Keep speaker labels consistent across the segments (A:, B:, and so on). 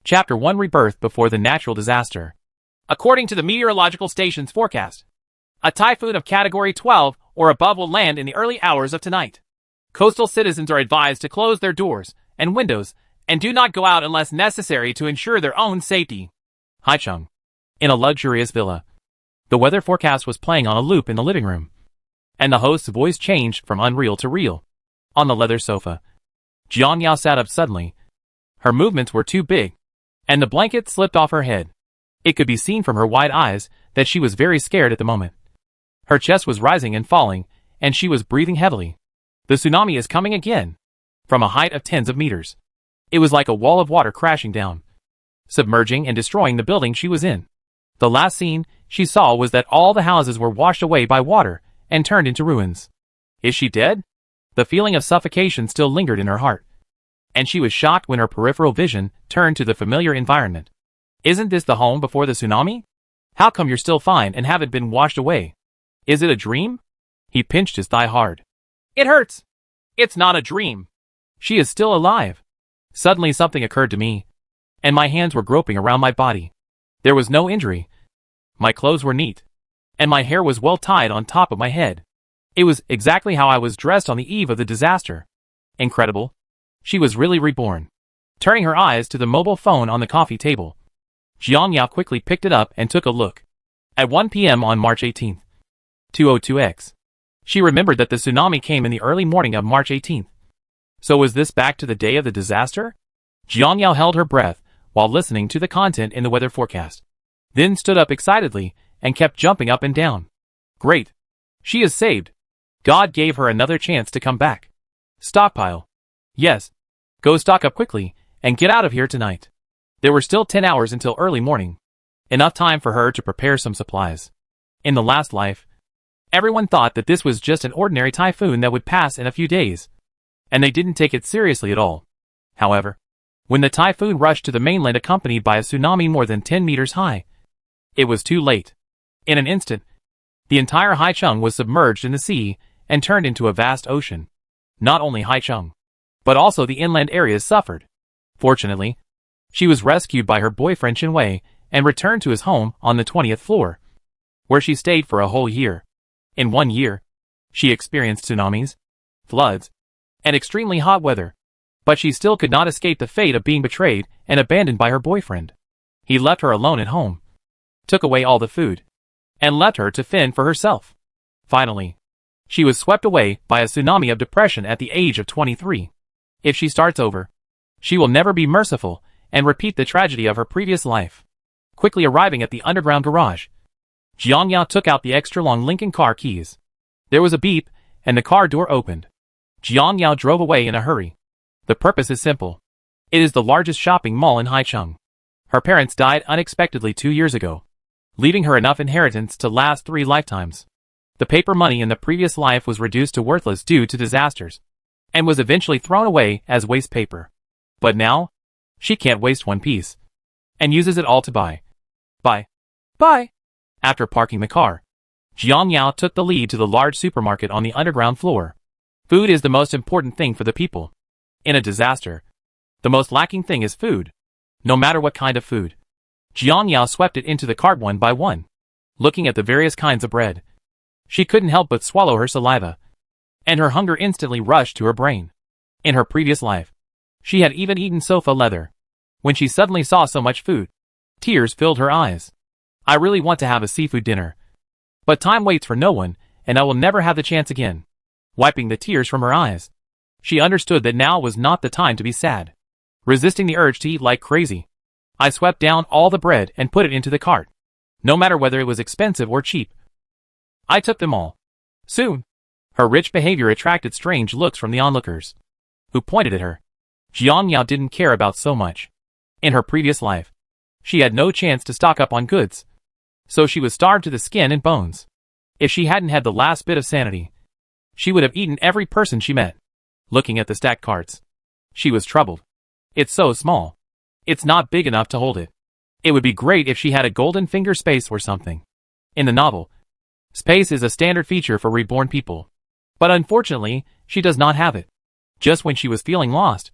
A: Chapter 1 Rebirth Before the Natural Disaster. According to the meteorological station's forecast, a typhoon of Category 12 or above will land in the early hours of tonight. Coastal citizens are advised to close their doors and windows and do not go out unless necessary to ensure their own safety. Haicheng. In a luxurious villa. The weather forecast was playing on a loop in the living room, and the host's voice changed from unreal to real. On the leather sofa, Jiang Yao sat up suddenly. Her movements were too big, and the blanket slipped off her head. It could be seen from her wide eyes that she was very scared at the moment. Her chest was rising and falling, and she was breathing heavily. The tsunami is coming again. From a height of tens of meters. It was like a wall of water crashing down, submerging and destroying the building she was in. The last scene she saw was that all the houses were washed away by water and turned into ruins. Is she dead? The feeling of suffocation still lingered in her heart, and she was shocked when her peripheral vision turned to the familiar environment. Isn't this the home before the tsunami? How come you're still fine and haven't been washed away? Is it a dream? He pinched his thigh hard. It hurts. It's not a dream. She is still alive. Suddenly something occurred to me, and my hands were groping around my body. There was no injury. My clothes were neat, and my hair was well tied on top of my head. It was exactly how I was dressed on the eve of the disaster. Incredible. She was really reborn. Turning her eyes to the mobile phone on the coffee table, Jiang Yao quickly picked it up and took a look. At 1 p.m. on March 18th, 202x. She remembered that the tsunami came in the early morning of March 18th. So was this back to the day of the disaster? Jiang Yao held her breath while listening to the content in the weather forecast, then stood up excitedly and kept jumping up and down. Great. She is saved. God gave her another chance to come back. Stockpile. Yes. Go stock up quickly and get out of here tonight. There were still 10 hours until early morning. Enough time for her to prepare some supplies. In the last life, everyone thought that this was just an ordinary typhoon that would pass in a few days, and they didn't take it seriously at all. However, when the typhoon rushed to the mainland accompanied by a tsunami more than 10 meters high, it was too late. In an instant, the entire Haicheng was submerged in the sea and turned into a vast ocean. Not only Haicheng, but also the inland areas suffered. Fortunately, she was rescued by her boyfriend Chinwei and returned to his home on the 20th floor, where she stayed for a whole year. In 1 year, she experienced tsunamis, floods, and extremely hot weather, but she still could not escape the fate of being betrayed and abandoned by her boyfriend. He left her alone at home, took away all the food, and left her to fend for herself. Finally, she was swept away by a tsunami of depression at the age of 23. If she starts over, she will never be merciful and repeat the tragedy of her previous life. Quickly arriving at the underground garage, Jiang Yao took out the extra-long Lincoln car keys. There was a beep, and the car door opened. Jiang Yao drove away in a hurry. The purpose is simple. It is the largest shopping mall in Haicheng. Her parents died unexpectedly 2 years ago, leaving her enough inheritance to last 3 lifetimes. The paper money in the previous life was reduced to worthless due to disasters, and was eventually thrown away as waste paper. But now, she can't waste one piece, and uses it all to buy. After parking the car, Jiang Yao took the lead to the large supermarket on the underground floor. Food is the most important thing for the people. In a disaster, the most lacking thing is food. No matter what kind of food. Jiang Yao swept it into the cart one by one. Looking at the various kinds of bread, she couldn't help but swallow her saliva, and her hunger instantly rushed to her brain. In her previous life, she had even eaten sofa leather. When she suddenly saw so much food, tears filled her eyes. I really want to have a seafood dinner, but time waits for no one, and I will never have the chance again. Wiping the tears from her eyes, she understood that now was not the time to be sad. Resisting the urge to eat like crazy, I swept down all the bread and put it into the cart, no matter whether it was expensive or cheap. I took them all. Soon, her rich behavior attracted strange looks from the onlookers, who pointed at her. Jiang Yao didn't care about so much. In her previous life, she had no chance to stock up on goods, so she was starved to the skin and bones. If she hadn't had the last bit of sanity, she would have eaten every person she met. Looking at the stacked carts, she was troubled. It's so small. It's not big enough to hold it. It would be great if she had a golden finger space or something. In the novel, space is a standard feature for reborn people. But unfortunately, she does not have it. Just when she was feeling lost,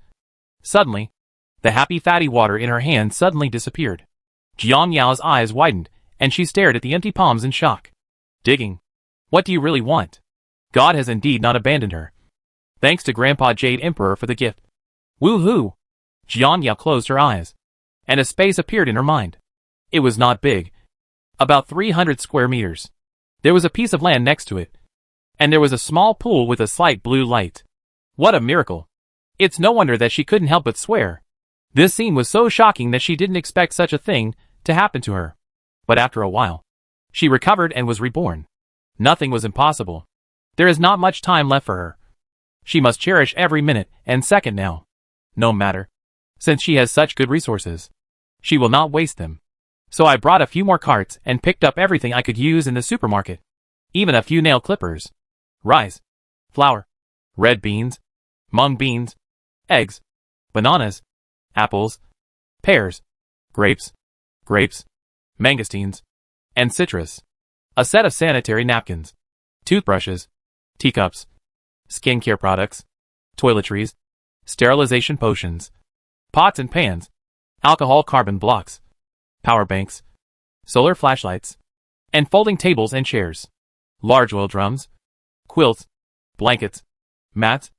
A: suddenly, The happy fatty water in her hand suddenly disappeared. Jiang Yao's eyes widened, and she stared at the empty palms in shock. Digging. What do you really want? God has indeed not abandoned her. Thanks to Grandpa Jade Emperor for the gift. Woo-hoo! Jiang Yao closed her eyes, and a space appeared in her mind. It was not big. About 300 square meters. There was a piece of land next to it, and there was a small pool with a slight blue light. What a miracle! It's no wonder that she couldn't help but swear. This scene was so shocking that she didn't expect such a thing to happen to her. But after a while, she recovered and was reborn. Nothing was impossible. There is not much time left for her. She must cherish every minute and second now. No matter. Since she has such good resources, she will not waste them. So I brought a few more carts and picked up everything I could use in the supermarket. Even a few nail clippers, rice, flour, red beans, mung beans, eggs, bananas, apples, pears, grapes, mangosteens, and citrus. A set of sanitary napkins, toothbrushes, teacups, skincare products, toiletries, sterilization potions, pots and pans, alcohol carbon blocks, power banks, solar flashlights, and folding tables and chairs, large oil drums, quilts, blankets, mats,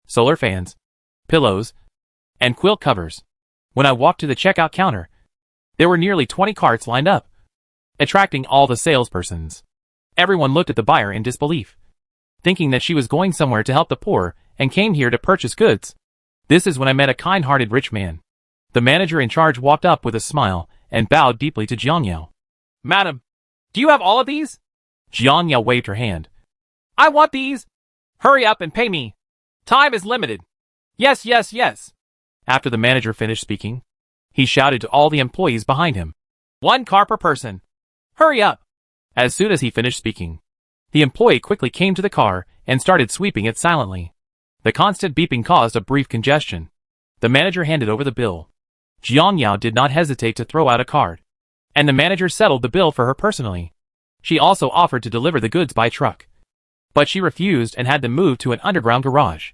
A: solar fans, pillows, and quilt covers. When I walked to the checkout counter, there were nearly 20 carts lined up, attracting all the salespersons. Everyone looked at the buyer in disbelief, thinking that she was going somewhere to help the poor and came here to purchase goods. This is when I met a kind-hearted rich man. The manager in charge walked up with a smile and bowed deeply to Jiang Yao. Madam, do you have all of these? Jiang Yao waved her hand. I want these. Hurry up and pay me. Time is limited. Yes, yes, yes. After the manager finished speaking, he shouted to all the employees behind him. 1 car per person. Hurry up. As soon as he finished speaking, the employee quickly came to the car and started sweeping it silently. The constant beeping caused a brief congestion. The manager handed over the bill. Jiang Yao did not hesitate to throw out a card, and the manager settled the bill for her personally. She also offered to deliver the goods by truck, but she refused and had them moved to an underground garage.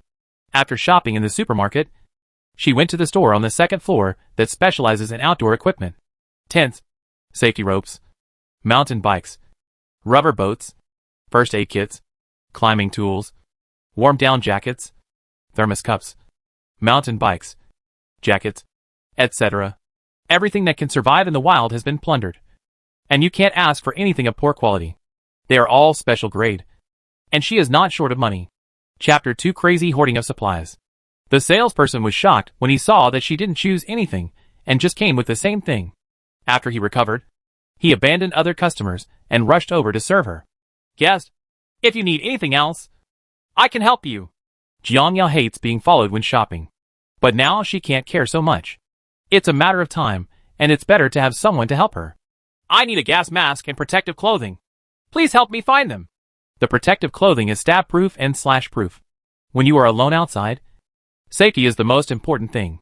A: After shopping in the supermarket, she went to the store on the second floor that specializes in outdoor equipment. Tents, safety ropes, mountain bikes, rubber boats, first aid kits, climbing tools, warm-down jackets, thermos cups, mountain bikes, jackets, etc. Everything that can survive in the wild has been plundered. And you can't ask for anything of poor quality. They are all special grade. And she is not short of money. Chapter 2: Crazy Hoarding of Supplies. The salesperson was shocked when he saw that she didn't choose anything and just came with the same thing. After he recovered, he abandoned other customers and rushed over to serve her. Guest, if you need anything else, I can help you. Jiang Yao hates being followed when shopping. But now she can't care so much. It's a matter of time, and it's better to have someone to help her. I need a gas mask and protective clothing. Please help me find them. The protective clothing is stab-proof and slash-proof. When you are alone outside, safety is the most important thing.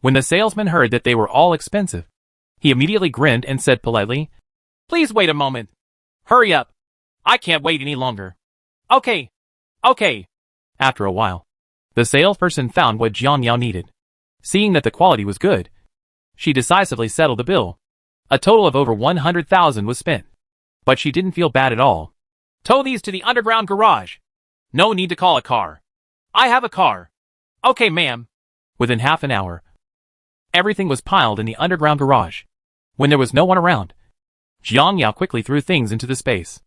A: When the salesman heard that they were all expensive, he immediately grinned and said politely, Please wait a moment. Hurry up. I can't wait any longer. Okay. After a while, the salesperson found what Jiang Yao needed. Seeing that the quality was good, she decisively settled the bill. A total of over 100,000 was spent. But she didn't feel bad at all. Tow these to the underground garage. No need to call a car. I have a car. Okay, ma'am. Within half an hour, everything was piled in the underground garage. When there was no one around, Jiang Yao quickly threw things into the space.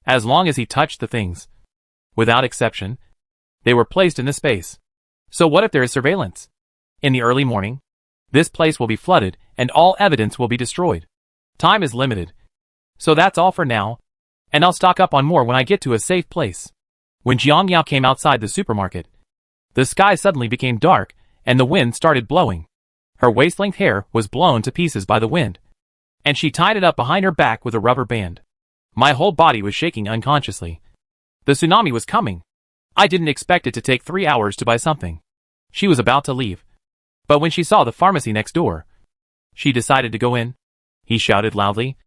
A: As long as he touched the things, without exception, they were placed in the space. So what if there is surveillance? In the early morning, this place will be flooded and all evidence will be destroyed. Time is limited. So that's all for now, and I'll stock up on more when I get to a safe place. When Jiang Yao came outside the supermarket, the sky suddenly became dark and the wind started blowing. Her waist-length hair was blown to pieces by the wind, and she tied it up behind her back with a rubber band. My whole body was shaking unconsciously. The tsunami was coming. I didn't expect it to take 3 hours to buy something. She was about to leave, but when she saw the pharmacy next door, she decided to go in. He shouted loudly,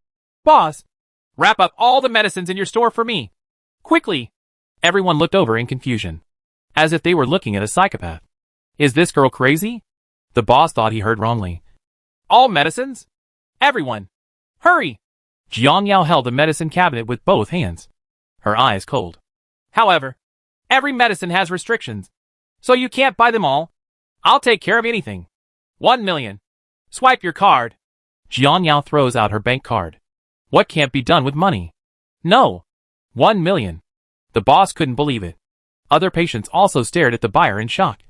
A: Boss, wrap up all the medicines in your store for me. Quickly. Everyone looked over in confusion, as if they were looking at a psychopath. Is this girl crazy? The boss thought he heard wrongly. All medicines? Everyone! Hurry! Jiang Yao held the medicine cabinet with both hands, her eyes cold. However, every medicine has restrictions, so you can't buy them all. I'll take care of anything. 1 million. Swipe your card. Jiang Yao throws out her bank card. What can't be done with money? No. 1 million. The boss couldn't believe it. Other patients also stared at the buyer in shock,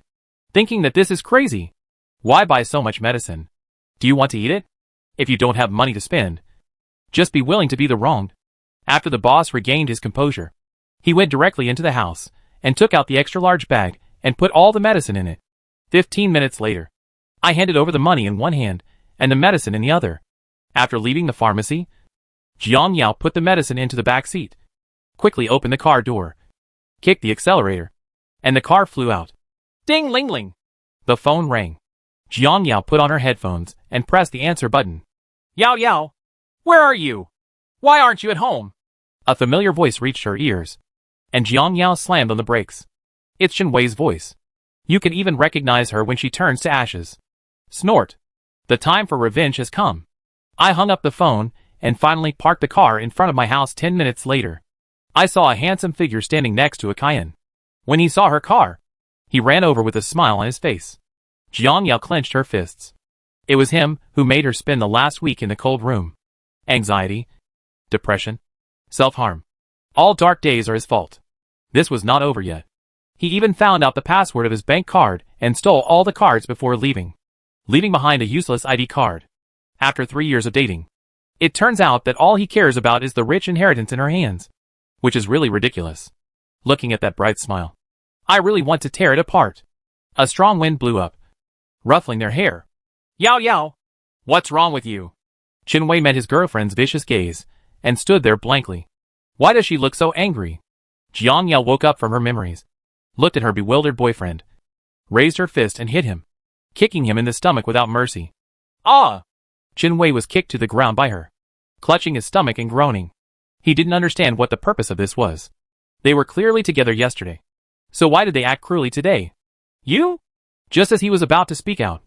A: thinking that this is crazy. Why buy so much medicine? Do you want to eat it? If you don't have money to spend, just be willing to be the wronged. After the boss regained his composure, he went directly into the house and took out the extra-large bag and put all the medicine in it. 15 minutes later, I handed over the money in one hand and the medicine in the other. After leaving the pharmacy, Jiang Yao put the medicine into the back seat, quickly opened the car door, kicked the accelerator, and the car flew out. Ding ling ling! The phone rang. Jiang Yao put on her headphones and pressed the answer button. Yao Yao! Where are you? Why aren't you at home? A familiar voice reached her ears, and Jiang Yao slammed on the brakes. It's Chen Wei's voice. You can even recognize her when she turns to ashes. Snort. The time for revenge has come. I hung up the phone and finally parked the car in front of my house 10 minutes later. I saw a handsome figure standing next to a Cayenne. When he saw her car, he ran over with a smile on his face. Jiang Yao clenched her fists. It was him who made her spend the last week in the cold room. Anxiety, depression, self-harm. All dark days are his fault. This was not over yet. He even found out the password of his bank card and stole all the cards before leaving behind a useless ID card. After 3 years of dating, it turns out that all he cares about is the rich inheritance in her hands, which is really ridiculous. Looking at that bright smile, I really want to tear it apart. A strong wind blew up, ruffling their hair. Yao Yao! What's wrong with you? Chen Wei met his girlfriend's vicious gaze and stood there blankly. Why does she look so angry? Jiang Yao woke up from her memories, looked at her bewildered boyfriend, raised her fist and hit him, kicking him in the stomach without mercy. Ah! Chen Wei was kicked to the ground by her, clutching his stomach and groaning. He didn't understand what the purpose of this was. They were clearly together yesterday, so why did they act cruelly today? You? Just as he was about to speak out,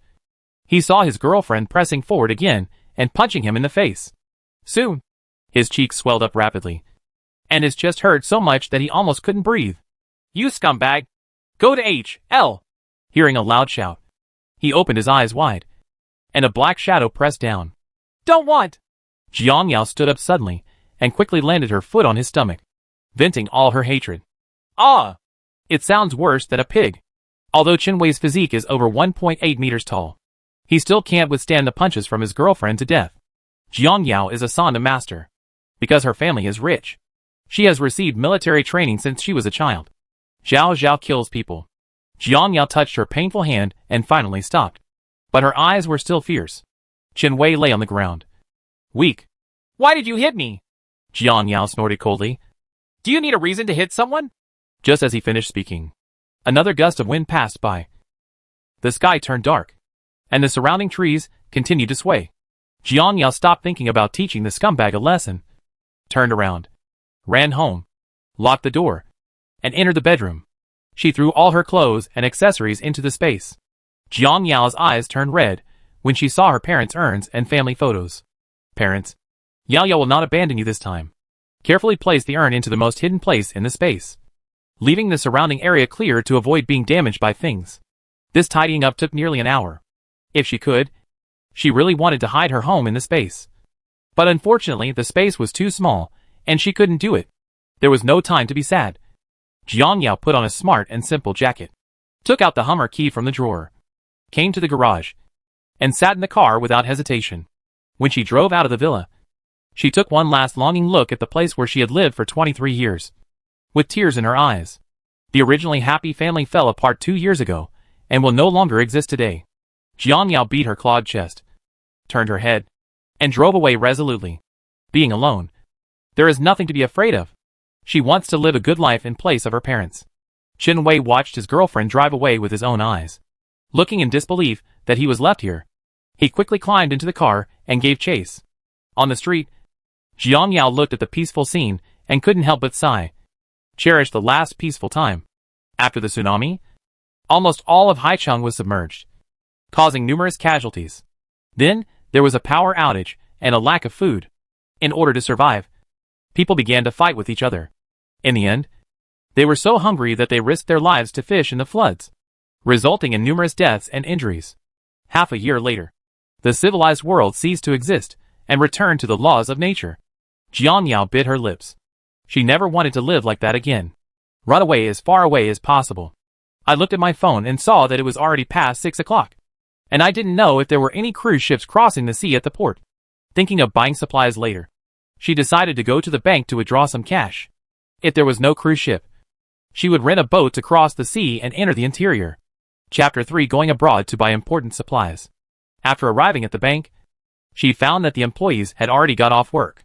A: he saw his girlfriend pressing forward again and punching him in the face. Soon, his cheeks swelled up rapidly, and his chest hurt so much that he almost couldn't breathe. You scumbag! Go to H.L. Hearing a loud shout, he opened his eyes wide, and a black shadow pressed down. Don't want! Jiang Yao stood up suddenly and quickly landed her foot on his stomach, venting all her hatred. Ah! It sounds worse than a pig. Although Chen Wei's physique is over 1.8 meters tall, he still can't withstand the punches from his girlfriend to death. Jiang Yao is a Sanda master, because her family is rich. She has received military training since she was a child. Zhao Zhao kills people. Jiang Yao touched her painful hand and finally stopped, but her eyes were still fierce. Chen Wei lay on the ground, weak. Why did you hit me? Jiang Yao snorted coldly. Do you need a reason to hit someone? Just as he finished speaking, another gust of wind passed by. The sky turned dark, and the surrounding trees continued to sway. Jiang Yao stopped thinking about teaching the scumbag a lesson, turned around, ran home, locked the door, and entered the bedroom. She threw all her clothes and accessories into the space. Jiang Yao's eyes turned red when she saw her parents' urns and family photos. Parents, Yao Yao will not abandon you this time. Carefully place the urn into the most hidden place in the space, leaving the surrounding area clear to avoid being damaged by things. This tidying up took nearly an hour. If she could, she really wanted to hide her home in the space. But unfortunately, the space was too small, and she couldn't do it. There was no time to be sad. Jiang Yao put on a smart and simple jacket, took out the Hummer key from the drawer, came to the garage, and sat in the car without hesitation. When she drove out of the villa, she took one last longing look at the place where she had lived for 23 years. With tears in her eyes, the originally happy family fell apart 2 years ago, and will no longer exist today. Jiang Yao beat her clawed chest, turned her head, and drove away resolutely. Being alone, there is nothing to be afraid of. She wants to live a good life in place of her parents. Chen Wei watched his girlfriend drive away with his own eyes. Looking in disbelief that he was left here, he quickly climbed into the car and gave chase. On the street, Jiang Yao looked at the peaceful scene and couldn't help but sigh. Cherished the last peaceful time. After the tsunami, almost all of Haicheng was submerged. causing numerous casualties. Then, there was a power outage and a lack of food. In order to survive, people began to fight with each other. In the end, they were so hungry that they risked their lives to fish in the floods, resulting in numerous deaths and injuries. Half a year later, the civilized world ceased to exist and returned to the laws of nature. Jiang Yao bit her lips. She never wanted to live like that again. Run away as far away as possible. I looked at my phone and saw that it was already past 6 o'clock. And I didn't know if there were any cruise ships crossing the sea at the port. Thinking of buying supplies later, she decided to go to the bank to withdraw some cash. If there was no cruise ship, she would rent a boat to cross the sea and enter the interior. Chapter 3: Going abroad to buy important supplies. After arriving at the bank, she found that the employees had already got off work.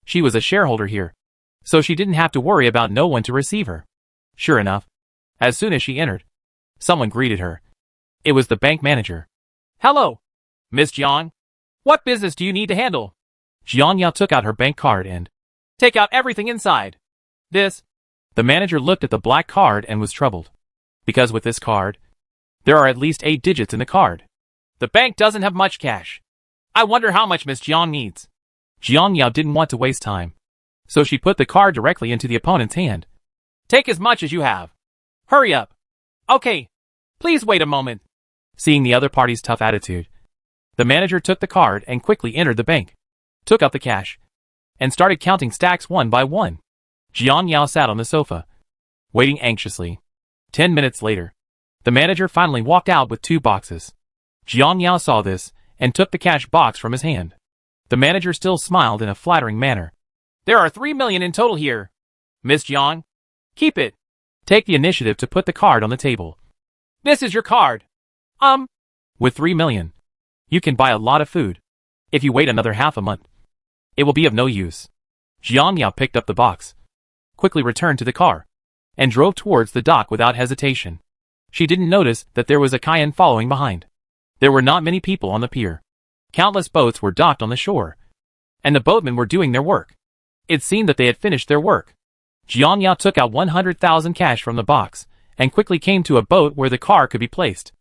A: She was a shareholder here, so she didn't have to worry about no one to receive her. Sure enough, as soon as she entered, someone greeted her. It was the bank manager. Hello, Miss Jiang. What business do you need to handle? Jiang Yao took out her bank card and take out everything inside. This. The manager looked at the black card and was troubled. Because with this card, there are at least 8 digits in the card. The bank doesn't have much cash. I wonder how much Miss Jiang needs. Jiang Yao didn't want to waste time, so she put the card directly into the opponent's hand. Take as much as you have. Hurry up. Okay. Please wait a moment. Seeing the other party's tough attitude, the manager took the card and quickly entered the bank, took out the cash, and started counting stacks one by one. Jiang Yao sat on the sofa, waiting anxiously. 10 minutes later, the manager finally walked out with 2 boxes. Jiang Yao saw this and took the cash box from his hand. The manager still smiled in a flattering manner. There are 3 million in total here. Miss Jiang, keep it. Take the initiative to put the card on the table. This is your card. With 3 million, you can buy a lot of food. If you wait another half a month, it will be of no use. Jiang Yao picked up the box, quickly returned to the car, and drove towards the dock without hesitation. She didn't notice that there was a Cayenne following behind. There were not many people on the pier. Countless boats were docked on the shore, and the boatmen were doing their work. It seemed that they had finished their work. Jiang Yao took out 100,000 cash from the box, and quickly came to a boat where the car could be placed.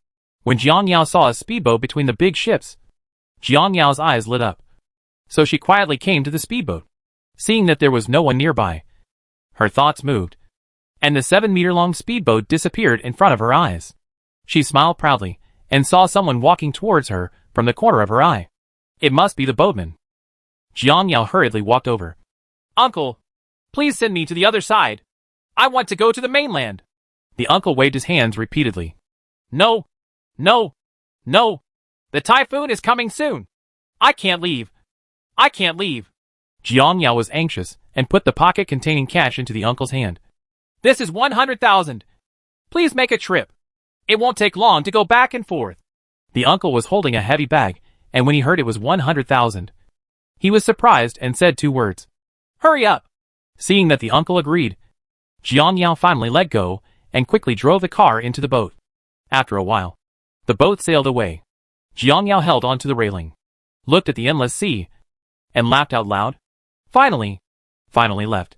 A: When Jiang Yao saw a speedboat between the big ships, Jiang Yao's eyes lit up. So she quietly came to the speedboat. Seeing that there was no one nearby, her thoughts moved, and the 7-meter-long speedboat disappeared in front of her eyes. She smiled proudly, and saw someone walking towards her from the corner of her eye. It must be the boatman. Jiang Yao hurriedly walked over. Uncle, please send me to the other side. I want to go to the mainland. The uncle waved his hands repeatedly. No, no, no. The typhoon is coming soon. I can't leave. I can't leave. Jiang Yao was anxious and put the pocket containing cash into the uncle's hand. This is 100,000. Please make a trip. It won't take long to go back and forth. The uncle was holding a heavy bag, and when he heard it was 100,000, he was surprised and said 2 words. Hurry up. Seeing that the uncle agreed, Jiang Yao finally let go and quickly drove the car into the boat. After a while, the boat sailed away. Jiang Yao held onto the railing, looked at the endless sea, and laughed out loud. Finally left.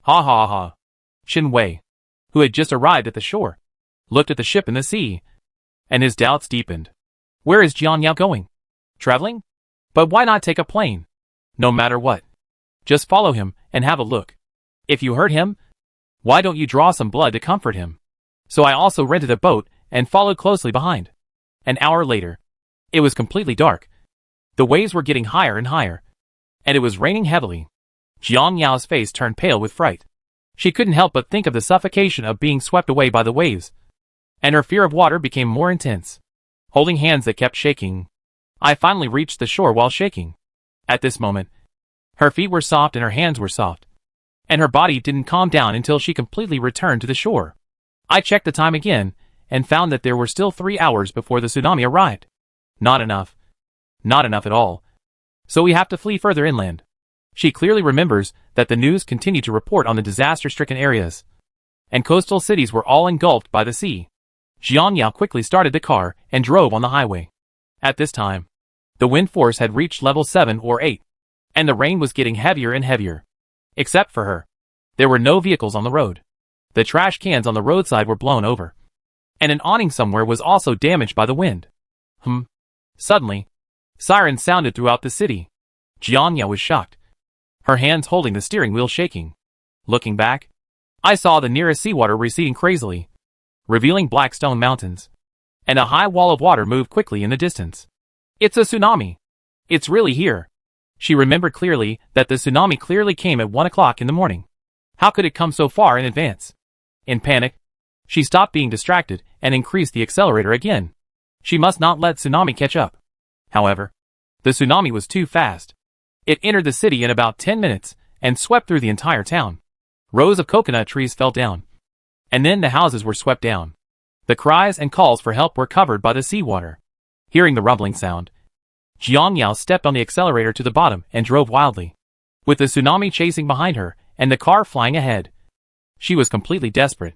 A: Ha ha ha. Xin Wei, who had just arrived at the shore, looked at the ship in the sea, and his doubts deepened. Where is Jiang Yao going? Traveling? But why not take a plane? No matter what. Just follow him and have a look. If you hurt him, why don't you draw some blood to comfort him? So I also rented a boat and followed closely behind. An hour later, it was completely dark. The waves were getting higher and higher, and it was raining heavily. Jiang Yao's face turned pale with fright. She couldn't help but think of the suffocation of being swept away by the waves, and her fear of water became more intense. Holding hands that kept shaking, I finally reached the shore while shaking. At this moment, her feet were soft and her hands were soft, and her body didn't calm down until she completely returned to the shore. I checked the time again, and found that there were still 3 hours before the tsunami arrived. Not enough. Not enough at all. So we have to flee further inland. She clearly remembers that the news continued to report on the disaster-stricken areas, and coastal cities were all engulfed by the sea. Jiang Yao quickly started the car and drove on the highway. At this time, the wind force had reached level 7 or 8, and the rain was getting heavier and heavier. Except for her, there were no vehicles on the road. The trash cans on the roadside were blown over, and an awning somewhere was also damaged by the wind. Suddenly, sirens sounded throughout the city. Jianya was shocked, her hands holding the steering wheel shaking. Looking back, I saw the nearest seawater receding crazily, revealing black stone mountains, and a high wall of water moved quickly in the distance. It's a tsunami. It's really here. She remembered clearly that the tsunami clearly came at 1 o'clock in the morning. How could it come so far in advance? In panic, she stopped being distracted and increased the accelerator again. She must not let tsunami catch up. However, the tsunami was too fast. It entered the city in about 10 minutes and swept through the entire town. Rows of coconut trees fell down, and then the houses were swept down. The cries and calls for help were covered by the seawater. Hearing the rumbling sound, Jiang Yao stepped on the accelerator to the bottom and drove wildly, with the tsunami chasing behind her and the car flying ahead. She was completely desperate.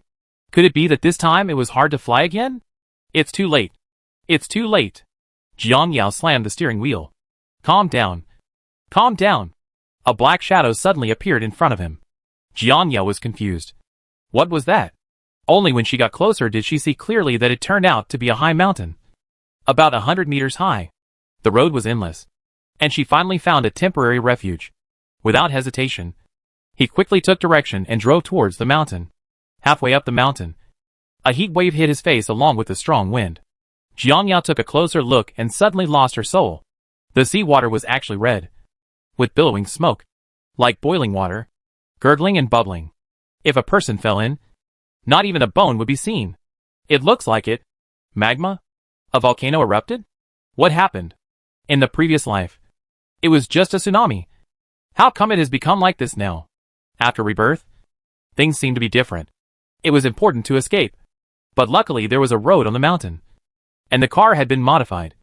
A: Could it be that this time it was hard to fly again? It's too late. It's too late. Jiang Yao slammed the steering wheel. Calm down. Calm down. A black shadow suddenly appeared in front of him. Jiang Yao was confused. What was that? Only when she got closer did she see clearly that it turned out to be a high mountain, about 100 meters high. The road was endless, and she finally found a temporary refuge. Without hesitation, he quickly took direction and drove towards the mountain. Halfway up the mountain, a heat wave hit his face along with the strong wind. Jiang Yao took a closer look and suddenly lost her soul. The seawater was actually red, with billowing smoke, like boiling water, gurgling and bubbling. If a person fell in, not even a bone would be seen. It looks like it. Magma? A volcano erupted? What happened? In the previous life, it was just a tsunami. How come it has become like this now? After rebirth, things seem to be different. It was important to escape, but luckily there was a road on the mountain, and the car had been modified,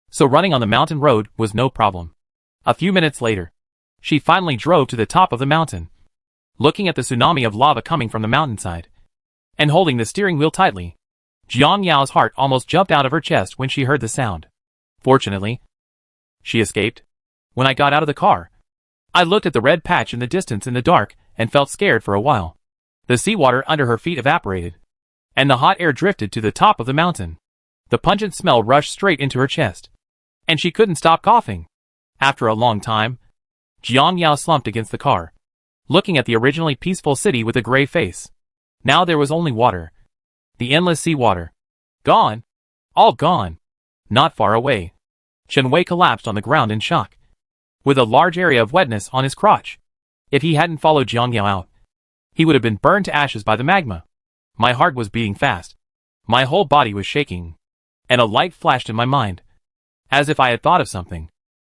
A: so running on the mountain road was no problem. A few minutes later, she finally drove to the top of the mountain, looking at the tsunami of lava coming from the mountainside, and holding the steering wheel tightly. Jiang Yao's heart almost jumped out of her chest when she heard the sound. Fortunately, she escaped. When I got out of the car, I looked at the red patch in the distance in the dark and felt scared for a while. The seawater under her feet evaporated, and the hot air drifted to the top of the mountain. The pungent smell rushed straight into her chest, and she couldn't stop coughing. After a long time, Jiang Yao slumped against the car, looking at the originally peaceful city with a gray face. Now there was only water. The endless seawater. Gone. All gone. Not far away, Chen Wei collapsed on the ground in shock, with a large area of wetness on his crotch. If he hadn't followed Jiang Yao out, he would have been burned to ashes by the magma. My heart was beating fast. My whole body was shaking, and a light flashed in my mind, as if I had thought of something.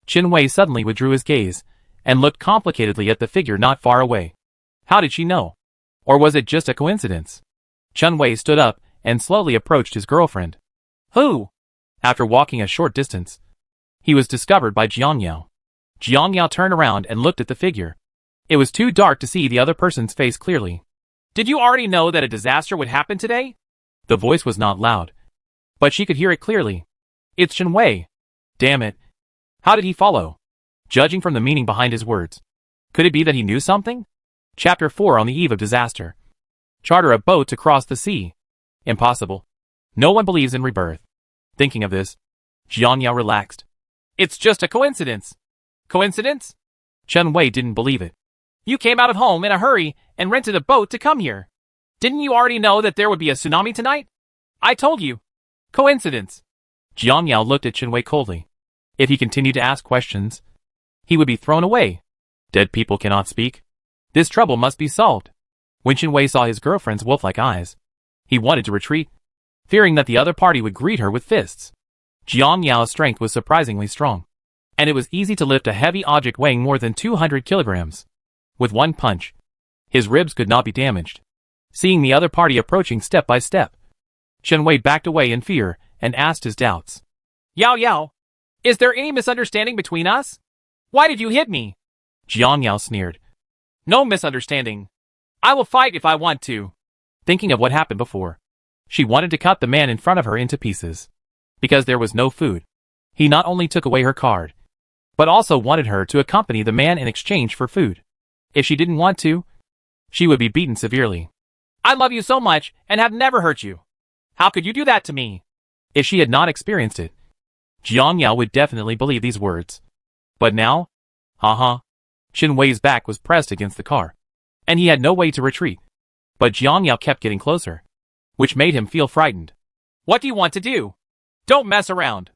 A: Chen Wei suddenly withdrew his gaze and looked complicatedly at the figure not far away. How did she know? Or was it just a coincidence? Chen Wei stood up and slowly approached his girlfriend. Who? After walking a short distance, he was discovered by Jiang Yao. Jiang Yao turned around and looked at the figure. It was too dark to see the other person's face clearly. Did you already know that a disaster would happen today? The voice was not loud, but she could hear it clearly. It's Chen Wei. Damn it. How did he follow? Judging from the meaning behind his words, could it be that he knew something? Chapter 4 On the eve of disaster. Charter a boat to cross the sea. Impossible. No one believes in rebirth. Thinking of this, Jiang Yao relaxed. It's just a coincidence. Coincidence? Chen Wei didn't believe it. You came out of home in a hurry and rented a boat to come here. Didn't you already know that there would be a tsunami tonight? I told you. Coincidence. Jiang Yao looked at Chen Wei coldly. If he continued to ask questions, he would be thrown away. Dead people cannot speak. This trouble must be solved. When Chen Wei saw his girlfriend's wolf-like eyes, he wanted to retreat, fearing that the other party would greet her with fists. Jiang Yao's strength was surprisingly strong, and it was easy to lift a heavy object weighing more than 200 kilograms. With one punch, his ribs could not be damaged. Seeing the other party approaching step by step, Chen Wei backed away in fear and asked his doubts. Yao Yao, is there any misunderstanding between us? Why did you hit me? Jiang Yao sneered. No misunderstanding. I will fight if I want to. Thinking of what happened before, she wanted to cut the man in front of her into pieces. Because there was no food, he not only took away her card, but also wanted her to accompany the man in exchange for food. If she didn't want to, she would be beaten severely. I love you so much and have never hurt you. How could you do that to me? If she had not experienced it, Jiang Yao would definitely believe these words. But now? Haha. Chen Wei's back was pressed against the car, and he had no way to retreat. But Jiang Yao kept getting closer, which made him feel frightened. What do you want to do? Don't mess around.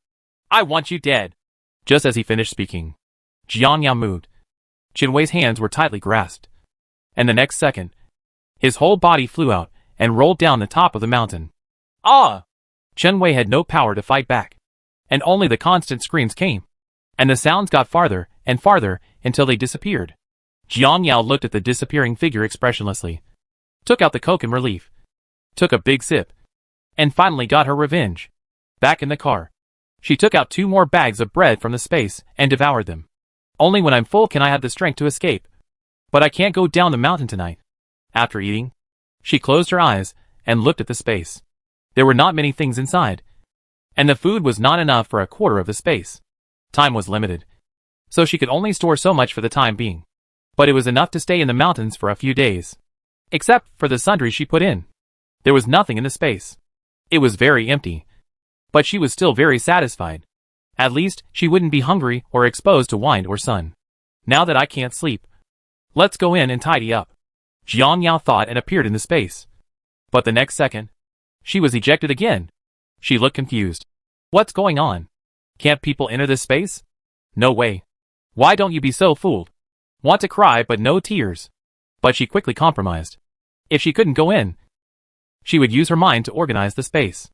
A: I want you dead. Just as he finished speaking, Jiang Yao moved. Chen Wei's hands were tightly grasped, and the next second, his whole body flew out and rolled down the top of the mountain. Ah! Chen Wei had no power to fight back, and only the constant screams came, and the sounds got farther and farther until they disappeared. Jiang Yao looked at the disappearing figure expressionlessly, took out the Coke in relief, took a big sip, and finally got her revenge. Back in the car, she took out 2 more bags of bread from the space and devoured them. Only when I'm full can I have the strength to escape. But I can't go down the mountain tonight. After eating, she closed her eyes and looked at the space. There were not many things inside, and the food was not enough for a quarter of the space. Time was limited, so she could only store so much for the time being. But it was enough to stay in the mountains for a few days. Except for the sundries she put in. There was nothing in the space. It was very empty. But she was still very satisfied. At least, she wouldn't be hungry or exposed to wind or sun. Now that I can't sleep, let's go in and tidy up. Jiang Yao thought and appeared in the space. But the next second, she was ejected again. She looked confused. What's going on? Can't people enter this space? No way. Why don't you be so fooled? Want to cry but no tears. But she quickly compromised. If she couldn't go in, she would use her mind to organize the space.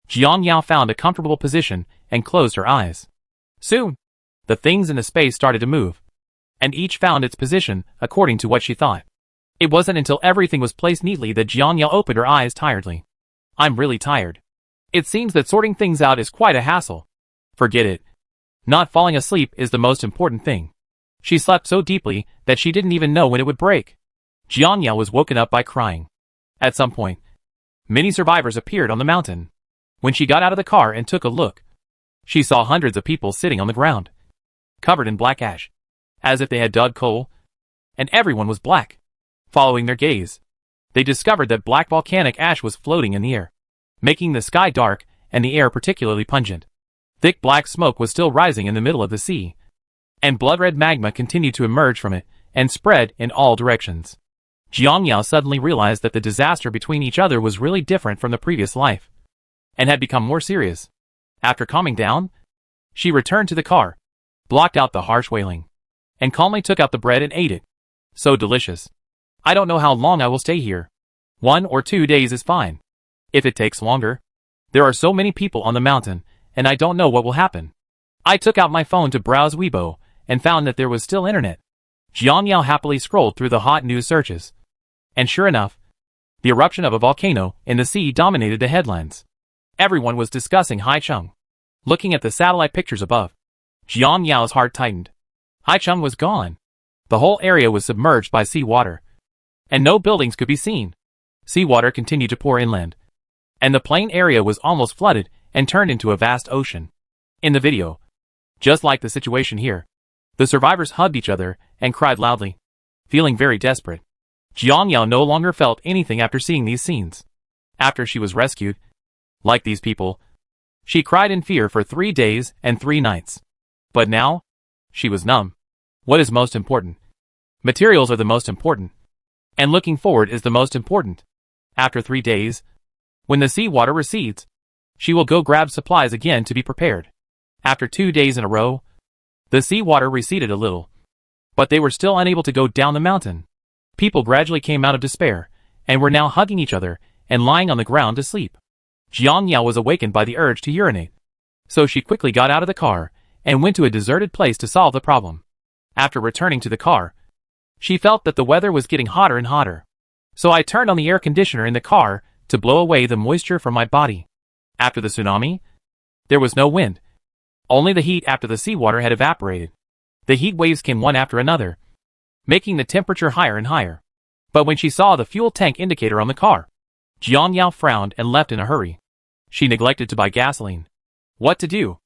A: Jiang Yao found a comfortable position and closed her eyes. Soon, the things in the space started to move, and each found its position according to what she thought. It wasn't until everything was placed neatly that Jiang Yao opened her eyes tiredly. I'm really tired. It seems that sorting things out is quite a hassle. Forget it. Not falling asleep is the most important thing. She slept so deeply that she didn't even know when it would break. Jiang Yao was woken up by crying. At some point, many survivors appeared on the mountain. When she got out of the car and took a look, she saw hundreds of people sitting on the ground, covered in black ash, as if they had dug coal, and everyone was black. Following their gaze, they discovered that black volcanic ash was floating in the air, making the sky dark and the air particularly pungent. Thick black smoke was still rising in the middle of the sea, and blood-red magma continued to emerge from it and spread in all directions. Jiang Yao suddenly realized that the disaster between each other was really different from the previous life, and had become more serious. After calming down, she returned to the car, blocked out the harsh wailing, and calmly took out the bread and ate it. So delicious. I don't know how long I will stay here. 1 or 2 days is fine. If it takes longer, there are so many people on the mountain, and I don't know what will happen. I took out my phone to browse Weibo, and found that there was still internet. Jiang Yao happily scrolled through the hot news searches. And sure enough, the eruption of a volcano in the sea dominated the headlines. Everyone was discussing Haicheng. Looking at the satellite pictures above, Jiang Yao's heart tightened. Haicheng was gone. The whole area was submerged by seawater, and no buildings could be seen. Seawater continued to pour inland, and the plain area was almost flooded and turned into a vast ocean. In the video, just like the situation here, the survivors hugged each other and cried loudly, feeling very desperate. Jiang Yao no longer felt anything after seeing these scenes. After she was rescued, like these people, she cried in fear for 3 days and 3 nights. But now, she was numb. What is most important? Materials are the most important, and looking forward is the most important. After 3 days, when the seawater recedes, she will go grab supplies again to be prepared. After 2 days in a row, the seawater receded a little, but they were still unable to go down the mountain. People gradually came out of despair, and were now hugging each other and lying on the ground to sleep. Jiang Yao was awakened by the urge to urinate, so she quickly got out of the car and went to a deserted place to solve the problem. After returning to the car, she felt that the weather was getting hotter and hotter. So I turned on the air conditioner in the car to blow away the moisture from my body. After the tsunami, there was no wind. Only the heat after the seawater had evaporated. The heat waves came one after another, making the temperature higher and higher. But when she saw the fuel tank indicator on the car, Jiang Yao frowned and left in a hurry. She neglected to buy gasoline. What to do?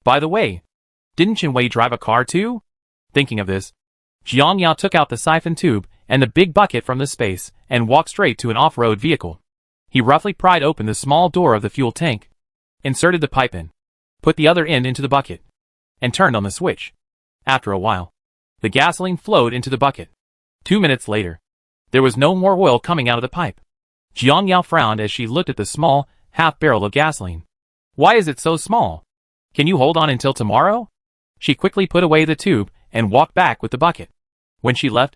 A: By the way, didn't Chen Wei drive a car too? Thinking of this, Jiang Yao took out the siphon tube and the big bucket from the space and walked straight to an off-road vehicle. He roughly pried open the small door of the fuel tank, inserted the pipe in, put the other end into the bucket, and turned on the switch. After a while, the gasoline flowed into the bucket. 2 minutes later, there was no more oil coming out of the pipe. Jiang Yao frowned as she looked at the small, half-barrel of gasoline. Why is it so small? Can you hold on until tomorrow? She quickly put away the tube and walked back with the bucket. When she left,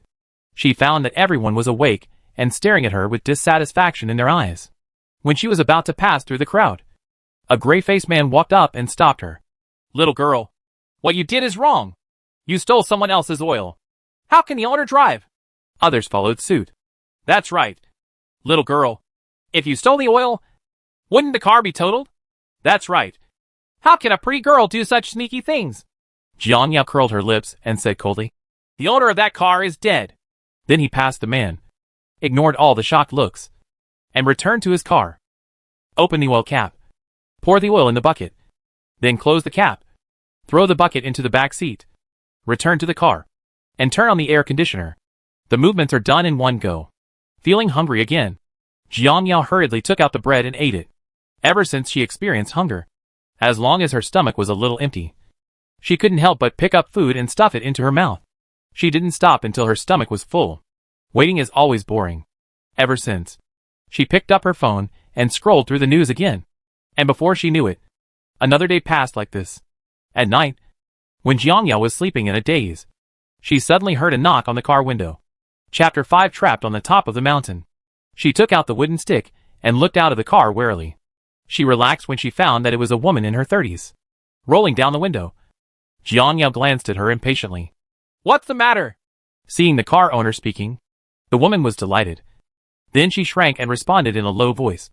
A: she found that everyone was awake and staring at her with dissatisfaction in their eyes. When she was about to pass through the crowd, a gray-faced man walked up and stopped her. Little girl, what you did is wrong. You stole someone else's oil. How can the owner drive? Others followed suit. That's right. Little girl, if you stole the oil, wouldn't the car be totaled? That's right. How can a pretty girl do such sneaky things? Jiang Yao curled her lips and said coldly, the owner of that car is dead. Then he passed the man, ignored all the shocked looks, and returned to his car. Open the oil cap. Pour the oil in the bucket. Then close the cap. Throw the bucket into the back seat. Return to the car. And turn on the air conditioner. The movements are done in one go. Feeling hungry again, Jiang Yao hurriedly took out the bread and ate it. Ever since she experienced hunger, as long as her stomach was a little empty, she couldn't help but pick up food and stuff it into her mouth. She didn't stop until her stomach was full. Waiting is always boring. Ever since, she picked up her phone and scrolled through the news again. And before she knew it, another day passed like this. At night, when Jiang Yao was sleeping in a daze, she suddenly heard a knock on the car window. Chapter 5 Trapped on the top of the mountain. She took out the wooden stick and looked out of the car warily. She relaxed when she found that it was a woman in her 30s. Rolling down the window, Jiang Yao glanced at her impatiently. What's the matter? Seeing the car owner speaking, the woman was delighted. Then she shrank and responded in a low voice.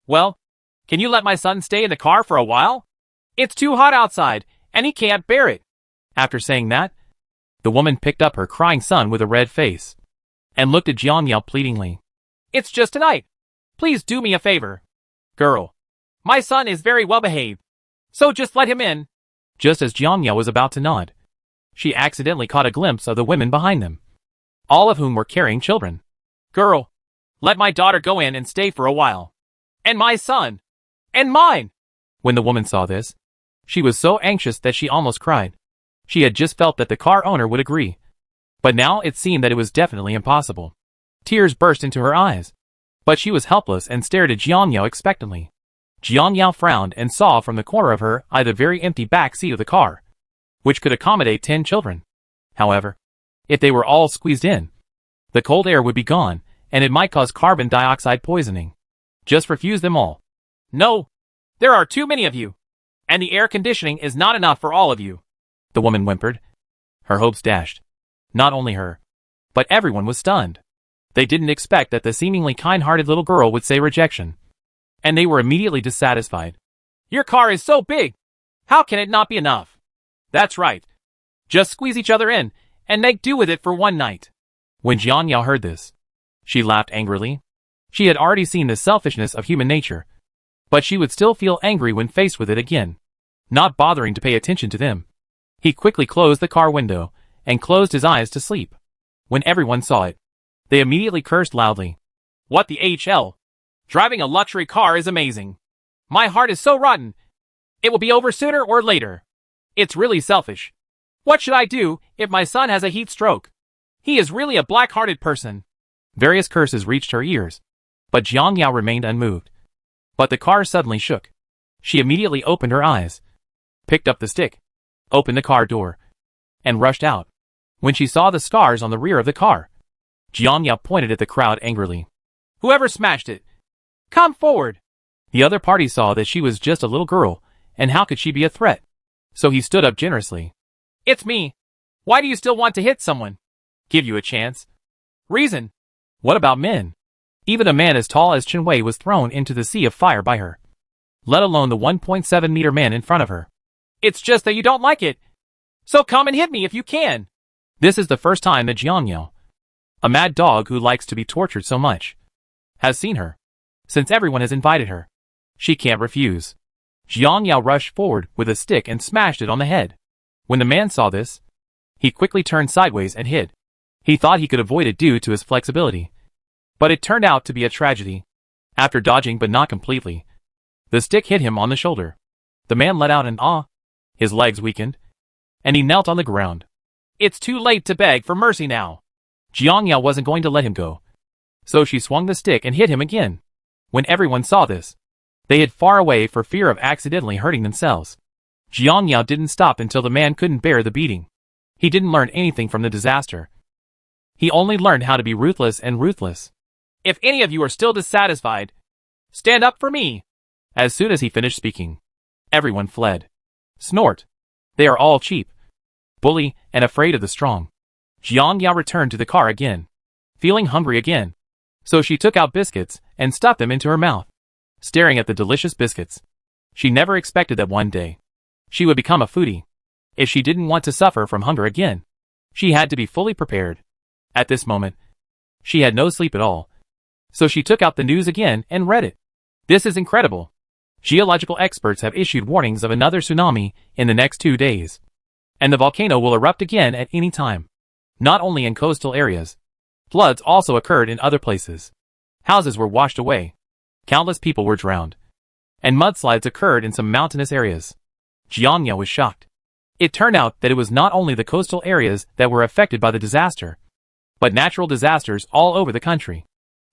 A: Well, can you let my son stay in the car for a while? It's too hot outside, and he can't bear it. After saying that, the woman picked up her crying son with a red face and looked at Jiang Yao pleadingly. It's just tonight. Please do me a favor. Girl, my son is very well behaved, so just let him in. Just as Jiang Yao was about to nod, she accidentally caught a glimpse of the women behind them, all of whom were carrying children. Girl, let my daughter go in and stay for a while. And my son. And mine. When the woman saw this, she was so anxious that she almost cried. She had just felt that the car owner would agree, but now it seemed that it was definitely impossible. Tears burst into her eyes, but she was helpless and stared at Jiang Yao expectantly. Jiang Yao frowned and saw from the corner of her eye the very empty back seat of the car, which could accommodate 10 children. However, if they were all squeezed in, the cold air would be gone, and it might cause carbon dioxide poisoning. Just refuse them all. No, there are too many of you, and the air conditioning is not enough for all of you. The woman whimpered. Her hopes dashed. Not only her, but everyone was stunned. They didn't expect that the seemingly kind-hearted little girl would say rejection, and they were immediately dissatisfied. Your car is so big. How can it not be enough? That's right. Just squeeze each other in and make do with it for one night. When Jiang Yao heard this, she laughed angrily. She had already seen the selfishness of human nature, but she would still feel angry when faced with it again. Not bothering to pay attention to them, he quickly closed the car window and closed his eyes to sleep. When everyone saw it, they immediately cursed loudly. What the HL? Driving a luxury car is amazing. My heart is so rotten. It will be over sooner or later. It's really selfish. What should I do if my son has a heat stroke? He is really a black-hearted person. Various curses reached her ears, but Jiang Yao remained unmoved. But the car suddenly shook. She immediately opened her eyes, picked up the stick, opened the car door, and rushed out. When she saw the scars on the rear of the car, Jiang Yao pointed at the crowd angrily. Whoever smashed it, come forward. The other party saw that she was just a little girl, and how could she be a threat? So he stood up generously. It's me. Why do you still want to hit someone? Give you a chance. Reason. What about men? Even a man as tall as Chen Wei was thrown into the sea of fire by her, let alone the 1.7-meter man in front of her. It's just that you don't like it. So come and hit me if you can. This is the first time that Jiang Yao, a mad dog who likes to be tortured so much, has seen her. Since everyone has invited her, she can't refuse. Jiang Yao rushed forward with a stick and smashed it on the head. When the man saw this, he quickly turned sideways and hid. He thought he could avoid it due to his flexibility, but it turned out to be a tragedy. After dodging but not completely, the stick hit him on the shoulder. The man let out an "ah" His legs weakened, and he knelt on the ground. It's too late to beg for mercy now. Jiang Yao wasn't going to let him go. So she swung the stick and hit him again. When everyone saw this, they hid far away for fear of accidentally hurting themselves. Jiang Yao didn't stop until the man couldn't bear the beating. He didn't learn anything from the disaster. He only learned how to be ruthless and ruthless. If any of you are still dissatisfied, stand up for me. As soon as he finished speaking, everyone fled. Snort. They are all cheap, bully, and afraid of the strong. Jiang Yao returned to the car again, feeling hungry again. So she took out biscuits and stuffed them into her mouth, staring at the delicious biscuits. She never expected that one day she would become a foodie. If she didn't want to suffer from hunger again, she had to be fully prepared. At this moment, she had no sleep at all. So she took out the news again and read it. This is incredible. Geological experts have issued warnings of another tsunami in the next 2 days. And the volcano will erupt again at any time. Not only in coastal areas. Floods also occurred in other places. Houses were washed away. Countless people were drowned. And mudslides occurred in some mountainous areas. Jiang Yao was shocked. It turned out that it was not only the coastal areas that were affected by the disaster, but natural disasters all over the country.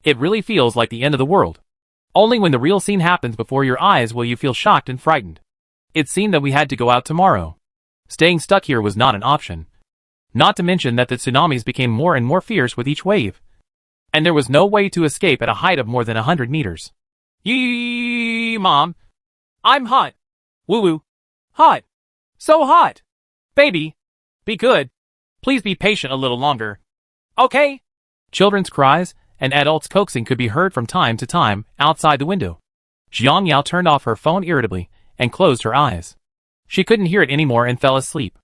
A: It really feels like the end of the world. Only when the real scene happens before your eyes will you feel shocked and frightened. It seemed that we had to go out tomorrow. Staying stuck here was not an option. Not to mention that the tsunamis became more and more fierce with each wave. And there was no way to escape at a height of more than 100 meters. Yee, Mom. I'm hot. Woo-woo. Hot. So hot. Baby. Be good. Please be patient a little longer. Okay. Children's cries and adults coaxing could be heard from time to time outside the window. Jiang Yao turned off her phone irritably and closed her eyes. She couldn't hear it anymore and fell asleep.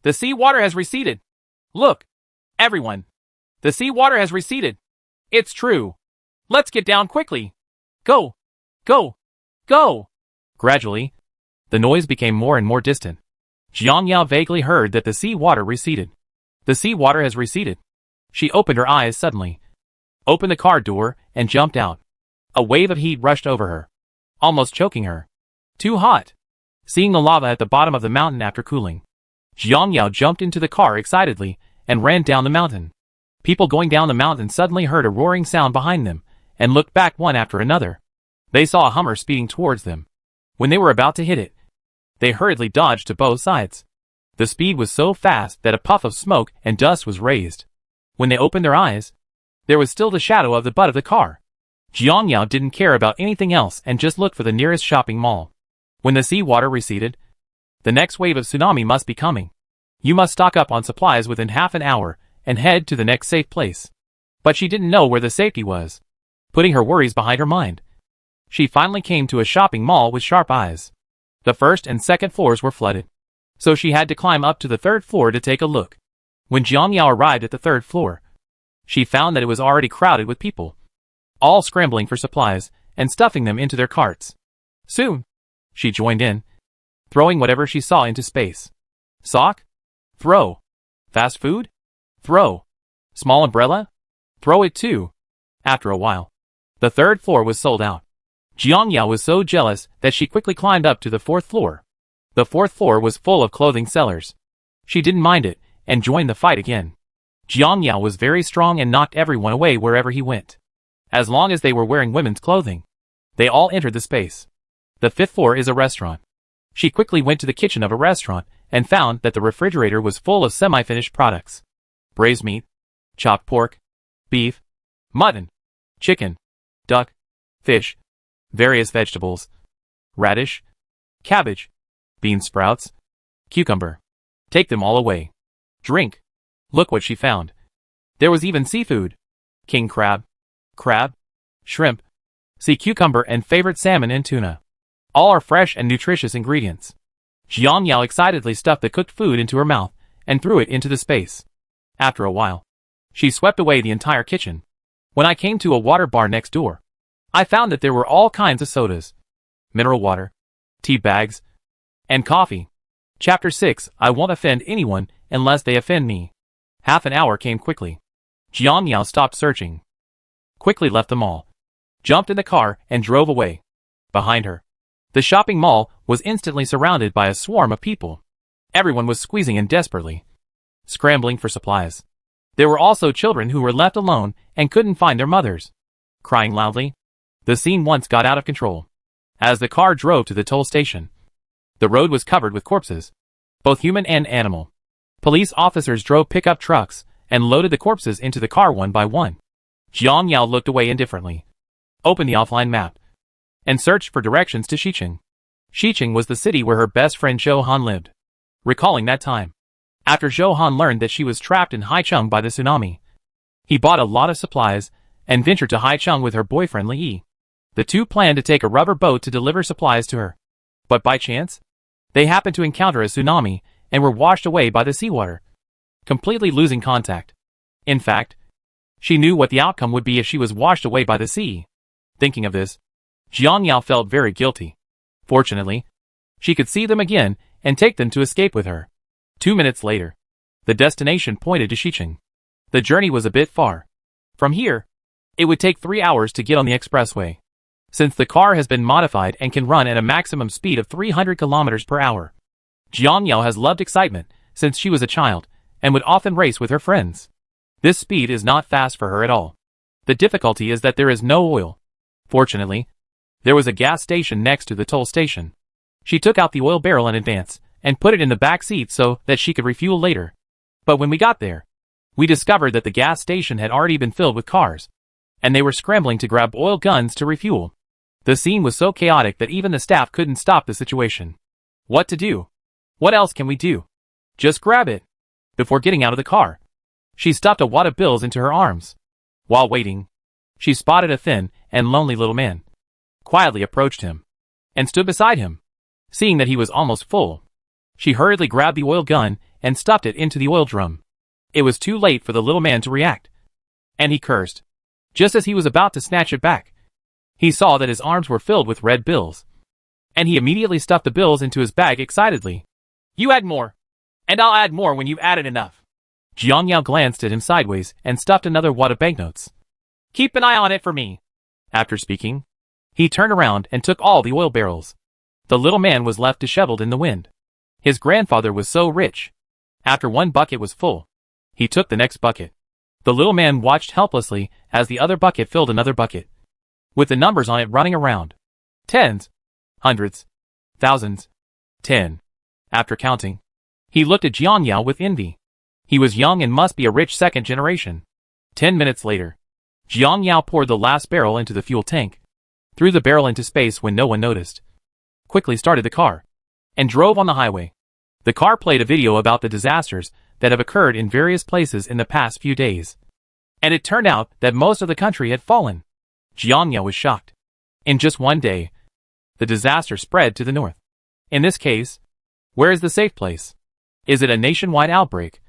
A: The sea water has receded. Look, everyone. The sea water has receded. It's true. Let's get down quickly. Go. Go. Go. Gradually, the noise became more and more distant. Jiang Yao vaguely heard that the sea water receded. The sea water has receded. She opened her eyes suddenly, opened the car door, and jumped out. A wave of heat rushed over her, almost choking her. Too hot. Seeing the lava at the bottom of the mountain after cooling, Jiang Yao jumped into the car excitedly and ran down the mountain. People going down the mountain suddenly heard a roaring sound behind them and looked back one after another. They saw a Hummer speeding towards them. When they were about to hit it, they hurriedly dodged to both sides. The speed was so fast that a puff of smoke and dust was raised. When they opened their eyes, there was still the shadow of the butt of the car. Jiang Yao didn't care about anything else and just looked for the nearest shopping mall. When the sea water receded, the next wave of tsunami must be coming. You must stock up on supplies within half an hour and head to the next safe place. But she didn't know where the safety was. Putting her worries behind her mind, she finally came to a shopping mall with sharp eyes. The first and second floors were flooded, so she had to climb up to the third floor to take a look. When Jiang Yao arrived at the third floor, she found that it was already crowded with people, all scrambling for supplies and stuffing them into their carts. Soon, she joined in, throwing whatever she saw into space. Sock? Throw. Fast food? Throw. Small umbrella? Throw it too. After a while, the third floor was sold out. Jiang Yao was so jealous that she quickly climbed up to the fourth floor. The fourth floor was full of clothing sellers. She didn't mind it and joined the fight again. Jiang Yao was very strong and knocked everyone away wherever he went. As long as they were wearing women's clothing, they all entered the space. The fifth floor is a restaurant. She quickly went to the kitchen of a restaurant and found that the refrigerator was full of semi-finished products. Braised meat, chopped pork, beef, mutton, chicken, duck, fish, various vegetables, radish, cabbage, bean sprouts, cucumber. Take them all away. Drink. Look what she found. There was even seafood. King crab, shrimp, sea cucumber, and favorite salmon and tuna. All are fresh and nutritious ingredients. Jiang Yao excitedly stuffed the cooked food into her mouth and threw it into the space. After a while, she swept away the entire kitchen. When I came to a water bar next door, I found that there were all kinds of sodas, mineral water, tea bags, and coffee. Chapter 6. I won't offend anyone unless they offend me. Half an hour came quickly. Jiang Yao stopped searching, quickly left them all, jumped in the car, and drove away. Behind her, The shopping mall was instantly surrounded by a swarm of people. Everyone was squeezing in desperately, scrambling for supplies. There were also children who were left alone and couldn't find their mothers, crying loudly. The scene once got out of control. As the car drove to the toll station, the road was covered with corpses, both human and animal. Police officers drove pickup trucks and loaded the corpses into the car one by one. Jiang Yao looked away indifferently, opened the offline map, and searched for directions to Xicheng. Xicheng was the city where her best friend Zhou Han lived. Recalling that time, after Zhou Han learned that she was trapped in Haicheng by the tsunami, he bought a lot of supplies and ventured to Haicheng with her boyfriend Li Yi. The two planned to take a rubber boat to deliver supplies to her. But by chance, they happened to encounter a tsunami and were washed away by the seawater, completely losing contact. In fact, she knew what the outcome would be if she was washed away by the sea. Thinking of this, Jiang Yao felt very guilty. Fortunately, she could see them again and take them to escape with her. 2 minutes later, the destination pointed to Xicheng. The journey was a bit far. From here, it would take 3 hours to get on the expressway, since the car has been modified and can run at a maximum speed of 300 kilometers per hour. Jiang Yao has loved excitement since she was a child and would often race with her friends. This speed is not fast for her at all. The difficulty is that there is no oil. Fortunately, there was a gas station next to the toll station. She took out the oil barrel in advance and put it in the back seat so that she could refuel later. But when we got there, we discovered that the gas station had already been filled with cars, and they were scrambling to grab oil guns to refuel. The scene was so chaotic that even the staff couldn't stop the situation. What to do? What else can we do? Just grab it. Before getting out of the car, she stuffed a wad of bills into her arms. While waiting, she spotted a thin and lonely little man, quietly approached him, and stood beside him. Seeing that he was almost full, she hurriedly grabbed the oil gun and stuffed it into the oil drum. It was too late for the little man to react, and he cursed. Just as he was about to snatch it back, he saw that his arms were filled with red bills, and he immediately stuffed the bills into his bag excitedly. You add more, and I'll add more when you've added enough. Jiang Yao glanced at him sideways and stuffed another wad of banknotes. Keep an eye on it for me. After speaking, he turned around and took all the oil barrels. The little man was left disheveled in the wind. His grandfather was so rich. After one bucket was full, he took the next bucket. The little man watched helplessly as the other bucket filled another bucket, with the numbers on it running around. Tens, hundreds, thousands, 10. After counting, he looked at Jiang Yao with envy. He was young and must be a rich second generation. 10 minutes later, Jiang Yao poured the last barrel into the fuel tank, threw the barrel into space when no one noticed, quickly started the car, and drove on the highway. The car played a video about the disasters that have occurred in various places in the past few days. And it turned out that most of the country had fallen. Jiang Yao was shocked. In just one day, the disaster spread to the north. In this case, where is the safe place? Is it a nationwide outbreak?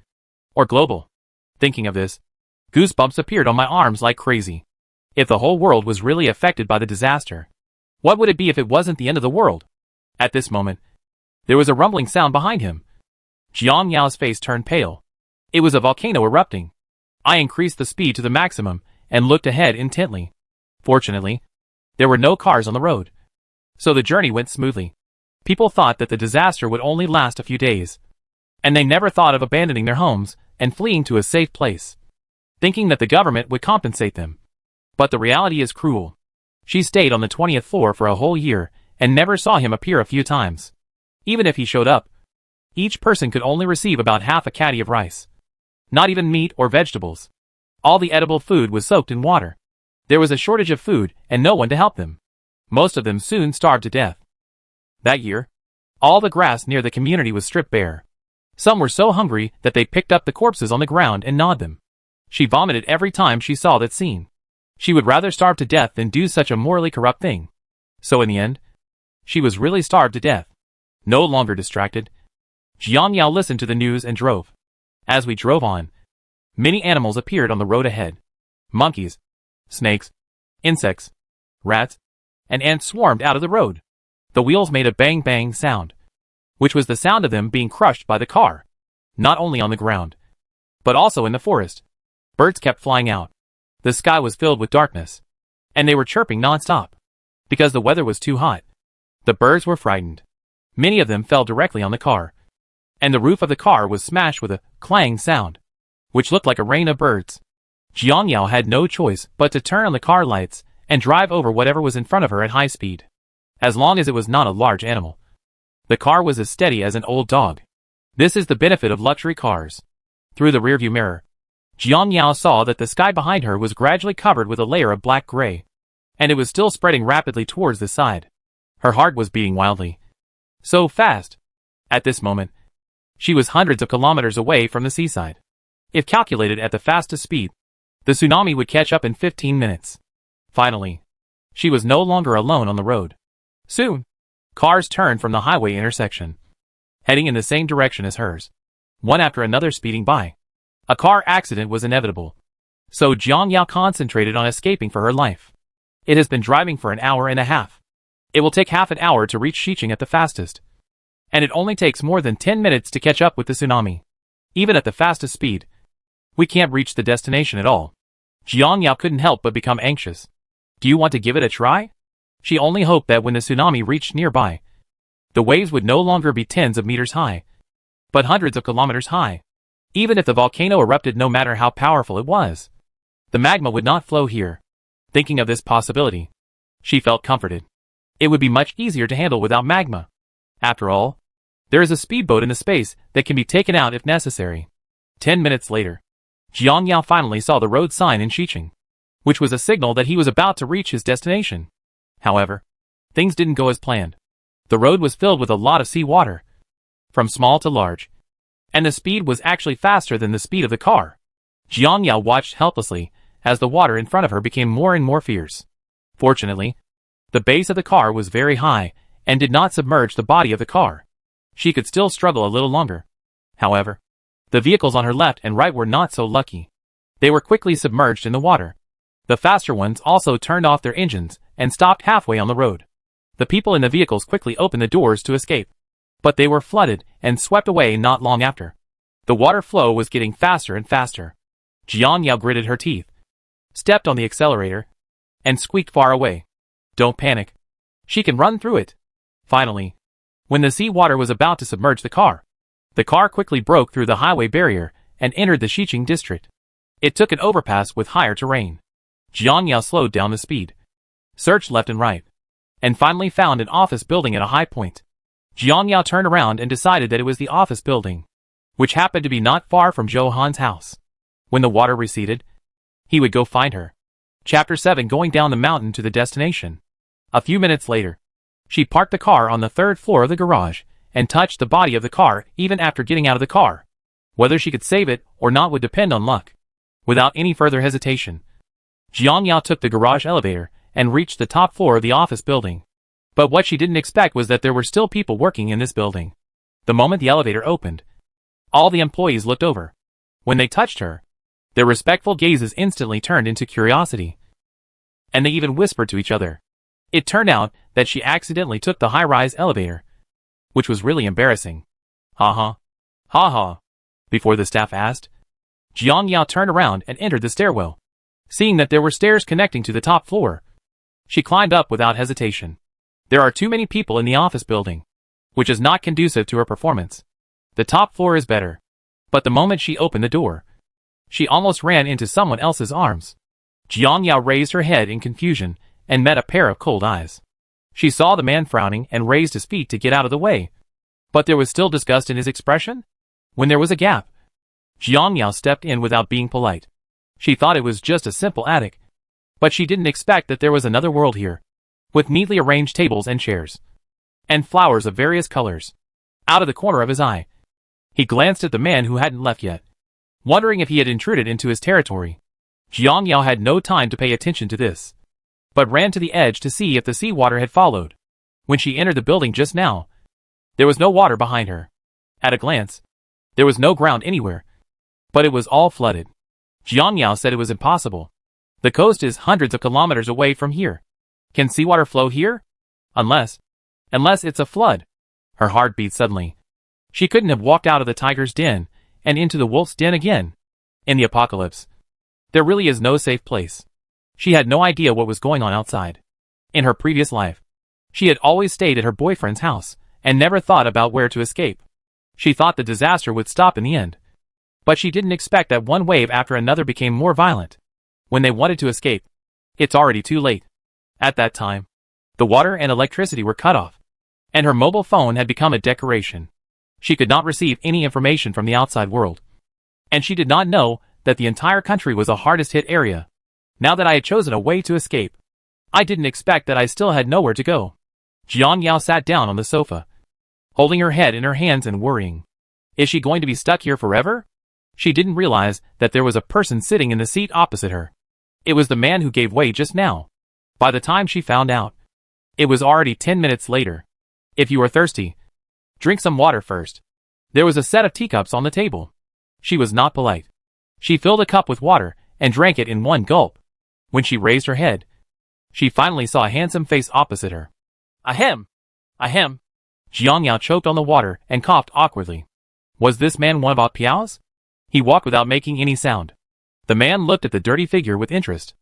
A: Or global? Thinking of this, goosebumps appeared on my arms like crazy. If the whole world was really affected by the disaster, what would it be if it wasn't the end of the world? At this moment, there was a rumbling sound behind him. Jiang Yao's face turned pale. It was a volcano erupting. I increased the speed to the maximum and looked ahead intently. Fortunately, there were no cars on the road, so the journey went smoothly. People thought that the disaster would only last a few days, and they never thought of abandoning their homes and fleeing to a safe place, thinking that the government would compensate them. But the reality is cruel. She stayed on the 20th floor for a whole year and never saw him appear a few times. Even if he showed up, each person could only receive about half a caddy of rice. Not even meat or vegetables. All the edible food was soaked in water. There was a shortage of food and no one to help them. Most of them soon starved to death. That year, all the grass near the community was stripped bare. Some were so hungry that they picked up the corpses on the ground and gnawed them. She vomited every time she saw that scene. She would rather starve to death than do such a morally corrupt thing. So in the end, she was really starved to death. No longer distracted, Jiang Yao listened to the news and drove. As we drove on, many animals appeared on the road ahead. Monkeys, snakes, insects, rats, and ants swarmed out of the road. The wheels made a bang-bang sound, which was the sound of them being crushed by the car, not only on the ground, but also in the forest. Birds kept flying out. The sky was filled with darkness, and they were chirping non-stop, because the weather was too hot. The birds were frightened. Many of them fell directly on the car, and the roof of the car was smashed with a clang sound, which looked like a rain of birds. Jiang Yao had no choice but to turn on the car lights and drive over whatever was in front of her at high speed, as long as it was not a large animal. The car was as steady as an old dog. This is the benefit of luxury cars. Through the rearview mirror, Jiang Yao saw that the sky behind her was gradually covered with a layer of black-gray, and it was still spreading rapidly towards the side. Her heart was beating wildly. So fast. At this moment, she was hundreds of kilometers away from the seaside. If calculated at the fastest speed, the tsunami would catch up in 15 minutes. Finally, she was no longer alone on the road. Soon, cars turned from the highway intersection, heading in the same direction as hers, one after another speeding by. A car accident was inevitable, so Jiang Yao concentrated on escaping for her life. It has been driving for an hour and a half. It will take half an hour to reach Xiqing at the fastest, and it only takes more than 10 minutes to catch up with the tsunami. Even at the fastest speed, we can't reach the destination at all. Jiang Yao couldn't help but become anxious. Do you want to give it a try? She only hoped that when the tsunami reached nearby, the waves would no longer be tens of meters high, but hundreds of kilometers high. Even if the volcano erupted, no matter how powerful it was, the magma would not flow here. Thinking of this possibility, she felt comforted. It would be much easier to handle without magma. After all, there is a speedboat in the space that can be taken out if necessary. 10 minutes later, Jiang Yao finally saw the road sign in Xiqing, which was a signal that he was about to reach his destination. However, things didn't go as planned. The road was filled with a lot of seawater, from small to large, and the speed was actually faster than the speed of the car. Jiang Yao watched helplessly as the water in front of her became more and more fierce. Fortunately, the base of the car was very high and did not submerge the body of the car. She could still struggle a little longer. However, the vehicles on her left and right were not so lucky. They were quickly submerged in the water. The faster ones also turned off their engines and stopped halfway on the road. The people in the vehicles quickly opened the doors to escape, but they were flooded and swept away not long after. The water flow was getting faster and faster. Jiang Yao gritted her teeth, stepped on the accelerator, and squeaked far away. Don't panic. She can run through it. Finally, when the seawater was about to submerge the car quickly broke through the highway barrier and entered the Xiqing district. It took an overpass with higher terrain. Jiang Yao slowed down the speed, searched left and right, and finally found an office building at a high point. Jiang Yao turned around and decided that it was the office building, which happened to be not far from Zhou Han's house. When the water receded, he would go find her. Chapter 7: Going down the mountain to the destination. A few minutes later, she parked the car on the third floor of the garage and touched the body of the car even after getting out of the car. Whether she could save it or not would depend on luck. Without any further hesitation, Jiang Yao took the garage elevator and reached the top floor of the office building. But what she didn't expect was that there were still people working in this building. The moment the elevator opened, all the employees looked over. When they touched her, their respectful gazes instantly turned into curiosity, and they even whispered to each other. It turned out that she accidentally took the high-rise elevator, which was really embarrassing. Ha ha. Before the staff asked, Jiang Yao turned around and entered the stairwell. Seeing that there were stairs connecting to the top floor, she climbed up without hesitation. There are too many people in the office building, which is not conducive to her performance. The top floor is better. But the moment she opened the door, she almost ran into someone else's arms. Jiang Yao raised her head in confusion and met a pair of cold eyes. She saw the man frowning and raised his feet to get out of the way. But there was still disgust in his expression. When there was a gap, Jiang Yao stepped in without being polite. She thought it was just a simple attic, but she didn't expect that there was another world here, with neatly arranged tables and chairs, and flowers of various colors. Out of the corner of his eye, he glanced at the man who hadn't left yet, wondering if he had intruded into his territory. Jiang Yao had no time to pay attention to this, but ran to the edge to see if the seawater had followed. When she entered the building just now, there was no water behind her. At a glance, there was no ground anywhere, but it was all flooded. Jiang Yao said it was impossible. The coast is hundreds of kilometers away from here. Can seawater flow here? Unless it's a flood. Her heart beat suddenly. She couldn't have walked out of the tiger's den and into the wolf's den again. In the apocalypse, there really is no safe place. She had no idea what was going on outside. In her previous life, She had always stayed at her boyfriend's house, and never thought about where to escape. She thought the disaster would stop in the end. But she didn't expect that one wave after another became more violent. When they wanted to escape, it's already too late. At that time, the water and electricity were cut off, and her mobile phone had become a decoration. She could not receive any information from the outside world. And she did not know that the entire country was a hardest hit area. Now that I had chosen a way to escape, I didn't expect that I still had nowhere to go. Jiang Yao sat down on the sofa, holding her head in her hands and worrying. Is she going to be stuck here forever? She didn't realize that there was a person sitting in the seat opposite her. It was the man who gave way just now. By the time she found out, it was already 10 minutes later. If you are thirsty, drink some water first. There was a set of teacups on the table. She was not polite. She filled a cup with water and drank it in one gulp. When she raised her head, she finally saw a handsome face opposite her. Ahem! Ahem! Jiang Yao choked on the water and coughed awkwardly. Was this man one of Piao's? He walked without making any sound. The man looked at the dirty figure with interest.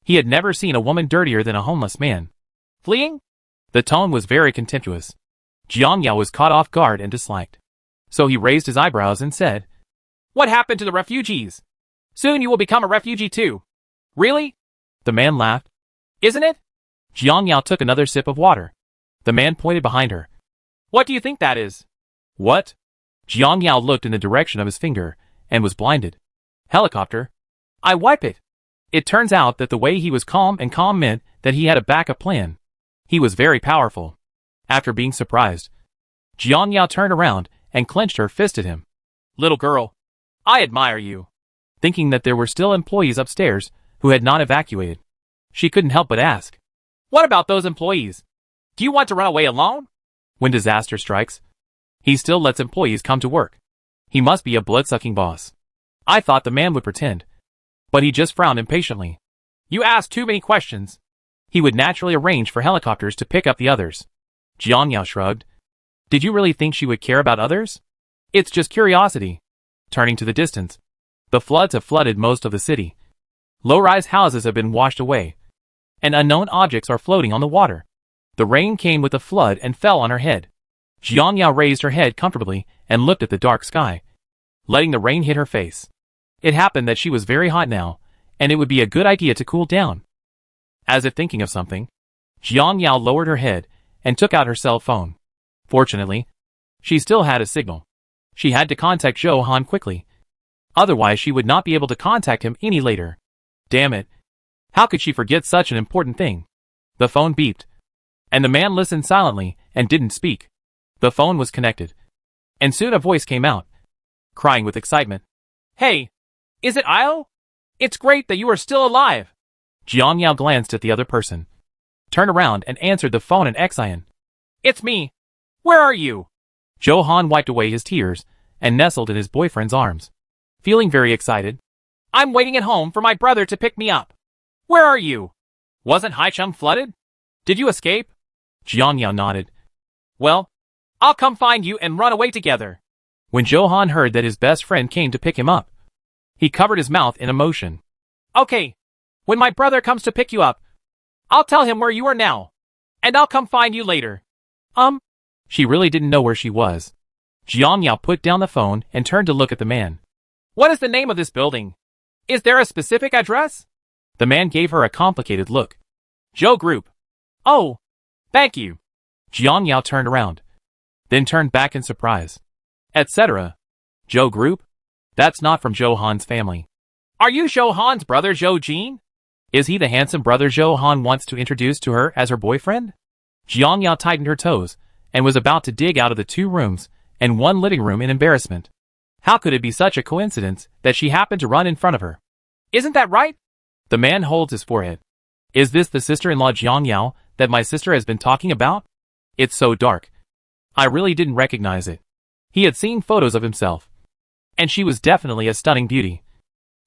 A: He had never seen a woman dirtier than a homeless man. Fleeing? The tone was very contemptuous. Jiang Yao was caught off guard and disliked. So he raised his eyebrows and said, What happened to the refugees? Soon you will become a refugee too. Really? The man laughed. Isn't it? Jiang Yao took another sip of water. The man pointed behind her. What do you think that is? What? Jiang Yao looked in the direction of his finger and was blinded. Helicopter. I wipe it. It turns out that the way he was calm meant that he had a backup plan. He was very powerful. After being surprised, Jiang Yao turned around and clenched her fist at him. Little girl, I admire you. Thinking that there were still employees upstairs who had not evacuated, she couldn't help but ask, What about those employees? Do you want to run away alone? When disaster strikes, he still lets employees come to work. He must be a blood-sucking boss. I thought the man would pretend, but he just frowned impatiently. You asked too many questions. He would naturally arrange for helicopters to pick up the others. Jiang Yao shrugged. Did you really think she would care about others? It's just curiosity. Turning to the distance, the floods have flooded most of the city. Low-rise houses have been washed away, and unknown objects are floating on the water. The rain came with the flood and fell on her head. Jiang Yao raised her head comfortably and looked at the dark sky, letting the rain hit her face. It happened that she was very hot now, and it would be a good idea to cool down. As if thinking of something, Jiang Yao lowered her head and took out her cell phone. Fortunately, she still had a signal. She had to contact Zhou Han quickly. Otherwise she would not be able to contact him any later. Damn it. How could she forget such an important thing? The phone beeped, and the man listened silently and didn't speak. The phone was connected, and soon a voice came out, crying with excitement. Hey, is it Io? It's great that you are still alive. Jiang Yao glanced at the other person, turned around and answered the phone in Xian. It's me. Where are you? Zhou Han wiped away his tears and nestled in his boyfriend's arms, feeling very excited. I'm waiting at home for my brother to pick me up. Where are you? Wasn't Haicheng flooded? Did you escape? Jiang Yao nodded. Well, I'll come find you and run away together. When Zhou Han heard that his best friend came to pick him up, he covered his mouth in emotion. Okay, when my brother comes to pick you up, I'll tell him where you are now, and I'll come find you later. She really didn't know where she was. Jiang Yao put down the phone and turned to look at the man. What is the name of this building? Is there a specific address? The man gave her a complicated look. Zhou Group. Oh, thank you. Jiang Yao turned around, then turned back in surprise. Etc. Zhou Group? That's not from Zhou Han's family. Are you Zhou Han's brother Zhou Jin? Is he the handsome brother Zhou Han wants to introduce to her as her boyfriend? Jiang Yao tightened her toes and was about to dig out of the 2 rooms and 1 living room in embarrassment. How could it be such a coincidence that she happened to run in front of her? Isn't that right? The man holds his forehead. Is this the sister-in-law Jiang Yao that my sister has been talking about? It's so dark. I really didn't recognize it. He had seen photos of himself, and she was definitely a stunning beauty.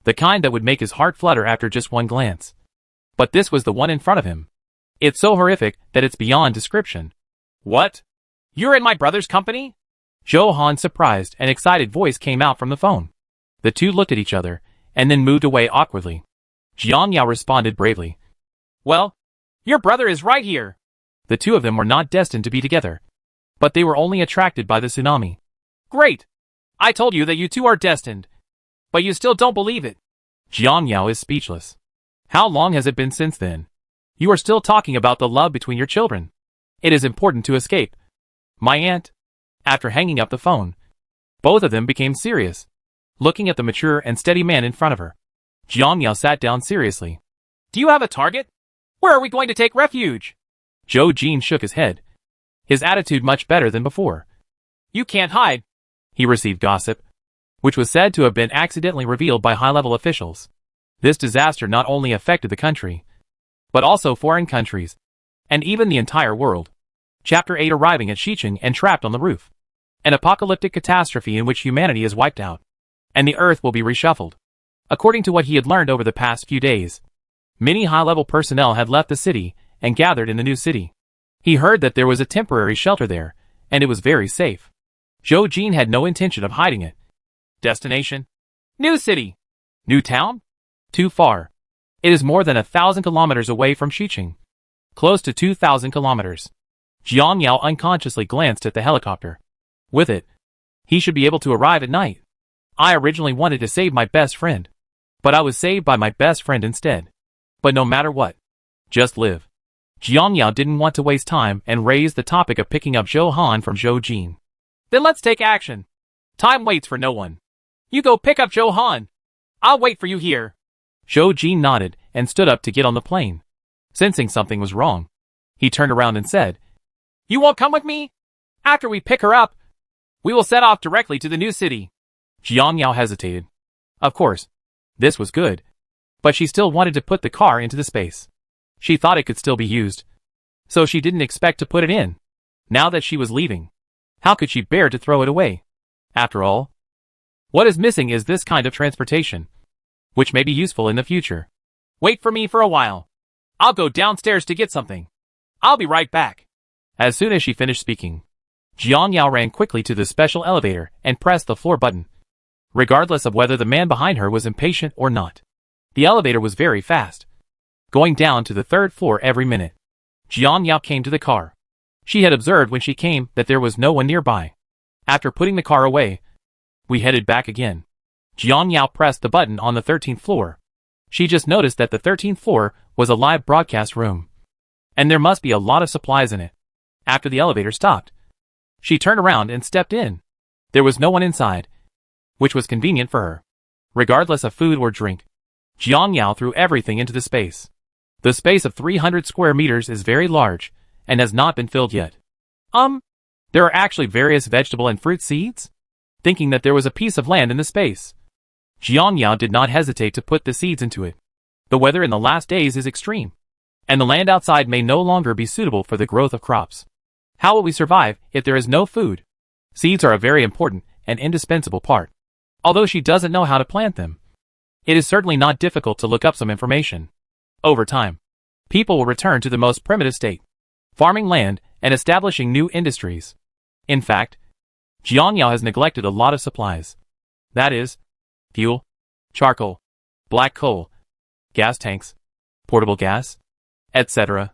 A: The kind that would make his heart flutter after just one glance. But this was the one in front of him. It's so horrific that it's beyond description. What? You're in my brother's company? Zhou Han's surprised and excited voice came out from the phone. The two looked at each other, and then moved away awkwardly. Jiang Yao responded bravely. Well, your brother is right here. The two of them were not destined to be together, but they were only attracted by the tsunami. Great! I told you that you two are destined, but you still don't believe it. Jiang Yao is speechless. How long has it been since then? You are still talking about the love between your children. It is important to escape. My aunt. After hanging up the phone, both of them became serious, looking at the mature and steady man in front of her. Jiang Yao sat down seriously. Do you have a target? Where are we going to take refuge? Zhou Jin shook his head, his attitude much better than before. You can't hide. He received gossip, which was said to have been accidentally revealed by high-level officials. This disaster not only affected the country, but also foreign countries, and even the entire world. Chapter 8 Arriving at Xicheng and trapped on the roof. An apocalyptic catastrophe in which humanity is wiped out, and the earth will be reshuffled. According to what he had learned over the past few days, many high-level personnel had left the city and gathered in the new city. He heard that there was a temporary shelter there, and it was very safe. Zhou Jin had no intention of hiding it. Destination? New city. New town? Too far. It is more than 1,000 kilometers away from Xicheng. Close to 2,000 kilometers. Jiang Yao unconsciously glanced at the helicopter. With it, he should be able to arrive at night. I originally wanted to save my best friend, but I was saved by my best friend instead. But no matter what, just live. Jiang Yao didn't want to waste time and raised the topic of picking up Zhou Han from Zhou Jin. Then let's take action. Time waits for no one. You go pick up Zhou Han. I'll wait for you here. Zhou Jin nodded and stood up to get on the plane. Sensing something was wrong, he turned around and said, You won't come with me? After we pick her up, we will set off directly to the new city. Jiang Yao hesitated. Of course, this was good, but she still wanted to put the car into the space. She thought it could still be used, so she didn't expect to put it in. Now that she was leaving, how could she bear to throw it away? After all, what is missing is this kind of transportation, which may be useful in the future. Wait for me for a while. I'll go downstairs to get something. I'll be right back. As soon as she finished speaking, Jiang Yao ran quickly to the special elevator and pressed the floor button. Regardless of whether the man behind her was impatient or not, the elevator was very fast, going down to the 3rd floor every minute. Jiang Yao came to the car. She had observed when she came that there was no one nearby. After putting the car away, we headed back again. Jiang Yao pressed the button on the 13th floor. She just noticed that the 13th floor was a live broadcast room, and there must be a lot of supplies in it. After the elevator stopped, she turned around and stepped in. There was no one inside, which was convenient for her. Regardless of food or drink, Jiang Yao threw everything into the space. The space of 300 square meters is very large, and has not been filled yet. There are actually various vegetable and fruit seeds? Thinking that there was a piece of land in the space, Jiang Yao did not hesitate to put the seeds into it. The weather in the last days is extreme, and the land outside may no longer be suitable for the growth of crops. How will we survive if there is no food? Seeds are a very important and indispensable part. Although she doesn't know how to plant them, it is certainly not difficult to look up some information. Over time, people will return to the most primitive state, farming land and establishing new industries. In fact, Jiang Yao has neglected a lot of supplies. That is, fuel, charcoal, black coal, gas tanks, portable gas, etc.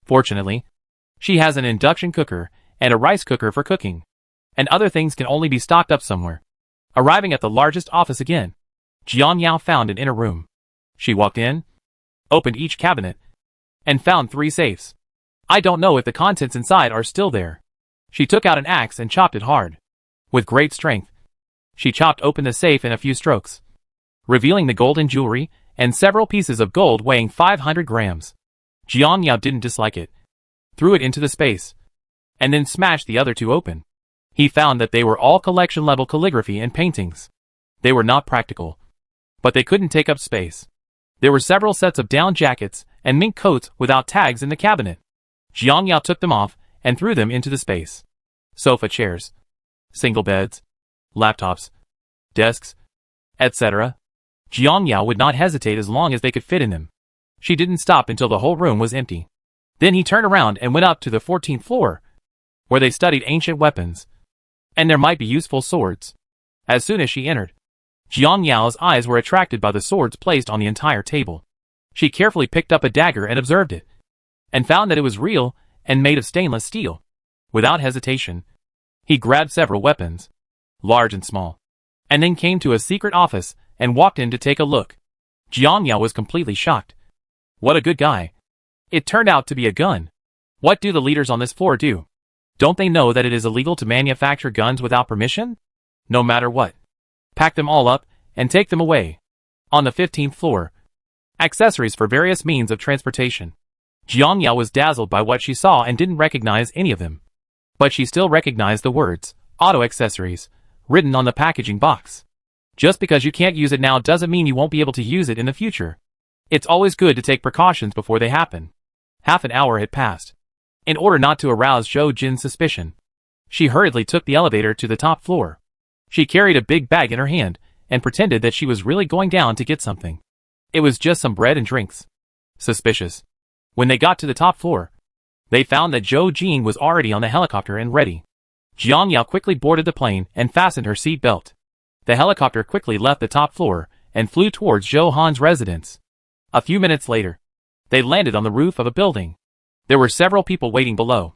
A: Fortunately, she has an induction cooker and a rice cooker for cooking, and other things can only be stocked up somewhere. Arriving at the largest office again, Jiang Yao found an inner room. She walked in, opened each cabinet, and found 3 safes. I don't know if the contents inside are still there. She took out an axe and chopped it hard. With great strength, she chopped open the safe in a few strokes, revealing the golden jewelry and several pieces of gold weighing 500 grams. Jiang Yao didn't dislike it, threw it into the space, and then smashed the other 2 open. He found that they were all collection-level calligraphy and paintings. They were not practical, but they couldn't take up space. There were several sets of down jackets and mink coats without tags in the cabinet. Jiang Yao took them off and threw them into the space. Sofa chairs, single beds, laptops, desks, etc. Jiang Yao would not hesitate as long as they could fit in them. She didn't stop until the whole room was empty. Then he turned around and went up to the 14th floor, where they studied ancient weapons, and there might be useful swords. As soon as she entered, Jiang Yao's eyes were attracted by the swords placed on the entire table. She carefully picked up a dagger and observed it, and found that it was real and made of stainless steel. Without hesitation, he grabbed several weapons, large and small, and then came to a secret office and walked in to take a look. Jiang Yao was completely shocked. What a good guy. It turned out to be a gun. What do the leaders on this floor do? Don't they know that it is illegal to manufacture guns without permission? No matter what. Pack them all up and take them away. On the 15th floor, accessories for various means of transportation. Jiang Yao was dazzled by what she saw and didn't recognize any of them. But she still recognized the words, auto accessories, written on the packaging box. Just because you can't use it now doesn't mean you won't be able to use it in the future. It's always good to take precautions before they happen. Half an hour had passed. In order not to arouse Zhou Jin's suspicion, she hurriedly took the elevator to the top floor. She carried a big bag in her hand and pretended that she was really going down to get something. It was just some bread and drinks. Suspicious. When they got to the top floor, they found that Zhou Jin was already on the helicopter and ready. Jiang Yao quickly boarded the plane and fastened her seat belt. The helicopter quickly left the top floor and flew towards Zhou Han's residence. A few minutes later, they landed on the roof of a building. There were several people waiting below.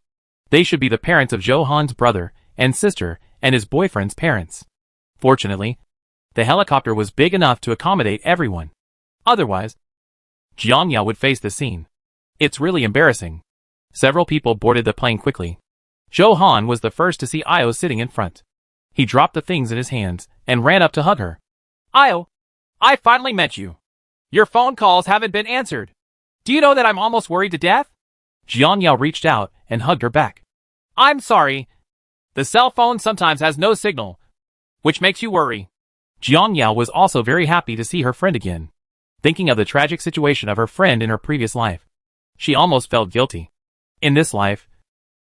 A: They should be the parents of Zhou Han's brother and sister and his boyfriend's parents. Fortunately, the helicopter was big enough to accommodate everyone. Otherwise, Jiang Yao would face the scene. It's really embarrassing. Several people boarded the plane quickly. Zhou Han was the first to see Io sitting in front. He dropped the things in his hands and ran up to hug her. Io, I finally met you. Your phone calls haven't been answered. Do you know that I'm almost worried to death? Jiang Yao reached out and hugged her back. I'm sorry. The cell phone sometimes has no signal, which makes you worry. Jiang Yao was also very happy to see her friend again. Thinking of the tragic situation of her friend in her previous life, she almost felt guilty. In this life,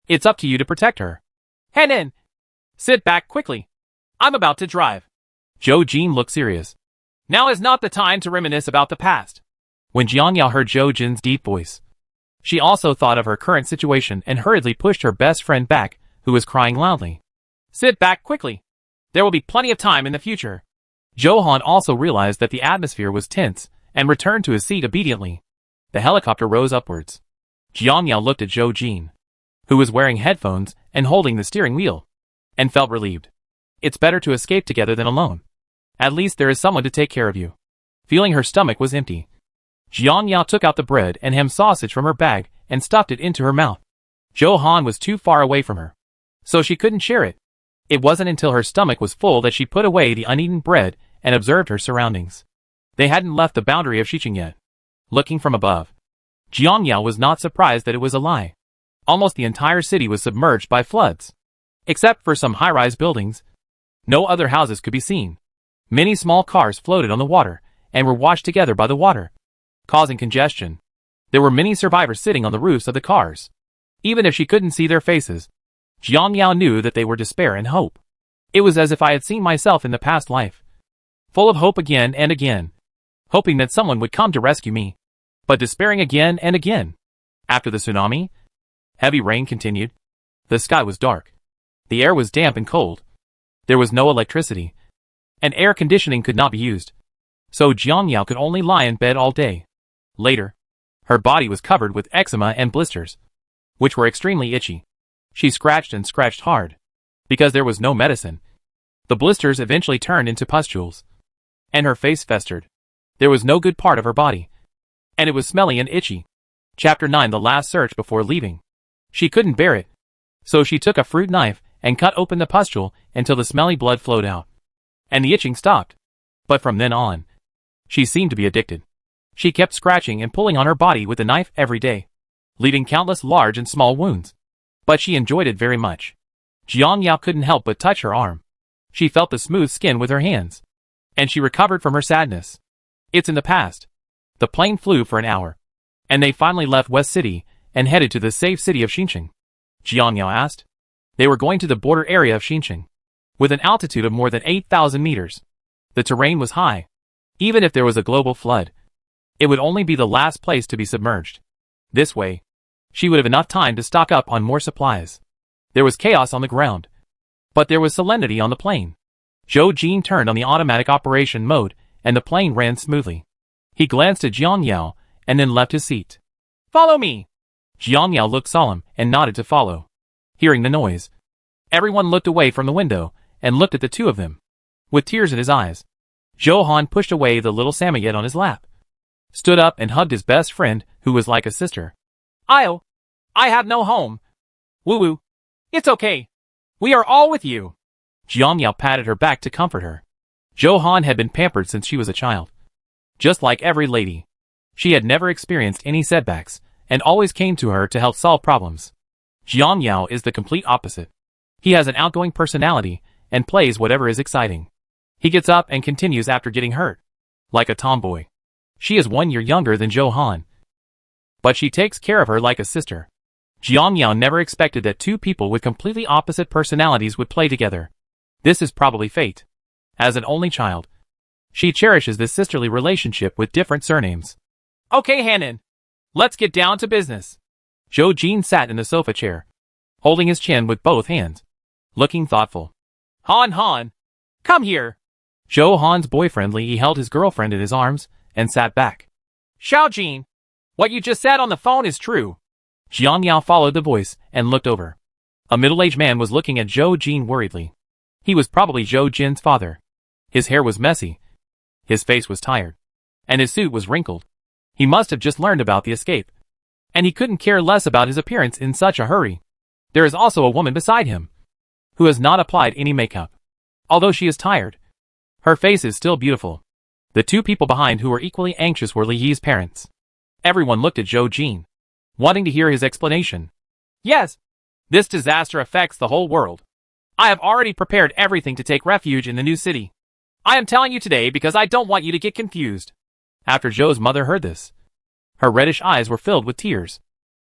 A: it's up to you to protect her. Henan, sit back quickly. I'm about to drive. Zhou Jin looked serious. Now is not the time to reminisce about the past. When Jiang Yao heard Zhou Jin's deep voice, she also thought of her current situation and hurriedly pushed her best friend back, who was crying loudly. Sit back quickly. There will be plenty of time in the future. Zhou Han also realized that the atmosphere was tense and returned to his seat obediently. The helicopter rose upwards. Jiang Yao looked at Zhou Jin, who was wearing headphones and holding the steering wheel, and felt relieved. It's better to escape together than alone. At least there is someone to take care of you. Feeling her stomach was empty, Jiang Yao took out the bread and ham sausage from her bag and stuffed it into her mouth. Zhou Han was too far away from her, so she couldn't share it. It wasn't until her stomach was full that she put away the uneaten bread and observed her surroundings. They hadn't left the boundary of Xicheng yet. Looking from above, Jiang Yao was not surprised that it was a lie. Almost the entire city was submerged by floods. Except for some high-rise buildings, no other houses could be seen. Many small cars floated on the water and were washed together by the water, causing congestion. There were many survivors sitting on the roofs of the cars. Even if she couldn't see their faces, Jiang Yao knew that they were despair and hope. It was as if I had seen myself in the past life, full of hope again and again, hoping that someone would come to rescue me, but despairing again and again. After the tsunami, heavy rain continued. The sky was dark. The air was damp and cold. There was no electricity, and air conditioning could not be used. So Jiang Yao could only lie in bed all day. Later, her body was covered with eczema and blisters, which were extremely itchy. She scratched and scratched hard. Because there was no medicine, the blisters eventually turned into pustules, and her face festered. There was no good part of her body, and it was smelly and itchy. Chapter 9: The Last Search. Before leaving, she couldn't bear it, so she took a fruit knife and cut open the pustule until the smelly blood flowed out, and the itching stopped. But from then on, she seemed to be addicted. She kept scratching and pulling on her body with the knife every day, leaving countless large and small wounds. But she enjoyed it very much. Jiang Yao couldn't help but touch her arm. She felt the smooth skin with her hands, and she recovered from her sadness. It's in the past. The plane flew for an hour, and they finally left West City and headed to the safe city of Xicheng. Jiang Yao asked. They were going to the border area of Xicheng, with an altitude of more than 8,000 meters. The terrain was high. Even if there was a global flood, it would only be the last place to be submerged. This way, she would have enough time to stock up on more supplies. There was chaos on the ground, but there was serenity on the plane. Zhou Jin turned on the automatic operation mode, and the plane ran smoothly. He glanced at Jiang Yao, and then left his seat. Follow me! Jiang Yao looked solemn and nodded to follow. Hearing the noise, everyone looked away from the window and looked at the two of them. With tears in his eyes, Zhou Han pushed away the little samoyed on his lap, stood up and hugged his best friend, who was like a sister. I have no home. Woo-woo. It's okay. We are all with you. Jiang Yao patted her back to comfort her. Zhou Han had been pampered since she was a child. Just like every lady, she had never experienced any setbacks, and always came to her to help solve problems. Jiang Yao is the complete opposite. He has an outgoing personality, and plays whatever is exciting. He gets up and continues after getting hurt. Like a tomboy. She is 1 year younger than Zhou Han, but she takes care of her like a sister. Jiang Yao never expected that two people with completely opposite personalities would play together. This is probably fate. As an only child, she cherishes this sisterly relationship with different surnames. Okay, Hanan. Let's get down to business. Zhou Jin sat in the sofa chair, holding his chin with both hands, looking thoughtful. Han, come here. Zhou Han's boyfriend Li held his girlfriend in his arms and sat back. Xiao Jin, what you just said on the phone is true. Jiang Yao followed the voice and looked over. A middle-aged man was looking at Zhou Jin worriedly. He was probably Zhou Jin's father. His hair was messy. His face was tired. And his suit was wrinkled. He must have just learned about the escape. And he couldn't care less about his appearance in such a hurry. There is also a woman beside him, who has not applied any makeup. Although she is tired, her face is still beautiful. The two people behind who were equally anxious were Li Yi's parents. Everyone looked at Zhou Jin, wanting to hear his explanation. Yes, this disaster affects the whole world. I have already prepared everything to take refuge in the new city. I am telling you today because I don't want you to get confused. After Zhou's mother heard this, her reddish eyes were filled with tears.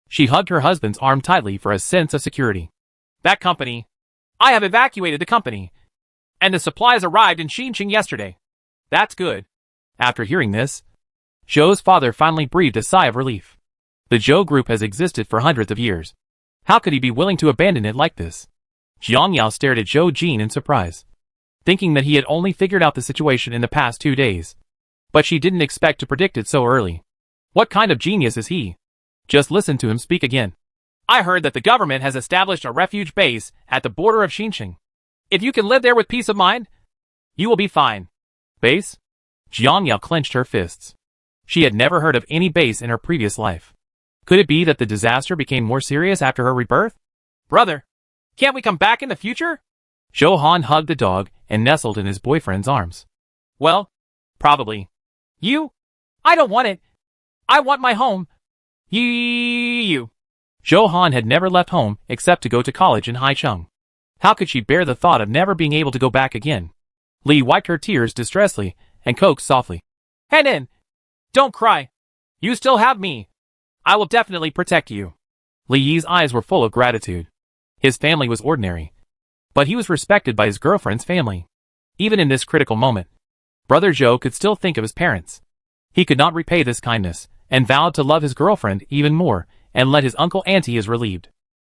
A: She hugged her husband's arm tightly for a sense of security. That company. I have evacuated the company. And the supplies arrived in Xinjiang yesterday. That's good. After hearing this, Zhou's father finally breathed a sigh of relief. The Zhou group has existed for hundreds of years. How could he be willing to abandon it like this? Jiang Yao stared at Zhou Jin in surprise, thinking that he had only figured out the situation in the past 2 days. But she didn't expect to predict it so early. What kind of genius is he? Just listen to him speak again. I heard that the government has established a refuge base at the border of Xinjiang. If you can live there with peace of mind, you will be fine. Base? Jiang Yao clenched her fists. She had never heard of any base in her previous life. Could it be that the disaster became more serious after her rebirth? Brother, can't we come back in the future? Zhou Han hugged the dog and nestled in his boyfriend's arms. Well, probably. I don't want it. I want my home. You. Zhou Han had never left home except to go to college in Haicheng. How could she bear the thought of never being able to go back again? Li wiped her tears distressfully and coaxed softly. Hanan, don't cry. You still have me. I will definitely protect you. Li Yi's eyes were full of gratitude. His family was ordinary, but he was respected by his girlfriend's family. Even in this critical moment, Brother Zhou could still think of his parents. He could not repay this kindness, and vowed to love his girlfriend even more, and let his uncle auntie is relieved.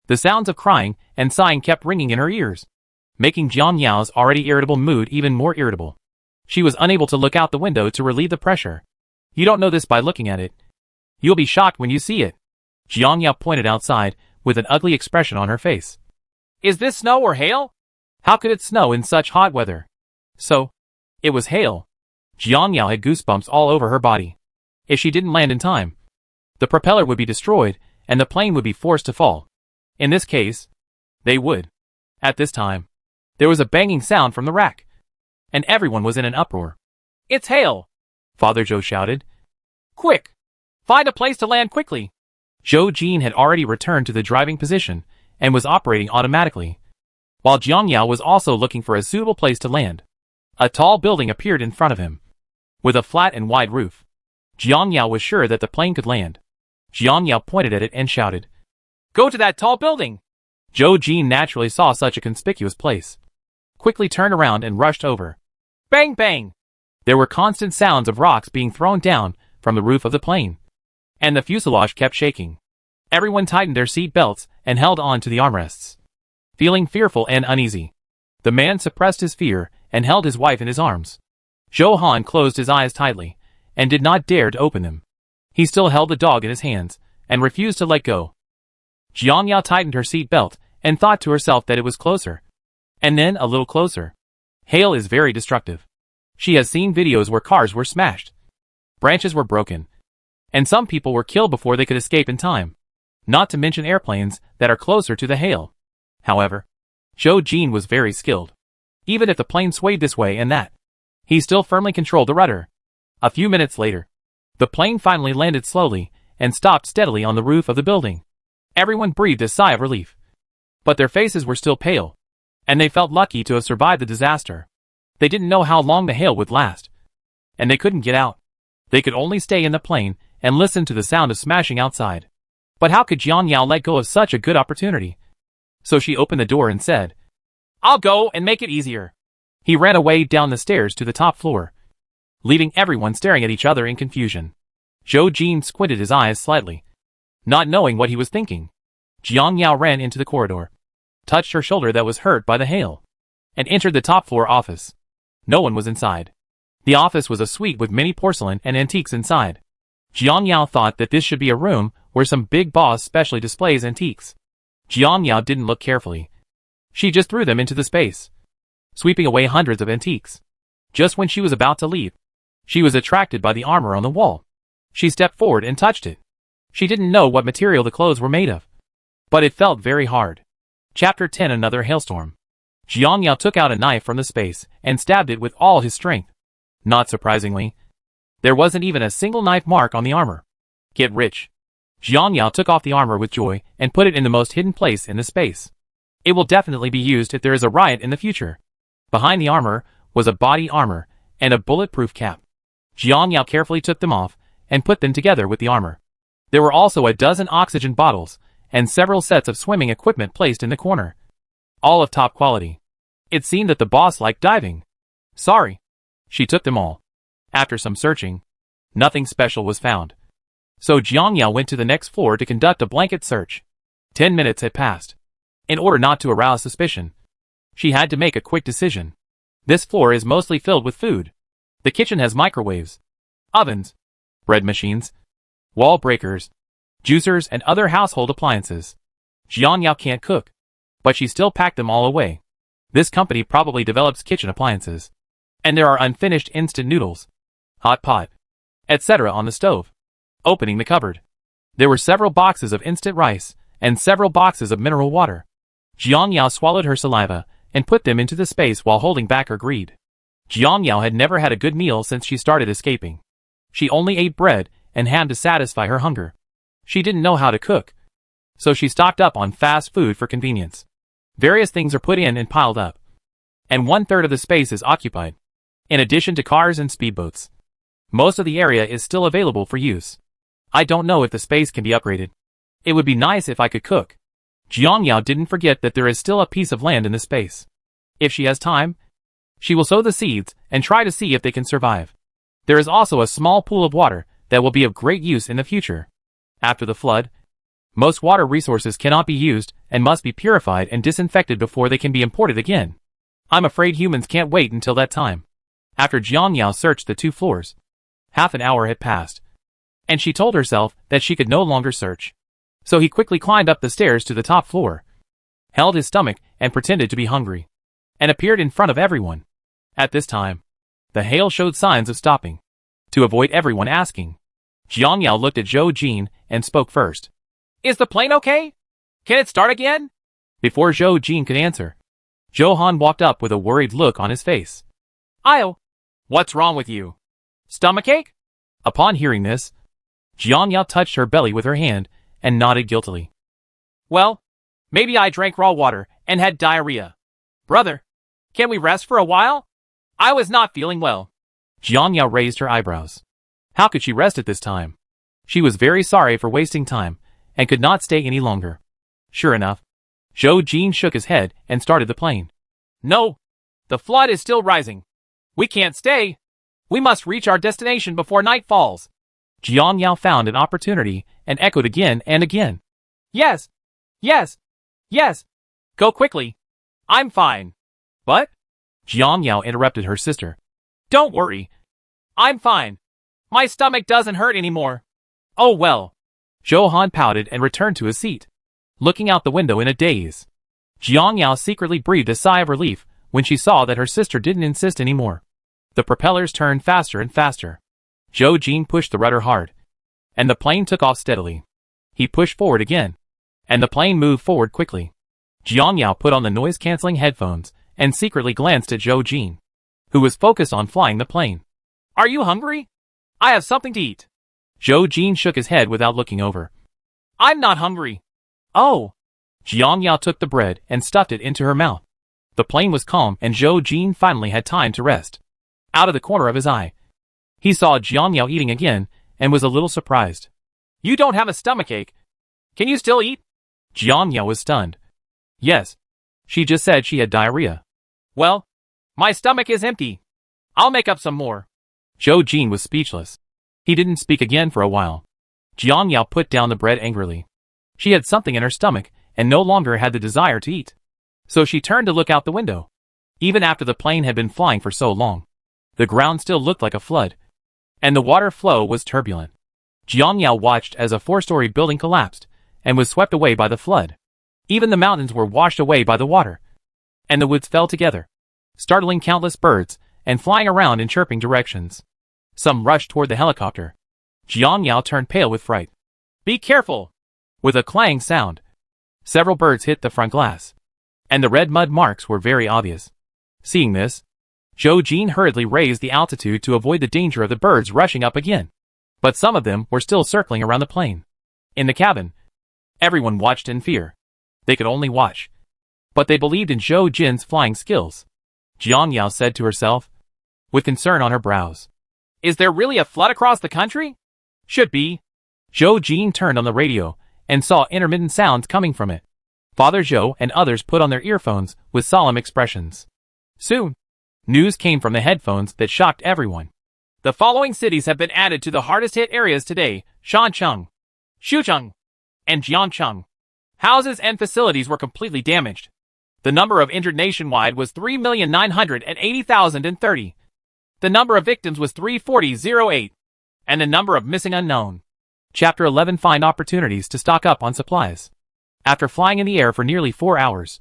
A: The sounds of crying and sighing kept ringing in her ears, making Jiang Yao's already irritable mood even more irritable. She was unable to look out the window to relieve the pressure. You don't know this by looking at it. You'll be shocked when you see it. Jiang Yao pointed outside, with an ugly expression on her face. Is this snow or hail? How could it snow in such hot weather? So, it was hail. Jiang Yao had goosebumps all over her body. If she didn't land in time, the propeller would be destroyed, and the plane would be forced to fall. In this case, they would. At this time, there was a banging sound from the rack, and everyone was in an uproar. It's hail! Father Zhou shouted. Quick! Find a place to land quickly! Zhou Jin had already returned to the driving position, and was operating automatically, while Jiang Yao was also looking for a suitable place to land. A tall building appeared in front of him, with a flat and wide roof. Jiang Yao was sure that the plane could land. Jiang Yao pointed at it and shouted, Go to that tall building! Zhou Jin naturally saw such a conspicuous place, quickly turned around and rushed over. Bang bang! There were constant sounds of rocks being thrown down from the roof of the plane, and the fuselage kept shaking. Everyone tightened their seat belts and held on to the armrests, feeling fearful and uneasy. The man suppressed his fear and held his wife in his arms. Zhou Han closed his eyes tightly and did not dare to open them. He still held the dog in his hands and refused to let go. Jiang Yao tightened her seat belt and thought to herself that it was closer. And then a little closer. Hail is very destructive. She has seen videos where cars were smashed. Branches were broken. And some people were killed before they could escape in time. Not to mention airplanes that are closer to the hail. However, Zhou Jin was very skilled. Even if the plane swayed this way and that, he still firmly controlled the rudder. A few minutes later, the plane finally landed slowly and stopped steadily on the roof of the building. Everyone breathed a sigh of relief. But their faces were still pale, and they felt lucky to have survived the disaster. They didn't know how long the hail would last, and they couldn't get out. They could only stay in the plane and listen to the sound of smashing outside. But how could Jiang Yao let go of such a good opportunity? So she opened the door and said, "I'll go and make it easier." He ran away down the stairs to the top floor, leaving everyone staring at each other in confusion. Zhou Jin squinted his eyes slightly, not knowing what he was thinking. Jiang Yao ran into the corridor, touched her shoulder that was hurt by the hail, and entered the top floor office. No one was inside. The office was a suite with many porcelain and antiques inside. Jiang Yao thought that this should be a room where some big boss specially displays antiques. Jiang Yao didn't look carefully. She just threw them into the space, sweeping away hundreds of antiques. Just when she was about to leave, she was attracted by the armor on the wall. She stepped forward and touched it. She didn't know what material the clothes were made of, but it felt very hard. Chapter 10 Another Hailstorm. Jiang Yao took out a knife from the space and stabbed it with all his strength. Not surprisingly, there wasn't even a single knife mark on the armor. Get rich. Jiang Yao took off the armor with joy and put it in the most hidden place in the space. It will definitely be used if there is a riot in the future. Behind the armor was a body armor and a bulletproof cap. Jiang Yao carefully took them off and put them together with the armor. There were also a dozen oxygen bottles and several sets of swimming equipment placed in the corner. All of top quality. It seemed that the boss liked diving. Sorry. She took them all. After some searching, nothing special was found. So Jiang Yao went to the next floor to conduct a blanket search. 10 minutes had passed. In order not to arouse suspicion, she had to make a quick decision. This floor is mostly filled with food. The kitchen has microwaves, ovens, bread machines, wall breakers, juicers and other household appliances. Jiang Yao can't cook, but she still packed them all away. This company probably develops kitchen appliances. And there are unfinished instant noodles, hot pot, etc. on the stove. Opening the cupboard, there were several boxes of instant rice and several boxes of mineral water. Jiang Yao swallowed her saliva and put them into the space while holding back her greed. Jiang Yao had never had a good meal since she started escaping. She only ate bread and ham to satisfy her hunger. She didn't know how to cook, so she stocked up on fast food for convenience. Various things are put in and piled up, and 1/3 of the space is occupied. In addition to cars and speedboats, most of the area is still available for use. I don't know if the space can be upgraded. It would be nice if I could cook. Jiang Yao didn't forget that there is still a piece of land in the space. If she has time, she will sow the seeds and try to see if they can survive. There is also a small pool of water that will be of great use in the future. After the flood, most water resources cannot be used and must be purified and disinfected before they can be imported again. I'm afraid humans can't wait until that time. After Jiang Yao searched the 2 floors, half an hour had passed, and she told herself that she could no longer search. So he quickly climbed up the stairs to the top floor, held his stomach and pretended to be hungry, and appeared in front of everyone. At this time, the hail showed signs of stopping. To avoid everyone asking, Jiang Yao looked at Zhou Jin and spoke first. "Is the plane okay? Can it start again?" Before Zhou Jin could answer, Zhou Han walked up with a worried look on his face. What's wrong with you? Stomachache?" Upon hearing this, Jiang Yao touched her belly with her hand and nodded guiltily. "Well, maybe I drank raw water and had diarrhea. Brother, can we rest for a while? I was not feeling well." Jiang Yao raised her eyebrows. How could she rest at this time? She was very sorry for wasting time and could not stay any longer. Sure enough, Zhou Jin shook his head and started the plane. "No, the flood is still rising. We can't stay. We must reach our destination before night falls." Jiang Yao found an opportunity and echoed again and again. "Yes, yes, yes. Go quickly. I'm fine." "But?" Jiang Yao interrupted her sister. "Don't worry. I'm fine. My stomach doesn't hurt anymore." "Oh well." Zhou Han pouted and returned to his seat. looking out the window in a daze. Jiang Yao secretly breathed a sigh of relief when she saw that her sister didn't insist anymore. The propellers turned faster and faster. Zhou Jin pushed the rudder hard, and the plane took off steadily. He pushed forward again, and the plane moved forward quickly. Jiang Yao put on the noise-canceling headphones and secretly glanced at Zhou Jin, who was focused on flying the plane. "Are you hungry? I have something to eat." Zhou Jin shook his head without looking over. "I'm not hungry." "Oh." Jiang Yao took the bread and stuffed it into her mouth. The plane was calm and Zhou Jin finally had time to rest. Out of the corner of his eye, he saw Jiang Yao eating again and was a little surprised. "You don't have a stomachache. Can you still eat?" Jiang Yao was stunned. "Yes. She just said she had diarrhea." "Well, my stomach is empty. I'll make up some more." Zhou Jin was speechless. He didn't speak again for a while. Jiang Yao put down the bread angrily. She had something in her stomach and no longer had the desire to eat. So she turned to look out the window. Even after the plane had been flying for so long, the ground still looked like a flood, and the water flow was turbulent. Jiang Yao watched as a 4-story building collapsed and was swept away by the flood. Even the mountains were washed away by the water, and the woods fell together, startling countless birds and flying around in chirping directions. Some rushed toward the helicopter. Jiang Yao turned pale with fright. "Be careful!" With a clang sound, several birds hit the front glass, and the red mud marks were very obvious. Seeing this, Zhou Jin hurriedly raised the altitude to avoid the danger of the birds rushing up again. But some of them were still circling around the plane. In the cabin, everyone watched in fear. They could only watch, but they believed in Zhou Jin's flying skills. Jiang Yao said to herself, with concern on her brows. "Is there really a flood across the country?" "Should be." Zhou Jin turned on the radio and saw intermittent sounds coming from it. Father Zhou and others put on their earphones with solemn expressions. Soon, news came from the headphones that shocked everyone. "The following cities have been added to the hardest-hit areas today: Shancheng, Shucheng, and Jiangcheng. Houses and facilities were completely damaged. The number of injured nationwide was 3,980,030. The number of victims was 340,008. And the number of missing unknown." Chapter 11. Find opportunities to stock up on supplies. After flying in the air for nearly 4 hours,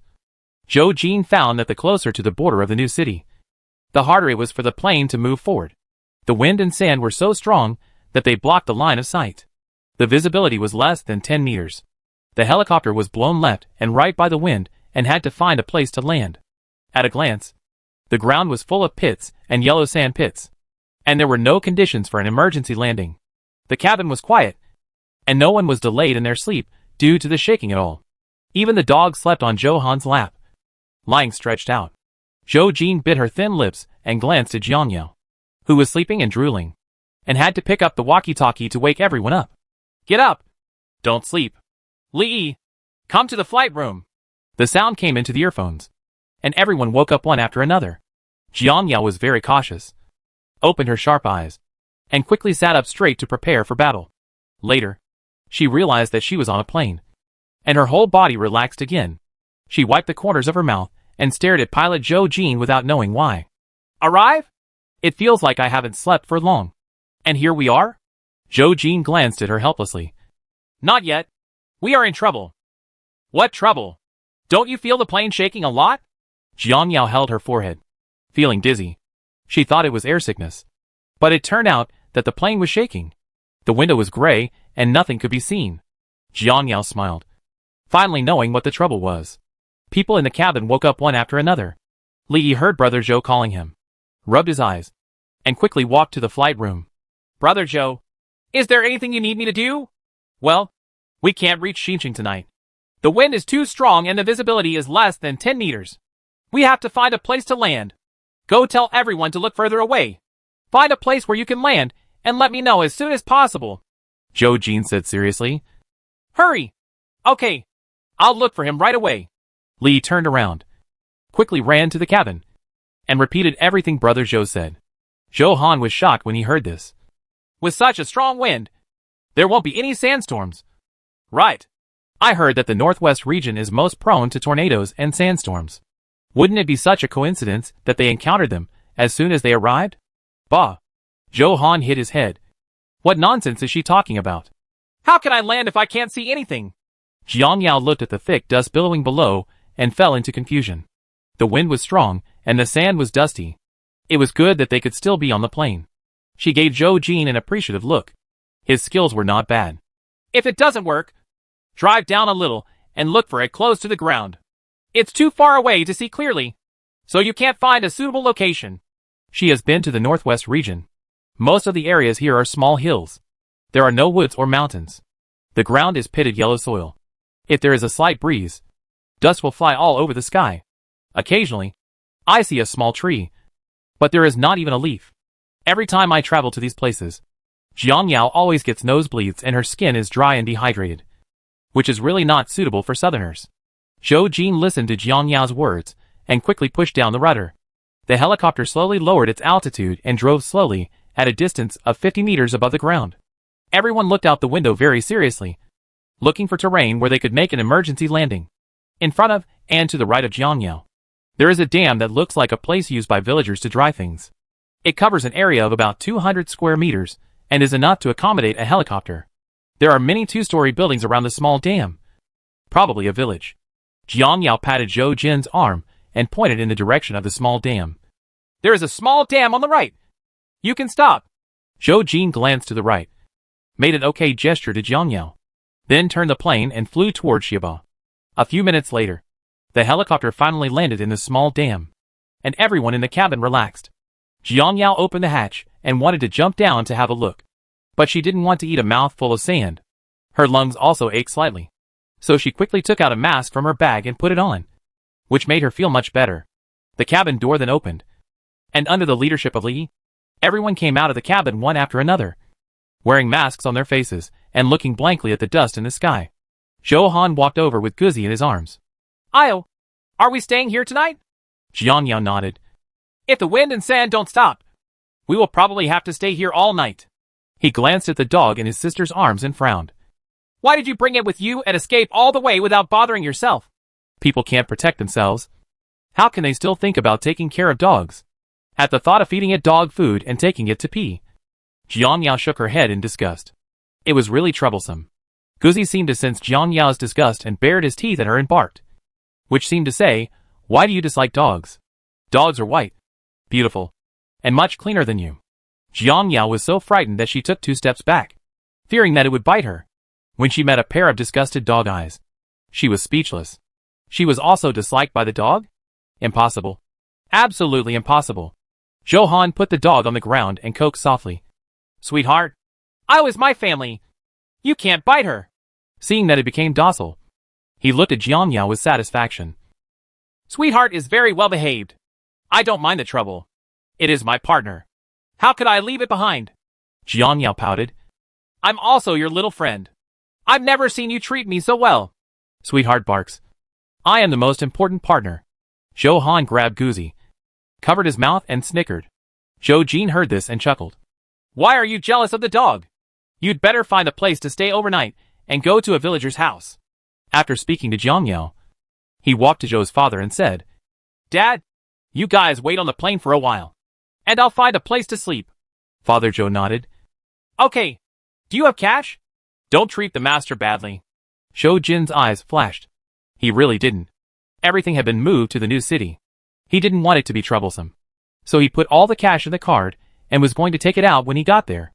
A: Zhou Jin found that the closer to the border of the new city, the harder it was for the plane to move forward. The wind and sand were so strong that they blocked the line of sight. The visibility was less than 10 meters. The helicopter was blown left and right by the wind and had to find a place to land. At a glance, the ground was full of pits and yellow sand pits, and there were no conditions for an emergency landing. The cabin was quiet, and no one was delayed in their sleep due to the shaking at all. Even the dog slept on Zhou Han's lap, lying stretched out. Zhou Jin bit her thin lips and glanced at Jiang Yao, who was sleeping and drooling, and had to pick up the walkie-talkie to wake everyone up. "Get up! Don't sleep! Li, come to the flight room!" The sound came into the earphones, and everyone woke up one after another. Jiang Yao was very cautious, opened her sharp eyes, and quickly sat up straight to prepare for battle. Later, she realized that she was on a plane, and her whole body relaxed again. She wiped the corners of her mouth and stared at pilot Zhou Jin without knowing why. "Arrive? It feels like I haven't slept for long. And here we are?" Zhou Jin glanced at her helplessly. "Not yet. We are in trouble." "What trouble? Don't you feel the plane shaking a lot?" Jiang Yao held her forehead, feeling dizzy. She thought it was air sickness, but it turned out that the plane was shaking. The window was gray and nothing could be seen. Jiang Yao smiled, finally knowing what the trouble was. People in the cabin woke up one after another. Li heard Brother Zhou calling him, rubbed his eyes, and quickly walked to the flight room. "Brother Zhou, is there anything you need me to do?" "Well, we can't reach Xinjiang tonight. The wind is too strong and the visibility is less than 10 meters. We have to find a place to land. Go tell everyone to look further away. Find a place where you can land and let me know as soon as possible," Zhou Jin said seriously. "Hurry! Okay, I'll look for him right away." Li turned around, quickly ran to the cabin, and repeated everything Brother Zhou said. Zhou Han was shocked when he heard this. "With such a strong wind, there won't be any sandstorms." "Right. I heard that the northwest region is most prone to tornadoes and sandstorms. Wouldn't it be such a coincidence that they encountered them as soon as they arrived?" "Bah!" Zhou Han hit his head. "What nonsense is she talking about? How can I land if I can't see anything?" Jiang Yao looked at the thick dust billowing below and fell into confusion. The wind was strong, and the sand was dusty. It was good that they could still be on the plane. She gave Zhou Jin an appreciative look. His skills were not bad. If it doesn't work, drive down a little and look for it close to the ground. It's too far away to see clearly, so you can't find a suitable location. She has been to the northwest region. Most of the areas here are small hills. There are no woods or mountains. The ground is pitted yellow soil. If there is a slight breeze, dust will fly all over the sky. Occasionally, I see a small tree, but there is not even a leaf. Every time I travel to these places, Jiang Yao always gets nosebleeds and her skin is dry and dehydrated, which is really not suitable for southerners. Zhou Jin listened to Jiang Yao's words and quickly pushed down the rudder. The helicopter slowly lowered its altitude and drove slowly at a distance of 50 meters above the ground. Everyone looked out the window very seriously, looking for terrain where they could make an emergency landing. In front of and to the right of Jiang Yao, there is a dam that looks like a place used by villagers to dry things. It covers an area of about 200 square meters and is enough to accommodate a helicopter. There are many two-story buildings around the small dam. Probably a village. Jiang Yao patted Zhou Jin's arm and pointed in the direction of the small dam. There is a small dam on the right. You can stop. Zhou Jin glanced to the right, made an okay gesture to Jiang Yao, then turned the plane and flew toward Xiba. A few minutes later, the helicopter finally landed in the small dam, and everyone in the cabin relaxed. Jiang Yao opened the hatch and wanted to jump down to have a look, but she didn't want to eat a mouthful of sand. Her lungs also ached slightly, so she quickly took out a mask from her bag and put it on, which made her feel much better. The cabin door then opened, and under the leadership of Li, everyone came out of the cabin one after another, wearing masks on their faces and looking blankly at the dust in the sky. Zhou Han walked over with Guzi in his arms. Io, are we staying here tonight? Jiang Yao nodded. If the wind and sand don't stop, we will probably have to stay here all night. He glanced at the dog in his sister's arms and frowned. Why did you bring it with you and escape all the way without bothering yourself? People can't protect themselves. How can they still think about taking care of dogs? At the thought of feeding it dog food and taking it to pee, Jiang Yao shook her head in disgust. It was really troublesome. Guzi seemed to sense Jiang Yao's disgust and bared his teeth at her and barked, which seemed to say, why do you dislike dogs? Dogs are white, beautiful, and much cleaner than you. Jiang Yao was so frightened that she took 2 steps back, fearing that it would bite her. When she met a pair of disgusted dog eyes, she was speechless. She was also disliked by the dog? Impossible. Absolutely impossible. Zhou Han put the dog on the ground and coaxed softly. Sweetheart, I was my family. You can't bite her. Seeing that it became docile, he looked at Jiang Yao with satisfaction. Sweetheart is very well behaved. I don't mind the trouble. It is my partner. How could I leave it behind? Jiang Yao pouted. I'm also your little friend. I've never seen you treat me so well. Sweetheart barks. I am the most important partner. Zhou Han grabbed Guzi, covered his mouth and snickered. Zhou Jin heard this and chuckled. Why are you jealous of the dog? You'd better find a place to stay overnight and go to a villager's house. After speaking to Jiang Yao, he walked to Zhou's father and said, Dad, you guys wait on the plane for a while, and I'll find a place to sleep. Father Zhou nodded. Okay. Do you have cash? Don't treat the master badly. Zhou Jin's eyes flashed. He really didn't. Everything had been moved to the new city. He didn't want it to be troublesome. So he put all the cash in the card and was going to take it out when he got there.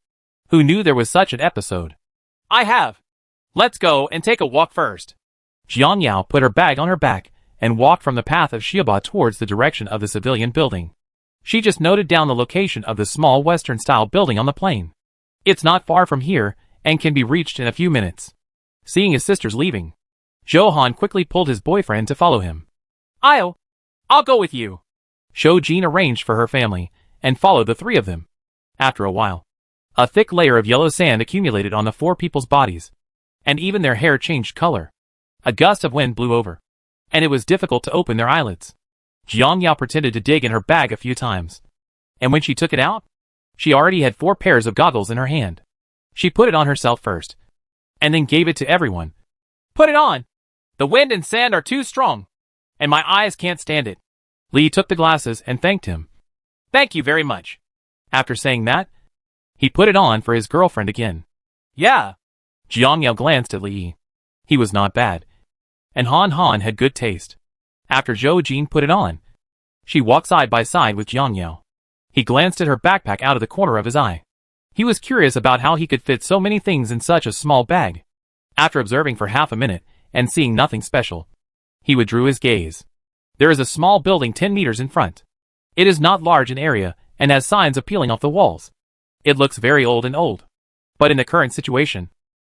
A: Who knew there was such an episode? I have. Let's go and take a walk first. Jiang Yao put her bag on her back and walked from the path of Xiaba towards the direction of the civilian building. She just noted down the location of the small Western-style building on the plane. It's not far from here and can be reached in a few minutes. Seeing his sisters leaving, Zhou Han quickly pulled his boyfriend to follow him. I'll go with you. Zhou Jin arranged for her family and followed the 3 of them. After a while, a thick layer of yellow sand accumulated on the 4 people's bodies, and even their hair changed color. A gust of wind blew over, and it was difficult to open their eyelids. Jiang Yao pretended to dig in her bag a few times, and when she took it out, she already had 4 pairs of goggles in her hand. She put it on herself first, and then gave it to everyone. Put it on! The wind and sand are too strong, and my eyes can't stand it. Li took the glasses and thanked him. Thank you very much. After saying that, he put it on for his girlfriend again. Yeah. Jiang Yao glanced at Li. He was not bad. And Han Han had good taste. After Zhou Jin put it on, she walked side by side with Jiang Yao. He glanced at her backpack out of the corner of his eye. He was curious about how he could fit so many things in such a small bag. After observing for half a minute, and seeing nothing special, he withdrew his gaze. There is a small building 10 meters in front. It is not large in area, and has signs of peeling off the walls. It looks very old and old. But in the current situation,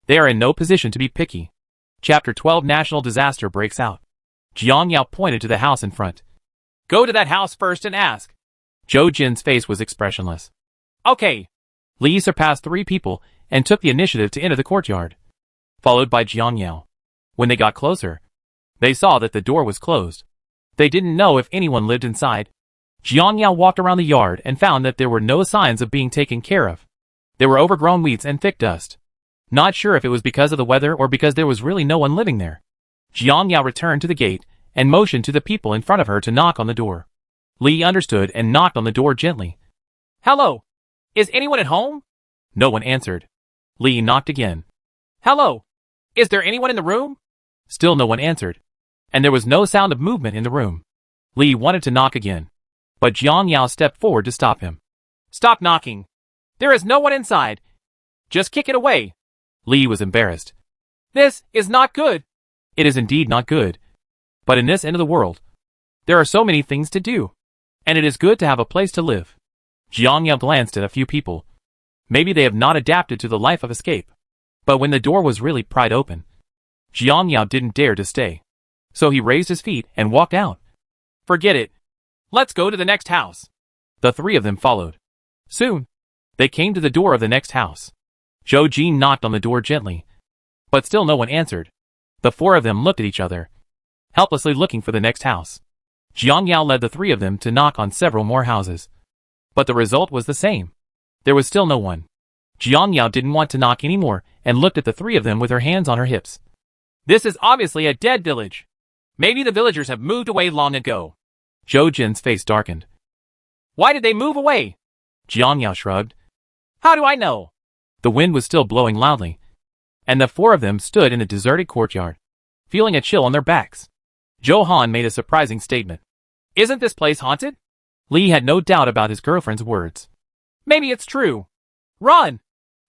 A: they are in no position to be picky. Chapter 12 National Disaster breaks out. Jiang Yao pointed to the house in front. Go to that house first and ask. Zhou Jin's face was expressionless. Okay. Li surpassed 3 people and took the initiative to enter the courtyard, followed by Jiang Yao. When they got closer, they saw that the door was closed. They didn't know if anyone lived inside. Jiang Yao walked around the yard and found that there were no signs of being taken care of. There were overgrown weeds and thick dust. Not sure if it was because of the weather or because there was really no one living there. Jiang Yao returned to the gate and motioned to the people in front of her to knock on the door. Li understood and knocked on the door gently. Hello? Is anyone at home? No one answered. Li knocked again. Hello? Is there anyone in the room? Still no one answered. And there was no sound of movement in the room. Li wanted to knock again, but Jiang Yao stepped forward to stop him. Stop knocking. There is no one inside. Just kick it away. Li was embarrassed. This is not good. It is indeed not good. But in this end of the world, there are so many things to do, and it is good to have a place to live. Jiang Yao glanced at a few people. Maybe they have not adapted to the life of escape. But when the door was really pried open, Jiang Yao didn't dare to stay. So he raised his feet and walked out. Forget it. Let's go to the next house. The 3 of them followed. Soon, they came to the door of the next house. Zhou Jin knocked on the door gently, but still no one answered. The 4 of them looked at each other, helplessly looking for the next house. Jiang Yao led the 3 of them to knock on several more houses. But the result was the same. There was still no one. Jiang Yao didn't want to knock anymore and looked at the 3 of them with her hands on her hips. This is obviously a dead village. Maybe the villagers have moved away long ago. Zhou Jin's face darkened. Why did they move away? Jiang Yao shrugged. How do I know? The wind was still blowing loudly, and the 4 of them stood in the deserted courtyard, feeling a chill on their backs. Zhou Han made a surprising statement. Isn't this place haunted? Li had no doubt about his girlfriend's words. Maybe it's true. Run!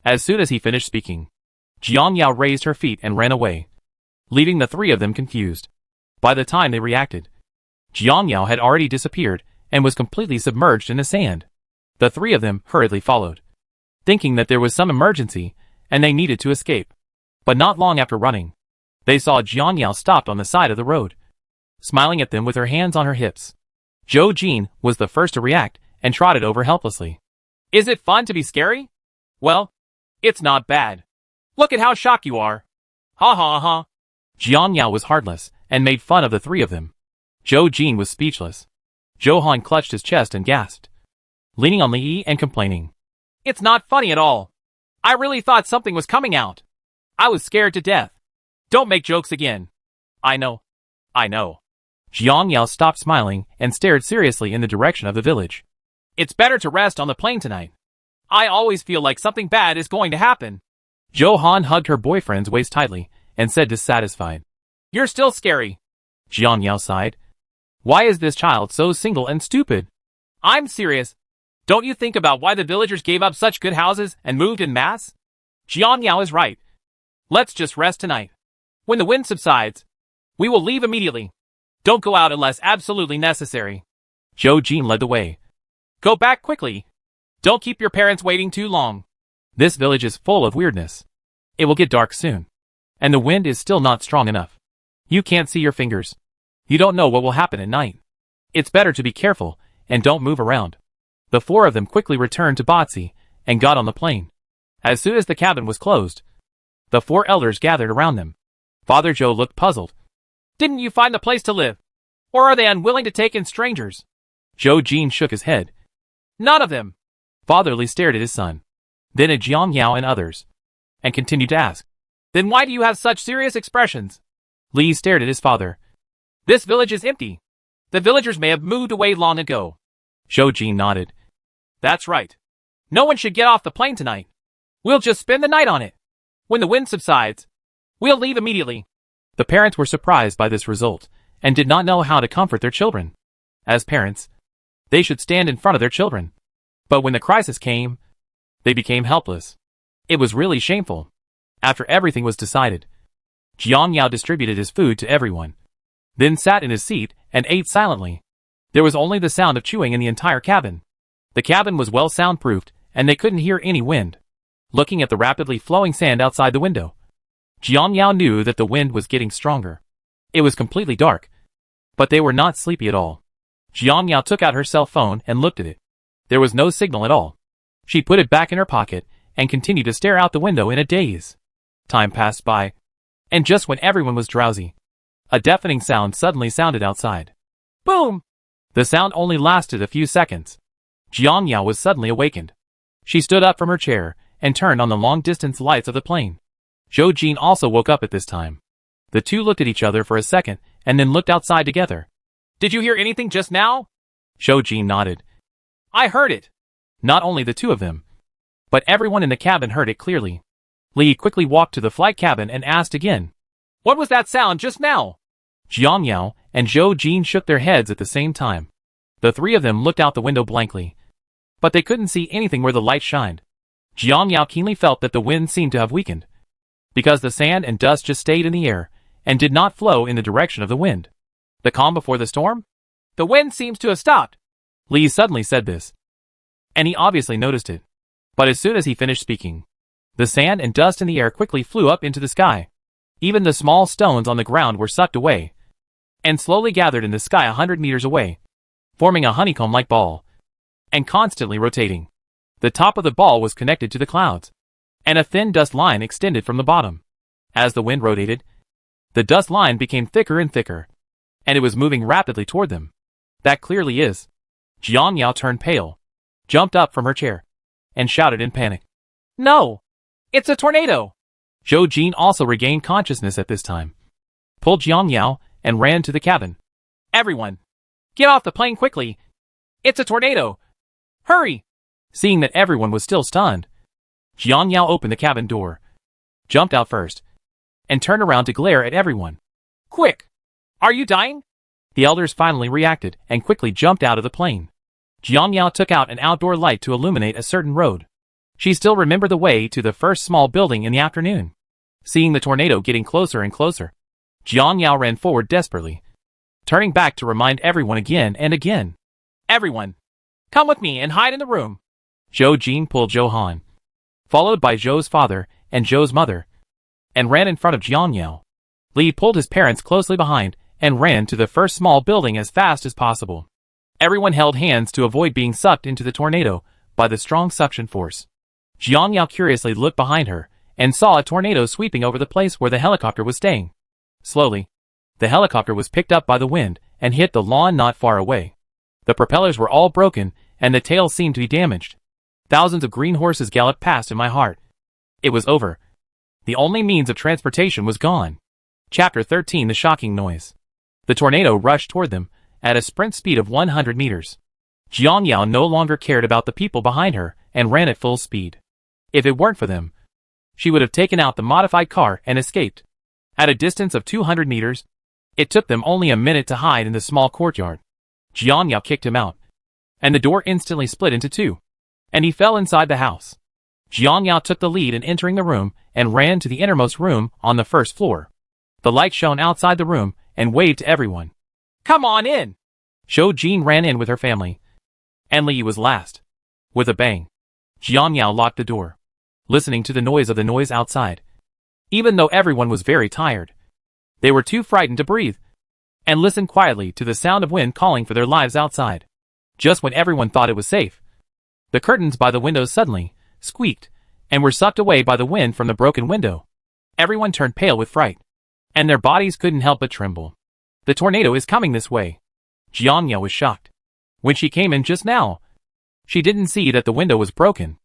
A: As soon as he finished speaking, Jiang Yao raised her feet and ran away, leaving the 3 of them confused. By the time they reacted, Jiang Yao had already disappeared and was completely submerged in the sand. The 3 of them hurriedly followed, thinking that there was some emergency and they needed to escape. But not long after running, they saw Jiang Yao stopped on the side of the road, smiling at them with her hands on her hips. Zhou Jin was the first to react and trotted over helplessly. Is it fun to be scary? Well, it's not bad. Look at how shocked you are. Ha ha ha. Jiang Yao was heartless and made fun of the 3 of them. Zhou Jin was speechless. Zhou Han clutched his chest and gasped, leaning on Li and complaining. It's not funny at all. I really thought something was coming out. I was scared to death. Don't make jokes again. I know. I know. Jiang Yao stopped smiling and stared seriously in the direction of the village. It's better to rest on the plane tonight. I always feel like something bad is going to happen. Zhou Han hugged her boyfriend's waist tightly and said dissatisfied. You're still scary. Jiang Yao sighed. Why is this child so single and stupid? I'm serious. Don't you think about why the villagers gave up such good houses and moved en masse? Jiang Yao is right. Let's just rest tonight. When the wind subsides, we will leave immediately. Don't go out unless absolutely necessary. Zhou Jin led the way. Go back quickly. Don't keep your parents waiting too long. This village is full of weirdness. It will get dark soon. And the wind is still not strong enough. You can't see your fingers. You don't know what will happen at night. It's better to be careful and don't move around. The 4 of them quickly returned to Botsy and got on the plane. As soon as the cabin was closed, the 4 elders gathered around them. Father Zhou looked puzzled. Didn't you find a place to live? Or are they unwilling to take in strangers? Zhou Jin shook his head. None of them. Father Li stared at his son, then at Jiang Yao and others, and continued to ask. Then why do you have such serious expressions? Li stared at his father. This village is empty. The villagers may have moved away long ago. Zhou Jin nodded. That's right. No one should get off the plane tonight. We'll just spend the night on it. When the wind subsides, we'll leave immediately. The parents were surprised by this result, and did not know how to comfort their children. As parents, they should stand in front of their children. But when the crisis came, they became helpless. It was really shameful. After everything was decided, Jiang Yao distributed his food to everyone, then sat in his seat and ate silently. There was only the sound of chewing in the entire cabin. The cabin was well soundproofed, and they couldn't hear any wind. Looking at the rapidly flowing sand outside the window, Jiang Yao knew that the wind was getting stronger. It was completely dark, but they were not sleepy at all. Jiang Yao took out her cell phone and looked at it. There was no signal at all. She put it back in her pocket and continued to stare out the window in a daze. Time passed by, and just when everyone was drowsy, a deafening sound suddenly sounded outside. Boom! The sound only lasted a few seconds. Jiang Yao was suddenly awakened. She stood up from her chair and turned on the long-distance lights of the plane. Zhou Jin also woke up at this time. The two looked at each other for a second and then looked outside together. Did you hear anything just now? Zhou Jin nodded. I heard it. Not only the two of them, but everyone in the cabin heard it clearly. Li quickly walked to the flight cabin and asked again. What was that sound just now? Jiang Yao and Zhou Jin shook their heads at the same time. The three of them looked out the window blankly, but they couldn't see anything where the light shined. Jiang Yao keenly felt that the wind seemed to have weakened, because the sand and dust just stayed in the air and did not flow in the direction of the wind. The calm before the storm? The wind seems to have stopped. Li suddenly said this, and he obviously noticed it. But as soon as he finished speaking, the sand and dust in the air quickly flew up into the sky. Even the small stones on the ground were sucked away, and slowly gathered in the sky 100 meters away, forming a honeycomb-like ball, and constantly rotating. The top of the ball was connected to the clouds, and a thin dust line extended from the bottom. As the wind rotated, the dust line became thicker and thicker, and it was moving rapidly toward them. That clearly is. Jiang Yao turned pale, jumped up from her chair, and shouted in panic. No! It's a tornado! Zhou Jin also regained consciousness at this time, pulled Jiang Yao, and ran to the cabin. Everyone! Get off the plane quickly! It's a tornado! Hurry! Seeing that everyone was still stunned, Jiang Yao opened the cabin door, jumped out first, and turned around to glare at everyone. Quick! Are you dying? The elders finally reacted and quickly jumped out of the plane. Jiang Yao took out an outdoor light to illuminate a certain road. She still remembered the way to the first small building in the afternoon. Seeing the tornado getting closer and closer, Jiang Yao ran forward desperately, turning back to remind everyone again and again. Everyone, come with me and hide in the room. Zhou Jin pulled Zhou Han, followed by Zhou's father and Zhou's mother, and ran in front of Jiang Yao. Li pulled his parents closely behind and ran to the first small building as fast as possible. Everyone held hands to avoid being sucked into the tornado by the strong suction force. Jiang Yao curiously looked behind her and saw a tornado sweeping over the place where the helicopter was staying. Slowly, the helicopter was picked up by the wind and hit the lawn not far away. The propellers were all broken and the tail seemed to be damaged. Thousands of green horses galloped past in my heart. It was over. The only means of transportation was gone. Chapter 13: The Shocking Noise. The tornado rushed toward them at a sprint speed of 100 meters. Jiang Yao no longer cared about the people behind her and ran at full speed. If it weren't for them, she would have taken out the modified car and escaped. At a distance of 200 meters, it took them only a minute to hide in the small courtyard. Jiang Yao kicked him out, and the door instantly split into two, and he fell inside the house. Jiang Yao took the lead in entering the room and ran to the innermost room on the first floor. The light shone outside the room and waved to everyone. Come on in! Zhou Jin ran in with her family, and Li was last. With a bang, Jiang Yao locked the door, listening to the noise outside. Even though everyone was very tired, they were too frightened to breathe, and listened quietly to the sound of wind calling for their lives outside. Just when everyone thought it was safe, the curtains by the windows suddenly squeaked and were sucked away by the wind from the broken window. Everyone turned pale with fright, and their bodies couldn't help but tremble. The tornado is coming this way. Jiang Yao was shocked. When she came in just now, she didn't see that the window was broken.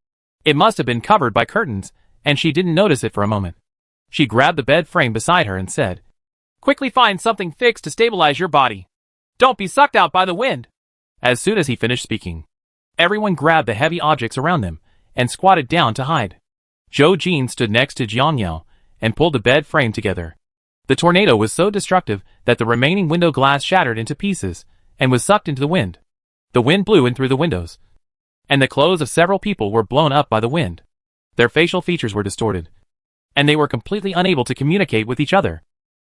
A: It must have been covered by curtains, and she didn't notice it for a moment. She grabbed the bed frame beside her and said, Quickly find something fixed to stabilize your body. Don't be sucked out by the wind. As soon as he finished speaking, everyone grabbed the heavy objects around them and squatted down to hide. Zhou Jin stood next to Jiang Yao and pulled the bed frame together. The tornado was so destructive that the remaining window glass shattered into pieces and was sucked into the wind. The wind blew in through the windows, and the clothes of several people were blown up by the wind. Their facial features were distorted, and they were completely unable to communicate with each other.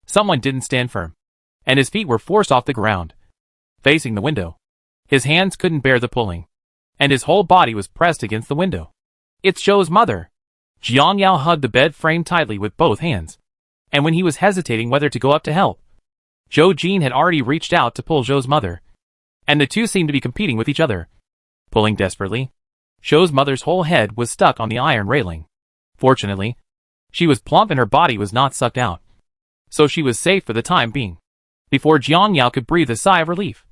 A: Someone didn't stand firm, and his feet were forced off the ground, facing the window. His hands couldn't bear the pulling, and his whole body was pressed against the window. It's Zhou's mother. Jiang Yao hugged the bed frame tightly with both hands, and when he was hesitating whether to go up to help, Zhou Jin had already reached out to pull Zhou's mother, and the two seemed to be competing with each other, pulling desperately. Zhou's mother's whole head was stuck on the iron railing. Fortunately, she was plump and her body was not sucked out, so she was safe for the time being. Before Jiang Yao could breathe a sigh of relief,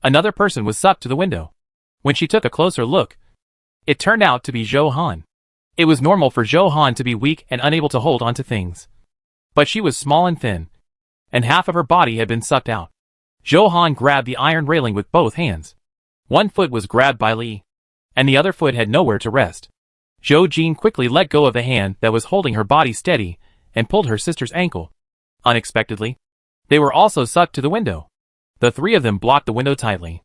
A: another person was sucked to the window. When she took a closer look, it turned out to be Zhou Han. It was normal for Zhou Han to be weak and unable to hold onto things, but she was small and thin, and half of her body had been sucked out. Zhou Han grabbed the iron railing with both hands. One foot was grabbed by Li, and the other foot had nowhere to rest. Zhou Jin quickly let go of the hand that was holding her body steady and pulled her sister's ankle. Unexpectedly, they were also sucked to the window. The three of them blocked the window tightly.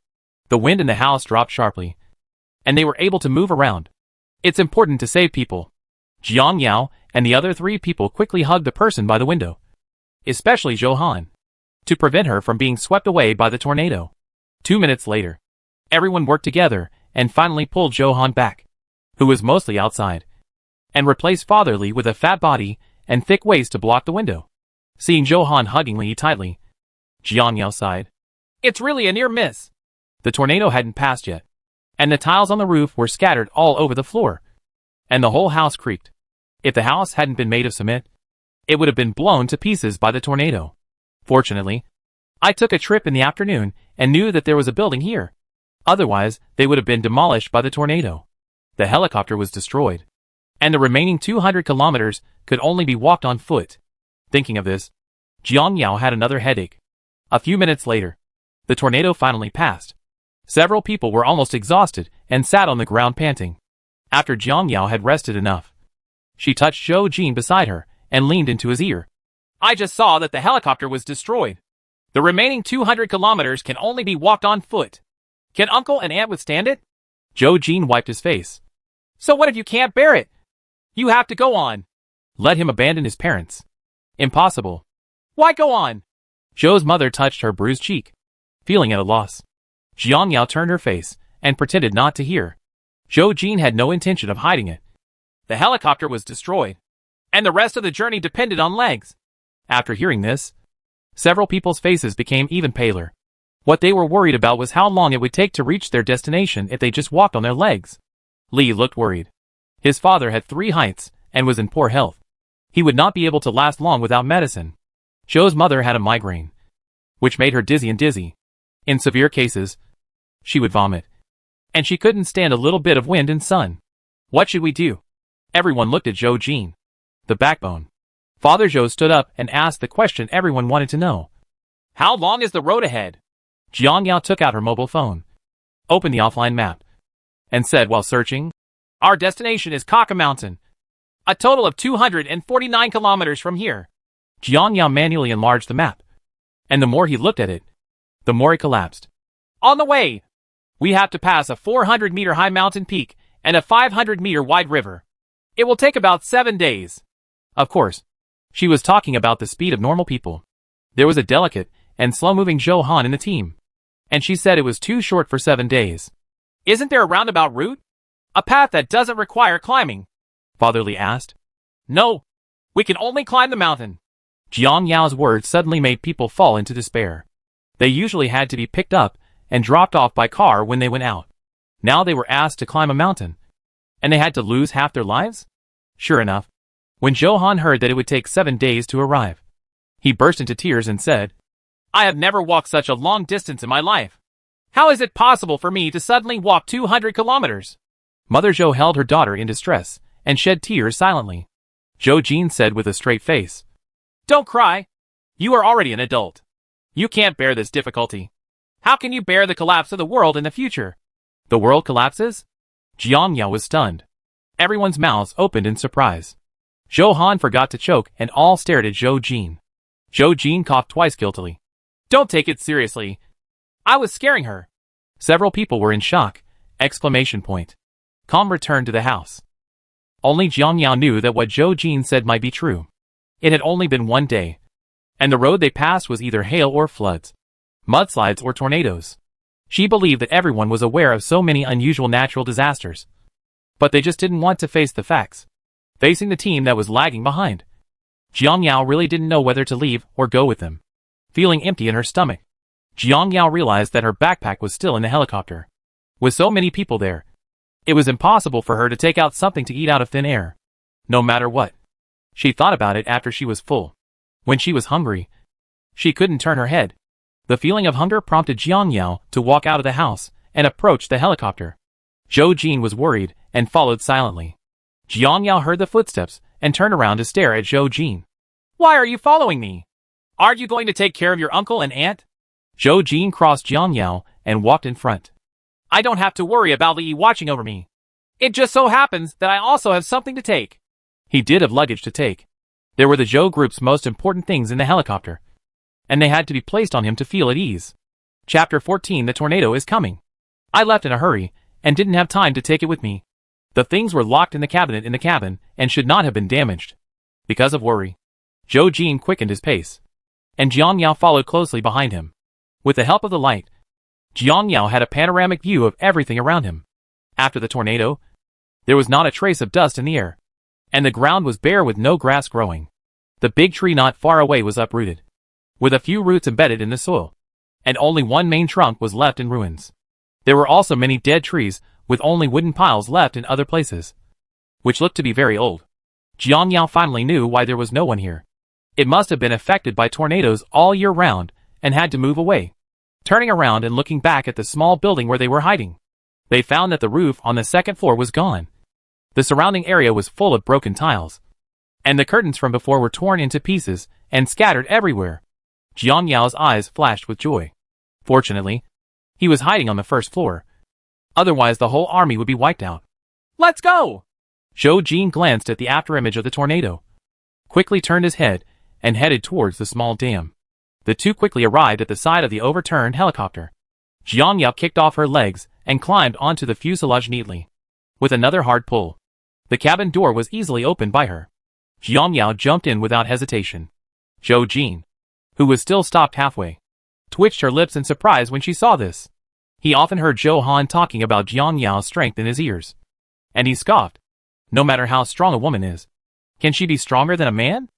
A: The wind in the house dropped sharply, and they were able to move around. It's important to save people. Jiang Yao and the other three people quickly hugged the person by the window, especially Zhou Han, to prevent her from being swept away by the tornado. 2 minutes later, everyone worked together and finally pulled Zhou Han back, who was mostly outside, and replaced Father Li with a fat body and thick waist to block the window. Seeing Zhou Han hugging Li tightly, Jiang Yao sighed. It's really a near miss. The tornado hadn't passed yet, and the tiles on the roof were scattered all over the floor, and the whole house creaked. If the house hadn't been made of cement, it would have been blown to pieces by the tornado. Fortunately, I took a trip in the afternoon and knew that there was a building here. Otherwise, they would have been demolished by the tornado. The helicopter was destroyed, and the remaining 200 kilometers could only be walked on foot. Thinking of this, Jiang Yao had another headache. A few minutes later, the tornado finally passed. Several people were almost exhausted and sat on the ground panting. After Jiang Yao had rested enough, she touched Zhou Jin beside her and leaned into his ear. I just saw that the helicopter was destroyed. The remaining 200 kilometers can only be walked on foot. Can Uncle and Aunt withstand it? Zhou Jin wiped his face. So what if you can't bear it? You have to go on. Let him abandon his parents. Impossible. Why go on? Zhou's mother touched her bruised cheek, feeling at a loss. Jiang Yao turned her face and pretended not to hear. Zhou Jin had no intention of hiding it. The helicopter was destroyed, and the rest of the journey depended on legs. After hearing this, several people's faces became even paler. What they were worried about was how long it would take to reach their destination if they just walked on their legs. Li looked worried. His father had 3 heights and was in poor health. He would not be able to last long without medicine. Zhou's mother had a migraine, which made her dizzy and dizzy. In severe cases, she would vomit, and she couldn't stand a little bit of wind and sun. What should we do? Everyone looked at Zhou Jin, the backbone. Father Zhou stood up and asked the question everyone wanted to know. How long is the road ahead? Jiang Yao took out her mobile phone, opened the offline map, and said while searching, Our destination is Kaka Mountain, a total of 249 kilometers from here. Jiang Yao manually enlarged the map, and the more he looked at it, the more it collapsed. On the way, we have to pass a 400-meter high mountain peak and a 500-meter wide river. It will take about 7 days. Of course, she was talking about the speed of normal people. There was a delicate and slow-moving Zhou Han in the team, and she said it was too short for 7 days. Isn't there a roundabout route? A path that doesn't require climbing? Father Li asked. No, we can only climb the mountain. Jiang Yao's words suddenly made people fall into despair. They usually had to be picked up and dropped off by car when they went out. Now they were asked to climb a mountain, and they had to lose half their lives? Sure enough, when Zhou Han heard that it would take 7 days to arrive, he burst into tears and said, I have never walked such a long distance in my life. How is it possible for me to suddenly walk 200 kilometers? Mother Zhou held her daughter in distress and shed tears silently. Zhou Jin said with a straight face, Don't cry. You are already an adult. You can't bear this difficulty. How can you bear the collapse of the world in the future? The world collapses? Jiang Yao was stunned. Everyone's mouths opened in surprise. Zhou Han forgot to choke and all stared at Zhou Jin. Zhou Jin coughed twice guiltily. Don't take it seriously. I was scaring her. Several people were in shock. Exclamation point. Calm returned to the house. Only Jiang Yao knew that what Zhou Jin said might be true. It had only been one day, and the road they passed was either hail or floods, mudslides or tornadoes. She believed that everyone was aware of so many unusual natural disasters. But they just didn't want to face the facts. Facing the team that was lagging behind. Jiang Yao really didn't know whether to leave or go with them. Feeling empty in her stomach, Jiang Yao realized that her backpack was still in the helicopter. With so many people there, it was impossible for her to take out something to eat out of thin air. No matter what. She thought about it after she was full. When she was hungry, she couldn't turn her head. The feeling of hunger prompted Jiang Yao to walk out of the house and approach the helicopter. Zhou Jin was worried and followed silently. Jiang Yao heard the footsteps and turned around to stare at Zhou Jin. Why are you following me? Aren't you going to take care of your uncle and aunt? Zhou Jin crossed Jiang Yao and walked in front. I don't have to worry about Li watching over me. It just so happens that I also have something to take. He did have luggage to take. There were the Zhou group's most important things in the helicopter, and they had to be placed on him to feel at ease. Chapter 14. The tornado is coming. I left in a hurry and didn't have time to take it with me. The things were locked in the cabinet in the cabin and should not have been damaged. Because of worry, Zhou Jin quickened his pace, and Jiang Yao followed closely behind him. With the help of the light, Jiang Yao had a panoramic view of everything around him. After the tornado, there was not a trace of dust in the air, and the ground was bare with no grass growing. The big tree not far away was uprooted, with a few roots embedded in the soil, and only one main trunk was left in ruins. There were also many dead trees, with only wooden piles left in other places, which looked to be very old. Jiang Yao finally knew why there was no one here. It must have been affected by tornadoes all year round, and had to move away. Turning around and looking back at the small building where they were hiding, they found that the roof on the second floor was gone. The surrounding area was full of broken tiles, and the curtains from before were torn into pieces and scattered everywhere. Jiang Yao's eyes flashed with joy. Fortunately, he was hiding on the first floor. Otherwise the whole army would be wiped out. Let's go! Zhou Jin glanced at the afterimage of the tornado, quickly turned his head, and headed towards the small dam. The two quickly arrived at the side of the overturned helicopter. Jiang Yao kicked off her legs and climbed onto the fuselage neatly. With another hard pull, the cabin door was easily opened by her. Jiang Yao jumped in without hesitation. Zhou Jin, who was still stopped halfway, twitched her lips in surprise when she saw this. He often heard Zhou Han talking about Jiang Yao's strength in his ears, and he scoffed. No matter how strong a woman is, can she be stronger than a man?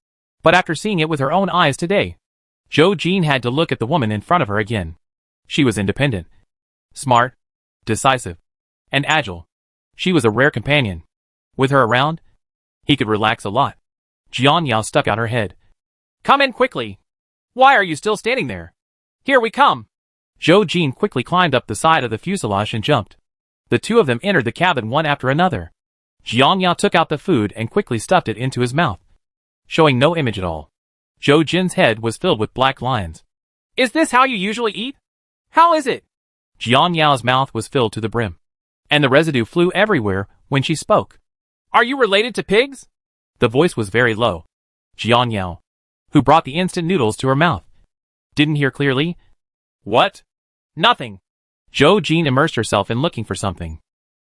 A: But after seeing it with her own eyes today, Zhou Jin had to look at the woman in front of her again. She was independent, smart, decisive, and agile. She was a rare companion. With her around, he could relax a lot. Jiang Yao stuck out her head. Come in quickly. Why are you still standing there? Here we come. Zhou Jin quickly climbed up the side of the fuselage and jumped. The two of them entered the cabin one after another. Jiang Yao took out the food and quickly stuffed it into his mouth, showing no image at all. Zhou Jin's head was filled with black lines. Is this how you usually eat? How is it? Jiang Yao's mouth was filled to the brim, and the residue flew everywhere when she spoke. Are you related to pigs? The voice was very low. Jiang Yao, who brought the instant noodles to her mouth, didn't hear clearly. What? Nothing. Zhou Jin immersed herself in looking for something,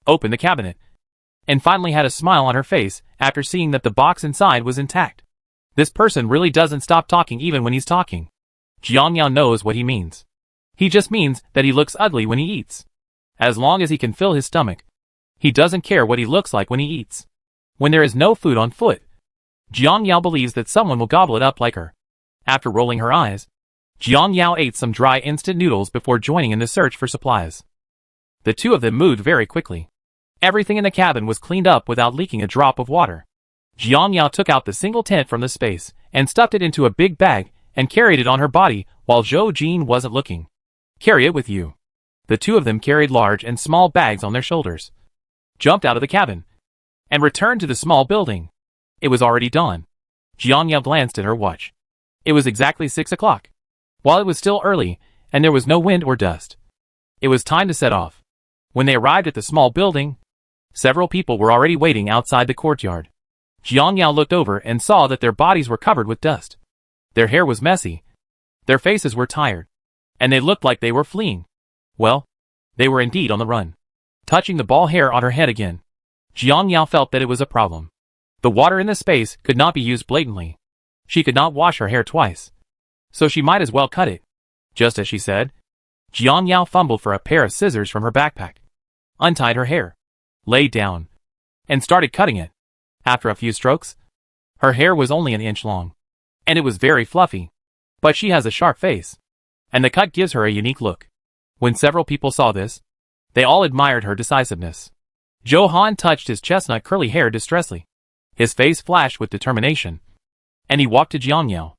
A: opened the cabinet, and finally had a smile on her face after seeing that the box inside was intact. This person really doesn't stop talking even when he's talking. Jiang Yao knows what he means. He just means that he looks ugly when he eats. As long as he can fill his stomach, he doesn't care what he looks like when he eats. When there is no food on foot, Jiang Yao believes that someone will gobble it up like her. After rolling her eyes, Jiang Yao ate some dry instant noodles before joining in the search for supplies. The two of them moved very quickly. Everything in the cabin was cleaned up without leaking a drop of water. Jiang Yao took out the single tent from the space and stuffed it into a big bag and carried it on her body while Zhou Jin wasn't looking. Carry it with you. The two of them carried large and small bags on their shoulders, jumped out of the cabin, and returned to the small building. It was already dawn. Jiang Yao glanced at her watch. It was exactly 6 o'clock. While it was still early, and there was no wind or dust, it was time to set off. When they arrived at the small building, several people were already waiting outside the courtyard. Jiang Yao looked over and saw that their bodies were covered with dust. Their hair was messy. Their faces were tired. And they looked like they were fleeing. Well, they were indeed on the run. Touching the ball hair on her head again, Jiang Yao felt that it was a problem. The water in this space could not be used blatantly. She could not wash her hair twice. So she might as well cut it. Just as she said, Jiang Yao fumbled for a pair of scissors from her backpack, untied her hair, laid down, and started cutting it. After a few strokes, her hair was only an inch long, and it was very fluffy. But she has a sharp face, and the cut gives her a unique look. When several people saw this, they all admired her decisiveness. Zhou Han touched his chestnut curly hair distressfully. His face flashed with determination, and he walked to Jiang Yao.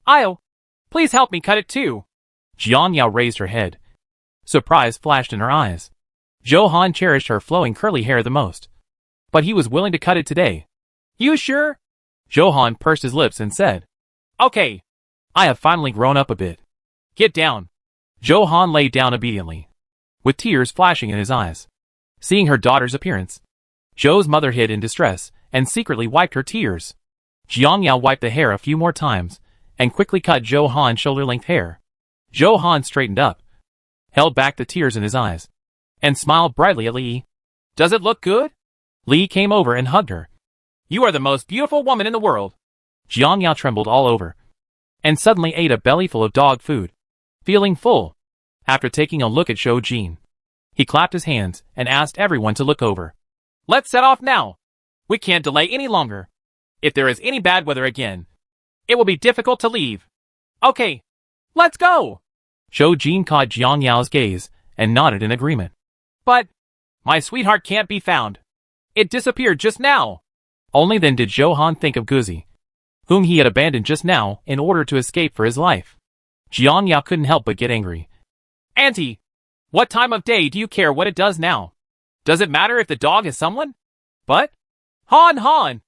A: "I'll. Please help me cut it too." Jiang Yao raised her head. Surprise flashed in her eyes. Zhou Han cherished her flowing curly hair the most, but he was willing to cut it today. "You sure?" Zhou Han pursed his lips and said, "Okay. I have finally grown up a bit. Get down." Zhou Han lay down obediently, with tears flashing in his eyes. Seeing her daughter's appearance, Zhou's mother hid in distress and secretly wiped her tears. Jiang Yao wiped the hair a few more times and quickly cut Zhou Han's shoulder-length hair. Zhou Han straightened up, held back the tears in his eyes, and smiled brightly at Li. "Does it look good?" Li came over and hugged her. "You are the most beautiful woman in the world." Jiang Yao trembled all over, and suddenly ate a bellyful of dog food. Feeling full, after taking a look at Zhou Jin, he clapped his hands and asked everyone to look over. "Let's set off now. We can't delay any longer. If there is any bad weather again, it will be difficult to leave. Okay, let's go." Zhou Jin caught Jiang Yao's gaze and nodded in agreement. "But my sweetheart can't be found. It disappeared just now." Only then did Zhou Han think of Guzi, whom he had abandoned just now in order to escape for his life. Jiang Yao couldn't help but get angry. "Auntie, what time of day do you care what it does now? Does it matter if the dog is someone?" "But, Han!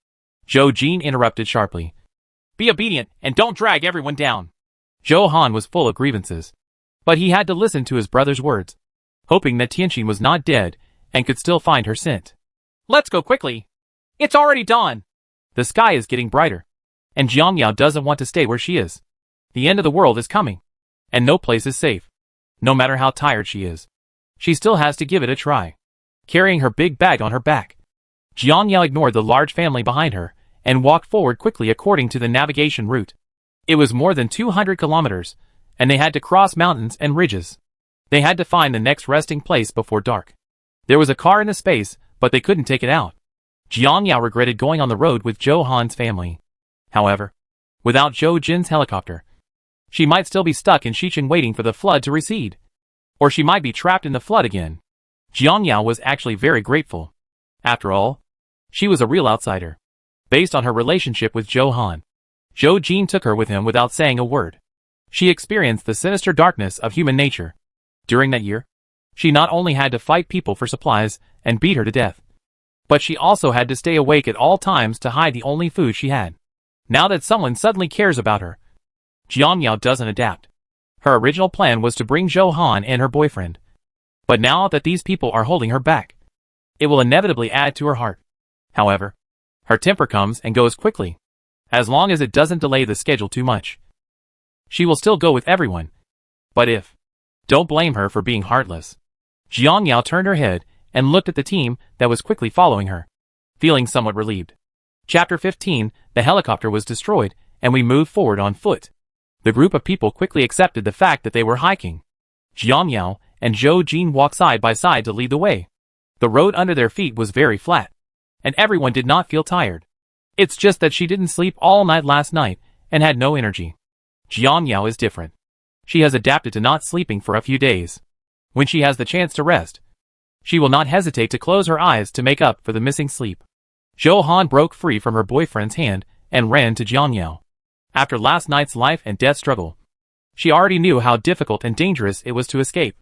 A: Zhou Jin interrupted sharply. "Be obedient and don't drag everyone down." Zhou Han was full of grievances, but he had to listen to his brother's words, hoping that Tianxin was not dead and could still find her scent. "Let's go quickly. It's already dawn. The sky is getting brighter, and Jiang Yao doesn't want to stay where she is. The end of the world is coming, and no place is safe. No matter how tired she is, she still has to give it a try." Carrying her big bag on her back, Jiang Yao ignored the large family behind her and walked forward quickly according to the navigation route. It was more than 200 kilometers, and they had to cross mountains and ridges. They had to find the next resting place before dark. There was a car in the space, but they couldn't take it out. Jiang Yao regretted going on the road with Zhou Han's family. However, without Zhou Jin's helicopter, she might still be stuck in Xicheng waiting for the flood to recede. Or she might be trapped in the flood again. Jiang Yao was actually very grateful. After all, she was a real outsider, based on her relationship with Zhou Han. Zhou Jin took her with him without saying a word. She experienced the sinister darkness of human nature. During that year, she not only had to fight people for supplies and beat her to death, but she also had to stay awake at all times to hide the only food she had. Now that someone suddenly cares about her, Jiang Yao doesn't adapt. Her original plan was to bring Zhou Han and her boyfriend. But now that these people are holding her back, it will inevitably add to her heart. However, her temper comes and goes quickly. As long as it doesn't delay the schedule too much, she will still go with everyone. But if, don't blame her for being heartless. Jiang Yao turned her head and looked at the team that was quickly following her, feeling somewhat relieved. Chapter 15, the helicopter was destroyed, and we moved forward on foot. The group of people quickly accepted the fact that they were hiking. Jiang Yao and Zhou Jin walked side by side to lead the way. The road under their feet was very flat, and everyone did not feel tired. It's just that she didn't sleep all night last night and had no energy. Jiang Yao is different. She has adapted to not sleeping for a few days. When she has the chance to rest, she will not hesitate to close her eyes to make up for the missing sleep. Zhou Han broke free from her boyfriend's hand and ran to Jiang Yao. After last night's life and death struggle, she already knew how difficult and dangerous it was to escape.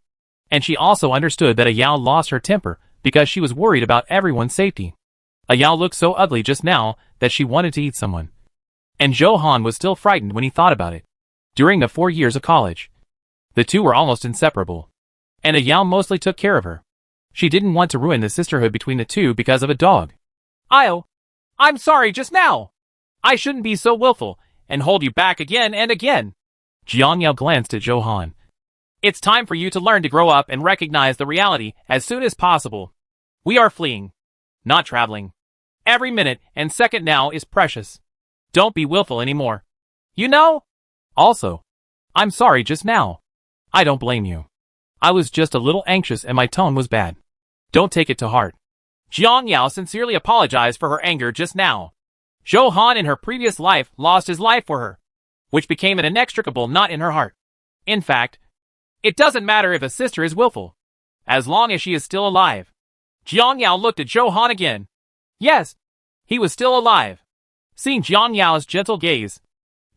A: And she also understood that Yao lost her temper because she was worried about everyone's safety. Yao looked so ugly just now that she wanted to eat someone. And Zhou Han was still frightened when he thought about it. During the 4 years of college, the two were almost inseparable. And Yao mostly took care of her. She didn't want to ruin the sisterhood between the two because of a dog. I'm sorry just now. I shouldn't be so willful and hold you back again and again. Jiang Yao glanced at Zhou Han. It's time for you to learn to grow up and recognize the reality as soon as possible. We are fleeing, not traveling. Every minute and second now is precious. Don't be willful anymore. You know? Also, I'm sorry just now. I don't blame you. I was just a little anxious and my tone was bad. Don't take it to heart. Jiang Yao sincerely apologized for her anger just now. Zhou Han in her previous life lost his life for her, which became an inextricable knot in her heart. In fact, it doesn't matter if a sister is willful, as long as she is still alive. Jiang Yao looked at Zhou Han again. Yes, he was still alive. Seeing Jiang Yao's gentle gaze,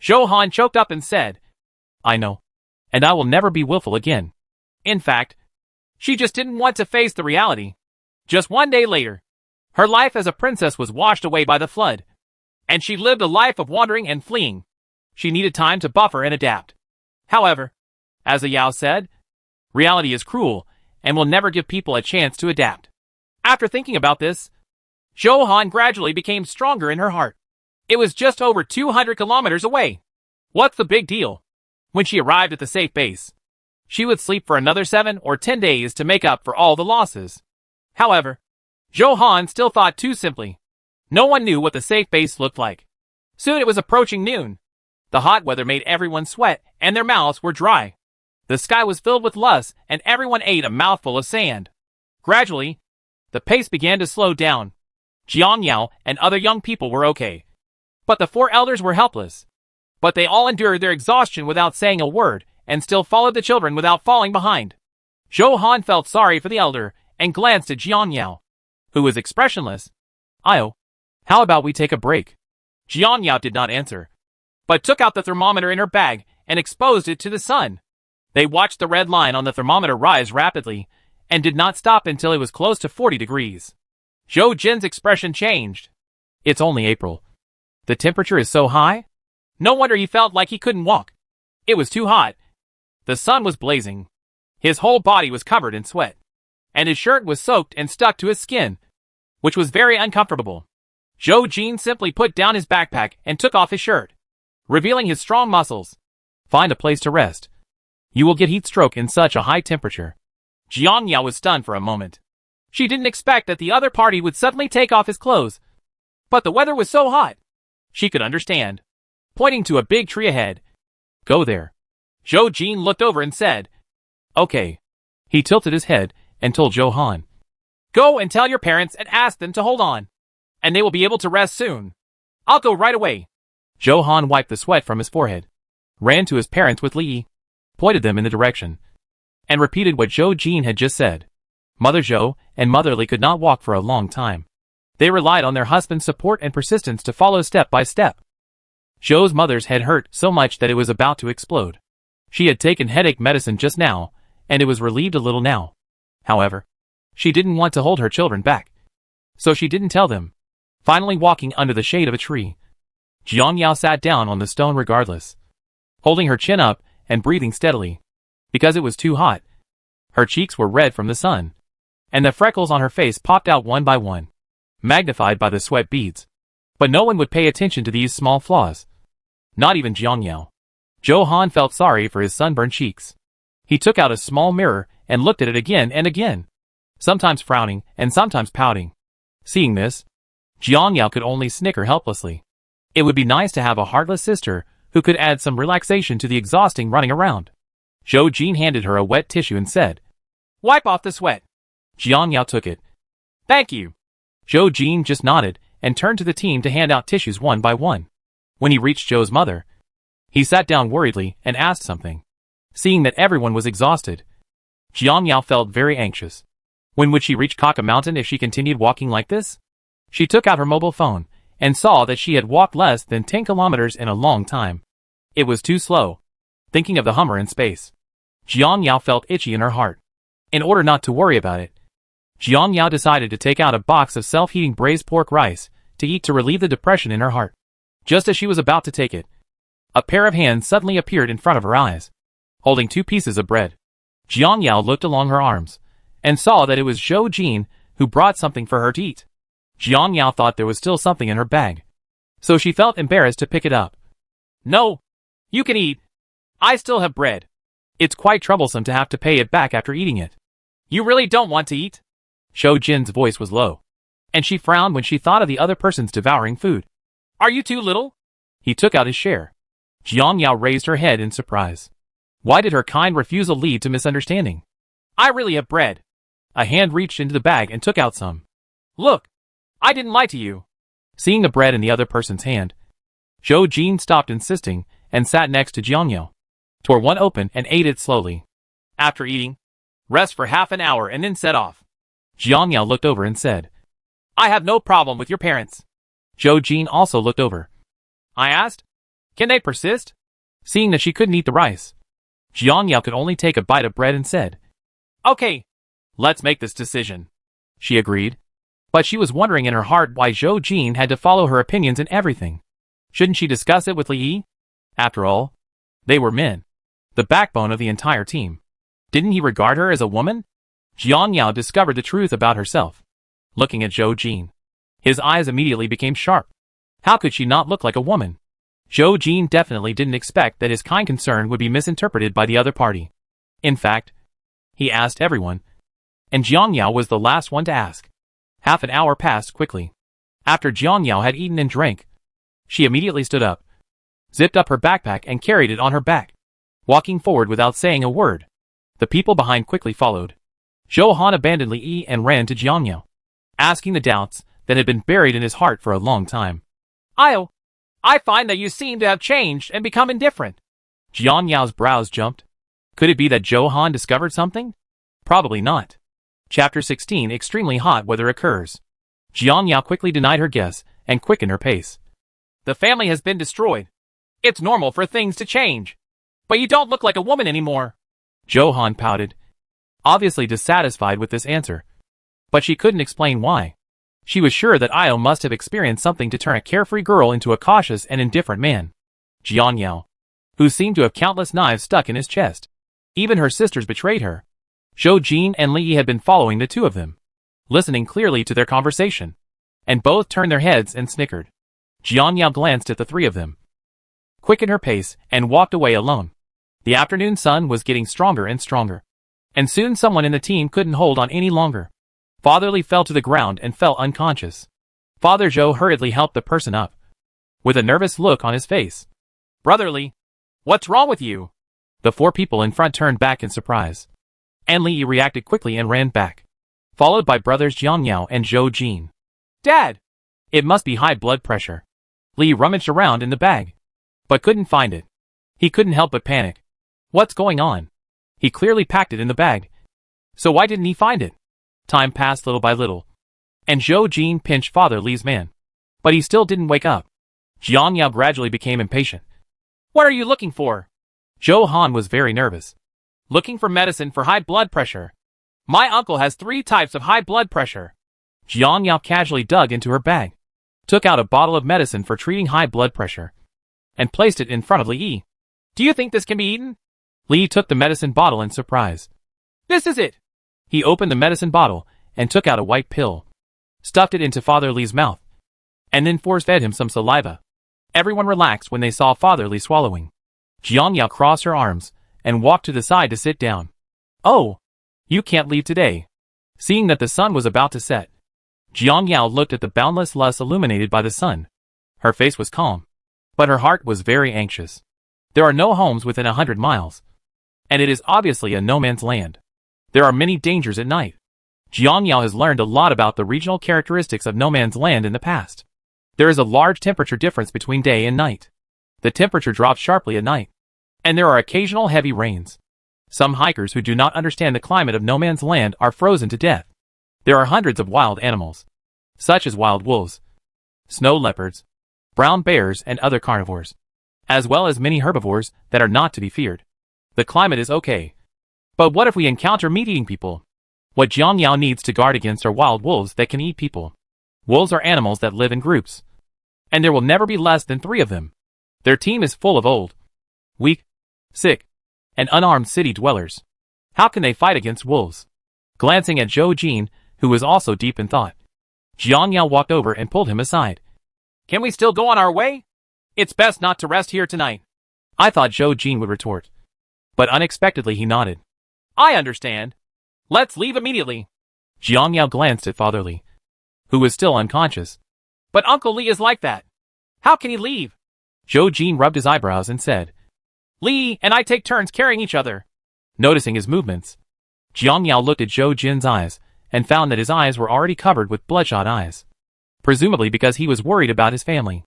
A: Zhou Han choked up and said, I know, and I will never be willful again. In fact, she just didn't want to face the reality. Just one day later, her life as a princess was washed away by the flood, and she lived a life of wandering and fleeing. She needed time to buffer and adapt. However, as the Yao said, reality is cruel and will never give people a chance to adapt. After thinking about this, Zhou Han gradually became stronger in her heart. It was just over 200 kilometers away. What's the big deal? When she arrived at the safe base, she would sleep for another 7 or 10 days to make up for all the losses. However, Zhou Han still thought too simply. No one knew what the safe base looked like. Soon it was approaching noon. The hot weather made everyone sweat and their mouths were dry. The sky was filled with lust and everyone ate a mouthful of sand. Gradually, the pace began to slow down. Jiang Yao and other young people were okay, but the 4 elders were helpless. But they all endured their exhaustion without saying a word and still followed the children without falling behind. Zhou Han felt sorry for the elder and glanced at Jiang Yao, who was expressionless. Io, how about we take a break? Jiang Yao did not answer, but took out the thermometer in her bag and exposed it to the sun. They watched the red line on the thermometer rise rapidly and did not stop until it was close to 40 degrees. Zhou Jin's expression changed. It's only April. The temperature is so high? No wonder he felt like he couldn't walk. It was too hot. The sun was blazing. His whole body was covered in sweat, and his shirt was soaked and stuck to his skin, which was very uncomfortable. Zhou Jin simply put down his backpack and took off his shirt, revealing his strong muscles. Find a place to rest. You will get heat stroke in such a high temperature. Jiang Yao was stunned for a moment. She didn't expect that the other party would suddenly take off his clothes. But the weather was so hot. She could understand. Pointing to a big tree ahead. Go there. Zhou Jin looked over and said, Okay. He tilted his head and told Zhou Han, Go and tell your parents and ask them to hold on, and they will be able to rest soon. I'll go right away. Zhou Han wiped the sweat from his forehead, ran to his parents with Li, pointed them in the direction, and repeated what Zhou Jin had just said. Mother Zhou and Mother Li could not walk for a long time. They relied on their husband's support and persistence to follow step by step. Zhou's mother's head hurt so much that it was about to explode. She had taken headache medicine just now, and it was relieved a little now. However, she didn't want to hold her children back, so she didn't tell them. Finally walking under the shade of a tree, Jiang Yao sat down on the stone regardless, holding her chin up and breathing steadily. Because it was too hot, her cheeks were red from the sun, and the freckles on her face popped out one by one, magnified by the sweat beads. But no one would pay attention to these small flaws. Not even Jiang Yao. Zhou Han felt sorry for his sunburned cheeks. He took out a small mirror and looked at it again and again, sometimes frowning and sometimes pouting. Seeing this, Jiang Yao could only snicker helplessly. It would be nice to have a heartless sister who could add some relaxation to the exhausting running around. Zhou Jin handed her a wet tissue and said, Wipe off the sweat. Jiang Yao took it. Thank you. Zhou Jin just nodded and turned to the team to hand out tissues one by one. When he reached Zhou's mother, he sat down worriedly and asked something. Seeing that everyone was exhausted, Jiang Yao felt very anxious. When would she reach Kaka Mountain if she continued walking like this? She took out her mobile phone and saw that she had walked less than 10 kilometers in a long time. It was too slow. Thinking of the Hummer in space, Jiang Yao felt itchy in her heart. In order not to worry about it, Jiang Yao decided to take out a box of self-heating braised pork rice to eat to relieve the depression in her heart. Just as she was about to take it, a pair of hands suddenly appeared in front of her eyes, holding 2 pieces of bread. Jiang Yao looked along her arms and saw that it was Zhou Jin who brought something for her to eat. Jiang Yao thought there was still something in her bag, so she felt embarrassed to pick it up. No. You can eat. I still have bread. It's quite troublesome to have to pay it back after eating it. You really don't want to eat? Zhou Jin's voice was low, and she frowned when she thought of the other person's devouring food. Are you too little? He took out his share. Jiang Yao raised her head in surprise. Why did her kind refusal lead to misunderstanding? I really have bread. A hand reached into the bag and took out some. Look, I didn't lie to you. Seeing the bread in the other person's hand, Zhou Jin stopped insisting and sat next to Jiang Yao, tore one open and ate it slowly. After eating, rest for half an hour and then set off. Jiang Yao looked over and said, I have no problem with your parents. Zhou Jin also looked over. I asked, can they persist? Seeing that she couldn't eat the rice, Jiang Yao could only take a bite of bread and said, okay, let's make this decision. She agreed, but she was wondering in her heart why Zhou Jin had to follow her opinions in everything. Shouldn't she discuss it with Li Yi? After all, they were men, the backbone of the entire team. Didn't he regard her as a woman? Jiang Yao discovered the truth about herself. Looking at Zhou Jin, his eyes immediately became sharp. How could she not look like a woman? Zhou Jin definitely didn't expect that his kind concern would be misinterpreted by the other party. In fact, he asked everyone, and Jiang Yao was the last one to ask. Half an hour passed quickly. After Jiang Yao had eaten and drank, she immediately stood up, zipped up her backpack and carried it on her back, walking forward without saying a word. The people behind quickly followed. Zhou Han abandoned Li Yi and ran to Jiang Yao, asking the doubts that had been buried in his heart for a long time. I find that you seem to have changed and become indifferent. Jiang Yao's brows jumped. Could it be that Zhou Han discovered something? Probably not. Chapter 16 Extremely hot weather occurs. Jiang Yao quickly denied her guess and quickened her pace. The family has been destroyed. It's normal for things to change. But you don't look like a woman anymore. Zhou Han pouted, obviously dissatisfied with this answer. But she couldn't explain why. She was sure that Io must have experienced something to turn a carefree girl into a cautious and indifferent man. Jiang Yao, who seemed to have countless knives stuck in his chest. Even her sisters betrayed her. Zhou Jin and Li Yi had been following the two of them, listening clearly to their conversation, and both turned their heads and snickered. Jiang Yao glanced at the three of them, quickened her pace, and walked away alone. The afternoon sun was getting stronger and stronger, and soon someone in the team couldn't hold on any longer. Father Li fell to the ground and fell unconscious. Father Zhou hurriedly helped the person up, with a nervous look on his face. Brother Li, what's wrong with you? The four people in front turned back in surprise, and Li Yi reacted quickly and ran back, followed by brothers Jiang Yao and Zhou Jin. Dad! It must be high blood pressure. Li rummaged around in the bag, but couldn't find it. He couldn't help but panic. What's going on? He clearly packed it in the bag. So why didn't he find it? Time passed little by little, and Zhou Jin pinched Father Li's man, but he still didn't wake up. Jiang Yao gradually became impatient. What are you looking for? Zhou Han was very nervous. Looking for medicine for high blood pressure. My uncle has 3 types of high blood pressure. Jiang Yao casually dug into her bag, took out a bottle of medicine for treating high blood pressure, and placed it in front of Li Yi. Do you think this can be eaten? Li took the medicine bottle in surprise. This is it. He opened the medicine bottle and took out a white pill, stuffed it into Father Li's mouth, and then force-fed him some saliva. Everyone relaxed when they saw Father Li swallowing. Jiang Yao crossed her arms and walked to the side to sit down. Oh, you can't leave today. Seeing that the sun was about to set, Jiang Yao looked at the boundless lust illuminated by the sun. Her face was calm, but her heart was very anxious. There are no homes within 100 miles, and it is obviously a no-man's land. There are many dangers at night. Jiang Yao has learned a lot about the regional characteristics of no man's land in the past. There is a large temperature difference between day and night. The temperature drops sharply at night, and there are occasional heavy rains. Some hikers who do not understand the climate of no man's land are frozen to death. There are hundreds of wild animals, such as wild wolves, snow leopards, brown bears and other carnivores, as well as many herbivores that are not to be feared. The climate is okay. But what if we encounter meat-eating people? What Jiang Yao needs to guard against are wild wolves that can eat people. Wolves are animals that live in groups, and there will never be less than 3 of them. Their team is full of old, weak, sick, and unarmed city dwellers. How can they fight against wolves? Glancing at Zhou Jin, who was also deep in thought, Jiang Yao walked over and pulled him aside. Can we still go on our way? It's best not to rest here tonight. I thought Zhou Jin would retort. But unexpectedly he nodded. I understand. Let's leave immediately. Jiang Yao glanced at Father Li, who was still unconscious. But Uncle Li is like that. How can he leave? Zhou Jin rubbed his eyebrows and said, Li and I take turns carrying each other. Noticing his movements, Jiang Yao looked at Zhou Jin's eyes and found that his eyes were already covered with bloodshot eyes. Presumably because he was worried about his family.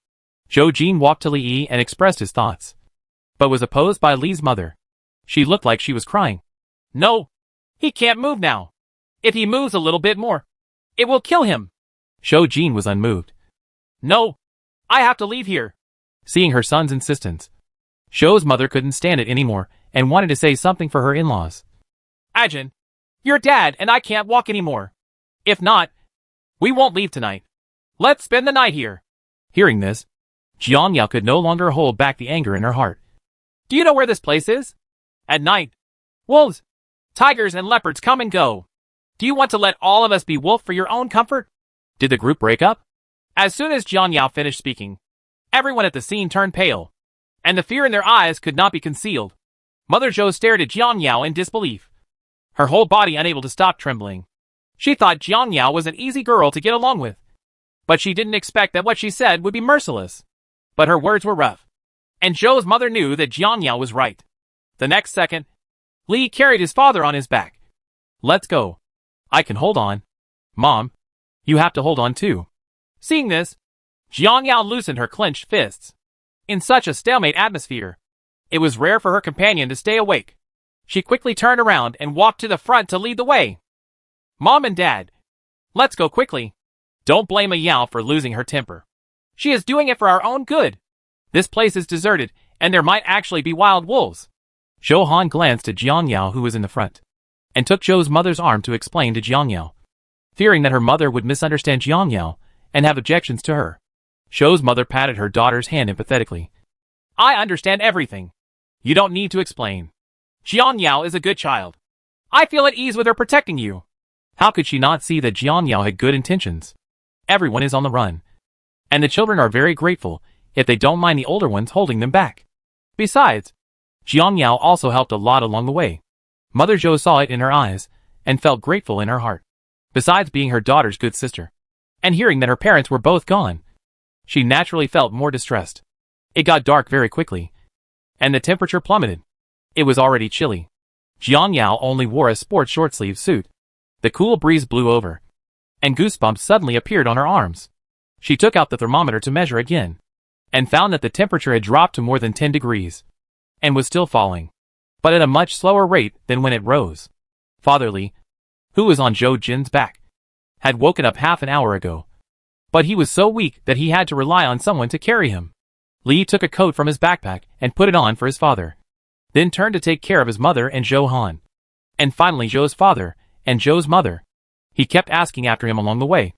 A: Zhou Jin walked to Li Yi and expressed his thoughts, but was opposed by Li's mother. She looked like she was crying. No, he can't move now. If he moves a little bit more, it will kill him. Zhou Jin was unmoved. No, I have to leave here. Seeing her son's insistence, Zhou's mother couldn't stand it anymore and wanted to say something for her in-laws. Ajin, your dad and I can't walk anymore. If not, we won't leave tonight. Let's spend the night here. Hearing this, Jiang Yao could no longer hold back the anger in her heart. Do you know where this place is? At night, wolves, tigers and leopards come and go. Do you want to let all of us be wolf for your own comfort? Did the group break up? As soon as Jiang Yao finished speaking, everyone at the scene turned pale, and the fear in their eyes could not be concealed. Mother Zhou stared at Jiang Yao in disbelief, her whole body unable to stop trembling. She thought Jiang Yao was an easy girl to get along with, but she didn't expect that what she said would be merciless. But her words were rough, and Zhou's mother knew that Jiang Yao was right. The next second, Li carried his father on his back. Let's go. I can hold on. Mom, you have to hold on too. Seeing this, Jiang Yao loosened her clenched fists. In such a stalemate atmosphere, it was rare for her companion to stay awake. She quickly turned around and walked to the front to lead the way. Mom and Dad, let's go quickly. Don't blame a Yao for losing her temper. She is doing it for our own good. This place is deserted, and there might actually be wild wolves. Zhou Han glanced at Jiang Yao, who was in the front, and took Zhou's mother's arm to explain to Jiang Yao. Fearing that her mother would misunderstand Jiang Yao and have objections to her, Zhou's mother patted her daughter's hand empathetically. I understand everything. You don't need to explain. Jiang Yao is a good child. I feel at ease with her protecting you. How could she not see that Jiang Yao had good intentions? Everyone is on the run, and the children are very grateful if they don't mind the older ones holding them back. Besides, Jiang Yao also helped a lot along the way. Mother Zhou saw it in her eyes and felt grateful in her heart. Besides being her daughter's good sister, and hearing that her parents were both gone, she naturally felt more distressed. It got dark very quickly, and the temperature plummeted. It was already chilly. Jiang Yao only wore a sports short-sleeve suit. The cool breeze blew over, and goosebumps suddenly appeared on her arms. She took out the thermometer to measure again, and found that the temperature had dropped to more than 10 degrees, and was still falling, but at a much slower rate than when it rose. Father Li, who was on Zhou Jin's back, had woken up half an hour ago, but he was so weak that he had to rely on someone to carry him. Li took a coat from his backpack and put it on for his father, then turned to take care of his mother and Zhou Han, and finally Zhou's father and Zhou's mother. He kept asking after him along the way.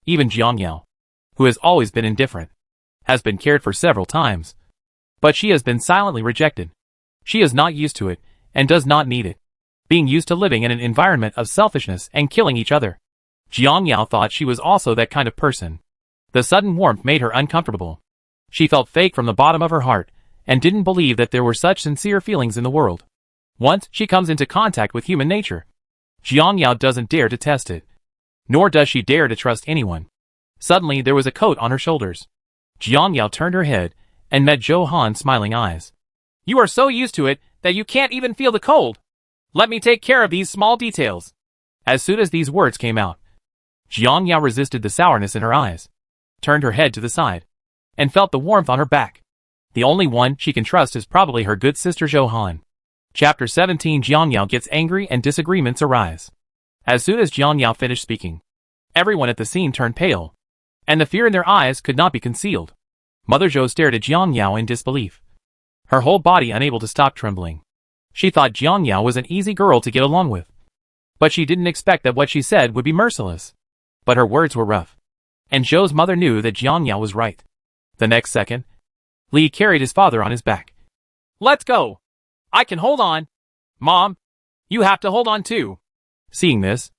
A: Even Jiang Yao, who has always been indifferent, has been cared for several times, but she has been silently rejected. She is not used to it and does not need it, being used to living in an environment of selfishness and killing each other. Jiang Yao thought she was also that kind of person. The sudden warmth made her uncomfortable. She felt fake from the bottom of her heart and didn't believe that there were such sincere feelings in the world. Once she comes into contact with human nature, Jiang Yao doesn't dare to test it, nor does she dare to trust anyone. Suddenly there was a coat on her shoulders. Jiang Yao turned her head and met Zhou Han's smiling eyes. You are so used to it that you can't even feel the cold. Let me take care of these small details. As soon as these words came out, Jiang Yao resisted the sourness in her eyes, turned her head to the side, and felt the warmth on her back. The only one she can trust is probably her good sister Zhou Han. Chapter 17. Jiang Yao gets angry and disagreements arise. As soon as Jiang Yao finished speaking, everyone at the scene turned pale, and the fear in their eyes could not be concealed. Mother Zhou stared at Jiang Yao in disbelief, her whole body unable to stop trembling. She thought Jiang Yao was an easy girl to get along with, but she didn't expect that what she said would be merciless. But her words were rough, and Zhou's mother knew that Jiang Yao was right. The next second, Li carried his father on his back. Let's go. I can hold on. Mom, you have to hold on too. Seeing this,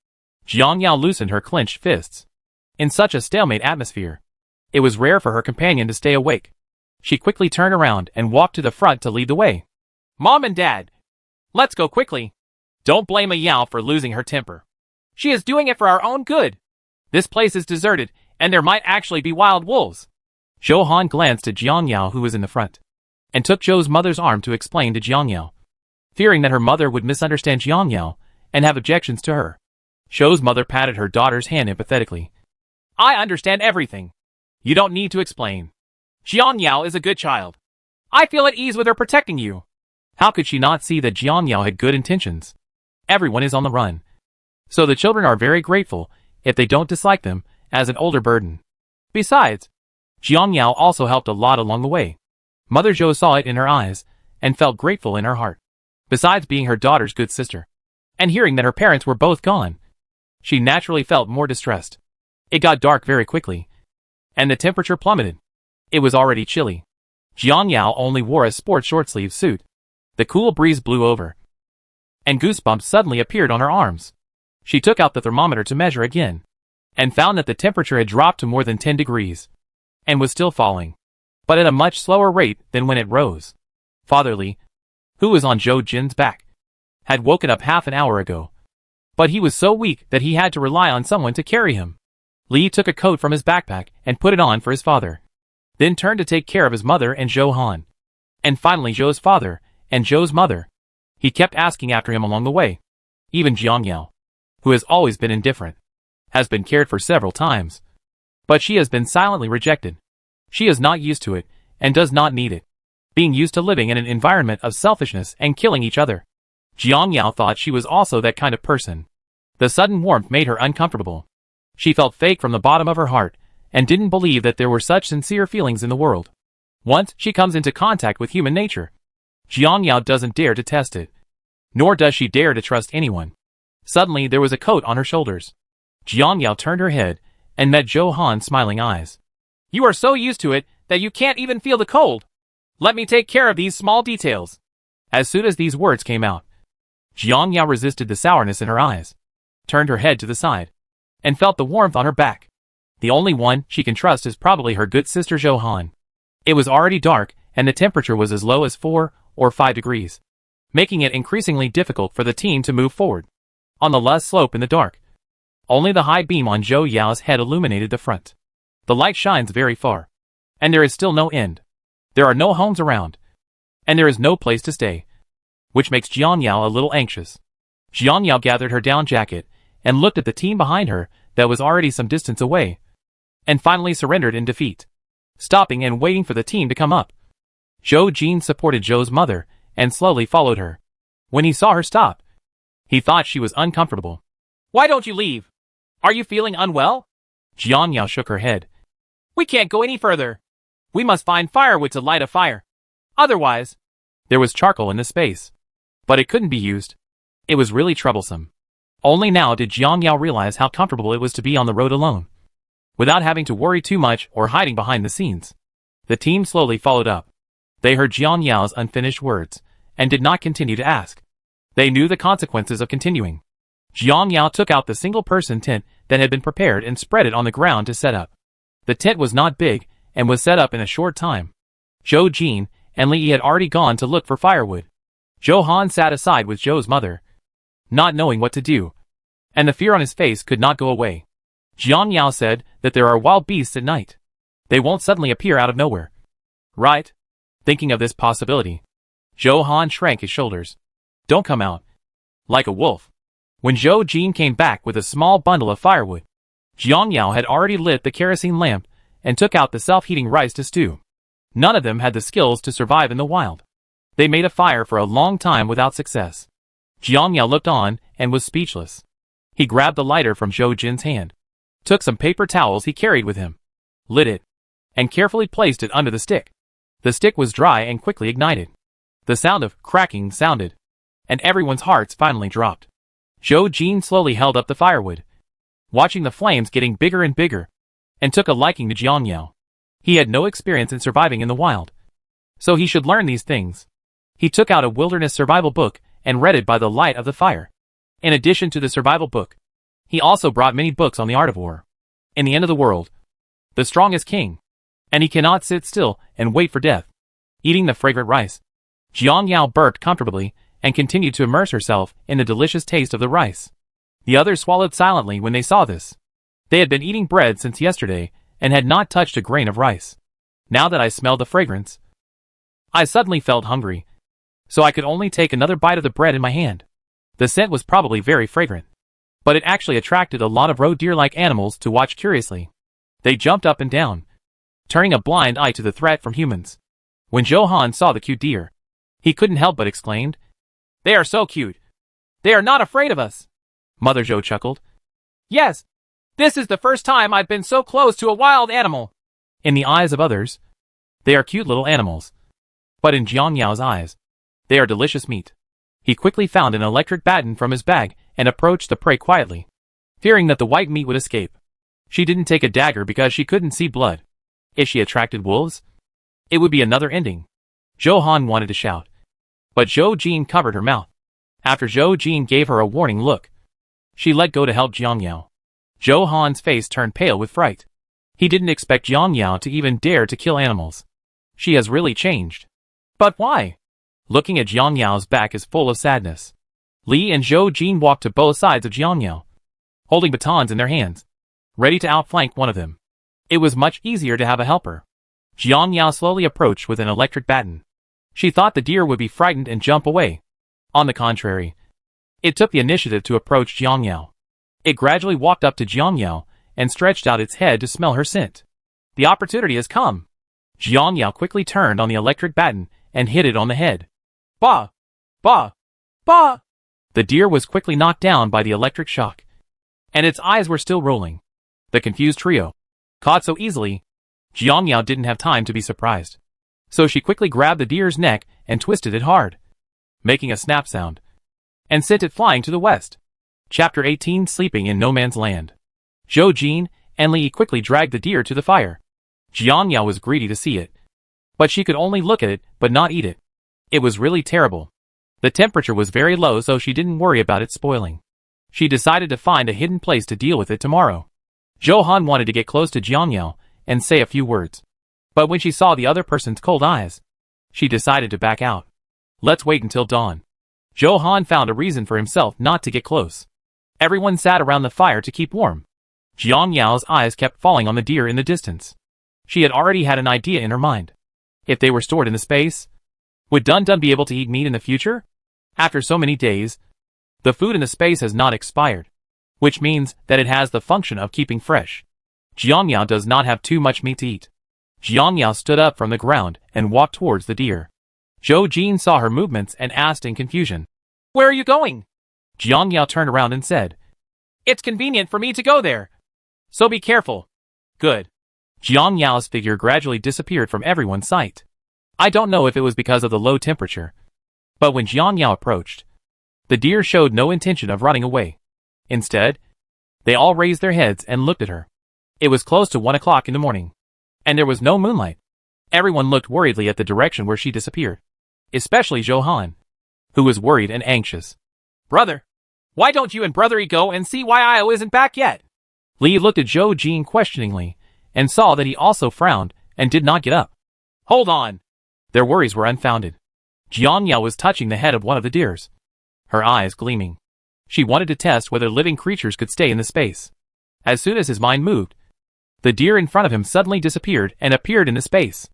A: Jiang Yao loosened her clenched fists. In such a stalemate atmosphere, it was rare for her companion to stay awake. She quickly turned around and walked to the front to lead the way. Mom and Dad, let's go quickly. Don't blame a Yao for losing her temper. She is doing it for our own good. This place is deserted, and there might actually be wild wolves. Zhou Han glanced at Jiang Yao, who was in the front, and took Zhou's mother's arm to explain to Jiang Yao, fearing that her mother would misunderstand Jiang Yao and have objections to her. Zhou's mother patted her daughter's hand empathetically. I understand everything. You don't need to explain. Jiang Yao is a good child. I feel at ease with her protecting you. How could she not see that Jiang Yao had good intentions? Everyone is on the run, so the children are very grateful if they don't dislike them as an older burden. Besides, Jiang Yao also helped a lot along the way. Mother Zhou saw it in her eyes and felt grateful in her heart. Besides being her daughter's good sister, and hearing that her parents were both gone, she naturally felt more distressed. It got dark very quickly, and the temperature plummeted. It was already chilly. Jiang Yao only wore a sports short-sleeve suit. The cool breeze blew over, and goosebumps suddenly appeared on her arms. She took out the thermometer to measure again, and found that the temperature had dropped to more than 10 degrees, and was still falling, but at a much slower rate than when it rose. Father Li, who was on Zhou Jin's back, had woken up half an hour ago, but he was so weak that he had to rely on someone to carry him. Li took a coat from his backpack and put it on for his father, then turned to take care of his mother and Zhou Han, and finally Zhou's father and Zhou's mother. He kept asking after him along the way. Even Jiang Yao, who has always been indifferent, has been cared for several times, but she has been silently rejected. She is not used to it and does not need it, being used to living in an environment of selfishness and killing each other. Jiang Yao thought she was also that kind of person. The sudden warmth made her uncomfortable. She felt fake from the bottom of her heart and didn't believe that there were such sincere feelings in the world. Once she comes into contact with human nature, Jiang Yao doesn't dare to test it, nor does she dare to trust anyone. Suddenly there was a coat on her shoulders. Jiang Yao turned her head and met Zhou Han's smiling eyes. You are so used to it that you can't even feel the cold. Let me take care of these small details. As soon as these words came out, Jiang Yao resisted the sourness in her eyes, turned her head to the side, and felt the warmth on her back. The only one she can trust is probably her good sister Zhou Han. It was already dark and the temperature was as low as 4 or 5 degrees, making it increasingly difficult for the team to move forward. On the last slope in the dark, only the high beam on Zhou Yao's head illuminated the front. The light shines very far, and there is still no end. There are no homes around, and there is no place to stay, which makes Jiang Yao a little anxious. Jiang Yao gathered her down jacket and looked at the team behind her that was already some distance away, and finally surrendered in defeat, stopping and waiting for the team to come up. Zhou Jin supported Zhou's mother and slowly followed her. When he saw her stop, he thought she was uncomfortable. Why don't you leave? Are you feeling unwell? Jiang Yao shook her head. We can't go any further. We must find firewood to light a fire. Otherwise, there was charcoal in the space, but it couldn't be used. It was really troublesome. Only now did Jiang Yao realize how comfortable it was to be on the road alone, without having to worry too much or hiding behind the scenes. The team slowly followed up. They heard Jiang Yao's unfinished words, and did not continue to ask. They knew the consequences of continuing. Jiang Yao took out the single-person tent that had been prepared and spread it on the ground to set up. The tent was not big, and was set up in a short time. Zhou Jin and Li had already gone to look for firewood. Zhou Han sat aside with Zhou's mother, not knowing what to do, and the fear on his face could not go away. Jiang Yao said that there are wild beasts at night. They won't suddenly appear out of nowhere. Right? Thinking of this possibility, Zhou Han shrank his shoulders. Don't come out. Like a wolf. When Zhou Jin came back with a small bundle of firewood, Jiang Yao had already lit the kerosene lamp and took out the self-heating rice to stew. None of them had the skills to survive in the wild. They made a fire for a long time without success. Jiang Yao looked on and was speechless. He grabbed the lighter from Zhou Jin's hand, took some paper towels he carried with him, lit it, and carefully placed it under the stick. The stick was dry and quickly ignited. The sound of cracking sounded, and everyone's hearts finally dropped. Zhou Jin slowly held up the firewood, watching the flames getting bigger and bigger, and took a liking to Jiang Yao. He had no experience in surviving in the wild, so he should learn these things. He took out a wilderness survival book and read it by the light of the fire. In addition to the survival book, he also brought many books on the art of war. In the end of the world, the strongest king, and he cannot sit still and wait for death. Eating the fragrant rice, Jiang Yao burped comfortably and continued to immerse herself in the delicious taste of the rice. The others swallowed silently when they saw this. They had been eating bread since yesterday and had not touched a grain of rice. Now that I smelled the fragrance, I suddenly felt hungry, so I could only take another bite of the bread in my hand. The scent was probably very fragrant, but it actually attracted a lot of roe deer-like animals to watch curiously. They jumped up and down, turning a blind eye to the threat from humans. When Johan saw the cute deer, he couldn't help but exclaimed, "They are so cute. They are not afraid of us." Mother Zhou chuckled. "Yes, this is the first time I've been so close to a wild animal." In the eyes of others, they are cute little animals. But in Jiang Yao's eyes, they are delicious meat. He quickly found an electric baton from his bag and approached the prey quietly, fearing that the white meat would escape. She didn't take a dagger because she couldn't see blood. If she attracted wolves, it would be another ending. Johan wanted to shout, but Zhou Jin covered her mouth. After Zhou Jin gave her a warning look, she let go to help Jiang Yao. Johan's face turned pale with fright. He didn't expect Jiang Yao to even dare to kill animals. She has really changed. But why? Looking at Jiang Yao's back is full of sadness. Li and Zhou Jin walked to both sides of Jiang Yao, holding batons in their hands, ready to outflank one of them. It was much easier to have a helper. Jiang Yao slowly approached with an electric baton. She thought the deer would be frightened and jump away. On the contrary, it took the initiative to approach Jiang Yao. It gradually walked up to Jiang Yao and stretched out its head to smell her scent. The opportunity has come. Jiang Yao quickly turned on the electric baton and hit it on the head. Bah! Bah! Bah! The deer was quickly knocked down by the electric shock, and its eyes were still rolling. The confused trio, caught so easily, Jiang Yao didn't have time to be surprised. So she quickly grabbed the deer's neck and twisted it hard, making a snap sound, and sent it flying to the west. Chapter 18 Sleeping in No Man's Land. Zhou Jin and Li quickly dragged the deer to the fire. Jiang Yao was greedy to see it, but she could only look at it but not eat it. It was really terrible. The temperature was very low, so she didn't worry about it spoiling. She decided to find a hidden place to deal with it tomorrow. Johan wanted to get close to Jiang Yao and say a few words, but when she saw the other person's cold eyes, she decided to back out. Let's wait until dawn. Johan found a reason for himself not to get close. Everyone sat around the fire to keep warm. Jiang Yao's eyes kept falling on the deer in the distance. She had already had an idea in her mind. If they were stored in the space, would Dun Dun be able to eat meat in the future? After so many days, the food in the space has not expired, which means that it has the function of keeping fresh. Jiang Yao does not have too much meat to eat. Jiang Yao stood up from the ground and walked towards the deer. Zhou Jin saw her movements and asked in confusion, "Where are you going?" Jiang Yao turned around and said, "It's convenient for me to go there, so be careful." Good. Jiang Yao's figure gradually disappeared from everyone's sight. I don't know if it was because of the low temperature, but when Jiang Yao approached, the deer showed no intention of running away. Instead, they all raised their heads and looked at her. It was close to 1 o'clock in the morning, and there was no moonlight. Everyone looked worriedly at the direction where she disappeared, especially Johan, who was worried and anxious. "Brother, why don't you and Brother E go and see why Io isn't back yet?" Li looked at Zhou Jin questioningly and saw that he also frowned and did not get up. "Hold on." Their worries were unfounded. Jiang Yao was touching the head of one of the deers, her eyes gleaming. She wanted to test whether living creatures could stay in the space. As soon as his mind moved, the deer in front of him suddenly disappeared and appeared in the space.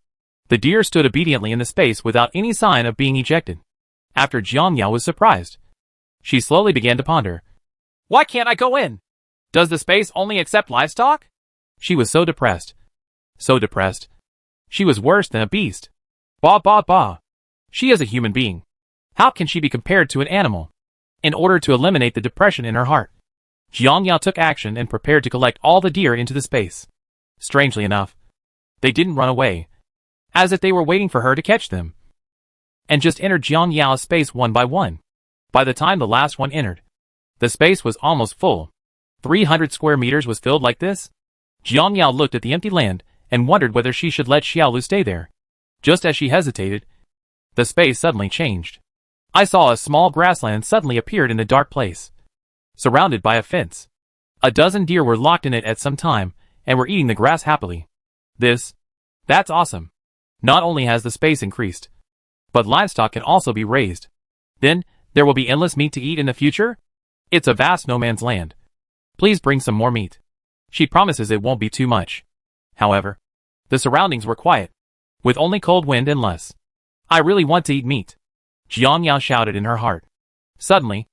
A: The deer stood obediently in the space without any sign of being ejected. After Jiang Yao was surprised, she slowly began to ponder. "Why can't I go in? Does the space only accept livestock?" She was so depressed. So depressed. She was worse than a beast. Bah bah bah. She is a human being. How can she be compared to an animal? In order to eliminate the depression in her heart, Jiang Yao took action and prepared to collect all the deer into the space. Strangely enough, they didn't run away, as if they were waiting for her to catch them, and just entered Jiang Yao's space one by one. By the time the last one entered, the space was almost full. 300 square meters was filled like this. Jiang Yao looked at the empty land and wondered whether she should let Xiaolu stay there. Just as she hesitated, the space suddenly changed. I saw a small grassland suddenly appeared in the dark place, surrounded by a fence. A dozen deer were locked in it at some time and were eating the grass happily. This That's awesome. Not only has the space increased, but livestock can also be raised. Then, there will be endless meat to eat in the future? It's a vast no man's land. Please bring some more meat. She promises it won't be too much. However, the surroundings were quiet, with only cold wind and less. I really want to eat meat, Jiang Yao shouted in her heart. Suddenly,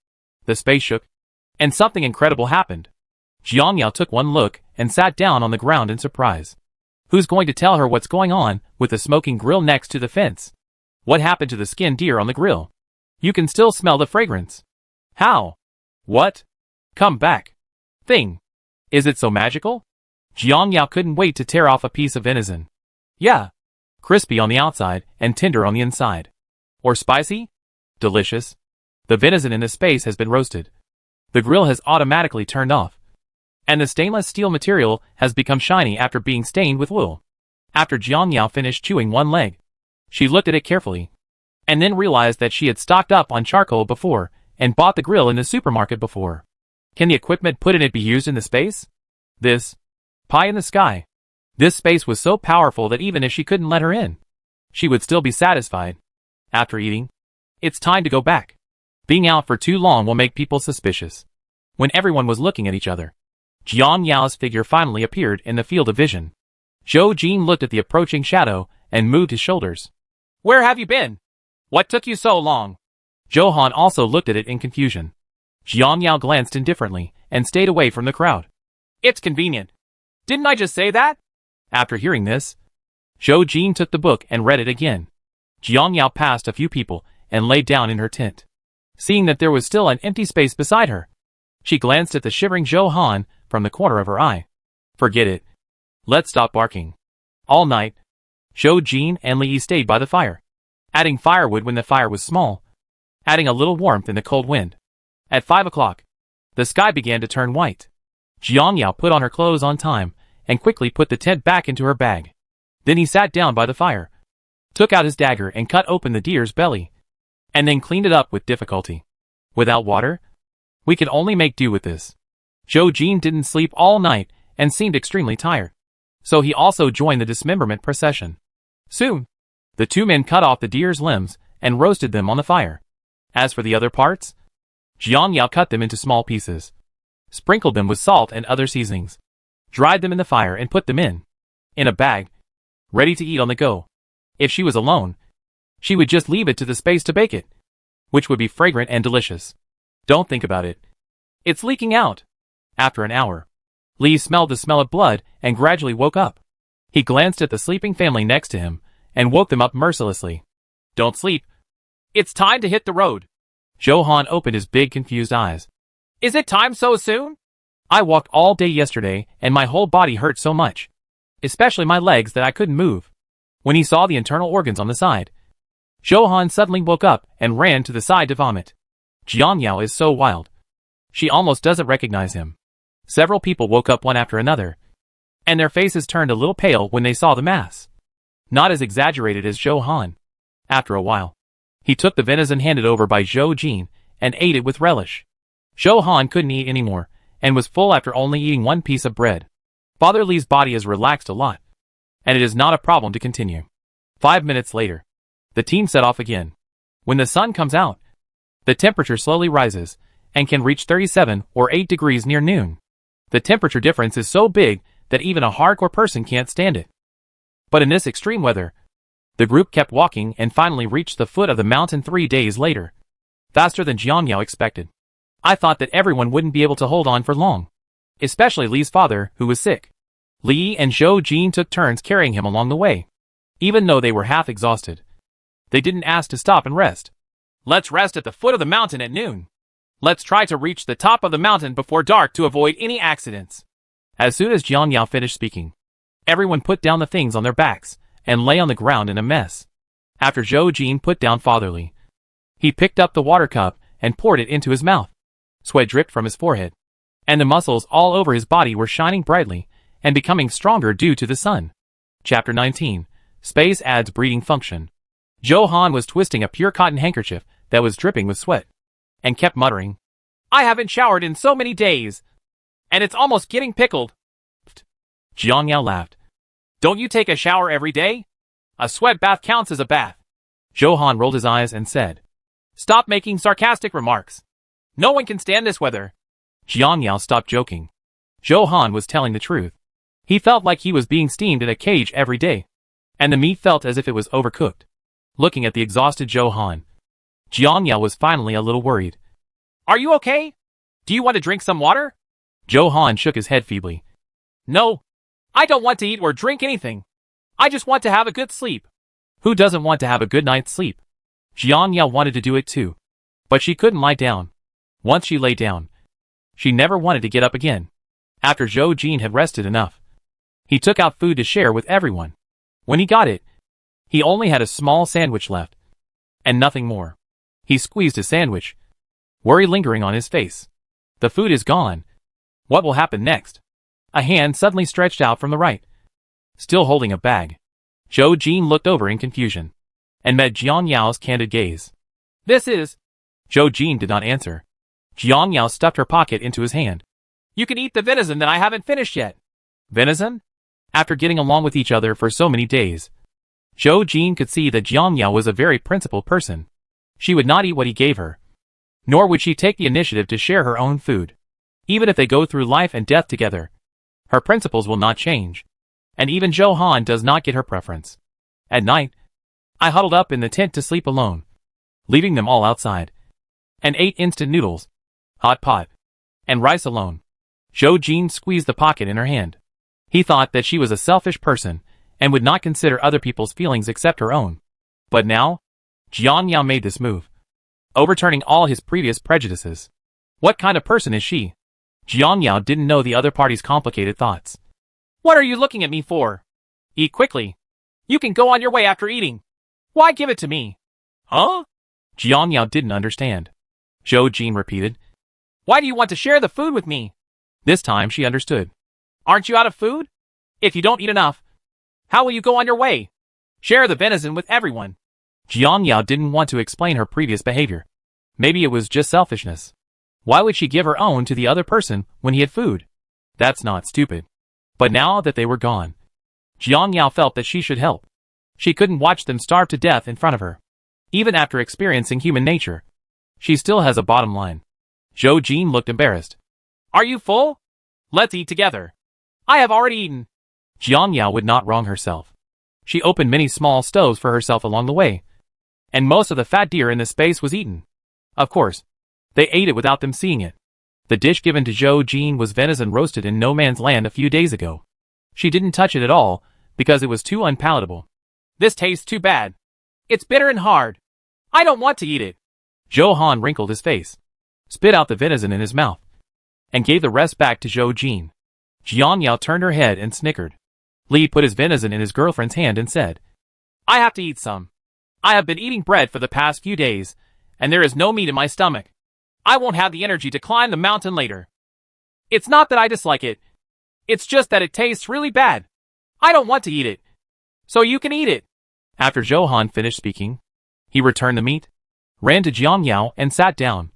A: the space shook, and something incredible happened. Jiang Yao took one look and sat down on the ground in surprise. Who's going to tell her what's going on with the smoking grill next to the fence? What happened to the skinned deer on the grill? You can still smell the fragrance. How? What? Come back. Thing. Is it so magical? Jiang Yao couldn't wait to tear off a piece of venison. Yeah. Crispy on the outside and tender on the inside. Or spicy? Delicious. The venison in this space has been roasted. The grill has automatically turned off. And the stainless steel material has become shiny after being stained with wool. After Jiang Yao finished chewing one leg, she looked at it carefully, and then realized that she had stocked up on charcoal before and bought the grill in the supermarket before. Can the equipment put in it be used in the space? This pie in the sky. This space was so powerful that even if she couldn't let her in, she would still be satisfied. After eating, it's time to go back. Being out for too long will make people suspicious. When everyone was looking at each other, Jiang Yao's figure finally appeared in the field of vision. Zhou Jin looked at the approaching shadow and moved his shoulders. Where have you been? What took you so long? Zhou Han also looked at it in confusion. Jiang Yao glanced indifferently and stayed away from the crowd. It's convenient. Didn't I just say that? After hearing this, Zhou Jin took the book and read it again. Jiang Yao passed a few people and lay down in her tent. Seeing that there was still an empty space beside her, she glanced at the shivering Zhou Han from the corner of her eye. Forget it. Let's stop barking. All night, Zhou Jin and Li Yi stayed by the fire, adding firewood when the fire was small, adding a little warmth in the cold wind. At 5 o'clock, the sky began to turn white. Jiang Yao put on her clothes on time and quickly put the tent back into her bag. Then he sat down by the fire, took out his dagger and cut open the deer's belly, and then cleaned it up with difficulty. Without water, we could only make do with this. Zhou Jin didn't sleep all night and seemed extremely tired, so he also joined the dismemberment procession. Soon, the two men cut off the deer's limbs and roasted them on the fire. As for the other parts, Jiang Yao cut them into small pieces, sprinkled them with salt and other seasonings, dried them in the fire and put them in a bag, ready to eat on the go. If she was alone, she would just leave it to the space to bake it, which would be fragrant and delicious. Don't think about it. It's leaking out. After an hour, Li smelled the smell of blood and gradually woke up. He glanced at the sleeping family next to him and woke them up mercilessly. Don't sleep. It's time to hit the road. Zhou Han opened his big confused eyes. Is it time so soon? I walked all day yesterday and my whole body hurt so much, especially my legs, that I couldn't move. When he saw the internal organs on the side, Zhou Han suddenly woke up and ran to the side to vomit. Jiang Yao is so wild. She almost doesn't recognize him. Several people woke up one after another, and their faces turned a little pale when they saw the mass. Not as exaggerated as Zhou Han. After a while, he took the venison handed over by Zhou Jin and ate it with relish. Zhou Han couldn't eat anymore and was full after only eating one piece of bread. Father Li's body has relaxed a lot, and it is not a problem to continue. 5 minutes later, the team set off again. When the sun comes out, the temperature slowly rises and can reach 37 or 8 degrees near noon. The temperature difference is so big that even a hardcore person can't stand it. But in this extreme weather, the group kept walking and finally reached the foot of the mountain 3 days later, faster than Jiang Yao expected. I thought that everyone wouldn't be able to hold on for long, especially Li's father, who was sick. Li and Zhou Jin took turns carrying him along the way. Even though they were half exhausted, they didn't ask to stop and rest. Let's rest at the foot of the mountain at noon. Let's try to reach the top of the mountain before dark to avoid any accidents. As soon as Jiang Yao finished speaking, everyone put down the things on their backs and lay on the ground in a mess. After Zhou Jin put down Father Li, he picked up the water cup and poured it into his mouth. Sweat dripped from his forehead, and the muscles all over his body were shining brightly and becoming stronger due to the sun. Chapter 19. Space adds breathing function. Zhou Han was twisting a pure cotton handkerchief that was dripping with sweat, and kept muttering, I haven't showered in so many days, and it's almost getting pickled. Jiang Yao laughed. Don't you take a shower every day? A sweat bath counts as a bath. Johan rolled his eyes and said, Stop making sarcastic remarks. No one can stand this weather. Jiang Yao stopped joking. Johan was telling the truth. He felt like he was being steamed in a cage every day. And the meat felt as if it was overcooked. Looking at the exhausted Johan, Jiang Yao was finally a little worried. Are you okay? Do you want to drink some water? Johan shook his head feebly. No. I don't want to eat or drink anything. I just want to have a good sleep. Who doesn't want to have a good night's sleep? Jiang Yao wanted to do it too. But she couldn't lie down. Once she lay down, she never wanted to get up again. After Zhou Jin had rested enough, he took out food to share with everyone. When he got it, he only had a small sandwich left. And nothing more. He squeezed his sandwich, worry lingering on his face. The food is gone. What will happen next? A hand suddenly stretched out from the right, still holding a bag. Zhou Jin looked over in confusion, and met Jiang Yao's candid gaze. This is... Zhou Jin did not answer. Jiang Yao stuffed her pocket into his hand. You can eat the venison that I haven't finished yet. Venison? After getting along with each other for so many days, Zhou Jin could see that Jiang Yao was a very principled person. She would not eat what he gave her, nor would she take the initiative to share her own food. Even if they go through life and death together, her principles will not change. And even Johan does not get her preference. At night, I huddled up in the tent to sleep alone, leaving them all outside, and ate instant noodles, hot pot, and rice alone. Zhou Jin squeezed the pocket in her hand. He thought that she was a selfish person and would not consider other people's feelings except her own. But now, Jiang Yao made this move, overturning all his previous prejudices. What kind of person is she? Jiang Yao didn't know the other party's complicated thoughts. What are you looking at me for? Eat quickly. You can go on your way after eating. Why give it to me? Huh? Jiang Yao didn't understand. Zhou Jin repeated. Why do you want to share the food with me? This time she understood. Aren't you out of food? If you don't eat enough, how will you go on your way? Share the venison with everyone. Jiang Yao didn't want to explain her previous behavior. Maybe it was just selfishness. Why would she give her own to the other person when he had food? That's not stupid. But now that they were gone, Jiang Yao felt that she should help. She couldn't watch them starve to death in front of her. Even after experiencing human nature, she still has a bottom line. Zhou Jin looked embarrassed. Are you full? Let's eat together. I have already eaten. Jiang Yao would not wrong herself. She opened many small stoves for herself along the way, and most of the fat deer in the space was eaten. Of course, they ate it without them seeing it. The dish given to Zhou Jin was venison roasted in no man's land a few days ago. She didn't touch it at all, because it was too unpalatable. This tastes too bad. It's bitter and hard. I don't want to eat it. Johan wrinkled his face, spit out the venison in his mouth, and gave the rest back to Zhou Jin. Jiang Yao turned her head and snickered. Li put his venison in his girlfriend's hand and said, I have to eat some. I have been eating bread for the past few days, and there is no meat in my stomach. I won't have the energy to climb the mountain later. It's not that I dislike it. It's just that it tastes really bad. I don't want to eat it. So you can eat it. After Johan finished speaking, he returned the meat, ran to Jiang Yao and sat down,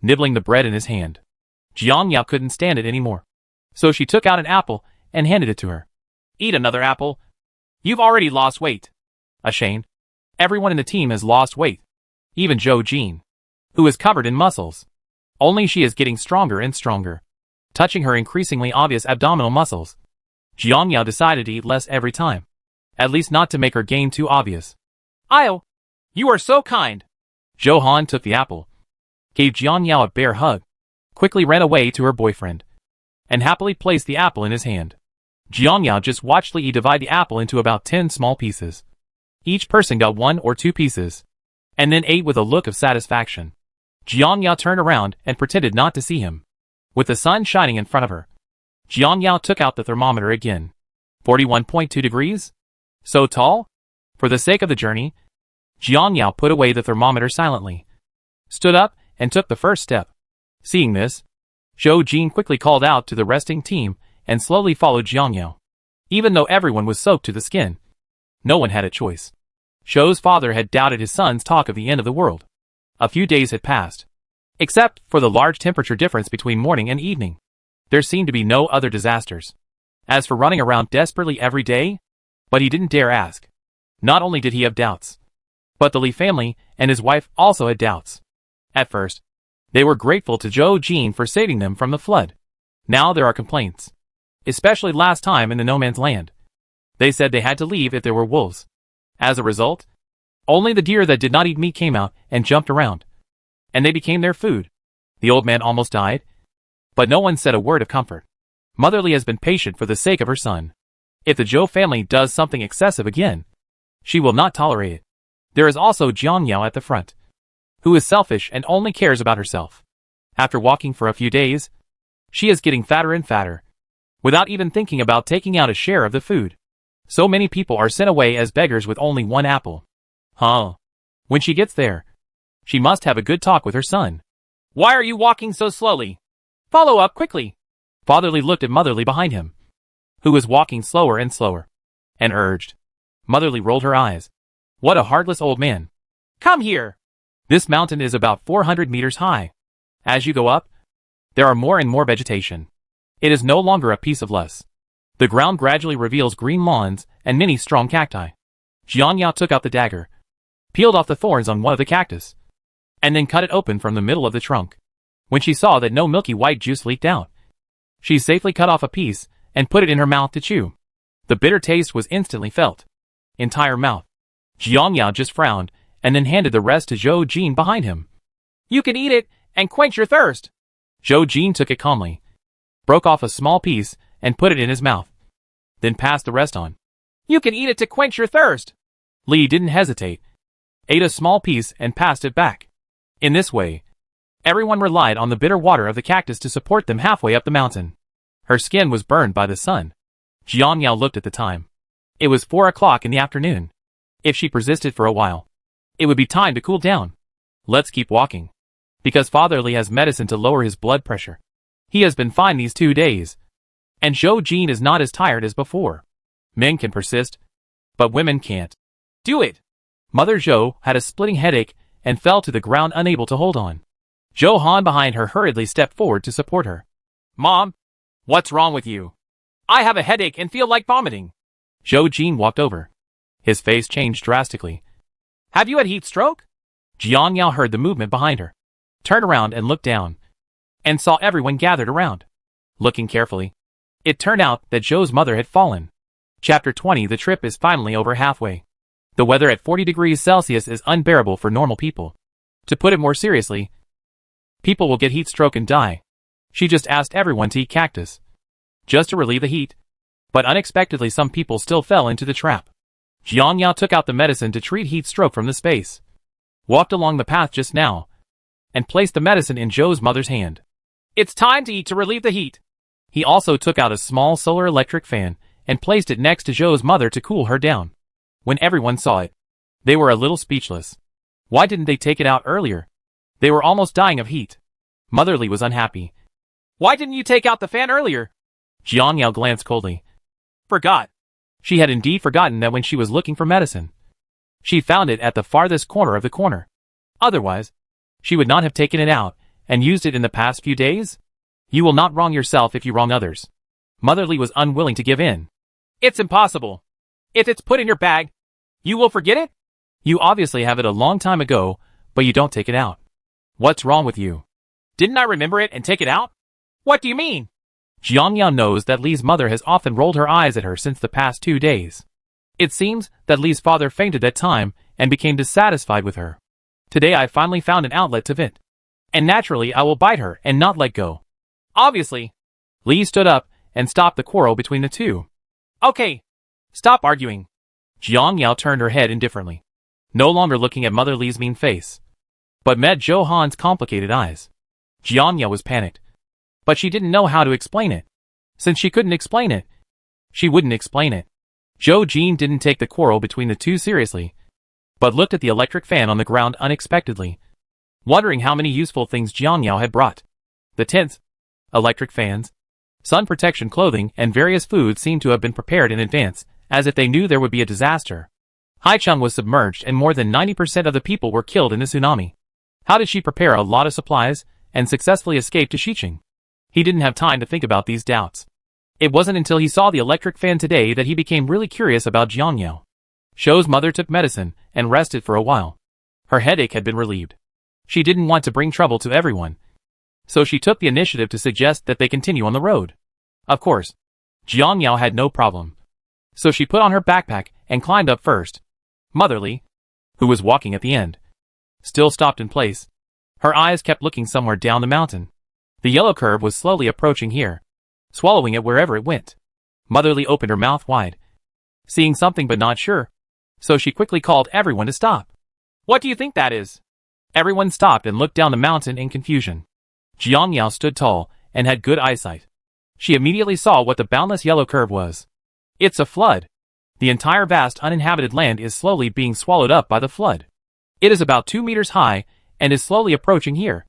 A: nibbling the bread in his hand. Jiang Yao couldn't stand it anymore, so she took out an apple and handed it to her. Eat another apple. You've already lost weight. Ashamed, everyone in the team has lost weight. Even Zhou Jin, who is covered in muscles. Only she is getting stronger and stronger, touching her increasingly obvious abdominal muscles. Jiang Yao decided to eat less every time, at least not to make her gain too obvious. I'll. You are so kind. Johan took the apple, gave Jiang Yao a bear hug, quickly ran away to her boyfriend, and happily placed the apple in his hand. Jiang Yao just watched Li divide the apple into about 10 small pieces. Each person got 1 or 2 pieces, and then ate with a look of satisfaction. Jiang Yao turned around and pretended not to see him. With the sun shining in front of her, Jiang Yao took out the thermometer again. 41.2 degrees? So tall? For the sake of the journey, Jiang Yao put away the thermometer silently, stood up, and took the first step. Seeing this, Zhou Jin quickly called out to the resting team and slowly followed Jiang Yao. Even though everyone was soaked to the skin, no one had a choice. Zhou's father had doubted his son's talk of the end of the world. A few days had passed. Except for the large temperature difference between morning and evening, there seemed to be no other disasters. As for running around desperately every day, But he didn't dare ask. Not only did he have doubts, but the Lee family and his wife also had doubts. At first, they were grateful to Joe Jean for saving them from the flood. Now there are complaints. Especially last time in the no man's land. They said they had to leave if there were wolves. As a result, only the deer that did not eat meat came out and jumped around. And they became their food. The old man almost died. But no one said a word of comfort. Mother Lee has been patient for the sake of her son. If the Zhou family does something excessive again, she will not tolerate it. There is also Jiang Yao at the front, who is selfish and only cares about herself. After walking for a few days, she is getting fatter and fatter, without even thinking about taking out a share of the food. So many people are sent away as beggars with only one apple. When she gets there, she must have a good talk with her son. Why are you walking so slowly? Follow up quickly. Father Lee looked at Mother Lee behind him, who was walking slower and slower, and urged. Mother Lee rolled her eyes. What a heartless old man. Come here. This mountain is about 400 meters high. As you go up, there are more and more vegetation. It is no longer a piece of less. The ground gradually reveals green lawns and many strong cacti. Jiang Yao took out the dagger, peeled off the thorns on one of the cactus, and then cut it open from the middle of the trunk. When she saw that no milky white juice leaked out, she safely cut off a piece and put it in her mouth to chew. The bitter taste was instantly felt. Entire mouth. Jiang Yao just frowned and then handed the rest to Zhou Jean behind him. You can eat it and quench your thirst. Zhou Jean took it calmly, broke off a small piece and put it in his mouth, then passed the rest on. You can eat it to quench your thirst. Li didn't hesitate, ate a small piece and passed it back. In this way, everyone relied on the bitter water of the cactus to support them halfway up the mountain. Her skin was burned by the sun. Jiang Yao looked at the time. It was 4 o'clock in the afternoon. If she persisted for a while, it would be time to cool down. Let's keep walking. Because Father Lee has medicine to lower his blood pressure. He has been fine these 2 days. And Zhou Jean is not as tired as before. Men can persist, but women can't. Do it! Mother Zhou had a splitting headache and fell to the ground unable to hold on. Zhou Han behind her hurriedly stepped forward to support her. Mom, what's wrong with you? I have a headache and feel like vomiting. Zhou Jean walked over. His face changed drastically. Have you had heat stroke? Jiang Yao heard the movement behind her, turned around and looked down, and saw everyone gathered around. Looking carefully, it turned out that Zhou's mother had fallen. Chapter 20. The trip is finally over halfway. The weather at 40 degrees Celsius is unbearable for normal people. To put it more seriously, people will get heat stroke and die. She just asked everyone to eat cactus, just to relieve the heat. But unexpectedly some people still fell into the trap. Jiang Yao took out the medicine to treat heat stroke from the space, walked along the path just now, and placed the medicine in Zhou's mother's hand. It's time to eat to relieve the heat. He also took out a small solar electric fan and placed it next to Zhou's mother to cool her down. When everyone saw it, they were a little speechless. Why didn't they take it out earlier? They were almost dying of heat. Mother Lee was unhappy. Why didn't you take out the fan earlier? Jiang Yao glanced coldly. Forgot. She had indeed forgotten that when she was looking for medicine, she found it at the farthest corner of the corner. Otherwise, she would not have taken it out and used it in the past few days. You will not wrong yourself if you wrong others. Mother Lee was unwilling to give in. It's impossible. If it's put in your bag, you will forget it? You obviously have it a long time ago, but you don't take it out. What's wrong with you? Didn't I remember it and take it out? What do you mean? Jiang Yao knows that Li's mother has often rolled her eyes at her since the past 2 days. It seems that Li's father fainted that time and became dissatisfied with her. Today I finally found an outlet to vent. And naturally I will bite her and not let go. Obviously. Li stood up and stopped the quarrel between the two. Okay. Stop arguing. Jiang Yao turned her head indifferently, no longer looking at Mother Li's mean face, but met Zhou Han's complicated eyes. Jiang Yao was panicked, but she didn't know how to explain it. Since she couldn't explain it, she wouldn't explain it. Zhou Jean didn't take the quarrel between the two seriously, but looked at the electric fan on the ground unexpectedly, wondering how many useful things Jiang Yao had brought. The tents, electric fans, sun protection clothing and various foods seemed to have been prepared in advance, as if they knew there would be a disaster. Haicheng was submerged and more than 90% of the people were killed in the tsunami. How did she prepare a lot of supplies and successfully escape to Xiqing? He didn't have time to think about these doubts. It wasn't until he saw the electric fan today that he became really curious about Jiangyao. Zhou's mother took medicine and rested for a while. Her headache had been relieved. She didn't want to bring trouble to everyone, so she took the initiative to suggest that they continue on the road. Of course, Jiangyao had no problem. So she put on her backpack and climbed up first. Motherly, who was walking at the end, still stopped in place. Her eyes kept looking somewhere down the mountain. The yellow curve was slowly approaching here, swallowing it wherever it went. Motherly opened her mouth wide, seeing something but not sure, so she quickly called everyone to stop. What do you think that is? Everyone stopped and looked down the mountain in confusion. Jiangyao stood tall and had good eyesight. She immediately saw what the boundless yellow curve was. It's a flood. The entire vast uninhabited land is slowly being swallowed up by the flood. It is about 2 meters high and is slowly approaching here,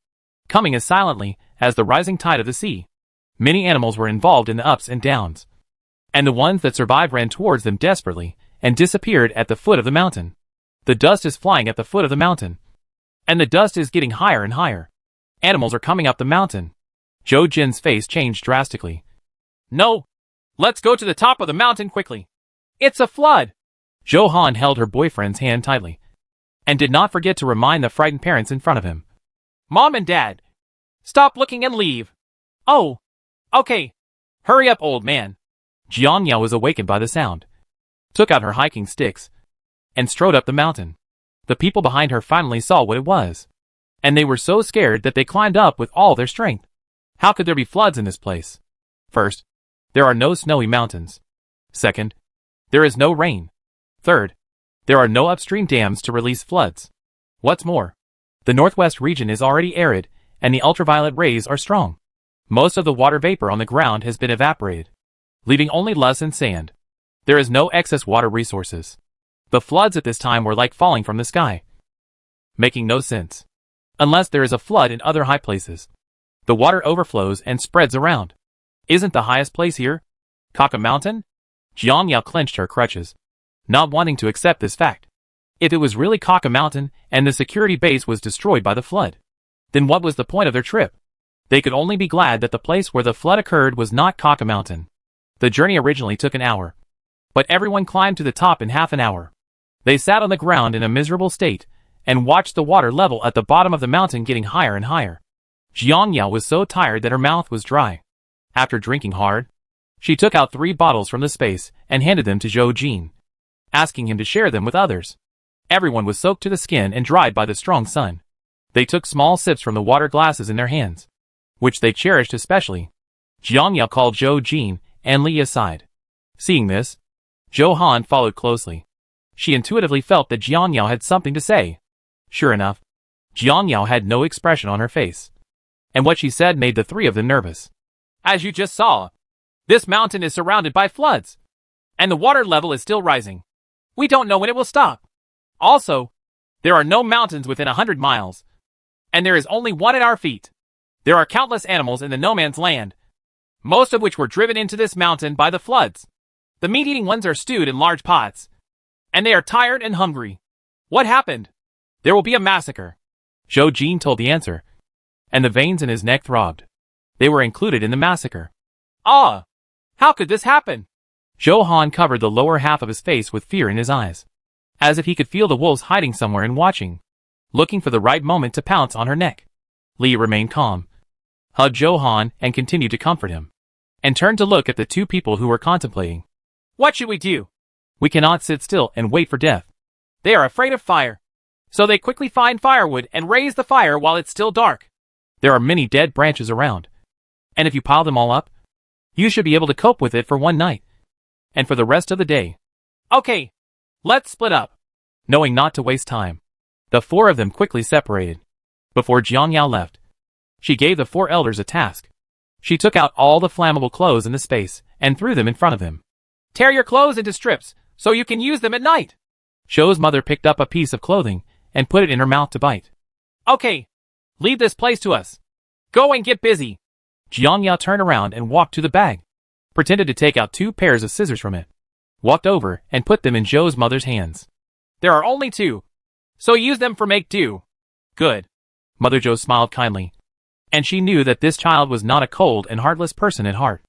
A: coming as silently as the rising tide of the sea. Many animals were involved in the ups and downs, and the ones that survived ran towards them desperately and disappeared at the foot of the mountain. The dust is flying at the foot of the mountain, and the dust is getting higher and higher. Animals are coming up the mountain. Zhou Jin's face changed drastically. No! Let's go to the top of the mountain quickly. It's a flood! Zhou Han held her boyfriend's hand tightly, and did not forget to remind the frightened parents in front of him. Mom and Dad, stop looking and leave. Oh, okay. Hurry up, old man. Jiangyao was awakened by the sound, took out her hiking sticks, and strode up the mountain. The people behind her finally saw what it was, and they were so scared that they climbed up with all their strength. How could there be floods in this place? First, there are no snowy mountains. Second, there is no rain. Third, there are no upstream dams to release floods. What's more, the northwest region is already arid, and the ultraviolet rays are strong. Most of the water vapor on the ground has been evaporated, leaving only loess and sand. There is no excess water resources. The floods at this time were like falling from the sky, making no sense. Unless there is a flood in other high places, the water overflows and spreads around. Isn't the highest place here Kaka Mountain? Jiangyao clenched her crutches, not wanting to accept this fact. If it was really Kaka Mountain and the security base was destroyed by the flood, then what was the point of their trip? They could only be glad that the place where the flood occurred was not Kaka Mountain. The journey originally took an hour, but everyone climbed to the top in half an hour. They sat on the ground in a miserable state and watched the water level at the bottom of the mountain getting higher and higher. Jiangyao was so tired that her mouth was dry. After drinking hard, she took out 3 bottles from the space and handed them to Zhou Jin, asking him to share them with others. Everyone was soaked to the skin and dried by the strong sun. They took small sips from the water glasses in their hands, which they cherished especially. Jiangyao called Zhou Jin and Li aside. Seeing this, Zhou Han followed closely. She intuitively felt that Jiangyao had something to say. Sure enough, Jiangyao had no expression on her face, and what she said made the 3 of them nervous. As you just saw, this mountain is surrounded by floods, and the water level is still rising. We don't know when it will stop. Also, there are no mountains within 100 miles, and there is only one at our feet. There are countless animals in the no man's land, most of which were driven into this mountain by the floods. The meat-eating ones are stewed in large pots, and they are tired and hungry. What happened? There will be a massacre. Zhou Jin told the answer, and the veins in his neck throbbed. They were included in the massacre. Ah! How could this happen? Zhou Han covered the lower half of his face with fear in his eyes, as if he could feel the wolves hiding somewhere and watching, looking for the right moment to pounce on her neck. Li remained calm, hugged Zhou Han and continued to comfort him, and turned to look at the 2 people who were contemplating. What should we do? We cannot sit still and wait for death. They are afraid of fire, so they quickly find firewood and raise the fire while it's still dark. There are many dead branches around, and if you pile them all up, you should be able to cope with it for one night, and for the rest of the day. Okay, let's split up. Knowing not to waste time, the 4 of them quickly separated. Before Jiangyao left, she gave the 4 elders a task. She took out all the flammable clothes in the space and threw them in front of him. Tear your clothes into strips so you can use them at night. Zhou's mother picked up a piece of clothing and put it in her mouth to bite. Okay, leave this place to us. Go and get busy. Jiangyao turned around and walked to the bag, pretended to take out 2 pairs of scissors from it, walked over and put them in Zhou's mother's hands. There are only 2, so use them for make do. Good. Mother Zhou smiled kindly, and she knew that this child was not a cold and heartless person at heart.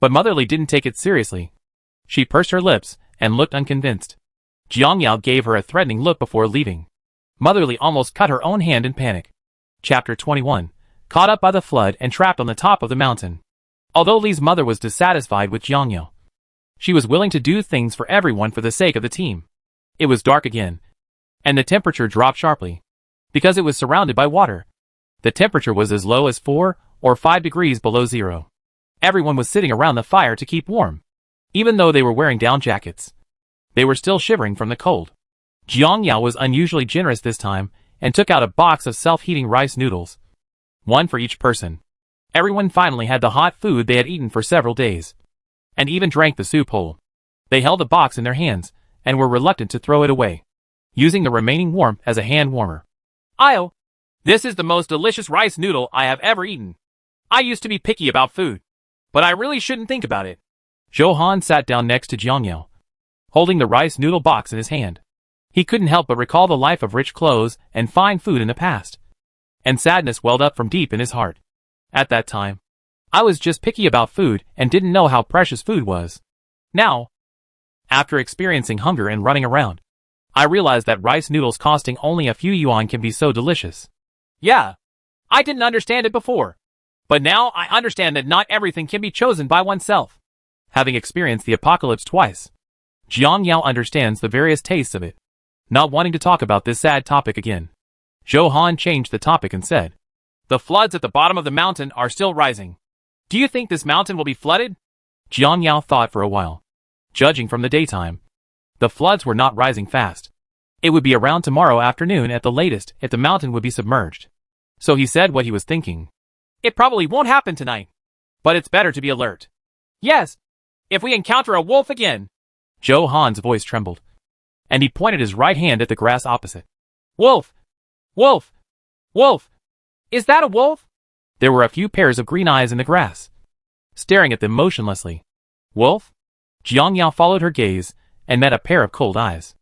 A: But Motherly didn't take it seriously. She pursed her lips and looked unconvinced. Jiang Yao gave her a threatening look before leaving. Motherly almost cut her own hand in panic. Chapter 21. Caught up by the flood and trapped on the top of the mountain. Although Li's mother was dissatisfied with Jiang Yao, she was willing to do things for everyone for the sake of the team. It was dark again, and the temperature dropped sharply. Because it was surrounded by water, the temperature was as low as 4 or 5 degrees below zero. Everyone was sitting around the fire to keep warm. Even though they were wearing down jackets, they were still shivering from the cold. Jiang Yao was unusually generous this time and took out a box of self-heating rice noodles. One for each person. Everyone finally had the hot food they had eaten for several days, and even drank the soup whole. They held the box in their hands and were reluctant to throw it away, using the remaining warmth as a hand warmer. "Io, this is the most delicious rice noodle I have ever eaten. I used to be picky about food, but I really shouldn't think about it." Zhou Han sat down next to Jiang Yao, holding the rice noodle box in his hand. He couldn't help but recall the life of rich clothes and fine food in the past, and sadness welled up from deep in his heart. At that time, I was just picky about food and didn't know how precious food was. Now, after experiencing hunger and running around, I realized that rice noodles costing only a few yuan can be so delicious. Yeah, I didn't understand it before, but now I understand that not everything can be chosen by oneself. Having experienced the apocalypse twice, Jiang Yao understands the various tastes of it. Not wanting to talk about this sad topic again, Zhou Han changed the topic and said, "The floods at the bottom of the mountain are still rising. Do you think this mountain will be flooded?" Jiang Yao thought for a while. Judging from the daytime, the floods were not rising fast. It would be around tomorrow afternoon at the latest if the mountain would be submerged. So he said what he was thinking. "It probably won't happen tonight, but it's better to be alert. Yes, if we encounter a wolf again." Zhou Han's voice trembled, and he pointed his right hand at the grass opposite. "Wolf! Wolf! Wolf! Is that a wolf?" There were a few pairs of green eyes in the grass, staring at them motionlessly. "Wolf?" Jiang Yao followed her gaze and met a pair of cold eyes.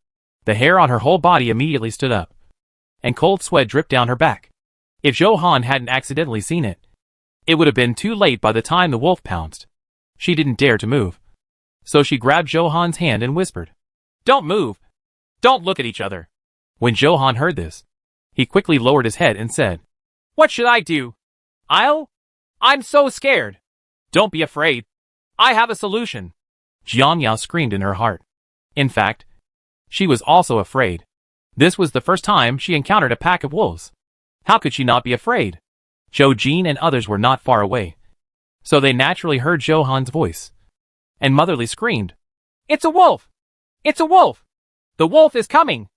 A: The hair on her whole body immediately stood up, and cold sweat dripped down her back. If Zhou Han hadn't accidentally seen it, it would have been too late by the time the wolf pounced. She didn't dare to move, so she grabbed Zhou Han's hand and whispered, "Don't move! Don't look at each other." When Zhou Han heard this, he quickly lowered his head and said, "What should I do? I'm so scared." "Don't be afraid. I have a solution." Jiang Yao screamed in her heart. In fact, she was also afraid. This was the first time she encountered a pack of wolves. How could she not be afraid? Zhou Jin and others were not far away, so they naturally heard Zhou Han's voice. And Motherly screamed, "It's a wolf! It's a wolf! The wolf is coming!"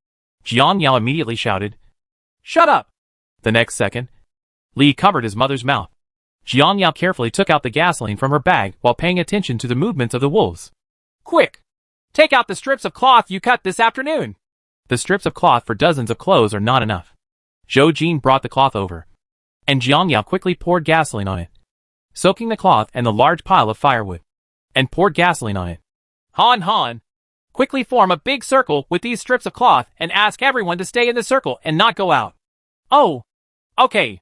A: Jiang Yao immediately shouted, "Shut up!" The next second, Li covered his mother's mouth. Jiang Yao carefully took out the gasoline from her bag while paying attention to the movements of the wolves. "Quick! Take out the strips of cloth you cut this afternoon!" The strips of cloth for dozens of clothes are not enough. Zhou Jin brought the cloth over, and Jiang Yao quickly poured gasoline on it, soaking the cloth and the large pile of firewood, and poured gasoline on it. Han, quickly form a big circle with these strips of cloth and ask everyone to stay in the circle and not go out." "Oh, okay."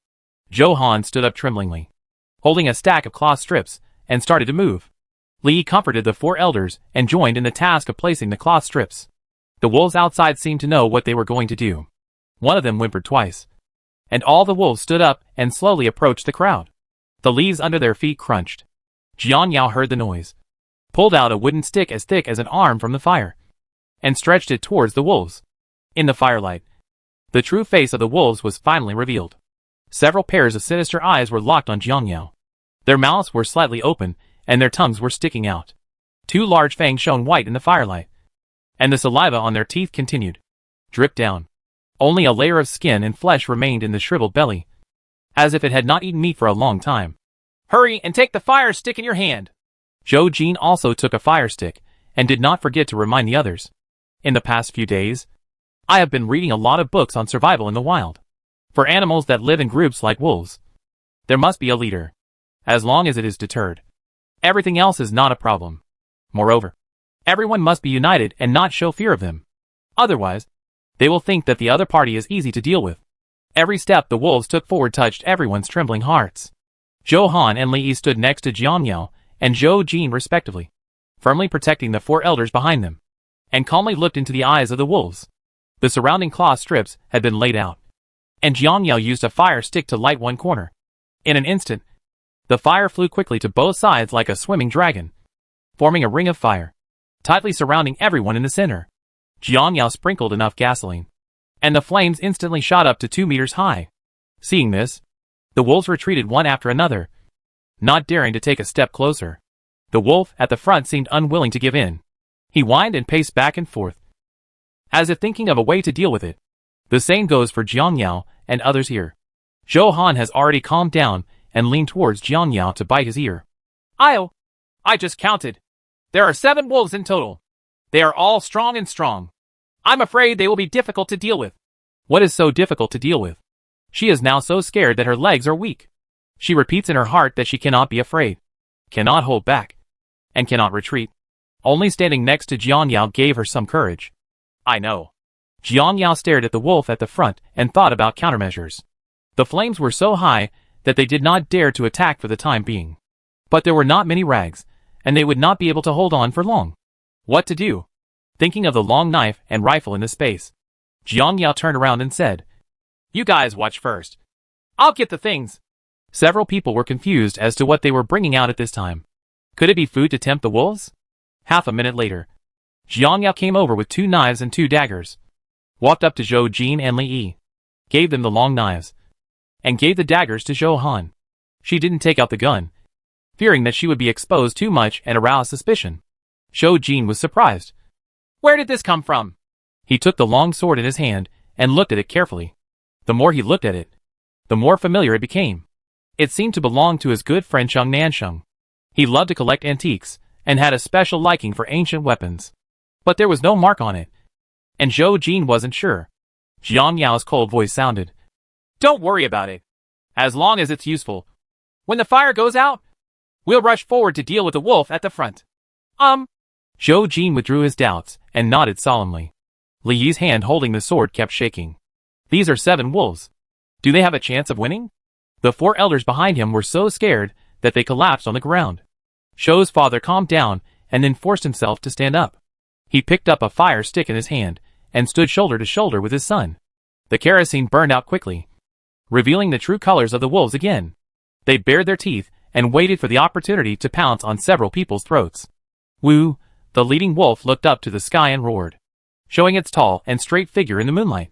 A: Zhou Han stood up tremblingly, holding a stack of cloth strips, and started to move. Li comforted the 4 elders and joined in the task of placing the cloth strips. The wolves outside seemed to know what they were going to do. One of them whimpered twice, and all the wolves stood up and slowly approached the crowd. The leaves under their feet crunched. Jiang Yao heard the noise, pulled out a wooden stick as thick as an arm from the fire, and stretched it towards the wolves. In the firelight, the true face of the wolves was finally revealed. Several pairs of sinister eyes were locked on Jiang Yao. Their mouths were slightly open, and their tongues were sticking out. 2 large fangs shone white in the firelight, and the saliva on their teeth continued drip down. Only a layer of skin and flesh remained in the shriveled belly, as if it had not eaten meat for a long time. "Hurry and take the fire stick in your hand." Zhou Jin also took a fire stick, and did not forget to remind the others. "In the past few days, I have been reading a lot of books on survival in the wild. For animals that live in groups like wolves, there must be a leader. As long as it is deterred, everything else is not a problem. Moreover, everyone must be united and not show fear of them. Otherwise, they will think that the other party is easy to deal with." Every step the wolves took forward touched everyone's trembling hearts. Zhou Han and Li stood next to Jiang Yao and Zhou Jin respectively, firmly protecting the 4 elders behind them, and calmly looked into the eyes of the wolves. The surrounding claw strips had been laid out, and Jiang Yao used a fire stick to light one corner. In an instant, the fire flew quickly to both sides like a swimming dragon, forming a ring of fire, tightly surrounding everyone in the center. Jiang Yao sprinkled enough gasoline, and the flames instantly shot up to 2 meters high. Seeing this, the wolves retreated one after another, not daring to take a step closer. The wolf at the front seemed unwilling to give in. He whined and paced back and forth, as if thinking of a way to deal with it. The same goes for Jiang Yao and others here. Zhou Han has already calmed down and leaned towards Jiang Yao to bite his ear. I just counted. There are 7 wolves in total. They are all strong and strong. I'm afraid they will be difficult to deal with. What is so difficult to deal with? She is now so scared that her legs are weak. She repeats in her heart that she cannot be afraid, cannot hold back, and cannot retreat. Only standing next to Jiang Yao gave her some courage. I know. Jiang Yao stared at the wolf at the front and thought about countermeasures. The flames were so high that they did not dare to attack for the time being. But there were not many rags, and they would not be able to hold on for long. What to do? Thinking of the long knife and rifle in the space, Jiang Yao turned around and said, "You guys watch first. I'll get the things." Several people were confused as to what they were bringing out at this time. Could it be food to tempt the wolves? Half a minute later, Jiang Yao came over with 2 knives and 2 daggers, walked up to Zhou Jin and Li Yi, gave them the long knives, and gave the daggers to Zhou Han. She didn't take out the gun, fearing that she would be exposed too much and arouse suspicion. Zhou Jin was surprised. Where did this come from? He took the long sword in his hand and looked at it carefully. The more he looked at it, the more familiar it became. It seemed to belong to his good friend Sheng Nansheng. He loved to collect antiques and had a special liking for ancient weapons. But there was no mark on it, and Zhou Jin wasn't sure. Jiang Yao's cold voice sounded. Don't worry about it. As long as it's useful. When the fire goes out, we'll rush forward to deal with the wolf at the front. Zhou Jin withdrew his doubts and nodded solemnly. Li Yi's hand holding the sword kept shaking. These are 7 wolves. Do they have a chance of winning? The 4 elders behind him were so scared that they collapsed on the ground. Zhou's father calmed down and then forced himself to stand up. He picked up a fire stick in his hand and stood shoulder to shoulder with his son. The kerosene burned out quickly, revealing the true colors of the wolves again. They bared their teeth and waited for the opportunity to pounce on several people's throats. Wu, the leading wolf, looked up to the sky and roared, showing its tall and straight figure in the moonlight.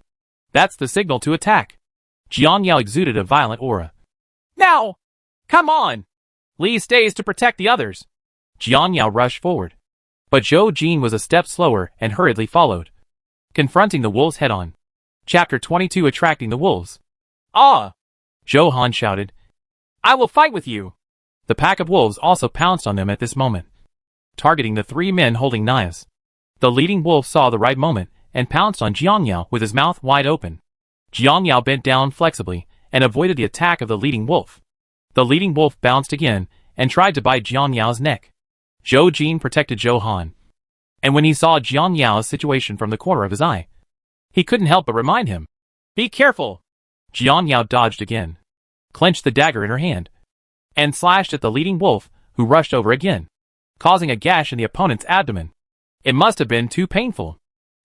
A: That's the signal to attack. Jiang Yao exuded a violent aura. Now! Come on! Li stays to protect the others. Jiang Yao rushed forward, but Zhou Jin was a step slower and hurriedly followed, confronting the wolves head-on. Chapter 22: Attracting the Wolves. Ah! Zhou Han shouted. I will fight with you! The pack of wolves also pounced on them at this moment, targeting the 3 men holding knives. The leading wolf saw the right moment and pounced on Jiang Yao with his mouth wide open. Jiang Yao bent down flexibly and avoided the attack of the leading wolf. The leading wolf bounced again and tried to bite Jiang Yao's neck. Zhou Jin protected Zhou Han, and when he saw Jiang Yao's situation from the corner of his eye, he couldn't help but remind him. Be careful! Jiang Yao dodged again, clenched the dagger in her hand, and slashed at the leading wolf, who rushed over again, causing a gash in the opponent's abdomen. It must have been too painful.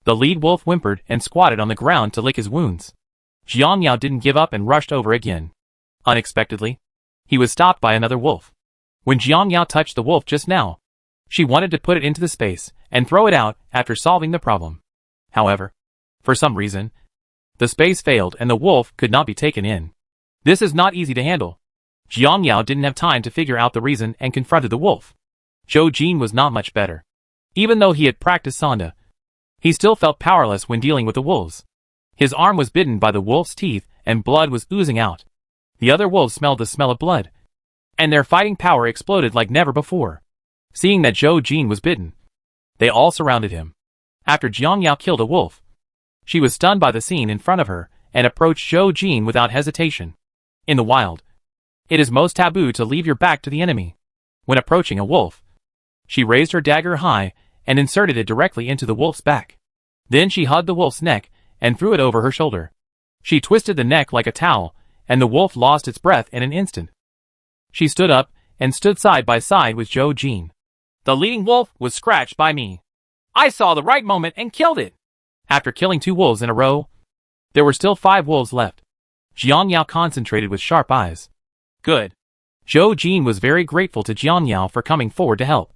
A: The lead wolf whimpered and squatted on the ground to lick his wounds. Jiang Yao didn't give up and rushed over again. Unexpectedly, he was stopped by another wolf. When Jiang Yao touched the wolf just now, she wanted to put it into the space and throw it out after solving the problem. However, for some reason, the space failed and the wolf could not be taken in. This is not easy to handle. Jiang Yao didn't have time to figure out the reason and confronted the wolf. Zhou Jin was not much better. Even though he had practiced Sanda, he still felt powerless when dealing with the wolves. His arm was bitten by the wolf's teeth and blood was oozing out. The other wolves smelled the smell of blood, and their fighting power exploded like never before. Seeing that Zhou Jin was bitten, they all surrounded him. After Jiang Yao killed a wolf, she was stunned by the scene in front of her and approached Zhou Jin without hesitation. In the wild, it is most taboo to leave your back to the enemy. When approaching a wolf, she raised her dagger high and inserted it directly into the wolf's back. Then she hugged the wolf's neck and threw it over her shoulder. She twisted the neck like a towel, and the wolf lost its breath in an instant. She stood up and stood side by side with Zhou Jin. The leading wolf was scratched by me. I saw the right moment and killed it. After killing 2 wolves in a row, there were still 5 wolves left. Jiang Yao concentrated with sharp eyes. Good. Zhou Jin was very grateful to Jiang Yao for coming forward to help.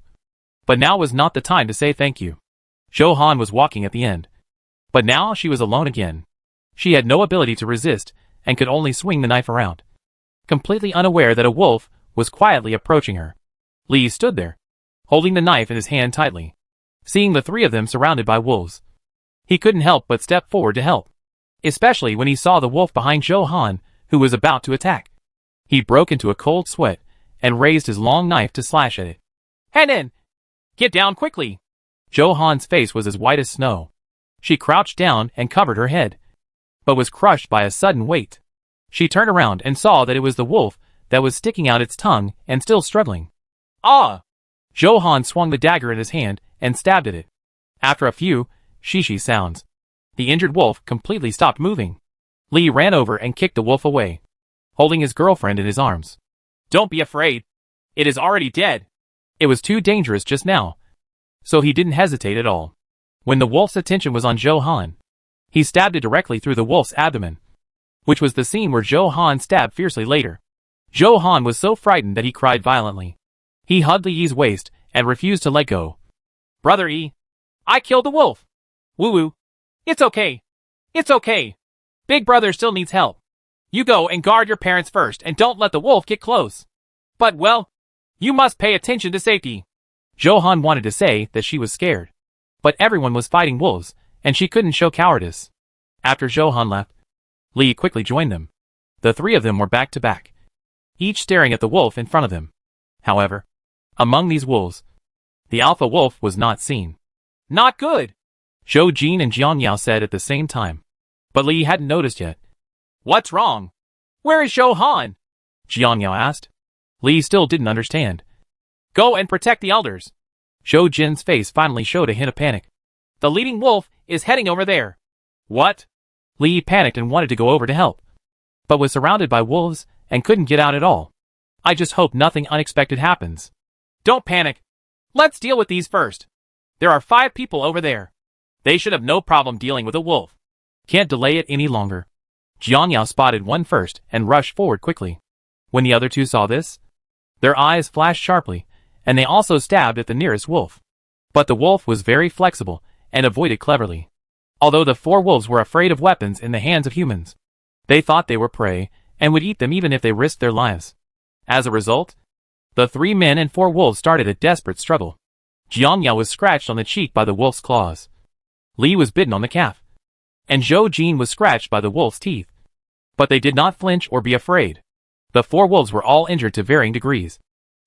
A: But now was not the time to say thank you. Zhou Han was walking at the end. But now she was alone again. She had no ability to resist and could only swing the knife around. Completely unaware that a wolf was quietly approaching her, Li stood there, holding the knife in his hand tightly. Seeing the 3 of them surrounded by wolves, he couldn't help but step forward to help. Especially when he saw the wolf behind Zhou Han, who was about to attack. He broke into a cold sweat and raised his long knife to slash at it. Henan! Get down quickly! Zhou Han's face was as white as snow. She crouched down and covered her head, but was crushed by a sudden weight. She turned around and saw that it was the wolf that was sticking out its tongue and still struggling. Ah! Zhou Han swung the dagger in his hand and stabbed at it. After a few shishi sounds, the injured wolf completely stopped moving. Li ran over and kicked the wolf away, holding his girlfriend in his arms. Don't be afraid. It is already dead. It was too dangerous just now, so he didn't hesitate at all. When the wolf's attention was on Zhou Han, he stabbed it directly through the wolf's abdomen, which was the scene where Zhou Han stabbed fiercely later. Zhou Han was so frightened that he cried violently. He hugged Li's waist and refused to let go. Brother Yi, I killed the wolf. Woo-woo. It's okay. It's okay. Big brother still needs help. You go and guard your parents first and don't let the wolf get close. But well, you must pay attention to safety. Zhou Han wanted to say that she was scared, but everyone was fighting wolves, and she couldn't show cowardice. After Zhou Han left, Li quickly joined them. The 3 of them were back to back, each staring at the wolf in front of them. However, among these wolves, the alpha wolf was not seen. Not good, Zhou Jin and Jiang Yao said at the same time. But Li hadn't noticed yet. What's wrong? Where is Zhou Han? Jiang Yao asked. Li still didn't understand. Go and protect the elders. Zhou Jin's face finally showed a hint of panic. The leading wolf is heading over there. What? Li panicked and wanted to go over to help, but was surrounded by wolves and couldn't get out at all. I just hope nothing unexpected happens. Don't panic. Let's deal with these first. There are 5 people over there. They should have no problem dealing with a wolf. Can't delay it any longer. Jiang Yao spotted one first and rushed forward quickly. When the other 2 saw this, their eyes flashed sharply, and they also stabbed at the nearest wolf. But the wolf was very flexible and avoided cleverly. Although the 4 wolves were afraid of weapons in the hands of humans, they thought they were prey and would eat them even if they risked their lives. As a result, the 3 men and 4 wolves started a desperate struggle. Jiang Yao was scratched on the cheek by the wolf's claws. Li was bitten on the calf, and Zhou Jin was scratched by the wolf's teeth. But they did not flinch or be afraid. The 4 wolves were all injured to varying degrees,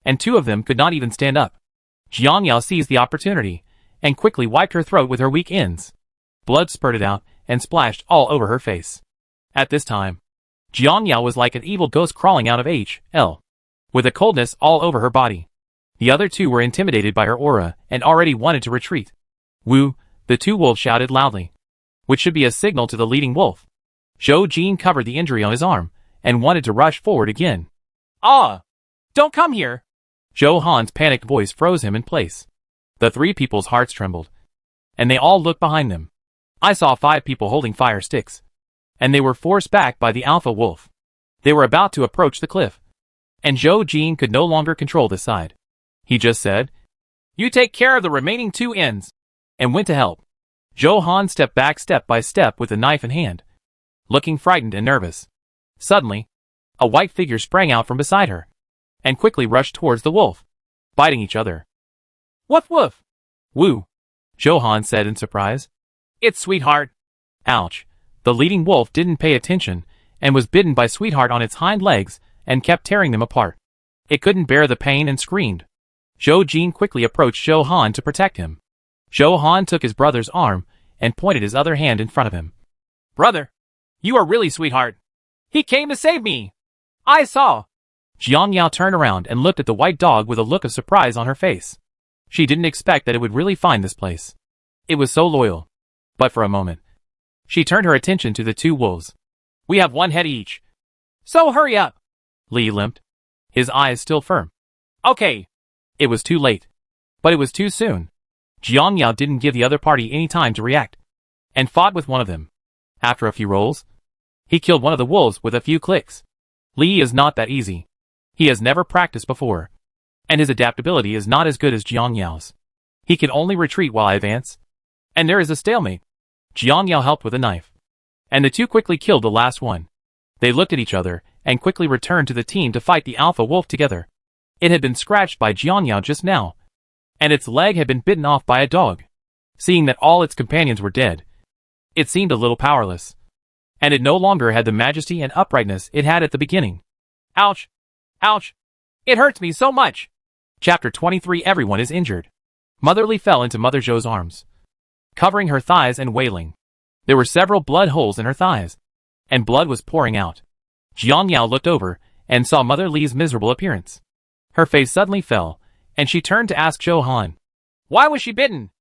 A: and 2 of them could not even stand up. Jiang Yao seized the opportunity and quickly wiped her throat with her weak ends. Blood spurted out and splashed all over her face. At this time, Jiang Yao was like an evil ghost crawling out of HL, with a coldness all over her body. The other 2 were intimidated by her aura and already wanted to retreat. Woo, the 2 wolves shouted loudly, which should be a signal to the leading wolf. Zhou Jin covered the injury on his arm and wanted to rush forward again. Ah! Don't come here! Zhou Han's panicked voice froze him in place. The 3 people's hearts trembled, and they all looked behind them. I saw 5 people holding fire sticks, and they were forced back by the alpha wolf. They were about to approach the cliff, and Zhou Jin could no longer control this side. He just said, "You take care of the remaining 2 ends," and went to help. Zhou Han stepped back step by step with the knife in hand, looking frightened and nervous. Suddenly, a white figure sprang out from beside her, and quickly rushed towards the wolf, biting each other. What wolf? Woo, Zhou Han said in surprise. It's Sweetheart. Ouch. The leading wolf didn't pay attention, and was bitten by Sweetheart on its hind legs, and kept tearing them apart. It couldn't bear the pain and screamed. Zhou Jin quickly approached Zhou Han to protect him. Zhou Han took his brother's arm, and pointed his other hand in front of him. Brother, you are really Sweetheart. He came to save me. I saw. Jiang Yao turned around and looked at the white dog with a look of surprise on her face. She didn't expect that it would really find this place. It was so loyal. But for a moment, she turned her attention to the 2 wolves. We have 1 head each. So hurry up. Li limped, his eyes still firm. Okay. It was too late. But it was too soon. Jiang Yao didn't give the other party any time to react, and fought with one of them. After a few rolls, he killed one of the wolves with a few clicks. Li is not that easy. He has never practiced before, and his adaptability is not as good as Jiang Yao's. He can only retreat while I advance, and there is a stalemate. Jiang Yao helped with a knife, and the two quickly killed the last one. They looked at each other and quickly returned to the team to fight the alpha wolf together. It had been scratched by Jiang Yao just now, and its leg had been bitten off by a dog. Seeing that all its companions were dead, it seemed a little powerless, and it no longer had the majesty and uprightness it had at the beginning. Ouch! Ouch! It hurts me so much! Chapter 23. Everyone is injured. Mother Li fell into Mother Zhou's arms, covering her thighs and wailing. There were several blood holes in her thighs, and blood was pouring out. Jiang Yao looked over and saw Mother Li's miserable appearance. Her face suddenly fell, and she turned to ask Zhou Han, "Why was she bitten?"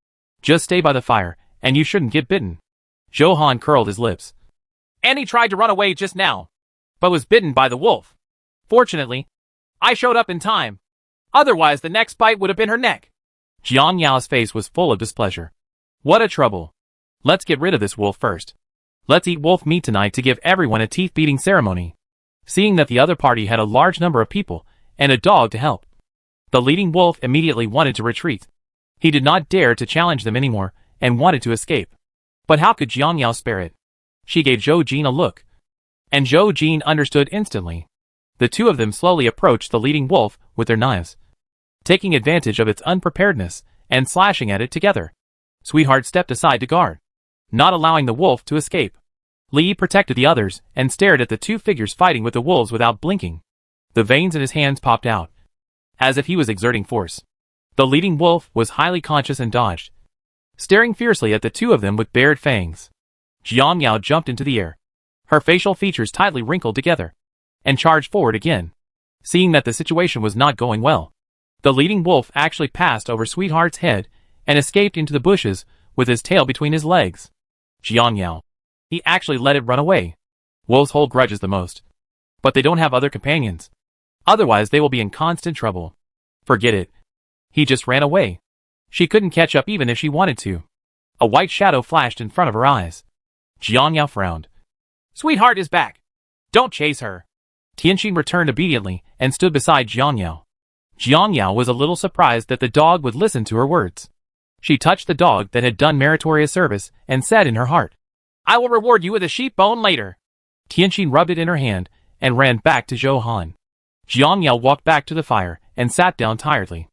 A: "Just stay by the fire, and you shouldn't get bitten." Zhou Han curled his lips. "And he tried to run away just now, but was bitten by the wolf. Fortunately, I showed up in time. Otherwise the next bite would have been her neck." Jiang Yao's face was full of displeasure. "What a trouble. Let's get rid of this wolf first. Let's eat wolf meat tonight to give everyone a teeth-beating ceremony." Seeing that the other party had a large number of people and a dog to help, the leading wolf immediately wanted to retreat. He did not dare to challenge them anymore and wanted to escape. But how could Jiang Yao spare it? She gave Zhou Jin a look, and Zhou Jin understood instantly. The two of them slowly approached the leading wolf with their knives, taking advantage of its unpreparedness and slashing at it together. Sweetheart stepped aside to guard, not allowing the wolf to escape. Li protected the others and stared at the two figures fighting with the wolves without blinking. The veins in his hands popped out, as if he was exerting force. The leading wolf was highly conscious and dodged, staring fiercely at the two of them with bared fangs. Jiang Yao jumped into the air, her facial features tightly wrinkled together, and charged forward again. Seeing that the situation was not going well, the leading wolf actually passed over Sweetheart's head and escaped into the bushes with his tail between his legs. Jiang Yao. He actually let it run away. Wolves hold grudges the most, but they don't have other companions. Otherwise they will be in constant trouble. Forget it. He just ran away. She couldn't catch up even if she wanted to. A white shadow flashed in front of her eyes. Jiang Yao frowned. "Sweetheart is back. Don't chase her." Tianqin returned obediently and stood beside Jiang Yao. Jiang Yao was a little surprised that the dog would listen to her words. She touched the dog that had done meritorious service and said in her heart, "I will reward you with a sheep bone later." Tianqin rubbed it in her hand and ran back to Zhou Han. Jiang Yao walked back to the fire and sat down tiredly.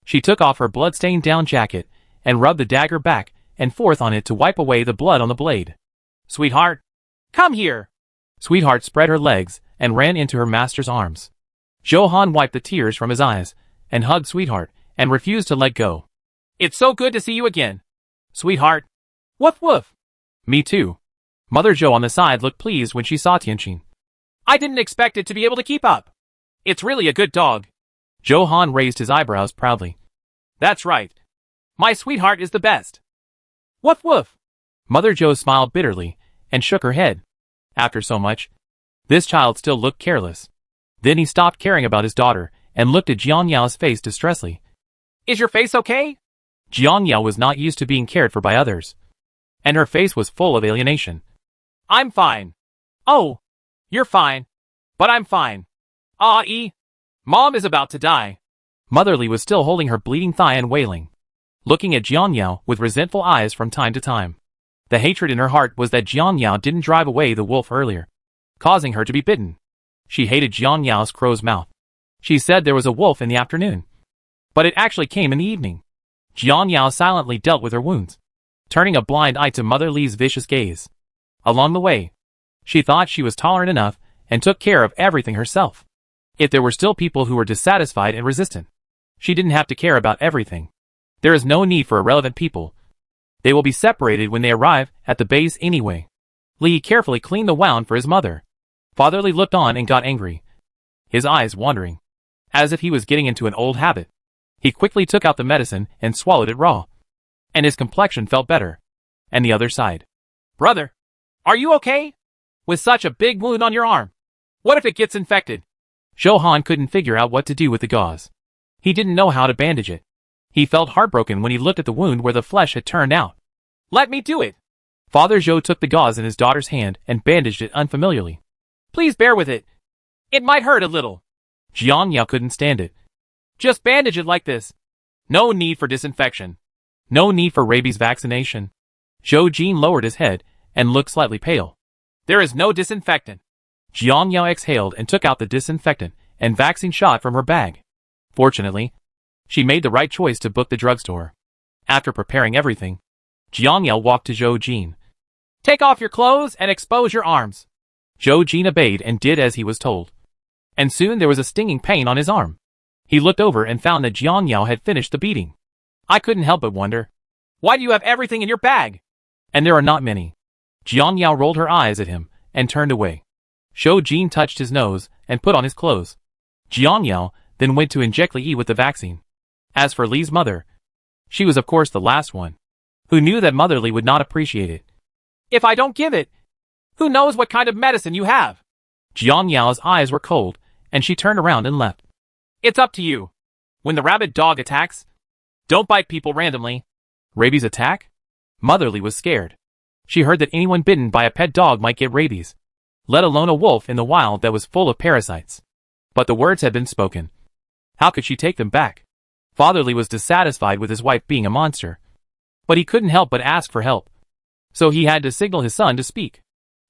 A: She took off her blood-stained down jacket and rubbed the dagger back and forth on it to wipe away the blood on the blade. "Sweetheart, come here." Sweetheart spread her legs and ran into her master's arms. Zhou Han wiped the tears from his eyes and hugged Sweetheart and refused to let go. "It's so good to see you again, Sweetheart." "Woof woof." "Me too." Mother Zhou on the side looked pleased when she saw Tianqin. "I didn't expect it to be able to keep up. It's really a good dog." Zhou Han raised his eyebrows proudly. "That's right. My Sweetheart is the best." "Woof woof." Mother Zhou smiled bitterly and shook her head. After so much, this child still looked careless. Then he stopped caring about his daughter and looked at Jiang Yao's face distressfully. "Is your face okay?" Jiang Yao was not used to being cared for by others, and her face was full of alienation. "I'm fine." "Oh, you're fine. But I'm fine. Mom is about to die." Mother Li was still holding her bleeding thigh and wailing, looking at Jiang Yao with resentful eyes from time to time. The hatred in her heart was that Jiang Yao didn't drive away the wolf earlier, causing her to be bitten. She hated Jiang Yao's crow's mouth. She said there was a wolf in the afternoon, but it actually came in the evening. Jiang Yao silently dealt with her wounds, turning a blind eye to Mother Li's vicious gaze. Along the way, she thought she was tolerant enough and took care of everything herself. If there were still people who were dissatisfied and resistant, she didn't have to care about everything. There is no need for irrelevant people. They will be separated when they arrive at the base anyway. Li carefully cleaned the wound for his mother. Father Li looked on and got angry, his eyes wandering, as if he was getting into an old habit. He quickly took out the medicine and swallowed it raw, and his complexion felt better. And the other sighed. "Brother, are you okay? With such a big wound on your arm, what if it gets infected?" Zhou Han couldn't figure out what to do with the gauze. He didn't know how to bandage it. He felt heartbroken when he looked at the wound where the flesh had turned out. "Let me do it." Father Zhou took the gauze in his daughter's hand and bandaged it unfamiliarly. "Please bear with it. It might hurt a little." Jiang Yao couldn't stand it. "Just bandage it like this. No need for disinfection. No need for rabies vaccination." Zhou Jin lowered his head and looked slightly pale. "There is no disinfectant." Jiang Yao exhaled and took out the disinfectant and vaccine shot from her bag. Fortunately, she made the right choice to book the drugstore. After preparing everything, Jiang Yao walked to Zhou Jin. "Take off your clothes and expose your arms." Zhou Jin obeyed and did as he was told. And soon there was a stinging pain on his arm. He looked over and found that Jiang Yao had finished the beating. "I couldn't help but wonder, why do you have everything in your bag? And there are not many." Jiang Yao rolled her eyes at him and turned away. Zhou Jin touched his nose and put on his clothes. Jiang Yao then went to inject Li with the vaccine. As for Li's mother, she was of course the last one, who knew that Mother Li would not appreciate it. "If I don't give it, who knows what kind of medicine you have?" Jiang Yao's eyes were cold, and she turned around and left. "It's up to you. When the rabid dog attacks, don't bite people randomly." Rabies attack? Mother Li was scared. She heard that anyone bitten by a pet dog might get rabies, let alone a wolf in the wild that was full of parasites. But the words had been spoken. How could she take them back? Father Li was dissatisfied with his wife being a monster, but he couldn't help but ask for help. So he had to signal his son to speak.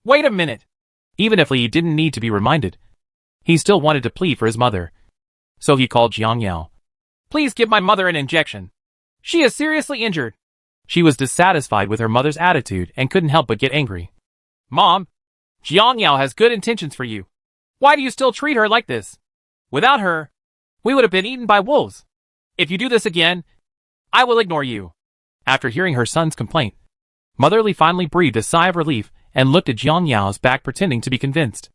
A: "Wait a minute." Even if Li didn't need to be reminded, he still wanted to plead for his mother. So he called Jiang Yao. "Please give my mother an injection. She is seriously injured." She was dissatisfied with her mother's attitude and couldn't help but get angry. "Mom, Jiang Yao has good intentions for you. Why do you still treat her like this? Without her, we would have been eaten by wolves. If you do this again, I will ignore you." After hearing her son's complaint, Mother Li finally breathed a sigh of relief and looked at Jiang Yao's back pretending to be convinced.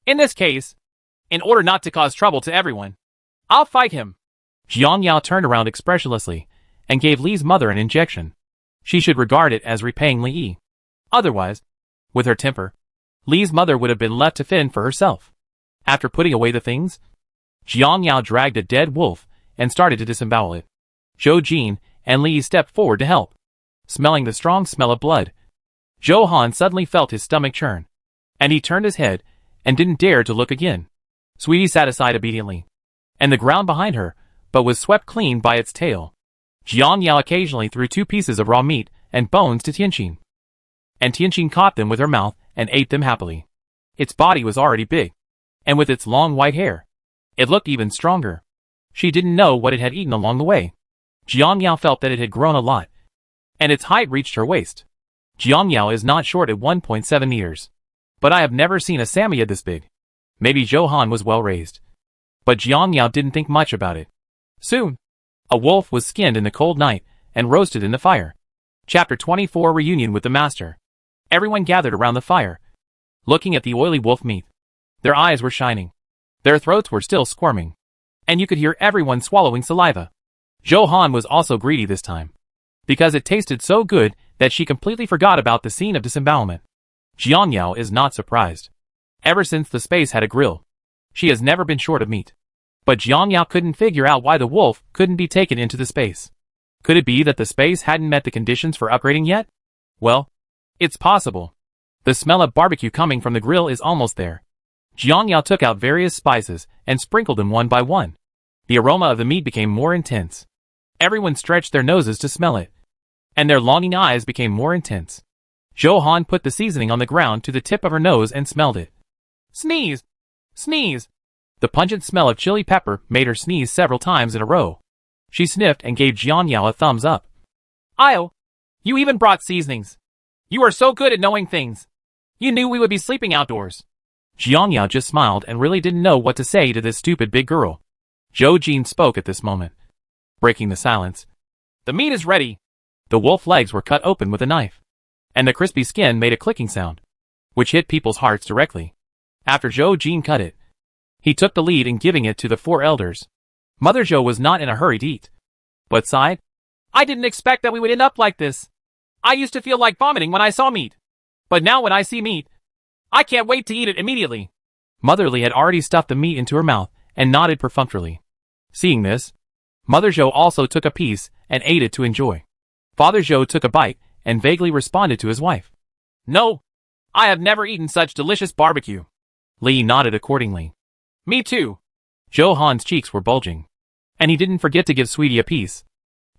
A: "In this case, in order not to cause trouble to everyone, I'll fight him." Jiang Yao turned around expressionlessly and gave Li's mother an injection. She should regard it as repaying Li. Otherwise, with her temper, Li's mother would have been left to fend for herself. After putting away the things, Jiang Yao dragged a dead wolf and started to disembowel it. Zhou Jin and Li stepped forward to help. Smelling the strong smell of blood, Zhou Han suddenly felt his stomach churn, and he turned his head and didn't dare to look again. Sweetie sat aside obediently, and the ground behind her, but was swept clean by its tail. Jiang Yao occasionally threw 2 pieces of raw meat and bones to Tianqin, and Tianqin caught them with her mouth and ate them happily. Its body was already big, and with its long white hair, it looked even stronger. She didn't know what it had eaten along the way. Jiang Yao felt that it had grown a lot, and its height reached her waist. Jiang Yao is not short at 1.7 meters, but I have never seen a Samoyed this big. Maybe Zhou Han was well raised. But Jiang Yao didn't think much about it. Soon, a wolf was skinned in the cold night and roasted in the fire. Chapter 24 Reunion with the Master. Everyone gathered around the fire, looking at the oily wolf meat. Their eyes were shining. Their throats were still squirming, and you could hear everyone swallowing saliva. Zhou Han was also greedy this time, because it tasted so good that she completely forgot about the scene of disembowelment. Jiang Yao is not surprised. Ever since the space had a grill, she has never been short of meat. But Jiang Yao couldn't figure out why the wolf couldn't be taken into the space. Could it be that the space hadn't met the conditions for upgrading yet? Well, it's possible. The smell of barbecue coming from the grill is almost there. Jiang Yao took out various spices and sprinkled them one by one. The aroma of the meat became more intense. Everyone stretched their noses to smell it, and their longing eyes became more intense. Zhou Han put the seasoning on the ground to the tip of her nose and smelled it. Sneeze! Sneeze! The pungent smell of chili pepper made her sneeze several times in a row. She sniffed and gave Jiang Yao a thumbs up. "Io! You even brought seasonings. You are so good at knowing things. You knew we would be sleeping outdoors." Jiang Yao just smiled and really didn't know what to say to this stupid big girl. Zhou Jin spoke at this moment, breaking the silence. "The meat is ready." The wolf legs were cut open with a knife, and the crispy skin made a clicking sound, which hit people's hearts directly. After Zhou Jin cut it, he took the lead in giving it to the 4 elders. Mother Zhou was not in a hurry to eat, but sighed. "I didn't expect that we would end up like this. I used to feel like vomiting when I saw meat, but now when I see meat, I can't wait to eat it immediately." Mother Li had already stuffed the meat into her mouth and nodded perfunctorily. Seeing this, Mother Zhou also took a piece and ate it to enjoy. Father Zhou took a bite and vaguely responded to his wife. No, I have never eaten such delicious barbecue. Li nodded accordingly. Me too. Zhou Han's cheeks were bulging. And he didn't forget to give Sweetie a piece.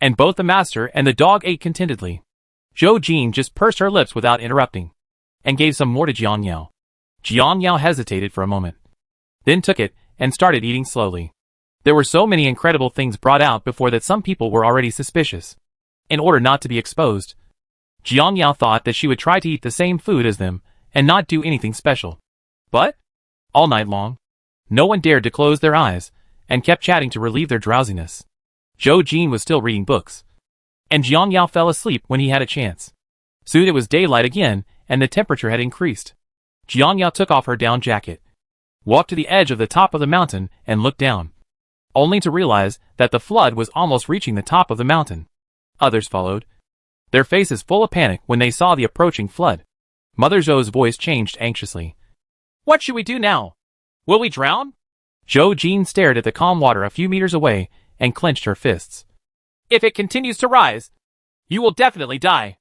A: And both the master and the dog ate contentedly. Zhou Jin just pursed her lips without interrupting, and gave some more to Jiang Yao. Jiang Yao hesitated for a moment, then took it and started eating slowly. There were so many incredible things brought out before that some people were already suspicious. In order not to be exposed, Jiang Yao thought that she would try to eat the same food as them and not do anything special. But, all night long, no one dared to close their eyes and kept chatting to relieve their drowsiness. Zhou Jin was still reading books, and Jiang Yao fell asleep when he had a chance. Soon it was daylight again and the temperature had increased. Jiang Yao took off her down jacket, walked to the edge of the top of the mountain and looked down, only to realize that the flood was almost reaching the top of the mountain. Others followed, their faces full of panic when they saw the approaching flood. Mother Zhou's voice changed anxiously. What should we do now? Will we drown? Zhou Jin stared at the calm water a few meters away and clenched her fists. If it continues to rise, you will definitely die.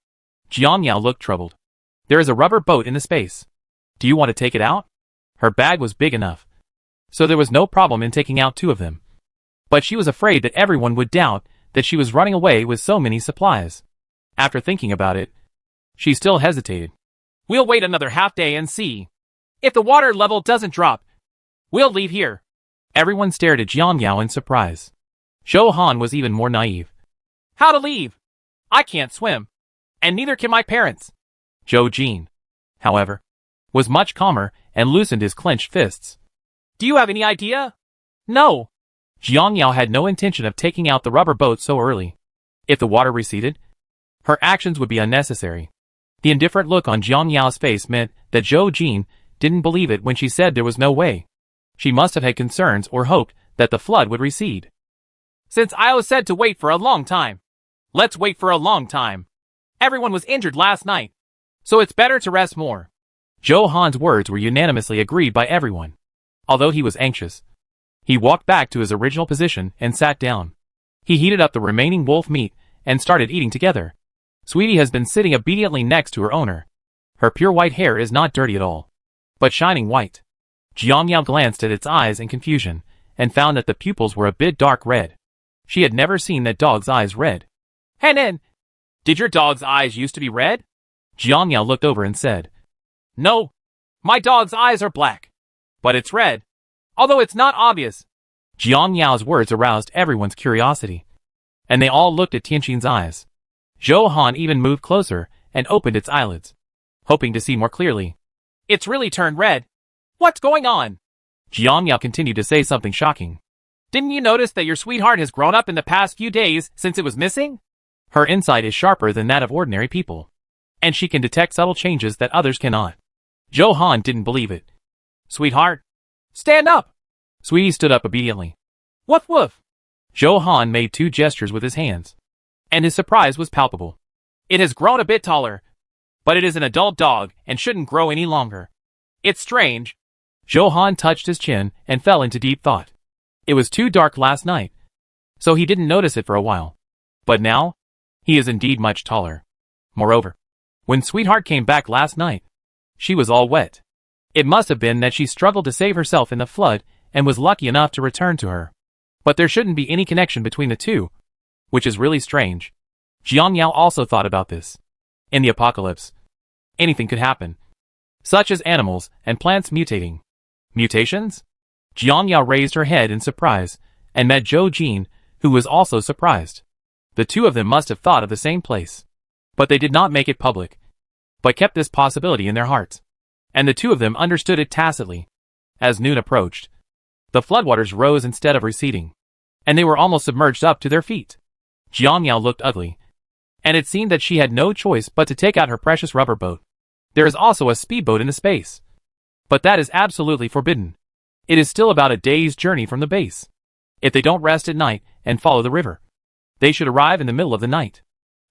A: Jiang Yao looked troubled. There is a rubber boat in the space. Do you want to take it out? Her bag was big enough, so there was no problem in taking out 2 of them. But she was afraid that everyone would doubt that she was running away with so many supplies. After thinking about it, she still hesitated. We'll wait another half day and see. If the water level doesn't drop, we'll leave here. Everyone stared at Jiang Yao in surprise. Zhou Han was even more naive. How to leave? I can't swim, and neither can my parents. Zhou Jin, however, was much calmer and loosened his clenched fists. Do you have any idea? No. Jiang Yao had no intention of taking out the rubber boat so early. If the water receded, her actions would be unnecessary. The indifferent look on Jiang Yao's face meant that Zhou Jin didn't believe it when she said there was no way. She must have had concerns or hoped that the flood would recede. Since I was said to wait for a long time, let's wait for a long time. Everyone was injured last night, so it's better to rest more. Zhou Han's words were unanimously agreed by everyone. Although he was anxious, he walked back to his original position and sat down. He heated up the remaining wolf meat and started eating together. Sweetie has been sitting obediently next to her owner. Her pure white hair is not dirty at all, but shining white. Jiang Yao glanced at its eyes in confusion and found that the pupils were a bit dark red. She had never seen that dog's eyes red. Henan, did your dog's eyes used to be red? Jiang Yao looked over and said, No, my dog's eyes are black, but it's red, although it's not obvious. Jiang Yao's words aroused everyone's curiosity, and they all looked at Tianqin's eyes. Zhou Han even moved closer and opened its eyelids, hoping to see more clearly. It's really turned red. What's going on? Jiang Yao continued to say something shocking. Didn't you notice that your sweetheart has grown up in the past few days since it was missing? Her insight is sharper than that of ordinary people, and she can detect subtle changes that others cannot. Zhou Han didn't believe it. Sweetheart, stand up! Sweetie stood up obediently. Woof woof! Zhou Han made 2 gestures with his hands, and his surprise was palpable. It has grown a bit taller, but it is an adult dog and shouldn't grow any longer. It's strange. Zhou Han touched his chin and fell into deep thought. It was too dark last night, so he didn't notice it for a while. But now, he is indeed much taller. Moreover, when Sweetheart came back last night, she was all wet. It must have been that she struggled to save herself in the flood and was lucky enough to return to her. But there shouldn't be any connection between the two, which is really strange. Jiang Yao also thought about this. In the apocalypse, anything could happen, such as animals and plants mutating. Mutations? Jiang Yao raised her head in surprise and met Zhou Jin, who was also surprised. The 2 of them must have thought of the same place, but they did not make it public, but kept this possibility in their hearts. And the 2 of them understood it tacitly. As noon approached, the floodwaters rose instead of receding, and they were almost submerged up to their feet. Jiang Yao looked ugly, and it seemed that she had no choice but to take out her precious rubber boat. There is also a speedboat in the space, but that is absolutely forbidden. It is still about a day's journey from the base. If they don't rest at night and follow the river, they should arrive in the middle of the night.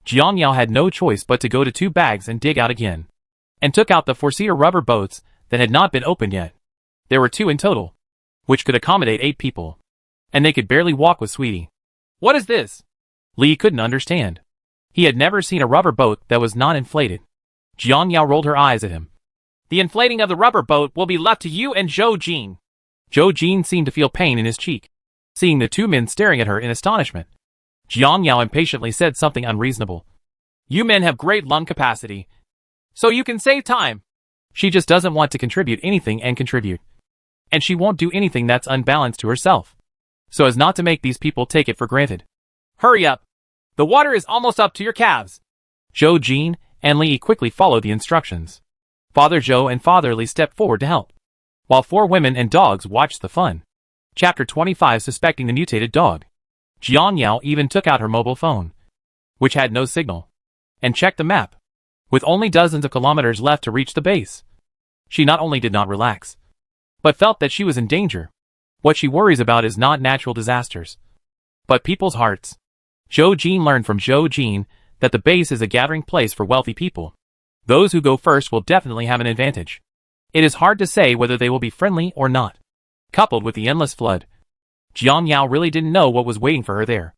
A: Jiang Yao had no choice but to go to 2 bags and dig out again, and took out the 4-seater rubber boats that had not been opened yet. There were 2 in total, which could accommodate 8 people, and they could barely walk with Sweetie. What is this? Li couldn't understand. He had never seen a rubber boat that was not inflated. Jiang Yao rolled her eyes at him. The inflating of the rubber boat will be left to you and Zhou Jin. Zhou Jin seemed to feel pain in his cheek, seeing the two men staring at her in astonishment. Jiang Yao impatiently said something unreasonable. You men have great lung capacity, so you can save time. She just doesn't want to contribute anything and contribute. And she won't do anything that's unbalanced to herself, so as not to make these people take it for granted. Hurry up. The water is almost up to your calves. Zhou Jin and Li quickly followed the instructions. Father Zhou and Father Li stepped forward to help, while 4 women and dogs watched the fun. Chapter 25 Suspecting the Mutated Dog. Jiang Yao even took out her mobile phone, which had no signal, and checked the map. With only dozens of kilometers left to reach the base, she not only did not relax, but felt that she was in danger. What she worries about is not natural disasters, but people's hearts. Zhou Jin learned from Zhou Jin that the base is a gathering place for wealthy people. Those who go first will definitely have an advantage. It is hard to say whether they will be friendly or not. Coupled with the endless flood, Jiang Yao really didn't know what was waiting for her there.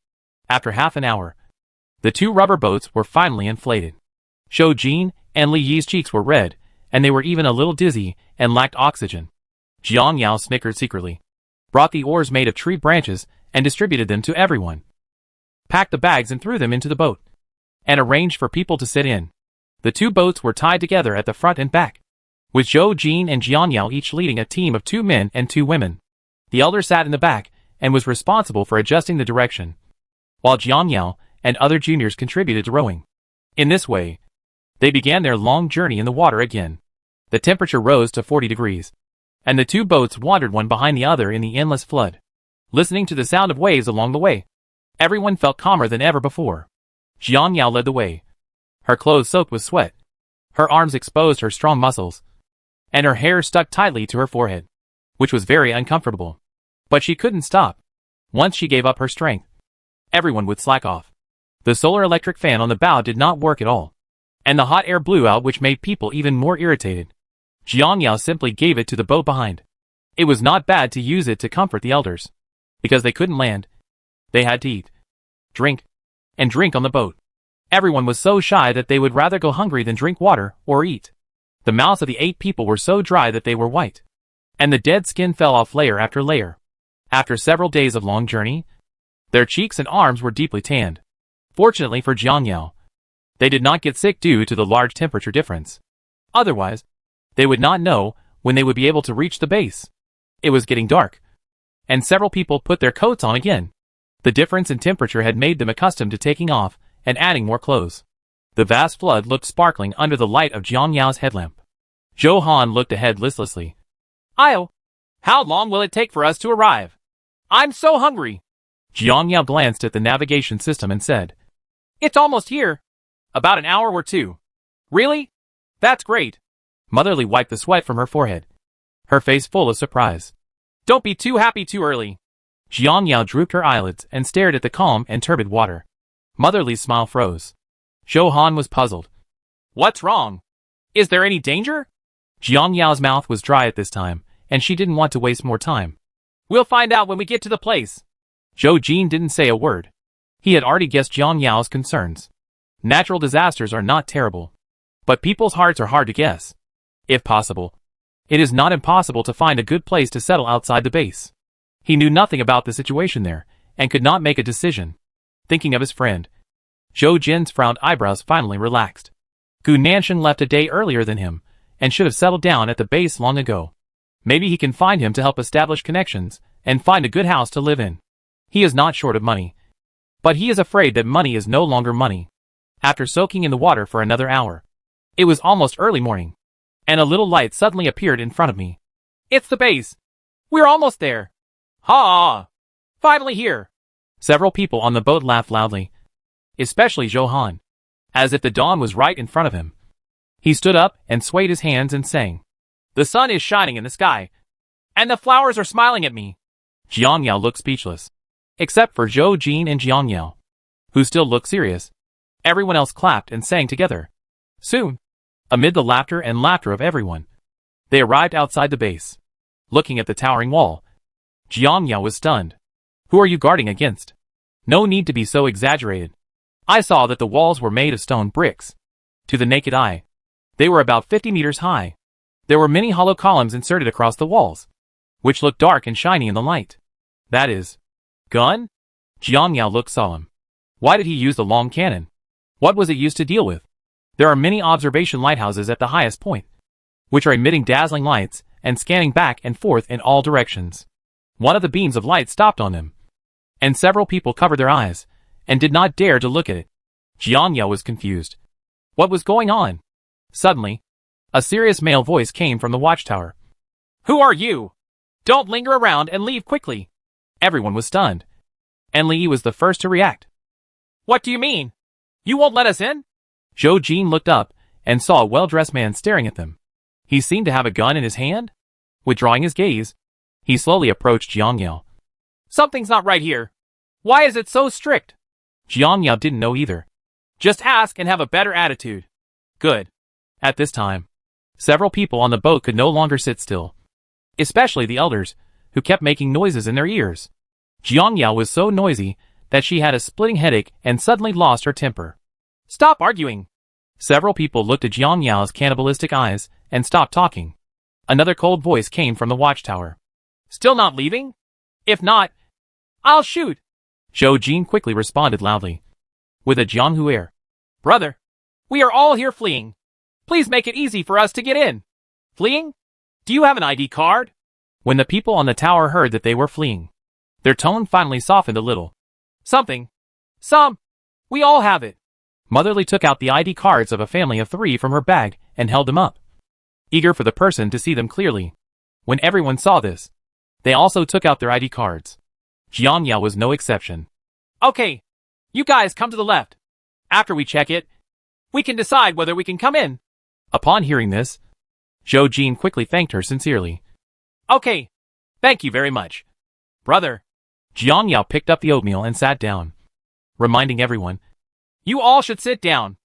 A: After half an hour, the 2 rubber boats were finally inflated. Zhou Jin and Li Yi's cheeks were red, and they were even a little dizzy and lacked oxygen. Jiang Yao snickered secretly, brought the oars made of tree branches, and distributed them to everyone. Packed the bags and threw them into the boat, and arranged for people to sit in. The 2 boats were tied together at the front and back, with Zhou Jin and Jiang Yao each leading a team of 2 men and 2 women. The elder sat in the back and was responsible for adjusting the direction, while Jiang Yao and other juniors contributed to rowing. In this way, they began their long journey in the water again. The temperature rose to 40 degrees, and the 2 boats wandered one behind the other in the endless flood, listening to the sound of waves along the way. Everyone felt calmer than ever before. Jiang Yao led the way, her clothes soaked with sweat. Her arms exposed her strong muscles, and her hair stuck tightly to her forehead, which was very uncomfortable. But she couldn't stop. Once she gave up her strength, everyone would slack off. The solar electric fan on the bow did not work at all, and the hot air blew out, which made people even more irritated. Jiang Yao simply gave it to the boat behind. It was not bad to use it to comfort the elders, because they couldn't land. They had to eat, drink, and drink on the boat. Everyone was so shy that they would rather go hungry than drink water or eat. The mouths of the 8 people were so dry that they were white, and the dead skin fell off layer after layer. After several days of long journey, their cheeks and arms were deeply tanned. Fortunately for Jiang Yao, they did not get sick due to the large temperature difference. Otherwise, they would not know when they would be able to reach the base. It was getting dark, and several people put their coats on again. The difference in temperature had made them accustomed to taking off and adding more clothes. The vast flood looked sparkling under the light of Jiang Yao's headlamp. Zhou Han looked ahead listlessly. Io, how long will it take for us to arrive? I'm so hungry. Jiang Yao glanced at the navigation system and said, It's almost here. About an hour or 2. Really? That's great. Motherly wiped the sweat from her forehead, her face full of surprise. Don't be too happy too early. Jiang Yao drooped her eyelids and stared at the calm and turbid water. Motherly's smile froze. Zhou Han was puzzled. What's wrong? Is there any danger? Jiang Yao's mouth was dry at this time, and she didn't want to waste more time. We'll find out when we get to the place. Zhou Jin didn't say a word. He had already guessed Jiang Yao's concerns. Natural disasters are not terrible, but people's hearts are hard to guess. If possible, it is not impossible to find a good place to settle outside the base. He knew nothing about the situation there, and could not make a decision. Thinking of his friend, Zhou Jin's frowned eyebrows finally relaxed. Gu Nanshan left a day earlier than him, and should have settled down at the base long ago. Maybe he can find him to help establish connections, and find a good house to live in. He is not short of money, but he is afraid that money is no longer money. After soaking in the water for another hour, it was almost early morning, and a little light suddenly appeared in front of me. It's the base. We're almost there. Ha! Finally here. Several people on the boat laughed loudly, especially Zhou Han, as if the dawn was right in front of him. He stood up and swayed his hands and sang. The sun is shining in the sky, and the flowers are smiling at me. Jiang Yao looked speechless, except for Zhou Jin and Jiang Yao, who still looked serious. Everyone else clapped and sang together. Soon, amid the laughter and laughter of everyone, they arrived outside the base. Looking at the towering wall, Jiang Yao was stunned. Who are you guarding against? No need to be so exaggerated. I saw that the walls were made of stone bricks. To the naked eye, they were about 50 meters high. There were many hollow columns inserted across the walls, which looked dark and shiny in the light. That is, gun? Jiang Yao looked solemn. Why did he use the long cannon? What was it used to deal with? There are many observation lighthouses at the highest point, which are emitting dazzling lights and scanning back and forth in all directions. One of the beams of light stopped on him, and several people covered their eyes and did not dare to look at it. Jiang Yao was confused. What was going on? Suddenly, a serious male voice came from the watchtower. Who are you? Don't linger around and leave quickly. Everyone was stunned, and Li Yi was the first to react. What do you mean? You won't let us in? Zhou Jin looked up and saw a well-dressed man staring at them. He seemed to have a gun in his hand. Withdrawing his gaze, he slowly approached Jiang Yao. Something's not right here. Why is it so strict? Jiang Yao didn't know either. Just ask and have a better attitude. Good. At this time, several people on the boat could no longer sit still, especially the elders, who kept making noises in their ears. Jiang Yao was so noisy that she had a splitting headache and suddenly lost her temper. Stop arguing. Several people looked at Jiang Yao's cannibalistic eyes and stopped talking. Another cold voice came from the watchtower. Still not leaving? If not, I'll shoot. Zhou Jin quickly responded loudly, with a Jianghu air. Brother, we are all here fleeing. Please make it easy for us to get in. Fleeing? Do you have an ID card? When the people on the tower heard that they were fleeing, their tone finally softened a little. We all have it. Motherly took out the ID cards of a family of 3 from her bag and held them up, eager for the person to see them clearly. When everyone saw this, they also took out their ID cards. Jiang Yao was no exception. Okay, you guys come to the left. After we check it, we can decide whether we can come in. Upon hearing this, Zhou Jin quickly thanked her sincerely. Okay, thank you very much. Brother. Jiang Yao picked up the oatmeal and sat down, reminding everyone, you all should sit down.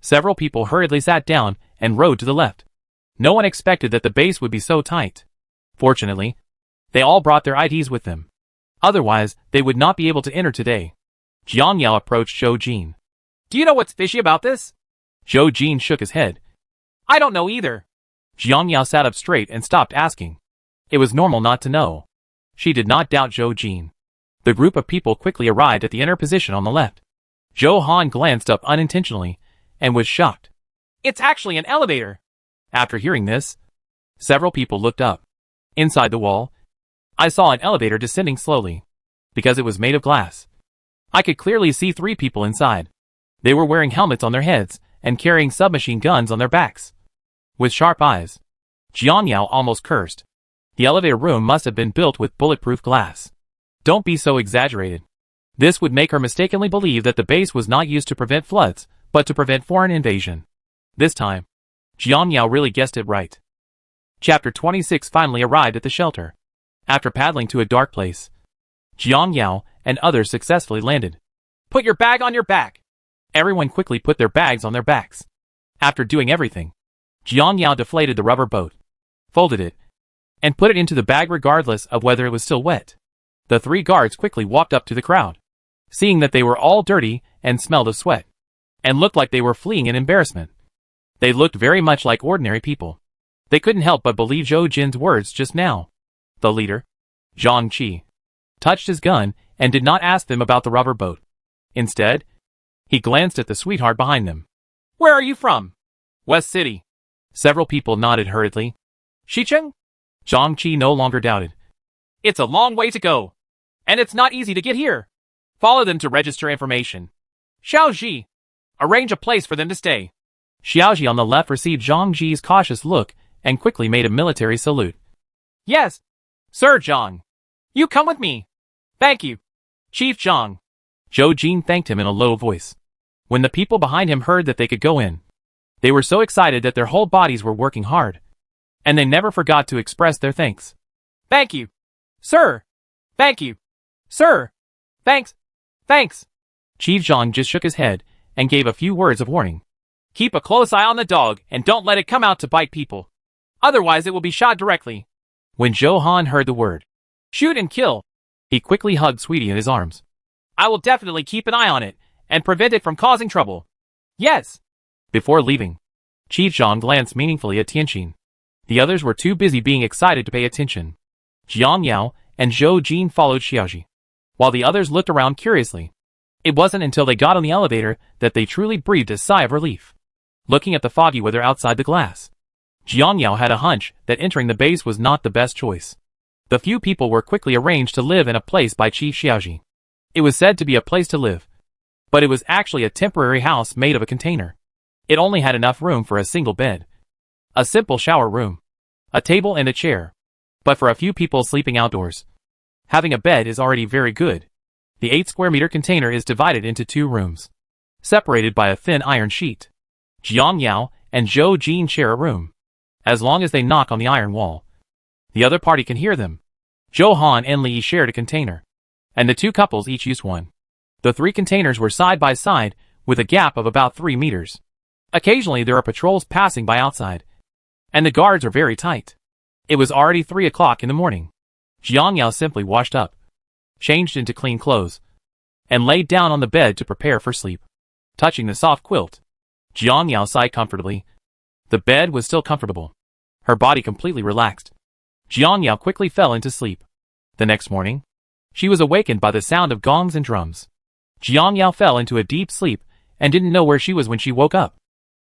A: Several people hurriedly sat down and rode to the left. No one expected that the base would be so tight. Fortunately, they all brought their IDs with them. Otherwise, they would not be able to enter today. Jiang Yao approached Zhou Jin. Do you know what's fishy about this? Zhou Jin shook his head. I don't know either. Jiang Yao sat up straight and stopped asking. It was normal not to know. She did not doubt Zhou Jin. The group of people quickly arrived at the inner position on the left. Zhou Han glanced up unintentionally and was shocked. It's actually an elevator. After hearing this, several people looked up. Inside the wall, I saw an elevator descending slowly, because it was made of glass. I could clearly see 3 people inside. They were wearing helmets on their heads and carrying submachine guns on their backs. With sharp eyes, Jiang Yao almost cursed. The elevator room must have been built with bulletproof glass. Don't be so exaggerated. This would make her mistakenly believe that the base was not used to prevent floods, but to prevent foreign invasion. This time, Jiang Yao really guessed it right. Chapter 26 finally arrived at the shelter. After paddling to a dark place, Jiang Yao and others successfully landed. Put your bag on your back. Everyone quickly put their bags on their backs. After doing everything, Jiang Yao deflated the rubber boat, folded it, and put it into the bag regardless of whether it was still wet. The 3 guards quickly walked up to the crowd, seeing that they were all dirty and smelled of sweat, and looked like they were fleeing in embarrassment. They looked very much like ordinary people. They couldn't help but believe Zhou Jin's words just now. The leader, Zhang Qi, touched his gun and did not ask them about the rubber boat. Instead, he glanced at the sweetheart behind them. Where are you from? West City. Several people nodded hurriedly. Xicheng? Zhang Qi no longer doubted. It's a long way to go, and it's not easy to get here. Follow them to register information. Xiaoji, arrange a place for them to stay. Xiaoji on the left received Zhang Ji's cautious look and quickly made a military salute. Yes, Sir Zhang. You come with me. Thank you, Chief Zhang. Zhou Jin thanked him in a low voice. When the people behind him heard that they could go in, they were so excited that their whole bodies were working hard, and they never forgot to express their thanks. Thank you, sir. Thank you, sir. Thanks. Chief Zhang just shook his head and gave a few words of warning. Keep a close eye on the dog and don't let it come out to bite people. Otherwise it will be shot directly. When Zhou Han heard the word, shoot and kill, he quickly hugged Sweetie in his arms. I will definitely keep an eye on it and prevent it from causing trouble. Yes. Before leaving, Chief Zhang glanced meaningfully at Tianqin. The others were too busy being excited to pay attention. Jiang Yao and Zhou Jin followed Xiaoji, while the others looked around curiously. It wasn't until they got on the elevator that they truly breathed a sigh of relief. Looking at the foggy weather outside the glass, Jiang Yao had a hunch that entering the base was not the best choice. The few people were quickly arranged to live in a place by Chief Xiaoji. It was said to be a place to live, but it was actually a temporary house made of a container. It only had enough room for a single bed, a simple shower room, a table and a chair. But for a few people sleeping outdoors, having a bed is already very good. The 8 square meter container is divided into 2 rooms, separated by a thin iron sheet. Jiang Yao and Zhou Jin share a room. As long as they knock on the iron wall, the other party can hear them. Zhou Han and Li shared a container, and the 2 couples each used one. The 3 containers were side by side, with a gap of about 3 meters. Occasionally there are patrols passing by outside, and the guards are very tight. It was already 3 o'clock in the morning. Jiang Yao simply washed up, changed into clean clothes, and laid down on the bed to prepare for sleep. Touching the soft quilt, Jiang Yao sighed comfortably. The bed was still comfortable. Her body completely relaxed. Jiang Yao quickly fell into sleep. The next morning, she was awakened by the sound of gongs and drums. Jiang Yao fell into a deep sleep and didn't know where she was when she woke up.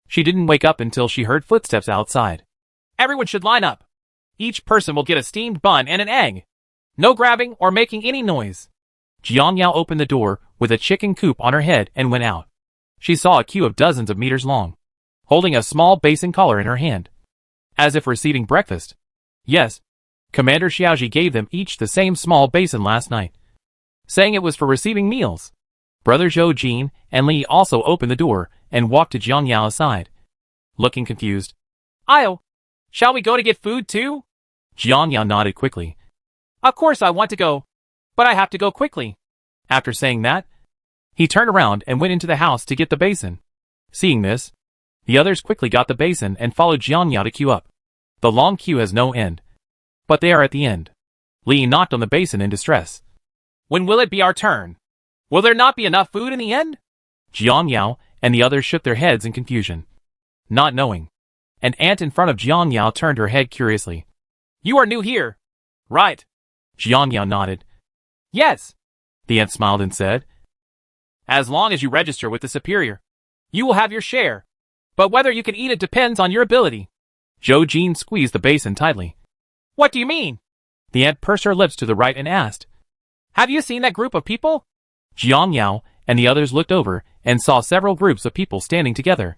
A: She didn't wake up until she heard footsteps outside. Everyone should line up. Each person will get a steamed bun and an egg. No grabbing or making any noise. Jiang Yao opened the door with a chicken coop on her head and went out. She saw a queue of dozens of meters long, holding a small basin collar in her hand, as if receiving breakfast. Yes, Commander Xiaoji gave them each the same small basin last night, saying it was for receiving meals. Brother Zhou Jin and Li also opened the door and walked to Jiang Yao's side, looking confused. Io, shall we go to get food too? Jiang Yao nodded quickly. Of course I want to go, but I have to go quickly. After saying that, he turned around and went into the house to get the basin. Seeing this, the others quickly got the basin and followed Jiang Yao to queue up. The long queue has no end, but they are at the end. Li knocked on the basin in distress. When will it be our turn? Will there not be enough food in the end? Jiang Yao and the others shook their heads in confusion, not knowing. An ant in front of Jiang Yao turned her head curiously. You are new here, right? Jiang Yao nodded. Yes. The ant smiled and said, as long as you register with the superior, you will have your share. But whether you can eat it depends on your ability. Zhou Jin squeezed the basin tightly. What do you mean? The ant pursed her lips to the right and asked, have you seen that group of people? Jiang Yao and the others looked over and saw several groups of people standing together,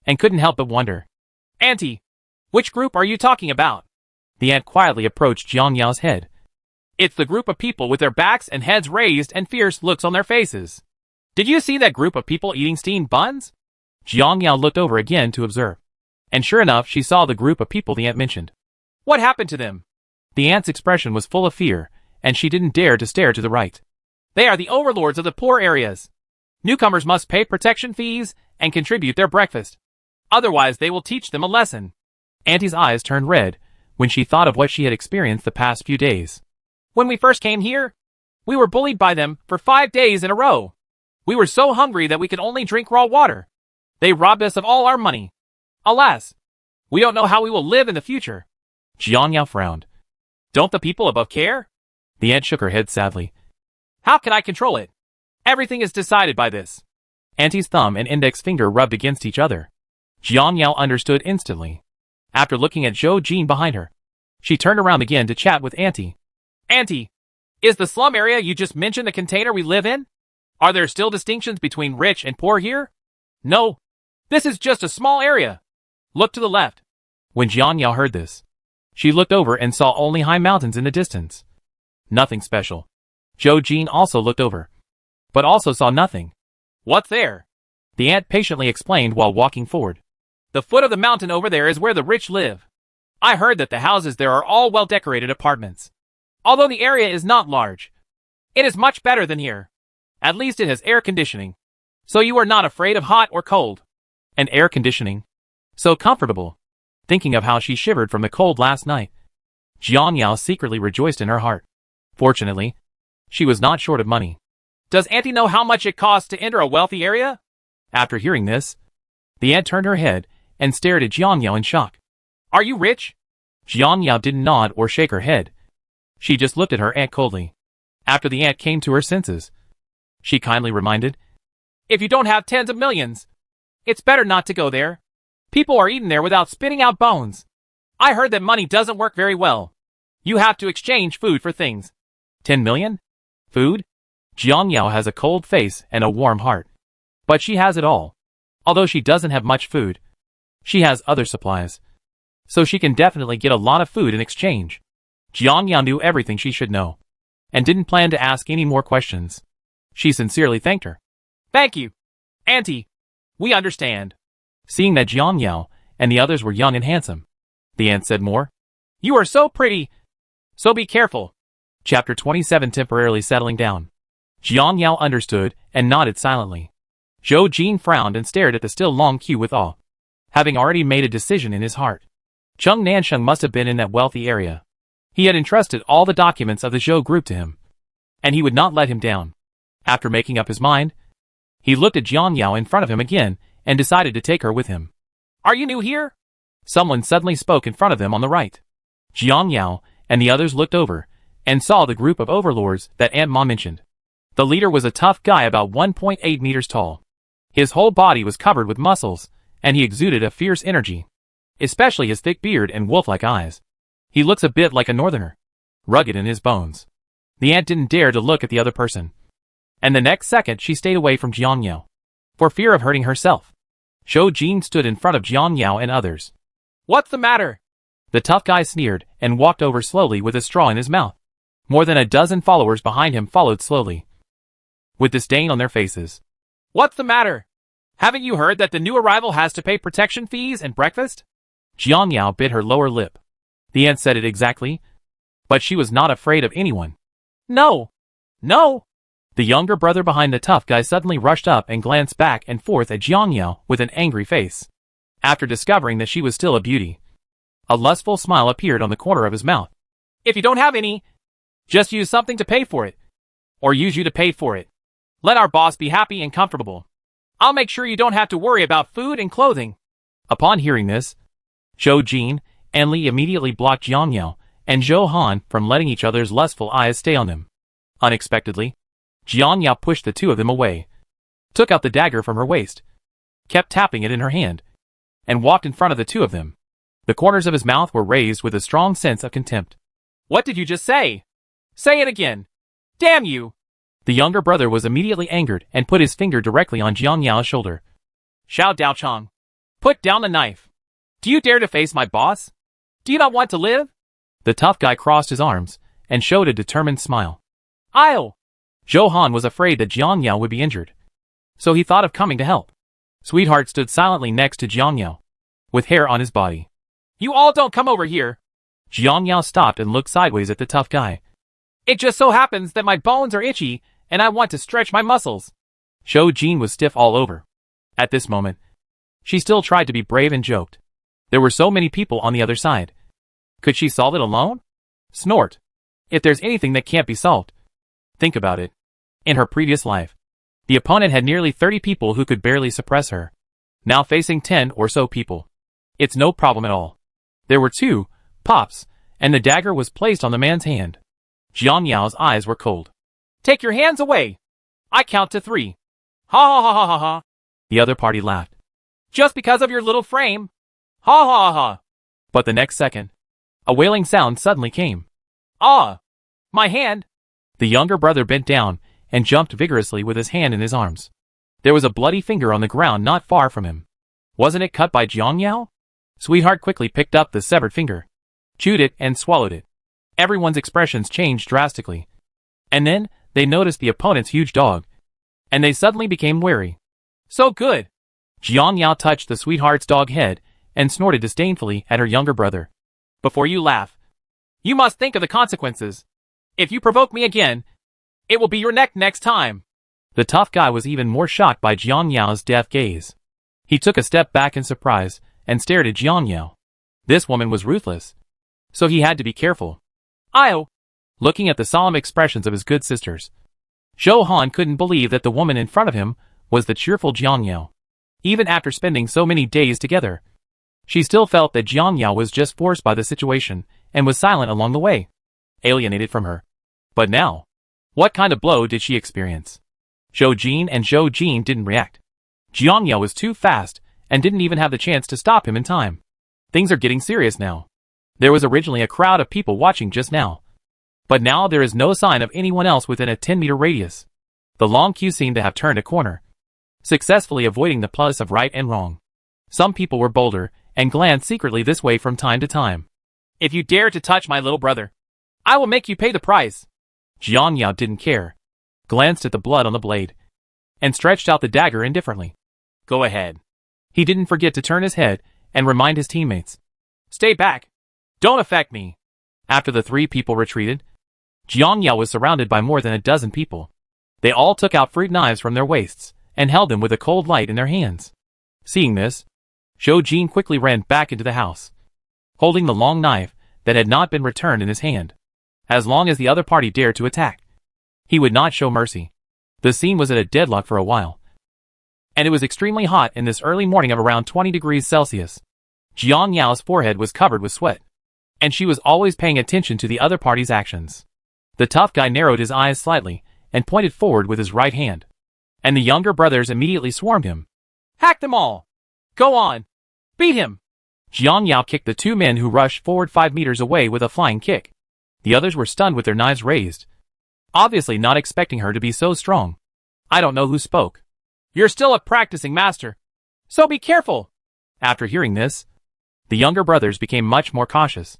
A: and couldn't help but wonder. Auntie, which group are you talking about? The ant quietly approached Jiang Yao's head. It's the group of people with their backs and heads raised and fierce looks on their faces. Did you see that group of people eating steamed buns? Jiang Yao looked over again to observe, and sure enough she saw the group of people the ant mentioned. What happened to them? The ant's expression was full of fear, and she didn't dare to stare to the right. They are the overlords of the poor areas. Newcomers must pay protection fees and contribute their breakfast. Otherwise they will teach them a lesson. Auntie's eyes turned red when she thought of what she had experienced the past few days. When we first came here, we were bullied by them for 5 days in a row. We were so hungry that we could only drink raw water. They robbed us of all our money. Alas, we don't know how we will live in the future. Jiang Yao frowned. Don't the people above care? The ant shook her head sadly. How can I control it? Everything is decided by this. Auntie's thumb and index finger rubbed against each other. Jiang Yao understood instantly. After looking at Zhou Jin behind her, she turned around again to chat with Auntie. Auntie, is the slum area you just mentioned the container we live in? Are there still distinctions between rich and poor here? No, this is just a small area. Look to the left. When Jiang Yao heard this, she looked over and saw only high mountains in the distance. Nothing special. Zhou Jin also looked over, but also saw nothing. What's there? The ant patiently explained while walking forward. The foot of the mountain over there is where the rich live. I heard that the houses there are all well-decorated apartments. Although the area is not large, it is much better than here. At least it has air conditioning, so you are not afraid of hot or cold. And air conditioning? So comfortable. Thinking of how she shivered from the cold last night, Jiang Yao secretly rejoiced in her heart. Fortunately, she was not short of money. Does Auntie know how much it costs to enter a wealthy area? After hearing this, the aunt turned her head and stared at Jiang Yao in shock. Are you rich? Jiang Yao didn't nod or shake her head. She just looked at her aunt coldly. After the aunt came to her senses, she kindly reminded, if you don't have tens of millions, it's better not to go there. People are eating there without spitting out bones. I heard that money doesn't work very well. You have to exchange food for things. 10 million? Food? Jiang Yao has a cold face and a warm heart. But she has it all. Although she doesn't have much food, she has other supplies. So she can definitely get a lot of food in exchange. Jiang Yao knew everything she should know, and didn't plan to ask any more questions. She sincerely thanked her. Thank you, Auntie. We understand. Seeing that Jiang Yao and the others were young and handsome, the aunt said more. You are so pretty, so be careful. Chapter 27 Temporarily settling down. Jiang Yao understood and nodded silently. Zhou Jin frowned and stared at the still long queue with awe. Having already made a decision in his heart, Chung Nansheng must have been in that wealthy area. He had entrusted all the documents of the Zhou group to him, and he would not let him down. After making up his mind, he looked at Jiang Yao in front of him again and decided to take her with him. Are you new here? Someone suddenly spoke in front of them on the right. Jiang Yao and the others looked over and saw the group of overlords that Aunt Ma mentioned. The leader was a tough guy about 1.8 meters tall. His whole body was covered with muscles, and he exuded a fierce energy, especially his thick beard and wolf-like eyes. He looks a bit like a northerner, rugged in his bones. The aunt didn't dare to look at the other person, and the next second she stayed away from Jiang Yao, for fear of hurting herself. Zhou Jin stood in front of Jiang Yao and others. What's the matter? The tough guy sneered and walked over slowly with a straw in his mouth. More than a dozen followers behind him followed slowly, with disdain on their faces. What's the matter? Haven't you heard that the new arrival has to pay protection fees and breakfast? Jiang Yao bit her lower lip. The aunt said it exactly, but she was not afraid of anyone. No! No! The younger brother behind the tough guy suddenly rushed up and glanced back and forth at Jiang Yao with an angry face. After discovering that she was still a beauty, a lustful smile appeared on the corner of his mouth. If you don't have any, just use something to pay for it. Or use you to pay for it. Let our boss be happy and comfortable. I'll make sure you don't have to worry about food and clothing. Upon hearing this, Zhou Jin and Li immediately blocked Jiang Yao and Zhou Han from letting each other's lustful eyes stay on them. Unexpectedly, Jiang Yao pushed the two of them away, took out the dagger from her waist, kept tapping it in her hand, and walked in front of the two of them. The corners of his mouth were raised with a strong sense of contempt. What did you just say? Say it again. Damn you! The younger brother was immediately angered and put his finger directly on Jiang Yao's shoulder. Xiao Daochang, put down the knife. Do you dare to face my boss? Do you not want to live? The tough guy crossed his arms and showed a determined smile. I'll! Zhou Han was afraid that Jiang Yao would be injured, so he thought of coming to help. Sweetheart stood silently next to Jiang Yao, with hair on his body. You all don't come over here! Jiang Yao stopped and looked sideways at the tough guy. It just so happens that my bones are itchy, and I want to stretch my muscles. Zhou Jin was stiff all over. At this moment, she still tried to be brave and joked. There were so many people on the other side. Could she solve it alone? Snort. If there's anything that can't be solved, think about it. In her previous life, the opponent had nearly 30 people who could barely suppress her. Now facing 10 or so people, it's no problem at all. There were 2 pops, and the dagger was placed on the man's hand. Jiang Yao's eyes were cold. Take your hands away! I count to 3. Ha ha ha ha ha ha! The other party laughed. Just because of your little frame? Ha ha ha ha! But the next second, a wailing sound suddenly came. Ah! My hand! The younger brother bent down and jumped vigorously with his hand in his arms. There was a bloody finger on the ground not far from him. Wasn't it cut by Jiang Yao? Sweetheart quickly picked up the severed finger, chewed it and swallowed it. Everyone's expressions changed drastically. And then, they noticed the opponent's huge dog, and they suddenly became wary. So good! Jiang Yao touched the sweetheart's dog head and snorted disdainfully at her younger brother. Before you laugh, you must think of the consequences. If you provoke me again, it will be your neck next time. The tough guy was even more shocked by Jiang Yao's death gaze. He took a step back in surprise and stared at Jiang Yao. This woman was ruthless, so he had to be careful. Looking at the solemn expressions of his good sisters, Zhou Han couldn't believe that the woman in front of him was the cheerful Jiang Yao. Even after spending so many days together, she still felt that Jiang Yao was just forced by the situation and was silent along the way, alienated from her. But now, what kind of blow did she experience? Zhou Jin and Zhou Jin didn't react. Jiang Yao was too fast and didn't even have the chance to stop him in time. Things are getting serious now. There was originally a crowd of people watching just now, but now there is no sign of anyone else within a 10-meter radius. The long queue seemed to have turned a corner, successfully avoiding the plus of right and wrong. Some people were bolder and glanced secretly this way from time to time. If you dare to touch my little brother, I will make you pay the price. Jiang Yao didn't care, glanced at the blood on the blade, and stretched out the dagger indifferently. Go ahead. He didn't forget to turn his head and remind his teammates. Stay back. Don't affect me. After the three people retreated, Jiang Yao was surrounded by more than a dozen people. They all took out fruit knives from their waists and held them with a cold light in their hands. Seeing this, Zhou Jin quickly ran back into the house, holding the long knife that had not been returned in his hand. As long as the other party dared to attack, he would not show mercy. The scene was at a deadlock for a while, and it was extremely hot in this early morning of around 20 degrees Celsius. Jiang Yao's forehead was covered with sweat, and she was always paying attention to the other party's actions. The tough guy narrowed his eyes slightly and pointed forward with his right hand, and the younger brothers immediately swarmed him. Hack them all! Go on! Beat him! Jiang Yao kicked the two men who rushed forward 5 meters away with a flying kick. The others were stunned with their knives raised, obviously not expecting her to be so strong. I don't know who spoke. You're still a practicing master, so be careful. After hearing this, the younger brothers became much more cautious.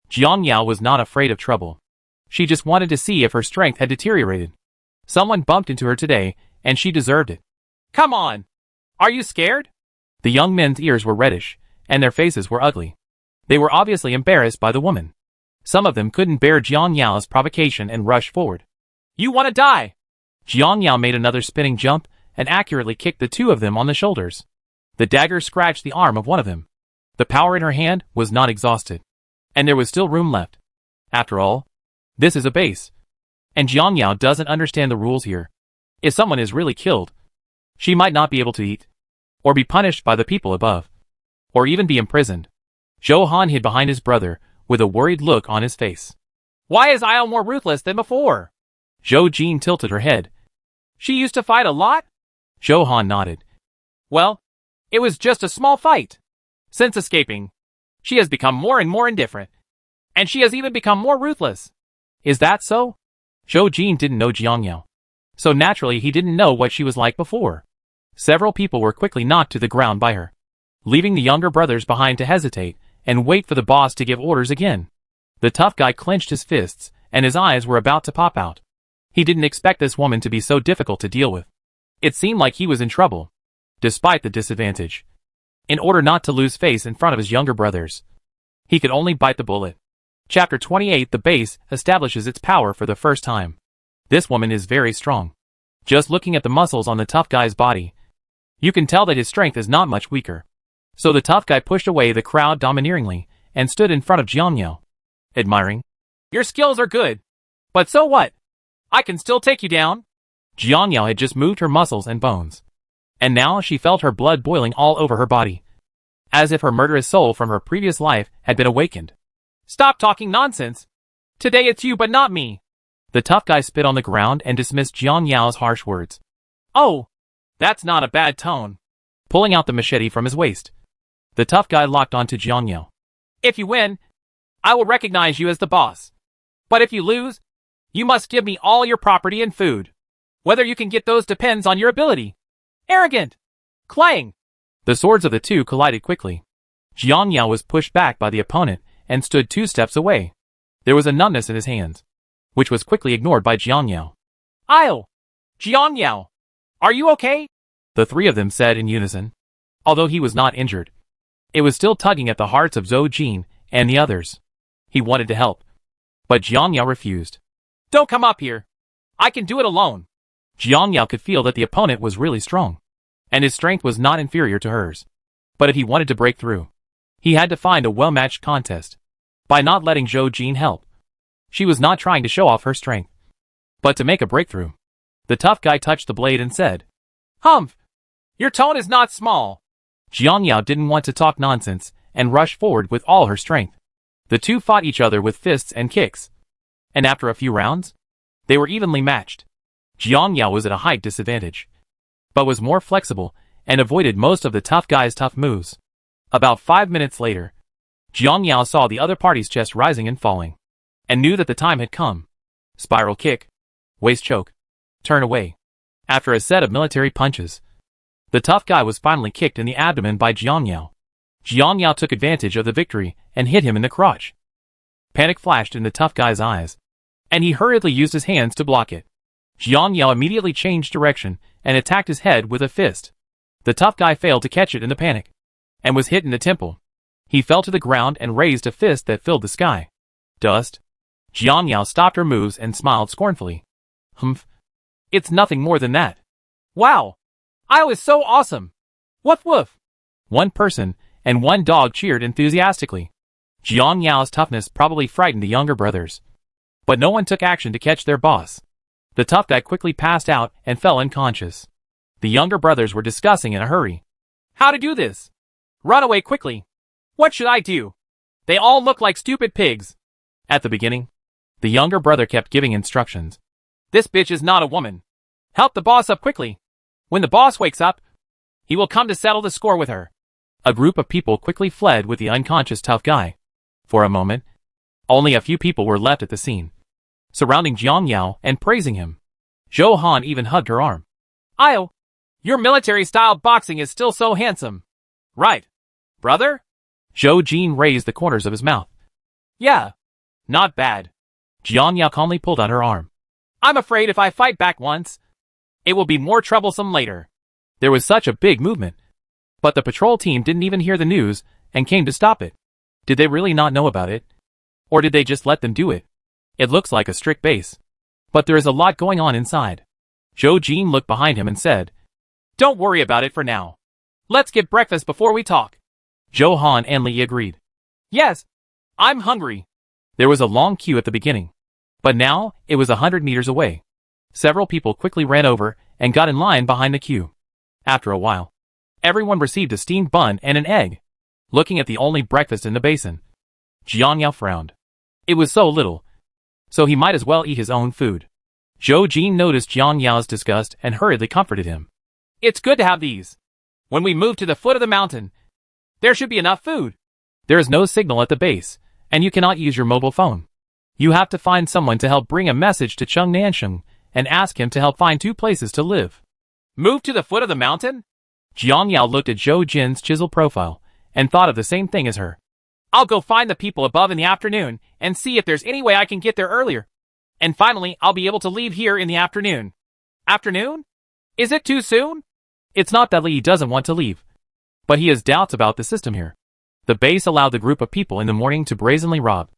A: Jiang Yao was not afraid of trouble. She just wanted to see if her strength had deteriorated. Someone bumped into her today, and she deserved it. Come on! Are you scared? The young men's ears were reddish, and their faces were ugly. They were obviously embarrassed by the woman. Some of them couldn't bear Jiang Yao's provocation and rushed forward. You want to die! Jiang Yao made another spinning jump and accurately kicked the two of them on the shoulders. The dagger scratched the arm of one of them. The power in her hand was not exhausted, and there was still room left. After all, this is a base, and Jiang Yao doesn't understand the rules here. If someone is really killed, she might not be able to eat, or be punished by the people above, or even be imprisoned. Zhou Han hid behind his brother with a worried look on his face. Why is Io more ruthless than before? Zhou Jin tilted her head. She used to fight a lot? Zhou Han nodded. Well, it was just a small fight. Since escaping, she has become more and more indifferent, and she has even become more ruthless. Is that so? Zhou Jin didn't know Jiang Yao, so naturally he didn't know what she was like before. Several people were quickly knocked to the ground by her, leaving the younger brothers behind to hesitate and wait for the boss to give orders again. The tough guy clenched his fists, and his eyes were about to pop out. He didn't expect this woman to be so difficult to deal with. It seemed like he was in trouble, despite the disadvantage. In order not to lose face in front of his younger brothers, he could only bite the bullet. Chapter 28. The base establishes its power for the first time. This woman is very strong. Just looking at the muscles on the tough guy's body, you can tell that his strength is not much weaker. So the tough guy pushed away the crowd domineeringly and stood in front of Jiang Yao, admiring. Your skills are good, but so what? I can still take you down. Jiang Yao had just moved her muscles and bones, and now she felt her blood boiling all over her body, as if her murderous soul from her previous life had been awakened. Stop talking nonsense. Today it's you but not me. The tough guy spit on the ground and dismissed Jiang Yao's harsh words. Oh, that's not a bad tone. Pulling out the machete from his waist, the tough guy locked onto Jiang Yao. If you win, I will recognize you as the boss. But if you lose, you must give me all your property and food. Whether you can get those depends on your ability. Arrogant! Clang! The swords of the two collided quickly. Jiang Yao was pushed back by the opponent and stood 2 steps away. There was a numbness in his hands, which was quickly ignored by Jiang Yao. Io! Jiang Yao! Are you okay? The three of them said in unison. Although he was not injured, it was still tugging at the hearts of Zhou Jin and the others. He wanted to help, but Jiang Yao refused. Don't come up here. I can do it alone. Jiang Yao could feel that the opponent was really strong, and his strength was not inferior to hers. But if he wanted to break through, he had to find a well-matched contest. By not letting Zhou Jin help, she was not trying to show off her strength, but to make a breakthrough. The tough guy touched the blade and said, "Humph! Your tone is not small." Jiang Yao didn't want to talk nonsense and rushed forward with all her strength. The two fought each other with fists and kicks. And after a few rounds, they were evenly matched. Jiang Yao was at a height disadvantage, but was more flexible and avoided most of the tough guy's tough moves. About 5 minutes later, Jiang Yao saw the other party's chest rising and falling, and knew that the time had come. Spiral kick, waist choke, turn away. After a set of military punches, the tough guy was finally kicked in the abdomen by Jiang Yao. Jiang Yao took advantage of the victory and hit him in the crotch. Panic flashed in the tough guy's eyes, and he hurriedly used his hands to block it. Jiang Yao immediately changed direction and attacked his head with a fist. The tough guy failed to catch it in the panic, and was hit in the temple. He fell to the ground and raised a fist that filled the sky. Dust. Jiang Yao stopped her moves and smiled scornfully. Humph. It's nothing more than that. Wow! I was so awesome! Woof woof! One person and one dog cheered enthusiastically. Jiang Yao's toughness probably frightened the younger brothers, but no one took action to catch their boss. The tough guy quickly passed out and fell unconscious. The younger brothers were discussing in a hurry how to do this. Run away quickly. What should I do? They all look like stupid pigs. At the beginning, the younger brother kept giving instructions. This bitch is not a woman. Help the boss up quickly. When the boss wakes up, he will come to settle the score with her. A group of people quickly fled with the unconscious tough guy. For a moment, only a few people were left at the scene, surrounding Jiang Yao and praising him. Zhou Han even hugged her arm. "Io, your military-style boxing is still so handsome." "Right, brother?" Zhou Jin raised the corners of his mouth. "Yeah, not bad." Jiang Yao calmly pulled on her arm. "I'm afraid if I fight back once, it will be more troublesome later." There was such a big movement, but the patrol team didn't even hear the news and came to stop it. Did they really not know about it? Or did they just let them do it? It looks like a strict base, but there is a lot going on inside. Zhou Jin looked behind him and said, "Don't worry about it for now. Let's get breakfast before we talk." Zhou Han and Li agreed. "Yes, I'm hungry." There was a long queue at the beginning, but now it was 100 meters away. Several people quickly ran over and got in line behind the queue. After a while, everyone received a steamed bun and an egg. Looking at the only breakfast in the basin, Jiang Yao frowned. It was so little, so he might as well eat his own food. Zhou Jin noticed Jiang Yao's disgust and hurriedly comforted him. "It's good to have these. When we move to the foot of the mountain, there should be enough food." There is no signal at the base, and you cannot use your mobile phone. You have to find someone to help bring a message to Chung Nansheng and ask him to help find 2 places to live. Move to the foot of the mountain? Jiang Yao looked at Zhou Jin's chiseled profile and thought of the same thing as her. "I'll go find the people above in the afternoon and see if there's any way I can get there earlier. And finally, I'll be able to leave here in the afternoon." Afternoon? Is it too soon? It's not that Li doesn't want to leave, but he has doubts about the system here. The base allowed the group of people in the morning to brazenly rob,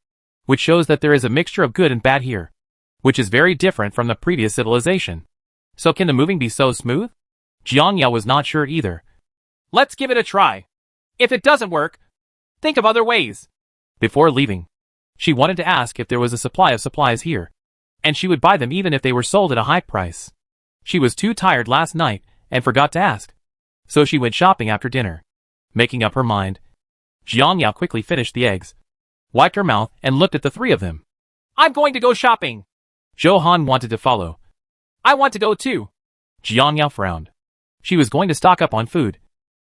A: which shows that there is a mixture of good and bad here, which is very different from the previous civilization. So can the moving be so smooth? Jiang Yao was not sure either. "Let's give it a try. If it doesn't work, think of other ways." Before leaving, she wanted to ask if there was a supply of supplies here, and she would buy them even if they were sold at a high price. She was too tired last night and forgot to ask, so she went shopping after dinner. Making up her mind, Jiang Yao quickly finished the eggs, wiped her mouth and looked at the 3 of them. "I'm going to go shopping." Zhou Han wanted to follow. "I want to go too." Jiang Yao frowned. She was going to stock up on food,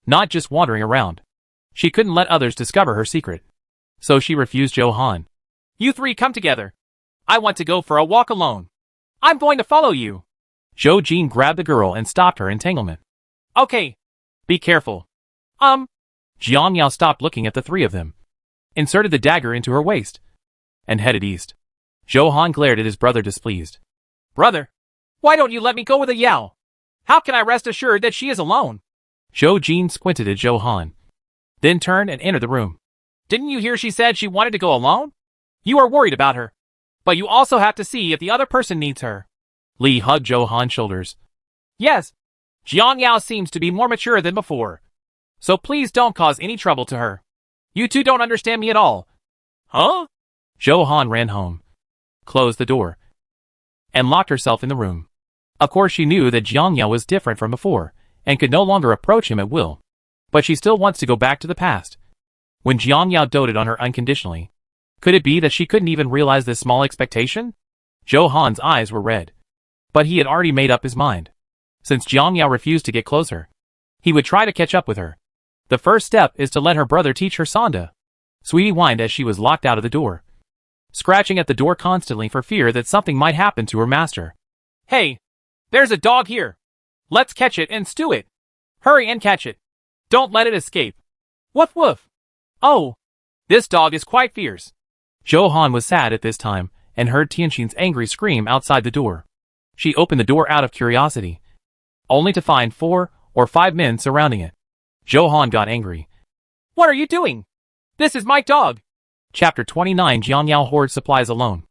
A: not just wandering around. She couldn't let others discover her secret, so she refused Zhou Han. "You 3 come together. I want to go for a walk alone." "I'm going to follow you." Zhou Jin grabbed the girl and stopped her entanglement. "Okay. Be careful." Jiang Yao stopped looking at the 3 of them, inserted the dagger into her waist, and headed east. Zhou Han glared at his brother displeased. "Brother, why don't you let me go with a Yao? How can I rest assured that she is alone?" Zhou Jin squinted at Zhou Han, then turned and entered the room. "Didn't you hear she said she wanted to go alone? You are worried about her, but you also have to see if the other person needs her." Li hugged Zhou Han's shoulders. "Yes, Jiang Yao seems to be more mature than before, so please don't cause any trouble to her. You 2 don't understand me at all." "Huh?" Zhou Han ran home, closed the door, and locked herself in the room. Of course she knew that Jiang Yao was different from before, and could no longer approach him at will. But she still wants to go back to the past. When Jiang Yao doted on her unconditionally, could it be that she couldn't even realize this small expectation? Zhou Han's eyes were red. But he had already made up his mind. Since Jiang Yao refused to get closer, he would try to catch up with her. The first step is to let her brother teach her Sanda. Sweetie whined as she was locked out of the door, scratching at the door constantly for fear that something might happen to her master. Hey! There's a dog here! Let's catch it and stew it! Hurry and catch it! Don't let it escape! Woof woof! Oh! This dog is quite fierce! Zhou Han was sad at this time, and heard Tianxin's angry scream outside the door. She opened the door out of curiosity, only to find 4 or 5 men surrounding it. Zhou Han got angry. What are you doing? This is my dog! Chapter 29 Jiang Yao hoards supplies alone.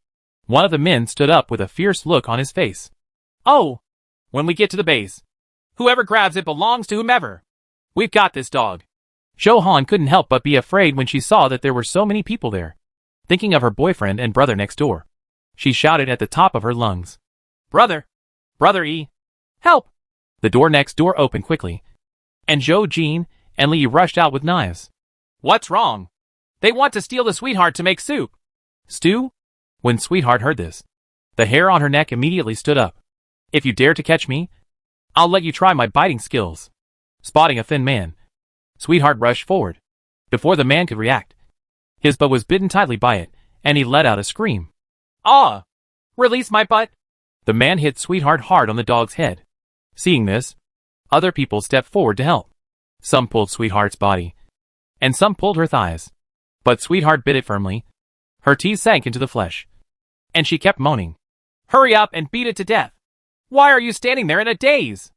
A: One of the men stood up with a fierce look on his face. Oh! When we get to the base, whoever grabs it belongs to whomever. We've got this dog. Zhou Han couldn't help but be afraid when she saw that there were so many people there. Thinking of her boyfriend and brother next door, she shouted at the top of her lungs. Brother! Brother E! Help! The door next door opened quickly, and Zhou Jin and Li rushed out with knives. What's wrong? They want to steal the sweetheart to make soup. Stew? When Sweetheart heard this, the hair on her neck immediately stood up. If you dare to catch me, I'll let you try my biting skills. Spotting a thin man, Sweetheart rushed forward. Before the man could react, his butt was bitten tightly by it, and he let out a scream. Ah! Release my butt! The man hit Sweetheart hard on the dog's head. Seeing this, other people stepped forward to help. Some pulled Sweetheart's body, and some pulled her thighs. But Sweetheart bit it firmly. Her teeth sank into the flesh, and she kept moaning. Hurry up and beat it to death! Why are you standing there in a daze?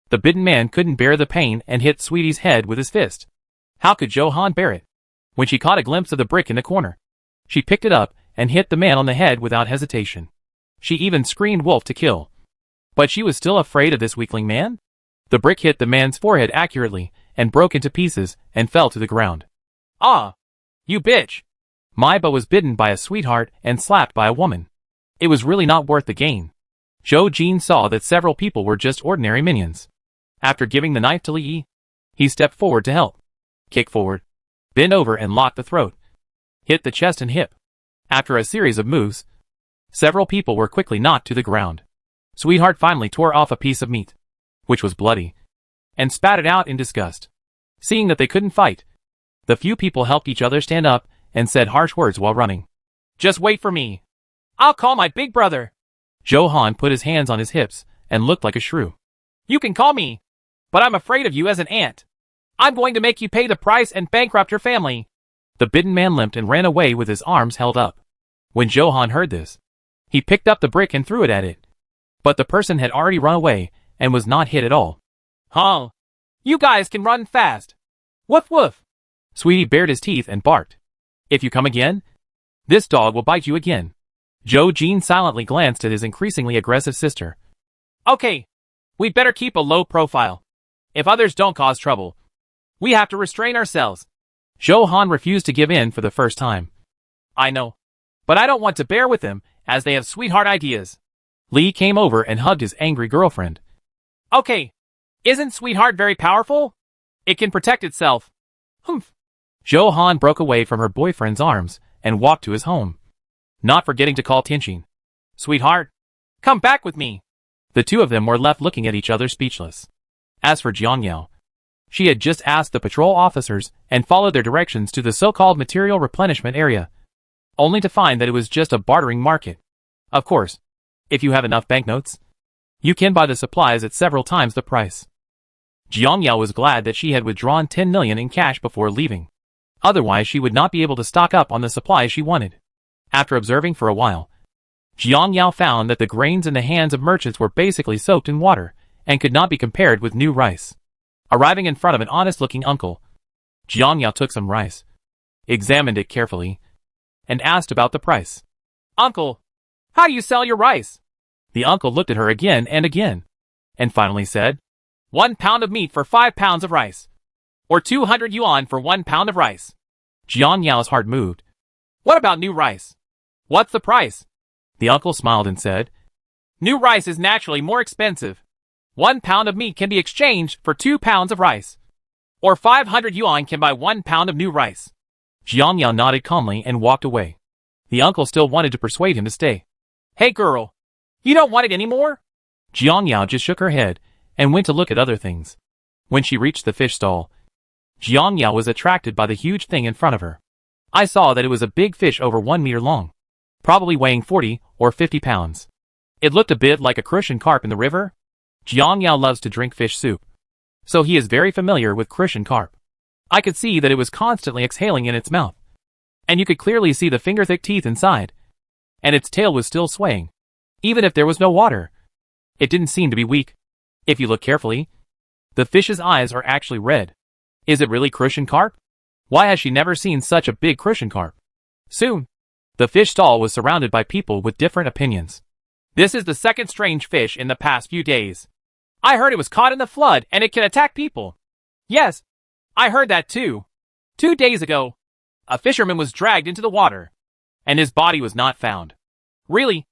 A: The bitten man couldn't bear the pain and hit Sweetie's head with his fist. How could Zhou Han bear it? When she caught a glimpse of the brick in the corner, she picked it up and hit the man on the head without hesitation. She even screamed wolf to kill. But she was still afraid of this weakling man? The brick hit the man's forehead accurately and broke into pieces and fell to the ground. Ah! You bitch! My butt was bitten by a sweetheart and slapped by a woman. It was really not worth the gain. Zhou Jin saw that several people were just ordinary minions. After giving the knife to Li, he stepped forward to help. Kick forward, bend over and lock the throat. Hit the chest and hip. After a series of moves, several people were quickly knocked to the ground. Sweetheart finally tore off a piece of meat, which was bloody, and spat it out in disgust. Seeing that they couldn't fight, the few people helped each other stand up and said harsh words while running. Just wait for me. I'll call my big brother. Zhou Han put his hands on his hips and looked like a shrew. You can call me, but I'm afraid of you as an ant. I'm going to make you pay the price and bankrupt your family. The bitten man limped and ran away with his arms held up. When Zhou Han heard this, he picked up the brick and threw it at it. But the person had already run away and was not hit at all. Huh? You guys can run fast. Woof woof. Sweetie bared his teeth and barked. If you come again, this dog will bite you again. Zhou Jin silently glanced at his increasingly aggressive sister. Okay, we'd better keep a low profile. If others don't cause trouble, we have to restrain ourselves. Zhou Han refused to give in for the first time. I know, but I don't want to bear with them, as they have sweetheart ideas. Li came over and hugged his angry girlfriend. Okay, isn't sweetheart very powerful? It can protect itself. Humph. Zhou Han broke away from her boyfriend's arms and walked to his home, not forgetting to call Tianxin. Sweetheart, come back with me. The two of them were left looking at each other speechless. As for Jiang Yao, she had just asked the patrol officers and followed their directions to the so-called material replenishment area, only to find that it was just a bartering market. Of course, if you have enough banknotes, you can buy the supplies at several times the price. Jiang Yao was glad that she had withdrawn 10 million in cash before leaving. Otherwise she would not be able to stock up on the supplies she wanted. After observing for a while, Jiang Yao found that the grains in the hands of merchants were basically soaked in water and could not be compared with new rice. Arriving in front of an honest-looking uncle, Jiang Yao took some rice, examined it carefully, and asked about the price. Uncle, how do you sell your rice? The uncle looked at her again and finally said, 1 pound of meat for 5 pounds of rice, or 200 yuan for 1 pound of rice. Jiang Yao's heart moved. What about new rice? What's the price? The uncle smiled and said, New rice is naturally more expensive. 1 pound of meat can be exchanged for 2 pounds of rice. Or 500 yuan can buy 1 pound of new rice. Jiang Yao nodded calmly and walked away. The uncle still wanted to persuade him to stay. Hey girl, you don't want it anymore? Jiang Yao just shook her head and went to look at other things. When she reached the fish stall, Jiang Yao was attracted by the huge thing in front of her. I saw that it was a big fish over 1 meter long, probably weighing 40 or 50 pounds. It looked a bit like a crucian carp in the river. Jiang Yao loves to drink fish soup, so he is very familiar with crucian carp. I could see that it was constantly exhaling in its mouth, and you could clearly see the finger-thick teeth inside, and its tail was still swaying. Even if there was no water, it didn't seem to be weak. If you look carefully, the fish's eyes are actually red. Is it really crucian carp? Why has she never seen such a big crucian carp? Soon, the fish stall was surrounded by people with different opinions. This is the second strange fish in the past few days. I heard it was caught in the flood and it can attack people. Yes, I heard that too. 2 days ago, a fisherman was dragged into the water, and his body was not found. Really?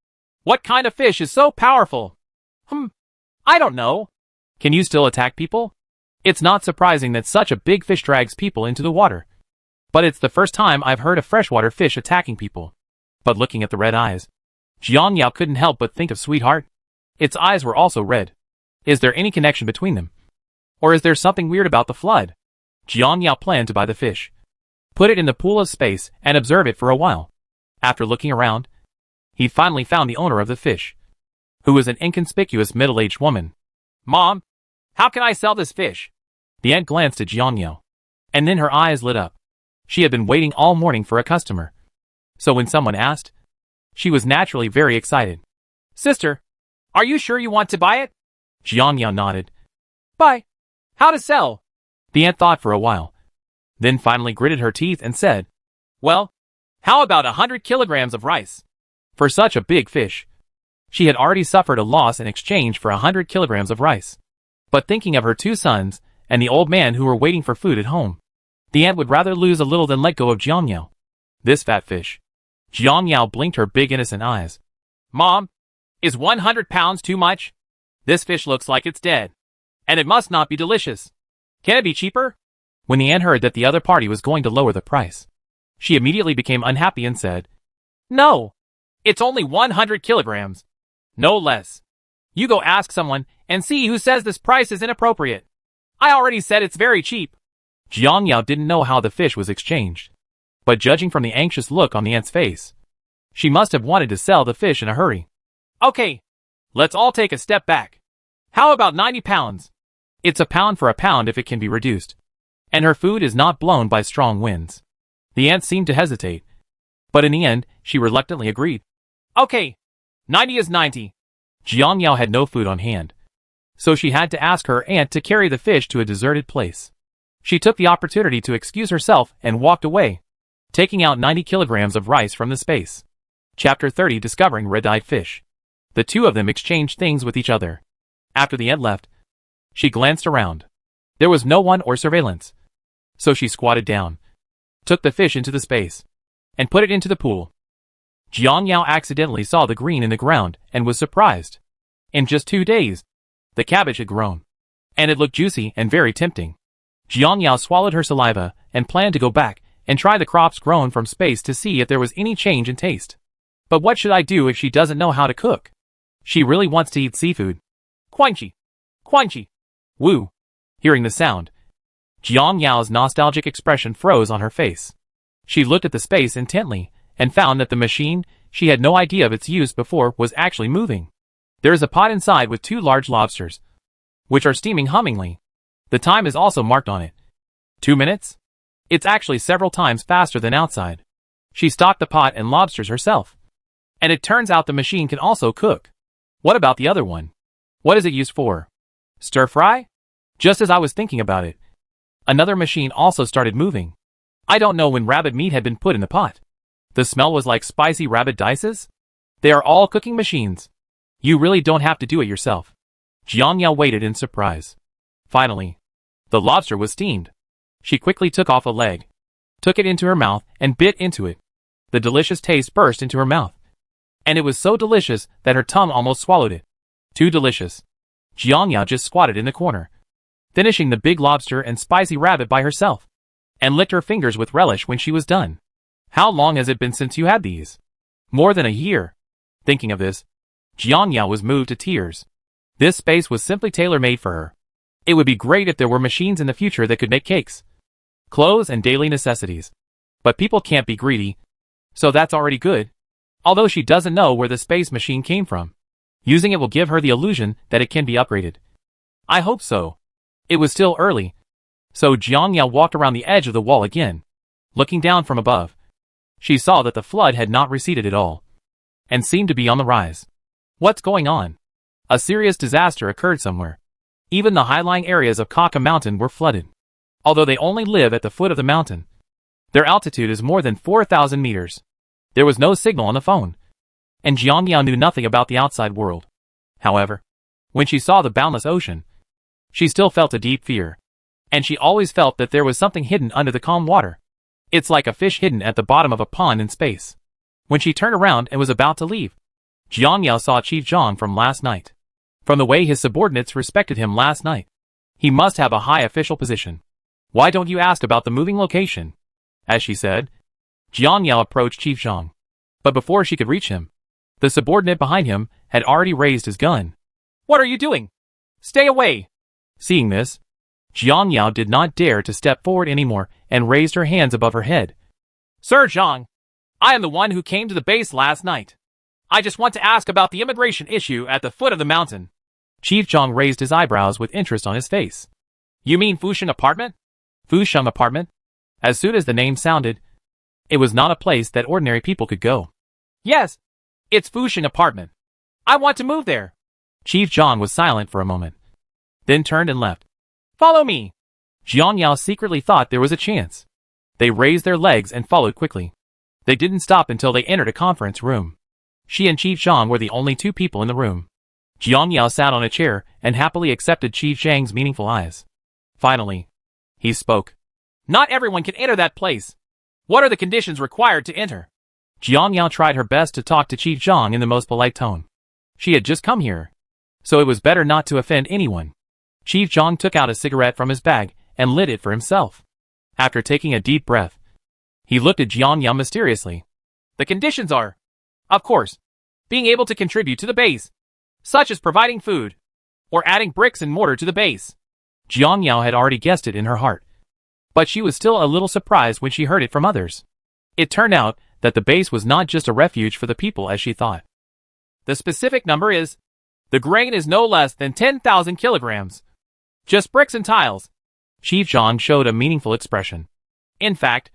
A: What kind of fish is so powerful? I don't know. Can you still attack people? It's not surprising that such a big fish drags people into the water. But it's the first time I've heard of freshwater fish attacking people. But looking at the red eyes, Jiang Yao couldn't help but think of Sweetheart. Its eyes were also red. Is there any connection between them? Or is there something weird about the flood? Jiang Yao planned to buy the fish, put it in the pool of space, and observe it for a while. After looking around, he finally found the owner of the fish, who was an inconspicuous middle-aged woman. Mom, how can I sell this fish? The aunt glanced at Jiang Yao, and then her eyes lit up. She had been waiting all morning for a customer, so when someone asked, she was naturally very excited. Sister, are you sure you want to buy it? Jiang Yao nodded. Buy? How to sell? The aunt thought for a while, then finally gritted her teeth and said, well, how about 100 kilograms of rice? For such a big fish, she had already suffered a loss in exchange for 100 kilograms of rice. But thinking of her 2 sons and the old man who were waiting for food at home, the aunt would rather lose a little than let go of Jiang Yao, this fat fish. Jiang Yao blinked her big innocent eyes. Mom, is 100 pounds too much? This fish looks like it's dead, and it must not be delicious. Can it be cheaper? When the aunt heard that the other party was going to lower the price, she immediately became unhappy and said, no, it's only 100 kilograms. No less. You go ask someone and see who says this price is inappropriate. I already said it's very cheap. Jiang Yao didn't know how the fish was exchanged, but judging from the anxious look on the aunt's face, she must have wanted to sell the fish in a hurry. Okay, let's all take a step back. How about 90 pounds? It's a pound for a pound if it can be reduced, and her food is not blown by strong winds. The aunt seemed to hesitate, but in the end, she reluctantly agreed. Okay, 90 is 90. Jiang Yao had no food on hand, so she had to ask her aunt to carry the fish to a deserted place. She took the opportunity to excuse herself and walked away, taking out 90 kilograms of rice from the space. Chapter 30, Discovering Red-Eyed Fish. The 2 of them exchanged things with each other. After the aunt left, she glanced around. There was no one or surveillance, so she squatted down, took the fish into the space, and put it into the pool. Jiang Yao accidentally saw the green in the ground and was surprised. In just 2 days, the cabbage had grown, and it looked juicy and very tempting. Jiang Yao swallowed her saliva and planned to go back and try the crops grown from space to see if there was any change in taste. But what should I do if she doesn't know how to cook? She really wants to eat seafood. Quanchi! Quanchi! Woo! Hearing the sound, Jiang Yao's nostalgic expression froze on her face. She looked at the space intently and found that the machine she had no idea of its use before was actually moving. There is a pot inside with 2 large lobsters, which are steaming hummingly. The time is also marked on it. 2 minutes? It's actually several times faster than outside. She stocked the pot and lobsters herself. And it turns out the machine can also cook. What about the other one? What is it used for? Stir fry? Just as I was thinking about it, another machine also started moving. I don't know when rabbit meat had been put in the pot. The smell was like spicy rabbit dices. They are all cooking machines. You really don't have to do it yourself. Jiang Yao waited in surprise. Finally, the lobster was steamed. She quickly took off a leg, took it into her mouth and bit into it. The delicious taste burst into her mouth. And it was so delicious that her tongue almost swallowed it. Too delicious. Jiang Yao just squatted in the corner, finishing the big lobster and spicy rabbit by herself, and licked her fingers with relish when she was done. How long has it been since you had these? More than a year. Thinking of this, Jiang Yao was moved to tears. This space was simply tailor-made for her. It would be great if there were machines in the future that could make cakes, clothes, and daily necessities. But people can't be greedy, so that's already good. Although she doesn't know where the space machine came from. Using it will give her the illusion that it can be upgraded. I hope so. It was still early, so Jiang Yao walked around the edge of the wall again. Looking down from above, she saw that the flood had not receded at all, and seemed to be on the rise. What's going on? A serious disaster occurred somewhere. Even the high-lying areas of Kaka Mountain were flooded. Although they only live at the foot of the mountain, their altitude is more than 4,000 meters. There was no signal on the phone, and Jiang Yao knew nothing about the outside world. However, when she saw the boundless ocean, she still felt a deep fear. And she always felt that there was something hidden under the calm water. It's like a fish hidden at the bottom of a pond in space. When she turned around and was about to leave, Jiang Yao saw Chief Zhang from last night. From the way his subordinates respected him last night, he must have a high official position. Why don't you ask about the moving location? As she said, Jiang Yao approached Chief Zhang. But before she could reach him, the subordinate behind him had already raised his gun. What are you doing? Stay away! Seeing this, Jiang Yao did not dare to step forward anymore and raised her hands above her head. Sir Zhang, I am the one who came to the base last night. I just want to ask about the immigration issue at the foot of the mountain. Chief Zhang raised his eyebrows with interest on his face. You mean Fusheng apartment? Fusheng apartment? As soon as the name sounded, it was not a place that ordinary people could go. Yes, it's Fusheng apartment. I want to move there. Chief Zhang was silent for a moment, then turned and left. Follow me. Jiang Yao secretly thought there was a chance. They raised their legs and followed quickly. They didn't stop until they entered a conference room. She and Chief Zhang were the only two people in the room. Jiang Yao sat on a chair and happily accepted Chief Zhang's meaningful eyes. Finally, he spoke. Not everyone can enter that place. What are the conditions required to enter? Jiang Yao tried her best to talk to Chief Zhang in the most polite tone. She had just come here, so it was better not to offend anyone. Chief Zhang took out a cigarette from his bag and lit it for himself. After taking a deep breath, he looked at Jiang Yao mysteriously. The conditions are, of course, being able to contribute to the base, such as providing food, or adding bricks and mortar to the base. Jiang Yao had already guessed it in her heart, but she was still a little surprised when she heard it from others. It turned out that the base was not just a refuge for the people as she thought. The specific number is, the grain is no less than 10,000 kilograms. Just bricks and tiles. Chief Zhang showed a meaningful expression. In fact,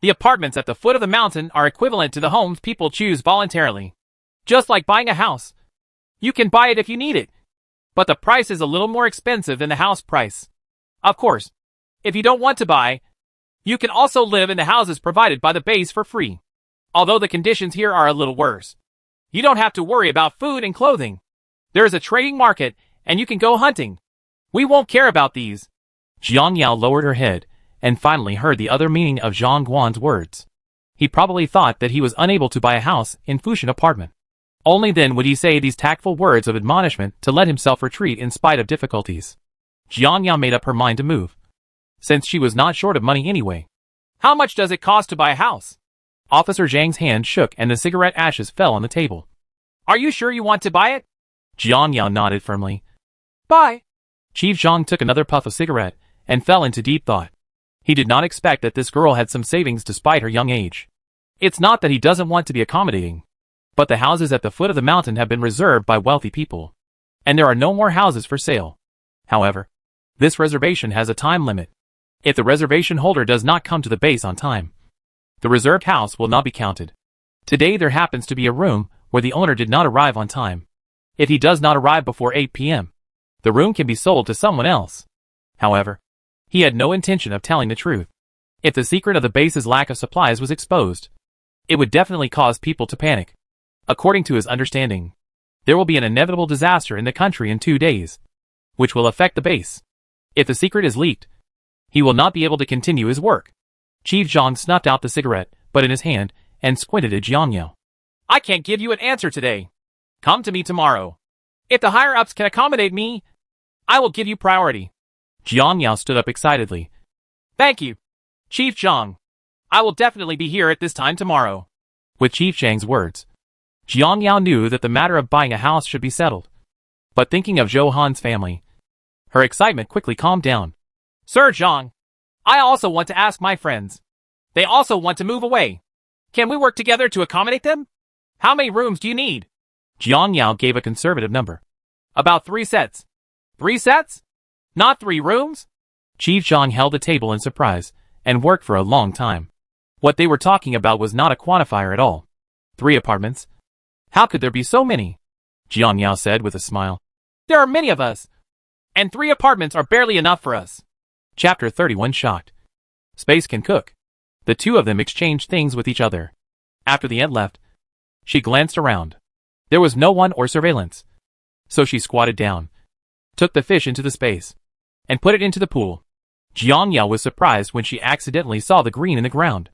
A: the apartments at the foot of the mountain are equivalent to the homes people choose voluntarily. Just like buying a house. You can buy it if you need it, but the price is a little more expensive than the house price. Of course, if you don't want to buy, you can also live in the houses provided by the base for free. Although the conditions here are a little worse. You don't have to worry about food and clothing. There is a trading market, and you can go hunting. We won't care about these. Jiang Yao lowered her head, and finally heard the other meaning of Zhang Guan's words. He probably thought that he was unable to buy a house in Fusheng apartment. Only then would he say these tactful words of admonishment to let himself retreat in spite of difficulties. Jiang Yao made up her mind to move, since she was not short of money anyway. How much does it cost to buy a house? Officer Zhang's hand shook and the cigarette ashes fell on the table. Are you sure you want to buy it? Jiang Yao nodded firmly. Buy. Chief Zhang took another puff of cigarette and fell into deep thought. He did not expect that this girl had some savings despite her young age. It's not that he doesn't want to be accommodating, but the houses at the foot of the mountain have been reserved by wealthy people, and there are no more houses for sale. However, this reservation has a time limit. If the reservation holder does not come to the base on time, the reserved house will not be counted. Today there happens to be a room where the owner did not arrive on time. If he does not arrive before 8 p.m., the room can be sold to someone else. However, he had no intention of telling the truth. If the secret of the base's lack of supplies was exposed, it would definitely cause people to panic. According to his understanding, there will be an inevitable disaster in the country in 2 days, which will affect the base. If the secret is leaked, he will not be able to continue his work. Chief Zhang snuffed out the cigarette, but in his hand, and squinted at Jiang Yao. I can't give you an answer today. Come to me tomorrow. If the higher-ups can accommodate me, I will give you priority. Jiang Yao stood up excitedly. Thank you, Chief Zhang. I will definitely be here at this time tomorrow. With Chief Zhang's words, Jiang Yao knew that the matter of buying a house should be settled. But thinking of Zhou Han's family, her excitement quickly calmed down. Sir Zhang, I also want to ask my friends. They also want to move away. Can we work together to accommodate them? How many rooms do you need? Jiang Yao gave a conservative number. About 3 sets. 3 sets? Not 3 rooms? Chief Zhang held the table in surprise, and worked for a long time. What they were talking about was not a quantifier at all. 3 apartments? How could there be so many? Jiang Yao said with a smile. There are many of us. And 3 apartments are barely enough for us. Chapter 31 Shocked. Space can cook. The two of them exchanged things with each other. After the ant left, she glanced around. There was no one or surveillance. So she squatted down, took the fish into the space, and put it into the pool. Jiang Yao was surprised when she accidentally saw the green in the ground.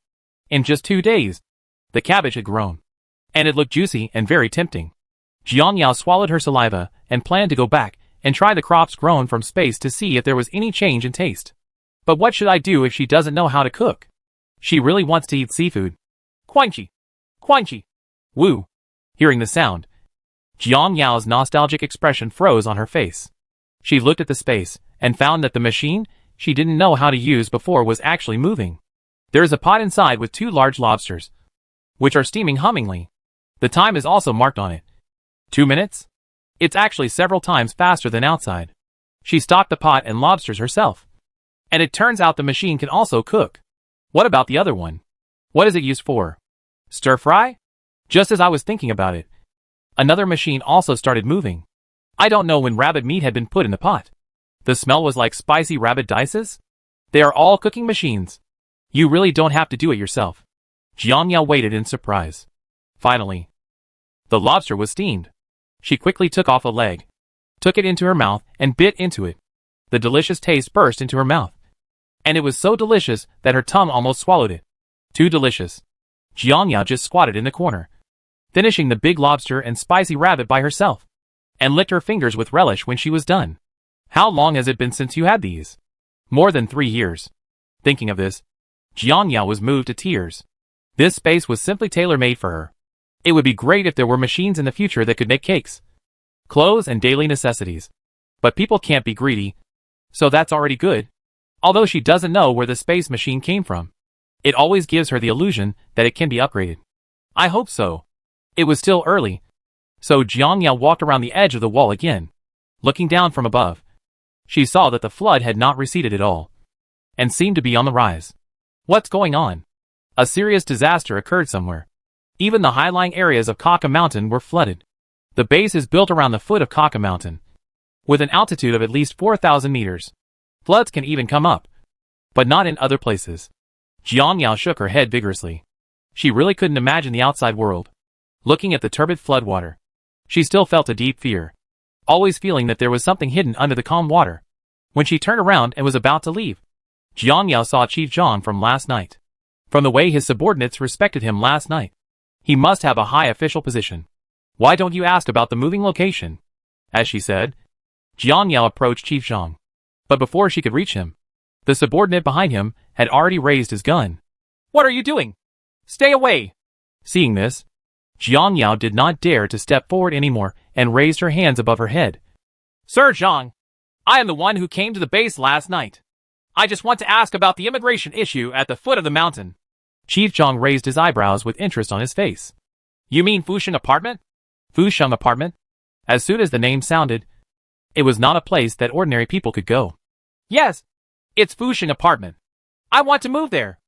A: In just 2 days, the cabbage had grown, and it looked juicy and very tempting. Jiang Yao swallowed her saliva and planned to go back and try the crops grown from space to see if there was any change in taste. But what should I do if she doesn't know how to cook? She really wants to eat seafood. Quanchi! Quanchi! Woo! Hearing the sound, Jiang Yao's nostalgic expression froze on her face. She looked at the space and found that the machine she didn't know how to use before was actually moving. There is a pot inside with 2 large lobsters, which are steaming hummingly. The time is also marked on it. 2 minutes? It's actually several times faster than outside. She stocked the pot and lobsters herself. And it turns out the machine can also cook. What about the other one? What is it used for? Stir fry? Just as I was thinking about it, another machine also started moving. I don't know when rabbit meat had been put in the pot. The smell was like spicy rabbit dices. They are all cooking machines. You really don't have to do it yourself. Jiang Yao waited in surprise. Finally, the lobster was steamed. She quickly took off a leg, took it into her mouth, and bit into it. The delicious taste burst into her mouth. And it was so delicious that her tongue almost swallowed it. Too delicious. Jiang Yao just squatted in the corner, finishing the big lobster and spicy rabbit by herself, and licked her fingers with relish when she was done. How long has it been since you had these? More than 3 years. Thinking of this, Jiang Yao was moved to tears. This space was simply tailor-made for her. It would be great if there were machines in the future that could make cakes, clothes, and daily necessities. But people can't be greedy, so that's already good. Although she doesn't know where the space machine came from, it always gives her the illusion that it can be upgraded. I hope so. It was still early, so Jiang Yao walked around the edge of the wall again. Looking down from above, she saw that the flood had not receded at all, and seemed to be on the rise. What's going on? A serious disaster occurred somewhere. Even the high-lying areas of Kaka Mountain were flooded. The base is built around the foot of Kaka Mountain, with an altitude of at least 4,000 meters. Floods can even come up, but not in other places. Jiang Yao shook her head vigorously. She really couldn't imagine the outside world. Looking at the turbid floodwater, she still felt a deep fear, always feeling that there was something hidden under the calm water. When she turned around and was about to leave, Jiang Yao saw Chief Zhang from last night. From the way his subordinates respected him last night, he must have a high official position. Why don't you ask about the moving location? As she said, Jiang Yao approached Chief Zhang. But before she could reach him, the subordinate behind him had already raised his gun. What are you doing? Stay away! Seeing this, Jiang Yao did not dare to step forward anymore and raised her hands above her head. Sir Zhang, I am the one who came to the base last night. I just want to ask about the immigration issue at the foot of the mountain. Chief Zhang raised his eyebrows with interest on his face. You mean Fusheng apartment? Fusheng apartment? As soon as the name sounded, it was not a place that ordinary people could go. Yes, it's Fusheng apartment. I want to move there.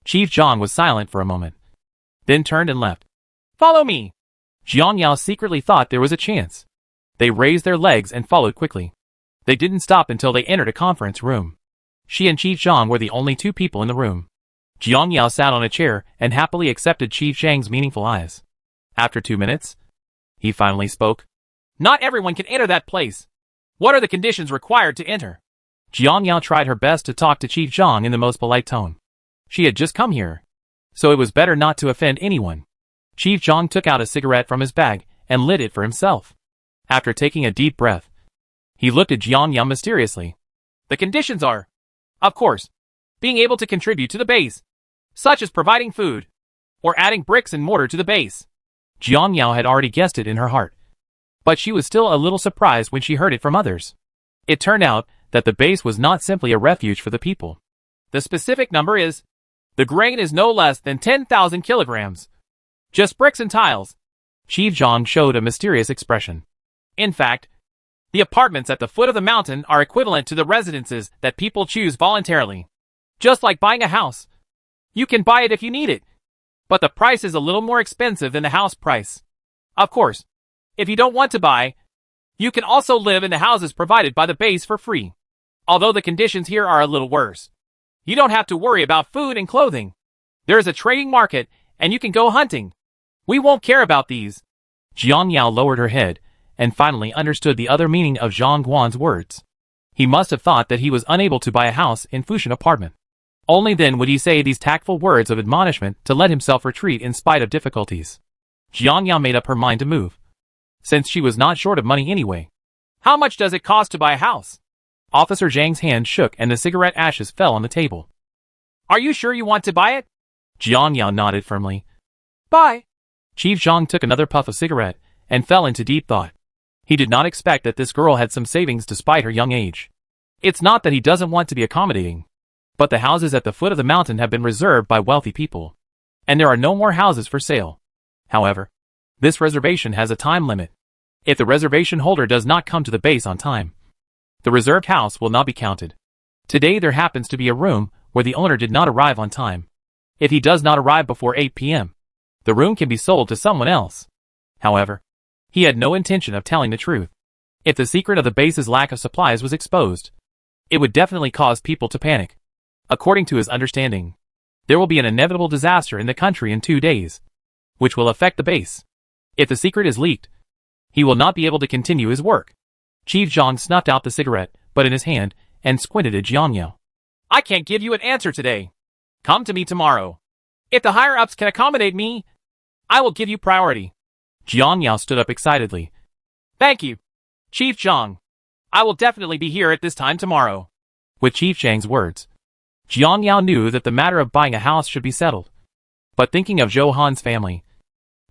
A: Chief Zhang was silent for a moment, then turned and left. Follow me. Jiang Yao secretly thought there was a chance. They raised their legs and followed quickly. They didn't stop until they entered a conference room. She and Chief Zhang were the only 2 people in the room. Jiang Yao sat on a chair and happily accepted Chief Zhang's meaningful eyes. After 2 minutes, he finally spoke. Not everyone can enter that place. What are the conditions required to enter? Jiang Yao tried her best to talk to Chief Zhang in the most polite tone. She had just come here, so it was better not to offend anyone. Chief Jong took out a cigarette from his bag and lit it for himself. After taking a deep breath, he looked at Jiang Yao mysteriously. The conditions are, of course, being able to contribute to the base, such as providing food, or adding bricks and mortar to the base. Jiang Yao had already guessed it in her heart, but she was still a little surprised when she heard it from others. It turned out that the base was not simply a refuge for the people. The specific number is, the grain is no less than 10,000 kilograms. Just bricks and tiles. Chief Zhang showed a mysterious expression. In fact, the apartments at the foot of the mountain are equivalent to the residences that people choose voluntarily. Just like buying a house. You can buy it if you need it, but the price is a little more expensive than the house price. Of course, if you don't want to buy, you can also live in the houses provided by the base for free. Although the conditions here are a little worse. You don't have to worry about food and clothing. There is a trading market, and you can go hunting. We won't care about these. Jiang Yao lowered her head, and finally understood the other meaning of Zhang Guan's words. He must have thought that he was unable to buy a house in Fushan apartment. Only then would he say these tactful words of admonishment to let himself retreat in spite of difficulties. Jiang Yao made up her mind to move, since she was not short of money anyway. How much does it cost to buy a house? Officer Zhang's hand shook and the cigarette ashes fell on the table. Are you sure you want to buy it? Jiang Yao nodded firmly. Buy. Chief Zhang took another puff of cigarette and fell into deep thought. He did not expect that this girl had some savings despite her young age. It's not that he doesn't want to be accommodating, but the houses at the foot of the mountain have been reserved by wealthy people, and there are no more houses for sale. However, this reservation has a time limit. If the reservation holder does not come to the base on time, the reserved house will not be counted. Today there happens to be a room where the owner did not arrive on time. If he does not arrive before 8 p.m., the room can be sold to someone else. However, he had no intention of telling the truth. If the secret of the base's lack of supplies was exposed, it would definitely cause people to panic. According to his understanding, there will be an inevitable disaster in the country in 2 days, which will affect the base. If the secret is leaked, he will not be able to continue his work. Chief Zhang snuffed out the cigarette, but in his hand, and squinted at Jiang Yao. I can't give you an answer today. Come to me tomorrow. If the higher-ups can accommodate me, I will give you priority. Jiang Yao stood up excitedly. Thank you, Chief Zhang. I will definitely be here at this time tomorrow. With Chief Zhang's words, Jiang Yao knew that the matter of buying a house should be settled. But thinking of Zhou Han's family,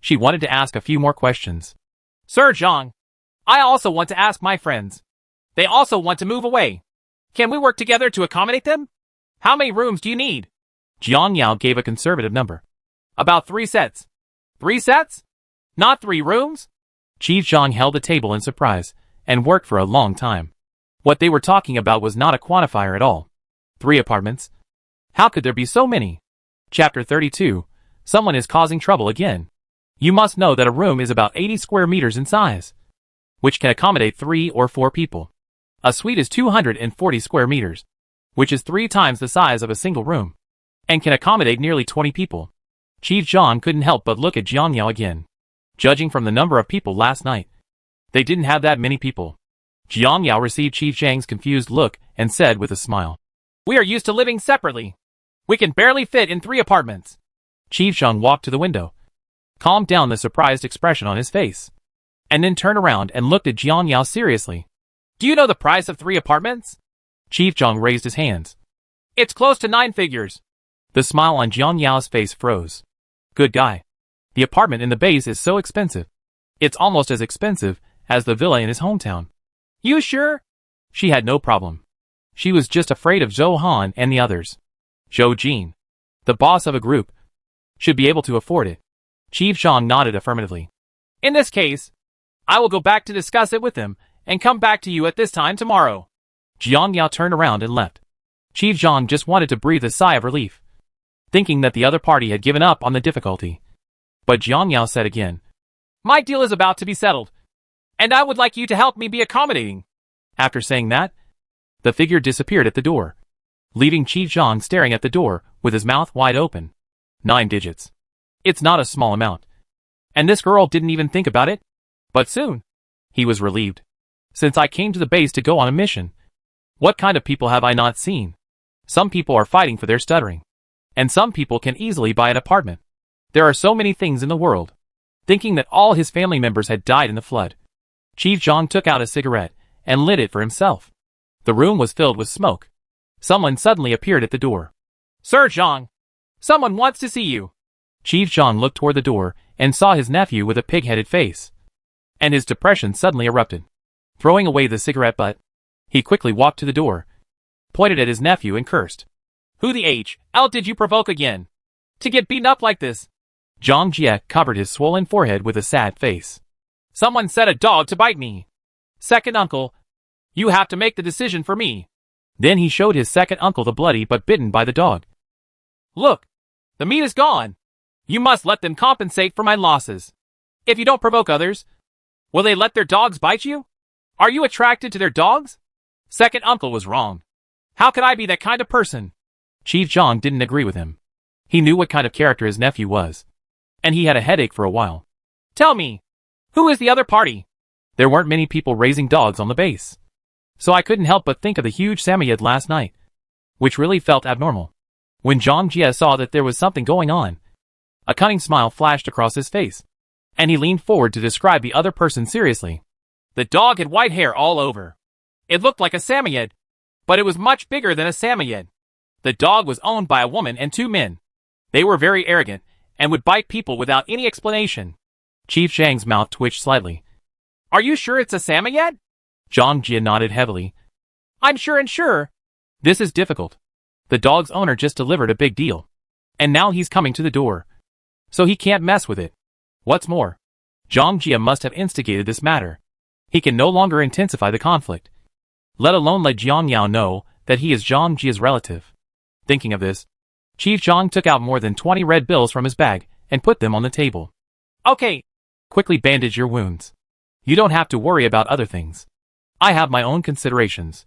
A: she wanted to ask a few more questions. Sir Zhang, I also want to ask my friends. They also want to move away. Can we work together to accommodate them? How many rooms do you need? Jiang Yao gave a conservative number. About 3 sets. 3 sets? Not 3 rooms? Chief Zhang held the table in surprise, and worked for a long time. What they were talking about was not a quantifier at all. 3 apartments? How could there be so many? Chapter 32. Someone is causing trouble again. You must know that a room is about 80 square meters in size, which can accommodate 3 or 4 people. A suite is 240 square meters, which is 3 times the size of a single room, and can accommodate nearly 20 people. Chief Zhang couldn't help but look at Jiang Yao again. Judging from the number of people last night, they didn't have that many people. Jiang Yao received Chief Zhang's confused look and said with a smile, We are used to living separately. We can barely fit in 3 apartments. Chief Zhang walked to the window, calmed down the surprised expression on his face, and then turned around and looked at Jiang Yao seriously. Do you know the price of 3 apartments? Chief Zhang raised his hands. It's close to 9 figures. The smile on Jiang Yao's face froze. Good guy. The apartment in the base is so expensive. It's almost as expensive as the villa in his hometown. You sure? She had no problem. She was just afraid of Zhou Han and the others. Zhou Jin, the boss of a group, should be able to afford it. Chief Zhang nodded affirmatively. In this case, I will go back to discuss it with him and come back to you at this time tomorrow. Jiang Yao turned around and left. Chief Zhang just wanted to breathe a sigh of relief, thinking that the other party had given up on the difficulty. But Jiang Yao said again, My deal is about to be settled, and I would like you to help me be accommodating. After saying that, the figure disappeared at the door, leaving Chief Zhang staring at the door with his mouth wide open. 9 digits. It's not a small amount. And this girl didn't even think about it? But soon, he was relieved. Since I came to the base to go on a mission, what kind of people have I not seen? Some people are fighting for their stuttering, and some people can easily buy an apartment. There are so many things in the world. thinking that all his family members had died in the flood. Chief Zhang took out a cigarette and lit it for himself. The room was filled with smoke. Someone suddenly appeared at the door. "Sir Zhang, someone wants to see you." Chief Zhang looked toward the door and saw his nephew with a pig-headed face. And his depression suddenly erupted. Throwing away the cigarette butt, he quickly walked to the door, pointed at his nephew and cursed. "Who the hell did you provoke again? To get beaten up like this?" Zhang Jie covered his swollen forehead with a sad face. "Someone set a dog to bite me. Second uncle, you have to make the decision for me." Then he showed his second uncle the bloody but bitten by the dog. "Look, the meat is gone. You must let them compensate for my losses. If you don't provoke others, will they let their dogs bite you? Are you attracted to their dogs?" Second uncle was wrong. "How could I be that kind of person?" Chief Zhang didn't agree with him. He knew what kind of character his nephew was, and he had a headache for a while. "Tell me, who is the other party?" There weren't many people raising dogs on the base, so I couldn't help but think of the huge Samoyed last night, which really felt abnormal. When Zhang Jie saw that there was something going on, a cunning smile flashed across his face, and he leaned forward to describe the other person seriously. The dog had white hair all over. It looked like a Samoyed, but it was much bigger than a Samoyed. The dog was owned by a woman and two men. They were very arrogant and would bite people without any explanation. Chief Zhang's mouth twitched slightly. "Are you sure it's a Samoyed?" Zhang Jie nodded heavily. "I'm sure and sure." This is difficult. The dog's owner just delivered a big deal, and now he's coming to the door, so he can't mess with it. What's more, Zhang Jie must have instigated this matter. He can no longer intensify the conflict, let alone let Jiang Yao know that he is Zhang Jie's relative. Thinking of this, Chief Zhang took out more than 20 red bills from his bag and put them on the table. "Okay, quickly bandage your wounds. You don't have to worry about other things. I have my own considerations."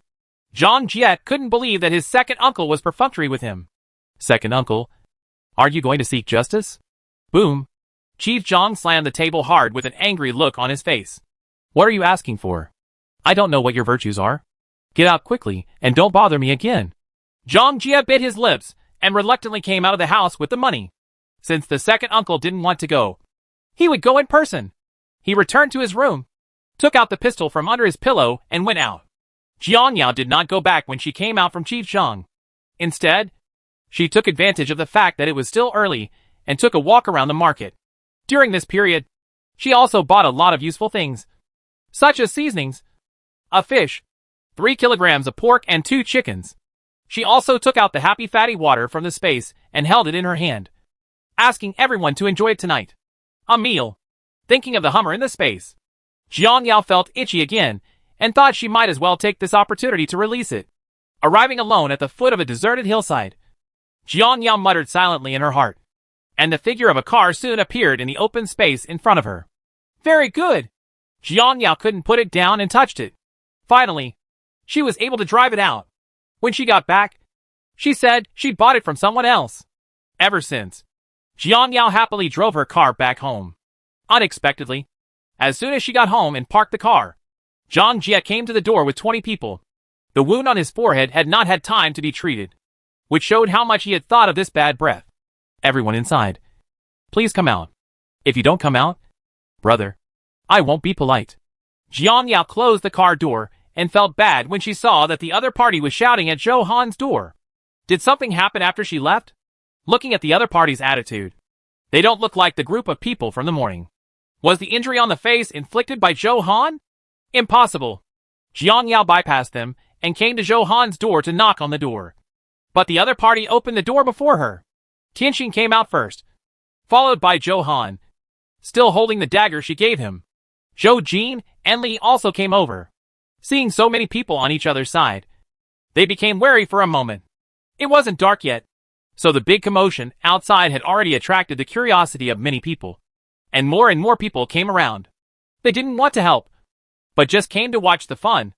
A: Zhang Jie couldn't believe that his second uncle was perfunctory with him. "Second uncle, are you going to seek justice?" Boom. Chief Zhang slammed the table hard with an angry look on his face. "What are you asking for? I don't know what your virtues are. Get out quickly and don't bother me again." Zhang Jie bit his lips and reluctantly came out of the house with the money. Since the second uncle didn't want to go, he would go in person. He returned to his room, took out the pistol from under his pillow, and went out. Jiang Yao did not go back when she came out from Chief Zhang. Instead, she took advantage of the fact that it was still early and took a walk around the market. During this period, she also bought a lot of useful things, such as seasonings, a fish, 3 kilograms of pork, and 2 chickens. She also took out the happy fatty water from the space and held it in her hand, asking everyone to enjoy it tonight. A meal. Thinking of the Hummer in the space, Jiang Yao felt itchy again and thought she might as well take this opportunity to release it. Arriving alone at the foot of a deserted hillside, Jiang Yao muttered silently in her heart, and the figure of a car soon appeared in the open space in front of her. Very good! Jiang Yao couldn't put it down and touched it. Finally, she was able to drive it out. When she got back, she said she'd bought it from someone else. Ever since, Jiang Yao happily drove her car back home. Unexpectedly, as soon as she got home and parked the car, Zhang Jie came to the door with 20 people. The wound on his forehead had not had time to be treated, which showed how much he had thought of this bad breath. Everyone inside, please come out. If you don't come out, brother, I won't be polite. Jiang Yao closed the car door and felt bad when she saw that the other party was shouting at Zhou Han's door. Did something happen after she left? Looking at the other party's attitude, they don't look like the group of people from the morning. Was the injury on the face inflicted by Zhou Han? Impossible. Jiang Yao bypassed them and came to Zhou Han's door to knock on the door. But the other party opened the door before her. Tianxin came out first, followed by Zhou Han, still holding the dagger she gave him. Zhou Jin and Li also came over. Seeing so many people on each other's side, they became wary for a moment. It wasn't dark yet, so the big commotion outside had already attracted the curiosity of many people, and more people came around. They didn't want to help, but just came to watch the fun.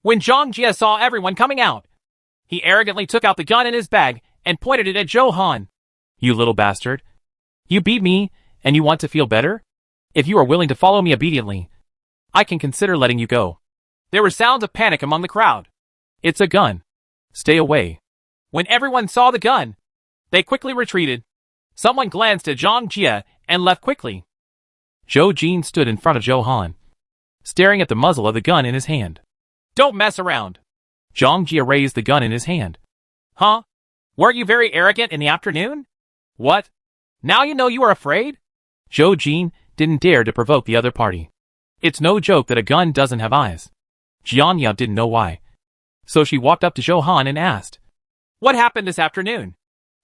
A: When Zhang Jie saw everyone coming out, he arrogantly took out the gun in his bag and pointed it at Zhou Han. You little bastard. You beat me, and you want to feel better? If you are willing to follow me obediently, I can consider letting you go. There were sounds of panic among the crowd. It's a gun. Stay away. When everyone saw the gun, they quickly retreated. Someone glanced at Zhang Jie and left quickly. Zhou Jin stood in front of Zhou Han, staring at the muzzle of the gun in his hand. Don't mess around. Zhang Jia raised the gun in his hand. Huh? Weren't you very arrogant in the afternoon? What? Now you know you are afraid? Zhou Jin didn't dare to provoke the other party. It's no joke that a gun doesn't have eyes. Jian Yao didn't know why. So she walked up to Zhou Han and asked, What happened this afternoon?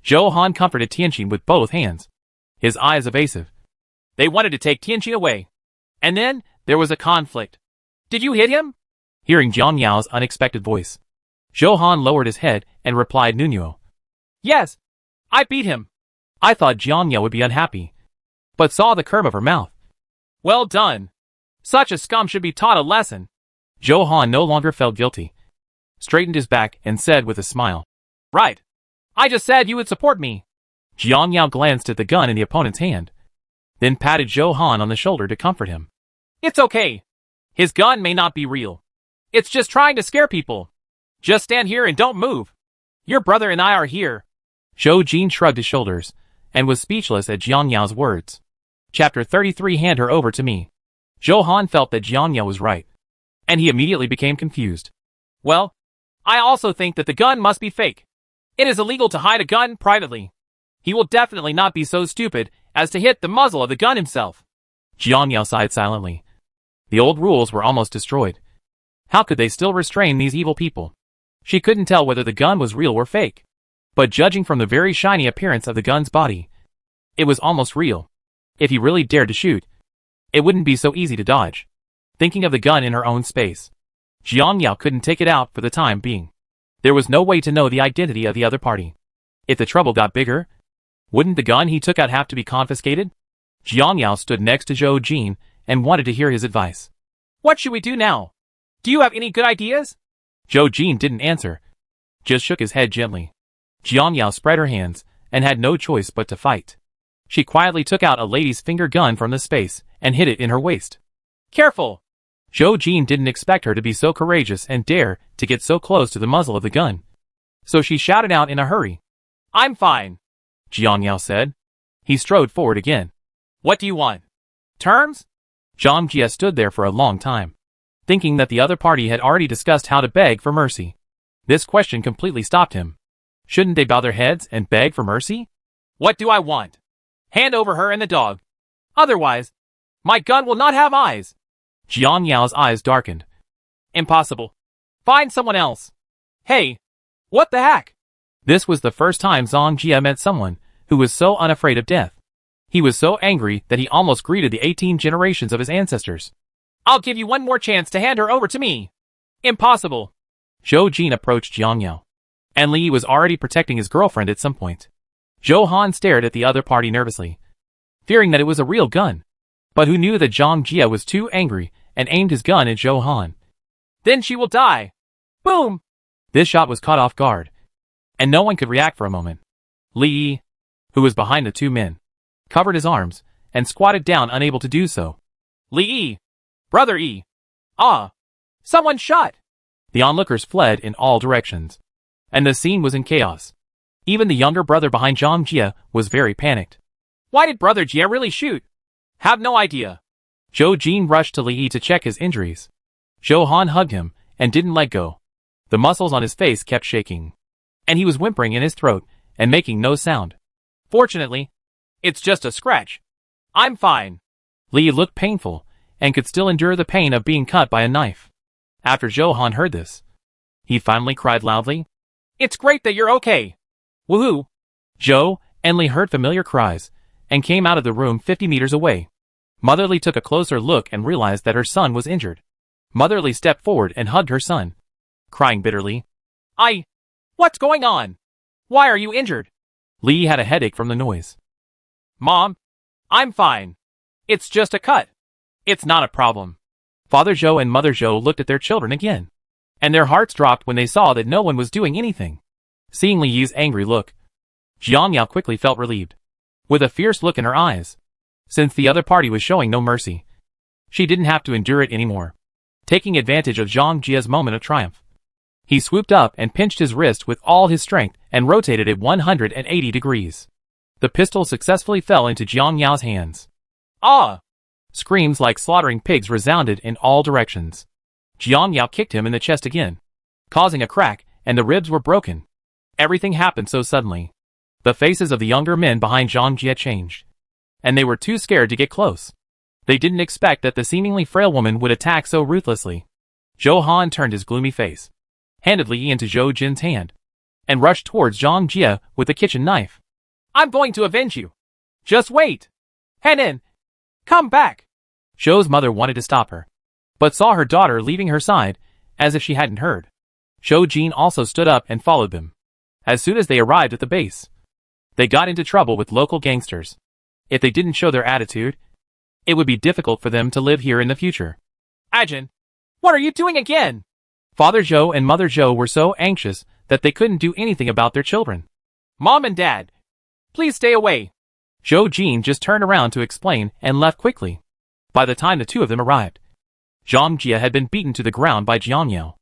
A: Zhou Han comforted Tianqin with both hands, his eyes evasive. They wanted to take Tianqin away. And then there was a conflict. Did you hit him? Hearing Jian Yao's unexpected voice, Zhou Han lowered his head and replied Nunuo. Yes, I beat him. I thought Jian Yao would be unhappy, but saw the curve of her mouth. Well done. Such a scum should be taught a lesson. Zhou Han no longer felt guilty, straightened his back and said with a smile. Right. I just said you would support me. Jian Yao glanced at the gun in the opponent's hand, then patted Zhou Han on the shoulder to comfort him. It's okay. His gun may not be real. It's just trying to scare people. Just stand here and don't move. Your brother and I are here. Zhou Jin shrugged his shoulders and was speechless at Jian Yao's words. Chapter 33. Hand her over to me. Zhou Han felt that Jian Yao was right, and he immediately became confused. Well, I also think that the gun must be fake. It is illegal to hide a gun privately. He will definitely not be so stupid as to hit the muzzle of the gun himself. Jian Yao sighed silently. The old rules were almost destroyed. How could they still restrain these evil people? She couldn't tell whether the gun was real or fake, but judging from the very shiny appearance of the gun's body, it was almost real. If he really dared to shoot, it wouldn't be so easy to dodge. Thinking of the gun in her own space, Jian Yao couldn't take it out for the time being. There was no way to know the identity of the other party. If the trouble got bigger, wouldn't the gun he took out have to be confiscated? Jian Yao stood next to Zhou Jin and wanted to hear his advice. What should we do now? Do you have any good ideas? Zhou Jin didn't answer, just shook his head gently. Jian Yao spread her hands and had no choice but to fight. She quietly took out a lady's finger gun from the space and hid it in her waist. Careful! Zhou Jin didn't expect her to be so courageous and dare to get so close to the muzzle of the gun. So she shouted out in a hurry. I'm fine, Jian Yao said. He strode forward again. What do you want? Terms? Zhang Jia stood there for a long time, thinking that the other party had already discussed how to beg for mercy. This question completely stopped him. Shouldn't they bow their heads and beg for mercy? What do I want? Hand over her and the dog. Otherwise, my gun will not have eyes. Jian Yao's eyes darkened. Impossible. Find someone else. Hey, what the heck? This was the first time Zhang Jia met someone who was so unafraid of death. He was so angry that he almost greeted the 18 generations of his ancestors. I'll give you one more chance to hand her over to me. Impossible. Zhou Jin approached Jian Yao, and Li was already protecting his girlfriend at some point. Zhou Han stared at the other party nervously, fearing that it was a real gun, but who knew that Zhang Jia was too angry and aimed his gun at Zhou Han. Then she will die. Boom! This shot was caught off guard, and no one could react for a moment. Li, who was behind the two men, covered his arms and squatted down, unable to do so. Li, brother Yi. Ah! Someone shot! The onlookers fled in all directions, and the scene was in chaos. Even the younger brother behind Zhang Jia was very panicked. Why did brother Jia really shoot? Have no idea. Zhou Jin rushed to Li to check his injuries. Zhou Han hugged him and didn't let go. The muscles on his face kept shaking, and he was whimpering in his throat and making no sound. Fortunately, it's just a scratch. I'm fine. Li looked painful and could still endure the pain of being cut by a knife. After Zhou Han heard this, he finally cried loudly. It's great that you're okay. Woohoo! Zhou and Li heard familiar cries and came out of the room 50 meters away. Mother Li took a closer look and realized that her son was injured. Mother Li stepped forward and hugged her son, crying bitterly. What's going on? Why are you injured? Li had a headache from the noise. Mom, I'm fine. It's just a cut. It's not a problem. Father Zhou and Mother Zhou looked at their children again, and their hearts dropped when they saw that no one was doing anything. Seeing Li Yi's angry look, Jian Yao quickly felt relieved, with a fierce look in her eyes. Since the other party was showing no mercy, she didn't have to endure it anymore. Taking advantage of Zhang Jia's moment of triumph, he swooped up and pinched his wrist with all his strength and rotated it 180 degrees. The pistol successfully fell into Jian Yao's hands. Ah! Screams like slaughtering pigs resounded in all directions. Jiang Yao kicked him in the chest again, causing a crack, and the ribs were broken. Everything happened so suddenly. The faces of the younger men behind Zhang Jie changed, and they were too scared to get close. They didn't expect that the seemingly frail woman would attack so ruthlessly. Zhou Han turned his gloomy face, handed Li into Zhou Jin's hand, and rushed towards Zhang Jie with the kitchen knife. I'm going to avenge you. Just wait. Henan, come back. Zhou's mother wanted to stop her, but saw her daughter leaving her side, as if she hadn't heard. Zhou Jin also stood up and followed them. As soon as they arrived at the base, they got into trouble with local gangsters. If they didn't show their attitude, it would be difficult for them to live here in the future. Ajin, what are you doing again? Father Zhou and Mother Zhou were so anxious that they couldn't do anything about their children. Mom and Dad, please stay away. Zhou Jin just turned around to explain and left quickly. By the time the two of them arrived, Zhang Jie had been beaten to the ground by Jiang Yao.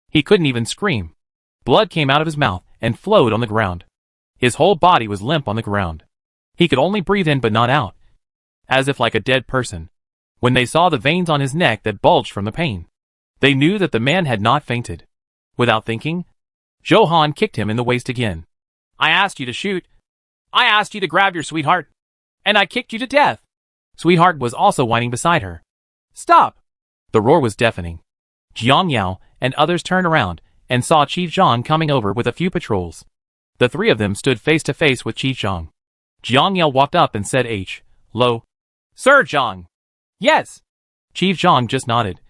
A: He couldn't even scream. Blood came out of his mouth and flowed on the ground. His whole body was limp on the ground. He could only breathe in but not out, as if like a dead person. When they saw the veins on his neck that bulged from the pain, they knew that the man had not fainted. Without thinking, Zhou Han kicked him in the waist again. I asked you to shoot. I asked you to grab your sweetheart, and I kicked you to death. Sweetheart was also whining beside her. Stop! The roar was deafening. Jiang Yao and others turned around and saw Chief Zhang coming over with a few patrols. The three of them stood face to face with Chief Zhang. Jiang Yao walked up and said, Lo. Sir Zhang. Yes. Chief Zhang just nodded,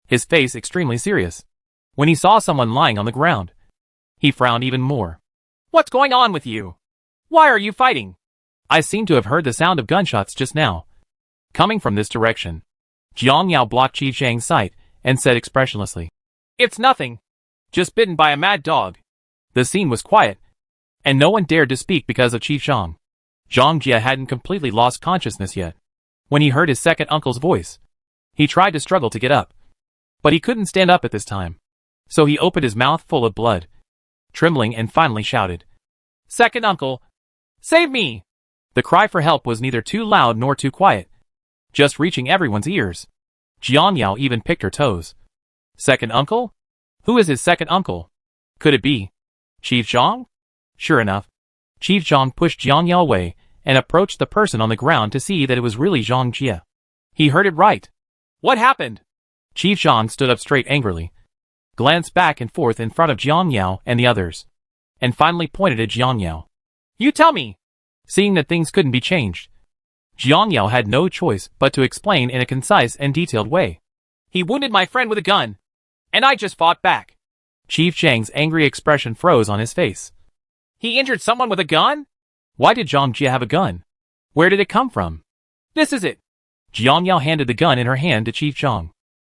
A: his face extremely serious. When he saw someone lying on the ground, he frowned even more. What's going on with you? Why are you fighting? I seem to have heard the sound of gunshots just now, coming from this direction. Jiang Yao blocked Chief Zhang's sight and said expressionlessly, It's nothing. Just bitten by a mad dog. The scene was quiet, and no one dared to speak because of Chief Zhang. Zhang Jie hadn't completely lost consciousness yet. When he heard his second uncle's voice, he tried to struggle to get up, but he couldn't stand up at this time. So he opened his mouth full of blood, trembling, and finally shouted, Second uncle, save me! The cry for help was neither too loud nor too quiet, just reaching everyone's ears. Jiang Yao even picked her toes. Second uncle? Who is his second uncle? Could it be Chief Zhang? Sure enough, Chief Zhang pushed Jiang Yao away and approached the person on the ground to see that it was really Zhang Jie. He heard it right. What happened? Chief Zhang stood up straight angrily, glanced back and forth in front of Jiang Yao and the others, and finally pointed at Jiang Yao. You tell me! Seeing that things couldn't be changed, Jiang Yao had no choice but to explain in a concise and detailed way. He wounded my friend with a gun, and I just fought back. Chief Zhang's angry expression froze on his face. He injured someone with a gun? Why did Zhang Jie have a gun? Where did it come from? This is it. Jiang Yao handed the gun in her hand to Chief Zhang.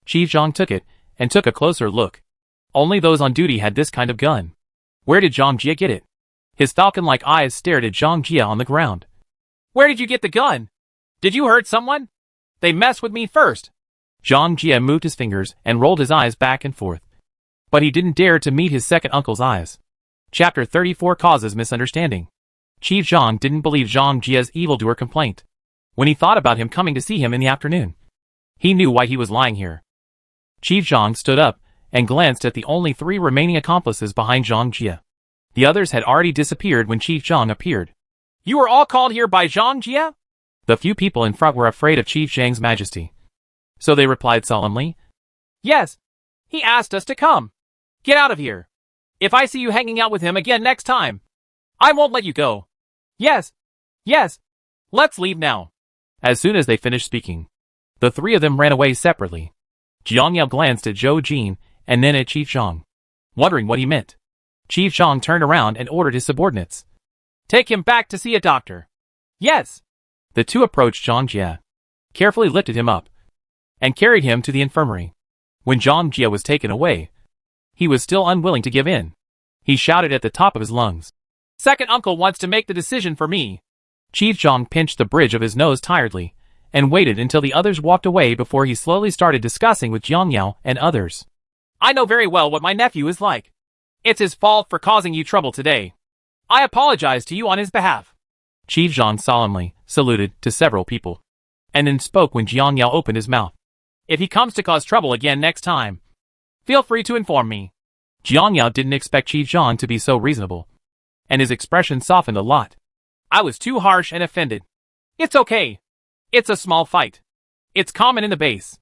A: Chief Zhang took it and took a closer look. Only those on duty had this kind of gun. Where did Zhang Jie get it? His falcon-like eyes stared at Zhang Jie on the ground. Where did you get the gun? Did you hurt someone? They messed with me first. Zhang Jie moved his fingers and rolled his eyes back and forth. But he didn't dare to meet his second uncle's eyes. Chapter 34 Causes Misunderstanding. Chief Zhang didn't believe Zhang Jie's evildoer complaint. When he thought about him coming to see him in the afternoon, he knew why he was lying here. Chief Zhang stood up and glanced at the only three remaining accomplices behind Zhang Jie. The others had already disappeared when Chief Zhang appeared. You were all called here by Zhang Jie? The few people in front were afraid of Chief Zhang's majesty, so they replied solemnly, Yes, he asked us to come. Get out of here. If I see you hanging out with him again next time, I won't let you go. Yes, yes, let's leave now. As soon as they finished speaking, the three of them ran away separately. Jiang Yao glanced at Zhou Jin and then at Chief Zhang, wondering what he meant. Chief Zhang turned around and ordered his subordinates. Take him back to see a doctor. Yes. The two approached Zhang Jie, carefully lifted him up, and carried him to the infirmary. When Zhang Jie was taken away, he was still unwilling to give in. He shouted at the top of his lungs. Second uncle wants to make the decision for me. Chief Zhang pinched the bridge of his nose tiredly, and waited until the others walked away before he slowly started discussing with Jiang Yao and others. I know very well what my nephew is like. It's his fault for causing you trouble today. I apologize to you on his behalf. Chief Zhang solemnly saluted to several people. and then spoke when Jiang Yao opened his mouth. If he comes to cause trouble again next time, feel free to inform me. Jiang Yao didn't expect Qi Zhang to be so reasonable, and his expression softened a lot. I was too harsh and offended. It's okay. It's a small fight. It's common in the base.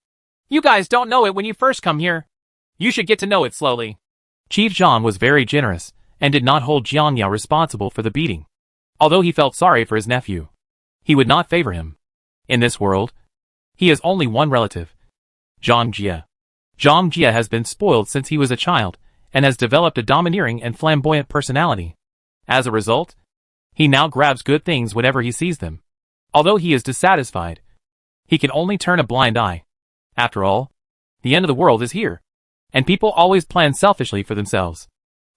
A: You guys don't know it when you first come here. You should get to know it slowly. Qi Zhang was very generous and did not hold Jiang Yao responsible for the beating. Although he felt sorry for his nephew, he would not favor him. In this world, he has only one relative, Zhang Jie. Zhang Jie has been spoiled since he was a child and has developed a domineering and flamboyant personality. As a result, he now grabs good things whenever he sees them. Although he is dissatisfied, he can only turn a blind eye. After all, the end of the world is here, and people always plan selfishly for themselves.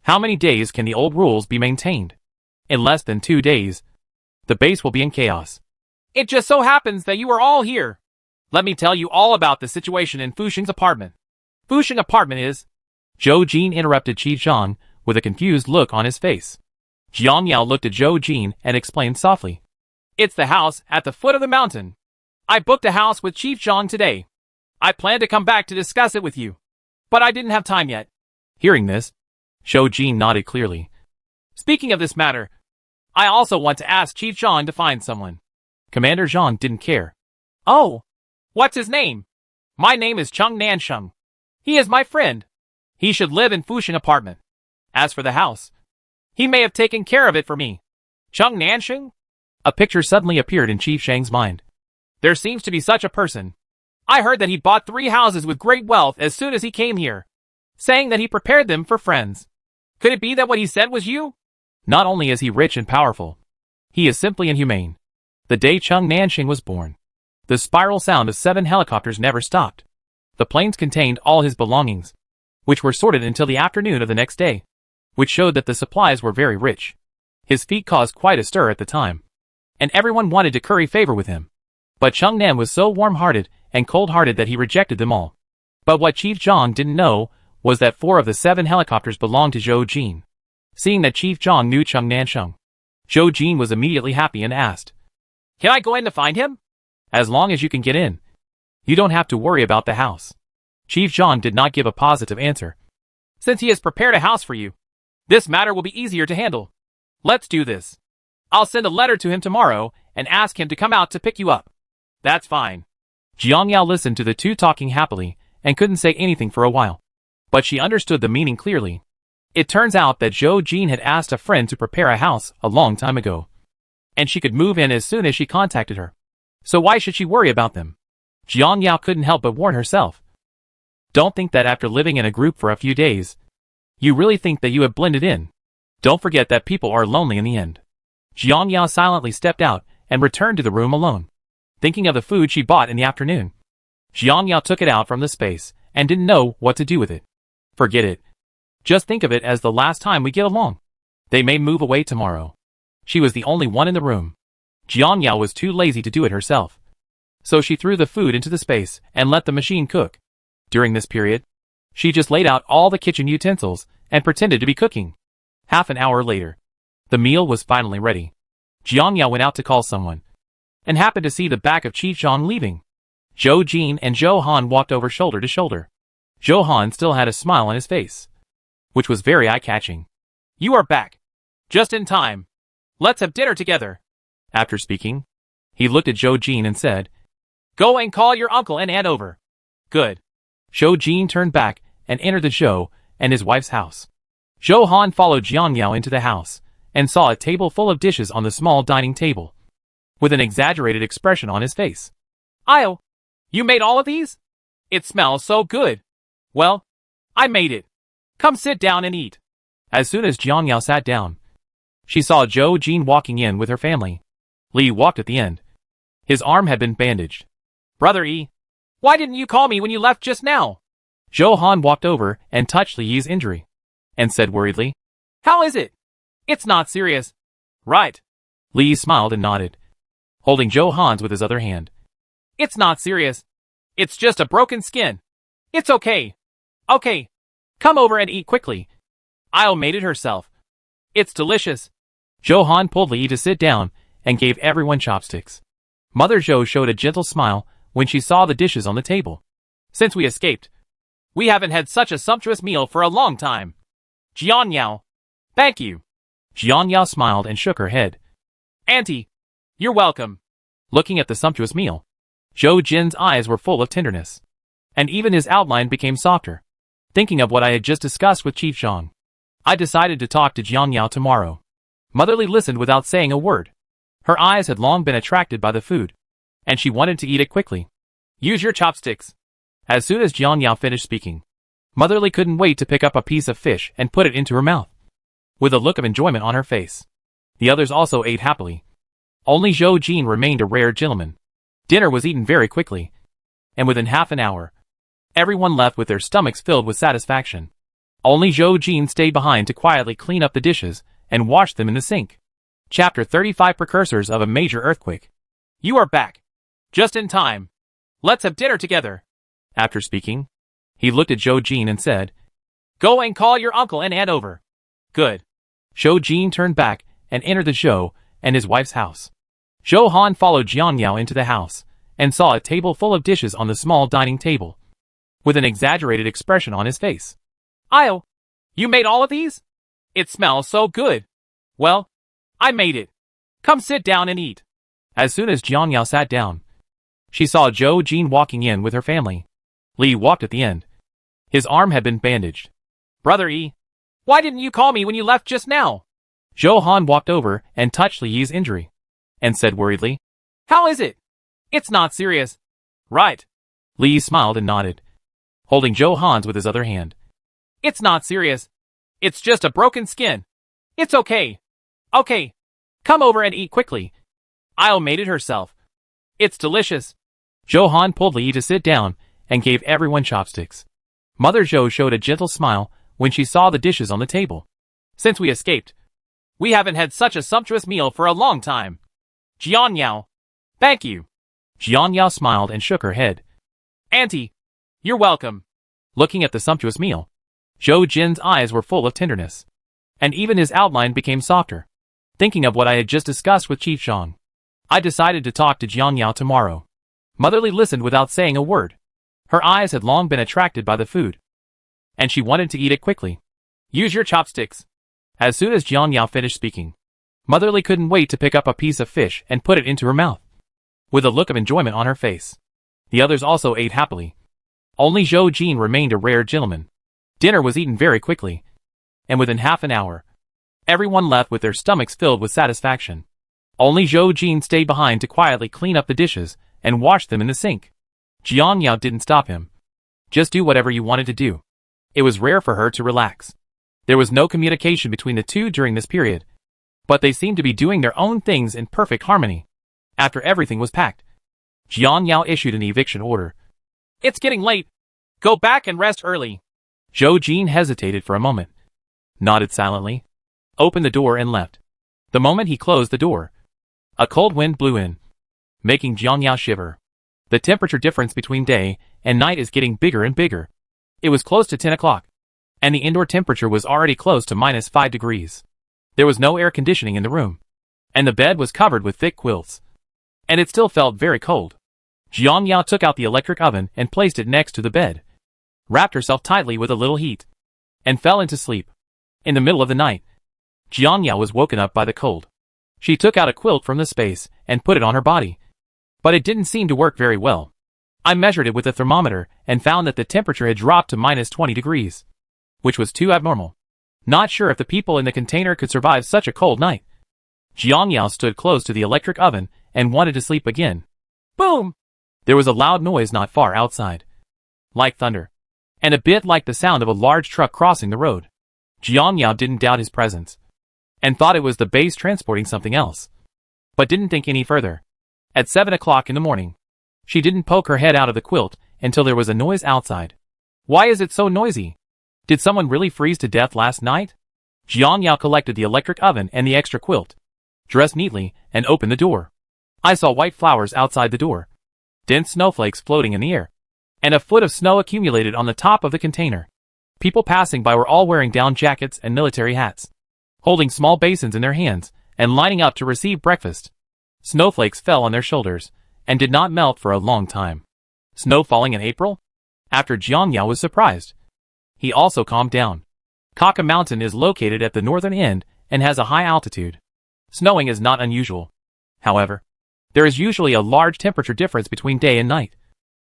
A: How many days can the old rules be maintained? In less than 2 days, the base will be in chaos. It just so happens that you are all here. Let me tell you all about the situation in Fuxing's apartment. Fuxing apartment is... Zhou Jin interrupted Qi Zhang with a confused look on his face. Jiang Yao looked at Zhou Jin and explained softly. It's the house at the foot of the mountain. I booked a house with Chief Zhang today. I planned to come back to discuss it with you, but I didn't have time yet. Hearing this, Zhou Jin nodded clearly. Speaking of this matter, I also want to ask Chief Zhang to find someone. Commander Zhang didn't care. Oh, what's his name? My name is Cheng Nansheng. He is my friend. He should live in Fuxing apartment. As for the house, he may have taken care of it for me. Cheng Nansheng? A picture suddenly appeared in Chief Shang's mind. There seems to be such a person. I heard that he bought 3 houses with great wealth as soon as he came here, saying that he prepared them for friends. Could it be that what he said was you? Not only is he rich and powerful, he is simply inhumane. The day Cheng Nansheng was born, the spiral sound of 7 helicopters never stopped. The planes contained all his belongings, which were sorted until the afternoon of the next day, which showed that the supplies were very rich. His feat caused quite a stir at the time, and everyone wanted to curry favor with him. But Cheng Nan was so warm-hearted and cold-hearted that he rejected them all. But what Chief Zhang didn't know was that 4 of the 7 helicopters belonged to Zhou Jin. Seeing that Chief Zhang knew Cheng Nansheng, Zhou Jin was immediately happy and asked, Can I go in to find him? As long as you can get in, you don't have to worry about the house. Chief Zhang did not give a positive answer. Since he has prepared a house for you, this matter will be easier to handle. Let's do this. I'll send a letter to him tomorrow and ask him to come out to pick you up. That's fine. Jiang Yao listened to the two talking happily and couldn't say anything for a while. But she understood the meaning clearly. It turns out that Zhou Jin had asked a friend to prepare a house a long time ago, and she could move in as soon as she contacted her. So why should she worry about them? Jiang Yao couldn't help but warn herself. Don't think that after living in a group for a few days, you really think that you have blended in. Don't forget that people are lonely in the end. Jiang Yao silently stepped out and returned to the room alone, thinking of the food she bought in the afternoon. Jiang Yao took it out from the space and didn't know what to do with it. Forget it. Just think of it as the last time we get along. They may move away tomorrow. She was the only one in the room. Jiang Yao was too lazy to do it herself. So she threw the food into the space and let the machine cook. During this period, she just laid out all the kitchen utensils and pretended to be cooking. Half an hour later, the meal was finally ready. Jiang Yao went out to call someone, and happened to see the back of Chief Zhang leaving. Zhou Jin and Zhou Han walked over shoulder to shoulder. Zhou Han still had a smile on his face, which was very eye-catching. You are back. Just in time. Let's have dinner together. After speaking, he looked at Zhou Jin and said, Go and call your uncle and aunt over. Good. Zhou Jin turned back and entered the Zhou and his wife's house. Zhou Han followed Jiang Yao into the house and saw a table full of dishes on the small dining table, with an exaggerated expression on his face. Io, you made all of these? It smells so good. Well, I made it. Come sit down and eat. As soon as Jiang Yao sat down, she saw Zhou Jin walking in with her family. Li walked at the end. His arm had been bandaged. Brother Yi, why didn't you call me when you left just now? Zhou Han walked over and touched Li Yi's injury, and said worriedly, How is it? It's not serious. Right. Li smiled and nodded, holding Zhou Han's with his other hand. It's not serious. It's just a broken skin. It's okay. Okay. Come over and eat quickly. Io made it herself. It's delicious. Zhou Han pulled Li Yi to sit down and gave everyone chopsticks. Mother Zhou showed a gentle smile when she saw the dishes on the table. Since we escaped, we haven't had such a sumptuous meal for a long time. Jian Yao. Thank you. Jian Yao smiled and shook her head. Auntie, you're welcome. Looking at the sumptuous meal, Zhou Jin's eyes were full of tenderness, and even his outline became softer. Thinking of what I had just discussed with Chief Zhang, I decided to talk to Jian Yao tomorrow. Motherly listened without saying a word. Her eyes had long been attracted by the food, and she wanted to eat it quickly. Use your chopsticks. As soon as Jian Yao finished speaking, Motherly couldn't wait to pick up a piece of fish and put it into her mouth, with a look of enjoyment on her face. The others also ate happily. Only Zhou Jin remained a rare gentleman. Dinner was eaten very quickly, and within half an hour, everyone left with their stomachs filled with satisfaction. Only Zhou Jin stayed behind to quietly clean up the dishes and wash them in the sink. Chapter 35 Precursors of a Major Earthquake. You are back. Just in time. Let's have dinner together. After speaking, he looked at Zhou Jin and said, Go and call your uncle and aunt over. Good. Zhou Jin turned back and entered the Zhou and his wife's house. Zhou Han followed Jian Yao into the house and saw a table full of dishes on the small dining table, with an exaggerated expression on his face. Io, you made all of these? It smells so good. Well, I made it. Come sit down and eat. As soon as Jian Yao sat down, she saw Zhou Jin walking in with her family. Li walked at the end. His arm had been bandaged. Brother Yi, why didn't you call me when you left just now? Zhou Han walked over and touched Li Yi's injury, and said worriedly, How is it? It's not serious. Right. Li smiled and nodded, holding Zhou Han's with his other hand. It's not serious. It's just a broken skin. It's okay. Okay. Come over and eat quickly. I'll made it herself. It's delicious. Zhou Han pulled Li Yi to sit down and gave everyone chopsticks. Mother Zhou showed a gentle smile when she saw the dishes on the table. Since we escaped, we haven't had such a sumptuous meal for a long time. Jian Yao. Thank you. Jian Yao smiled and shook her head. Auntie, you're welcome. Looking at the sumptuous meal, Zhou Jin's eyes were full of tenderness, and even his outline became softer. Thinking of what I had just discussed with Chief Zhang, I decided to talk to Jian Yao tomorrow. Motherly listened without saying a word. Her eyes had long been attracted by the food, and she wanted to eat it quickly. Use your chopsticks. As soon as Jian Yao finished speaking, Motherly couldn't wait to pick up a piece of fish and put it into her mouth, with a look of enjoyment on her face. The others also ate happily. Only Zhou Jin remained a rare gentleman. Dinner was eaten very quickly, and within half an hour, everyone left with their stomachs filled with satisfaction. Only Zhou Jin stayed behind to quietly clean up the dishes and wash them in the sink. Jian Yao didn't stop him. Just do whatever you wanted to do. It was rare for her to relax. There was no communication between the two during this period, but they seemed to be doing their own things in perfect harmony. After everything was packed, Jian Yao issued an eviction order. It's getting late. Go back and rest early. Zhou Jin hesitated for a moment, nodded silently, opened the door and left. The moment he closed the door, a cold wind blew in, making Jian Yao shiver. The temperature difference between day and night is getting bigger and bigger. It was close to 10 o'clock, and the indoor temperature was already close to -5 degrees. There was no air conditioning in the room, and the bed was covered with thick quilts, and it still felt very cold. Jian Yao took out the electric oven and placed it next to the bed, wrapped herself tightly with a little heat, and fell into sleep. In the middle of the night, Jian Yao was woken up by the cold. She took out a quilt from the space and put it on her body, but it didn't seem to work very well. I measured it with a thermometer and found that the temperature had dropped to -20 degrees, which was too abnormal. Not sure if the people in the container could survive such a cold night. Jian Yao stood close to the electric oven and wanted to sleep again. Boom! There was a loud noise not far outside, like thunder, and a bit like the sound of a large truck crossing the road. Jian Yao didn't doubt his presence, and thought it was the base transporting something else, but didn't think any further. At 7 o'clock in the morning, she didn't poke her head out of the quilt until there was a noise outside. Why is it so noisy? Did someone really freeze to death last night? Jian Yao collected the electric oven and the extra quilt, dressed neatly, and opened the door. I saw white flowers outside the door, dense snowflakes floating in the air, and a foot of snow accumulated on the top of the container. People passing by were all wearing down jackets and military hats, holding small basins in their hands and lining up to receive breakfast. Snowflakes fell on their shoulders, and did not melt for a long time. Snow falling in April? After Jiang Yao was surprised. He also calmed down. Kaka Mountain is located at the northern end and has a high altitude. Snowing is not unusual. However, there is usually a large temperature difference between day and night.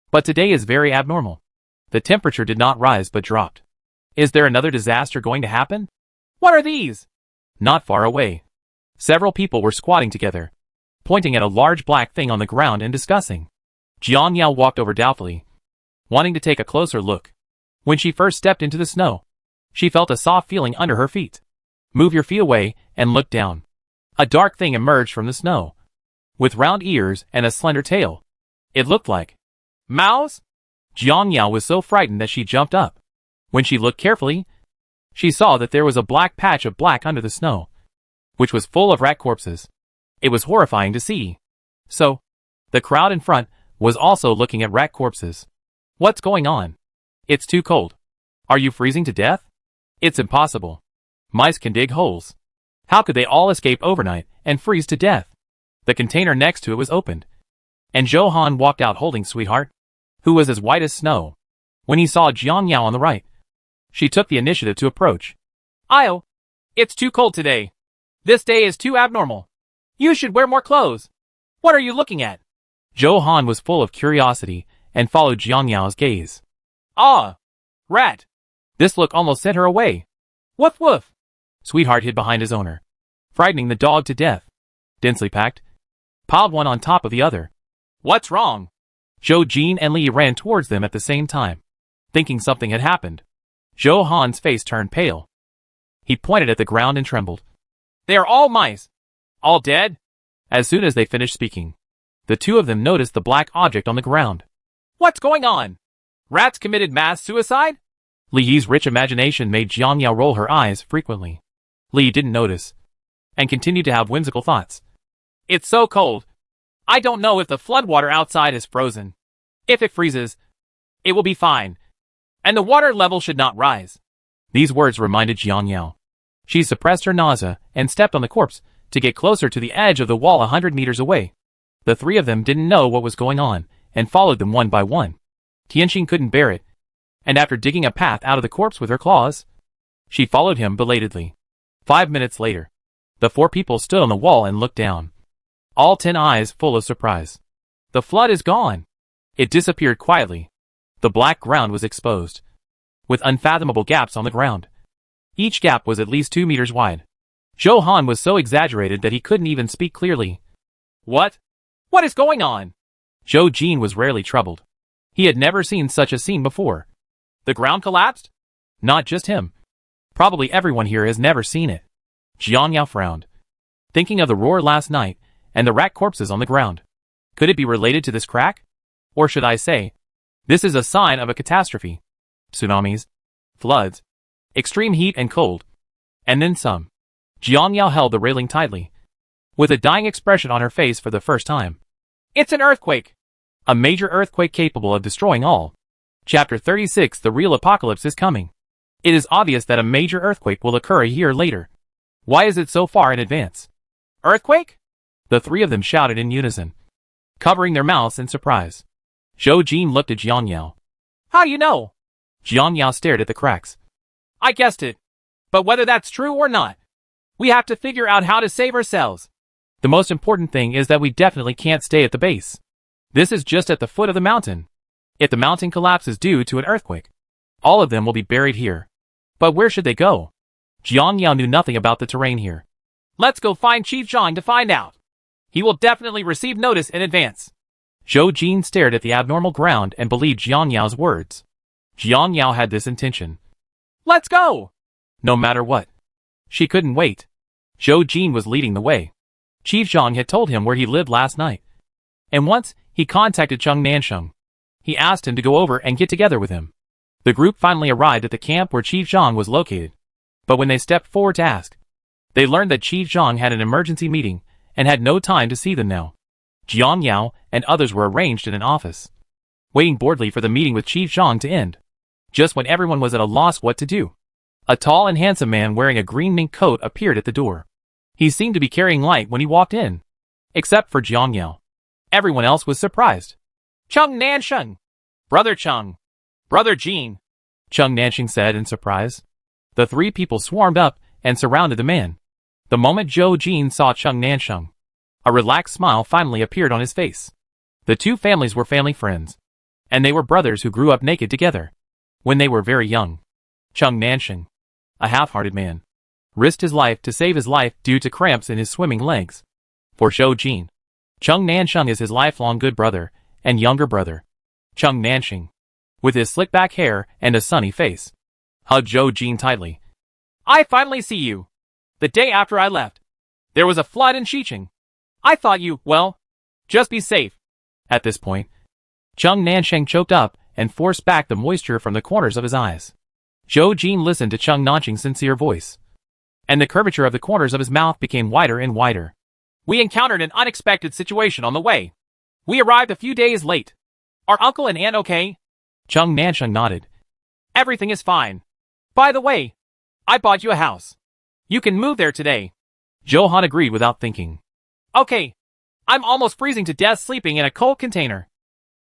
A: But today is very abnormal. The temperature did not rise but dropped. Is there another disaster going to happen? What are these? Not far away. Several people were squatting together, pointing at a large black thing on the ground and discussing. Jiang Yao walked over doubtfully, wanting to take a closer look. When she first stepped into the snow, she felt a soft feeling under her feet. Move your feet away and look down. A dark thing emerged from the snow, with round ears and a slender tail. It looked like mouse. Jiang Yao was so frightened that she jumped up. When she looked carefully, she saw that there was a black patch of black under the snow, which was full of rat corpses. It was horrifying to see. So, the crowd in front was also looking at rat corpses. What's going on? It's too cold. Are you freezing to death? It's impossible. Mice can dig holes. How could they all escape overnight and freeze to death? The container next to it was opened, and Johan walked out holding Sweetheart, who was as white as snow. When he saw Jiang Yao on the right, she took the initiative to approach. Io, it's too cold today. This day is too abnormal. You should wear more clothes. What are you looking at? Johan was full of curiosity and followed Jiang Yao's gaze. Ah, rat. This look almost sent her away. Woof woof. Sweetheart hid behind his owner, frightening the dog to death. Densely packed, piled one on top of the other. What's wrong? Zhou Jin and Li ran towards them at the same time, thinking something had happened. Johan's face turned pale. He pointed at the ground and trembled. They are all mice. All dead? As soon as they finished speaking, the two of them noticed the black object on the ground. What's going on? Rats committed mass suicide? Li Yi's rich imagination made Jiang Yao roll her eyes frequently. Li didn't notice, and continued to have whimsical thoughts. It's so cold. I don't know if the floodwater outside is frozen. If it freezes, it will be fine, and the water level should not rise. These words reminded Jiang Yao. She suppressed her nausea and stepped on the corpse to get closer to the edge of the wall 100 meters away. The three of them didn't know what was going on and followed them one by one. Tianxing couldn't bear it, and after digging a path out of the corpse with her claws, she followed him belatedly. 5 minutes later, the four people stood on the wall and looked down, all 10 eyes full of surprise. The flood is gone. It disappeared quietly. The black ground was exposed, with unfathomable gaps on the ground. Each gap was at least 2 meters wide. Johan was so exaggerated that he couldn't even speak clearly. What? What is going on? Zhou Jin was rarely troubled. He had never seen such a scene before. The ground collapsed? Not just him. Probably everyone here has never seen it. Jiang Yao frowned, thinking of the roar last night and the rat corpses on the ground. Could it be related to this crack? Or should I say, this is a sign of a catastrophe. Tsunamis, floods, extreme heat and cold, and then some. Jiang Yao held the railing tightly, with a dying expression on her face for the first time. It's an earthquake! A major earthquake capable of destroying all. Chapter 36. The real apocalypse is coming. It is obvious that a major earthquake will occur a year later. Why is it so far in advance? Earthquake? The three of them shouted in unison, covering their mouths in surprise. Zhou Jin looked at Jiang Yao. How do you know? Jiang Yao stared at the cracks. I guessed it. But whether that's true or not, we have to figure out how to save ourselves. The most important thing is that we definitely can't stay at the base. This is just at the foot of the mountain. If the mountain collapses due to an earthquake, all of them will be buried here. But where should they go? Jiang Yao knew nothing about the terrain here. Let's go find Chief Zhang to find out. He will definitely receive notice in advance. Zhou Jin stared at the abnormal ground and believed Jiang Yao's words. Jiang Yao had this intention. Let's go! No matter what. She couldn't wait. Zhou Jin was leading the way. Chief Zhang had told him where he lived last night, and once he contacted Cheng Nansheng. He asked him to go over and get together with him. The group finally arrived at the camp where Chief Zhang was located, but when they stepped forward to ask, they learned that Chief Zhang had an emergency meeting and had no time to see them now. Jiang Yao and others were arranged in an office, waiting boredly for the meeting with Chief Zhang to end. Just when everyone was at a loss what to do, a tall and handsome man wearing a green mink coat appeared at the door. He seemed to be carrying light when he walked in, except for Jiang Yao. Everyone else was surprised. Chung Nansheng! Brother Chung! Brother Jean! Chung Nansheng said in surprise. The three people swarmed up and surrounded the man. The moment Zhou Jin saw Chung Nansheng, a relaxed smile finally appeared on his face. The two families were family friends, and they were brothers who grew up naked together when they were very young. Chung Nansheng, a half-hearted man, risked his life to save his life due to cramps in his swimming legs. For Zhou Jin, Chung Nansheng is his lifelong good brother and younger brother. Chung Nansheng, with his slick-back hair and a sunny face, hugged Zhou Jin tightly. I finally see you. The day after I left, there was a flood in Xiqing. I thought you, well, just be safe. At this point, Chung Nansheng choked up and forced back the moisture from the corners of his eyes. Zhou Jin listened to Chung Nansheng's sincere voice, and the curvature of the corners of his mouth became wider and wider. We encountered an unexpected situation on the way. We arrived a few days late. Are uncle and aunt okay? Chung Nansheng nodded. Everything is fine. By the way, I bought you a house. You can move there today. Zhou Han agreed without thinking. Okay. I'm almost freezing to death sleeping in a cold container.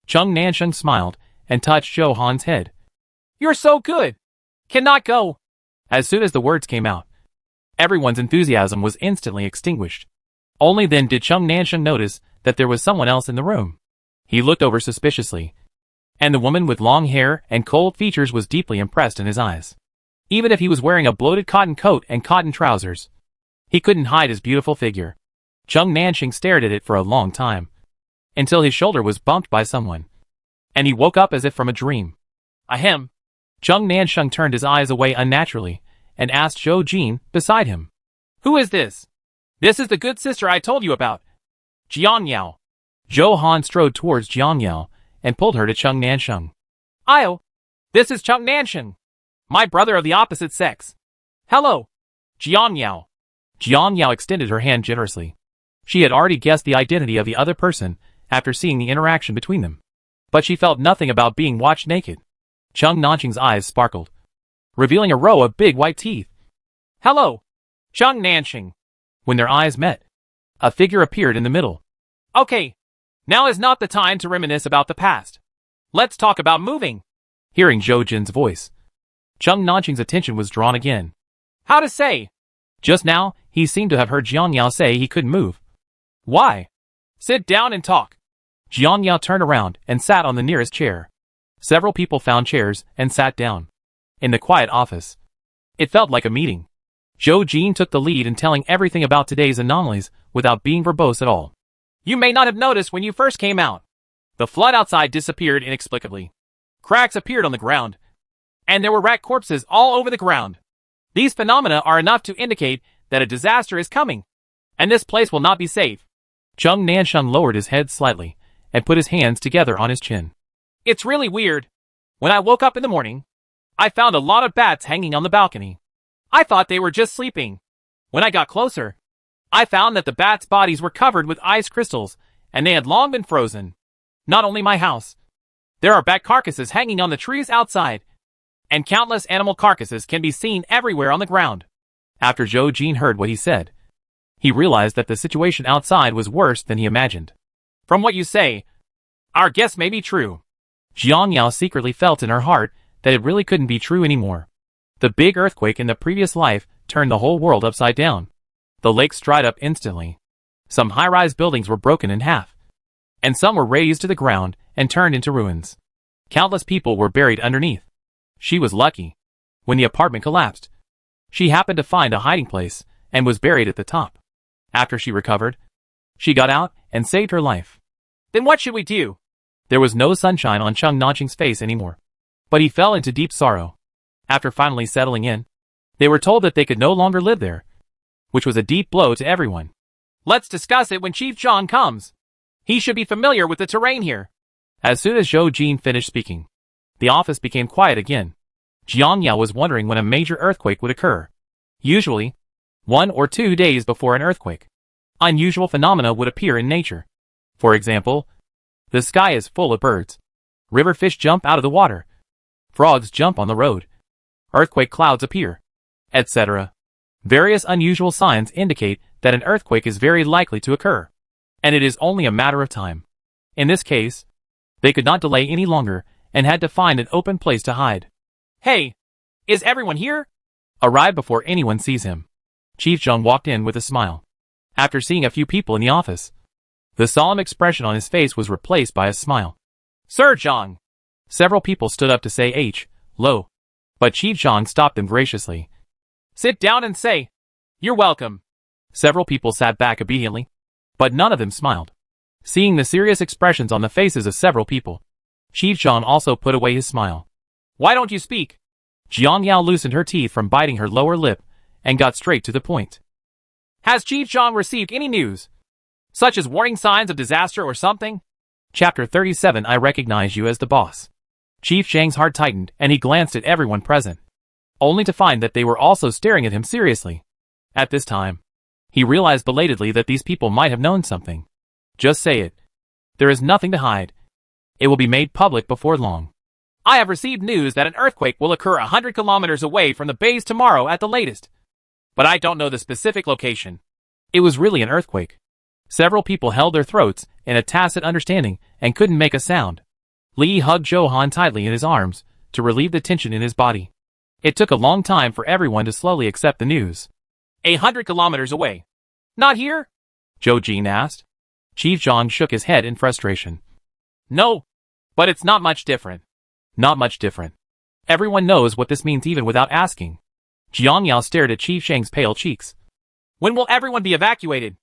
A: Chung Nansheng smiled and touched Zhou Han's head. You're so good. Cannot go. As soon as the words came out, everyone's enthusiasm was instantly extinguished. Only then did Chung Nansheng notice that there was someone else in the room. He looked over suspiciously, and the woman with long hair and cold features was deeply impressed in his eyes. Even if he was wearing a bloated cotton coat and cotton trousers, he couldn't hide his beautiful figure. Chung Nansheng stared at it for a long time, until his shoulder was bumped by someone, and he woke up as if from a dream. Ahem. Chung Nansheng turned his eyes away unnaturally, and asked Zhou Jin beside him. Who is this? This is the good sister I told you about. Jiang Yao. Zhou Han strode towards Jiang Yao, and pulled her to Chung Nansheng. Io. This is Chung Nansheng, my brother of the opposite sex. Hello. Jiang Yao. Jiang Yao extended her hand generously. She had already guessed the identity of the other person after seeing the interaction between them, but she felt nothing about being watched naked. Chung Nansheng's eyes sparkled, revealing a row of big white teeth. Hello, Chung Nansheng. When their eyes met, a figure appeared in the middle. Okay, now is not the time to reminisce about the past. Let's talk about moving. Hearing Zhou Jin's voice, Chung Nansheng's attention was drawn again. How to say? Just now, he seemed to have heard Jiang Yao say he couldn't move. Why? Sit down and talk. Jiang Yao turned around and sat on the nearest chair. Several people found chairs and sat down. In the quiet office, it felt like a meeting. Zhou Jin took the lead in telling everything about today's anomalies without being verbose at all. You may not have noticed when you first came out. The flood outside disappeared inexplicably. Cracks appeared on the ground, and there were rat corpses all over the ground. These phenomena are enough to indicate that a disaster is coming, and this place will not be safe. Chung Nansheng lowered his head slightly and put his hands together on his chin. It's really weird. When I woke up in the morning, I found a lot of bats hanging on the balcony. I thought they were just sleeping. When I got closer, I found that the bats' bodies were covered with ice crystals, and they had long been frozen. Not only my house. There are bat carcasses hanging on the trees outside, and countless animal carcasses can be seen everywhere on the ground. After Zhou Jin heard what he said, he realized that the situation outside was worse than he imagined. From what you say, our guess may be true. Jiang Yao secretly felt in her heart that it really couldn't be true anymore. The big earthquake in the previous life turned the whole world upside down. The lakes dried up instantly. Some high-rise buildings were broken in half, and some were razed to the ground and turned into ruins. Countless people were buried underneath. She was lucky. When the apartment collapsed, she happened to find a hiding place and was buried at the top. After she recovered, she got out and saved her life. Then what should we do? There was no sunshine on Chung Nansheng's face anymore, but he fell into deep sorrow. After finally settling in, they were told that they could no longer live there, which was a deep blow to everyone. Let's discuss it when Chief Zhang comes. He should be familiar with the terrain here. As soon as Zhou Jin finished speaking, the office became quiet again. Jiang Yao was wondering when a major earthquake would occur. Usually, 1 or 2 days before an earthquake, unusual phenomena would appear in nature. For example, the sky is full of birds. River fish jump out of the water. Frogs jump on the road. Earthquake clouds appear, etc. Various unusual signs indicate that an earthquake is very likely to occur. and it is only a matter of time. In this case, they could not delay any longer and had to find an open place to hide. Hey! Is everyone here? Arrived before anyone sees him. Chief Zhang walked in with a smile. After seeing a few people in the office, the solemn expression on his face was replaced by a smile. Sir Zhang! Several people stood up to say hello, but Chief Zhang stopped them graciously. Sit down and say, you're welcome. Several people sat back obediently, but none of them smiled. Seeing the serious expressions on the faces of several people, Chief Zhang also put away his smile. Why don't you speak? Jiang Yao loosened her teeth from biting her lower lip and got straight to the point. Has Chief Zhang received any news, such as warning signs of disaster or something? Chapter 37. I recognize you as the boss. Chief Zhang's heart tightened and he glanced at everyone present, only to find that they were also staring at him seriously. At this time, he realized belatedly that these people might have known something. Just say it. There is nothing to hide. It will be made public before long. I have received news that an earthquake will occur 100 kilometers away from the base tomorrow at the latest. But I don't know the specific location. It was really an earthquake. Several people held their throats in a tacit understanding and couldn't make a sound. Li hugged Johan tightly in his arms to relieve the tension in his body. It took a long time for everyone to slowly accept the news. 100 kilometers away. Not here? Zhou Jin asked. Chief Zhang shook his head in frustration. No, but it's not much different. Not much different. Everyone knows what this means even without asking. Jiang Yao stared at Chief Zhang's pale cheeks. When will everyone be evacuated?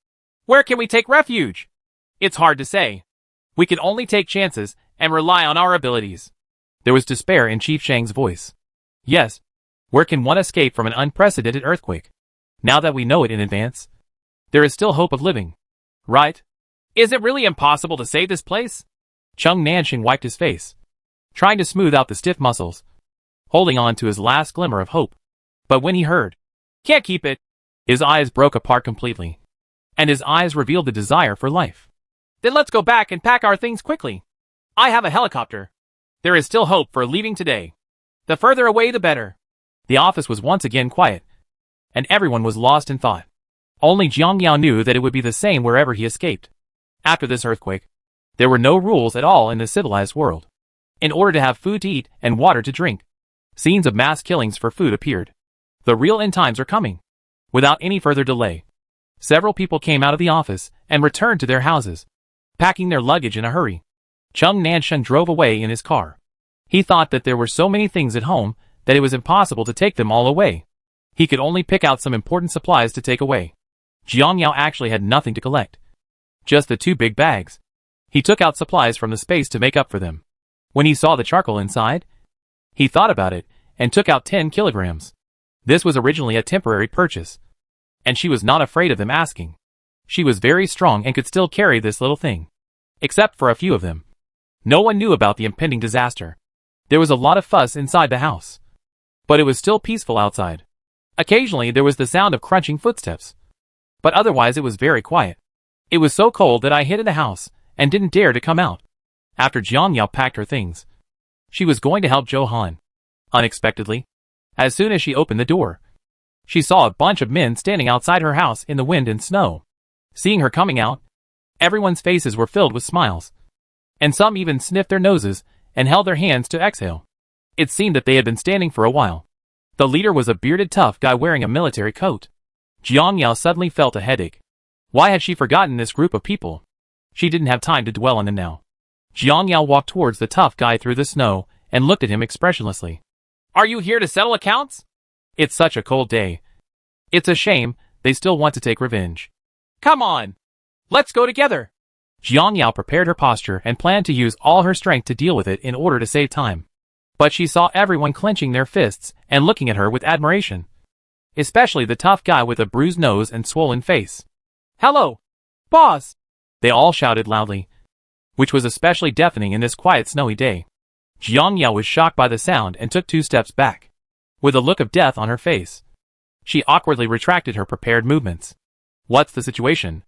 A: Where can we take refuge? It's hard to say. We can only take chances and rely on our abilities. There was despair in Chief Zhang's voice. Yes. Where can one escape from an unprecedented earthquake? Now that we know it in advance, there is still hope of living. Right? Is it really impossible to save this place? Chung Nanxing wiped his face, trying to smooth out the stiff muscles, holding on to his last glimmer of hope. But when he heard, can't keep it, his eyes broke apart completely, and his eyes revealed the desire for life. Then let's go back and pack our things quickly. I have a helicopter. There is still hope for leaving today. The further away the better. The office was once again quiet, and everyone was lost in thought. Only Jiang Yao knew that it would be the same wherever he escaped. After this earthquake, there were no rules at all in the civilized world. In order to have food to eat and water to drink, scenes of mass killings for food appeared. The real end times are coming. Without any further delay, several people came out of the office and returned to their houses, packing their luggage in a hurry. Chung Nanshan drove away in his car. He thought that there were so many things at home that it was impossible to take them all away. He could only pick out some important supplies to take away. Jiang Yao actually had nothing to collect. Just the 2 big bags. He took out supplies from the space to make up for them. When he saw the charcoal inside, he thought about it and took out 10 kilograms. This was originally a temporary purchase, and she was not afraid of them asking. She was very strong and could still carry this little thing. Except for a few of them. No one knew about the impending disaster. There was a lot of fuss inside the house, but it was still peaceful outside. Occasionally there was the sound of crunching footsteps, but otherwise it was very quiet. It was so cold that I hid in the house and didn't dare to come out. After Jiang Yao packed her things, she was going to help Johan. Unexpectedly, as soon as she opened the door, she saw a bunch of men standing outside her house in the wind and snow. Seeing her coming out, everyone's faces were filled with smiles, and some even sniffed their noses and held their hands to exhale. It seemed that they had been standing for a while. The leader was a bearded tough guy wearing a military coat. Jiang Yao suddenly felt a headache. Why had she forgotten this group of people? She didn't have time to dwell on them now. Jiang Yao walked towards the tough guy through the snow and looked at him expressionlessly. Are you here to settle accounts? It's such a cold day. It's a shame, they still want to take revenge. Come on! Let's go together! Jiang Yao prepared her posture and planned to use all her strength to deal with it in order to save time. But she saw everyone clenching their fists and looking at her with admiration. Especially the tough guy with a bruised nose and swollen face. Hello! Boss! They all shouted loudly, which was especially deafening in this quiet snowy day. Jiang Yao was shocked by the sound and took 2 steps back. With a look of death on her face, she awkwardly retracted her prepared movements. What's the situation?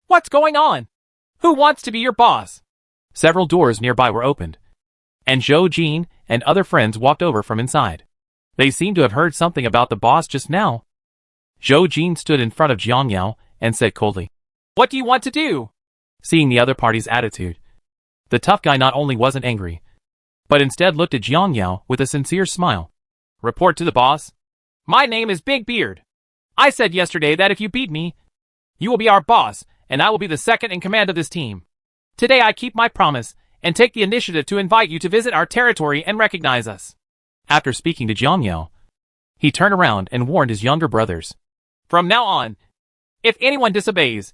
A: What's going on? Who wants to be your boss? Several doors nearby were opened, and Zhou Jin and other friends walked over from inside. They seemed to have heard something about the boss just now. Zhou Jin stood in front of Jiang Yao and said coldly, What do you want to do? Seeing the other party's attitude, the tough guy not only wasn't angry, but instead looked at Jiang Yao with a sincere smile. Report to the boss. My name is Big Beard. I said yesterday that if you beat me, you will be our boss, and I will be the second in command of this team. Today I keep my promise, and take the initiative to invite you to visit our territory and recognize us. After speaking to Jiang Yao, he turned around and warned his younger brothers. From now on, if anyone disobeys,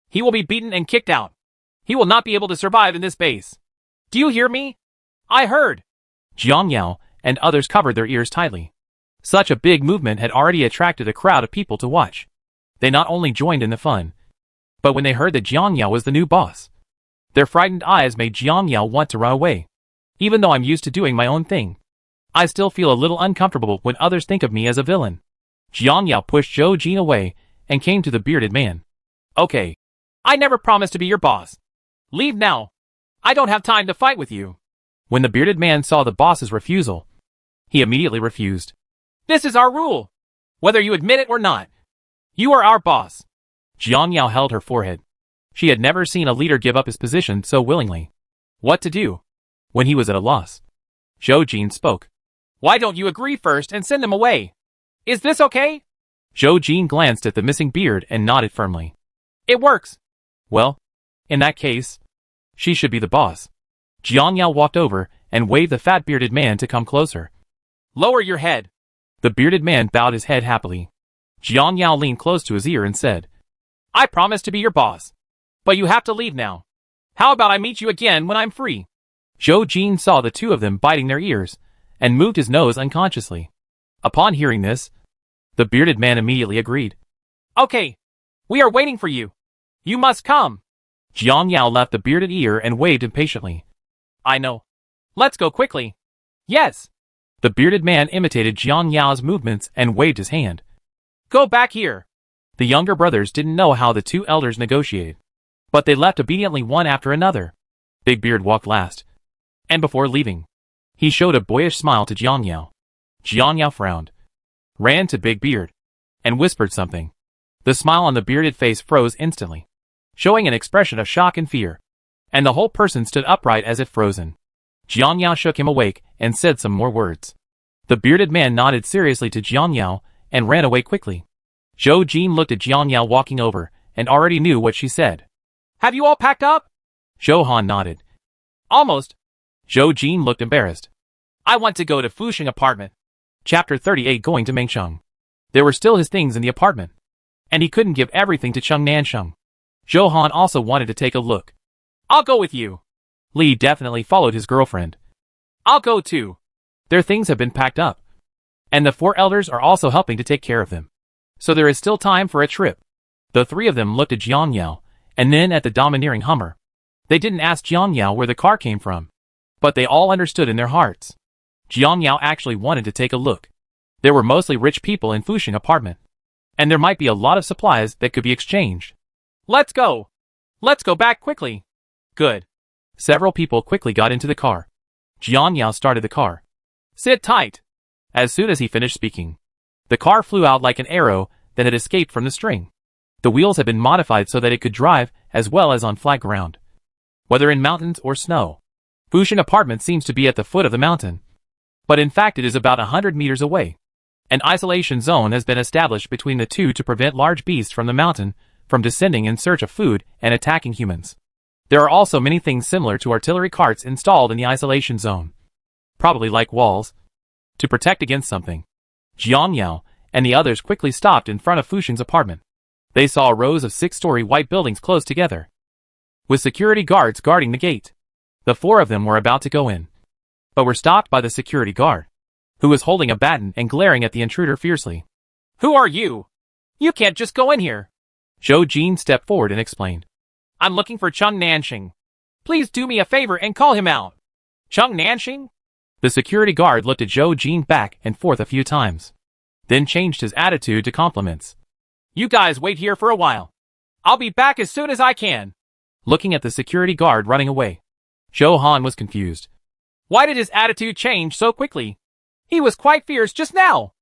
A: he will be beaten and kicked out. He will not be able to survive in this base. Do you hear me? I heard. Jiang Yao and others covered their ears tightly. Such a big movement had already attracted a crowd of people to watch. They not only joined in the fun, but when they heard that Jiang Yao was the new boss, their frightened eyes made Jiang Yao want to run away. Even though I'm used to doing my own thing, I still feel a little uncomfortable when others think of me as a villain. Jiang Yao pushed Zhou Jin away and came to the bearded man. Okay. I never promised to be your boss. Leave now. I don't have time to fight with you. When the bearded man saw the boss's refusal, he immediately refused. This is our rule. Whether you admit it or not, you are our boss. Jiang Yao held her forehead. She had never seen a leader give up his position so willingly. What to do? When he was at a loss, Zhou Jin spoke. Why don't you agree first and send them away? Is this okay? Zhou Jin glanced at the missing beard and nodded firmly. It works. Well, in that case, she should be the boss. Jiang Yao walked over and waved the fat bearded man to come closer. Lower your head. The bearded man bowed his head happily. Jiang Yao leaned close to his ear and said, I promise to be your boss. But you have to leave now. How about I meet you again when I'm free? Zhou Jin saw the two of them biting their ears and moved his nose unconsciously. Upon hearing this, the bearded man immediately agreed. Okay. We are waiting for you. You must come. Jiang Yao left the bearded ear and waved impatiently. I know. Let's go quickly. Yes. The bearded man imitated Jiang Yao's movements and waved his hand. Go back here. The younger brothers didn't know how the two elders negotiated, but they left obediently one after another. Big Beard walked last, and before leaving, he showed a boyish smile to Jiang Yao. Jiang Yao frowned, ran to Big Beard, and whispered something. The smile on the bearded face froze instantly, showing an expression of shock and fear, and the whole person stood upright as if frozen. Jiang Yao shook him awake and said some more words. The bearded man nodded seriously to Jiang Yao and ran away quickly. Zhou Jin looked at Jiang Yao walking over and already knew what she said. Have you all packed up? Zhou Han nodded. Almost. Zhou Jin looked embarrassed. I want to go to Fuxing apartment. Chapter 38 Going to Mengsheng. There were still his things in the apartment, and he couldn't give everything to Cheng Nansheng. Zhou Han also wanted to take a look. I'll go with you. Li definitely followed his girlfriend. I'll go too. Their things have been packed up, and the four elders are also helping to take care of them. So there is still time for a trip. The three of them looked at Jiang Yao, and then at the domineering Hummer. They didn't ask Jiang Yao where the car came from, but they all understood in their hearts. Jiang Yao actually wanted to take a look. There were mostly rich people in Fuxing apartment, and there might be a lot of supplies that could be exchanged. Let's go. Let's go back quickly. Good. Several people quickly got into the car. Jiang Yao started the car. Sit tight. As soon as he finished speaking, the car flew out like an arrow that had escaped from the string. The wheels had been modified so that it could drive as well as on flat ground, whether in mountains or snow. Fuxing apartment seems to be at the foot of the mountain, but in fact it is about 100 meters away. An isolation zone has been established between the two to prevent large beasts from the mountain from descending in search of food and attacking humans. There are also many things similar to artillery carts installed in the isolation zone, probably like walls, to protect against something. Jiang Yao and the others quickly stopped in front of Fuxing's apartment. They saw rows of 6-story white buildings close together, with security guards guarding the gate. The four of them were about to go in, but were stopped by the security guard, who was holding a baton and glaring at the intruder fiercely. Who are you? You can't just go in here. Zhou Jin stepped forward and explained. I'm looking for Cheng Nansheng. Please do me a favor and call him out. Cheng Nansheng? The security guard looked at Zhou Jin back and forth a few times, then changed his attitude to compliments. You guys wait here for a while. I'll be back as soon as I can. Looking at the security guard running away, Zhou Han was confused. Why did his attitude change so quickly? He was quite fierce just now.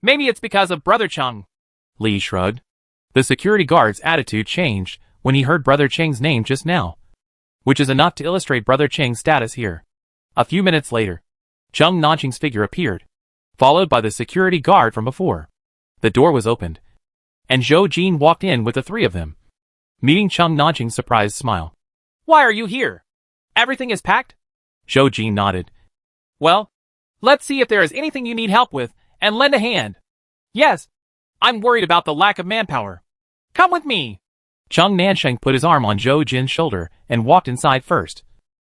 A: Maybe it's because of Brother Cheng. Li shrugged. The security guard's attitude changed when he heard Brother Cheng's name just now, which is enough to illustrate Brother Cheng's status here. A few minutes later, Chung Nanqing's figure appeared, followed by the security guard from before. The door was opened, and Zhou Jin walked in with the three of them, meeting Chung Nanqing's surprised smile. "Why are you here? Everything is packed?" Zhou Jin nodded. "Well, let's see if there is anything you need help with, and lend a hand." "Yes, I'm worried about the lack of manpower. Come with me." Chung Nanqing put his arm on Zhou Jin's shoulder and walked inside first,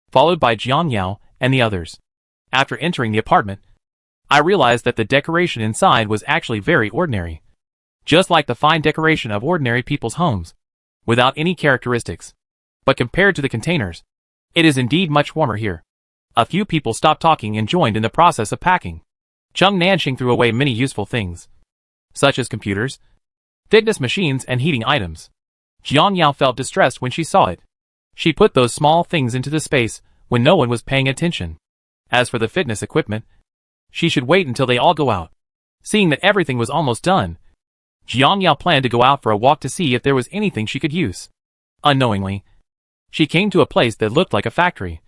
A: followed by Jiang Yao and the others. After entering the apartment, I realized that the decoration inside was actually very ordinary, just like the fine decoration of ordinary people's homes, without any characteristics. But compared to the containers, it is indeed much warmer here. A few people stopped talking and joined in the process of packing. Chung Nanqing threw away many useful things, such as computers, fitness machines and heating items. Jiang Yao felt distressed when she saw it. She put those small things into the space when no one was paying attention. As for the fitness equipment, she should wait until they all go out. Seeing that everything was almost done, Jiang Yao planned to go out for a walk to see if there was anything she could use. Unknowingly, she came to a place that looked like a factory,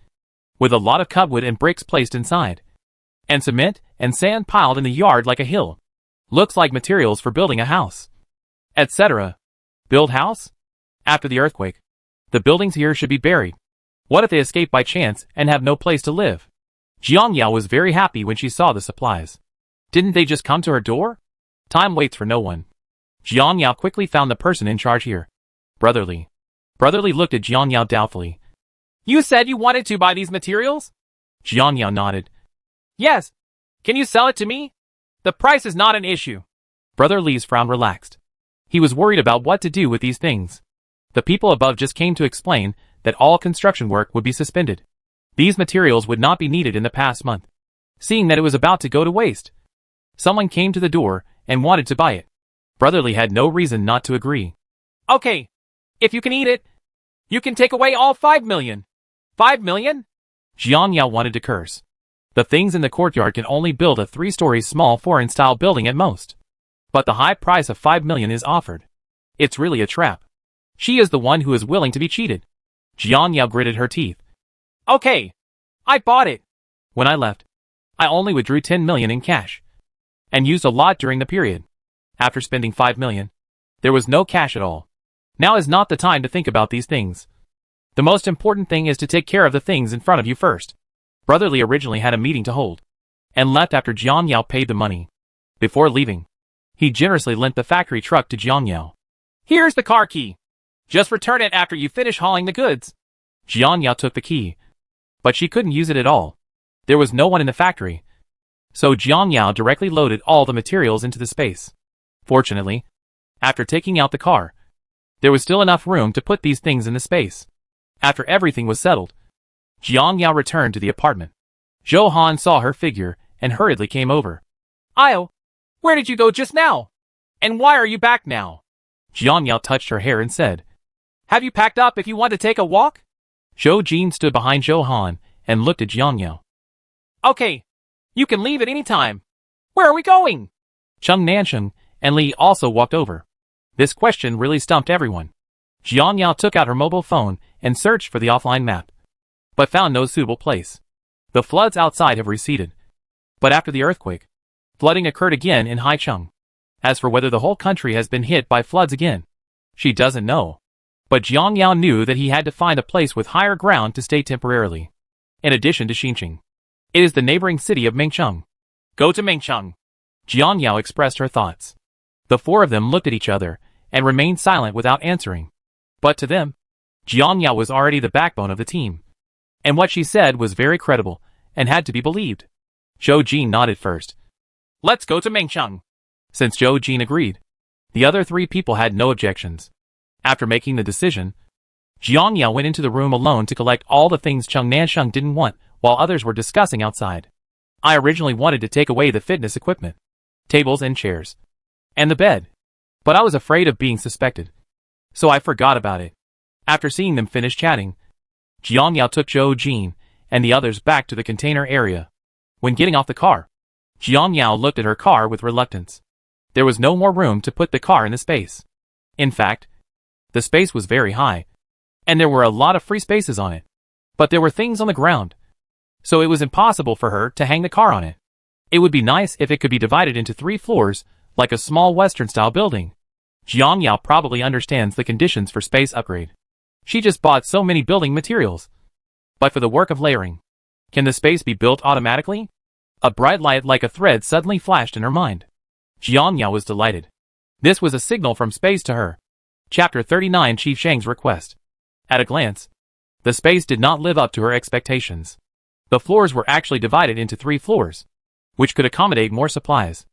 A: with a lot of cutwood and bricks placed inside, and cement and sand piled in the yard like a hill. Looks like materials for building a house, etc. Build house? After the earthquake, the buildings here should be buried. What if they escape by chance and have no place to live? Jiang Yao was very happy when she saw the supplies. Didn't they just come to her door? Time waits for no one. Jiang Yao quickly found the person in charge here. Brotherly. Brotherly looked at Jiang Yao doubtfully. "You said you wanted to buy these materials?" Jiang Yao nodded. "Yes. Can you sell it to me? The price is not an issue." Brother Li's frown relaxed. He was worried about what to do with these things. The people above just came to explain that all construction work would be suspended. These materials would not be needed in the past month. Seeing that it was about to go to waste, someone came to the door and wanted to buy it. Brotherly had no reason not to agree. "Okay, if you can eat it, you can take away all 5 million. 5 million? Jiang Yao wanted to curse. The things in the courtyard can only build a 3-story small foreign-style building at most. But the high price of 5 million is offered. It's really a trap. She is the one who is willing to be cheated. Jiang Yao gritted her teeth. "Okay, I bought it. When I left, I only withdrew 10 million in cash, and used a lot during the period. After spending 5 million, there was no cash at all. Now is not the time to think about these things. The most important thing is to take care of the things in front of you first." Brotherly originally had a meeting to hold, and left after Jiang Yao paid the money. Before leaving, he generously lent the factory truck to Jiang Yao. "Here's the car key. Just return it after you finish hauling the goods." Jiang Yao took the key, but she couldn't use it at all. There was no one in the factory, so Jiang Yao directly loaded all the materials into the space. Fortunately, after taking out the car, there was still enough room to put these things in the space. After everything was settled, Jiang Yao returned to the apartment. Zhou Han saw her figure and hurriedly came over. "Io, where did you go just now? And why are you back now?" Jiang Yao touched her hair and said, "Have you packed up if you want to take a walk?" Zhou Jin stood behind Zhou Han and looked at Jiang Yao. "Okay, you can leave at any time. Where are we going?" Chung Nanqing and Li also walked over. This question really stumped everyone. Jiang Yao took out her mobile phone and searched for the offline map, but found no suitable place. The floods outside have receded, but after the earthquake, flooding occurred again in Haicheng. As for whether the whole country has been hit by floods again, she doesn't know. But Jiang Yao knew that he had to find a place with higher ground to stay temporarily. In addition to Xinjiang, it is the neighboring city of Mengcheng. "Go to Mengcheng." Jiang Yao expressed her thoughts. The four of them looked at each other and remained silent without answering. But to them, Jiang Yao was already the backbone of the team, and what she said was very credible and had to be believed. Zhou Jin nodded first. "Let's go to Mengcheng." Since Zhou Jin agreed, the other 3 people had no objections. After making the decision, Jiang Yao went into the room alone to collect all the things Chung Nanqing didn't want while others were discussing outside. I originally wanted to take away the fitness equipment, tables and chairs, and the bed, but I was afraid of being suspected, so I forgot about it. After seeing them finish chatting, Jiang Yao took Zhou Jin and the others back to the container area. When getting off the car, Jiang Yao looked at her car with reluctance. There was no more room to put the car in the space. In fact, The space was very high, and there were a lot of free spaces on it. But there were things on the ground, so it was impossible for her to hang the car on it. It would be nice if it could be divided into 3 floors, like a small Western-style building. Jiang Yao probably understands the conditions for space upgrade. She just bought so many building materials. But for the work of layering, can the space be built automatically? A bright light like a thread suddenly flashed in her mind. Jiang Yao was delighted. This was a signal from space to her. Chapter 39 Chief Shang's Request. At a glance, the space did not live up to her expectations. The floors were actually divided into 3 floors, which could accommodate more supplies.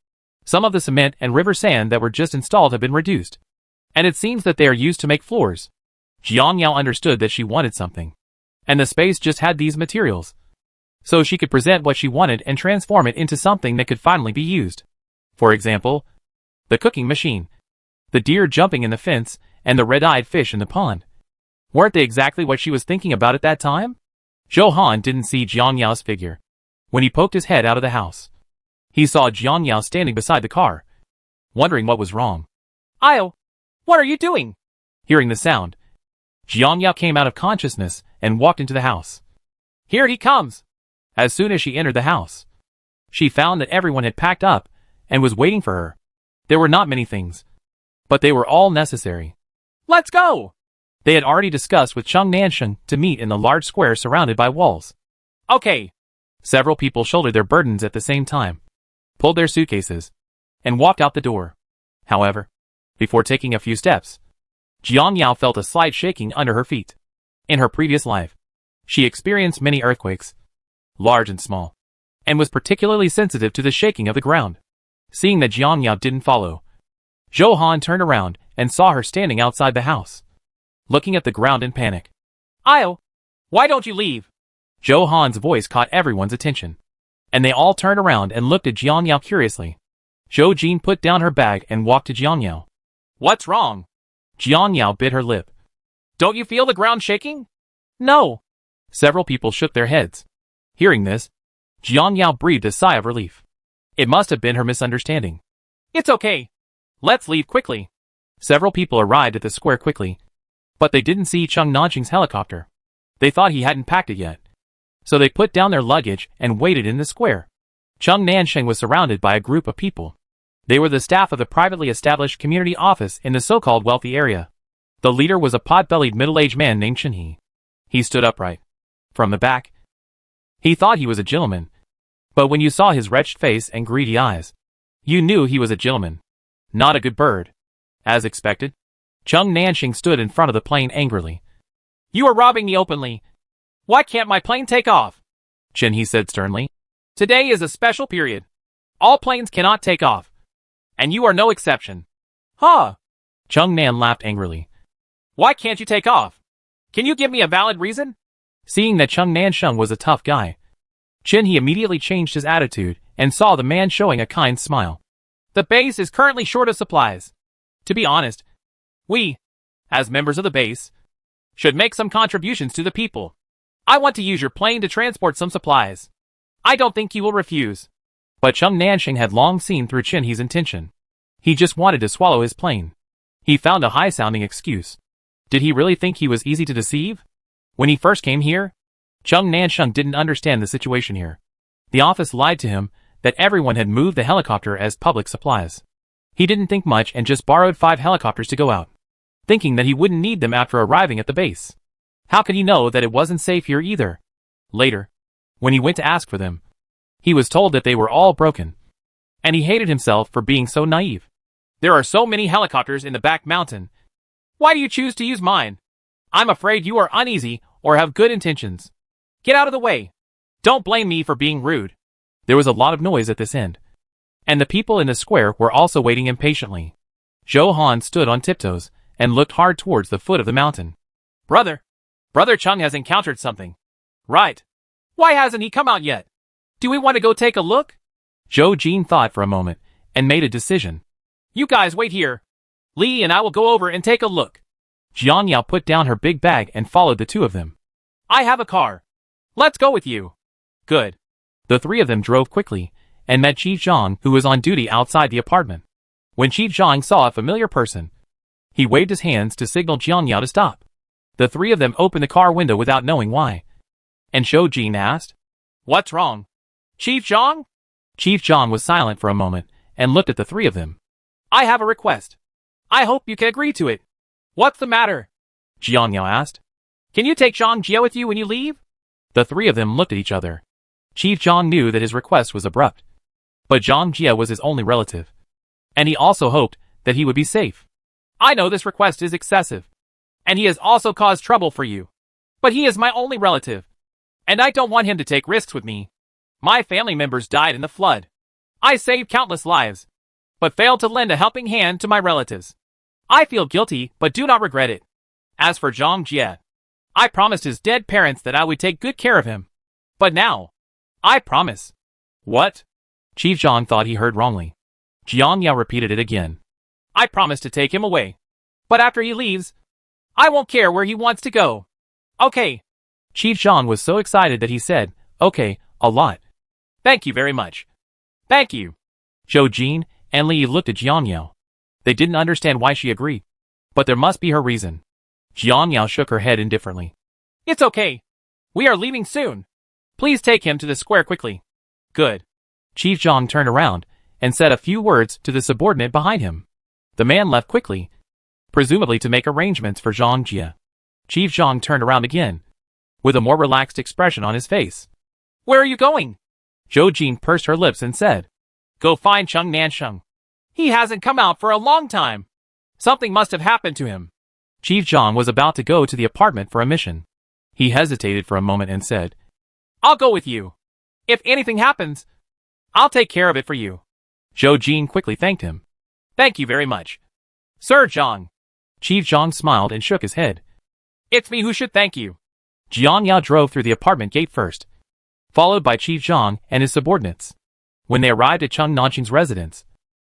A: Some of the cement and river sand that were just installed have been reduced, and it seems that they are used to make floors. Jiang Yao understood that she wanted something, and the space just had these materials, so she could present what she wanted and transform it into something that could finally be used. For example, the cooking machine, the deer jumping in the fence, and the red-eyed fish in the pond. Weren't they exactly what she was thinking about at that time? Zhou Han didn't see Jiang Yao's figure. When he poked his head out of the house, he saw Jiang Yao standing beside the car, wondering what was wrong. "Io, what are you doing?" Hearing the sound, Jiang Yao came out of consciousness and walked into the house. "Here he comes!" As soon as she entered the house, she found that everyone had packed up and was waiting for her. There were not many things, but they were all necessary. "Let's go!" They had already discussed with Cheng Nansheng to meet in the large square surrounded by walls. "Okay." Several people shouldered their burdens at the same time, pulled their suitcases, and walked out the door. However, before taking a few steps, Jiang Yao felt a slight shaking under her feet. In her previous life, she experienced many earthquakes, large and small, and was particularly sensitive to the shaking of the ground. Seeing that Jiang Yao didn't follow, Zhou Han turned around and saw her standing outside the house, looking at the ground in panic. "Io, why don't you leave?" Zhou Han's voice caught everyone's attention, and they all turned around and looked at Jiang Yao curiously. Zhou Jin put down her bag and walked to Jiang Yao. "What's wrong?" Jiang Yao bit her lip. "Don't you feel the ground shaking?" "No." Several people shook their heads. Hearing this, Jiang Yao breathed a sigh of relief. It must have been her misunderstanding. "It's okay. Let's leave quickly." Several people arrived at the square quickly, but they didn't see Cheng Nansheng's helicopter. They thought he hadn't packed it yet, so they put down their luggage and waited in the square. Cheng Nansheng was surrounded by a group of people. They were the staff of the privately established community office in the so-called wealthy area. The leader was a pot-bellied middle-aged man named Chen He. He stood upright. From the back, he thought he was a gentleman, but when you saw his wretched face and greedy eyes, you knew he was a gentleman, not a good bird. As expected, Cheng Nansheng stood in front of the plane angrily. "You are robbing me openly. Why can't my plane take off?" Chen He said sternly. "Today is a special period. All planes cannot take off, and you are no exception." "Huh?" Cheng Nan laughed angrily. "Why can't you take off? Can you give me a valid reason?" Seeing that Cheng Nansheng was a tough guy, Chen He immediately changed his attitude and saw the man showing a kind smile. "The base is currently short of supplies. To be honest, we, as members of the base, should make some contributions to the people. I want to use your plane to transport some supplies. I don't think you will refuse." But Cheng Nansheng had long seen through Chen He's intention. He just wanted to swallow his plane. He found a high-sounding excuse. Did he really think he was easy to deceive? When he first came here, Cheng Nansheng didn't understand the situation here. The office lied to him that everyone had moved the helicopter as public supplies. He didn't think much and just borrowed 5 helicopters to go out, thinking that he wouldn't need them after arriving at the base. How could he know that it wasn't safe here either? Later, when he went to ask for them, he was told that they were all broken, and he hated himself for being so naive. "There are so many helicopters in the back mountain. Why do you choose to use mine? I'm afraid you are uneasy or have good intentions. Get out of the way. Don't blame me for being rude." There was a lot of noise at this end, and the people in the square were also waiting impatiently. Zhou Han stood on tiptoes and looked hard towards the foot of the mountain. Brother Cheng has encountered something. Right. Why hasn't he come out yet? Do we want to go take a look? Zhou Jin thought for a moment and made a decision. "You guys wait here. Li and I will go over and take a look." Jiang Yao put down her big bag and followed the 2 of them. "I have a car. Let's go with you." Good. The 3 of them drove quickly and met Qi Zhang, who was on duty outside the apartment. When Qi Zhang saw a familiar person, He waved his hands to signal Jiang Yao to stop. The three of them opened the car window without knowing why. And Zhou Jin asked, "What's wrong? Chief Zhang?" Chief Zhang was silent for a moment and looked at the three of them. "I have a request. I hope you can agree to it." "What's the matter?" Jiang Yao asked. "Can you take Zhang Jie with you when you leave?" The three of them looked at each other. Chief Zhang knew that his request was abrupt. But Zhang Jie was his only relative. And he also hoped that he would be safe. "I know this request is excessive. And he has also caused trouble for you. But he is my only relative. And I don't want him to take risks with me. My family members died in the flood. I saved countless lives, but failed to lend a helping hand to my relatives. I feel guilty, but do not regret it. As for Zhang Jie, I promised his dead parents that I would take good care of him. But now, I promise." "What?" Chief Zhang thought he heard wrongly. Jiang Yao repeated it again. "I promise to take him away. But after he leaves, I won't care where he wants to go. Okay." Chief Zhang was so excited that he said, "Okay, a lot." "Thank you very much." "Thank you." Zhou Jin and Li looked at Jiang Yao. They didn't understand why she agreed. But there must be her reason. Jiang Yao shook her head indifferently. "It's okay. We are leaving soon. Please take him to the square quickly." "Good." Chief Zhang turned around and said a few words to the subordinate behind him. The man left quickly, presumably to make arrangements for Zhang Jie. Chief Zhang turned around again, with a more relaxed expression on his face. "Where are you going?" Zhou Jin pursed her lips and said, "Go find Cheng Nansheng. He hasn't come out for a long time. Something must have happened to him." Chief Zhang was about to go to the apartment for a mission. He hesitated for a moment and said, "I'll go with you. If anything happens, I'll take care of it for you." Zhou Jin quickly thanked him. "Thank you very much, Sir Zhang." Chief Zhang smiled and shook his head. "It's me who should thank you." Jiang Yao drove through the apartment gate first, followed by Chief Zhang and his subordinates. When they arrived at Cheng Nanxing's residence,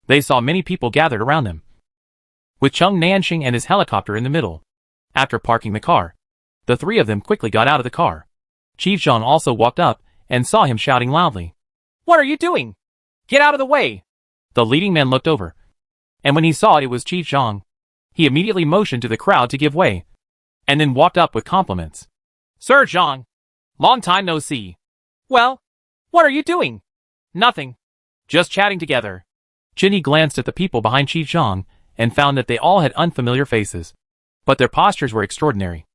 A: they saw many people gathered around them, with Cheng Nanxing and his helicopter in the middle. After parking the car, the three of them quickly got out of the car. Chief Zhang also walked up and saw him shouting loudly, "What are you doing? Get out of the way!" The leading man looked over, and when he saw it was Chief Zhang, he immediately motioned to the crowd to give way, and then walked up with compliments. "Sir Zhang, long time no see. Well, what are you doing?" "Nothing. Just chatting together." Jinny glanced at the people behind Chief Zhang and found that they all had unfamiliar faces, but their postures were extraordinary,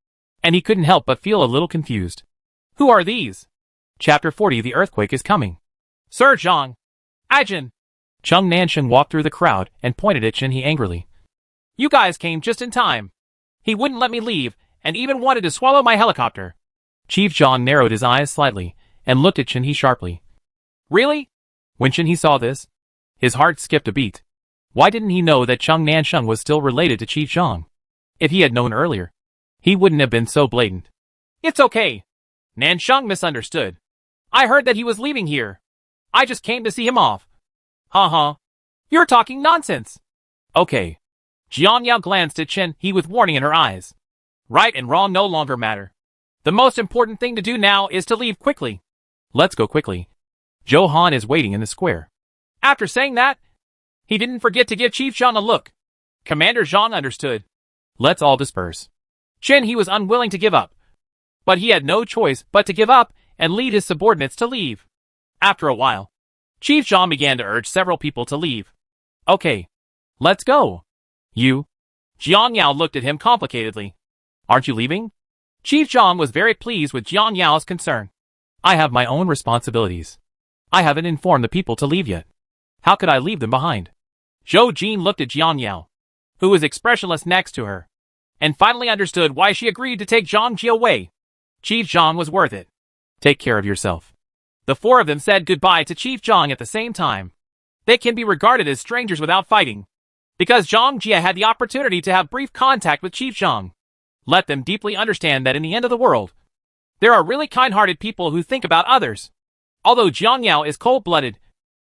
A: and he couldn't help but feel a little confused. "Who are these?" Chapter 40. The earthquake is coming. "Sir Zhang, Ajin." Cheng Nansheng walked through the crowd and pointed at Jinny angrily. "You guys came just in time. He wouldn't let me leave and even wanted to swallow my helicopter." Chief Zhang narrowed his eyes slightly and looked at Jinny sharply. "Really?" When Jinny saw this, his heart skipped a beat. Why didn't he know that Cheng Nansheng was still related to Chief Zhang? If he had known earlier, he wouldn't have been so blatant. "It's okay. Nansheng misunderstood. I heard that he was leaving here. I just came to see him off." "Huh. You're talking nonsense." "Okay." Jiang Yao glanced at Chen He with warning in her eyes. "Right and wrong no longer matter. The most important thing to do now is to leave quickly." "Let's go quickly. Zhou Han is waiting in the square." After saying that, he didn't forget to give Chief Zhang a look. Commander Zhang understood. "Let's all disperse." Chen He was unwilling to give up, but he had no choice but to give up and lead his subordinates to leave. After a while, Chief Zhang began to urge several people to leave. "Okay, let's go." "You?" Jiang Yao looked at him complicatedly. "Aren't you leaving?" Chief Zhang was very pleased with Jiang Yao's concern. "I have my own responsibilities. I haven't informed the people to leave yet. How could I leave them behind?" Zhou Jin looked at Jiang Yao, who was expressionless next to her, and finally understood why she agreed to take Zhang Jie away. Chief Zhang was worth it. "Take care of yourself." The four of them said goodbye to Chief Zhang at the same time. They can be regarded as strangers without fighting, because Zhang Jie had the opportunity to have brief contact with Chief Zhang. Let them deeply understand that in the end of the world, there are really kind-hearted people who think about others. Although Jiang Yao is cold-blooded,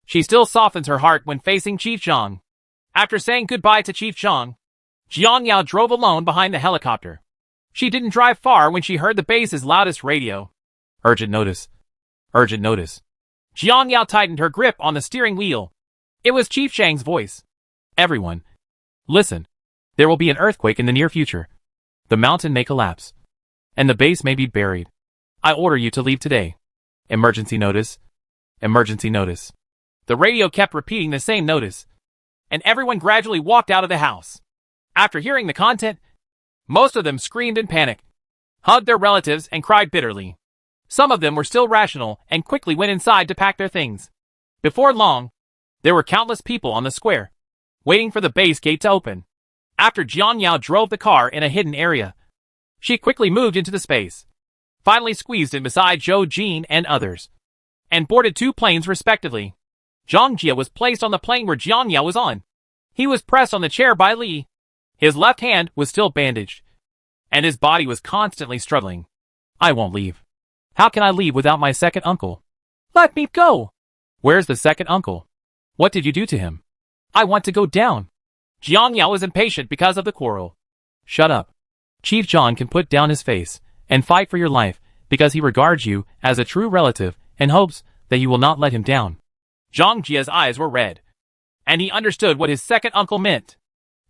A: she still softens her heart when facing Chief Zhang. After saying goodbye to Chief Zhang, Jiang Yao drove alone behind the helicopter. She didn't drive far when she heard the base's loudest radio. "Urgent notice. Urgent notice." Jiang Yao tightened her grip on the steering wheel. It was Chief Zhang's voice. "Everyone, listen. There will be an earthquake in the near future. The mountain may collapse. And the base may be buried. I order you to leave today. Emergency notice. Emergency notice. The radio kept repeating the same notice. And everyone gradually walked out of the house. After hearing the content, most of them screamed in panic, hugged their relatives, and cried bitterly. Some of them were still rational and quickly went inside to pack their things. Before long, there were countless people on the square, waiting for the base gate to open. After Jiang Yao drove the car in a hidden area, she quickly moved into the space, finally squeezed in beside Zhou Jin and others, and boarded 2 planes respectively. Zhang Jia was placed on the plane where Jiang Yao was on. He was pressed on the chair by Li. His left hand was still bandaged, and his body was constantly struggling. I won't leave. How can I leave without my second uncle? Let me go! Where's the second uncle? What did you do to him? I want to go down. Jiang Yao was impatient because of the quarrel. Shut up. Chief John can put down his face and fight for your life because he regards you as a true relative and hopes that you will not let him down. Zhang Jia's eyes were red, and he understood what his second uncle meant.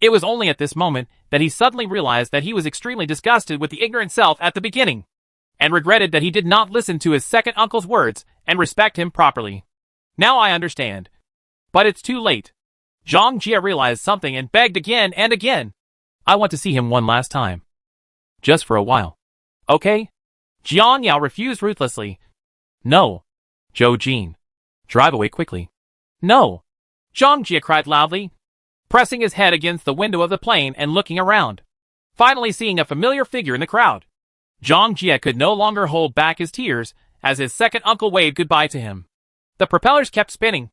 A: It was only at this moment that he suddenly realized that he was extremely disgusted with the ignorant self at the beginning, and regretted that he did not listen to his second uncle's words and respect him properly. Now I understand. But it's too late. Zhang Jia realized something and begged again and again. I want to see him one last time. Just for a while. Okay? Jiang Yao refused ruthlessly. No. Zhou Jin. Drive away quickly. No. Zhang Jia cried loudly, pressing his head against the window of the plane and looking around, finally seeing a familiar figure in the crowd. Zhang Jia could no longer hold back his tears as his second uncle waved goodbye to him. The propellers kept spinning,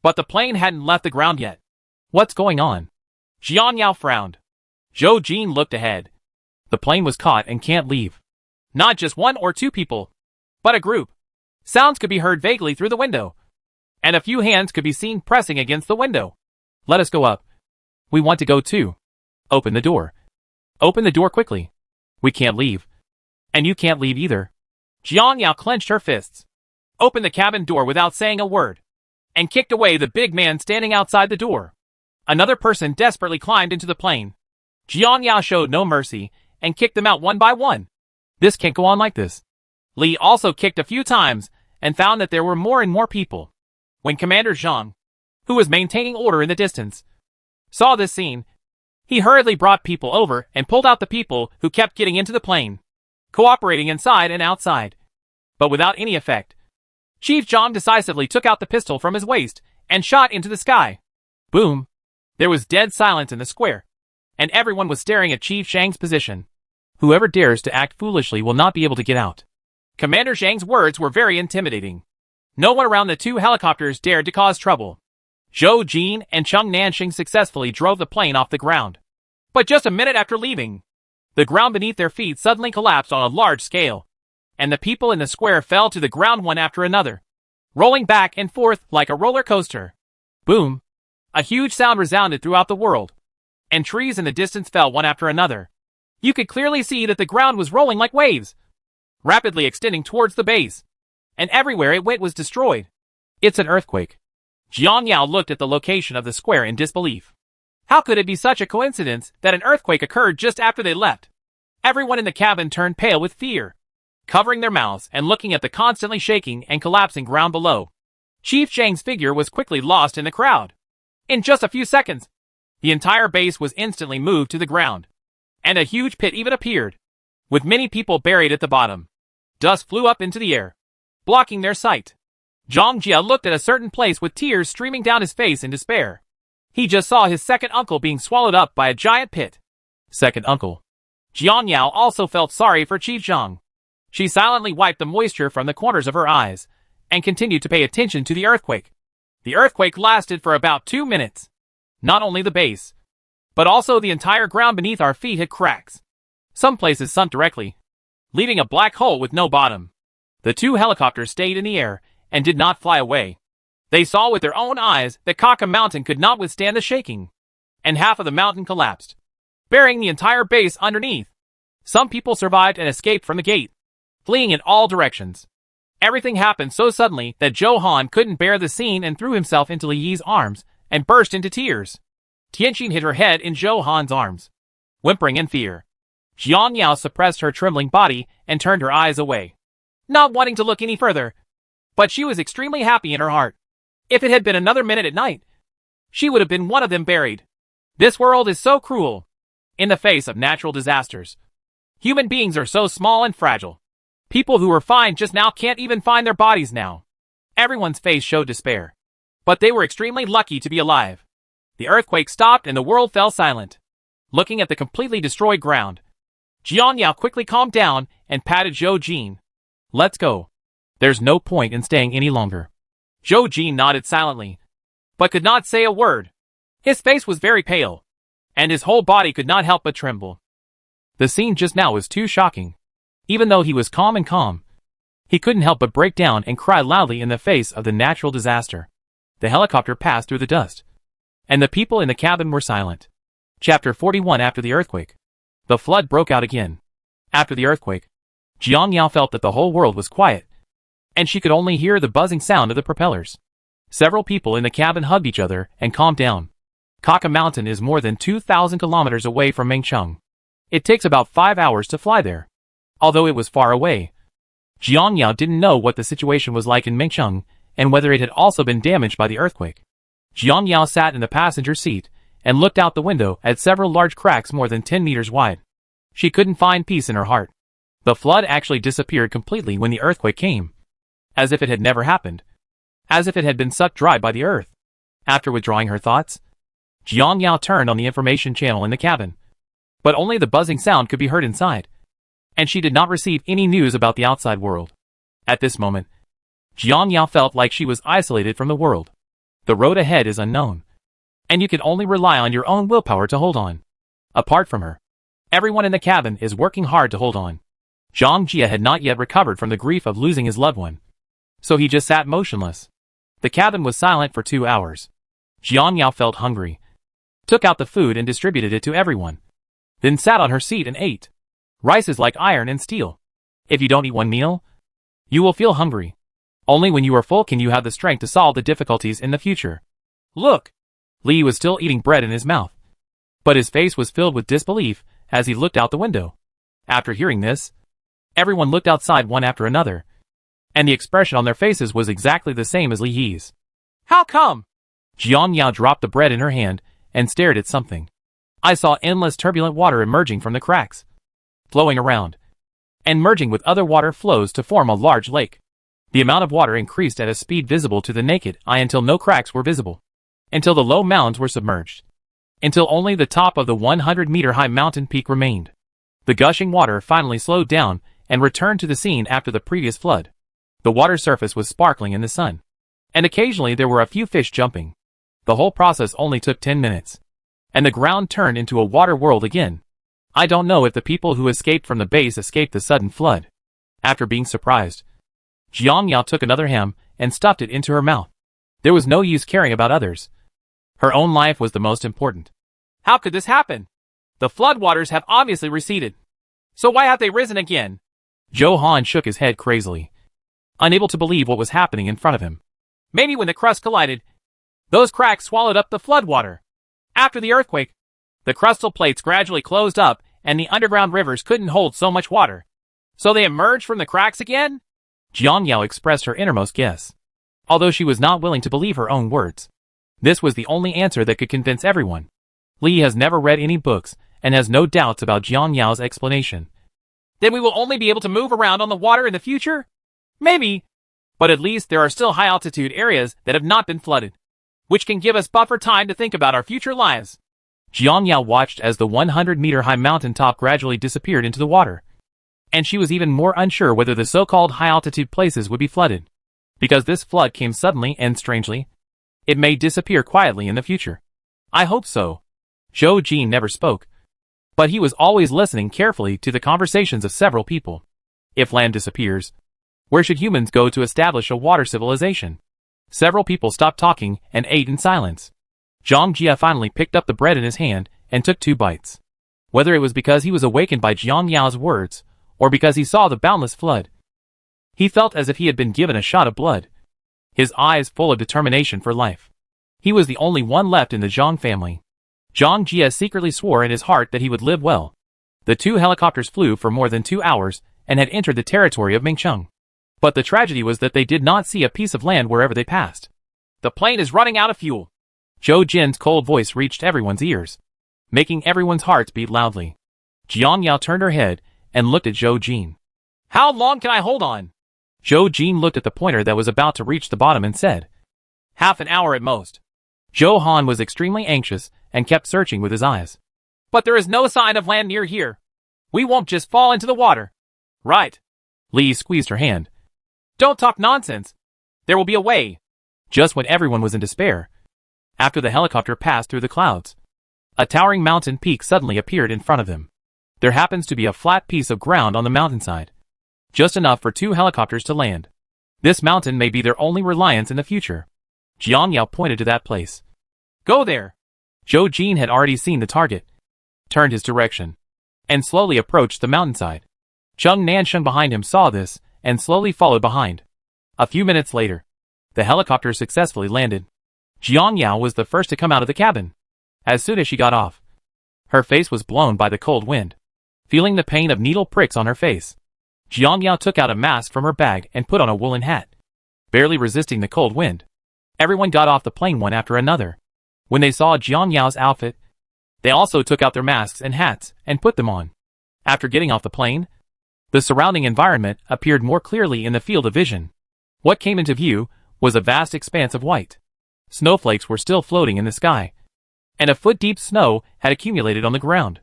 A: but the plane hadn't left the ground yet. What's going on? Jiang Yao frowned. Zhou Jin looked ahead. The plane was caught and can't leave. Not just 1 or 2 people, but a group. Sounds could be heard vaguely through the window, and a few hands could be seen pressing against the window. Let us go up. We want to go too. Open the door. Open the door quickly. We can't leave. And you can't leave either. Jiang Yao clenched her fists, opened the cabin door without saying a word, and kicked away the big man standing outside the door. Another person desperately climbed into the plane. Jiang Yao showed no mercy and kicked them out one by one. This can't go on like this. Li also kicked a few times and found that there were more and more people. When Commander Zhang, who was maintaining order in the distance, saw this scene, he hurriedly brought people over and pulled out the people who kept getting into the plane, cooperating inside and outside, but without any effect. Chief Zhang decisively took out the pistol from his waist and shot into the sky. Boom! There was dead silence in the square, and everyone was staring at Chief Zhang's position. Whoever dares to act foolishly will not be able to get out. Commander Zhang's words were very intimidating. No one around the 2 helicopters dared to cause trouble. Zhou Jin and Cheng Nanxing successfully drove the plane off the ground. But just a minute after leaving, the ground beneath their feet suddenly collapsed on a large scale, and the people in the square fell to the ground one after another, rolling back and forth like a roller coaster. Boom! A huge sound resounded throughout the world, and trees in the distance fell one after another. You could clearly see that the ground was rolling like waves, rapidly extending towards the base, and everywhere it went was destroyed. It's an earthquake. Jiang Yao looked at the location of the square in disbelief. How could it be such a coincidence that an earthquake occurred just after they left? Everyone in the cabin turned pale with fear, covering their mouths and looking at the constantly shaking and collapsing ground below. Chief Zhang's figure was quickly lost in the crowd. In just a few seconds, the entire base was instantly moved to the ground, and a huge pit even appeared, with many people buried at the bottom. Dust flew up into the air, blocking their sight. Zhang Jia looked at a certain place with tears streaming down his face in despair. He just saw his second uncle being swallowed up by a giant pit. Second uncle. Jiang Yao also felt sorry for Chief Zhang. She silently wiped the moisture from the corners of her eyes, and continued to pay attention to the earthquake. The earthquake lasted for about 2 minutes. Not only the base, but also the entire ground beneath our feet had cracks. Some places sunk directly, leaving a black hole with no bottom. The 2 helicopters stayed in the air and did not fly away. They saw with their own eyes that Kaka Mountain could not withstand the shaking, and half of the mountain collapsed, burying the entire base underneath. Some people survived and escaped from the gate, fleeing in all directions. Everything happened so suddenly that Zhou Han couldn't bear the scene and threw himself into Li Yi's arms and burst into tears. Tianxin hid her head in Zhou Han's arms. whimpering in fear. Jiang Yao suppressed her trembling body and turned her eyes away, not wanting to look any further. But she was extremely happy in her heart. If it had been another minute at night, she would have been one of them buried. This world is so cruel. In the face of natural disasters, human beings are so small and fragile. People who were fine just now can't even find their bodies now. Everyone's face showed despair. But they were extremely lucky to be alive. The earthquake stopped and the world fell silent. Looking at the completely destroyed ground, Jiang Yao quickly calmed down and patted Zhou Jin. Let's go. There's no point in staying any longer. Zhou Jin nodded silently, but could not say a word. His face was very pale, and his whole body could not help but tremble. The scene just now was too shocking. Even though he was calm, he couldn't help but break down and cry loudly in the face of the natural disaster. The helicopter passed through the dust, and the people in the cabin were silent. Chapter 41. After the earthquake, the flood broke out again. After the earthquake, Jiang Yao felt that the whole world was quiet, and she could only hear the buzzing sound of the propellers. Several people in the cabin hugged each other and calmed down. Kaka Mountain is more than 2,000 kilometers away from Mengcheng. It takes about 5 hours to fly there. Although it was far away, Jiang Yao didn't know what the situation was like in Mengcheng and whether it had also been damaged by the earthquake. Jiang Yao sat in the passenger seat and looked out the window at several large cracks more than 10 meters wide. She couldn't find peace in her heart. The flood actually disappeared completely when the earthquake came, as if it had never happened, as if it had been sucked dry by the earth. After withdrawing her thoughts, Jiang Yao turned on the information channel in the cabin, but only the buzzing sound could be heard inside, and she did not receive any news about the outside world. At this moment, Jiang Yao felt like she was isolated from the world. The road ahead is unknown, and you can only rely on your own willpower to hold on. Apart from her, everyone in the cabin is working hard to hold on. Zhang Jia had not yet recovered from the grief of losing his loved one, so he just sat motionless. The cabin was silent for 2 hours. Jiang Yao felt hungry, took out the food and distributed it to everyone, then sat on her seat and ate. Rice is like iron and steel. If you don't eat one meal, you will feel hungry. Only when you are full can you have the strength to solve the difficulties in the future. Look! Li was still eating bread in his mouth, but his face was filled with disbelief as he looked out the window. After hearing this, everyone looked outside one after another, and the expression on their faces was exactly the same as Li Yi's. How come? Jiang Yao dropped the bread in her hand and stared at something. I saw endless turbulent water emerging from the cracks, flowing around, and merging with other water flows to form a large lake. The amount of water increased at a speed visible to the naked eye until no cracks were visible, until the low mounds were submerged, until only the top of the 100-meter-high mountain peak remained. The gushing water finally slowed down and returned to the scene after the previous flood. The water surface was sparkling in the sun, and occasionally there were a few fish jumping. The whole process only took 10 minutes, and the ground turned into a water world again. I don't know if the people who escaped from the base escaped the sudden flood. After being surprised, Jiang Yao took another ham and stuffed it into her mouth. There was no use caring about others. Her own life was the most important. How could this happen? The floodwaters have obviously receded. So why have they risen again? Zhou Han shook his head crazily, unable to believe what was happening in front of him. Maybe when the crust collided, those cracks swallowed up the floodwater. After the earthquake, the crustal plates gradually closed up and the underground rivers couldn't hold so much water. So they emerged from the cracks again? Jiang Yao expressed her innermost guess, although she was not willing to believe her own words. This was the only answer that could convince everyone. Li has never read any books and has no doubts about Jiang Yao's explanation. Then we will only be able to move around on the water in the future? Maybe. But at least there are still high-altitude areas that have not been flooded, which can give us buffer time to think about our future lives. Jiang Yao watched as the 100-meter-high mountain top gradually disappeared into the water, and she was even more unsure whether the so-called high-altitude places would be flooded. Because this flood came suddenly and strangely, it may disappear quietly in the future. I hope so. Zhou Jin never spoke, but he was always listening carefully to the conversations of several people. If land disappears, where should humans go to establish a water civilization? Several people stopped talking and ate in silence. Zhang Jia finally picked up the bread in his hand and took 2 bites. Whether it was because he was awakened by Jiang Yao's words, or because he saw the boundless flood, he felt as if he had been given a shot of blood, his eyes full of determination for life. He was the only one left in the Zhang family. Zhang Jie secretly swore in his heart that he would live well. The two helicopters flew for more than 2 hours and had entered the territory of Mingcheng. But the tragedy was that they did not see a piece of land wherever they passed. The plane is running out of fuel. Zhou Jin's cold voice reached everyone's ears, making everyone's hearts beat loudly. Jiang Yao turned her head and looked at Zhou Jin. How long can I hold on? Zhou Jin looked at the pointer that was about to reach the bottom and said, half an hour at most. Zhou Han was extremely anxious and kept searching with his eyes. But there is no sign of land near here. We won't just fall into the water. Right. Li squeezed her hand. Don't talk nonsense. There will be a way. Just when everyone was in despair, after the helicopter passed through the clouds, a towering mountain peak suddenly appeared in front of them. There happens to be a flat piece of ground on the mountainside, just enough for 2 helicopters to land. This mountain may be their only reliance in the future. Jiang Yao pointed to that place. Go there. Zhou Jin had already seen the target, turned his direction, and slowly approached the mountainside. Cheng Nansheng behind him saw this and slowly followed behind. A few minutes later, the helicopter successfully landed. Jiang Yao was the first to come out of the cabin. As soon as she got off, her face was blown by the cold wind. Feeling the pain of needle pricks on her face, Jiang Yao took out a mask from her bag and put on a woolen hat. Barely resisting the cold wind, everyone got off the plane one after another. When they saw Jiang Yao's outfit, they also took out their masks and hats and put them on. After getting off the plane, the surrounding environment appeared more clearly in the field of vision. What came into view was a vast expanse of white. Snowflakes were still floating in the sky, and a foot-deep snow had accumulated on the ground.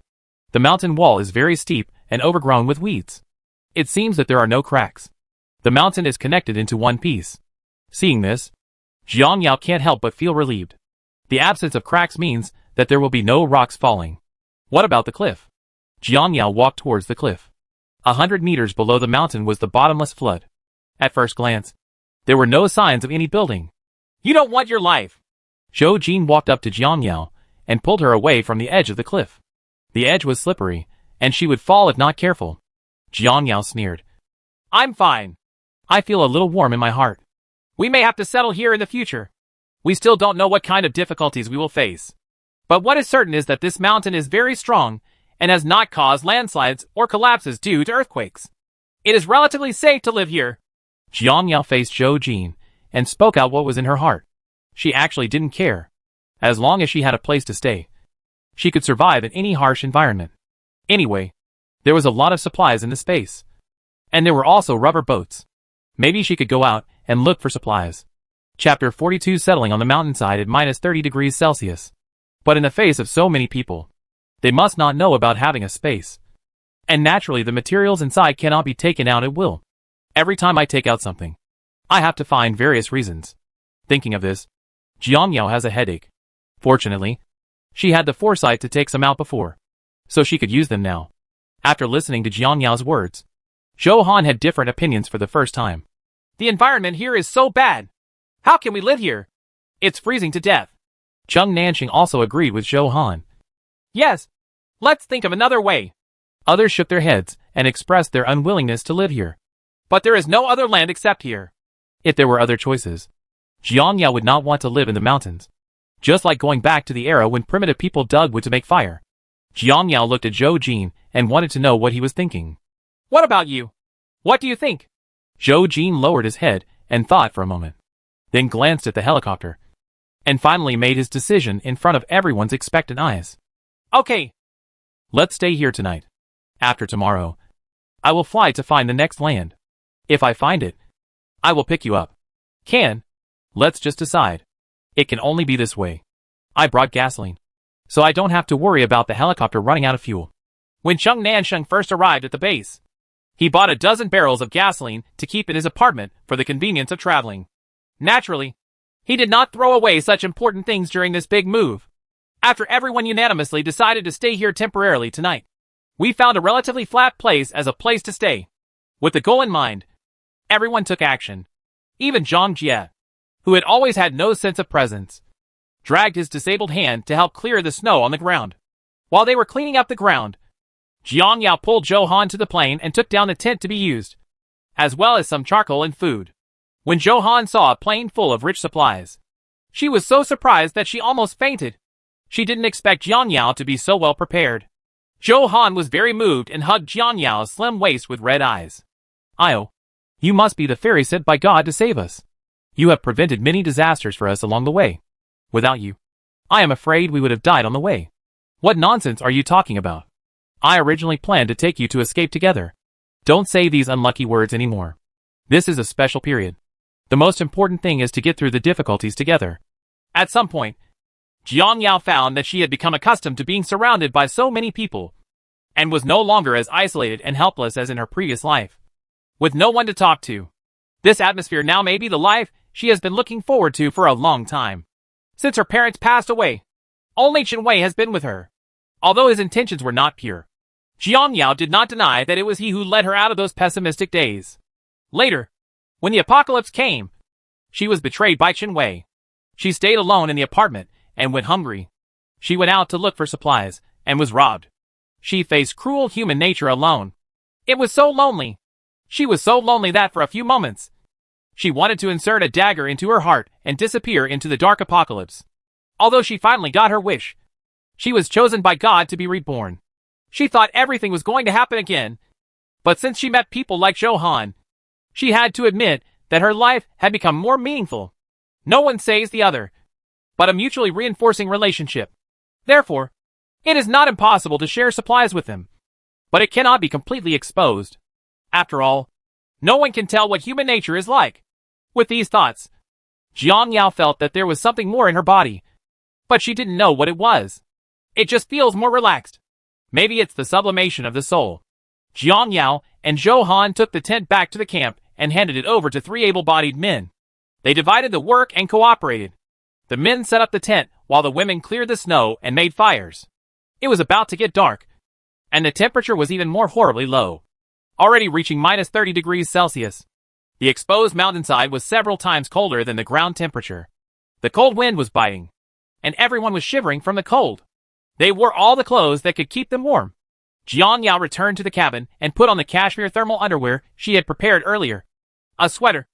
A: The mountain wall is very steep and overgrown with weeds. It seems that there are no cracks. The mountain is connected into one piece. Seeing this, Jiang Yao can't help but feel relieved. The absence of cracks means that there will be no rocks falling. What about the cliff? Jiang Yao walked towards the cliff. 100 meters below the mountain was the bottomless flood. At first glance, there were no signs of any building. You don't want your life. Zhou Jin walked up to Jiang Yao and pulled her away from the edge of the cliff. The edge was slippery, and she would fall if not careful. Jiang Yao sneered. I'm fine. I feel a little warm in my heart. We may have to settle here in the future. We still don't know what kind of difficulties we will face. But what is certain is that this mountain is very strong and has not caused landslides or collapses due to earthquakes. It is relatively safe to live here. Jiang Yao faced Zhou Jin and spoke out what was in her heart. She actually didn't care. As long as she had a place to stay, she could survive in any harsh environment. Anyway, there was a lot of supplies in the space. And there were also rubber boats. Maybe she could go out and look for supplies. Chapter 42 Settling on the mountainside at minus 30 degrees Celsius. But in the face of so many people, they must not know about having a space. And naturally the materials inside cannot be taken out at will. Every time I take out something, I have to find various reasons. Thinking of this, Jiang Yao has a headache. Fortunately, she had the foresight to take some out before, so she could use them now. After listening to Jiang Yao's words, Zhou Han had different opinions for the first time. The environment here is so bad. How can we live here? It's freezing to death. Cheng Nansheng also agreed with Zhou Han. Yes, let's think of another way. Others shook their heads and expressed their unwillingness to live here. But there is no other land except here. If there were other choices, Jiang Yao would not want to live in the mountains. Just like going back to the era when primitive people dug wood to make fire. Jiang Yao looked at Zhou Jin and wanted to know what he was thinking. What about you? What do you think? Zhou Jin lowered his head and thought for a moment, then glanced at the helicopter, and finally made his decision in front of everyone's expectant eyes. Okay. Let's stay here tonight. After tomorrow, I will fly to find the next land. If I find it, I will pick you up. Let's just decide. It can only be this way. I brought gasoline, so I don't have to worry about the helicopter running out of fuel. When Cheng Nansheng first arrived at the base, he bought a dozen barrels of gasoline to keep in his apartment for the convenience of traveling. Naturally, he did not throw away such important things during this big move. After everyone unanimously decided to stay here temporarily tonight, we found a relatively flat place as a place to stay. With the goal in mind, everyone took action. Even Zhang Jie, who had always had no sense of presence, dragged his disabled hand to help clear the snow on the ground. While they were cleaning up the ground, Jiang Yao pulled Zhou Han to the plane and took down the tent to be used, as well as some charcoal and food. When Zhou Han saw a plane full of rich supplies, she was so surprised that she almost fainted. She didn't expect Jiang Yao to be so well prepared. Zhou Han was very moved and hugged Jiang Yao's slim waist with red eyes. Io, you must be the fairy sent by God to save us. You have prevented many disasters for us along the way. Without you, I am afraid we would have died on the way. What nonsense are you talking about? I originally planned to take you to escape together. Don't say these unlucky words anymore. This is a special period. The most important thing is to get through the difficulties together. At some point, Jiang Yao found that she had become accustomed to being surrounded by so many people, and was no longer as isolated and helpless as in her previous life. With no one to talk to, this atmosphere now may be the life she has been looking forward to for a long time. Since her parents passed away, only Chen Wei has been with her. Although his intentions were not pure, Jiang Yao did not deny that it was he who led her out of those pessimistic days. Later, when the apocalypse came, she was betrayed by Chen Wei. She stayed alone in the apartment and went hungry. She went out to look for supplies and was robbed. She faced cruel human nature alone. It was so lonely. She was so lonely that for a few moments, she wanted to insert a dagger into her heart and disappear into the dark apocalypse. Although she finally got her wish, she was chosen by God to be reborn. She thought everything was going to happen again, but since she met people like Zhou Han, she had to admit that her life had become more meaningful. No one saves the other, but a mutually reinforcing relationship. Therefore, it is not impossible to share supplies with them, but it cannot be completely exposed. After all, no one can tell what human nature is like. With these thoughts, Jiang Yao felt that there was something more in her body, but she didn't know what it was. It just feels more relaxed. Maybe it's the sublimation of the soul. Jiang Yao and Zhou Han took the tent back to the camp and handed it over to 3 able-bodied men. They divided the work and cooperated. The men set up the tent while the women cleared the snow and made fires. It was about to get dark, and the temperature was even more horribly low, already reaching minus 30 degrees Celsius. The exposed mountainside was several times colder than the ground temperature. The cold wind was biting, and everyone was shivering from the cold. They wore all the clothes that could keep them warm. Jiang Yao returned to the cabin and put on the cashmere thermal underwear she had prepared earlier. A sweater,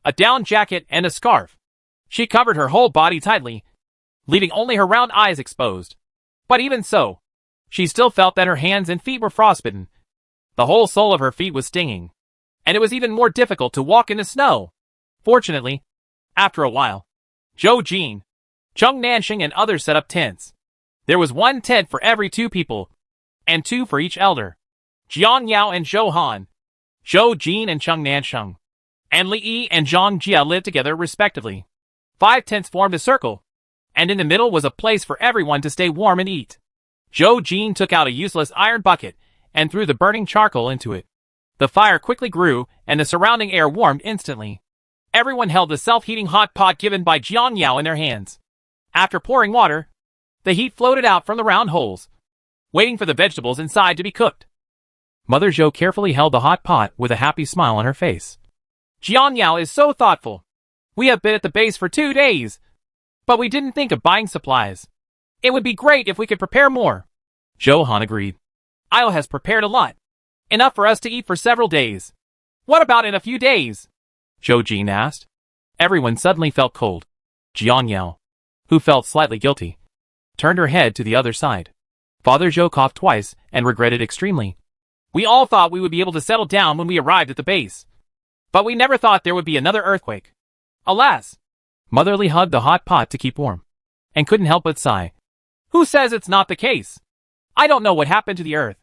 A: a down jacket, and a scarf. She covered her whole body tightly, leaving only her round eyes exposed. But even so, she still felt that her hands and feet were frostbitten. The whole sole of her feet was stinging, and it was even more difficult to walk in the snow. Fortunately, after a while, Zhou Jin, Cheng Nanxing, and others set up tents. There was 1 tent for every 2 people, and 2 for each elder. Jiang Yao and Zhou Han, Zhou Jin and Cheng Nanxing, and Li Yi and Zhang Jia lived together respectively. 5 tents formed a circle, and in the middle was a place for everyone to stay warm and eat. Zhou Jin took out a useless iron bucket and threw the burning charcoal into it. The fire quickly grew, and the surrounding air warmed instantly. Everyone held the self-heating hot pot given by Jiang Yao in their hands. After pouring water, the heat floated out from the round holes, waiting for the vegetables inside to be cooked. Mother Zhou carefully held the hot pot with a happy smile on her face. Jiang Yao is so thoughtful. We have been at the base for 2 days, but we didn't think of buying supplies. It would be great if we could prepare more. Zhou Han agreed. Io has prepared a lot. Enough for us to eat for several days. What about in a few days? Zhou Jin asked. Everyone suddenly felt cold. Jiang Yao, who felt slightly guilty, turned her head to the other side. Father Zhou coughed twice and regretted extremely. We all thought we would be able to settle down when we arrived at the base, but we never thought there would be another earthquake. Alas! Mother Li hugged the hot pot to keep warm, and couldn't help but sigh. Who says it's not the case? I don't know what happened to the earth.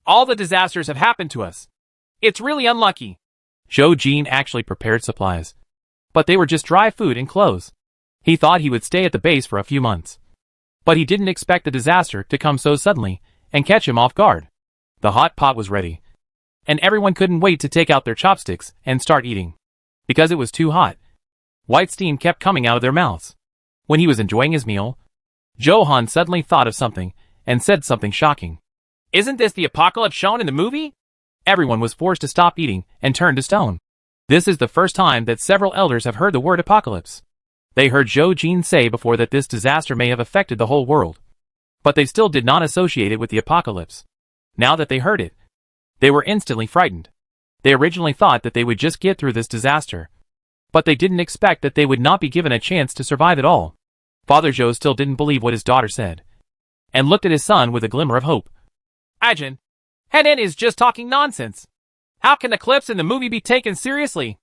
A: All the disasters have happened to us. It's really unlucky. Zhou Jin actually prepared supplies, but they were just dry food and clothes. He thought he would stay at the base for a few months, but he didn't expect the disaster to come so suddenly and catch him off guard. The hot pot was ready, and everyone couldn't wait to take out their chopsticks and start eating. Because it was too hot, white steam kept coming out of their mouths. When he was enjoying his meal, Zhou Han suddenly thought of something and said something shocking. Isn't this the apocalypse shown in the movie? Everyone was forced to stop eating and turn to stone. This is the first time that several elders have heard the word apocalypse. They heard Zhou Jin say before that this disaster may have affected the whole world, but they still did not associate it with the apocalypse. Now that they heard it, they were instantly frightened. They originally thought that they would just get through this disaster, but they didn't expect that they would not be given a chance to survive at all. Father Zhou still didn't believe what his daughter said. and looked at his son with a glimmer of hope. Ajin, Henin is just talking nonsense. How can the clips in the movie be taken seriously?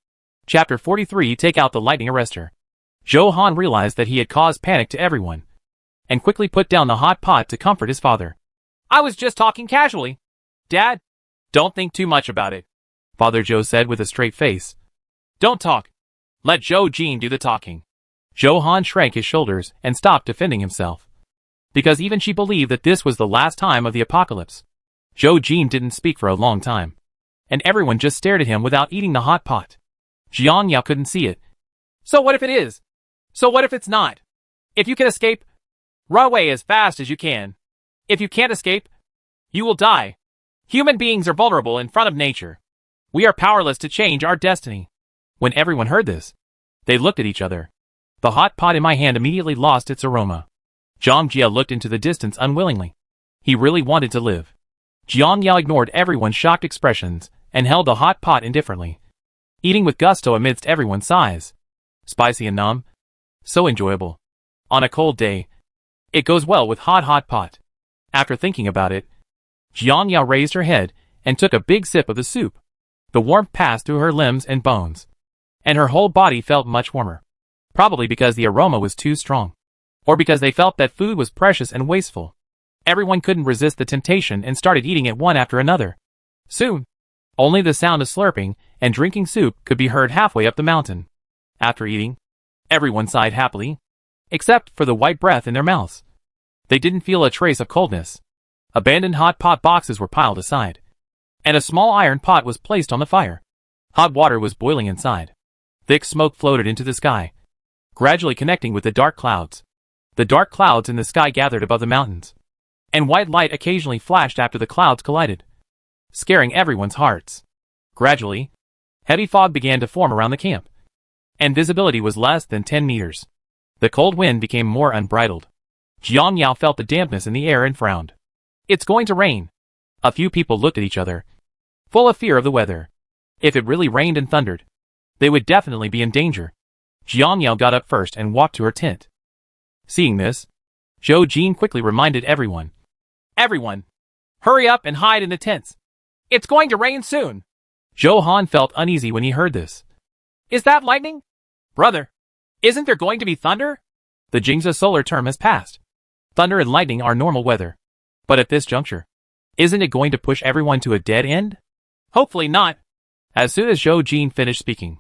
A: Chapter 43 Take out the lightning arrestor. Han realized that he had caused panic to everyone, and quickly put down the hot pot to comfort his father. I was just talking casually. Dad, don't think too much about it, Father Joe said with a straight face. Don't talk. Let Jin do the talking. Han shrank his shoulders and stopped defending himself, because even she believed that this was the last time of the apocalypse. Jin didn't speak for a long time, and everyone just stared at him without eating the hot pot. Jiang Yao couldn't see it. So what if it is? So what if it's not? If you can escape, run away as fast as you can. If you can't escape, you will die. Human beings are vulnerable in front of nature. We are powerless to change our destiny. When everyone heard this, they looked at each other. The hot pot in my hand immediately lost its aroma. Zhang Jia looked into the distance unwillingly. He really wanted to live. Jiang Yao ignored everyone's shocked expressions and held the hot pot indifferently, eating with gusto amidst everyone's sighs. Spicy and numb. So enjoyable. On a cold day, it goes well with hot pot. After thinking about it, Jiang Yao raised her head and took a big sip of the soup. The warmth passed through her limbs and bones, and her whole body felt much warmer. Probably because the aroma was too strong, or because they felt that food was precious and wasteful. Everyone couldn't resist the temptation and started eating it one after another. Soon, only the sound of slurping and drinking soup could be heard halfway up the mountain. After eating, everyone sighed happily, except for the white breath in their mouths. They didn't feel a trace of coldness. Abandoned hot pot boxes were piled aside, and a small iron pot was placed on the fire. Hot water was boiling inside. Thick smoke floated into the sky, gradually connecting with the dark clouds. The dark clouds in the sky gathered above the mountains, and white light occasionally flashed after the clouds collided, scaring everyone's hearts. Gradually, heavy fog began to form around the camp, and visibility was less than 10 meters. The cold wind became more unbridled. Jiang Yao felt the dampness in the air and frowned. It's going to rain. A few people looked at each other, full of fear of the weather. If it really rained and thundered, they would definitely be in danger. Jiang Yao got up first and walked to her tent. Seeing this, Jin quickly reminded everyone. Everyone, hurry up and hide in the tents. It's going to rain soon. Han felt uneasy when he heard this. Is that lightning? Brother, isn't there going to be thunder? The Jingza solar term has passed. Thunder and lightning are normal weather. But at this juncture, isn't it going to push everyone to a dead end? Hopefully not. As soon as Jin finished speaking,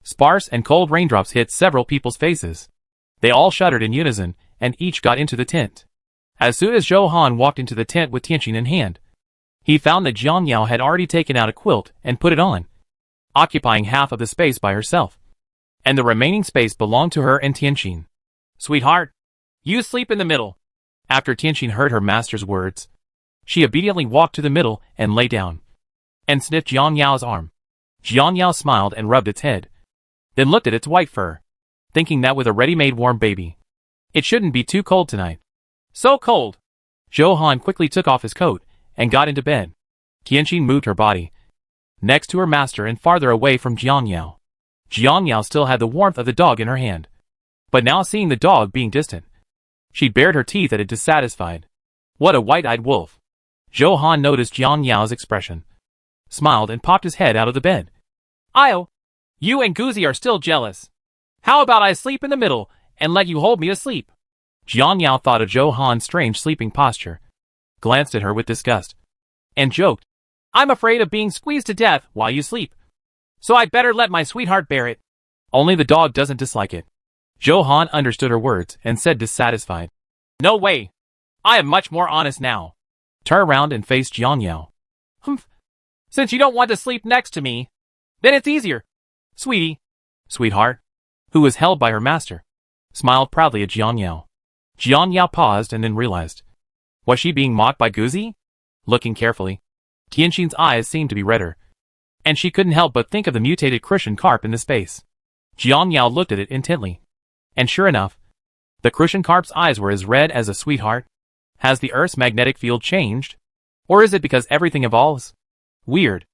A: sparse and cold raindrops hit several people's faces. They all shuddered in unison, and each got into the tent. As soon as Han walked into the tent with Tianqin in hand, he found that Jiang Yao had already taken out a quilt and put it on, occupying half of the space by herself, and the remaining space belonged to her and Tianqin. Sweetheart, you sleep in the middle. After Tianqin heard her master's words, she obediently walked to the middle and lay down, and sniffed Jiang Yao's arm. Jiang Yao smiled and rubbed its head, then looked at its white fur, thinking that with a ready-made warm baby, it shouldn't be too cold tonight. So cold! Han quickly took off his coat and got into bed. Tianqin moved her body next to her master and farther away from Jiang Yao. Jiang Yao still had the warmth of the dog in her hand, but now seeing the dog being distant, she bared her teeth at it dissatisfied. What a white-eyed wolf! Han noticed Jiang Yao's expression, smiled and popped his head out of the bed. Io, you and Guzi are still jealous. How about I sleep in the middle and let you hold me asleep? Jiang Yao thought of Han's strange sleeping posture, glanced at her with disgust, and joked, I'm afraid of being squeezed to death while you sleep, so I'd better let my sweetheart bear it. Only the dog doesn't dislike it. Han understood her words and said dissatisfied, No way. I am much more honest now. Turn around and face Jiang Yao. Humph. Since you don't want to sleep next to me, then it's easier. Sweetheart, who was held by her master, smiled proudly at Jiang Yao. Jiang Yao paused and then realized. Was she being mocked by Guzi? Looking carefully, Tianqin's eyes seemed to be redder, and she couldn't help but think of the mutated Crucian carp in the space. Jiang Yao looked at it intently, and sure enough, the Crucian carp's eyes were as red as a sweetheart. Has the Earth's magnetic field changed? Or is it because everything evolves? Weird.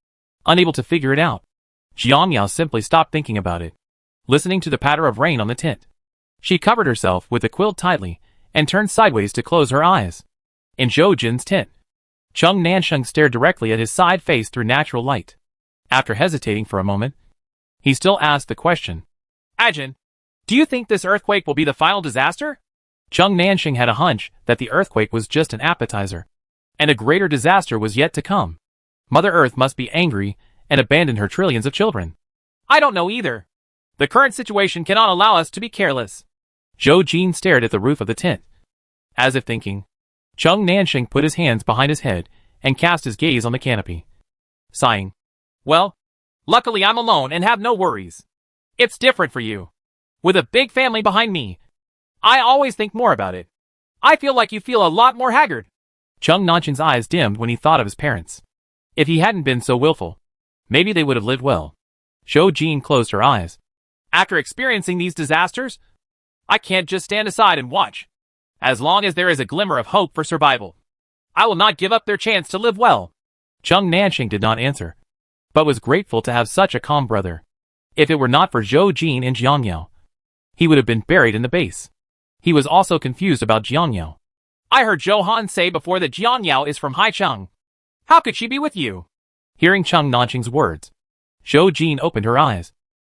A: Unable to figure it out, Jiang Yao simply stopped thinking about it, listening to the patter of rain on the tent. She covered herself with the quilt tightly and turned sideways to close her eyes. In Zhou Jin's tent. Chung Nansheng stared directly at his side face through natural light. After hesitating for a moment, he still asked the question. Ajin, do you think this earthquake will be the final disaster? Chung Nansheng had a hunch that the earthquake was just an appetizer, and a greater disaster was yet to come. Mother Earth must be angry and abandon her trillions of children. I don't know either. The current situation cannot allow us to be careless. Zhou Jin stared at the roof of the tent, as if thinking. Chung Nansheng put his hands behind his head and cast his gaze on the canopy, sighing. Well, luckily I'm alone and have no worries. It's different for you. With a big family behind me, I always think more about it. I feel like you feel a lot more haggard. Chung Nansheng's eyes dimmed when he thought of his parents. If he hadn't been so willful, maybe they would have lived well. Zhou Jin closed her eyes. After experiencing these disasters, I can't just stand aside and watch. As long as there is a glimmer of hope for survival, I will not give up their chance to live well. Chung Nansheng did not answer, but was grateful to have such a calm brother. If it were not for Zhou Jin and Jiang Yao, he would have been buried in the base. He was also confused about Jiang Yao. I heard Zhou Han say before that Jiang Yao is from Haicheng. How could she be with you? Hearing Chung Nansheng's words, Zhou Jin opened her eyes.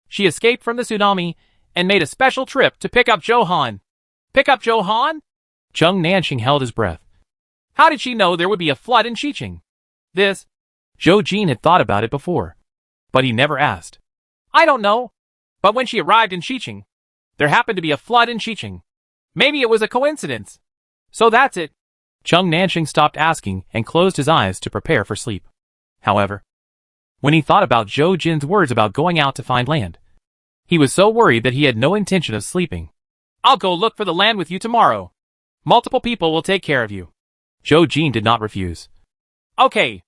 A: She escaped from the tsunami and made a special trip to pick up Zhou Han. Pick up Zhou Han? Chung Nansheng held his breath. How did she know there would be a flood in Xiqing? This. Zhou Jin had thought about it before, but he never asked. I don't know. But when she arrived in Xiqing, there happened to be a flood in Xiqing. Maybe it was a coincidence. So that's it. Chung Nansheng stopped asking and closed his eyes to prepare for sleep. However, when he thought about Zhou Jin's words about going out to find land, he was so worried that he had no intention of sleeping. I'll go look for the land with you tomorrow. Multiple people will take care of you. Zhou Jin did not refuse. Okay.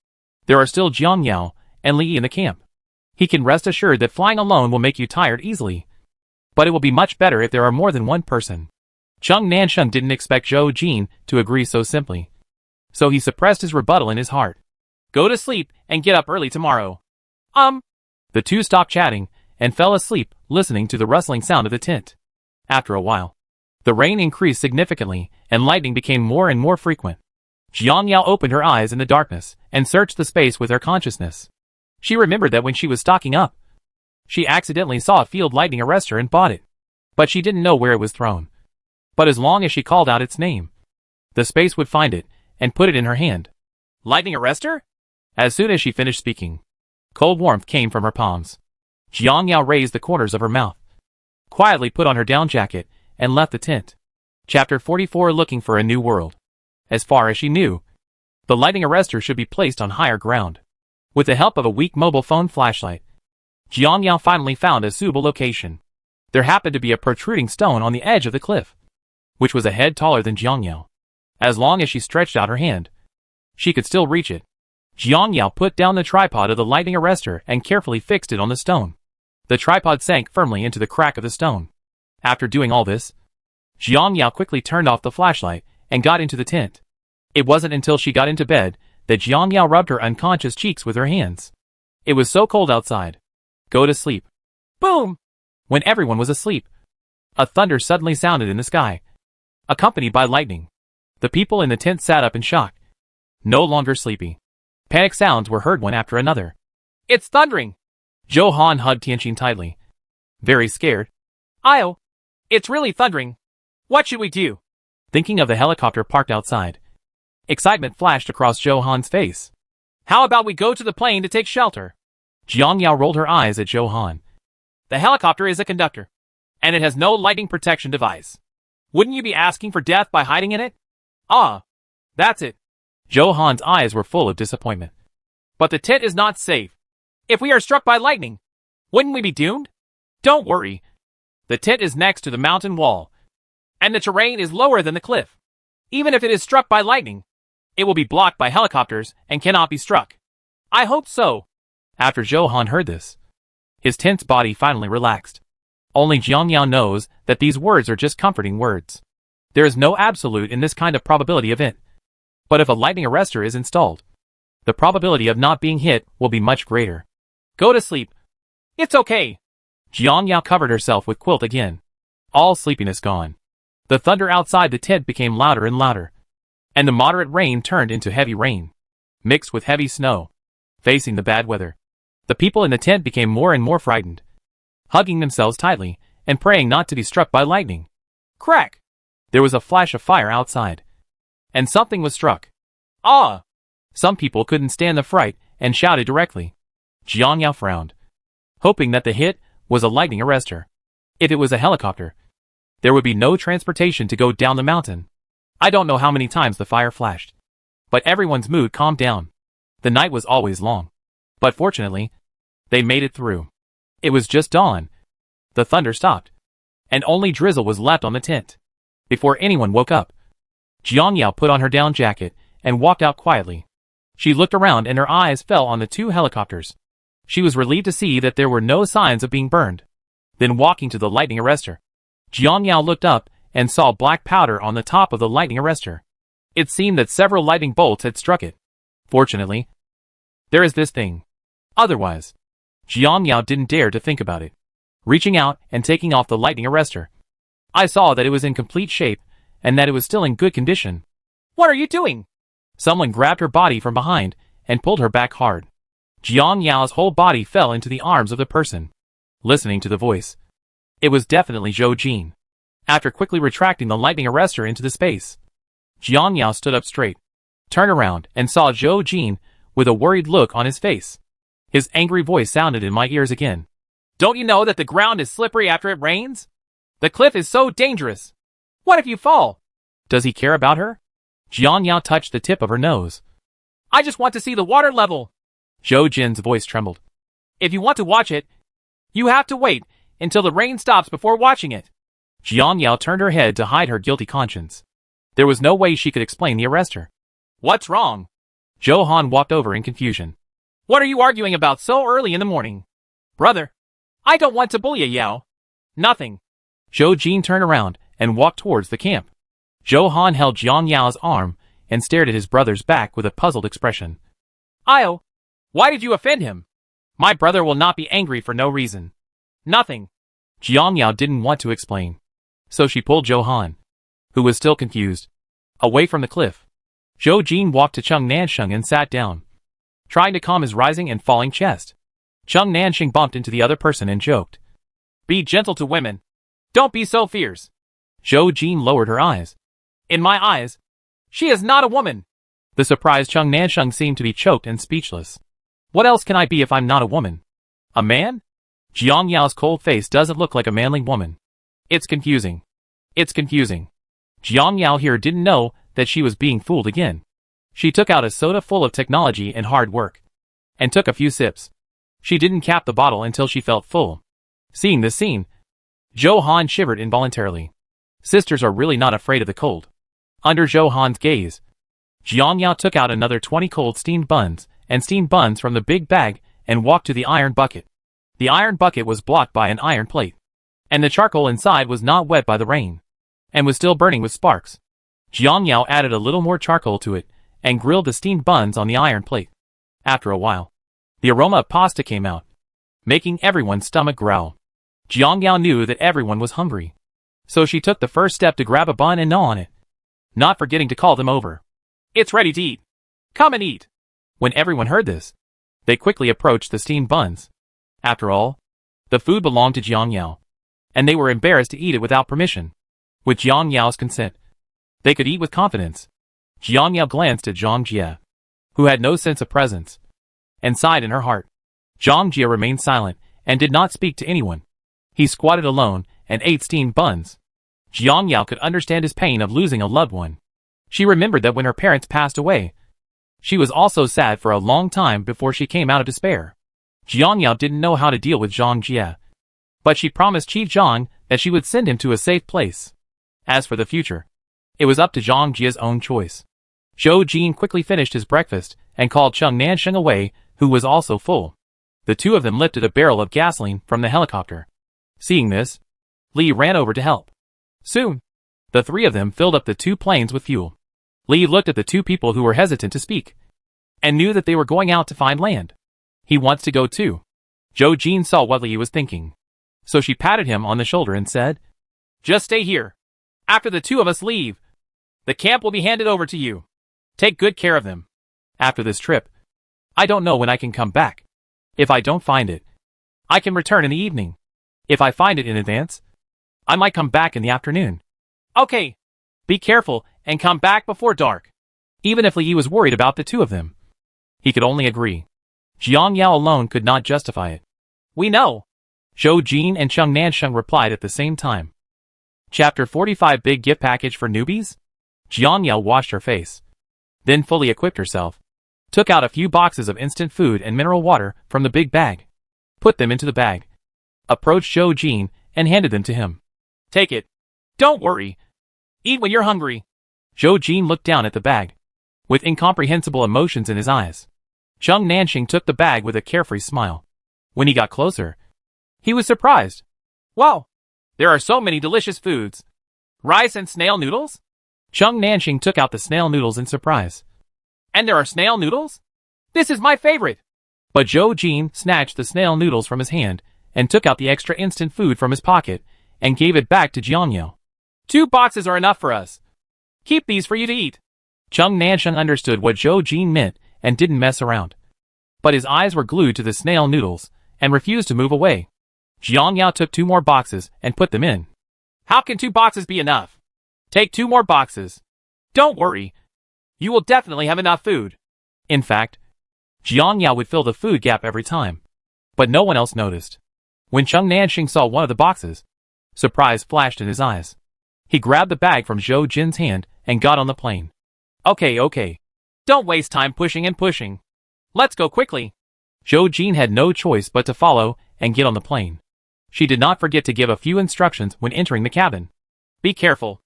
A: There are still Jiang Yao and Li in the camp. He can rest assured that flying alone will make you tired easily. But it will be much better if there are more than one person. Chung Nansheng didn't expect Zhou Jin to agree so simply, so he suppressed his rebuttal in his heart. Go to sleep and get up early tomorrow. The two stopped chatting and fell asleep, listening to the rustling sound of the tent. After a while, the rain increased significantly and lightning became more and more frequent. Jiang Yao opened her eyes in the darkness and searched the space with her consciousness. She remembered that when she was stocking up, she accidentally saw a field lightning arrestor and bought it, but she didn't know where it was thrown. But as long as she called out its name, the space would find it and put it in her hand. Lightning arrestor? As soon as she finished speaking, cold warmth came from her palms. Jiang Yao raised the corners of her mouth, quietly put on her down jacket, and left the tent. Chapter 44 Looking for a New World. As far as she knew, the lightning arrestor should be placed on higher ground. With the help of a weak mobile phone flashlight, Jiang Yao finally found a suitable location. There happened to be a protruding stone on the edge of the cliff, which was a head taller than Jiang Yao. As long as she stretched out her hand, she could still reach it. Jiang Yao put down the tripod of the lightning arrestor and carefully fixed it on the stone. The tripod sank firmly into the crack of the stone. After doing all this, Jiang Yao quickly turned off the flashlight and got into the tent. It wasn't until she got into bed that Jiang Yao rubbed her unconscious cheeks with her hands. It was so cold outside. Go to sleep. Boom! When everyone was asleep, a thunder suddenly sounded in the sky, accompanied by lightning. The people in the tent sat up in shock. No longer sleepy. Panic sounds were heard one after another. It's thundering! Zhou Han hugged Tianqin tightly. Very scared. Io! It's really thundering. What should we do? Thinking of the helicopter parked outside, excitement flashed across Zhou Han's face. How about we go to the plane to take shelter? Jiang Yao rolled her eyes at Zhou Han. The helicopter is a conductor, and it has no lightning protection device. Wouldn't you be asking for death by hiding in it? Ah, that's it. Zhou Han's eyes were full of disappointment. But the tent is not safe. If we are struck by lightning, wouldn't we be doomed? Don't worry. The tent is next to the mountain wall, and the terrain is lower than the cliff. Even if it is struck by lightning, it will be blocked by helicopters and cannot be struck. I hope so. After Zhou Han heard this, his tense body finally relaxed. Only Jiang Yao knows that these words are just comforting words. There is no absolute in this kind of probability event. But if a lightning arrestor is installed, the probability of not being hit will be much greater. Go to sleep. It's okay. Jiang Yao covered herself with quilt again. All sleepiness gone. The thunder outside the tent became louder and louder. and the moderate rain turned into heavy rain, mixed with heavy snow. Facing the bad weather, the people in the tent became more and more frightened, hugging themselves tightly and praying not to be struck by lightning. Crack! There was a flash of fire outside, and something was struck. Ah! Some people couldn't stand the fright and shouted directly. Jiang Yao frowned, hoping that the hit was a lightning arrestor. If it was a helicopter, there would be no transportation to go down the mountain. I don't know how many times the fire flashed, but everyone's mood calmed down. The night was always long, but fortunately, they made it through. It was just dawn. The thunder stopped, and only drizzle was left on the tent. Before anyone woke up, Jiang Yao put on her down jacket and walked out quietly. She looked around and her eyes fell on the two helicopters. She was relieved to see that there were no signs of being burned. Then walking to the lightning arrestor, Jiang Yao looked up and saw black powder on the top of the lightning arrestor. It seemed that several lightning bolts had struck it. Fortunately, there is this thing. Otherwise, Jiang Yao didn't dare to think about it. Reaching out and taking off the lightning arrestor, I saw that it was in complete shape and that it was still in good condition. What are you doing? Someone grabbed her body from behind and pulled her back hard. Jiang Yao's whole body fell into the arms of the person. Listening to the voice, it was definitely Zhou Jin. After quickly retracting the lightning arrestor into the space, Jiang Yao stood up straight, turned around and saw Zhou Jin with a worried look on his face. His angry voice sounded in my ears again. Don't you know that the ground is slippery after it rains? The cliff is so dangerous. What if you fall? Does he care about her? Jiang Yao touched the tip of her nose. I just want to see the water level. Zhou Jin's voice trembled. If you want to watch it, you have to wait until the rain stops before watching it. Jiang Yao turned her head to hide her guilty conscience. There was no way she could explain the arrestor. What's wrong? Zhou Han walked over in confusion. What are you arguing about so early in the morning? Brother, I don't want to bully you, Yao. Nothing. Zhou Jin turned around and walked towards the camp. Zhou Han held Jiang Yao's arm and stared at his brother's back with a puzzled expression. Io, why did you offend him? My brother will not be angry for no reason. Nothing. Jiang Yao didn't want to explain, so she pulled Zhou Han, who was still confused, away from the cliff. Zhou Jin walked to Chung Nansheng and sat down, trying to calm his rising and falling chest. Chung Nansheng bumped into the other person and joked. Be gentle to women. Don't be so fierce. Zhou Jin lowered her eyes. In my eyes, she is not a woman. The surprised Chung Nansheng seemed to be choked and speechless. What else can I be if I'm not a woman? A man? Jiang Yao's cold face doesn't look like a manly woman. It's confusing. It's confusing. Jiang Yao here didn't know that she was being fooled again. She took out a soda full of technology and hard work, and took a few sips. She didn't cap the bottle until she felt full. Seeing this scene, Zhou Han shivered involuntarily. Sisters are really not afraid of the cold. Under Zhou Han's gaze, Jiang Yao took out another 20 cold steamed buns and steamed buns from the big bag and walked to the iron bucket. The iron bucket was blocked by an iron plate, and the charcoal inside was not wet by the rain, and was still burning with sparks. Jiang Yao added a little more charcoal to it and grilled the steamed buns on the iron plate. After a while, the aroma of pasta came out, making everyone's stomach growl. Jiang Yao knew that everyone was hungry, so she took the first step to grab a bun and gnaw on it, not forgetting to call them over. It's ready to eat. Come and eat. When everyone heard this, they quickly approached the steamed buns. After all, the food belonged to Jiang Yao, and they were embarrassed to eat it without permission. With Jiang Yao's consent, they could eat with confidence. Jiang Yao glanced at Zhang Jie, who had no sense of presence, and sighed in her heart. Zhang Jie remained silent and did not speak to anyone. He squatted alone and ate steamed buns. Jiang Yao could understand his pain of losing a loved one. She remembered that when her parents passed away, she was also sad for a long time before she came out of despair. Jiang Yao didn't know how to deal with Zhang Jie, but she promised Chief Zhang that she would send him to a safe place. As for the future, it was up to Zhang Jie's own choice. Zhou Jin quickly finished his breakfast and called Chung Nansheng away, who was also full. The two of them lifted a barrel of gasoline from the helicopter. Seeing this, Li ran over to help. Soon, the three of them filled up the two planes with fuel. Li looked at the two people who were hesitant to speak, and knew that they were going out to find land. He wants to go too. Zhou Jin saw what Li was thinking, so she patted him on the shoulder and said, Just stay here. After the two of us leave, The camp will be handed over to you. Take good care of them. After this trip, I don't know when I can come back. If I don't find it, I can return in the evening. If I find it in advance, I might come back in the afternoon. Okay. Be careful and come back before dark. Even if Li was worried about the two of them, he could only agree. Jiang Yao alone could not justify it. We know. Zhou Jin and Cheng Nansheng replied at the same time. Chapter 45 Big Gift Package for Newbies? Jiang Yao washed her face, then fully equipped herself, took out a few boxes of instant food and mineral water from the big bag, put them into the bag, approached Zhou Jin and handed them to him. Take it. Don't worry. Eat when you're hungry. Zhou Jin looked down at the bag, with incomprehensible emotions in his eyes. Cheng Nansheng took the bag with a carefree smile. When he got closer, he was surprised. Wow! There are so many delicious foods. Rice and snail noodles? Cheng Nansheng took out the snail noodles in surprise. And there are snail noodles? This is my favorite! But Zhou Jin snatched the snail noodles from his hand and took out the extra instant food from his pocket and gave it back to Jiang Yao. 2 boxes are enough for us. Keep these for you to eat. Cheng Nansheng understood what Zhou Jin meant and didn't mess around. But his eyes were glued to the snail noodles and refused to move away. Jiang Yao took 2 more boxes and put them in. How can 2 boxes be enough? Take 2 more boxes. Don't worry. You will definitely have enough food. In fact, Jiang Yao would fill the food gap every time. But no one else noticed. When Cheng Nansheng saw one of the boxes, surprise flashed in his eyes. He grabbed the bag from Zhou Jin's hand and got on the plane. Okay. Don't waste time pushing and pushing. Let's go quickly. Zhou Jin had no choice but to follow and get on the plane. She did not forget to give a few instructions when entering the cabin. Be careful.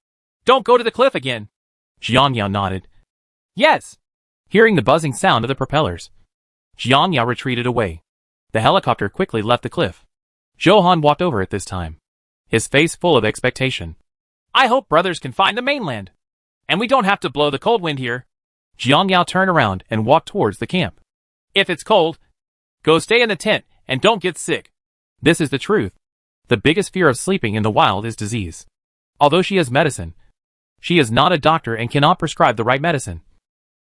A: Don't go to the cliff again. Jiang Yao nodded. Yes. Hearing the buzzing sound of the propellers, Jiang Yao retreated away. The helicopter quickly left the cliff. Zhou Han walked over at this time, his face full of expectation. I hope brothers can find the mainland. And we don't have to blow the cold wind here. Jiang Yao turned around and walked towards the camp. If it's cold, go stay in the tent and don't get sick. This is the truth. The biggest fear of sleeping in the wild is disease. Although she has medicine, she is not a doctor and cannot prescribe the right medicine.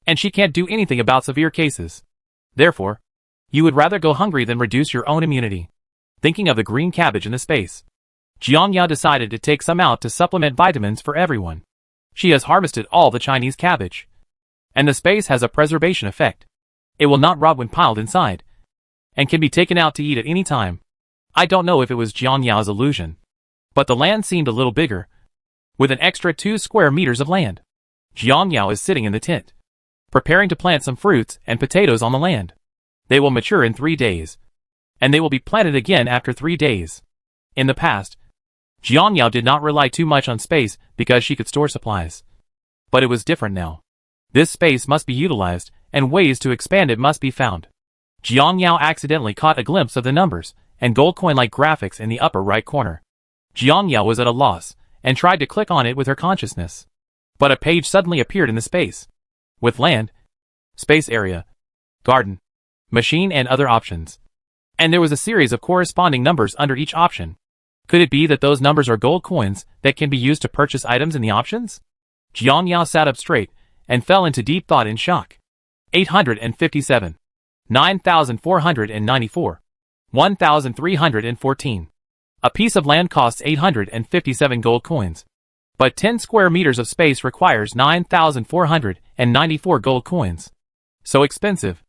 A: And she can't do anything about severe cases. Therefore, you would rather go hungry than reduce your own immunity. Thinking of the green cabbage in the space, Jiang Yao decided to take some out to supplement vitamins for everyone. She has harvested all the Chinese cabbage. And the space has a preservation effect. It will not rot when piled inside, and can be taken out to eat at any time. I don't know if it was Jiang Yao's illusion, but the land seemed a little bigger, with an extra 2 square meters of land. Jiang Yao is sitting in the tent, preparing to plant some fruits and potatoes on the land. They will mature in 3 days, and they will be planted again after 3 days. In the past, Jiang Yao did not rely too much on space because she could store supplies. But it was different now. This space must be utilized, and ways to expand it must be found. Jiang Yao accidentally caught a glimpse of the numbers and gold coin-like graphics in the upper right corner. Jiang Yao was at a loss, and tried to click on it with her consciousness. But a page suddenly appeared in the space, with land, space area, garden, machine and other options. And there was a series of corresponding numbers under each option. Could it be that those numbers are gold coins that can be used to purchase items in the options? Jiang Yao sat up straight and fell into deep thought in shock. 857. 9,494. 1,314. A piece of land costs 857 gold coins. But 10 square meters of space requires 9,494 gold coins. So expensive.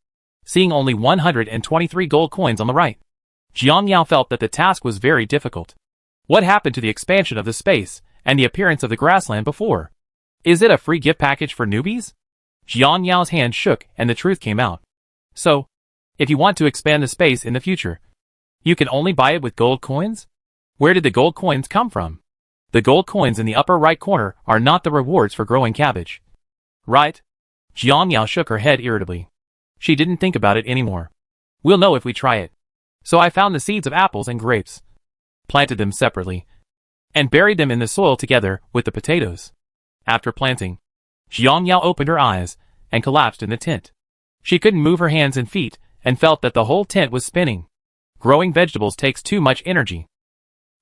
A: Seeing only 123 gold coins on the right, Jiang Yao felt that the task was very difficult. What happened to the expansion of the space and the appearance of the grassland before? Is it a free gift package for newbies? Jiang Yao's hand shook and the truth came out. So, if you want to expand the space in the future, you can only buy it with gold coins? Where did the gold coins come from? The gold coins in the upper right corner are not the rewards for growing cabbage. Right? Jiang Yao shook her head irritably. She didn't think about it anymore. We'll know if we try it. So I found the seeds of apples and grapes, planted them separately, and buried them in the soil together with the potatoes. After planting, Jiang Yao opened her eyes and collapsed in the tent. She couldn't move her hands and feet and felt that the whole tent was spinning. Growing vegetables takes too much energy.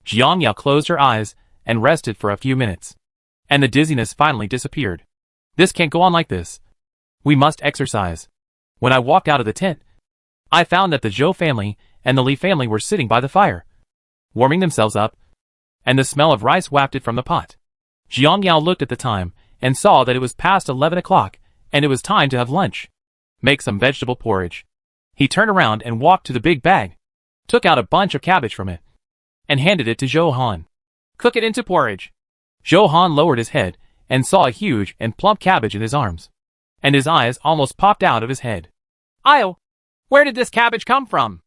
A: Jiang Yao closed her eyes and rested for a few minutes. And the dizziness finally disappeared. This can't go on like this. We must exercise. When I walked out of the tent, I found that the Zhou family and the Li family were sitting by the fire, warming themselves up, and the smell of rice wafted from the pot. Jiang Yao looked at the time and saw that it was past 11 o'clock and it was time to have lunch. Make some vegetable porridge. He turned around and walked to the big bag, took out a bunch of cabbage from it, and handed it to Zhou Han. Cook it into porridge. Zhou Han lowered his head and saw a huge and plump cabbage in his arms, and his eyes almost popped out of his head. "Io, where did this cabbage come from?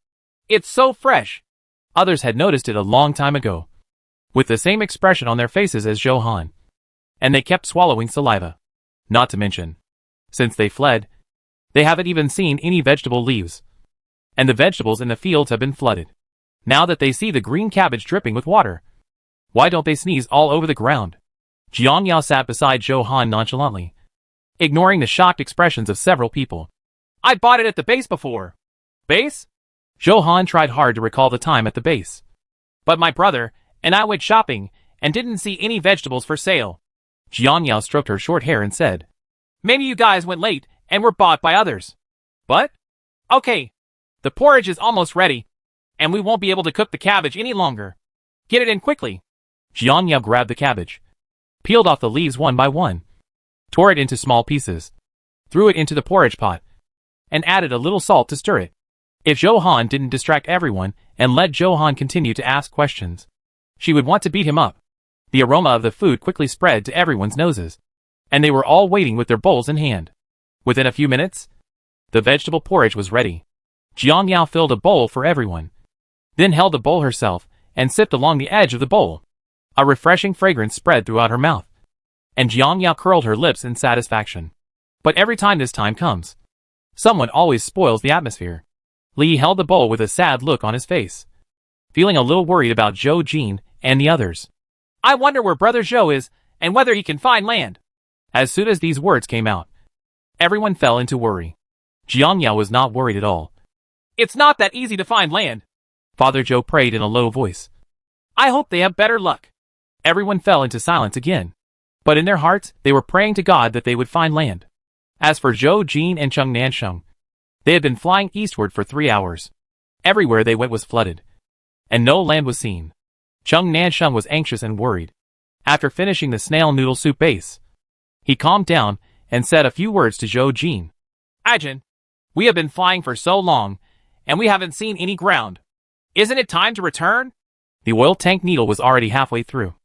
A: It's so fresh." Others had noticed it a long time ago, with the same expression on their faces as Zhou Han, and they kept swallowing saliva. Not to mention, since they fled, they haven't even seen any vegetable leaves, and the vegetables in the fields have been flooded. Now that they see the green cabbage dripping with water, why don't they sneeze all over the ground? Jiang Yao sat beside Zhou Han nonchalantly, ignoring the shocked expressions of several people. "I bought it at the base before." "Base?" Zhou Han tried hard to recall the time at the base. "But my brother and I went shopping and didn't see any vegetables for sale." Jiang Yao stroked her short hair and said, "Maybe you guys went late and were bought by others." "What?" "Okay. The porridge is almost ready, and we won't be able to cook the cabbage any longer. Get it in quickly." Jiang Yao grabbed the cabbage, peeled off the leaves one by one, tore it into small pieces, threw it into the porridge pot, and added a little salt to stir it. If Zhou Han didn't distract everyone and let Zhou Han continue to ask questions, she would want to beat him up. The aroma of the food quickly spread to everyone's noses, and they were all waiting with their bowls in hand. Within a few minutes, the vegetable porridge was ready. Jiang Yao filled a bowl for everyone, then held the bowl herself and sipped along the edge of the bowl. A refreshing fragrance spread throughout her mouth, and Jiang Yao curled her lips in satisfaction. But every time this time comes, someone always spoils the atmosphere. Li held the bowl with a sad look on his face, feeling a little worried about Zhou Jin and the others. "I wonder where Brother Zhou is and whether he can find land." As soon as these words came out, everyone fell into worry. Jiang Yao was not worried at all. "It's not that easy to find land." Father Zhou prayed in a low voice. "I hope they have better luck." Everyone fell into silence again, but in their hearts they were praying to God that they would find land. As for Zhou Jin and Cheng Nansheng, they had been flying eastward for 3 hours. Everywhere they went was flooded, and no land was seen. Cheng Nansheng was anxious and worried. After finishing the snail noodle soup base, he calmed down and said a few words to Zhou Jin. "Ajin, we have been flying for so long, and we haven't seen any ground. Isn't it time to return?" The oil tank needle was already halfway through,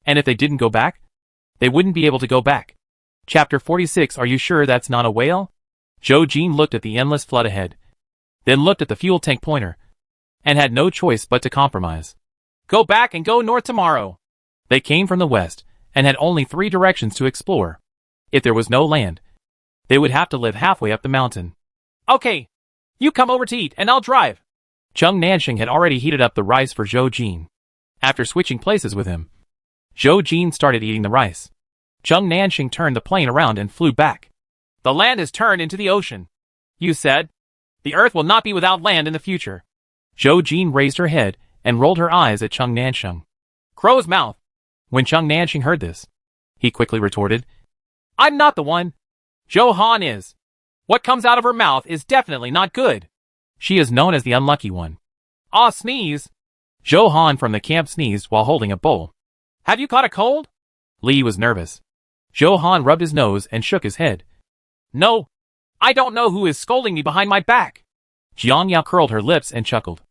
A: and if they didn't go back, they wouldn't be able to go back. Chapter 46. Are you sure that's not a whale? Zhou Jin looked at the endless flood ahead, then looked at the fuel tank pointer, and had no choice but to compromise. "Go back and go north tomorrow." They came from the west, and had only 3 directions to explore. If there was no land, they would have to live halfway up the mountain. "Okay, you come over to eat and I'll drive." Cheng Nansheng had already heated up the rice for Zhou Jin. After switching places with him, Zhou Jin started eating the rice. Cheng Nansheng turned the plane around and flew back. "The land has turned into the ocean. You said the earth will not be without land in the future." Zhou Jin raised her head and rolled her eyes at Cheng Nansheng. "Crow's mouth." When Cheng Nansheng heard this, he quickly retorted, "I'm not the one. Zhou Han is. What comes out of her mouth is definitely not good. She is known as the unlucky one." "Ah, sneeze." Zhou Han from the camp sneezed while holding a bowl. "Have you caught a cold?" Li was nervous. Zhou Han rubbed his nose and shook his head. "No. I don't know who is scolding me behind my back." Jiang Yao curled her lips and chuckled.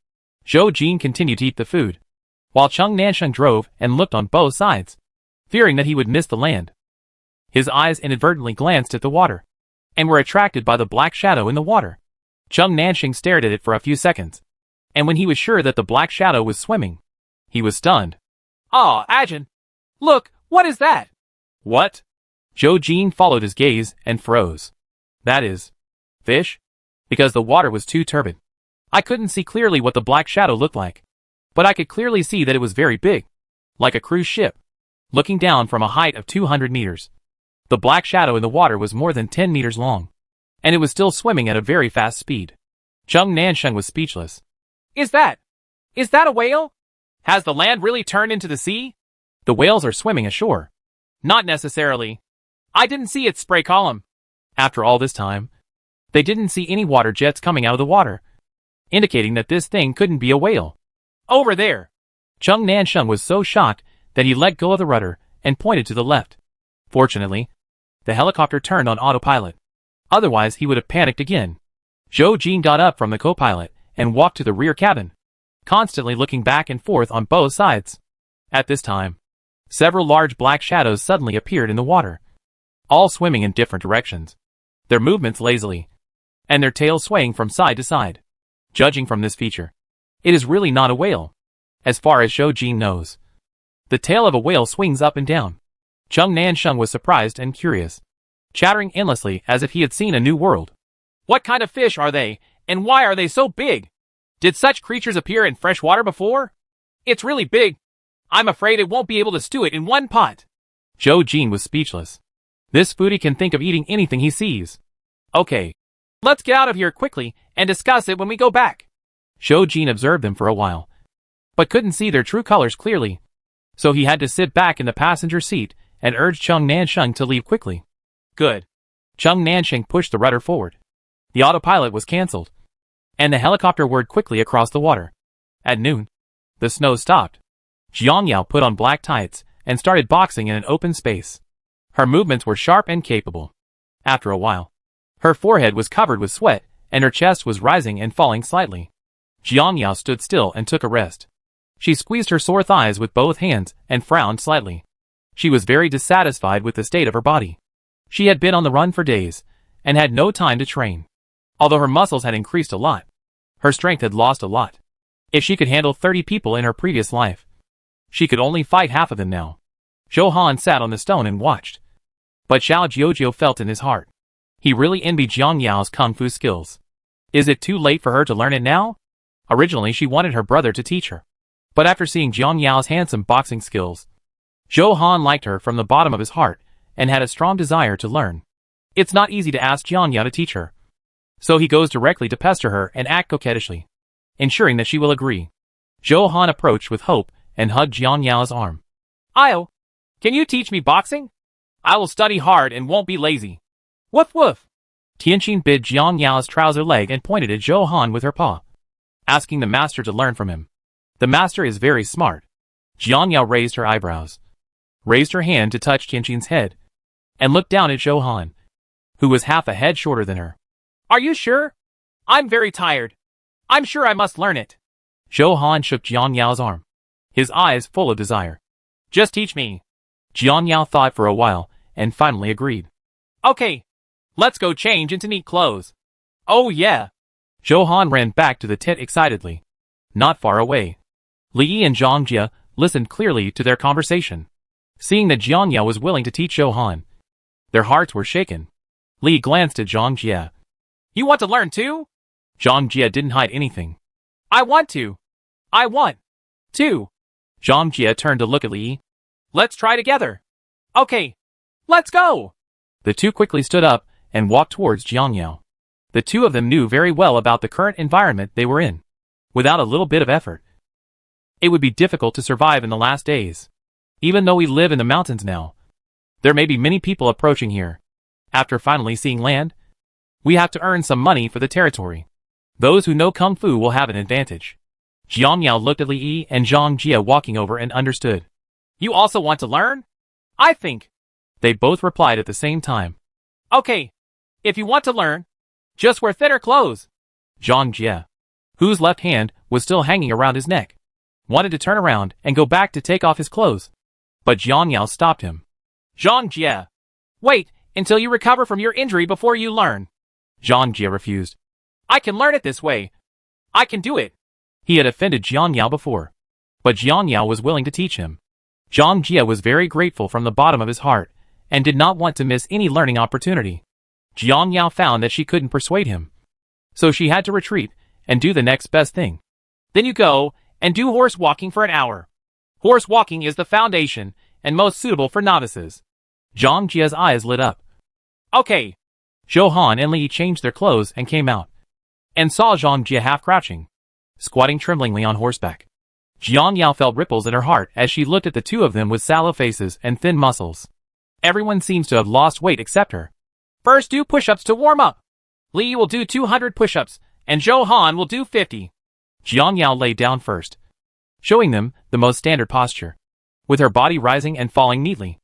A: Zhou Jin continued to eat the food, while Cheng Nansheng drove and looked on both sides, fearing that he would miss the land. His eyes inadvertently glanced at the water, and were attracted by the black shadow in the water. Cheng Nansheng stared at it for a few seconds, and when he was sure that the black shadow was swimming, he was stunned. "Ah, Ajin! Look, what is that?" "What?" Zhou Jin followed his gaze and froze. "That is fish?" Because the water was too turbid, I couldn't see clearly what the black shadow looked like, but I could clearly see that it was very big, like a cruise ship. Looking down from a height of 200 meters, the black shadow in the water was more than 10 meters long, and it was still swimming at a very fast speed. Cheng Nansheng was speechless. Is that a whale? Has the land really turned into the sea?" "The whales are swimming ashore." "Not necessarily. I didn't see its spray column. After all this time, they didn't see any water jets coming out of the water, indicating that this thing couldn't be a whale. Over there! Chung Nansheng was so shocked that he let go of the rudder and pointed to the left. Fortunately, the helicopter turned on autopilot. Otherwise, he would have panicked again. Zhou Jin got up from the co-pilot and walked to the rear cabin, constantly looking back and forth on both sides. At this time, several large black shadows suddenly appeared in the water, all swimming in different directions, their movements lazily, and their tails swaying from side to side. Judging from this feature, it is really not a whale, as far as Zhou Jin knows. The tail of a whale swings up and down. Chung Nansheng was surprised and curious, chattering endlessly as if he had seen a new world. What kind of fish are they, and why are they so big? Did such creatures appear in fresh water before? It's really big. I'm afraid it won't be able to stew it in one pot. Zhou Jin was speechless. This foodie can think of eating anything he sees. Okay, let's get out of here quickly and discuss it when we go back. Zhou Jin observed them for a while, but couldn't see their true colors clearly, so he had to sit back in the passenger seat and urge Chung Nansheng to leave quickly. Good. Chung Nansheng pushed the rudder forward. The autopilot was cancelled, and the helicopter whirred quickly across the water. At noon, the snow stopped. Jiang Yao put on black tights and started boxing in an open space. Her movements were sharp and capable. After a while, her forehead was covered with sweat and her chest was rising and falling slightly. Jiang Yao stood still and took a rest. She squeezed her sore thighs with both hands and frowned slightly. She was very dissatisfied with the state of her body. She had been on the run for days and had no time to train. Although her muscles had increased a lot, her strength had lost a lot. If she could handle 30 people in her previous life, she could only fight half of them now. Zhou Han sat on the stone and watched. But Xiao Jiujiu felt in his heart. He really envied Jiang Yao's kung fu skills. Is it too late for her to learn it now? Originally she wanted her brother to teach her. But after seeing Jiang Yao's handsome boxing skills, Zhou Han liked her from the bottom of his heart and had a strong desire to learn. It's not easy to ask Jiang Yao to teach her. So he goes directly to pester her and act coquettishly, ensuring that she will agree. Zhou Han approached with hope and hugged Jiang Yao's arm. Io, can you teach me boxing? I will study hard and won't be lazy. Woof woof. Tianqin bit Jiang Yao's trouser leg and pointed at Zhou Han with her paw, asking the master to learn from him. The master is very smart. Jiang Yao raised her eyebrows, raised her hand to touch Tianqin's head, and looked down at Zhou Han, who was half a head shorter than her. Are you sure? I'm very tired. I'm sure I must learn it. Zhou Han shook Jiang Yao's arm, his eyes full of desire. Just teach me. Jiang Yao thought for a while and finally agreed. Okay, let's go change into neat clothes. Oh yeah. Zhou Han ran back to the tent excitedly. Not far away, Li Yi and Zhang Jie listened clearly to their conversation. Seeing that Jiang Yao was willing to teach Zhou Han, their hearts were shaken. Li glanced at Zhang Jie. You want to learn too? Zhang Jie didn't hide anything. I want to. I want to. Zhang Jie turned to look at Li Yi. Let's try together. Okay, let's go. The two quickly stood up and walked towards Jiang Yao. The two of them knew very well about the current environment they were in. Without a little bit of effort, it would be difficult to survive in the last days. Even though we live in the mountains now, there may be many people approaching here. After finally seeing land, we have to earn some money for the territory. Those who know Kung Fu will have an advantage. Jiang Yao looked at Li Yi and Zhang Jie walking over and understood. You also want to learn? I think. They both replied at the same time. Okay, if you want to learn, just wear thinner clothes. Zhang Jie, whose left hand was still hanging around his neck, wanted to turn around and go back to take off his clothes. But Jiang Yao stopped him. Zhang Jie, wait until you recover from your injury before you learn. Zhang Jie refused. I can learn it this way. I can do it. He had offended Jiang Yao before, but Jiang Yao was willing to teach him. Zhang Jie was very grateful from the bottom of his heart and did not want to miss any learning opportunity. Jiang Yao found that she couldn't persuade him, so she had to retreat and do the next best thing. Then you go and do horse walking for an hour. Horse walking is the foundation and most suitable for novices. Zhang Jie's eyes lit up. Okay. Zhou Han and Li changed their clothes and came out, and saw Zhang Jie half crouching, squatting tremblingly on horseback. Jiang Yao felt ripples in her heart as she looked at the two of them with sallow faces and thin muscles. Everyone seems to have lost weight except her. First do push-ups to warm up. Lee will do 200 push-ups, and Johan will do 50. Jiang Yao lay down first, showing them the most standard posture, with her body rising and falling neatly.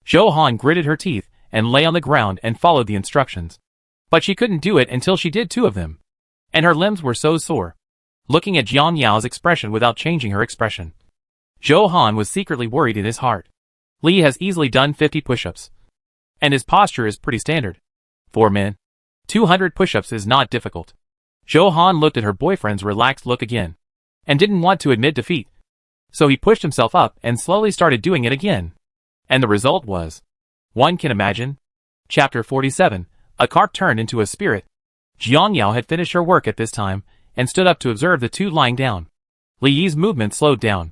A: Johan gritted her teeth and lay on the ground and followed the instructions. But she couldn't do it until she did 2 of them, and her limbs were so sore. Looking at Jiang Yao's expression without changing her expression, Johan was secretly worried in his heart. Lee has easily done 50 push-ups, and his posture is pretty standard. For men, 200 push-ups is not difficult. Johan looked at her boyfriend's relaxed look again, and didn't want to admit defeat. So he pushed himself up and slowly started doing it again. And the result was, one can imagine. Chapter 47, A Carp Turned into a Spirit. Jiang Yao had finished her work at this time, and stood up to observe the 2 lying down. Li Yi's movement slowed down,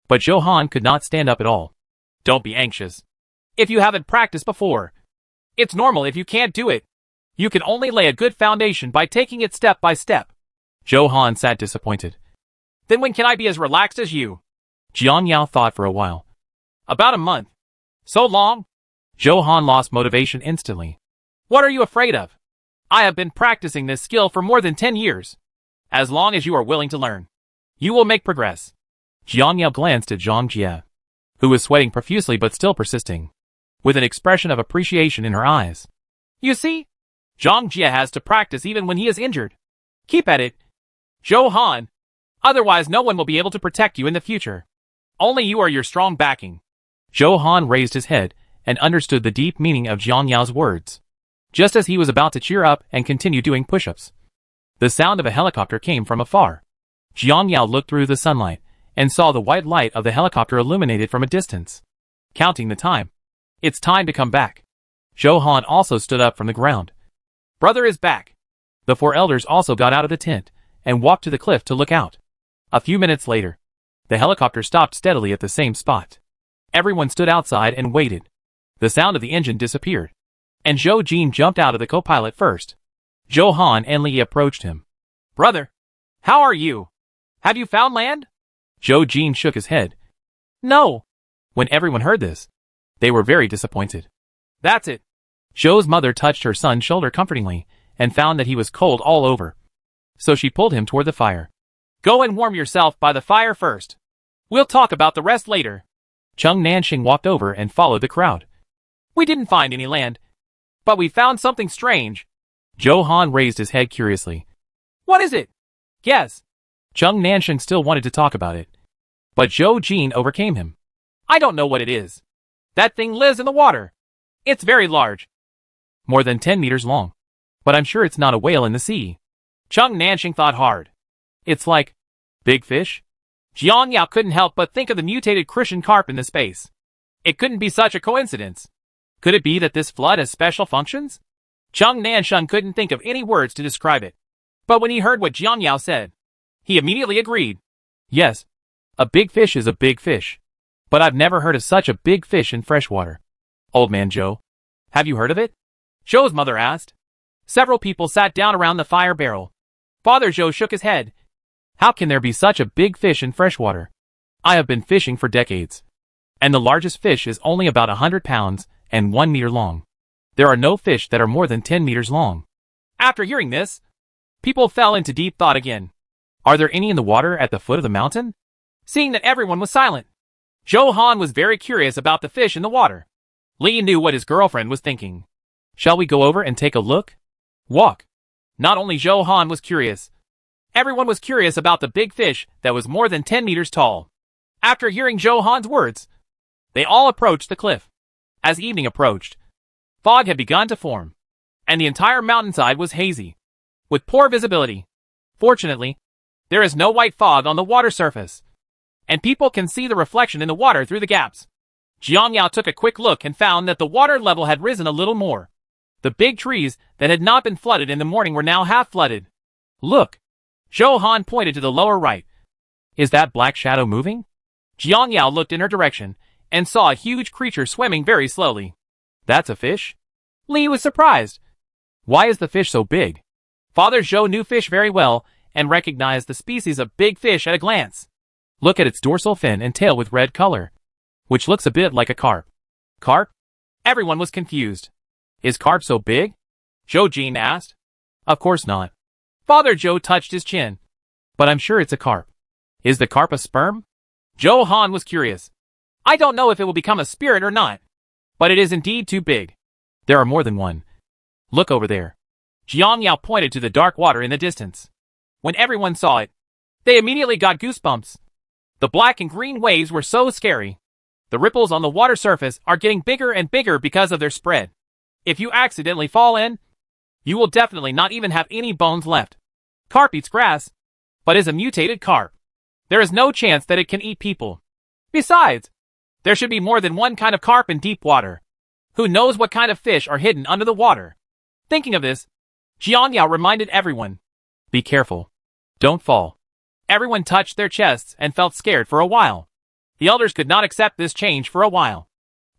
A: but Johan could not stand up at all. Don't be anxious. If you haven't practiced before, it's normal if you can't do it. You can only lay a good foundation by taking it step by step. Johan sat disappointed. Then when can I be as relaxed as you? Jiang Yao thought for a while. About a month. So long? Johan lost motivation instantly. What are you afraid of? I have been practicing this skill for more than 10 years. As long as you are willing to learn, you will make progress. Jiang Yao glanced at Zhang Jie, who was sweating profusely but still persisting, with an expression of appreciation in her eyes. You see? Zhang Jie has to practice even when he is injured. Keep at it, Johan. Otherwise no one will be able to protect you in the future. Only you are your strong backing. Johan raised his head and understood the deep meaning of Jiang Yao's words. Just as he was about to cheer up and continue doing push-ups, the sound of a helicopter came from afar. Jiang Yao looked through the sunlight and saw the white light of the helicopter illuminated from a distance. Counting the time. It's time to come back. Johan also stood up from the ground. Brother is back. The 4 elders also got out of the tent and walked to the cliff to look out. A few minutes later, the helicopter stopped steadily at the same spot. Everyone stood outside and waited. The sound of the engine disappeared, and Zhou Jin jumped out of the co-pilot first. Johan and Li approached him. Brother, how are you? Have you found land? Zhou Jin shook his head. No. When everyone heard this, they were very disappointed. That's it. Zhou's mother touched her son's shoulder comfortingly and found that he was cold all over. So she pulled him toward the fire. Go and warm yourself by the fire first. We'll talk about the rest later. Cheng Nanxing walked over and followed the crowd. We didn't find any land, but we found something strange. Johan raised his head curiously. What is it? Guess. Cheng Nanxing still wanted to talk about it, but Zhou Jin overcame him. I don't know what it is. That thing lives in the water. It's very large. More than 10 meters long. But I'm sure it's not a whale in the sea. Cheng Nanxing thought hard. It's like big fish? Jiang Yao couldn't help but think of the mutated Christian carp in the space. It couldn't be such a coincidence. Could it be that this flood has special functions? Cheng Nanxing couldn't think of any words to describe it. But when he heard what Jiang Yao said, he immediately agreed. Yes, a big fish is a big fish. But I've never heard of such a big fish in freshwater. Old man Zhou, have you heard of it? Zhou's mother asked. Several people sat down around the fire barrel. Father Zhou shook his head. How can there be such a big fish in freshwater? I have been fishing for decades, and the largest fish is only about 100 pounds and 1 meter long. There are no fish that are more than 10 meters long. After hearing this, people fell into deep thought again. Are there any in the water at the foot of the mountain? Seeing that everyone was silent, Johan was very curious about the fish in the water. Li knew what his girlfriend was thinking. Shall we go over and take a look? Walk. Not only Johan was curious, everyone was curious about the big fish that was more than 10 meters tall. After hearing Johan's words, they all approached the cliff. As evening approached, fog had begun to form, and the entire mountainside was hazy, with poor visibility. Fortunately, there is no white fog on the water surface, and people can see the reflection in the water through the gaps. Jiang Yao took a quick look and found that the water level had risen a little more. The big trees that had not been flooded in the morning were now half flooded. Look! Johan pointed to the lower right. Is that black shadow moving? Jiang Yao looked in her direction and saw a huge creature swimming very slowly. That's a fish? Li was surprised. Why is the fish so big? Father Zhou knew fish very well and recognized the species of big fish at a glance. Look at its dorsal fin and tail with red color, which looks a bit like a carp. Carp? Everyone was confused. Is carp so big? Joe Jean asked. Of course not. Father Joe touched his chin. But I'm sure it's a carp. Is the carp a sperm? Joe Han was curious. I don't know if it will become a spirit or not. But it is indeed too big. There are more than one. Look over there. Jiang Yao pointed to the dark water in the distance. When everyone saw it, they immediately got goosebumps. The black and green waves were so scary. The ripples on the water surface are getting bigger and bigger because of their spread. If you accidentally fall in, you will definitely not even have any bones left. Carp eats grass, but is a mutated carp. There is no chance that it can eat people. Besides, there should be more than one kind of carp in deep water. Who knows what kind of fish are hidden under the water? Thinking of this, Jiang Yao reminded everyone. Be careful. Don't fall. Everyone touched their chests and felt scared for a while. The elders could not accept this change for a while,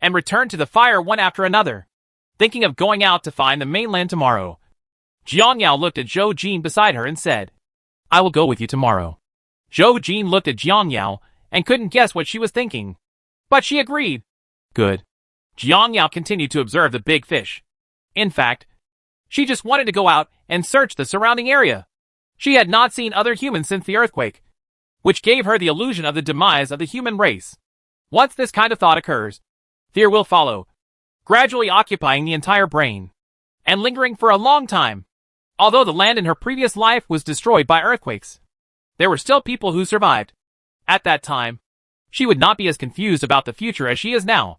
A: and returned to the fire one after another, thinking of going out to find the mainland tomorrow. Jiang Yao looked at Zhou Jin beside her and said, I will go with you tomorrow. Zhou Jin looked at Jiang Yao and couldn't guess what she was thinking. But she agreed. Good. Jiang Yao continued to observe the big fish. In fact, she just wanted to go out and search the surrounding area. She had not seen other humans since the earthquake, which gave her the illusion of the demise of the human race. Once this kind of thought occurs, fear will follow, gradually occupying the entire brain, and lingering for a long time. Although the land in her previous life was destroyed by earthquakes, there were still people who survived. At that time, she would not be as confused about the future as she is now,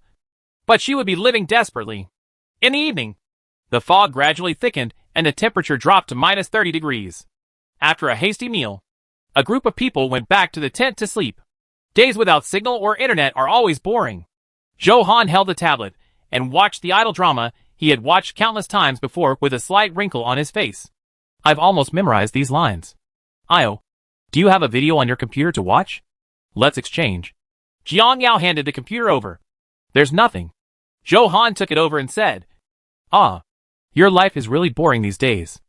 A: but she would be living desperately. In the evening, the fog gradually thickened and the temperature dropped to -30 degrees. After a hasty meal, a group of people went back to the tent to sleep. Days without signal or internet are always boring. Zhou Han held the tablet and watched the idle drama he had watched countless times before with a slight wrinkle on his face. I've almost memorized these lines. Io, do you have a video on your computer to watch? Let's exchange. Jiang Yao handed the computer over. There's nothing. Zhou Han took it over and said, Ah, your life is really boring these days.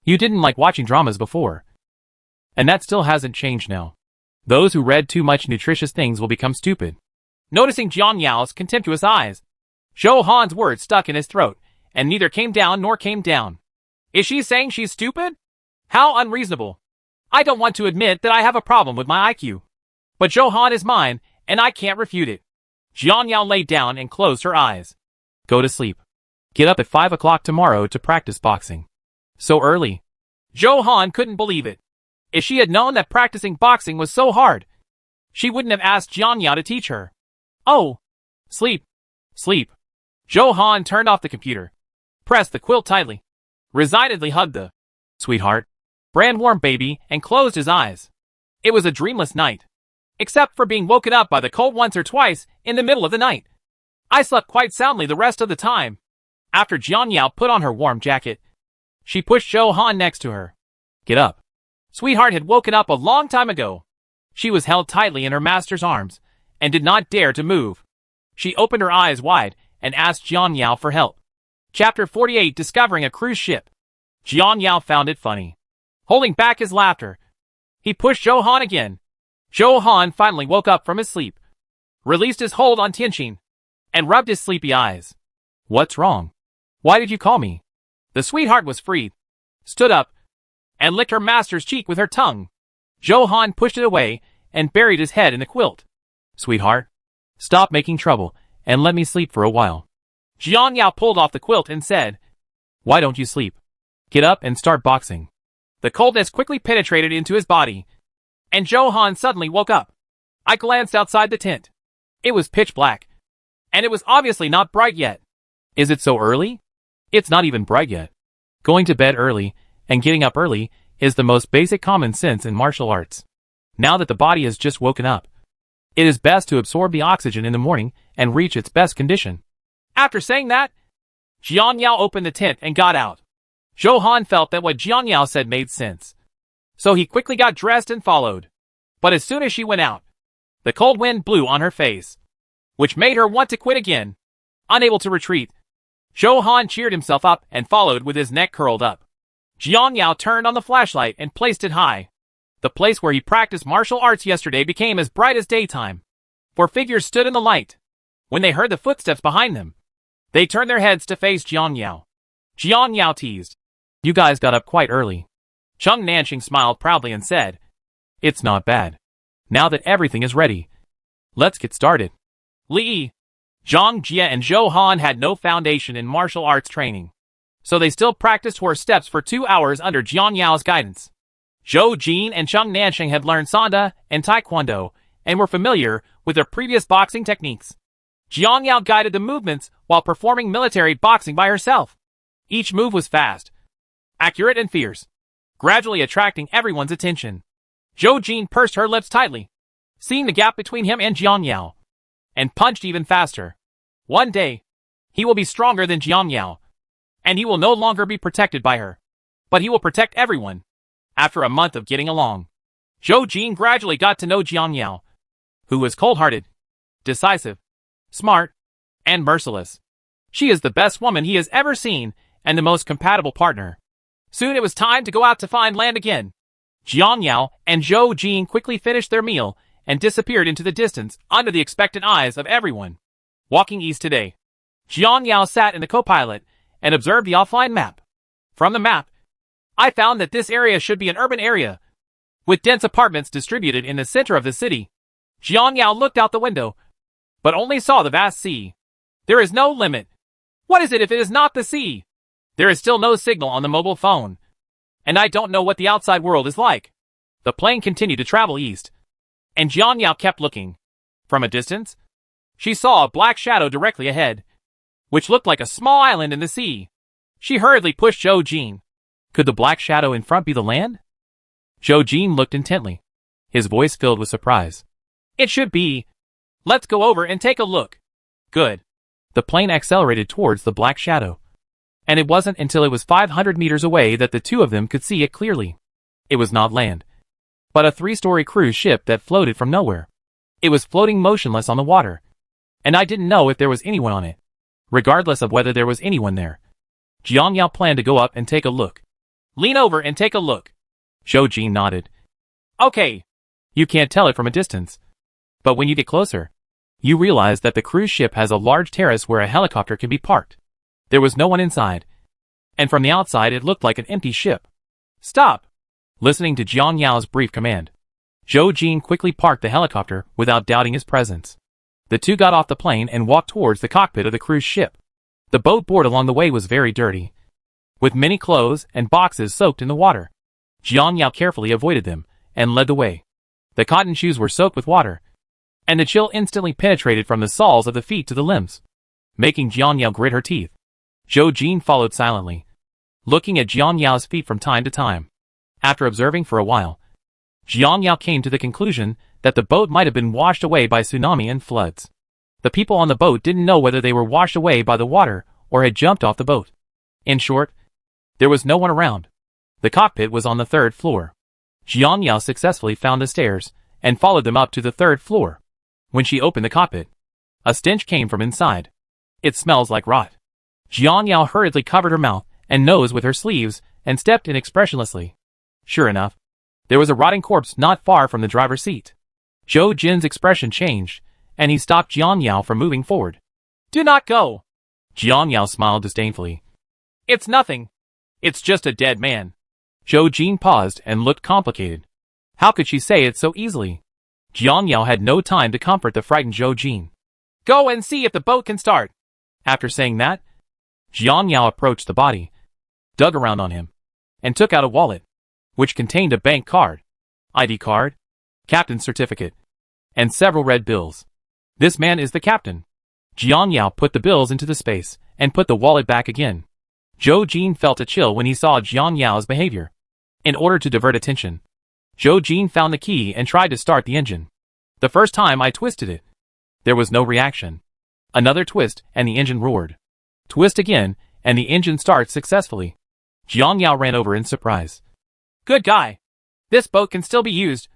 A: You didn't like watching dramas before. And that still hasn't changed now. Those who read too much nutritious things will become stupid. Noticing Jiang Yao's contemptuous eyes, Zhou Han's words stuck in his throat, and neither came down nor came down. Is she saying she's stupid? How unreasonable. I don't want to admit that I have a problem with my IQ. But Zhou Han is mine, and I can't refute it. Jiang Yao lay down and closed her eyes. Go to sleep. Get up at 5 o'clock tomorrow to practice boxing. So early. Zhou Han couldn't believe it. If she had known that practicing boxing was so hard, she wouldn't have asked Jiang Yao to teach her. Oh, sleep, sleep. Zhou Han turned off the computer, pressed the quilt tightly, resignedly hugged the sweetheart, brand warm baby, and closed his eyes. It was a dreamless night, except for being woken up by the cold once or twice in the middle of the night. I slept quite soundly the rest of the time. After Jiang Yao put on her warm jacket, she pushed Zhou Han next to her. Get up. Sweetheart had woken up a long time ago. She was held tightly in her master's arms and did not dare to move. She opened her eyes wide and asked Jiang Yao for help. Chapter 48, Discovering a Cruise Ship. Jiang Yao found it funny. Holding back his laughter, he pushed Zhou Han again. Zhou Han finally woke up from his sleep, released his hold on Tianqin, and rubbed his sleepy eyes. What's wrong? Why did you call me? The sweetheart was freed, stood up, and licked her master's cheek with her tongue. Zhou Han pushed it away and buried his head in the quilt. Sweetheart, stop making trouble and let me sleep for a while. Jiang Yao pulled off the quilt and said, Why don't you sleep? Get up and start boxing. The coldness quickly penetrated into his body, and Zhou Han suddenly woke up. I glanced outside the tent. It was pitch black, and it was obviously not bright yet. Is it so early? It's not even bright yet. Going to bed early and getting up early is the most basic common sense in martial arts. Now that the body has just woken up, it is best to absorb the oxygen in the morning and reach its best condition. After saying that, Jiang Yao opened the tent and got out. Zhou Han felt that what Jiang Yao said made sense, so he quickly got dressed and followed. But as soon as she went out, the cold wind blew on her face, which made her want to quit again. Unable to retreat, Zhou Han cheered himself up and followed with his neck curled up. Jiang Yao turned on the flashlight and placed it high. The place where he practiced martial arts yesterday became as bright as daytime. 4 figures stood in the light. When they heard the footsteps behind them, They turned their heads to face Jiang Yao. Jiang Yao teased. You guys got up quite early. Cheng Nanxing smiled proudly and said, It's not bad. Now that everything is ready, let's get started. Li, Zhang Jie and Zhou Han had no foundation in martial arts training, so they still practiced horse steps for 2 hours under Jiang Yao's guidance. Zhou Jin and Cheng Nanxing had learned Sanda and Taekwondo and were familiar with their previous boxing techniques. Jiang Yao guided the movements while performing military boxing by herself. Each move was fast, accurate and fierce, gradually attracting everyone's attention. Zhou Jin pursed her lips tightly, seeing the gap between him and Jiang Yao, and punched even faster. One day, he will be stronger than Jiang Yao, and he will no longer be protected by her, but he will protect everyone. After a month of getting along, Zhou Jin gradually got to know Jiang Yao, who was cold-hearted, decisive, smart, and merciless. She is the best woman he has ever seen and the most compatible partner. Soon it was time to go out to find land again. Jiang Yao and Zhou Jin quickly finished their meal and disappeared into the distance under the expectant eyes of everyone. Walking east today, Jiang Yao sat in the co-pilot and observed the offline map. From the map, I found that this area should be an urban area, with dense apartments distributed in the center of the city. Jiang Yao looked out the window, but only saw the vast sea. There is no limit. What is it if it is not the sea? There is still no signal on the mobile phone, and I don't know what the outside world is like. The plane continued to travel east, and Jiang Yao kept looking. From a distance, she saw a black shadow directly ahead, which looked like a small island in the sea. She hurriedly pushed Zhou Jin. Could the black shadow in front be the land? Zhou Jin looked intently, his voice filled with surprise. It should be. Let's go over and take a look. Good. The plane accelerated towards the black shadow, and it wasn't until it was 500 meters away that the two of them could see it clearly. It was not land, but a 3-story cruise ship that floated from nowhere. It was floating motionless on the water, and I didn't know if there was anyone on it. Regardless of whether there was anyone there, Jiang Yao planned to go up and take a look. Lean over and take a look. Zhou Jin nodded. Okay. You can't tell it from a distance, but when you get closer, you realize that the cruise ship has a large terrace where a helicopter can be parked. There was no one inside, and from the outside it looked like an empty ship. Stop! Listening to Jiang Yao's brief command, Zhou Jin quickly parked the helicopter without doubting his presence. The two got off the plane and walked towards the cockpit of the cruise ship. The boat board along the way was very dirty, with many clothes and boxes soaked in the water. Jiang Yao carefully avoided them and led the way. The cotton shoes were soaked with water, and the chill instantly penetrated from the soles of the feet to the limbs, making Jiang Yao grit her teeth. Zhou Jin followed silently, looking at Jiang Yao's feet from time to time. After observing for a while, Jiang Yao came to the conclusion that the boat might have been washed away by tsunami and floods. The people on the boat didn't know whether they were washed away by the water or had jumped off the boat. In short, there was no one around. The cockpit was on the 3rd floor. Jiang Yao successfully found the stairs and followed them up to the 3rd floor. When she opened the cockpit, a stench came from inside. It smells like rot. Jiang Yao hurriedly covered her mouth and nose with her sleeves and stepped in expressionlessly. Sure enough, there was a rotting corpse not far from the driver's seat. Zhou Jin's expression changed, and he stopped Jiang Yao from moving forward. Do not go! Jiang Yao smiled disdainfully. It's nothing. It's just a dead man. Zhou Jin paused and looked complicated. How could she say it so easily? Jiang Yao had no time to comfort the frightened Zhou Jin. Go and see if the boat can start. After saying that, Jiang Yao approached the body, dug around on him, and took out a wallet, which contained a bank card, ID card, captain's certificate, and several red bills. This man is the captain. Jiang Yao put the bills into the space and put the wallet back again. Zhou Jin felt a chill when he saw Jiang Yao's behavior. In order to divert attention, Zhou Jin found the key and tried to start the engine. The first time I twisted it, there was no reaction. Another twist and the engine roared. Twist again and the engine starts successfully. Jiang Yao ran over in surprise. Good guy. This boat can still be used.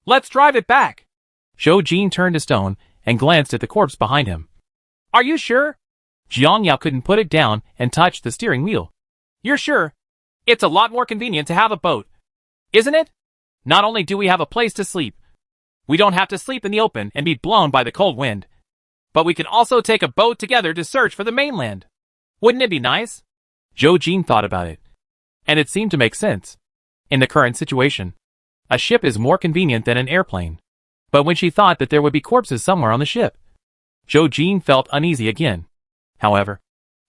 A: Let's drive it back. Zhou Jin turned to stone and glanced at the corpse behind him. Are you sure? Jiang Yao couldn't put it down and touched the steering wheel. You're sure? It's a lot more convenient to have a boat, isn't it? Not only do we have a place to sleep, we don't have to sleep in the open and be blown by the cold wind. But we can also take a boat together to search for the mainland. Wouldn't it be nice? Zhou Jin thought about it. And it seemed to make sense. In the current situation, a ship is more convenient than an airplane. But when she thought that there would be corpses somewhere on the ship, Zhou Jin felt uneasy again. However,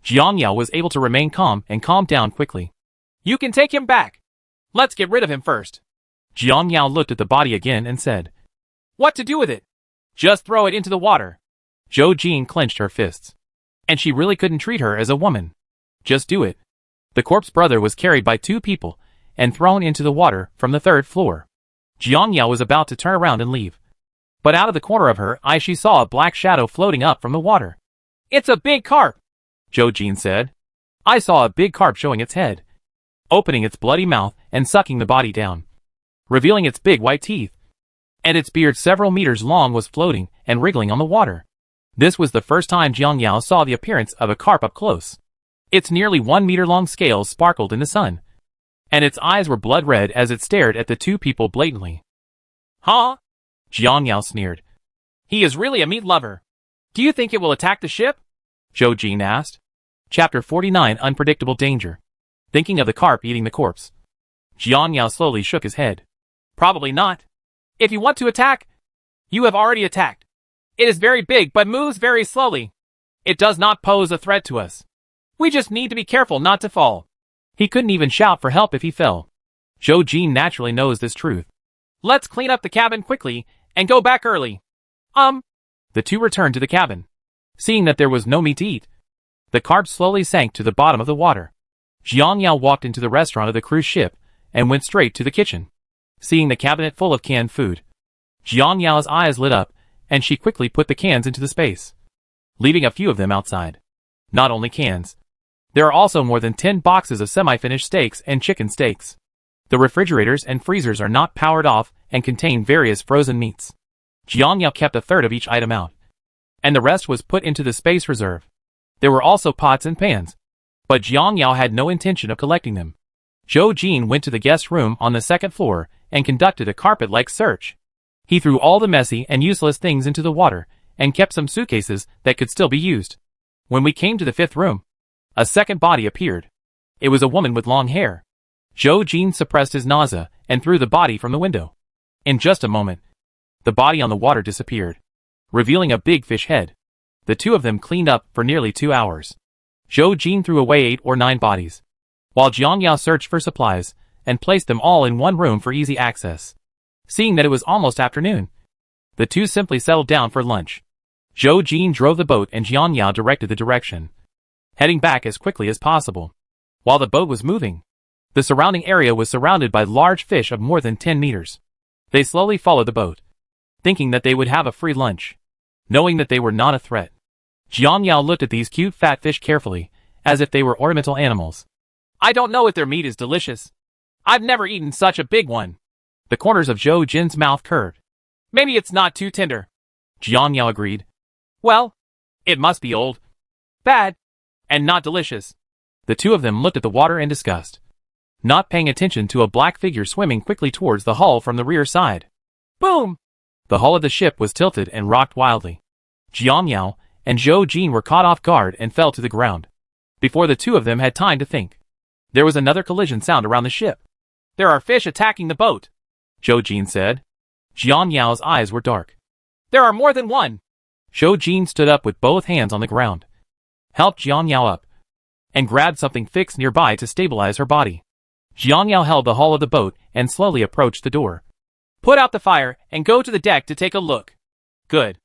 A: Jiang Yao was able to remain calm and calmed down quickly. You can take him back. Let's get rid of him first. Jiang Yao looked at the body again and said, What to do with it? Just throw it into the water. Zhou Jin clenched her fists. And she really couldn't treat her as a woman. Just do it. The corpse brother was carried by 2 people and thrown into the water from the 3rd floor. Jiang Yao was about to turn around and leave. But out of the corner of her eye she saw a black shadow floating up from the water. It's a big carp, Zhou Jin said. I saw a big carp showing its head, opening its bloody mouth and sucking the body down, revealing its big white teeth. And its beard several meters long was floating and wriggling on the water. This was the first time Jiang Yao saw the appearance of a carp up close. Its nearly 1 meter long scales sparkled in the sun, and its eyes were blood red as it stared at the 2 people blatantly. Huh? Jiang Yao sneered. He is really a meat lover. Do you think it will attack the ship? Zhou Jin asked. Chapter 49 Unpredictable Danger. Thinking of the carp eating the corpse, Jiang Yao slowly shook his head. Probably not. If you want to attack, you have already attacked. It is very big but moves very slowly. It does not pose a threat to us. We just need to be careful not to fall. He couldn't even shout for help if he fell. Zhou Jin naturally knows this truth. Let's clean up the cabin quickly and go back early. The 2 returned to the cabin. Seeing that there was no meat to eat, the carp slowly sank to the bottom of the water. Jiang Yao walked into the restaurant of the cruise ship and went straight to the kitchen. Seeing the cabinet full of canned food, Jiang Yao's eyes lit up and she quickly put the cans into the space, leaving a few of them outside. Not only cans. There are also more than 10 boxes of semi-finished steaks and chicken steaks. The refrigerators and freezers are not powered off and contain various frozen meats. Jiang Yao kept a third of each item out, and the rest was put into the space reserve. There were also pots and pans, but Jiang Yao had no intention of collecting them. Zhou Jin went to the guest room on the 2nd floor and conducted a carpet-like search. He threw all the messy and useless things into the water and kept some suitcases that could still be used. When we came to the 5th room, a second body appeared. It was a woman with long hair. Zhou Jin suppressed his nausea and threw the body from the window. In just a moment, the body on the water disappeared, revealing a big fish head. The 2 of them cleaned up for nearly 2 hours. Zhou Jin threw away 8 or 9 bodies, while Jiang Yao searched for supplies and placed them all in one room for easy access. Seeing that it was almost afternoon, the 2 simply settled down for lunch. Zhou Jin drove the boat and Jiang Yao directed the direction, heading back as quickly as possible. While the boat was moving, the surrounding area was surrounded by large fish of more than 10 meters. They slowly followed the boat, thinking that they would have a free lunch, knowing that they were not a threat. Jiang Yao looked at these cute fat fish carefully, as if they were ornamental animals. I don't know if their meat is delicious. I've never eaten such a big one. The corners of Zhou Jin's mouth curved. Maybe it's not too tender. Jiang Yao agreed. Well, it must be old, bad, and not delicious. The 2 of them looked at the water in disgust, not paying attention to a black figure swimming quickly towards the hull from the rear side. Boom! The hull of the ship was tilted and rocked wildly. Jiang Yao and Zhou Jin were caught off guard and fell to the ground. Before the 2 of them had time to think, there was another collision sound around the ship. There are fish attacking the boat, Zhou Jin said. Jiang Yao's eyes were dark. There are more than one. Zhou Jin stood up with both hands on the ground, helped Jiang Yao up, and grabbed something fixed nearby to stabilize her body. Jiang Yao held the hull of the boat and slowly approached the door. Put out the fire and go to the deck to take a look. Good.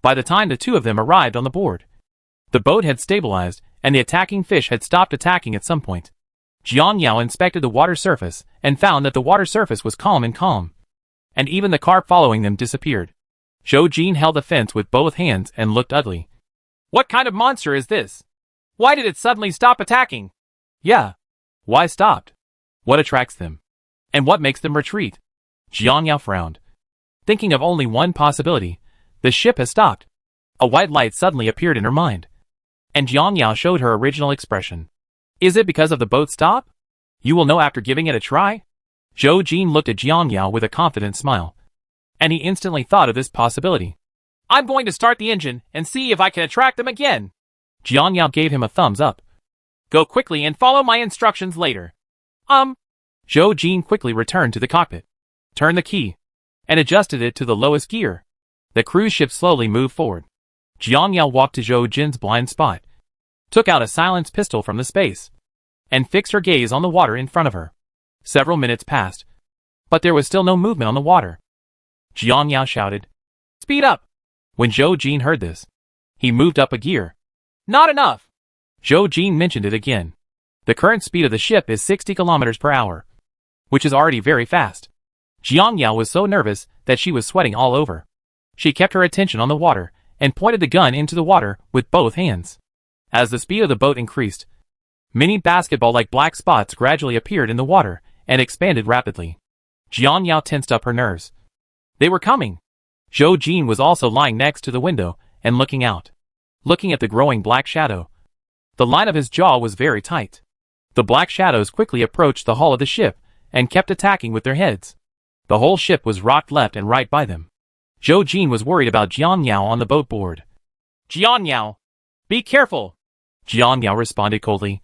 A: By the time the 2 of them arrived on the board, the boat had stabilized and the attacking fish had stopped attacking at some point. Jiang Yao inspected the water surface and found that the water surface was calm, and even the carp following them disappeared. Zhou Jin held the fence with both hands and looked ugly. What kind of monster is this? Why did it suddenly stop attacking? Yeah. Why stopped? What attracts them? And what makes them retreat? Jiang Yao frowned, thinking of only one possibility. The ship has stopped. A white light suddenly appeared in her mind, and Jiang Yao showed her original expression. Is it because of the boat stop? You will know after giving it a try. Zhou Jin looked at Jiang Yao with a confident smile, and he instantly thought of this possibility. I'm going to start the engine and see if I can attract them again. Jiang Yao gave him a thumbs up. Go quickly and follow my instructions later. Zhou Jin quickly returned to the cockpit, turned the key, and adjusted it to the lowest gear. The cruise ship slowly moved forward. Jiang Yao walked to Zhou Jin's blind spot, took out a silenced pistol from the space, and fixed her gaze on the water in front of her. Several minutes passed, but there was still no movement on the water. Jiang Yao shouted, "Speed up!" When Zhou Jin heard this, he moved up a gear. Not enough! Zhou Jin mentioned it again. The current speed of the ship is 60 kilometers per hour, which is already very fast. Jiang Yao was so nervous that she was sweating all over. She kept her attention on the water and pointed the gun into the water with both hands. As the speed of the boat increased, many basketball-like black spots gradually appeared in the water and expanded rapidly. Jiang Yao tensed up her nerves. They were coming. Zhou Jin was also lying next to the window and looking out, looking at the growing black shadow. The line of his jaw was very tight. The black shadows quickly approached the hull of the ship and kept attacking with their heads. The whole ship was rocked left and right by them. Zhou Jin was worried about Jiang Yao on the boat board. Jiang Yao, be careful. Jiang Yao responded coldly.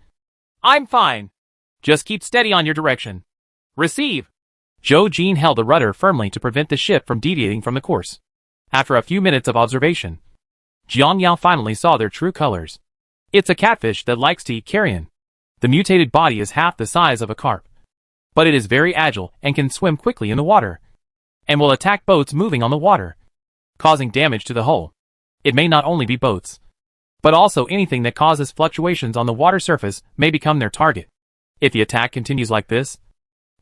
A: I'm fine. Just keep steady on your direction. Receive. Zhou Jin held the rudder firmly to prevent the ship from deviating from the course. After a few minutes of observation, Jiang Yao finally saw their true colors. It's a catfish that likes to eat carrion. The mutated body is half the size of a carp, but it is very agile and can swim quickly in the water, and will attack boats moving on the water, causing damage to the hull. It may not only be boats, but also anything that causes fluctuations on the water surface may become their target. If the attack continues like this,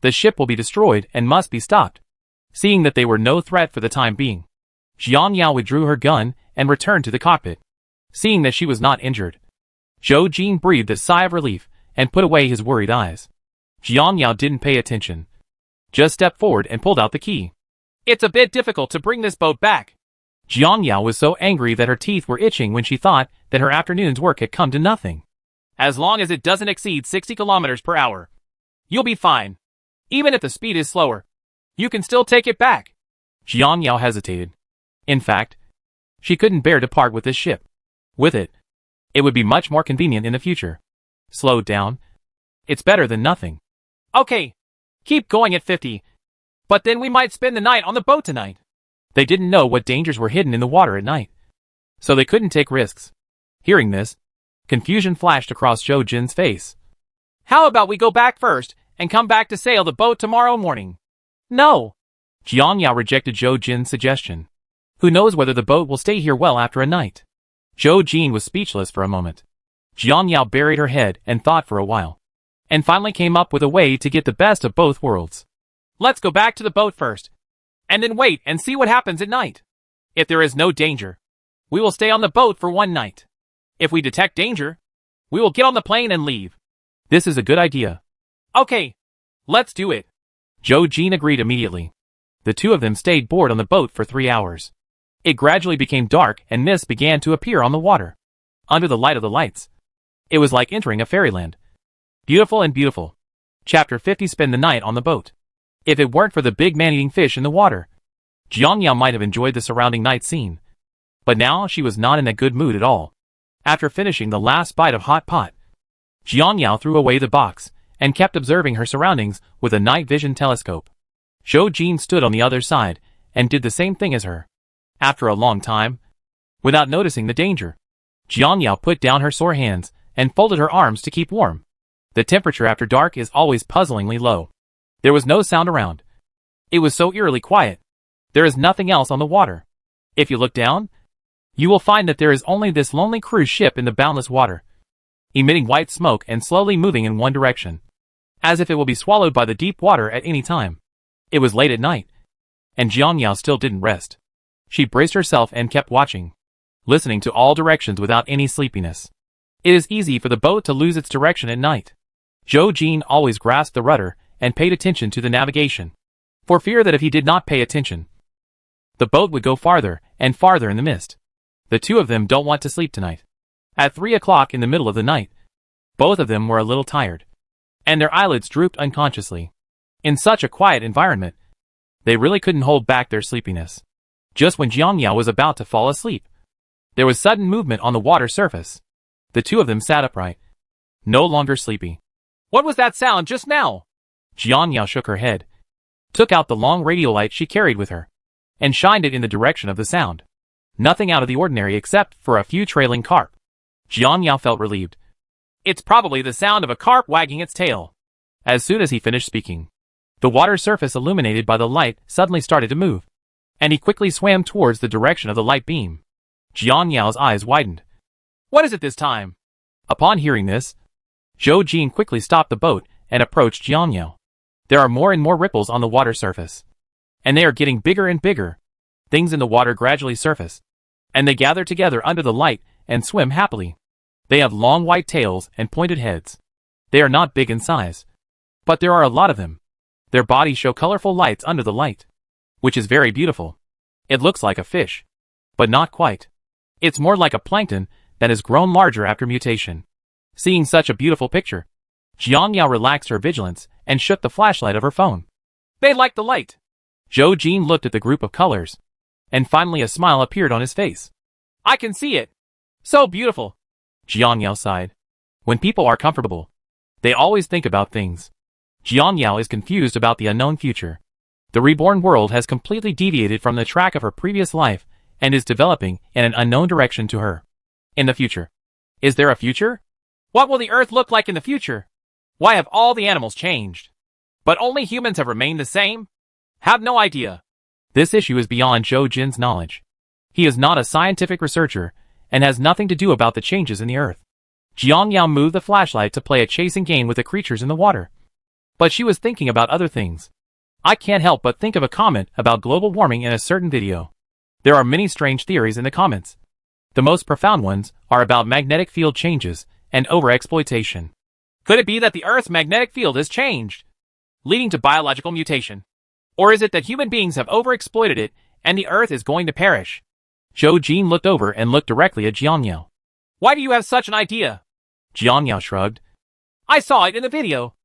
A: the ship will be destroyed and must be stopped. Seeing that they were no threat for the time being, Jiang Yao withdrew her gun and returned to the cockpit. Seeing that she was not injured, Zhou Jin breathed a sigh of relief and put away his worried eyes. Jiang Yao didn't pay attention, just stepped forward and pulled out the key. It's a bit difficult to bring this boat back. Jiang Yao was so angry that her teeth were itching when she thought that her afternoon's work had come to nothing. As long as it doesn't exceed 60 kilometers per hour, you'll be fine. Even if the speed is slower, you can still take it back. Jiang Yao hesitated. In fact, she couldn't bear to part with this ship. With it, it would be much more convenient in the future. Slowed down. It's better than nothing. Okay, keep going at 50. But then we might spend the night on the boat tonight. They didn't know what dangers were hidden in the water at night, so they couldn't take risks. Hearing this, confusion flashed across Zhou Jin's face. How about we go back first and come back to sail the boat tomorrow morning? No. Jiang Yao rejected Zhou Jin's suggestion. Who knows whether the boat will stay here well after a night? Zhou Jin was speechless for a moment. Jiang Yao buried her head and thought for a while, and finally came up with a way to get the best of both worlds. Let's go back to the boat first, and then wait and see what happens at night. If there is no danger, we will stay on the boat for one night. If we detect danger, we will get on the plane and leave. This is a good idea. Okay, let's do it. Zhou Jin agreed immediately. The two of them stayed board on the boat for 3 hours. It gradually became dark and mist began to appear on the water. Under the light of the lights, it was like entering a fairyland. Beautiful and beautiful. Chapter 50. Spend the night on the boat. If it weren't for the big man-eating fish in the water, Jiang Yao might have enjoyed the surrounding night scene. But now she was not in a good mood at all. After finishing the last bite of hot pot, Jiang Yao threw away the box and kept observing her surroundings with a night vision telescope. Zhou Jin stood on the other side and did the same thing as her. After a long time, without noticing the danger, Jiang Yao put down her sore hands and folded her arms to keep warm. The temperature after dark is always puzzlingly low. There was no sound around. It was so eerily quiet. There is nothing else on the water. If you look down, you will find that there is only this lonely cruise ship in the boundless water, emitting white smoke and slowly moving in one direction, as if it will be swallowed by the deep water at any time. It was late at night, and Jiang Yao still didn't rest. She braced herself and kept watching, listening to all directions without any sleepiness. It is easy for the boat to lose its direction at night. Zhou Jin always grasped the rudder and paid attention to the navigation, for fear that if he did not pay attention, the boat would go farther and farther in the mist. The two of them don't want to sleep tonight. At 3 o'clock in the middle of the night, both of them were a little tired, and their eyelids drooped unconsciously. In such a quiet environment, they really couldn't hold back their sleepiness. Just when Jiang Yao was about to fall asleep, there was sudden movement on the water surface. The two of them sat upright, no longer sleepy. What was that sound just now? Jiang Yao shook her head, took out the long radiolite she carried with her, and shined it in the direction of the sound. Nothing out of the ordinary except for a few trailing carp. Jiang Yao felt relieved. It's probably the sound of a carp wagging its tail. As soon as he finished speaking, the water surface illuminated by the light suddenly started to move, and he quickly swam towards the direction of the light beam. Jiang Yao's eyes widened. What is it this time? Upon hearing this, Zhou Jin quickly stopped the boat and approached Jiang Yao. There are more and more ripples on the water surface, and they are getting bigger and bigger. Things in the water gradually surface, and they gather together under the light and swim happily. They have long white tails and pointed heads. They are not big in size, but there are a lot of them. Their bodies show colorful lights under the light, which is very beautiful. It looks like a fish, but not quite. It's more like a plankton that has grown larger after mutation. Seeing such a beautiful picture, Jiang Yao relaxed her vigilance and shook the flashlight of her phone. They like the light. Zhou Jin looked at the group of colors, and finally a smile appeared on his face. I can see it. So beautiful. Jiang Yao sighed. When people are comfortable, they always think about things. Jiang Yao is confused about the unknown future. The reborn world has completely deviated from the track of her previous life and is developing in an unknown direction to her. In the future. Is there a future? What will the Earth look like in the future? Why have all the animals changed, but only humans have remained the same? Have no idea. This issue is beyond Zhou Jin's knowledge. He is not a scientific researcher and has nothing to do about the changes in the Earth. Jiang Yao moved the flashlight to play a chasing game with the creatures in the water. But she was thinking about other things. I can't help but think of a comment about global warming in a certain video. There are many strange theories in the comments. The most profound ones are about magnetic field changes and overexploitation. Could it be that the Earth's magnetic field has changed, leading to biological mutation? Or is it that human beings have overexploited it and the Earth is going to perish? Zhou Jin looked over and looked directly at Jiang Yao. Why do you have such an idea? Jiang Yao shrugged. I saw it in the video.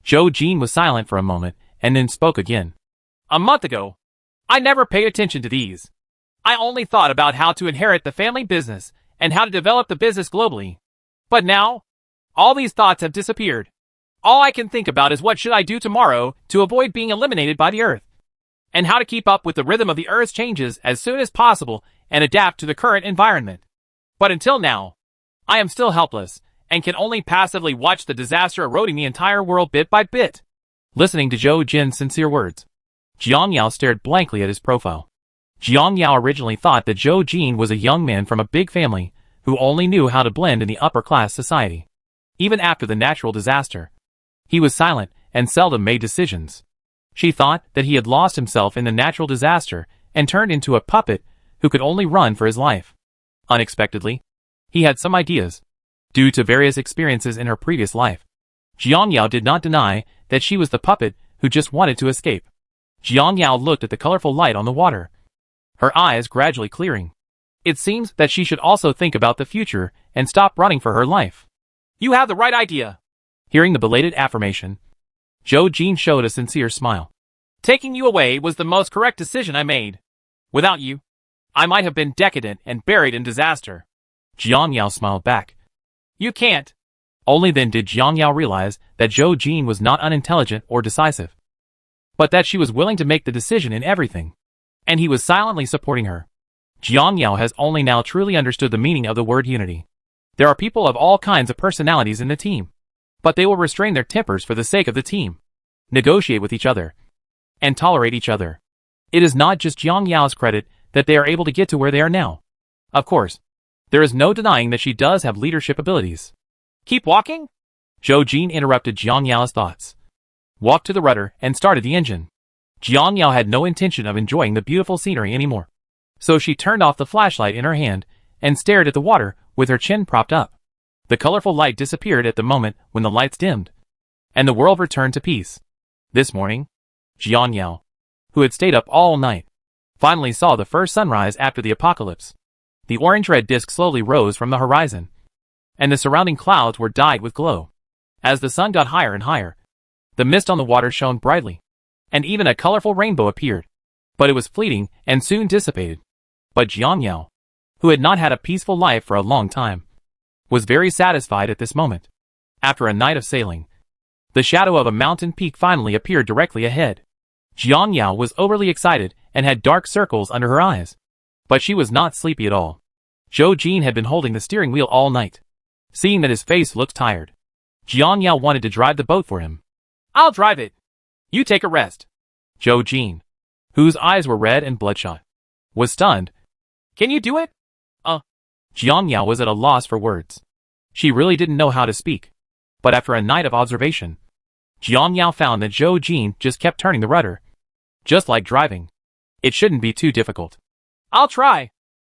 A: Zhou Jin was silent for a moment and then spoke again. A month ago, I never paid attention to these. I only thought about how to inherit the family business and how to develop the business globally. But now, all these thoughts have disappeared. All I can think about is what should I do tomorrow to avoid being eliminated by the Earth, and how to keep up with the rhythm of the Earth's changes as soon as possible and adapt to the current environment. But until now, I am still helpless and can only passively watch the disaster eroding the entire world bit by bit. Listening to Zhou Jin's sincere words, Jiang Yao stared blankly at his profile. Jiang Yao originally thought that Zhou Jin was a young man from a big family who only knew how to blend in the upper-class society. Even after the natural disaster, he was silent and seldom made decisions. She thought that he had lost himself in the natural disaster and turned into a puppet who could only run for his life. Unexpectedly, he had some ideas, due to various experiences in her previous life. Jiang Yao did not deny that she was the puppet who just wanted to escape. Jiang Yao looked at the colorful light on the water, her eyes gradually clearing. It seems that she should also think about the future and stop running for her life. You have the right idea. Hearing the belated affirmation, Zhou Jin showed a sincere smile. Taking you away was the most correct decision I made. Without you, I might have been decadent and buried in disaster. Jiang Yao smiled back. You can't. Only then did Jiang Yao realize that Zhou Jin was not unintelligent or decisive, but that she was willing to make the decision in everything, and he was silently supporting her. Jiang Yao has only now truly understood the meaning of the word unity. There are people of all kinds of personalities in the team, but they will restrain their tempers for the sake of the team, negotiate with each other, and tolerate each other. It is not just Jiang Yao's credit that they are able to get to where they are now. Of course, there is no denying that she does have leadership abilities. Keep walking? Zhou Jin interrupted Jiang Yao's thoughts. Walked to the rudder and started the engine. Jiang Yao had no intention of enjoying the beautiful scenery anymore, so she turned off the flashlight in her hand and stared at the water with her chin propped up. The colorful light disappeared at the moment when the lights dimmed, and the world returned to peace. This morning, Jiang Yao, who had stayed up all night, finally saw the first sunrise after the apocalypse. The orange-red disk slowly rose from the horizon, and the surrounding clouds were dyed with glow. As the sun got higher and higher, the mist on the water shone brightly, and even a colorful rainbow appeared. But it was fleeting and soon dissipated. But Jiang Yao, who had not had a peaceful life for a long time, was very satisfied at this moment. After a night of sailing, the shadow of a mountain peak finally appeared directly ahead. Jiang Yao was overly excited and had dark circles under her eyes. But she was not sleepy at all. Zhou Jin had been holding the steering wheel all night. Seeing that his face looked tired, Jiang Yao wanted to drive the boat for him. "I'll drive it. You take a rest." Zhou Jin, whose eyes were red and bloodshot, was stunned. "Can you do it?" Jiang Yao was at a loss for words. She really didn't know how to speak. But after a night of observation, Jiang Yao found that Zhou Jin just kept turning the rudder. Just like driving. It shouldn't be too difficult. "I'll try."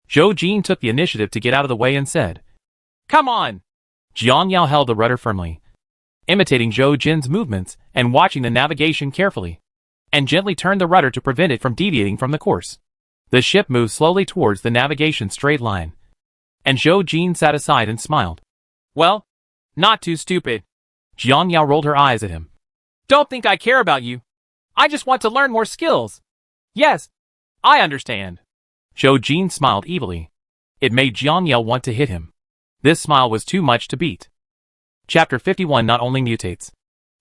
A: Zhou Jin took the initiative to get out of the way and said, "Come on." Jiang Yao held the rudder firmly, imitating Zhou Jin's movements and watching the navigation carefully, and gently turned the rudder to prevent it from deviating from the course. The ship moved slowly towards the navigation straight line, and Zhou Jin sat aside and smiled. "Well, not too stupid." Jiang Yao rolled her eyes at him. "Don't think I care about you. I just want to learn more skills." "Yes, I understand." Zhou Jin smiled evilly. It made Jiang Yao want to hit him. This smile was too much to beat. Chapter 51 not only mutates,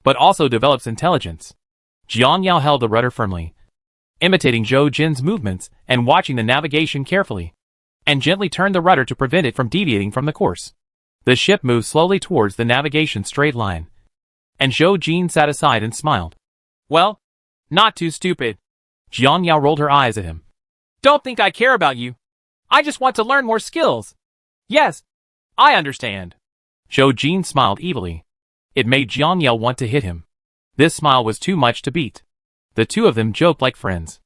A: but also develops intelligence. Jiang Yao held the rudder firmly, imitating Zhou Jin's movements and watching the navigation carefully, and gently turned the rudder to prevent it from deviating from the course. The ship moved slowly towards the navigation straight line, and Zhou Jin sat aside and smiled. "Well, not too stupid." Jiang Yao rolled her eyes at him. "Don't think I care about you. I just want to learn more skills." "Yes, I understand." Zhou Jin smiled evilly. It made Jiang Yao want to hit him. This smile was too much to beat. The two of them joked like friends.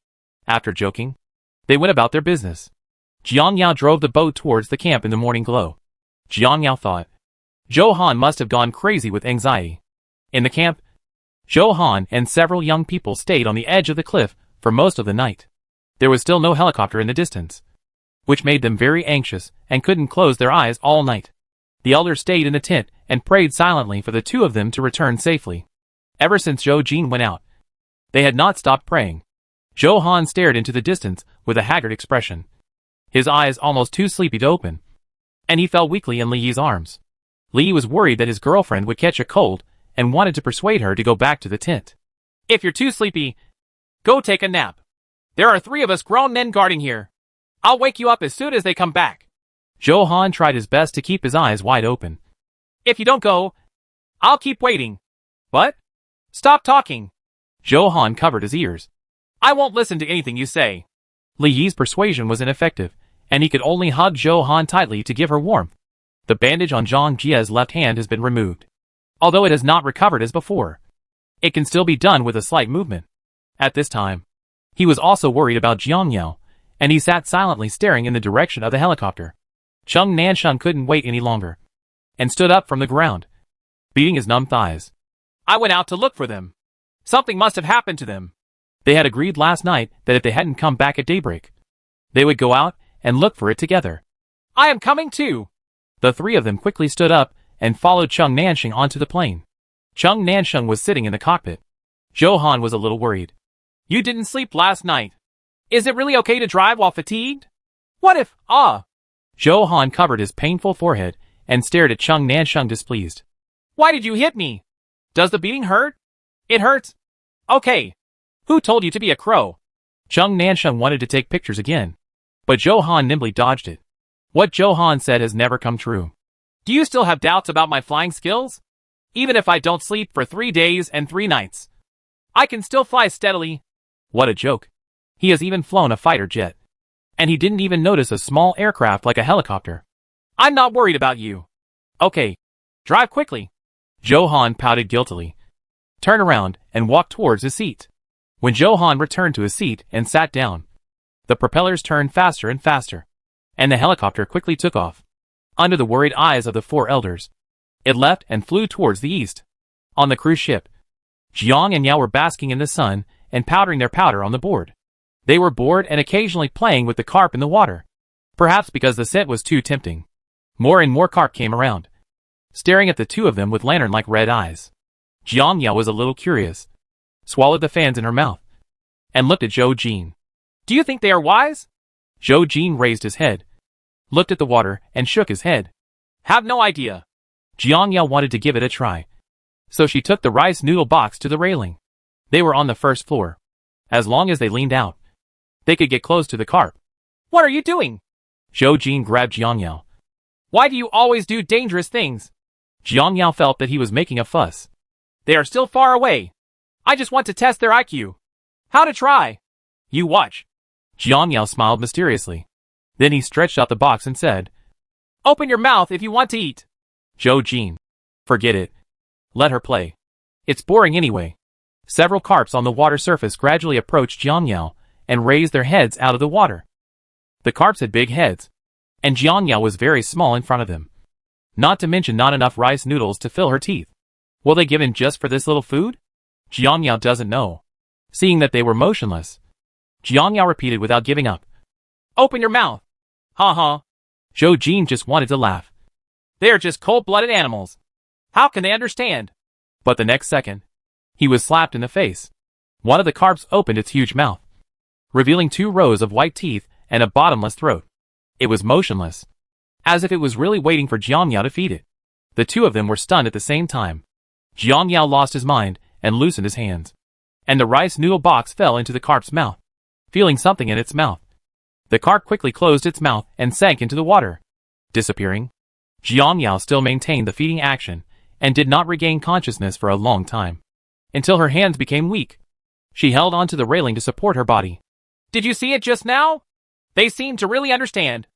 A: After joking, they went about their business. Jiang Yao drove the boat towards the camp in the morning glow. Jiang Yao thought, Zhou Han must have gone crazy with anxiety. In the camp, Zhou Han and several young people stayed on the edge of the cliff for most of the night. There was still no helicopter in the distance, which made them very anxious and couldn't close their eyes all night. The elders stayed in the tent and prayed silently for the two of them to return safely. Ever since Zhou Jin went out, they had not stopped praying. Zhou Han stared into the distance with a haggard expression, his eyes almost too sleepy to open, and he fell weakly in Li Yi's arms. Li Yi was worried that his girlfriend would catch a cold and wanted to persuade her to go back to the tent. "If you're too sleepy, go take a nap. There are 3 of us grown men guarding here. I'll wake you up as soon as they come back." Zhou Han tried his best to keep his eyes wide open. "If you don't go, I'll keep waiting." "What?" "Stop talking." Zhou Han covered his ears. "I won't listen to anything you say." Li Yi's persuasion was ineffective, and he could only hug Zhou Han tightly to give her warmth. The bandage on Zhang Jia's left hand has been removed. Although it has not recovered as before, it can still be done with a slight movement. At this time, he was also worried about Jiang Yao, and he sat silently staring in the direction of the helicopter. Cheng Nansheng couldn't wait any longer, and stood up from the ground, beating his numb thighs. "I went out to look for them. Something must have happened to them. They had agreed last night that if they hadn't come back at daybreak, they would go out and look for it together. I am coming too." The 3 of them quickly stood up and followed Cheng Nansheng onto the plane. Cheng Nansheng was sitting in the cockpit. Zhou Han was a little worried. "You didn't sleep last night. Is it really okay to drive while fatigued? What if, Zhou Han covered his painful forehead and stared at Cheng Nansheng displeased. "Why did you hit me? Does the beating hurt?" "It hurts." "Okay. Who told you to be a crow?" Cheng Nansheng wanted to take pictures again, but Zhou Han nimbly dodged it. What Zhou Han said has never come true. "Do you still have doubts about my flying skills? Even if I don't sleep for 3 days and 3 nights, I can still fly steadily." What a joke. He has even flown a fighter jet, and he didn't even notice a small aircraft like a helicopter. "I'm not worried about you." "Okay. Drive quickly." Zhou Han pouted guiltily, turned around, and walked towards his seat. When Zhou Han returned to his seat and sat down, the propellers turned faster and faster, and the helicopter quickly took off. Under the worried eyes of the 4 elders, it left and flew towards the east. On the cruise ship, Jiang and Yao were basking in the sun and powdering their powder on the board. They were bored and occasionally playing with the carp in the water, perhaps because the scent was too tempting. More and more carp came around, staring at the 2 of them with lantern-like red eyes. Jiang Yao was a little curious, swallowed the fans in her mouth, and looked at Zhou Jin. Do you think they are wise? Zhou Jin raised his head, looked at the water, and shook his head. Have no idea. Jiang Yao wanted to give it a try. So she took the rice noodle box to the railing. They were on the first floor. As long as they leaned out, they could get close to the carp. What are you doing? Zhou Jin grabbed Jiang Yao. Why do you always do dangerous things? Jiang Yao felt that he was making a fuss. They are still far away. I just want to test their IQ. How to try? You watch. Jiang Yao smiled mysteriously. Then he stretched out the box and said, Open your mouth if you want to eat. Zhou Jin. Forget it. Let her play. It's boring anyway. Several carps on the water surface gradually approached Jiang Yao and raised their heads out of the water. The carps had big heads, and Jiang Yao was very small in front of them. Not to mention not enough rice noodles to fill her teeth. Will they give in just for this little food? Jiang Yao doesn't know. Seeing that they were motionless, Jiang Yao repeated without giving up. Open your mouth. Ha ha. Zhou Jin just wanted to laugh. They are just cold-blooded animals. How can they understand? But the next second, he was slapped in the face. One of the carps opened its huge mouth, revealing 2 rows of white teeth and a bottomless throat. It was motionless, as if it was really waiting for Jiang Yao to feed it. The 2 of them were stunned at the same time. Jiang Yao lost his mind and loosened his hands, and the rice noodle box fell into the carp's mouth. Feeling something in its mouth, the carp quickly closed its mouth and sank into the water, disappearing. Jiang Yao still maintained the feeding action and did not regain consciousness for a long time, until her hands became weak. She held onto the railing to support her body. Did you see it just now? They seem to really understand.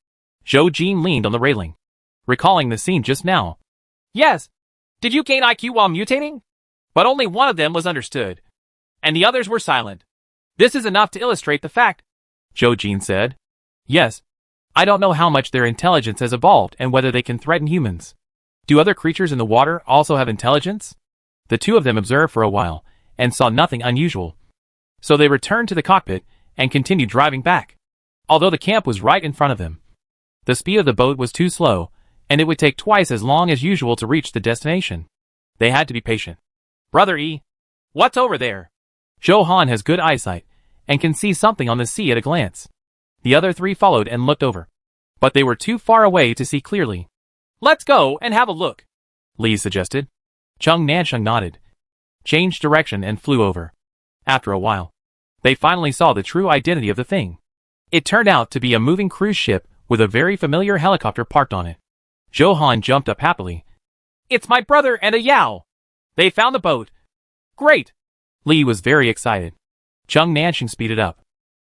A: Zhou Jin leaned on the railing, recalling the scene just now. Yes. Did you gain IQ while mutating? But only one of them was understood, and the others were silent. This is enough to illustrate the fact, Zhou Jin said. Yes. I don't know how much their intelligence has evolved and whether they can threaten humans. Do other creatures in the water also have intelligence? The 2 of them observed for a while and saw nothing unusual. So they returned to the cockpit and continued driving back, although the camp was right in front of them. The speed of the boat was too slow, and it would take twice as long as usual to reach the destination. They had to be patient. Brother E, what's over there? Zhou Han has good eyesight and can see something on the sea at a glance. The other 3 followed and looked over, but they were too far away to see clearly. Let's go and have a look, Li suggested. Chung Nansheng nodded, changed direction and flew over. After a while, they finally saw the true identity of the thing. It turned out to be a moving cruise ship with a very familiar helicopter parked on it. Zhou Han jumped up happily. It's my brother and a Yao. They found the boat. Great. Li was very excited. Chung Nansheng speeded up.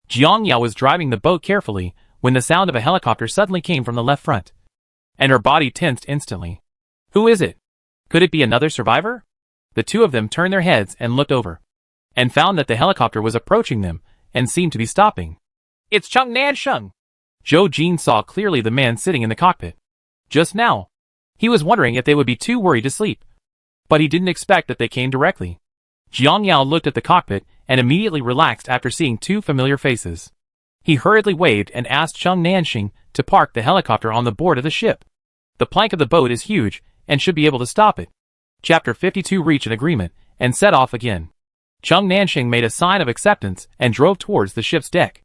A: Jiang Yao was driving the boat carefully when the sound of a helicopter suddenly came from the left front, and her body tensed instantly. Who is it? Could it be another survivor? The 2 of them turned their heads and looked over, and found that the helicopter was approaching them and seemed to be stopping. It's Chung Nansheng. Zhou Jin saw clearly the man sitting in the cockpit. Just now, he was wondering if they would be too worried to sleep, but he didn't expect that they came directly. Jiang Yao looked at the cockpit and immediately relaxed after seeing 2 familiar faces. He hurriedly waved and asked Chung Nansheng to park the helicopter on the board of the ship. The plank of the boat is huge and should be able to stop it. Chapter 52 reached an agreement and set off again. Chung Nansheng made a sign of acceptance and drove towards the ship's deck.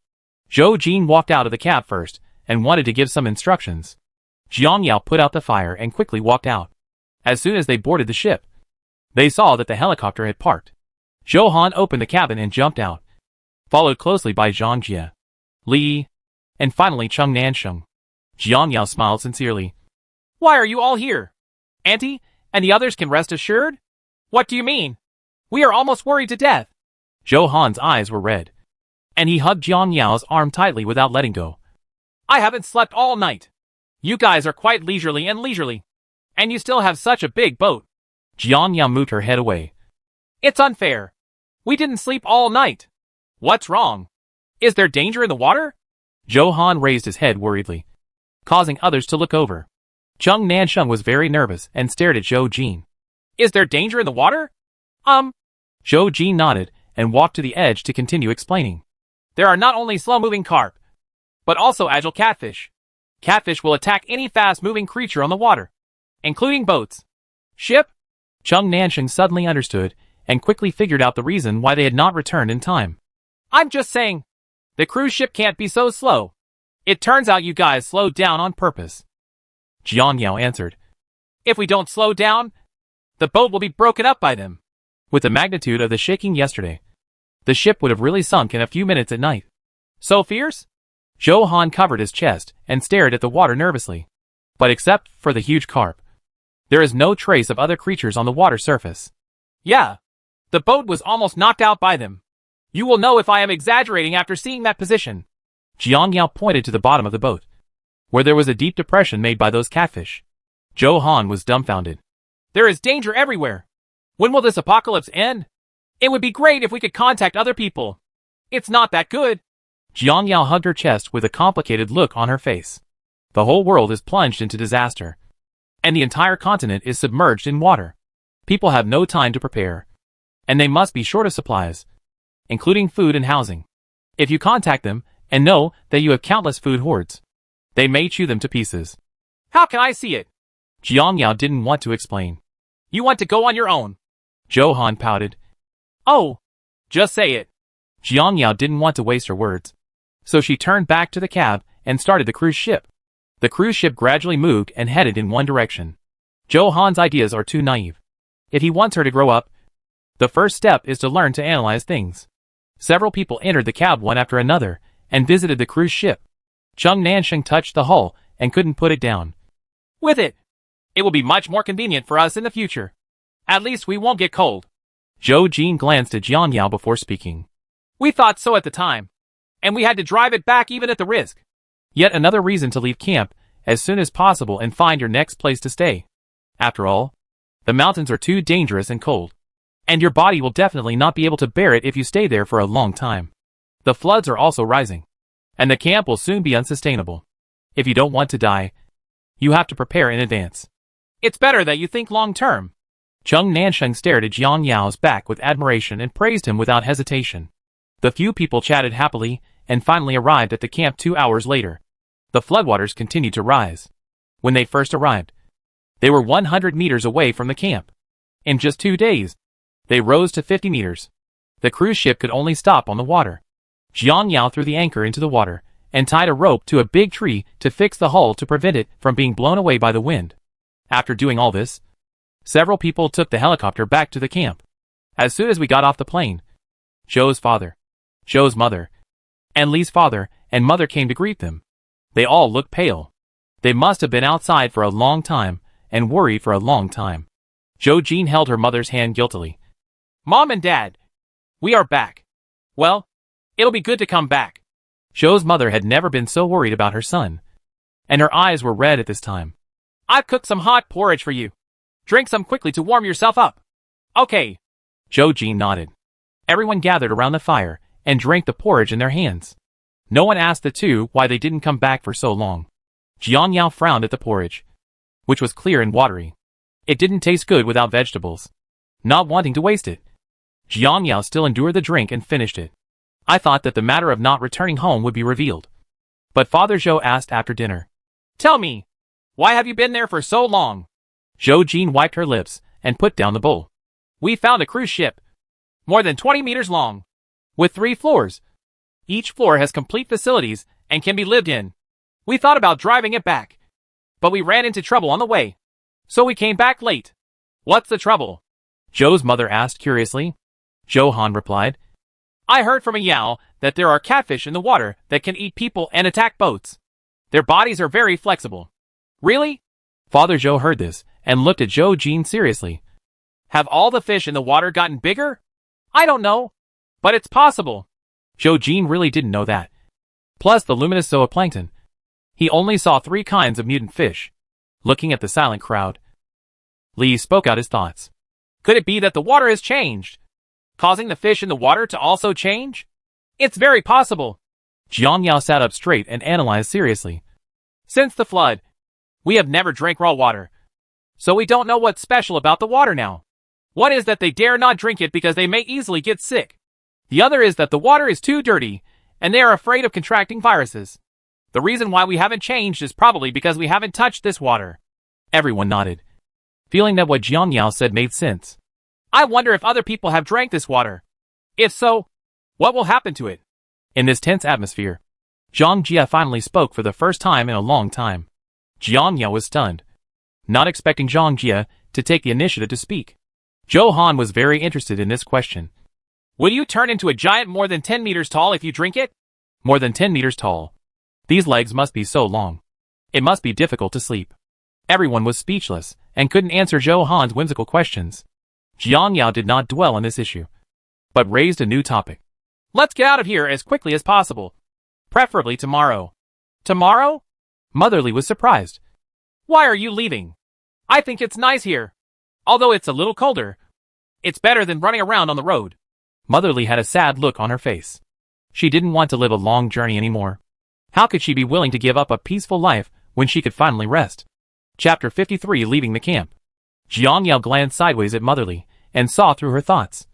A: Zhou Jin walked out of the cab first and wanted to give some instructions. Jiang Yao put out the fire and quickly walked out. As soon as they boarded the ship, they saw that the helicopter had parked. Zhou Han opened the cabin and jumped out, followed closely by Zhang Jie, Li, and finally Chung Nansheng. Jiang Yao smiled sincerely. Why are you all here? Auntie and the others can rest assured? What do you mean? We are almost worried to death. Zhou Han's eyes were red, and he hugged Jiang Yao's arm tightly without letting go. I haven't slept all night. You guys are quite leisurely, and you still have such a big boat. Jiang Yao moved her head away. It's unfair. We didn't sleep all night. What's wrong? Is there danger in the water? Zhou Han raised his head worriedly, causing others to look over. Chung Nansheng was very nervous and stared at Zhou Jin. Is there danger in the water? Zhou Jin nodded and walked to the edge to continue explaining. There are not only slow-moving carp, but also agile catfish. Catfish will attack any fast-moving creature on the water, including boats. Ship? Chung Nansheng suddenly understood and quickly figured out the reason why they had not returned in time. I'm just saying. The cruise ship can't be so slow. It turns out you guys slowed down on purpose. Jiang Yao answered. If we don't slow down, the boat will be broken up by them. With the magnitude of the shaking yesterday, the ship would have really sunk in a few minutes at night. So fierce? Zhou Han covered his chest and stared at the water nervously. But except for the huge carp, there is no trace of other creatures on the water surface. Yeah, the boat was almost knocked out by them. You will know if I am exaggerating after seeing that position. Jiang Yao pointed to the bottom of the boat, where there was a deep depression made by those catfish. Zhou Han was dumbfounded. There is danger everywhere. When will this apocalypse end? It would be great if we could contact other people. It's not that good. Jiang Yao hugged her chest with a complicated look on her face. The whole world is plunged into disaster, and the entire continent is submerged in water. People have no time to prepare, and they must be short of supplies, including food and housing. If you contact them and know that you have countless food hoards, they may chew them to pieces. How can I see it? Jiang Yao didn't want to explain. You want to go on your own? Zhou Han pouted. Oh, just say it. Jiang Yao didn't want to waste her words, so she turned back to the cab and started the cruise ship. The cruise ship gradually moved and headed in one direction. Zhou Han's ideas are too naive. If he wants her to grow up, the first step is to learn to analyze things. Several people entered the cab one after another and visited the cruise ship. Cheng Nansheng touched the hull and couldn't put it down. With it, it will be much more convenient for us in the future. At least we won't get cold. Zhou Jin glanced at Jiang Yao before speaking. We thought so at the time, and we had to drive it back even at the risk. Yet another reason to leave camp as soon as possible and find your next place to stay. After all, the mountains are too dangerous and cold, and your body will definitely not be able to bear it if you stay there for a long time. The floods are also rising, and the camp will soon be unsustainable. If you don't want to die, you have to prepare in advance. It's better that you think long-term. Cheng Nansheng stared at Jiang Yao's back with admiration and praised him without hesitation. The few people chatted happily and finally arrived at the camp 2 hours later. The floodwaters continued to rise. When they first arrived, they were 100 meters away from the camp. In just 2 days, they rose to 50 meters. The cruise ship could only stop on the water. Jiang Yao threw the anchor into the water and tied a rope to a big tree to fix the hull to prevent it from being blown away by the wind. After doing all this, several people took the helicopter back to the camp. As soon as we got off the plane, Zhou's father, Zhou's mother, and Li's father and mother came to greet them. They all looked pale. They must have been outside for a long time and worried for a long time. Zhou Jin held her mother's hand guiltily. Mom and Dad, we are back. Well, it'll be good to come back. Zhou's mother had never been so worried about her son, and her eyes were red at this time. I've cooked some hot porridge for you. Drink some quickly to warm yourself up. Okay. Zhou Jin nodded. Everyone gathered around the fire and drank the porridge in their hands. No one asked the two why they didn't come back for so long. Jiang Yao frowned at the porridge, which was clear and watery. It didn't taste good without vegetables. Not wanting to waste it, Jiang Yao still endured the drink and finished it. I thought that the matter of not returning home would be revealed. But Father Zhou asked after dinner. Tell me, why have you been there for so long? Zhou Jin wiped her lips and put down the bowl. We found a cruise ship, more than 20 meters long, with 3 floors. Each floor has complete facilities and can be lived in. We thought about driving it back, but we ran into trouble on the way, so we came back late. What's the trouble? Zhou's mother asked curiously. Zhou Han replied. I heard from a Yao that there are catfish in the water that can eat people and attack boats. Their bodies are very flexible. Really? Father Zhou heard this and looked at Zhou Jin seriously. Have all the fish in the water gotten bigger? I don't know, but it's possible. Zhou Jin really didn't know that. Plus the luminous zooplankton. He only saw 3 kinds of mutant fish. Looking at the silent crowd, Li spoke out his thoughts. Could it be that the water has changed, causing the fish in the water to also change? It's very possible. Jiang Yao sat up straight and analyzed seriously. Since the flood, we have never drank raw water, so we don't know what's special about the water now. One is that they dare not drink it because they may easily get sick. The other is that the water is too dirty, and they are afraid of contracting viruses. The reason why we haven't changed is probably because we haven't touched this water. Everyone nodded, feeling that what Jiang Yao said made sense. I wonder if other people have drank this water. If so, what will happen to it? In this tense atmosphere, Zhang Jia finally spoke for the first time in a long time. Jiang Yao was stunned, not expecting Zhang Jia to take the initiative to speak. Zhou Han was very interested in this question. Will you turn into a giant more than 10 meters tall if you drink it? More than 10 meters tall. These legs must be so long. It must be difficult to sleep. Everyone was speechless and couldn't answer Zhou Han's whimsical questions. Jiang Yao did not dwell on this issue, but raised a new topic. Let's get out of here as quickly as possible. Preferably tomorrow. Tomorrow? Motherly was surprised. Why are you leaving? I think it's nice here. Although it's a little colder. It's better than running around on the road. Motherly had a sad look on her face. She didn't want to live a long journey anymore. How could she be willing to give up a peaceful life when she could finally rest? Chapter 53, Leaving the Camp. Jiang Yao glanced sideways at Motherly and saw through her thoughts.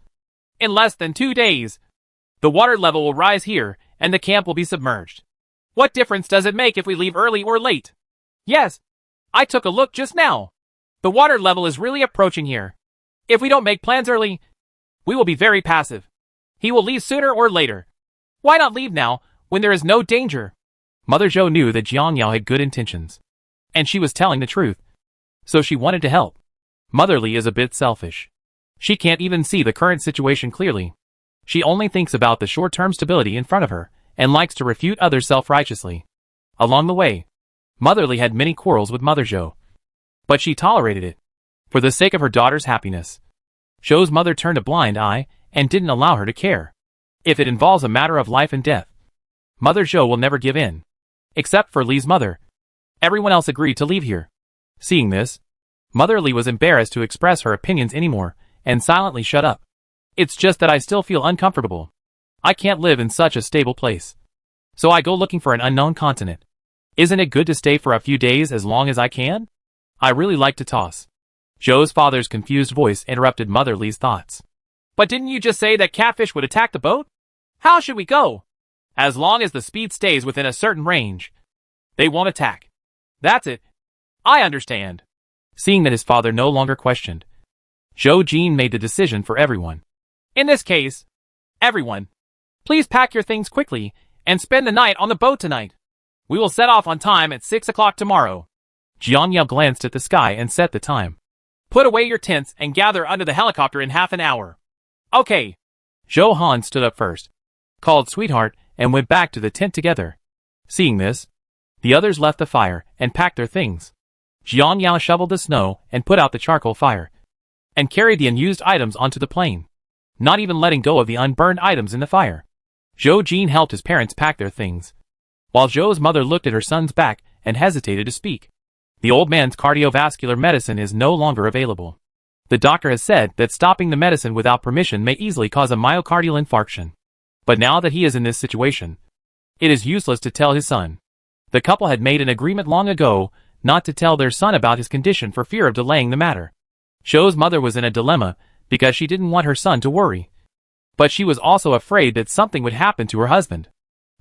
A: In less than 2 days, the water level will rise here and the camp will be submerged. What difference does it make if we leave early or late? Yes, I took a look just now. The water level is really approaching here. If we don't make plans early, we will be very passive. He will leave sooner or later. Why not leave now, when there is no danger? Mother Zhou knew that Jiang Yao had good intentions, and she was telling the truth, so she wanted to help. Motherly is a bit selfish. She can't even see the current situation clearly. She only thinks about the short-term stability in front of her, and likes to refute others self-righteously. Along the way, Motherly had many quarrels with Mother Zhou, but she tolerated it, for the sake of her daughter's happiness. Zhou's mother turned a blind eye, and didn't allow her to care. If it involves a matter of life and death, Mother Zhou will never give in. Except for Li's mother. Everyone else agreed to leave here. Seeing this, Mother Li was embarrassed to express her opinions anymore, and silently shut up. It's just that I still feel uncomfortable. I can't live in such a stable place. So I go looking for an unknown continent. Isn't it good to stay for a few days as long as I can? I really like to toss. Zhou's father's confused voice interrupted Mother Li's thoughts. But didn't you just say that catfish would attack the boat? How should we go? As long as the speed stays within a certain range, they won't attack. That's it. I understand. Seeing that his father no longer questioned, Zhou Jin made the decision for everyone. In this case, everyone, please pack your things quickly and spend the night on the boat tonight. We will set off on time at 6 o'clock tomorrow. Jiang Yao glanced at the sky and set the time. Put away your tents and gather under the helicopter in half an hour. Okay. Zhou Han stood up first, called Sweetheart, and went back to the tent together. Seeing this, the others left the fire and packed their things. Jiang Yao shoveled the snow and put out the charcoal fire, and carried the unused items onto the plane, not even letting go of the unburned items in the fire. Zhou Jin helped his parents pack their things, while Zhou's mother looked at her son's back and hesitated to speak. The old man's cardiovascular medicine is no longer available. The doctor has said that stopping the medicine without permission may easily cause a myocardial infarction. But now that he is in this situation, it is useless to tell his son. The couple had made an agreement long ago not to tell their son about his condition for fear of delaying the matter. Zhou's mother was in a dilemma because she didn't want her son to worry, but she was also afraid that something would happen to her husband.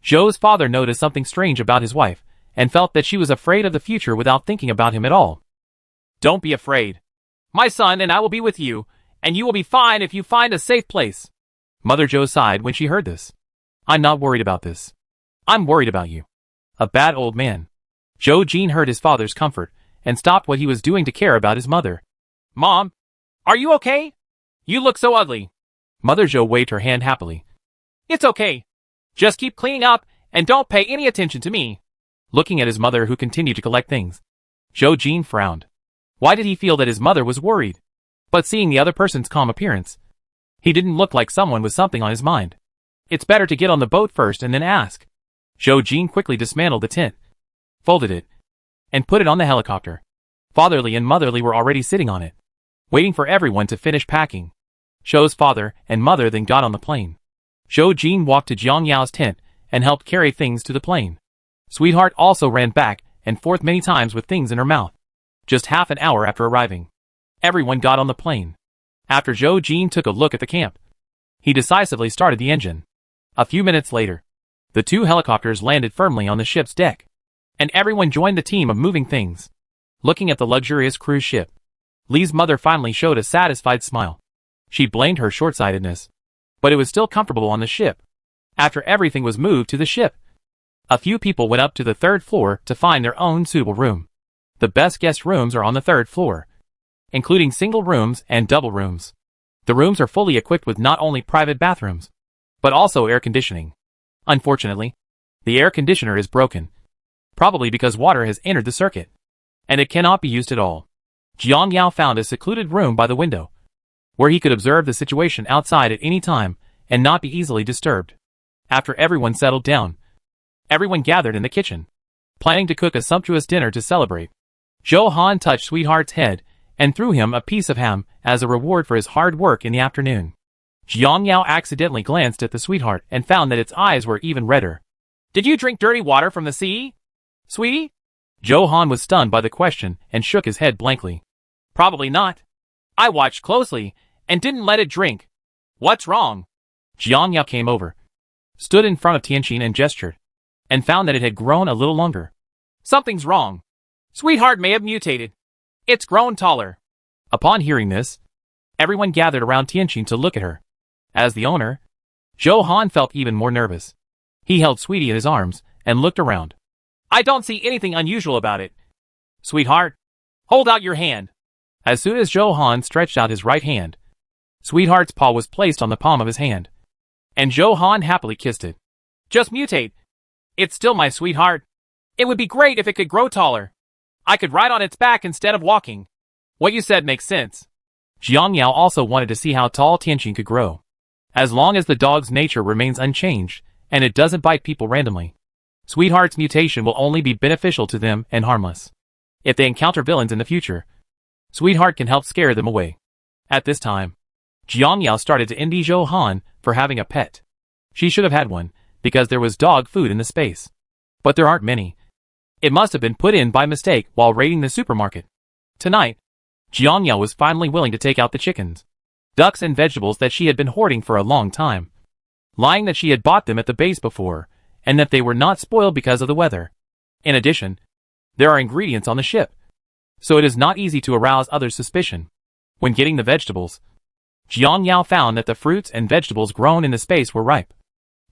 A: Zhou's father noticed something strange about his wife and felt that she was afraid of the future without thinking about him at all. Don't be afraid. My son and I will be with you, and you will be fine if you find a safe place. Mother Zhou sighed when she heard this. I'm not worried about this. I'm worried about you. A bad old man. Zhou Jin heard his father's comfort and stopped what he was doing to care about his mother. Mom, are you okay? You look so ugly. Mother Zhou waved her hand happily. It's okay. Just keep cleaning up and don't pay any attention to me. Looking at his mother who continued to collect things, Zhou Jin frowned. Why did he feel that his mother was worried? But seeing the other person's calm appearance, he didn't look like someone with something on his mind. It's better to get on the boat first and then ask. Zhou Jin quickly dismantled the tent, folded it, and put it on the helicopter. Fatherly and Motherly were already sitting on it, waiting for everyone to finish packing. Zhou's father and mother then got on the plane. Zhou Jin walked to Jiang Yao's tent and helped carry things to the plane. Sweetheart also ran back and forth many times with things in her mouth. Just half an hour after arriving, everyone got on the plane. After Zhou Jin took a look at the camp, he decisively started the engine. A few minutes later, the two helicopters landed firmly on the ship's deck, and everyone joined the team of moving things. Looking at the luxurious cruise ship, Li's mother finally showed a satisfied smile. She blamed her short-sightedness, but it was still comfortable on the ship. After everything was moved to the ship, a few people went up to the third floor to find their own suitable room. The best guest rooms are on the third floor, including single rooms and double rooms. The rooms are fully equipped with not only private bathrooms, but also air conditioning. Unfortunately, the air conditioner is broken, probably because water has entered the circuit, and it cannot be used at all. Jiang Yao found a secluded room by the window, where he could observe the situation outside at any time and not be easily disturbed. After everyone settled down, everyone gathered in the kitchen, planning to cook a sumptuous dinner to celebrate. Zhou Han touched Sweetheart's head and threw him a piece of ham as a reward for his hard work in the afternoon. Jiang Yao accidentally glanced at the Sweetheart and found that its eyes were even redder. "Did you drink dirty water from the sea, sweetie?" Zhou Han was stunned by the question and shook his head blankly. "Probably not. I watched closely and didn't let it drink. What's wrong?" Jiang Yao came over, stood in front of Tianqin and gestured, and found that it had grown a little longer. "Something's wrong. Sweetheart may have mutated. It's grown taller." Upon hearing this, everyone gathered around Tianqin to look at her. As the owner, Zhou Han felt even more nervous. He held Sweetie in his arms and looked around. "I don't see anything unusual about it. Sweetheart, hold out your hand." As soon as Zhou Han stretched out his right hand, Sweetheart's paw was placed on the palm of his hand, and Zhou Han happily kissed it. "Just mutate. It's still my sweetheart. It would be great if it could grow taller. I could ride on its back instead of walking." "What you said makes sense." Jiang Yao also wanted to see how tall Tianqin could grow. As long as the dog's nature remains unchanged, and it doesn't bite people randomly, Sweetheart's mutation will only be beneficial to them and harmless. If they encounter villains in the future, Sweetheart can help scare them away. At this time, Jiang Yao started to envy Zhou Han for having a pet. She should have had one, because there was dog food in the space. But there aren't many. It must have been put in by mistake while raiding the supermarket. Tonight, Jiang Yao was finally willing to take out the chickens, ducks and vegetables that she had been hoarding for a long time, lying that she had bought them at the base before, and that they were not spoiled because of the weather. In addition, there are ingredients on the ship, so it is not easy to arouse others' suspicion. When getting the vegetables, Jiang Yao found that the fruits and vegetables grown in the space were ripe,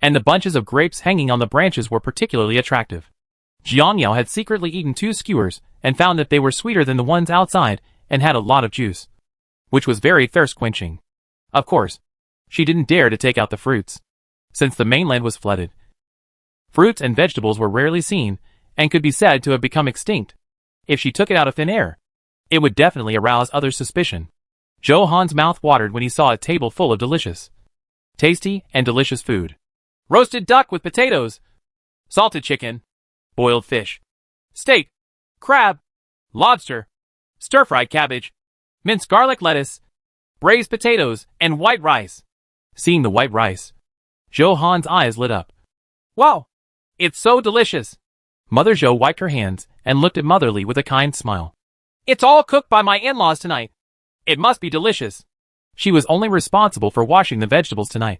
A: and the bunches of grapes hanging on the branches were particularly attractive. Jiang Yao had secretly eaten 2 skewers and found that they were sweeter than the ones outside and had a lot of juice, which was very thirst-quenching. Of course, she didn't dare to take out the fruits, since the mainland was flooded. Fruits and vegetables were rarely seen and could be said to have become extinct. If she took it out of thin air, it would definitely arouse others' suspicion. Zhou Han's mouth watered when he saw a table full of tasty and delicious food. Roasted duck with potatoes, salted chicken, boiled fish, steak, crab, lobster, stir-fried cabbage, minced garlic lettuce, braised potatoes, and white rice. Seeing the white rice, Zhou Han's eyes lit up. "Wow, it's so delicious." Mother Zhou wiped her hands and looked at Motherly with a kind smile. "It's all cooked by my in-laws tonight. It must be delicious." She was only responsible for washing the vegetables tonight,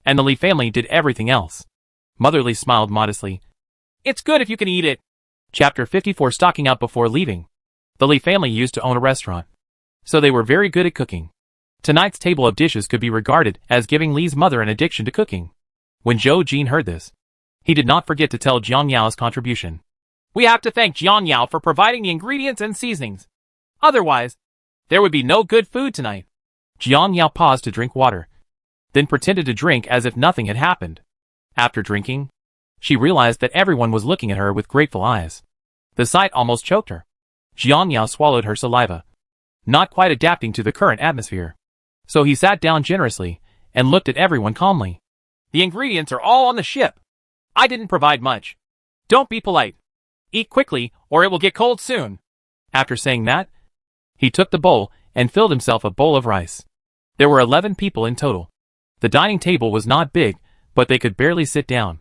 A: and the Li family did everything else. Motherly smiled modestly. "It's good if you can eat it." Chapter 54. Stocking up before leaving. The Li family used to own a restaurant, so they were very good at cooking. Tonight's table of dishes could be regarded as giving Li's mother an addiction to cooking. When Zhou Jin heard this, he did not forget to tell Jiang Yao's contribution. "We have to thank Jiang Yao for providing the ingredients and seasonings. Otherwise, there would be no good food tonight." Jiang Yao paused to drink water, then pretended to drink as if nothing had happened. After drinking, she realized that everyone was looking at her with grateful eyes. The sight almost choked her. Jiang Yao swallowed her saliva, not quite adapting to the current atmosphere. So he sat down generously and looked at everyone calmly. "The ingredients are all on the ship. I didn't provide much. Don't be polite. Eat quickly or it will get cold soon." After saying that, he took the bowl and filled himself a bowl of rice. There were 11 people in total. The dining table was not big, but they could barely sit down.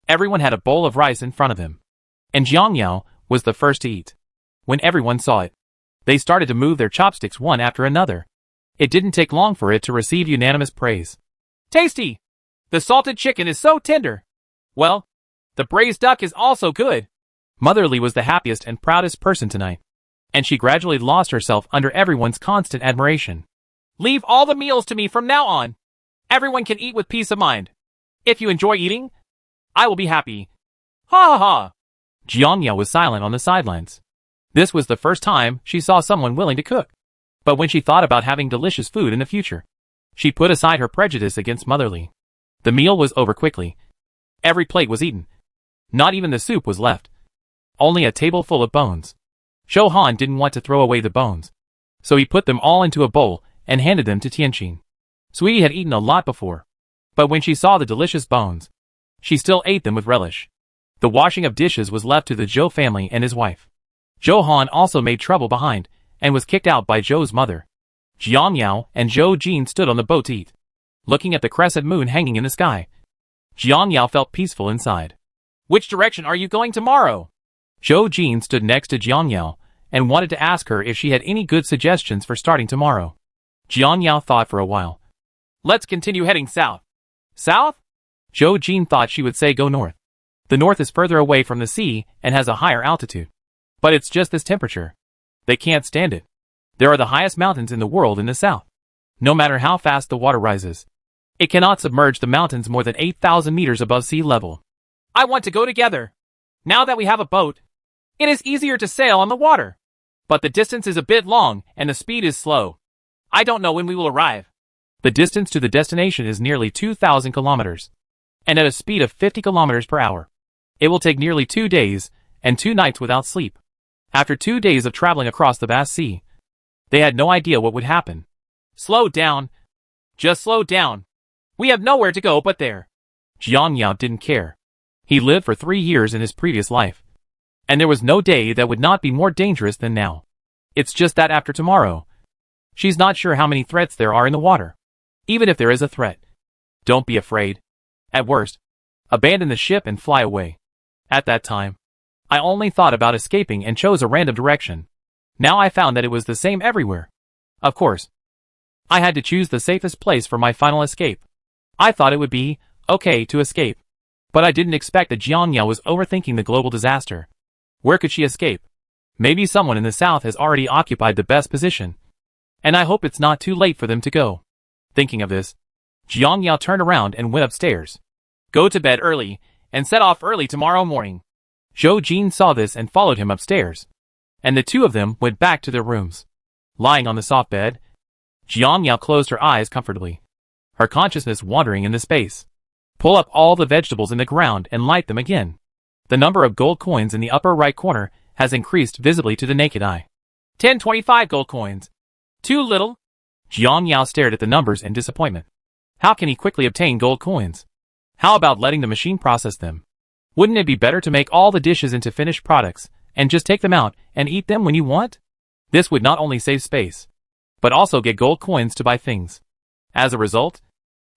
A: Everyone had a bowl of rice in front of him, and Jiang Yao was the first to eat. When everyone saw it, they started to move their chopsticks one after another. It didn't take long for it to receive unanimous praise. "Tasty! The salted chicken is so tender. Well, the braised duck is also good." Motherly was the happiest and proudest person tonight, and she gradually lost herself under everyone's constant admiration. "Leave all the meals to me from now on. Everyone can eat with peace of mind." If you enjoy eating, I will be happy. Ha ha ha. Jiang Yao was silent on the sidelines. This was the first time she saw someone willing to cook. But when she thought about having delicious food in the future, she put aside her prejudice against motherly. The meal was over quickly. Every plate was eaten. Not even the soup was left. Only a table full of bones. Zhou Han didn't want to throw away the bones, so he put them all into a bowl and handed them to Tianqin. Sweetie had eaten a lot before, but when she saw the delicious bones, she still ate them with relish. The washing of dishes was left to the Zhou family and his wife. Zhou Han also made trouble behind and was kicked out by Zhou's mother. Jiang Yao and Zhou Jin stood on the boat to eat, looking at the crescent moon hanging in the sky. Jiang Yao felt peaceful inside. Which direction are you going tomorrow? Zhou Jin stood next to Jiang Yao and wanted to ask her if she had any good suggestions for starting tomorrow. Jiang Yao thought for a while. Let's continue heading south. South? Zhou Jin thought she would say go north. The north is further away from the sea and has a higher altitude. But it's just this temperature. They can't stand it. There are the highest mountains in the world in the south. No matter how fast the water rises, it cannot submerge the mountains more than 8,000 meters above sea level. I want to go together. Now that we have a boat, it is easier to sail on the water. But the distance is a bit long and the speed is slow. I don't know when we will arrive. The distance to the destination is nearly 2,000 kilometers. And at a speed of 50 kilometers per hour. It will take nearly 2 days and 2 nights without sleep. After 2 days of traveling across the vast sea, they had no idea what would happen. Slow down. Just slow down. We have nowhere to go but there. Jiang Yao didn't care. He lived for 3 years in his previous life. And there was no day that would not be more dangerous than now. It's just that after tomorrow, she's not sure how many threats there are in the water. Even if there is a threat, don't be afraid. At worst, abandon the ship and fly away. At that time, I only thought about escaping and chose a random direction. Now I found that it was the same everywhere. Of course, I had to choose the safest place for my final escape. I thought it would be okay to escape. But I didn't expect that Jiang Yao was overthinking the global disaster. Where could she escape? Maybe someone in the south has already occupied the best position. And I hope it's not too late for them to go. Thinking of this, Jiang Yao turned around and went upstairs. Go to bed early and set off early tomorrow morning. Zhou Jin saw this and followed him upstairs. And the two of them went back to their rooms. Lying on the soft bed, Jiang Yao closed her eyes comfortably, her consciousness wandering in the space. Pull up all the vegetables in the ground and light them again. The number of gold coins in the upper right corner has increased visibly to the naked eye. 1025 gold coins. Too little? Jiang Yao stared at the numbers in disappointment. How can he quickly obtain gold coins? How about letting the machine process them? Wouldn't it be better to make all the dishes into finished products and just take them out and eat them when you want? This would not only save space, but also get gold coins to buy things. As a result,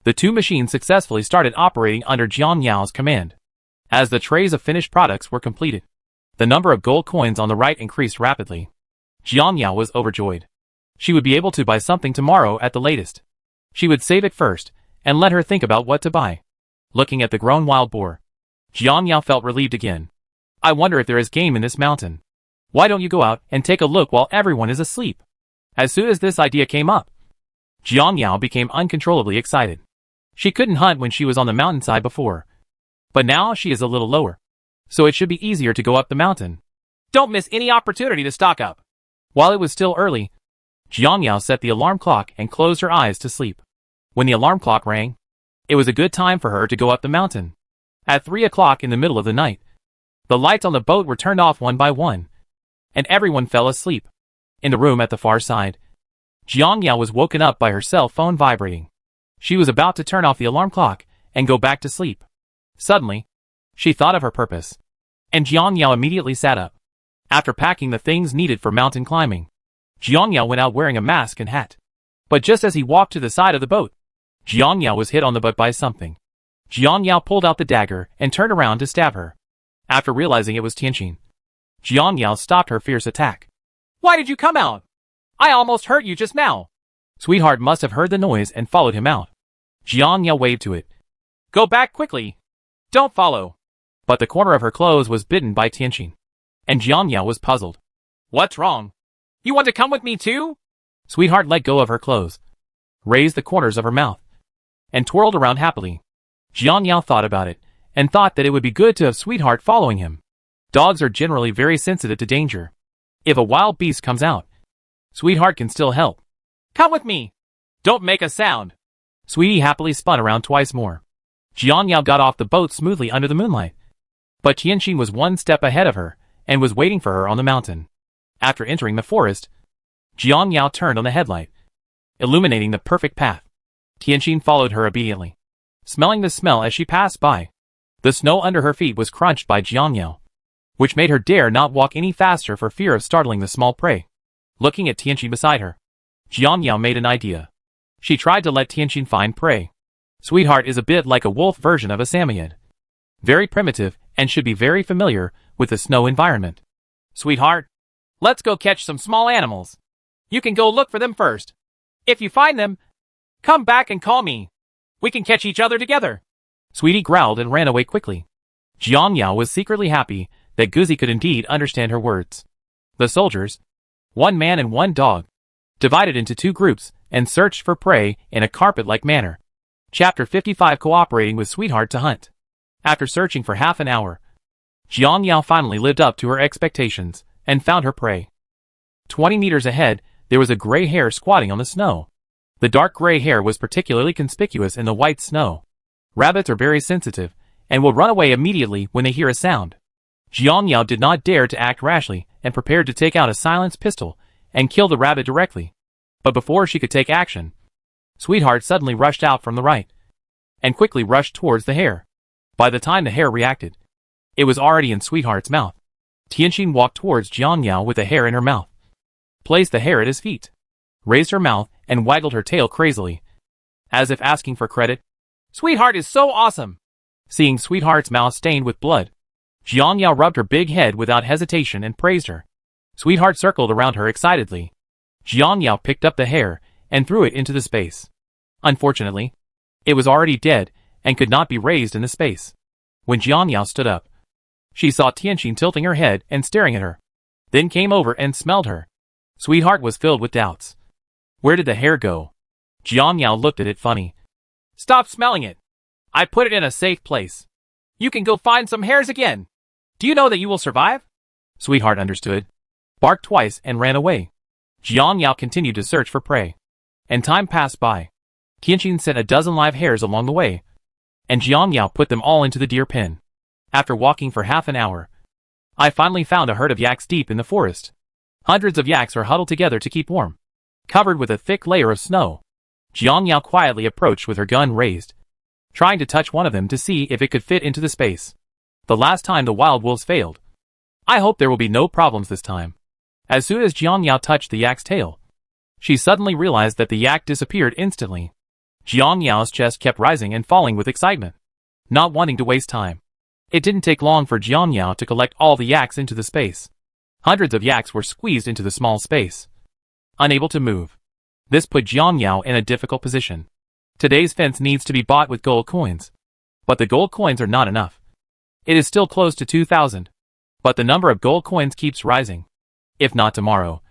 A: the two machines successfully started operating under Jiang Yao's command. As the trays of finished products were completed, the number of gold coins on the right increased rapidly. Jiang Yao was overjoyed. She would be able to buy something tomorrow at the latest. She would save it first and let her think about what to buy. Looking at the grown wild boar, Jiang Yao felt relieved again. I wonder if there is game in this mountain. Why don't you go out and take a look while everyone is asleep? As soon as this idea came up, Jiang Yao became uncontrollably excited. She couldn't hunt when she was on the mountainside before, but now she is a little lower, so it should be easier to go up the mountain. Don't miss any opportunity to stock up. While it was still early, Jiang Yao set the alarm clock and closed her eyes to sleep. When the alarm clock rang, it was a good time for her to go up the mountain. At 3 o'clock in the middle of the night, the lights on the boat were turned off one by one, and everyone fell asleep. In the room at the far side, Jiang Yao was woken up by her cell phone vibrating. She was about to turn off the alarm clock and go back to sleep. Suddenly, she thought of her purpose, and Jiang Yao immediately sat up. After packing the things needed for mountain climbing, Jiang Yao went out wearing a mask and hat. But just as he walked to the side of the boat, Jiang Yao was hit on the butt by something. Jiang Yao pulled out the dagger and turned around to stab her. After realizing it was Tianqin, Jiang Yao stopped her fierce attack. Why did you come out? I almost hurt you just now. Sweetheart must have heard the noise and followed him out. Jiang Yao waved to it. Go back quickly. Don't follow. But the corner of her clothes was bitten by Tianqin, and Jiang Yao was puzzled. What's wrong? You want to come with me too? Sweetheart let go of her clothes, raised the corners of her mouth, and twirled around happily. Jiang Yao thought about it, and thought that it would be good to have Sweetheart following him. Dogs are generally very sensitive to danger. If a wild beast comes out, Sweetheart can still help. Come with me. Don't make a sound. Sweetie happily spun around twice more. Jiang Yao got off the boat smoothly under the moonlight. But Tianxin was one step ahead of her, and was waiting for her on the mountain. After entering the forest, Jiang Yao turned on the headlight, illuminating the perfect path. Tianxin followed her obediently, smelling the smell as she passed by. The snow under her feet was crunched by Jiang Yao, which made her dare not walk any faster for fear of startling the small prey. Looking at Tianxin beside her, Jiang Yao made an idea. She tried to let Tianxin find prey. Sweetheart is a bit like a wolf version of a Samoyed. Very primitive, and should be very familiar with the snow environment. Sweetheart, let's go catch some small animals. You can go look for them first. If you find them, come back and call me. We can catch each other together. Sweetie growled and ran away quickly. Jiang Yao was secretly happy that Guzi could indeed understand her words. The soldiers, one man and one dog, divided into two groups and searched for prey in a carpet-like manner. Chapter 55 Cooperating with Sweetheart to Hunt. After searching for half an hour, Jiang Yao finally lived up to her expectations and found her prey. 20 meters ahead, there was a gray hare squatting on the snow. The dark gray hair was particularly conspicuous in the white snow. Rabbits are very sensitive and will run away immediately when they hear a sound. Jiang Yao did not dare to act rashly and prepared to take out a silenced pistol and kill the rabbit directly. But before she could take action, Sweetheart suddenly rushed out from the right and quickly rushed towards the hare. By the time the hare reacted, it was already in Sweetheart's mouth. Tianxin walked towards Jiang Yao with the hare in her mouth, placed the hare at his feet, raised her mouth, and waggled her tail crazily, as if asking for credit. Sweetheart is so awesome! Seeing Sweetheart's mouth stained with blood, Jiang Yao rubbed her big head without hesitation and praised her. Sweetheart circled around her excitedly. Jiang Yao picked up the hare and threw it into the space. Unfortunately, it was already dead and could not be raised in the space. When Jiang Yao stood up, she saw Tianxin tilting her head and staring at her, then came over and smelled her. Sweetheart was filled with doubts. Where did the hare go? Jiang Yao looked at it funny. Stop smelling it. I put it in a safe place. You can go find some hares again. Do you know that you will survive? Sweetheart understood, barked twice and ran away. Jiang Yao continued to search for prey, and time passed by. Tianxin sent a dozen live hares along the way, and Jiang Yao put them all into the deer pen. After walking for half an hour, I finally found a herd of yaks deep in the forest. Hundreds of yaks are huddled together to keep warm, covered with a thick layer of snow. Jiang Yao quietly approached with her gun raised, trying to touch one of them to see if it could fit into the space. The last time the wild wolves failed. I hope there will be no problems this time. As soon as Jiang Yao touched the yak's tail, she suddenly realized that the yak disappeared instantly. Jiang Yao's chest kept rising and falling with excitement, not wanting to waste time. It didn't take long for Jiang Yao to collect all the yaks into the space. Hundreds of yaks were squeezed into the small space, unable to move. This put Jiang Yao in a difficult position. Today's fence needs to be bought with gold coins, but the gold coins are not enough. It is still close to 2,000, but the number of gold coins keeps rising. If not tomorrow,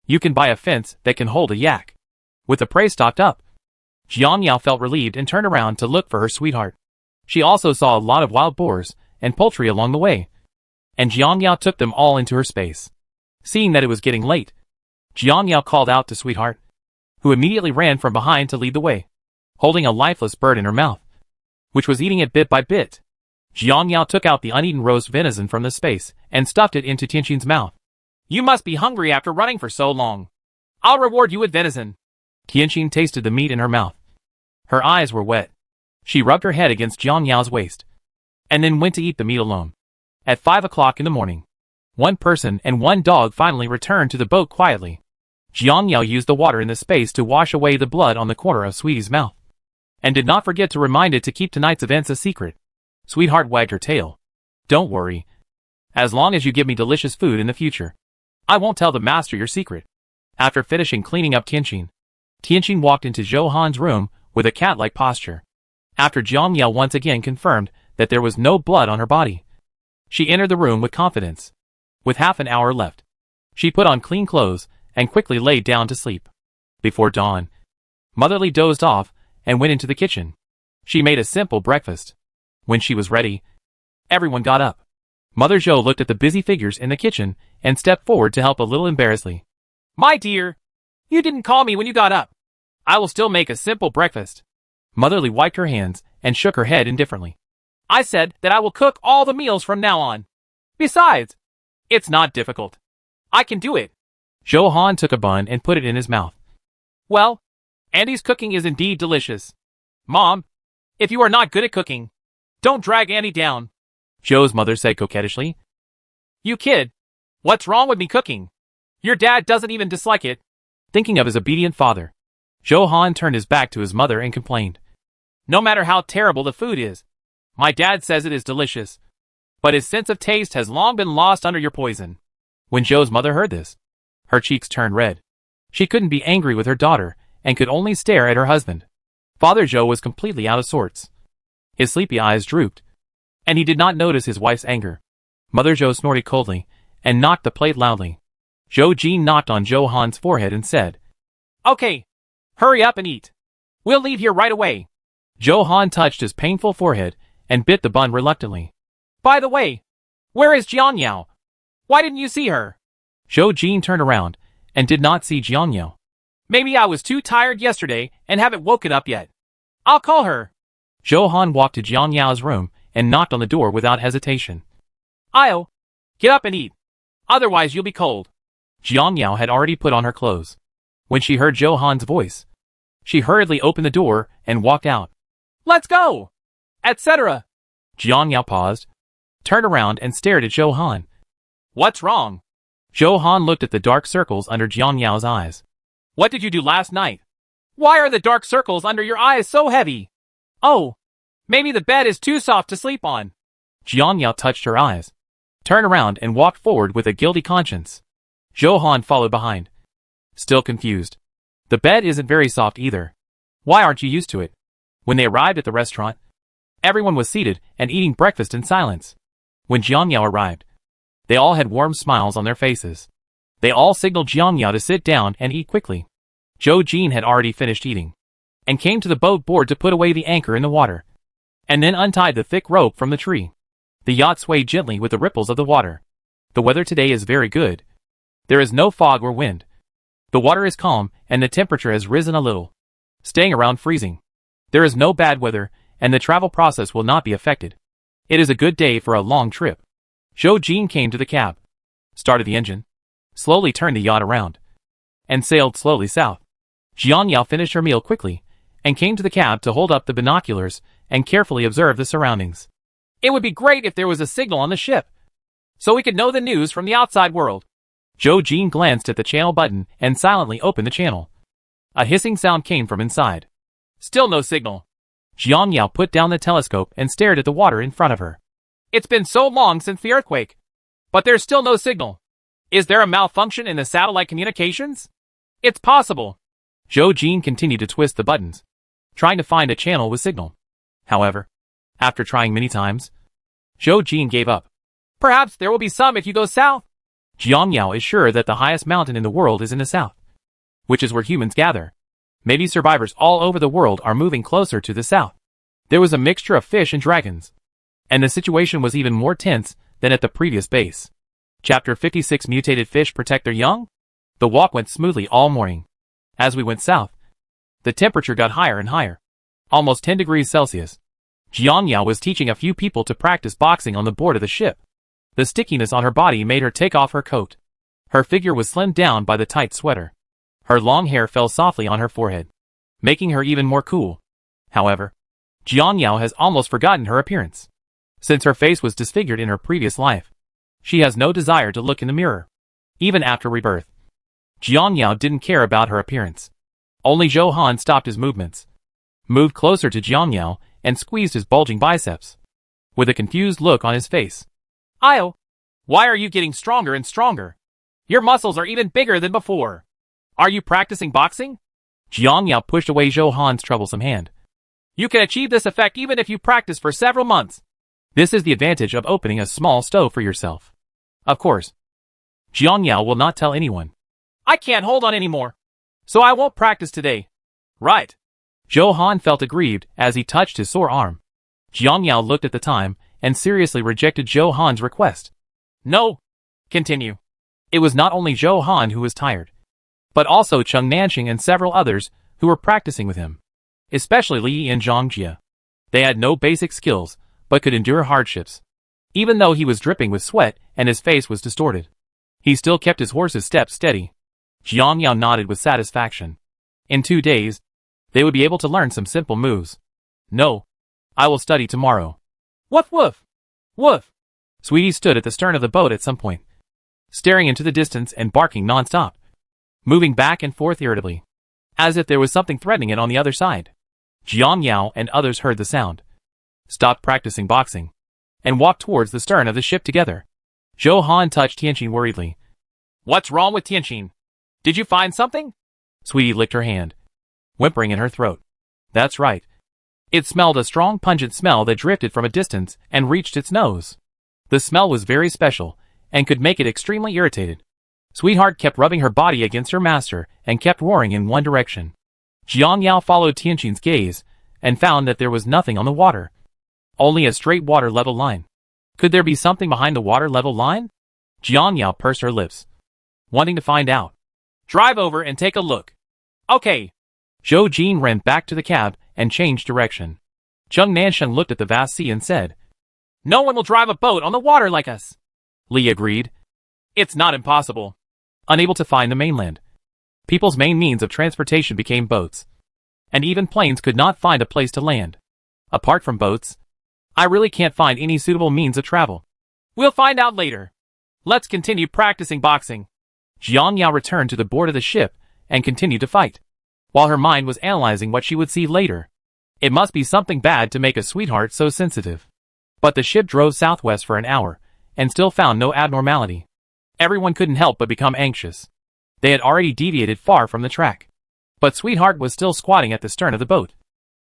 A: you can buy a fence that can hold a yak. With the prey stocked up, Jiang Yao felt relieved and turned around to look for her sweetheart. She also saw a lot of wild boars and poultry along the way, and Jiang Yao took them all into her space. Seeing that it was getting late, Jiang Yao called out to Sweetheart, who immediately ran from behind to lead the way, holding a lifeless bird in her mouth, which was eating it bit by bit. Jiang Yao took out the uneaten roast venison from the space and stuffed it into Tianxin's mouth. You must be hungry after running for so long. I'll reward you with venison. Tianxin tasted the meat in her mouth. Her eyes were wet. She rubbed her head against Jiang Yao's waist, and then went to eat the meat alone. At 5 o'clock in the morning, one person and one dog finally returned to the boat quietly. Jiang Yao used the water in the space to wash away the blood on the corner of Sweetie's mouth, and did not forget to remind it to keep tonight's events a secret. Sweetheart wagged her tail. Don't worry. As long as you give me delicious food in the future, I won't tell the master your secret. After finishing cleaning up Tianxin, Tianxin walked into Zhou Han's room with a cat-like posture. After Jiang Yao once again confirmed that there was no blood on her body, she entered the room with confidence. With half an hour left, she put on clean clothes and quickly laid down to sleep. Before dawn, Motherly dozed off and went into the kitchen. She made a simple breakfast. When she was ready, everyone got up. Mother Zhou looked at the busy figures in the kitchen and stepped forward to help a little embarrassedly. My dear, you didn't call me when you got up. I will still make a simple breakfast. Motherly wiped her hands and shook her head indifferently. I said that I will cook all the meals from now on. Besides, it's not difficult. I can do it. Zhou Han took a bun and put it in his mouth. Well, Andy's cooking is indeed delicious. Mom, if you are not good at cooking, don't drag Andy down, Zhou's mother said coquettishly. You kid, what's wrong with me cooking? Your dad doesn't even dislike it. Thinking of his obedient father, Zhou Han turned his back to his mother and complained. No matter how terrible the food is, my dad says it is delicious. But his sense of taste has long been lost under your poison. When Zhou's mother heard this, her cheeks turned red. She couldn't be angry with her daughter and could only stare at her husband. Father Zhou was completely out of sorts. His sleepy eyes drooped, and he did not notice his wife's anger. Mother Zhou snorted coldly and knocked the plate loudly. Zhou Jin knocked on Zhou Han's forehead and said, Okay, hurry up and eat. We'll leave here right away. Zhou Han touched his painful forehead and bit the bun reluctantly. By the way, where is Jiang Yao? Why didn't you see her? Zhou Jin turned around and did not see Jiang Yao. Maybe I was too tired yesterday and haven't woken up yet. I'll call her. Zhou Han walked to Jiang Yao's room and knocked on the door without hesitation. Io, get up and eat. Otherwise you'll be cold. Jiang Yao had already put on her clothes. When she heard Zhou Han's voice, she hurriedly opened the door and walked out. Let's go! Etc. Jiang Yao paused, turned around and stared at Zhou Han. What's wrong? Zhou Han looked at the dark circles under Jiang Yao's eyes. What did you do last night? Why are the dark circles under your eyes so heavy? Oh, maybe the bed is too soft to sleep on. Jiang Yao touched her eyes, turned around and walked forward with a guilty conscience. Zhou Han followed behind, still confused. The bed isn't very soft either. Why aren't you used to it? When they arrived at the restaurant, everyone was seated and eating breakfast in silence. When Jiang Yao arrived, they all had warm smiles on their faces. They all signaled Jiang Yao to sit down and eat quickly. Zhou Jin had already finished eating, and came to the boat board to put away the anchor in the water, and then untied the thick rope from the tree. The yacht swayed gently with the ripples of the water. The weather today is very good. There is no fog or wind. The water is calm, and the temperature has risen a little, staying around freezing. There is no bad weather, and the travel process will not be affected. It is a good day for a long trip. Zhou Jin came to the cab, started the engine, slowly turned the yacht around, and sailed slowly south. Jiang Yao finished her meal quickly, and came to the cab to hold up the binoculars and carefully observe the surroundings. It would be great if there was a signal on the ship, so we could know the news from the outside world. Zhou Jin glanced at the channel button and silently opened the channel. A hissing sound came from inside. Still no signal. Jiang Yao put down the telescope and stared at the water in front of her. It's been so long since the earthquake, but there's still no signal. Is there a malfunction in the satellite communications? It's possible. Zhou Jin continued to twist the buttons, trying to find a channel with signal. However, after trying many times, Zhou Jin gave up. Perhaps there will be some if you go south. Jiang Yao is sure that the highest mountain in the world is in the south, which is where humans gather. Maybe survivors all over the world are moving closer to the south. There was a mixture of fish and dragons, and the situation was even more tense than at the previous base. Chapter 56 Mutated Fish Protect Their Young? The walk went smoothly all morning. As we went south, the temperature got higher and higher, almost 10 degrees Celsius. Jiang Yao was teaching a few people to practice boxing on the board of the ship. The stickiness on her body made her take off her coat. Her figure was slimmed down by the tight sweater. Her long hair fell softly on her forehead, making her even more cool. However, Jiang Yao has almost forgotten her appearance. Since her face was disfigured in her previous life, she has no desire to look in the mirror. Even after rebirth, Jiang Yao didn't care about her appearance. Only Zhou Han stopped his movements, moved closer to Jiang Yao, and squeezed his bulging biceps, with a confused look on his face. Io, why are you getting stronger and stronger? Your muscles are even bigger than before. Are you practicing boxing? Jiang Yao pushed away Zhou Han's troublesome hand. You can achieve this effect even if you practice for several months. This is the advantage of opening a small stove for yourself. Of course, Jiang Yao will not tell anyone. I can't hold on anymore, so I won't practice today. Right. Zhou Han felt aggrieved as he touched his sore arm. Jiang Yao looked at the time and seriously rejected Zhou Han's request. No. Continue. It was not only Zhou Han who was tired, but also Cheng Nanxing and several others who were practicing with him, especially Li and Zhang Jie. They had no basic skills, but could endure hardships. Even though he was dripping with sweat and his face was distorted, he still kept his horse's steps steady. Jiang Yao nodded with satisfaction. In 2 days, they would be able to learn some simple moves. No. I will study tomorrow. Woof woof! Woof! Sweetie stood at the stern of the boat at some point, staring into the distance and barking non-stop, moving back and forth irritably, as if there was something threatening it on the other side. Jiang Yao and others heard the sound, stopped practicing boxing, and walked towards the stern of the ship together. Zhou Han touched Tianqin worriedly. What's wrong with Tianqin? Did you find something? Sweetie licked her hand, whimpering in her throat. That's right. It smelled a strong pungent smell that drifted from a distance and reached its nose. The smell was very special, and could make it extremely irritated. Sweetheart kept rubbing her body against her master, and kept roaring in one direction. Jiang Yao followed Tianqin's gaze, and found that there was nothing on the water. Only a straight water level line. Could there be something behind the water level line? Jiang Yao pursed her lips, wanting to find out. Drive over and take a look. Okay. Zhou Jin ran back to the cab and changed direction. Cheng Nansheng looked at the vast sea and said, No one will drive a boat on the water like us. Li agreed. It's not impossible. Unable to find the mainland, people's main means of transportation became boats. And even planes could not find a place to land. Apart from boats, I really can't find any suitable means of travel. We'll find out later. Let's continue practicing boxing. Jiang Yao returned to the board of the ship and continued to fight, while her mind was analyzing what she would see later. It must be something bad to make a sweetheart so sensitive. But the ship drove southwest for an hour, and still found no abnormality. Everyone couldn't help but become anxious. They had already deviated far from the track. But sweetheart was still squatting at the stern of the boat,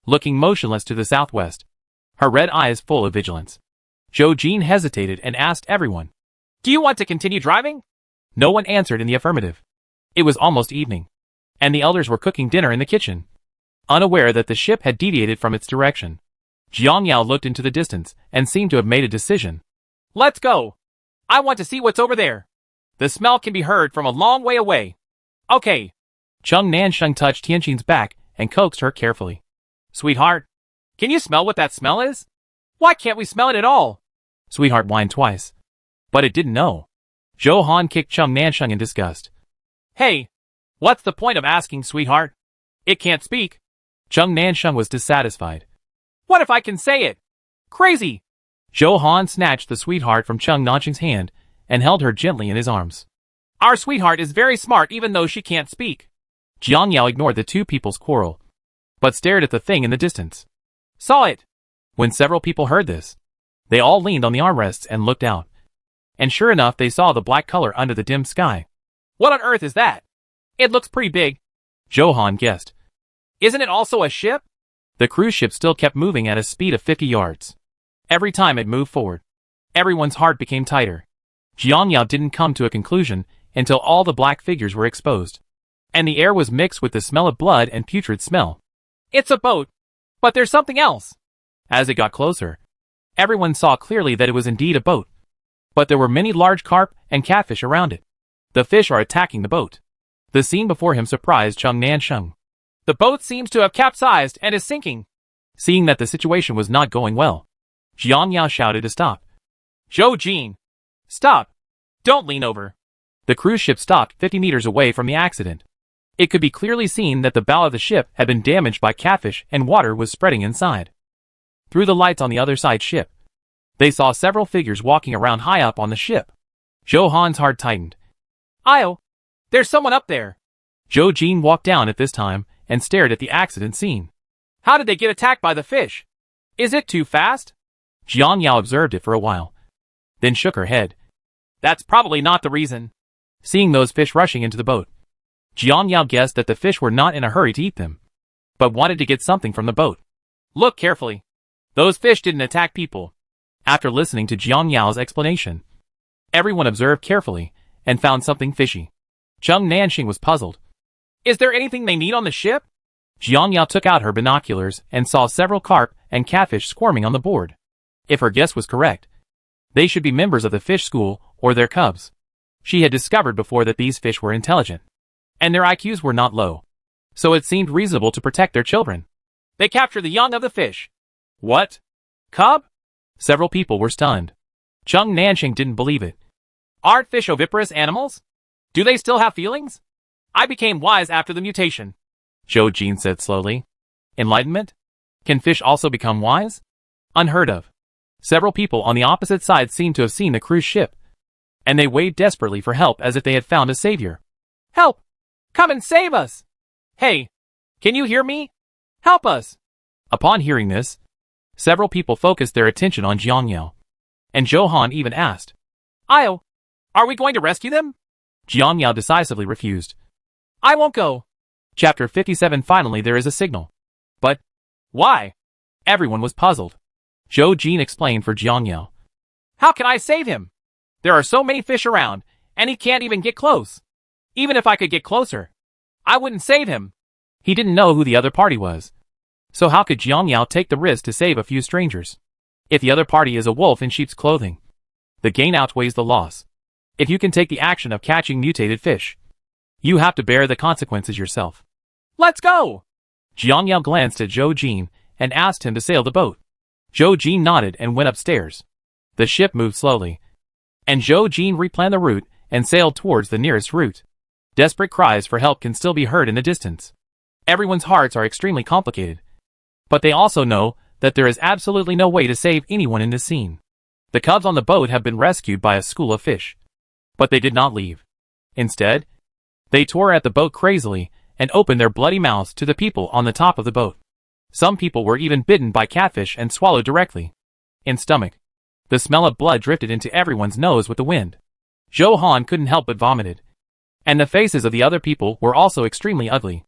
A: looking motionless to the southwest, her red eyes full of vigilance. Zhou Jin hesitated and asked everyone, Do you want to continue driving? No one answered in the affirmative. It was almost evening, and the elders were cooking dinner in the kitchen, unaware that the ship had deviated from its direction. Jiang Yao looked into the distance and seemed to have made a decision. Let's go. I want to see what's over there. The smell can be heard from a long way away. Okay. Cheng Nansheng touched Tianqin's back and coaxed her carefully. Sweetheart, can you smell what that smell is? Why can't we smell it at all? Sweetheart whined twice, but it didn't know. Zhou Han kicked Cheng Nansheng in disgust. Hey, what's the point of asking, sweetheart? It can't speak. Cheng Nansheng was dissatisfied. What if I can say it? Crazy! Zhou Han snatched the sweetheart from Cheng Nansheng's hand and held her gently in his arms. Our sweetheart is very smart even though she can't speak. Jiang Yao ignored the two people's quarrel, but stared at the thing in the distance. Saw it! When several people heard this, they all leaned on the armrests and looked out. And sure enough they saw the black color under the dim sky. What on earth is that? It looks pretty big. Zhou Han guessed. Isn't it also a ship? The cruise ship still kept moving at a speed of 50 yards. Every time it moved forward, everyone's heart became tighter. Jiang Yao didn't come to a conclusion until all the black figures were exposed, and the air was mixed with the smell of blood and putrid smell. It's a boat, but there's something else. As it got closer, everyone saw clearly that it was indeed a boat, but there were many large carp and catfish around it. The fish are attacking the boat. The scene before him surprised Cheng Nansheng. The boat seems to have capsized and is sinking. Seeing that the situation was not going well, Jiang Yao shouted to stop. Zhou Jin! Stop! Don't lean over. The cruise ship stopped 50 meters away from the accident. It could be clearly seen that the bow of the ship had been damaged by catfish and water was spreading inside. Through the lights on the other side ship, they saw several figures walking around high up on the ship. Zhou Han's heart tightened. Io! There's someone up there! Zhou Jin walked down at this time and stared at the accident scene. How did they get attacked by the fish? Is it too fast? Jiang Yao observed it for a while, then shook her head. That's probably not the reason. Seeing those fish rushing into the boat, Jiang Yao guessed that the fish were not in a hurry to eat them, but wanted to get something from the boat. Look carefully. Those fish didn't attack people. After listening to Jiang Yao's explanation, everyone observed carefully and found something fishy. Cheng Nansheng was puzzled. Is there anything they need on the ship? Jiang Yao took out her binoculars and saw several carp and catfish squirming on the board. If her guess was correct, they should be members of the fish school or their cubs. She had discovered before that these fish were intelligent, and their IQs were not low, so it seemed reasonable to protect their children. They captured the young of the fish. What? Cub? Several people were stunned. Chung Nanxing didn't believe it. Aren't fish oviparous animals? Do they still have feelings? I became wise after the mutation, Zhou Jin said slowly. Enlightenment? Can fish also become wise? Unheard of. Several people on the opposite side seemed to have seen the cruise ship, and they waved desperately for help as if they had found a savior. Help! Come and save us! Hey, can you hear me? Help us! Upon hearing this, several people focused their attention on Jiang Yao, and Zhou Han even asked, Io, are we going to rescue them? Jiang Yao decisively refused. I won't go. Chapter 57. Finally there is a signal. But why? Everyone was puzzled. Zhou Jin explained for Jiang Yao. How can I save him? There are so many fish around, and he can't even get close. Even if I could get closer, I wouldn't save him. He didn't know who the other party was. So how could Jiang Yao take the risk to save a few strangers? If the other party is a wolf in sheep's clothing, the gain outweighs the loss. If you can take the action of catching mutated fish, you have to bear the consequences yourself. Let's go! Jiang Yao glanced at Zhou Jin and asked him to sail the boat. Zhou Jin nodded and went upstairs. The ship moved slowly, and Zhou Jin replanned the route and sailed towards the nearest route. Desperate cries for help can still be heard in the distance. Everyone's hearts are extremely complicated, but they also know that there is absolutely no way to save anyone in this scene. The cubs on the boat have been rescued by a school of fish, but they did not leave. Instead, they tore at the boat crazily and opened their bloody mouths to the people on the top of the boat. Some people were even bitten by catfish and swallowed directly in stomach. The smell of blood drifted into everyone's nose with the wind. Zhou Han couldn't help but vomited, and the faces of the other people were also extremely ugly.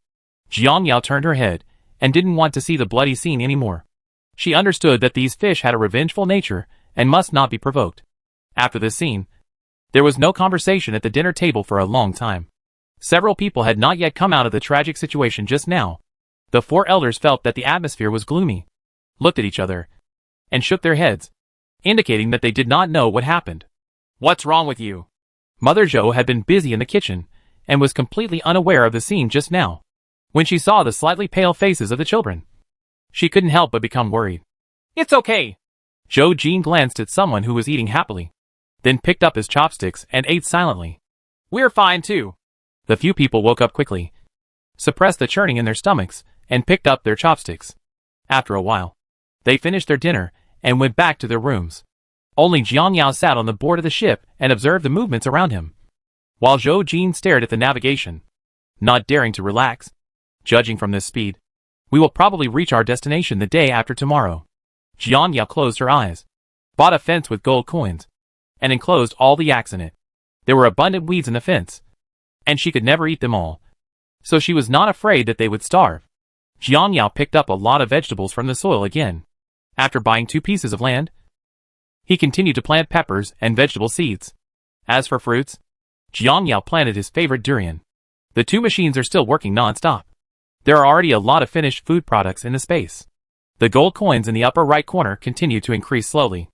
A: Jiang Yao turned her head and didn't want to see the bloody scene anymore. She understood that these fish had a revengeful nature and must not be provoked. After this scene, there was no conversation at the dinner table for a long time. Several people had not yet come out of the tragic situation just now. The four elders felt that the atmosphere was gloomy, looked at each other, and shook their heads, indicating that they did not know what happened. What's wrong with you? Mother Zhou had been busy in the kitchen and was completely unaware of the scene just now. When she saw the slightly pale faces of the children, she couldn't help but become worried. It's okay. Zhou Jin glanced at someone who was eating happily, then picked up his chopsticks and ate silently. We're fine too. The few people woke up quickly, suppressed the churning in their stomachs, and picked up their chopsticks. After a while, they finished their dinner and went back to their rooms. Only Jiang Yao sat on the board of the ship and observed the movements around him, while Zhou Jin stared at the navigation, not daring to relax. Judging from this speed, we will probably reach our destination the day after tomorrow. Jiang Yao closed her eyes, bought a fence with gold coins, and enclosed all the yaks in it. There were abundant weeds in the fence, and she could never eat them all, so she was not afraid that they would starve. Jiang Yao picked up a lot of vegetables from the soil again. After buying 2 pieces of land, he continued to plant peppers and vegetable seeds. As for fruits, Jiang Yao planted his favorite durian. The 2 machines are still working non-stop. There are already a lot of finished food products in the space. The gold coins in the upper right corner continue to increase slowly.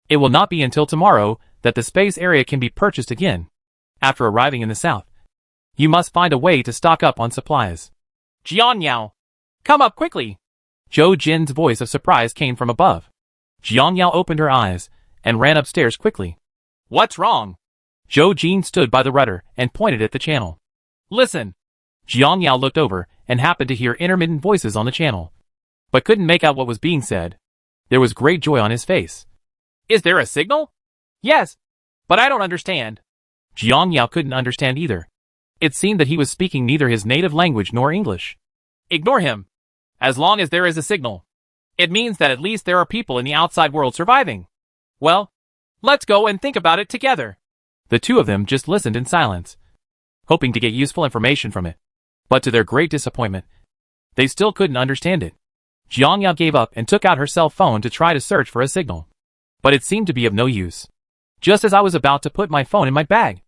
A: It will not be until tomorrow that the space area can be purchased again. After arriving in the south, you must find a way to stock up on supplies. Jiang Yao, come up quickly. Zhou Jin's voice of surprise came from above. Jiang Yao opened her eyes and ran upstairs quickly. What's wrong? Zhou Jin stood by the rudder and pointed at the channel. Listen. Jiang Yao looked over and happened to hear intermittent voices on the channel, but couldn't make out what was being said. There was great joy on his face. Is there a signal? Yes, but I don't understand. Jiang Yao couldn't understand either. It seemed that he was speaking neither his native language nor English. Ignore him. As long as there is a signal, it means that at least there are people in the outside world surviving. Well, let's go and think about it together. The two of them just listened in silence, hoping to get useful information from it. But to their great disappointment, they still couldn't understand it. Jiang Yao gave up and took out her cell phone to try to search for a signal. But it seemed to be of no use. Just as I was about to put my phone in my bag,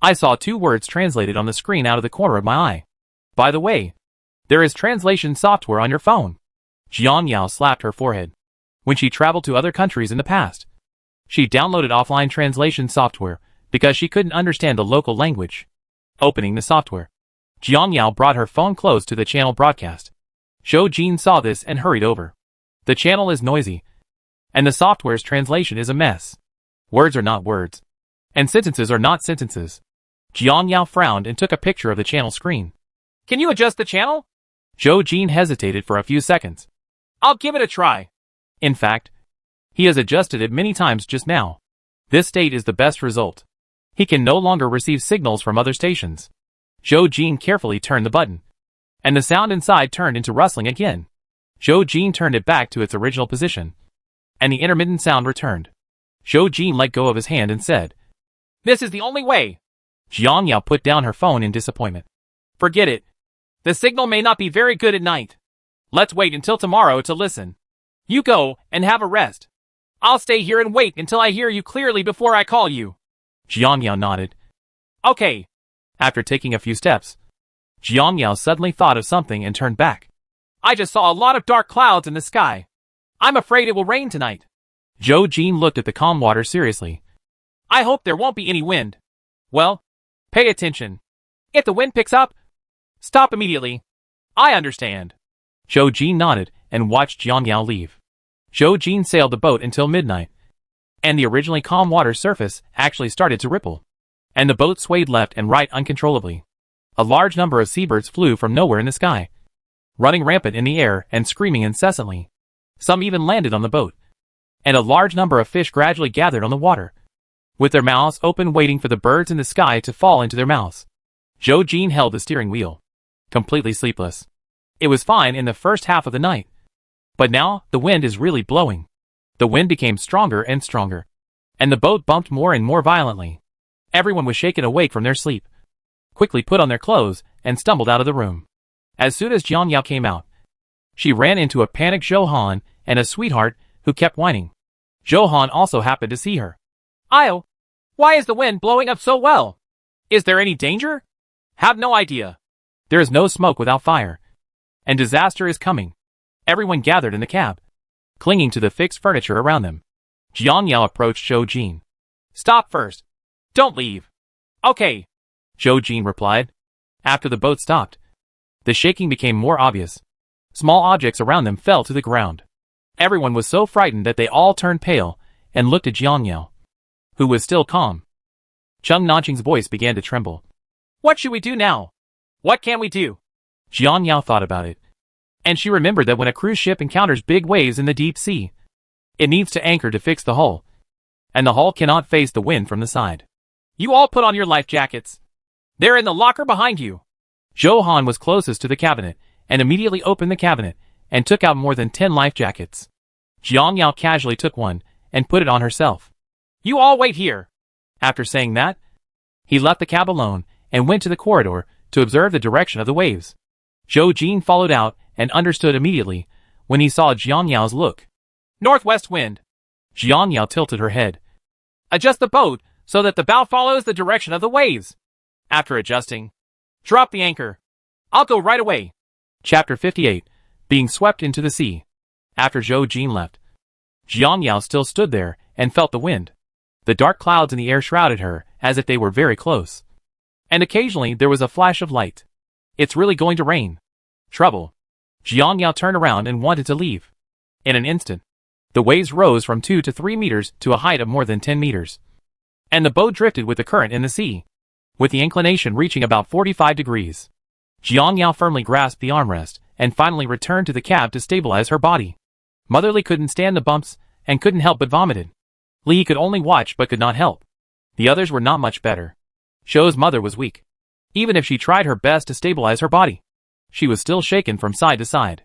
A: I saw 2 words translated on the screen out of the corner of my eye. By the way, There is translation software on your phone. Jiang Yao slapped her forehead. When she traveled to other countries in the past, she downloaded offline translation software because she couldn't understand the local language. Opening the software, Jiang Yao brought her phone close to the channel broadcast. Zhou Jin saw this and hurried over. The channel is noisy, and the software's translation is a mess. Words are not words, and sentences are not sentences. Jiang Yao frowned and took a picture of the channel screen. Can you adjust the channel? Zhou Jin hesitated for a few seconds. I'll give it a try. In fact, he has adjusted it many times just now. This state is the best result. He can no longer receive signals from other stations. Zhou Jin carefully turned the button, and the sound inside turned into rustling again. Zhou Jin turned it back to its original position, and the intermittent sound returned. Zhou Jin let go of his hand and said, "This is the only way." Jiang Yao put down her phone in disappointment. "Forget it. The signal may not be very good at night. Let's wait until tomorrow to listen. You go and have a rest. I'll stay here and wait until I hear you clearly before I call you." Jiang Yao nodded. "Okay." After taking a few steps, Jiang Yao suddenly thought of something and turned back. "I just saw a lot of dark clouds in the sky. I'm afraid it will rain tonight." Zhou Jin looked at the calm water seriously. "I hope there won't be any wind." "Well, pay attention. If the wind picks up, stop immediately." "I understand." Zhou Jin nodded and watched Jiang Yao leave. Zhou Jin sailed the boat until midnight, and the originally calm water surface actually started to ripple, and the boat swayed left and right uncontrollably. A large number of seabirds flew from nowhere in the sky, running rampant in the air and screaming incessantly. Some even landed on the boat, and a large number of fish gradually gathered on the water, with their mouths open waiting for the birds in the sky to fall into their mouths. Zhou Jin held the steering wheel, completely sleepless. It was fine in the first half of the night, but now the wind is really blowing. The wind became stronger and stronger, and the boat bumped more and more violently. Everyone was shaken awake from their sleep, quickly put on their clothes, and stumbled out of the room. As soon as Jiang Yao came out, she ran into a panicked Zhou Han and a sweetheart who kept whining. Zhou Han also happened to see her. "Io, why is the wind blowing up so well? Is there any danger?" "Have no idea. There is no smoke without fire, and disaster is coming." Everyone gathered in the cab, clinging to the fixed furniture around them. Jiang Yao approached Zhou Jin. "Stop first. Don't leave." "Okay," Zhou Jin replied. After the boat stopped, the shaking became more obvious. Small objects around them fell to the ground. Everyone was so frightened that they all turned pale and looked at Jiang Yao, who was still calm. Cheng Nanqing's voice began to tremble. "What should we do now? What can we do?" Jiang Yao thought about it, and she remembered that when a cruise ship encounters big waves in the deep sea, it needs to anchor to fix the hull, and the hull cannot face the wind from the side. "You all put on your life jackets. They're in the locker behind you." Zhou Han was closest to the cabinet and immediately opened the cabinet and took out more than 10 life jackets. Jiang Yao casually took one and put it on herself. "You all wait here." After saying that, he left the cab alone and went to the corridor to observe the direction of the waves. Zhou Jin followed out and understood immediately when he saw Jiang Yao's look. "Northwest wind." Jiang Yao tilted her head. "Adjust the boat so that the bow follows the direction of the waves." After adjusting, "Drop the anchor. I'll go right away." Chapter 58. Being swept into the sea. After Zhou Jin left, Jiang Yao still stood there and felt the wind. The dark clouds in the air shrouded her as if they were very close, and occasionally there was a flash of light. "It's really going to rain. Trouble." Jiang Yao turned around and wanted to leave. In an instant, the waves rose from 2 to 3 meters to a height of more than 10 meters, and the boat drifted with the current in the sea, with the inclination reaching about 45 degrees. Jiang Yao firmly grasped the armrest and finally returned to the cab to stabilize her body. Mother Li couldn't stand the bumps and couldn't help but vomited. Li could only watch but could not help. The others were not much better. Zhou's mother was weak. Even if she tried her best to stabilize her body, she was still shaken from side to side.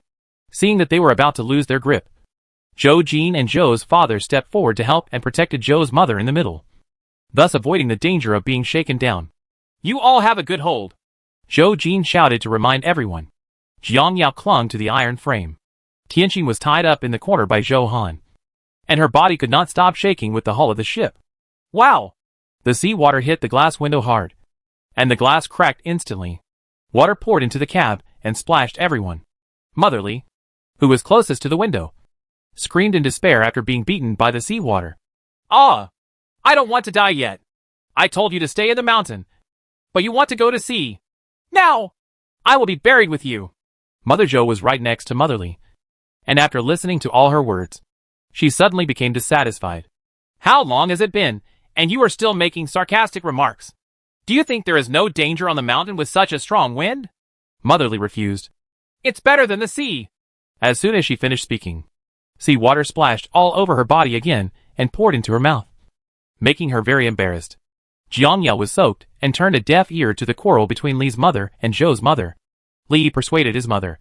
A: Seeing that they were about to lose their grip, Zhou Jin and Zhou's father stepped forward to help and protected Zhou's mother in the middle, thus avoiding the danger of being shaken down. "You all have a good hold," Zhou Jin shouted to remind everyone. Jiang Yao clung to the iron frame. Tianqing was tied up in the corner by Zhou Han, and her body could not stop shaking with the hull of the ship. "Wow!" The sea water hit the glass window hard, and the glass cracked instantly. Water poured into the cab and splashed everyone. Motherly, who was closest to the window, screamed in despair after being beaten by the seawater. "Ah! I don't want to die yet. I told you to stay in the mountain, but you want to go to sea. Now, I will be buried with you." Mother Joe was right next to Motherly, and after listening to all her words, she suddenly became dissatisfied. "How long has it been, and you are still making sarcastic remarks? Do you think there is no danger on the mountain with such a strong wind?" Motherly refused. "It's better than the sea." As soon as she finished speaking, sea water splashed all over her body again and poured into her mouth, making her very embarrassed. Jiang was soaked and turned a deaf ear to the quarrel between Li's mother and Zhou's mother. Li persuaded his mother.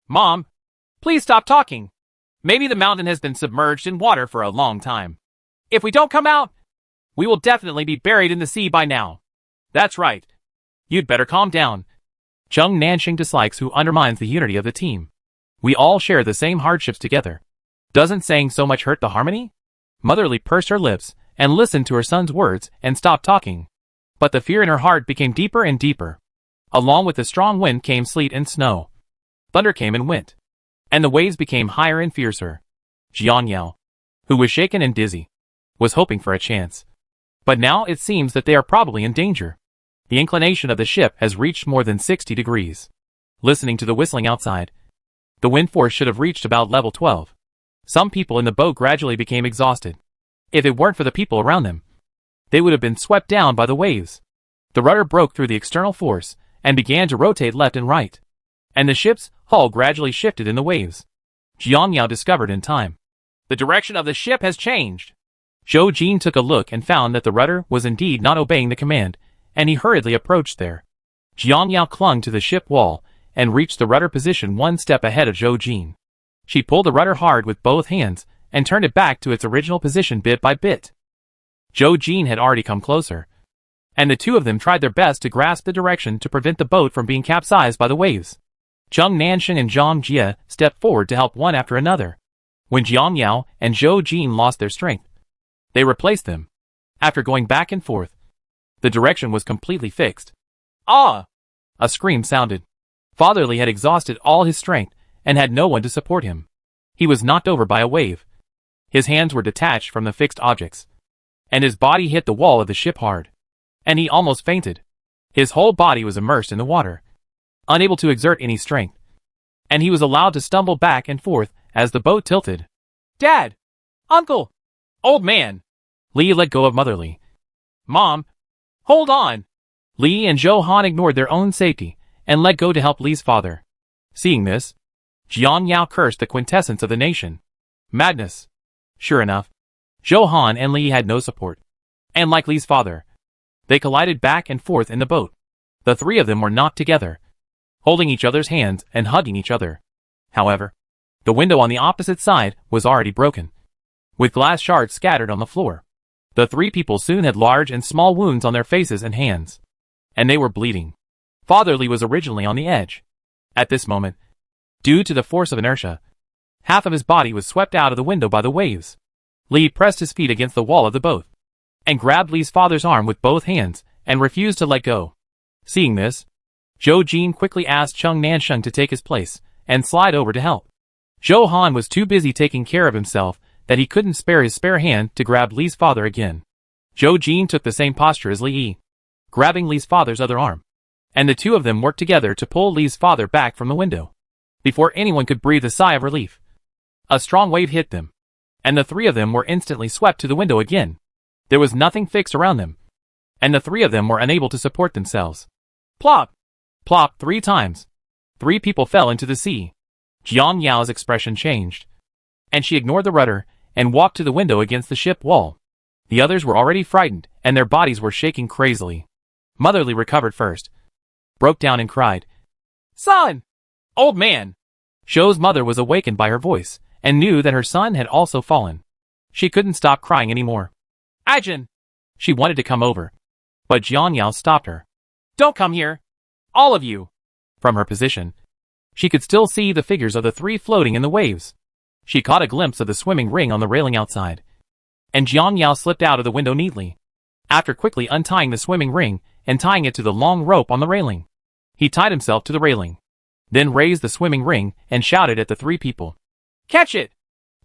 A: "Mom, please stop talking. Maybe the mountain has been submerged in water for a long time. If we don't come out, we will definitely be buried in the sea by now." "That's right. You'd better calm down. Zheng Nanxing dislikes who undermines the unity of the team. We all share the same hardships together. Doesn't saying so much hurt the harmony?" Motherly pursed her lips and listened to her son's words and stopped talking. But the fear in her heart became deeper and deeper. Along with the strong wind came sleet and snow. Thunder came and went, and the waves became higher and fiercer. Jiang, who was shaken and dizzy, was hoping for a chance. But now it seems that they are probably in danger. The inclination of the ship has reached more than 60 degrees. Listening to the whistling outside, the wind force should have reached about level 12. Some people in the boat gradually became exhausted. If it weren't for the people around them, they would have been swept down by the waves. The rudder broke through the external force and began to rotate left and right, and the ship's hull gradually shifted in the waves. Jiang discovered in time. "The direction of the ship has changed." Zhou Jin took a look and found that the rudder was indeed not obeying the command, and he hurriedly approached there. Jiang clung to the ship wall and reached the rudder position one step ahead of Zhou Jin. She pulled the rudder hard with both hands and turned it back to its original position bit by bit. Zhou Jin had already come closer, and the two of them tried their best to grasp the direction to prevent the boat from being capsized by the waves. Zheng Nanxing and Zhang Jie stepped forward to help one after another. When Jiang Yao and Zhou Jin lost their strength, they replaced them. After going back and forth, the direction was completely fixed. "Ah!" A scream sounded. Fatherly had exhausted all his strength and had no one to support him. He was knocked over by a wave. His hands were detached from the fixed objects, and his body hit the wall of the ship hard, and he almost fainted. His whole body was immersed in the water, unable to exert any strength, and he was allowed to stumble back and forth as the boat tilted. "Dad! Uncle! Old man!" Li let go of Motherly. "Mom! Hold on!" Li and Zhou Han ignored their own safety and let go to help Li's father. Seeing this, Jiang cursed the quintessence of the nation. Madness. Sure enough, Zhou Han and Li had no support, and like Li's father, they collided back and forth in the boat. The three of them were knocked together, holding each other's hands and hugging each other. However, the window on the opposite side was already broken, with glass shards scattered on the floor. The three people soon had large and small wounds on their faces and hands, and they were bleeding. Fatherly was originally on the edge. At this moment, due to the force of inertia, half of his body was swept out of the window by the waves. Li pressed his feet against the wall of the boat, and grabbed Li's father's arm with both hands, and refused to let go. Seeing this, Zhou Jin quickly asked Zheng Nanxing to take his place, and slide over to help. Zhou Han was too busy taking care of himself that he couldn't spare his spare hand to grab Li's father again. Zhou Jin took the same posture as Li, grabbing Li's father's other arm, and the two of them worked together to pull Li's father back from the window. Before anyone could breathe a sigh of relief, a strong wave hit them, and the three of them were instantly swept to the window again. There was nothing fixed around them, and the three of them were unable to support themselves. Plop! Plop 3 times. 3 people fell into the sea. Jiang Yao's expression changed, and she ignored the rudder and walked to the window against the ship wall. The others were already frightened, and their bodies were shaking crazily. Motherly recovered first, broke down and cried, "Son! Old man!" Zhou's mother was awakened by her voice, and knew that her son had also fallen. She couldn't stop crying anymore. "Ajin!" She wanted to come over, but Jiang Yao stopped her. "Don't come here! All of you!" From her position, she could still see the figures of the 3 floating in the waves. She caught a glimpse of the swimming ring on the railing outside, and Jiang Yao slipped out of the window neatly, after quickly untying the swimming ring and tying it to the long rope on the railing. He tied himself to the railing, then raised the swimming ring and shouted at the three people. Catch it!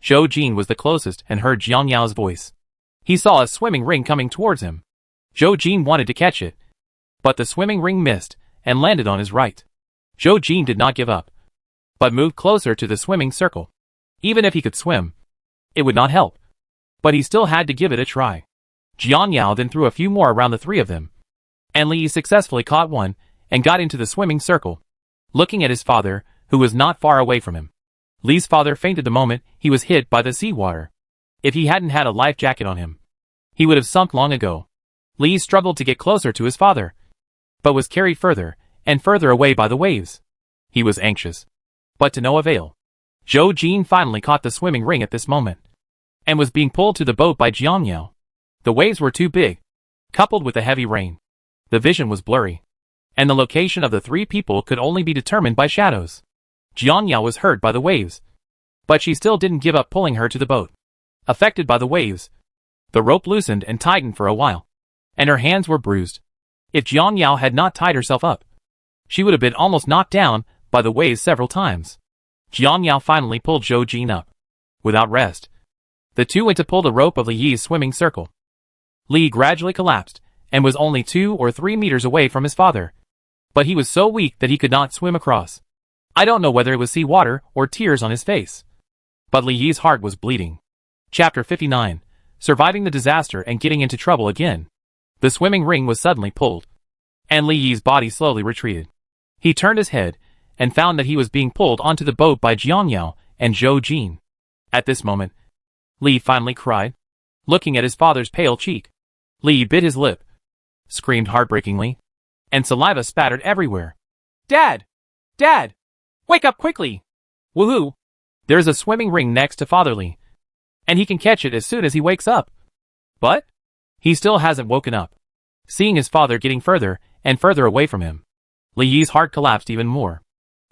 A: Zhou Jin was the closest and heard Jiang Yao's voice. He saw a swimming ring coming towards him. Zhou Jin wanted to catch it, but the swimming ring missed and landed on his right. Zhou Jin did not give up, but moved closer to the swimming circle. Even if he could swim, it would not help. But he still had to give it a try. Jiang Yao then threw a few more around the three of them, and Li Yi successfully caught one and got into the swimming circle, looking at his father, who was not far away from him. Li's father fainted the moment he was hit by the seawater. If he hadn't had a life jacket on him, he would have sunk long ago. Li struggled to get closer to his father, but was carried further and further away by the waves. He was anxious, but to no avail. Zhou Jin finally caught the swimming ring at this moment, and was being pulled to the boat by Jiang Yao. The waves were too big, coupled with the heavy rain. The vision was blurry, and the location of the three people could only be determined by shadows. Jiang Yao was hurt by the waves, but she still didn't give up pulling her to the boat. Affected by the waves, the rope loosened and tightened for a while, and her hands were bruised. If Jiang Yao had not tied herself up, she would have been almost knocked down by the waves several times. Jiang Yao finally pulled Zhou Jin up. Without rest, the two went to pull the rope of Li Yi's swimming circle. Li gradually collapsed and was only 2 or 3 meters away from his father, but he was so weak that he could not swim across. I don't know whether it was seawater or tears on his face, but Li Yi's heart was bleeding. Chapter 59. Surviving the disaster and getting into trouble again. The swimming ring was suddenly pulled, and Li Yi's body slowly retreated. He turned his head and found that he was being pulled onto the boat by Jiang Yao and Zhou Jin. At this moment, Li finally cried, looking at his father's pale cheek. Li bit his lip, screamed heartbreakingly, and saliva spattered everywhere. Dad! Dad! Wake up quickly! Woohoo! There's a swimming ring next to Father Li, and he can catch it as soon as he wakes up. But he still hasn't woken up. Seeing his father getting further and further away from him, Li Yi's heart collapsed even more.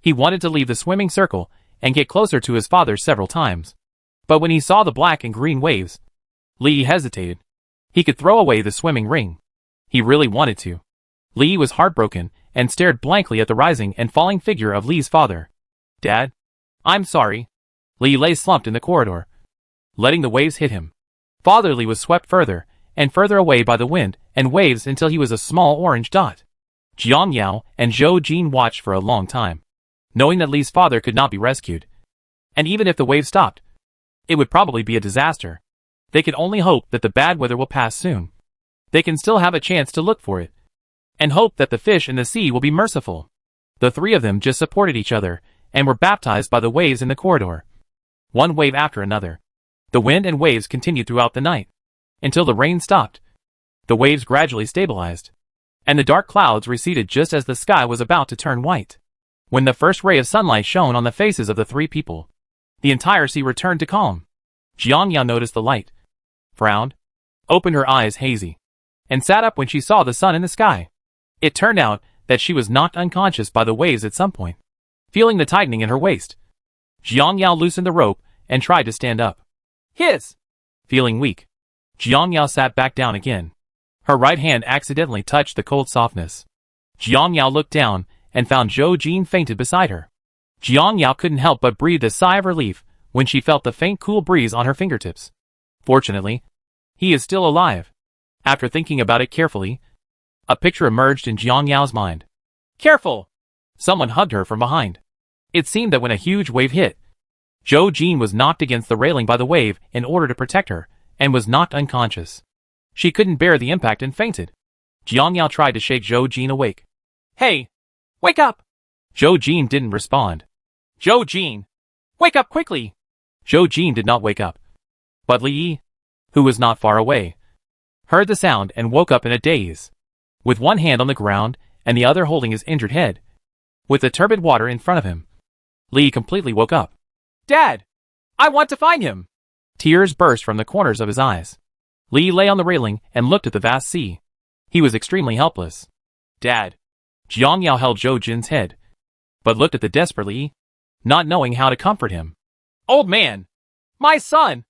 A: He wanted to leave the swimming circle and get closer to his father several times. But when he saw the black and green waves, Li Yi hesitated. He could throw away the swimming ring. He really wanted to. Li Yi was heartbroken and stared blankly at the rising and falling figure of Li's father. Dad? I'm sorry. Li lay slumped in the corridor, letting the waves hit him. Father Li was swept further and further away by the wind and waves until he was a small orange dot. Jiang Yao and Zhou Jin watched for a long time, knowing that Li's father could not be rescued. And even if the waves stopped, it would probably be a disaster. They could only hope that the bad weather will pass soon. They can still have a chance to look for it, and hope that the fish in the sea will be merciful. The three of them just supported each other and were baptized by the waves in the corridor, one wave after another. The wind and waves continued throughout the night, until the rain stopped. The waves gradually stabilized, and the dark clouds receded just as the sky was about to turn white. When the first ray of sunlight shone on the faces of the three people, the entire sea returned to calm. Jiang Yao noticed the light, frowned, opened her eyes hazy, and sat up when she saw the sun in the sky. It turned out that she was knocked unconscious by the waves at some point. Feeling the tightening in her waist, Jiang Yao loosened the rope and tried to stand up. Hiss! Feeling weak, Jiang Yao sat back down again. Her right hand accidentally touched the cold softness. Jiang Yao looked down and found Zhou Jin fainted beside her. Jiang Yao couldn't help but breathe a sigh of relief when she felt the faint cool breeze on her fingertips. Fortunately, he is still alive. After thinking about it carefully, a picture emerged in Jiang Yao's mind. Careful! Someone hugged her from behind. It seemed that when a huge wave hit, Zhou Jin was knocked against the railing by the wave in order to protect her, and was knocked unconscious. She couldn't bear the impact and fainted. Jiang Yao tried to shake Zhou Jin awake. Hey! Wake up! Zhou Jin didn't respond. Zhou Jin! Wake up quickly! Zhou Jin did not wake up. But Li Yi, who was not far away, heard the sound and woke up in a daze. With one hand on the ground and the other holding his injured head, with the turbid water in front of him, Li completely woke up. Dad! I want to find him! Tears burst from the corners of his eyes. Li lay on the railing and looked at the vast sea. He was extremely helpless. Dad! Jiang Yao held Zhou Jin's head, but looked at the desperate Li, not knowing how to comfort him. Old man! My son!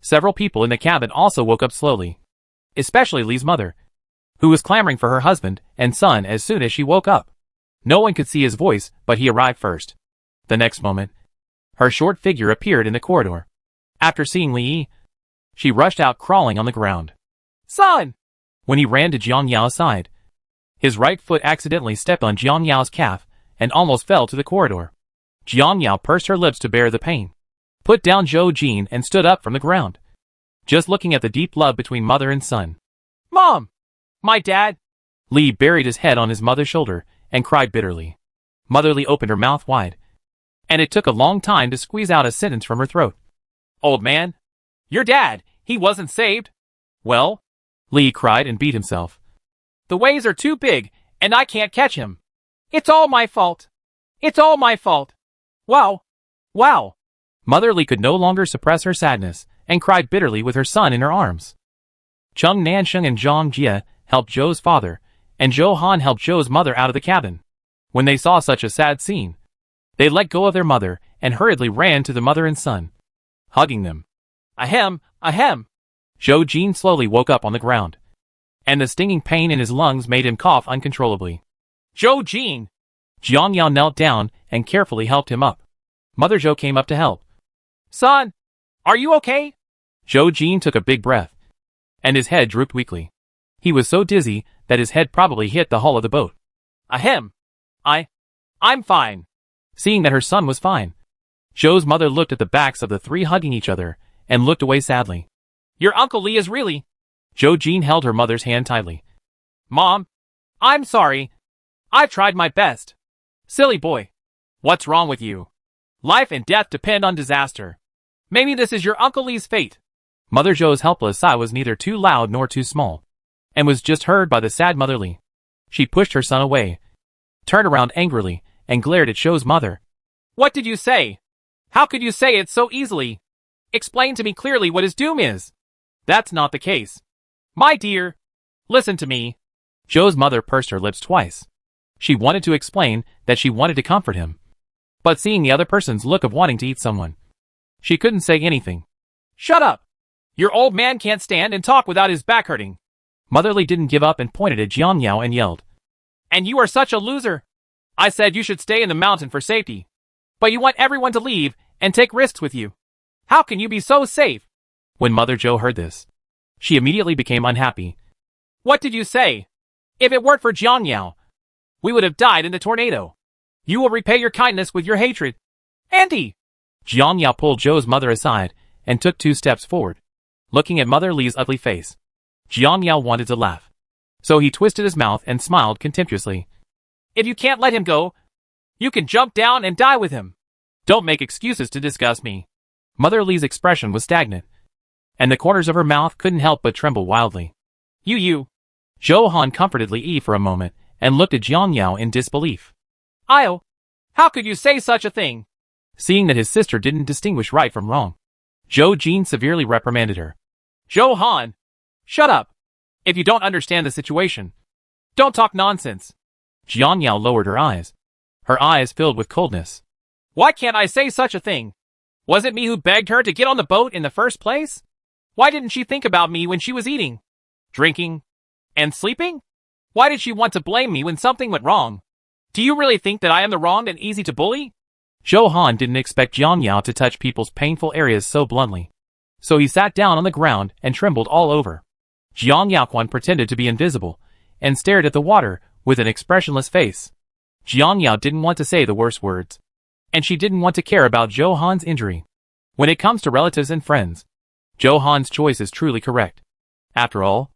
A: Several people in the cabin also woke up slowly, especially Li's mother, who was clamoring for her husband and son as soon as she woke up. No one could see his voice, but he arrived first. The next moment, her short figure appeared in the corridor. After seeing Li, she rushed out crawling on the ground. Son! When he ran to Jiang Yao's side, his right foot accidentally stepped on Jiang Yao's calf and almost fell to the corridor. Jiang Yao pursed her lips to bear the pain, put down Zhou Jin and stood up from the ground, just looking at the deep love between mother and son. Mom! My dad! Li buried his head on his mother's shoulder and cried bitterly. Mother Li opened her mouth wide, and it took a long time to squeeze out a sentence from her throat. Old man, your dad, he wasn't saved. Well, Li cried and beat himself. The waves are too big, and I can't catch him. It's all my fault. It's all my fault. Wow. Wow. Mother Li could no longer suppress her sadness and cried bitterly with her son in her arms. Cheng Nansheng and Zhang Jie helped Zhou's father, and Zhou Han helped Zhou's mother out of the cabin. When they saw such a sad scene, they let go of their mother and hurriedly ran to the mother and son, hugging them. Ahem, ahem. Zhou Jin slowly woke up on the ground, and the stinging pain in his lungs made him cough uncontrollably. Zhou Jin! Jiang Yao knelt down and carefully helped him up. Mother Zhou came up to help. Son, are you okay? Zhou Jin took a big breath, and his head drooped weakly. He was so dizzy that his head probably hit the hull of the boat. Ahem. I'm fine. Seeing that her son was fine, Zhou's mother looked at the backs of the three hugging each other and looked away sadly. Your Uncle Li is really... Zhou Jin held her mother's hand tightly. Mom, I'm sorry. I've tried my best. Silly boy. What's wrong with you? Life and death depend on disaster. Maybe this is your Uncle Li's fate. Mother Zhou's helpless sigh was neither too loud nor too small, and was just heard by the sad Mother Li. She pushed her son away, turned around angrily, and glared at Zhou's mother. What did you say? How could you say it so easily? Explain to me clearly what his doom is. That's not the case. My dear, listen to me. Zhou's mother pursed her lips twice. She wanted to explain that she wanted to comfort him, but seeing the other person's look of wanting to eat someone, she couldn't say anything. Shut up! Your old man can't stand and talk without his back hurting. Mother Li didn't give up and pointed at Jiang Yao and yelled. And you are such a loser! I said you should stay in the mountain for safety, but you want everyone to leave and take risks with you. How can you be so safe? When Mother Zhou heard this, she immediately became unhappy. What did you say? If it weren't for Jiang Yao, we would have died in the tornado. You will repay your kindness with your hatred. Auntie! Jiang Yao pulled Zhou's mother aside and took 2 steps forward, looking at Mother Li's ugly face. Jiang Yao wanted to laugh, so he twisted his mouth and smiled contemptuously. If you can't let him go, you can jump down and die with him. Don't make excuses to disgust me. Mother Li's expression was stagnant, and the corners of her mouth couldn't help but tremble wildly. You. Zhou Han comforted Li for a moment and looked at Jiang Yao in disbelief. How could you say such a thing? Seeing that his sister didn't distinguish right from wrong, Zhou Jin severely reprimanded her. Zhou Han, shut up. If you don't understand the situation, don't talk nonsense. Jiang Yao lowered her eyes filled with coldness. Why can't I say such a thing? Was it me who begged her to get on the boat in the first place? Why didn't she think about me when she was eating, drinking, and sleeping? Why did she want to blame me when something went wrong? Do you really think that I am the wronged and easy to bully? Zhou Han didn't expect Jiang Yao to touch people's painful areas so bluntly, so he sat down on the ground and trembled all over. Jiang Yaoquan pretended to be invisible and stared at the water with an expressionless face. Jiang Yao didn't want to say the worst words, and she didn't want to care about Zhou Han's injury. When it comes to relatives and friends, Zhou Han's choice is truly correct. After all,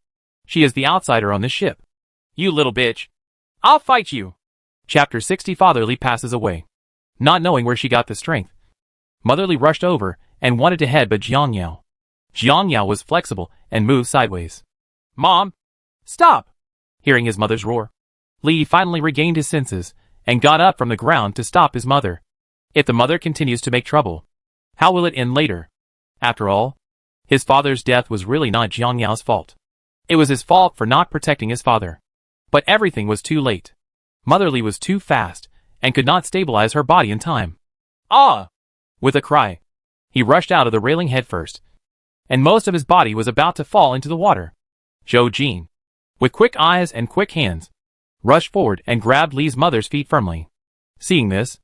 A: she is the outsider on this ship. You little bitch. I'll fight you. Chapter 60. Father Li passes away. Not knowing where she got the strength, Mother Li rushed over and wanted to headbutt Jiang Yao. Jiang Yao was flexible and moved sideways. Mom! Stop! Hearing his mother's roar, Li finally regained his senses and got up from the ground to stop his mother. If the mother continues to make trouble, how will it end later? After all, his father's death was really not Jiang Yao's fault. It was his fault for not protecting his father. But everything was too late. Mother Li was too fast and could not stabilize her body in time. Ah! With a cry, he rushed out of the railing headfirst, and most of his body was about to fall into the water. Zhou Jin, with quick eyes and quick hands, rushed forward and grabbed Li's mother's feet firmly. Seeing this,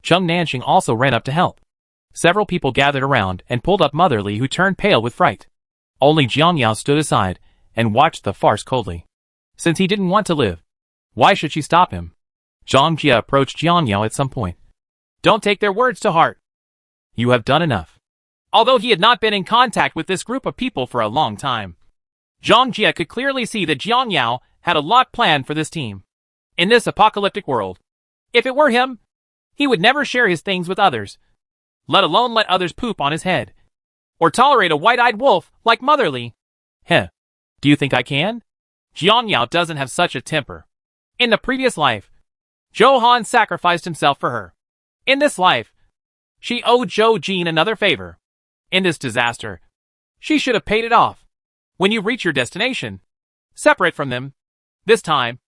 A: Chung Nanxing also ran up to help. Several people gathered around and pulled up Mother Li, who turned pale with fright. Only Jiang Yao stood aside and watched the farce coldly. Since he didn't want to live, why should she stop him? Zhang Jia approached Jiang Yao at some point. Don't take their words to heart. You have done enough. Although he had not been in contact with this group of people for a long time, Zhang Jia could clearly see that Jiang Yao had a lot planned for this team. In this apocalyptic world, if it were him, he would never share his things with others, let alone let others poop on his head, or tolerate a white-eyed wolf like Mother Li. Heh, do you think I can? Jiang Yao doesn't have such a temper. In the previous life, Zhou Han sacrificed himself for her. In this life, she owed Zhou Jin another favor. In this disaster, she should have paid it off. When you reach your destination, separate from them. This time,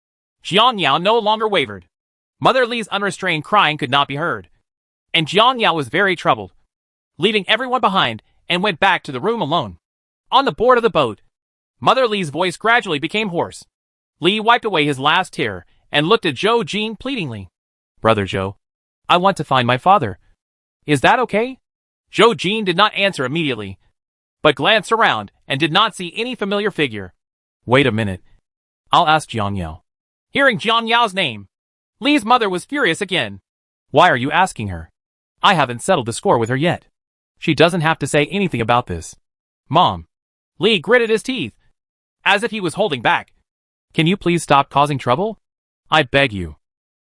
A: Jiang Yao no longer wavered. Mother Li's unrestrained crying could not be heard, and Jiang Yao was very troubled, leaving everyone behind and went back to the room alone. On the board of the boat, Mother Li's voice gradually became hoarse. Li wiped away his last tear and looked at Zhou Jin pleadingly. Brother Zhou, I want to find my father. Is that okay? Zhou Jin did not answer immediately, but glanced around and did not see any familiar figure. Wait a minute. I'll ask Jiang Yao. Hearing Jiang Yao's name, Li's mother was furious again. Why are you asking her? I haven't settled the score with her yet. She doesn't have to say anything about this. Mom. Li gritted his teeth, as if he was holding back. Can you please stop causing trouble? I beg you.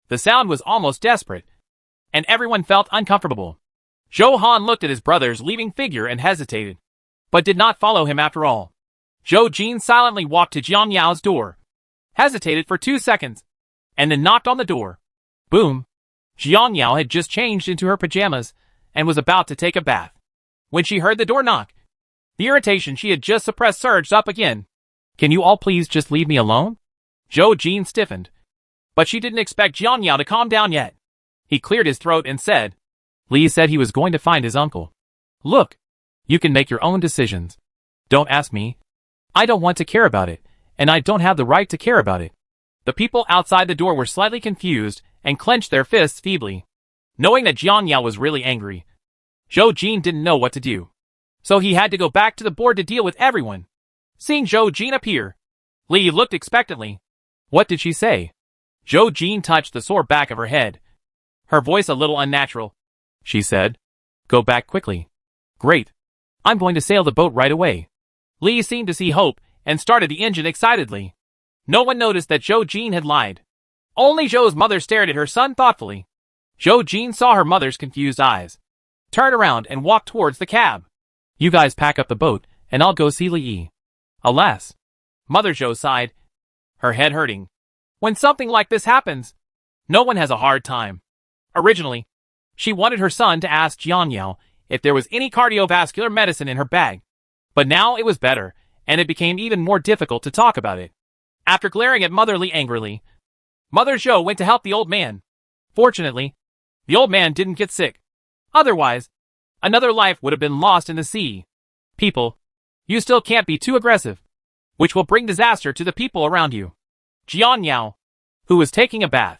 A: The sound was almost desperate, and everyone felt uncomfortable. Zhou Han looked at his brother's leaving figure and hesitated, but did not follow him after all. Zhou Jin silently walked to Jiang Yao's door, hesitated for 2 seconds, and then knocked on the door. Boom! Jiang Yao had just changed into her pajamas and was about to take a bath. When she heard the door knock, the irritation she had just suppressed surged up again. Can you all please just leave me alone? Zhou Jin stiffened, but she didn't expect Jiang Yao to calm down yet. He cleared his throat and said, Li said he was going to find his uncle. Look, you can make your own decisions. Don't ask me. I don't want to care about it, and I don't have the right to care about it. The people outside the door were slightly confused and clenched their fists feebly. Knowing that Jiang Yao was really angry, Zhou Jin didn't know what to do. So he had to go back to the board to deal with everyone. Seeing Zhou Jin appear, Li looked expectantly. What did she say? Zhou Jin touched the sore back of her head, her voice a little unnatural. She said, Go back quickly. Great. I'm going to sail the boat right away. Li seemed to see hope and started the engine excitedly. No one noticed that Zhou Jin had lied. Only Zhou's mother stared at her son thoughtfully. Zhou Jin saw her mother's confused eyes, turned around and walked towards the cab. You guys pack up the boat, and I'll go see Li. Alas. Mother Zhou sighed, her head hurting. When something like this happens, no one has a hard time. Originally, she wanted her son to ask Jiang Yao if there was any cardiovascular medicine in her bag. But now it was better, and it became even more difficult to talk about it. After glaring at Mother Li angrily, Mother Zhou went to help the old man. Fortunately, the old man didn't get sick. Otherwise, another life would have been lost in the sea. People, you still can't be too aggressive, which will bring disaster to the people around you. Jiang Yao, who was taking a bath,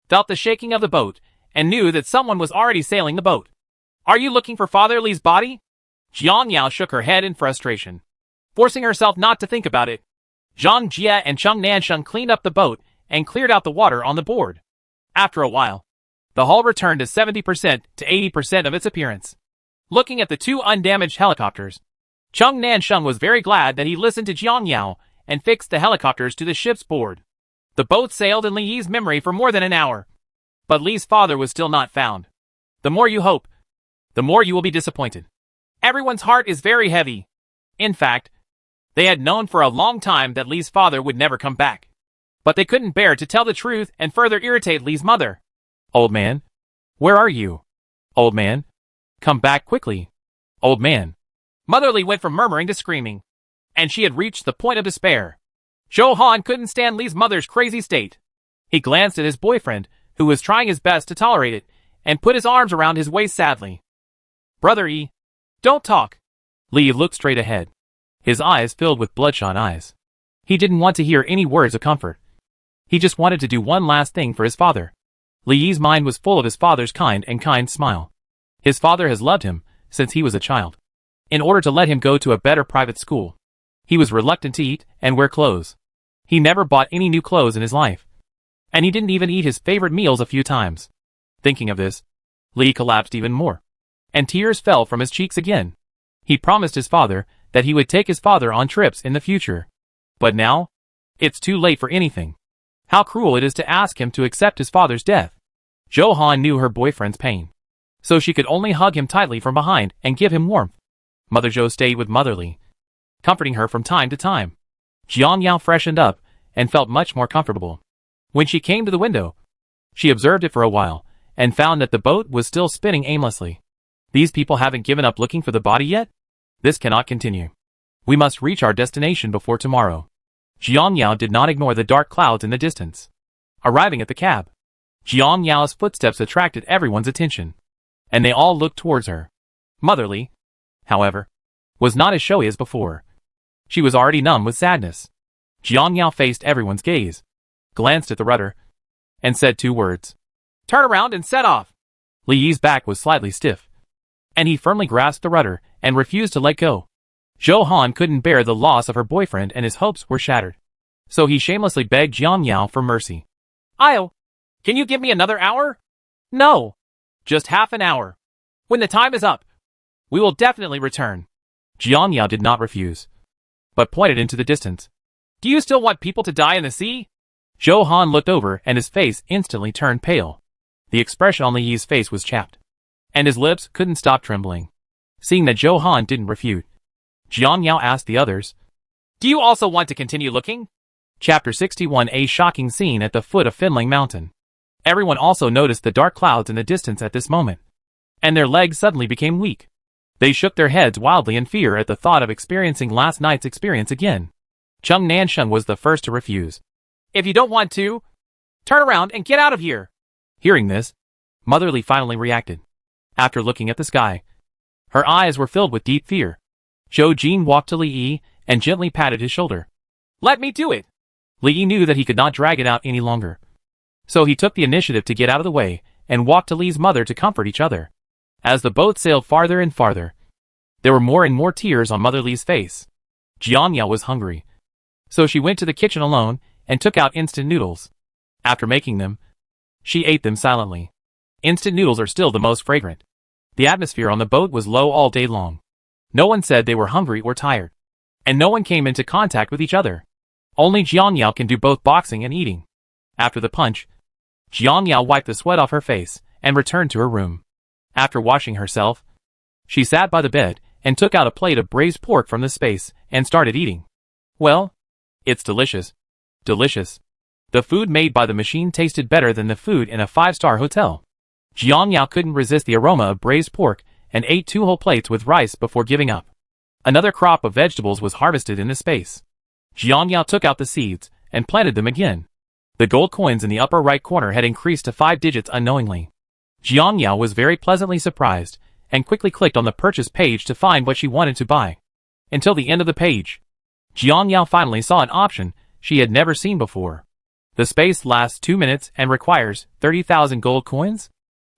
A: felt the shaking of the boat and knew that someone was already sailing the boat. Are you looking for Father Li's body? Jiang Yao shook her head in frustration, forcing herself not to think about it. Zhang Jia and Chung Nansheng cleaned up the boat and cleared out the water on the board. After a while, the hull returned to 70% to 80% of its appearance. Looking at the 2 undamaged helicopters, Chung Nansheng was very glad that he listened to Jiang Yao and fixed the helicopters to the ship's board. The boat sailed in Li Yi's memory for more than an hour, but Li's father was still not found. The more you hope, the more you will be disappointed. Everyone's heart is very heavy. In fact, they had known for a long time that Li's father would never come back. But they couldn't bear to tell the truth and further irritate Li's mother. Old man, where are you? Old man, come back quickly. Old man. Mother Li went from murmuring to screaming, and she had reached the point of despair. Zhou Han couldn't stand Li's mother's crazy state. He glanced at his boyfriend, who was trying his best to tolerate it, and put his arms around his waist sadly. Brother Yi, don't talk. Li looked straight ahead, his eyes filled with bloodshot eyes. He didn't want to hear any words of comfort. He just wanted to do one last thing for his father. Li Yi's mind was full of his father's kind smile. His father has loved him since he was a child. In order to let him go to a better private school, he was reluctant to eat and wear clothes. He never bought any new clothes in his life. And he didn't even eat his favorite meals a few times. Thinking of this, Li collapsed even more. And tears fell from his cheeks again. He promised his father that he would take his father on trips in the future. But now, it's too late for anything. How cruel it is to ask him to accept his father's death. Jo-han knew her boyfriend's pain, so she could only hug him tightly from behind and give him warmth. Mother Jo stayed with Mother Li, comforting her from time to time. Jiang Yao freshened up and felt much more comfortable. When she came to the window, she observed it for a while and found that the boat was still spinning aimlessly. These people haven't given up looking for the body yet? This cannot continue. We must reach our destination before tomorrow. Jiang Yao did not ignore the dark clouds in the distance. Arriving at the cab, Jiang Yao's footsteps attracted everyone's attention, and they all looked towards her. Mother Li, however, was not as showy as before. She was already numb with sadness. Jiang Yao faced everyone's gaze, glanced at the rudder, and said 2 words. Turn around and set off. Li Yi's back was slightly stiff, and he firmly grasped the rudder and refused to let go. Jo-han couldn't bear the loss of her boyfriend and his hopes were shattered. So he shamelessly begged Jiang Yao for mercy. Can you give me another hour? No. Just half an hour. When the time is up, we will definitely return. Jiang Yao did not refuse, but pointed into the distance. Do you still want people to die in the sea? Jo-han looked over and his face instantly turned pale. The expression on Li Yi's face was chapped, and his lips couldn't stop trembling. Seeing that Jo-han didn't refute, Jiang Yao asked the others, Do you also want to continue looking? Chapter 61. A shocking scene at the foot of Finling Mountain. Everyone also noticed the dark clouds in the distance at this moment, and their legs suddenly became weak. They shook their heads wildly in fear at the thought of experiencing last night's experience again. Chung Nansheng was the first to refuse. If you don't want to, turn around and get out of here. Hearing this, Mother Li finally reacted. After looking at the sky, her eyes were filled with deep fear. Zhou Jin walked to Li Yi and gently patted his shoulder. Let me do it. Li Yi knew that he could not drag it out any longer, so he took the initiative to get out of the way and walked to Li's mother to comfort each other. As the boat sailed farther and farther, there were more and more tears on Mother Li's face. Jiang Yao was hungry, so she went to the kitchen alone and took out instant noodles. After making them, she ate them silently. Instant noodles are still the most fragrant. The atmosphere on the boat was low all day long. No one said they were hungry or tired, and no one came into contact with each other. Only Jiang Yao can do both boxing and eating. After the punch, Jiang Yao wiped the sweat off her face and returned to her room. After washing herself, she sat by the bed and took out a plate of braised pork from the space and started eating. Well, it's delicious. Delicious. The food made by the machine tasted better than the food in a 5-star hotel. Jiang Yao couldn't resist the aroma of braised pork and ate 2 whole plates with rice before giving up. Another crop of vegetables was harvested in the space. Jiang Yao took out the seeds and planted them again. The gold coins in the upper right corner had increased to 5 digits unknowingly. Jiang Yao was very pleasantly surprised and quickly clicked on the purchase page to find what she wanted to buy. Until the end of the page, Jiang Yao finally saw an option she had never seen before. The space lasts 2 minutes and requires 30,000 gold coins?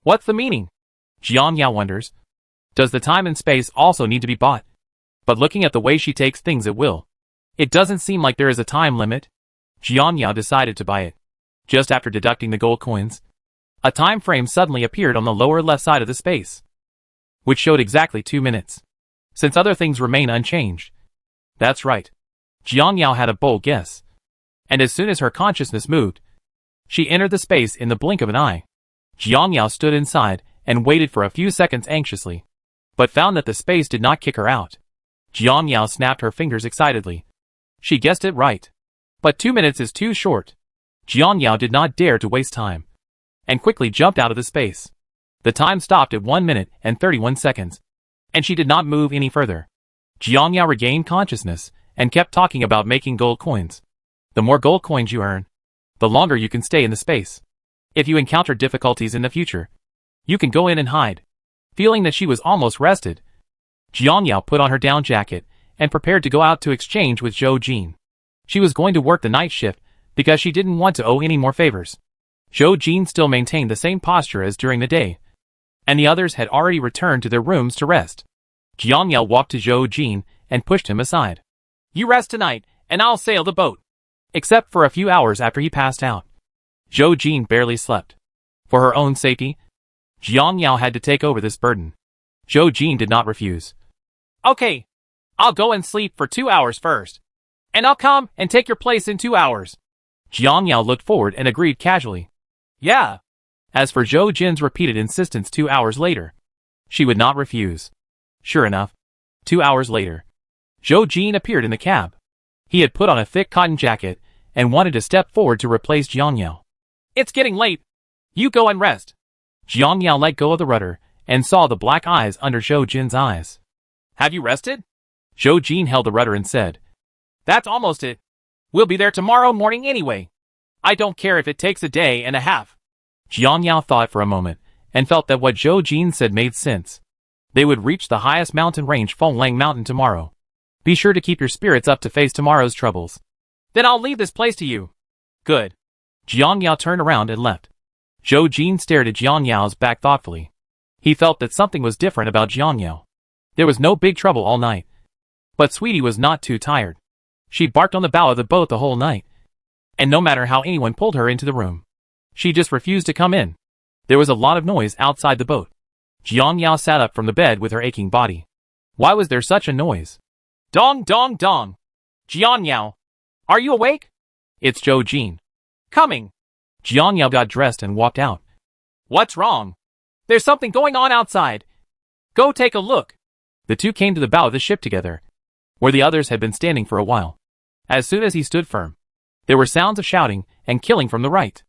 A: What's the meaning? Jiang Yao wonders. Does the time and space also need to be bought? But looking at the way she takes things at will, it doesn't seem like there is a time limit. Jiang Yao decided to buy it. Just after deducting the gold coins, a time frame suddenly appeared on the lower left side of the space, which showed exactly 2 minutes, since other things remain unchanged. That's right. Jiang Yao had a bold guess, and as soon as her consciousness moved, she entered the space in the blink of an eye. Jiang Yao stood inside and waited for a few seconds anxiously, but found that the space did not kick her out. Jiang Yao snapped her fingers excitedly. She guessed it right. But 2 minutes is too short. Jiang Yao did not dare to waste time, and quickly jumped out of the space. The time stopped at 1 minute and 31 seconds, and she did not move any further. Jiang Yao regained consciousness and kept talking about making gold coins. The more gold coins you earn, the longer you can stay in the space. If you encounter difficulties in the future, you can go in and hide. Feeling that she was almost rested, Jiang Yao put on her down jacket and prepared to go out to exchange with Zhou Jin. She was going to work the night shift, because she didn't want to owe any more favors. Zhou Jin still maintained the same posture as during the day, and the others had already returned to their rooms to rest. Jiang Yao walked to Zhou Jin and pushed him aside. You rest tonight, and I'll sail the boat. Except for a few hours after he passed out. Zhou Jin barely slept. For her own safety, Jiang Yao had to take over this burden. Zhou Jin did not refuse. Okay, I'll go and sleep for 2 hours first, and I'll come and take your place in 2 hours. Jiang Yao looked forward and agreed casually. Yeah. As for Zhou Jin's repeated insistence 2 hours later, she would not refuse. Sure enough, 2 hours later, Zhou Jin appeared in the cab. He had put on a thick cotton jacket and wanted to step forward to replace Jiang Yao. It's getting late. You go and rest. Jiang Yao let go of the rudder and saw the black eyes under Zhou Jin's eyes. Have you rested? Zhou Jin held the rudder and said. That's almost it. We'll be there tomorrow morning anyway. I don't care if it takes a day and a half. Jiang Yao thought for a moment and felt that what Zhou Jin said made sense. They would reach the highest mountain range, Fenglang Mountain, tomorrow. Be sure to keep your spirits up to face tomorrow's troubles. Then I'll leave this place to you. Good. Jiang Yao turned around and left. Zhou Jin stared at Jiang Yao's back thoughtfully. He felt that something was different about Jiang Yao. There was no big trouble all night. But Sweetie was not too tired. She barked on the bow of the boat the whole night. And no matter how anyone pulled her into the room, she just refused to come in. There was a lot of noise outside the boat. Jiang Yao sat up from the bed with her aching body. Why was there such a noise? Dong dong dong! Jiang Yao! Are you awake? It's Zhou Jin. Coming! Jiang Yao got dressed and walked out. What's wrong? There's something going on outside. Go take a look. The two came to the bow of the ship together, where the others had been standing for a while. As soon as he stood firm, there were sounds of shouting and killing from the right.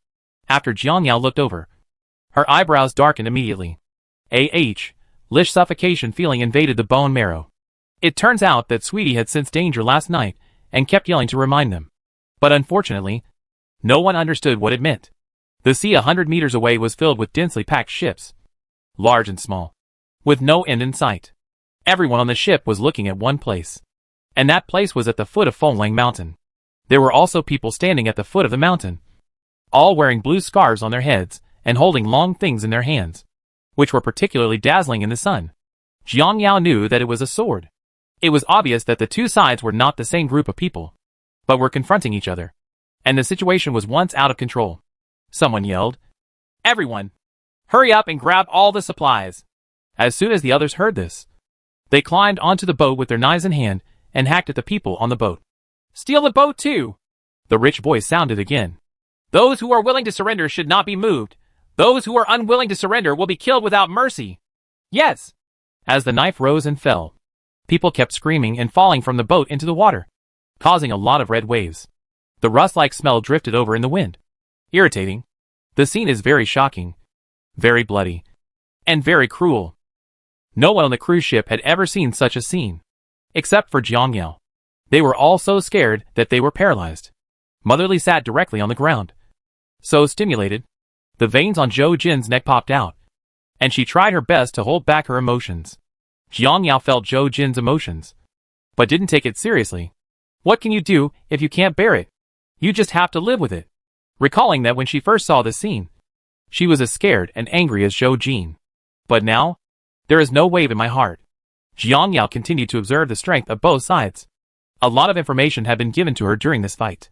A: After Jiang Yao looked over, her eyebrows darkened immediately. Lish suffocation feeling invaded the bone marrow. It turns out that Sweetie had sensed danger last night and kept yelling to remind them. But unfortunately, no one understood what it meant. The sea 100 meters away was filled with densely packed ships, large and small, with no end in sight. Everyone on the ship was looking at one place, and that place was at the foot of Fenglang Mountain. There were also people standing at the foot of the mountain, all wearing blue scarves on their heads and holding long things in their hands, which were particularly dazzling in the sun. Jiang Yao knew that it was a sword. It was obvious that the two sides were not the same group of people, but were confronting each other, and the situation was once out of control. Someone yelled, Everyone, hurry up and grab all the supplies. As soon as the others heard this, they climbed onto the boat with their knives in hand and hacked at the people on the boat. Steal the boat too! The rich voice sounded again. Those who are willing to surrender should not be moved. Those who are unwilling to surrender will be killed without mercy. Yes! As the knife rose and fell, people kept screaming and falling from the boat into the water, causing a lot of red waves. The rust-like smell drifted over in the wind. Irritating. The scene is very shocking, very bloody, and very cruel. No one on the cruise ship had ever seen such a scene, except for Jiang Yao. They were all so scared that they were paralyzed. Motherly sat directly on the ground. So stimulated, the veins on Zhou Jin's neck popped out, and she tried her best to hold back her emotions. Jiang Yao felt Zhou Jin's emotions, but didn't take it seriously. What can you do if you can't bear it? You just have to live with it. Recalling that when she first saw the scene, she was as scared and angry as Zhou Jin. But now, there is no wave in my heart. Jiang Yao continued to observe the strength of both sides. A lot of information had been given to her during this fight.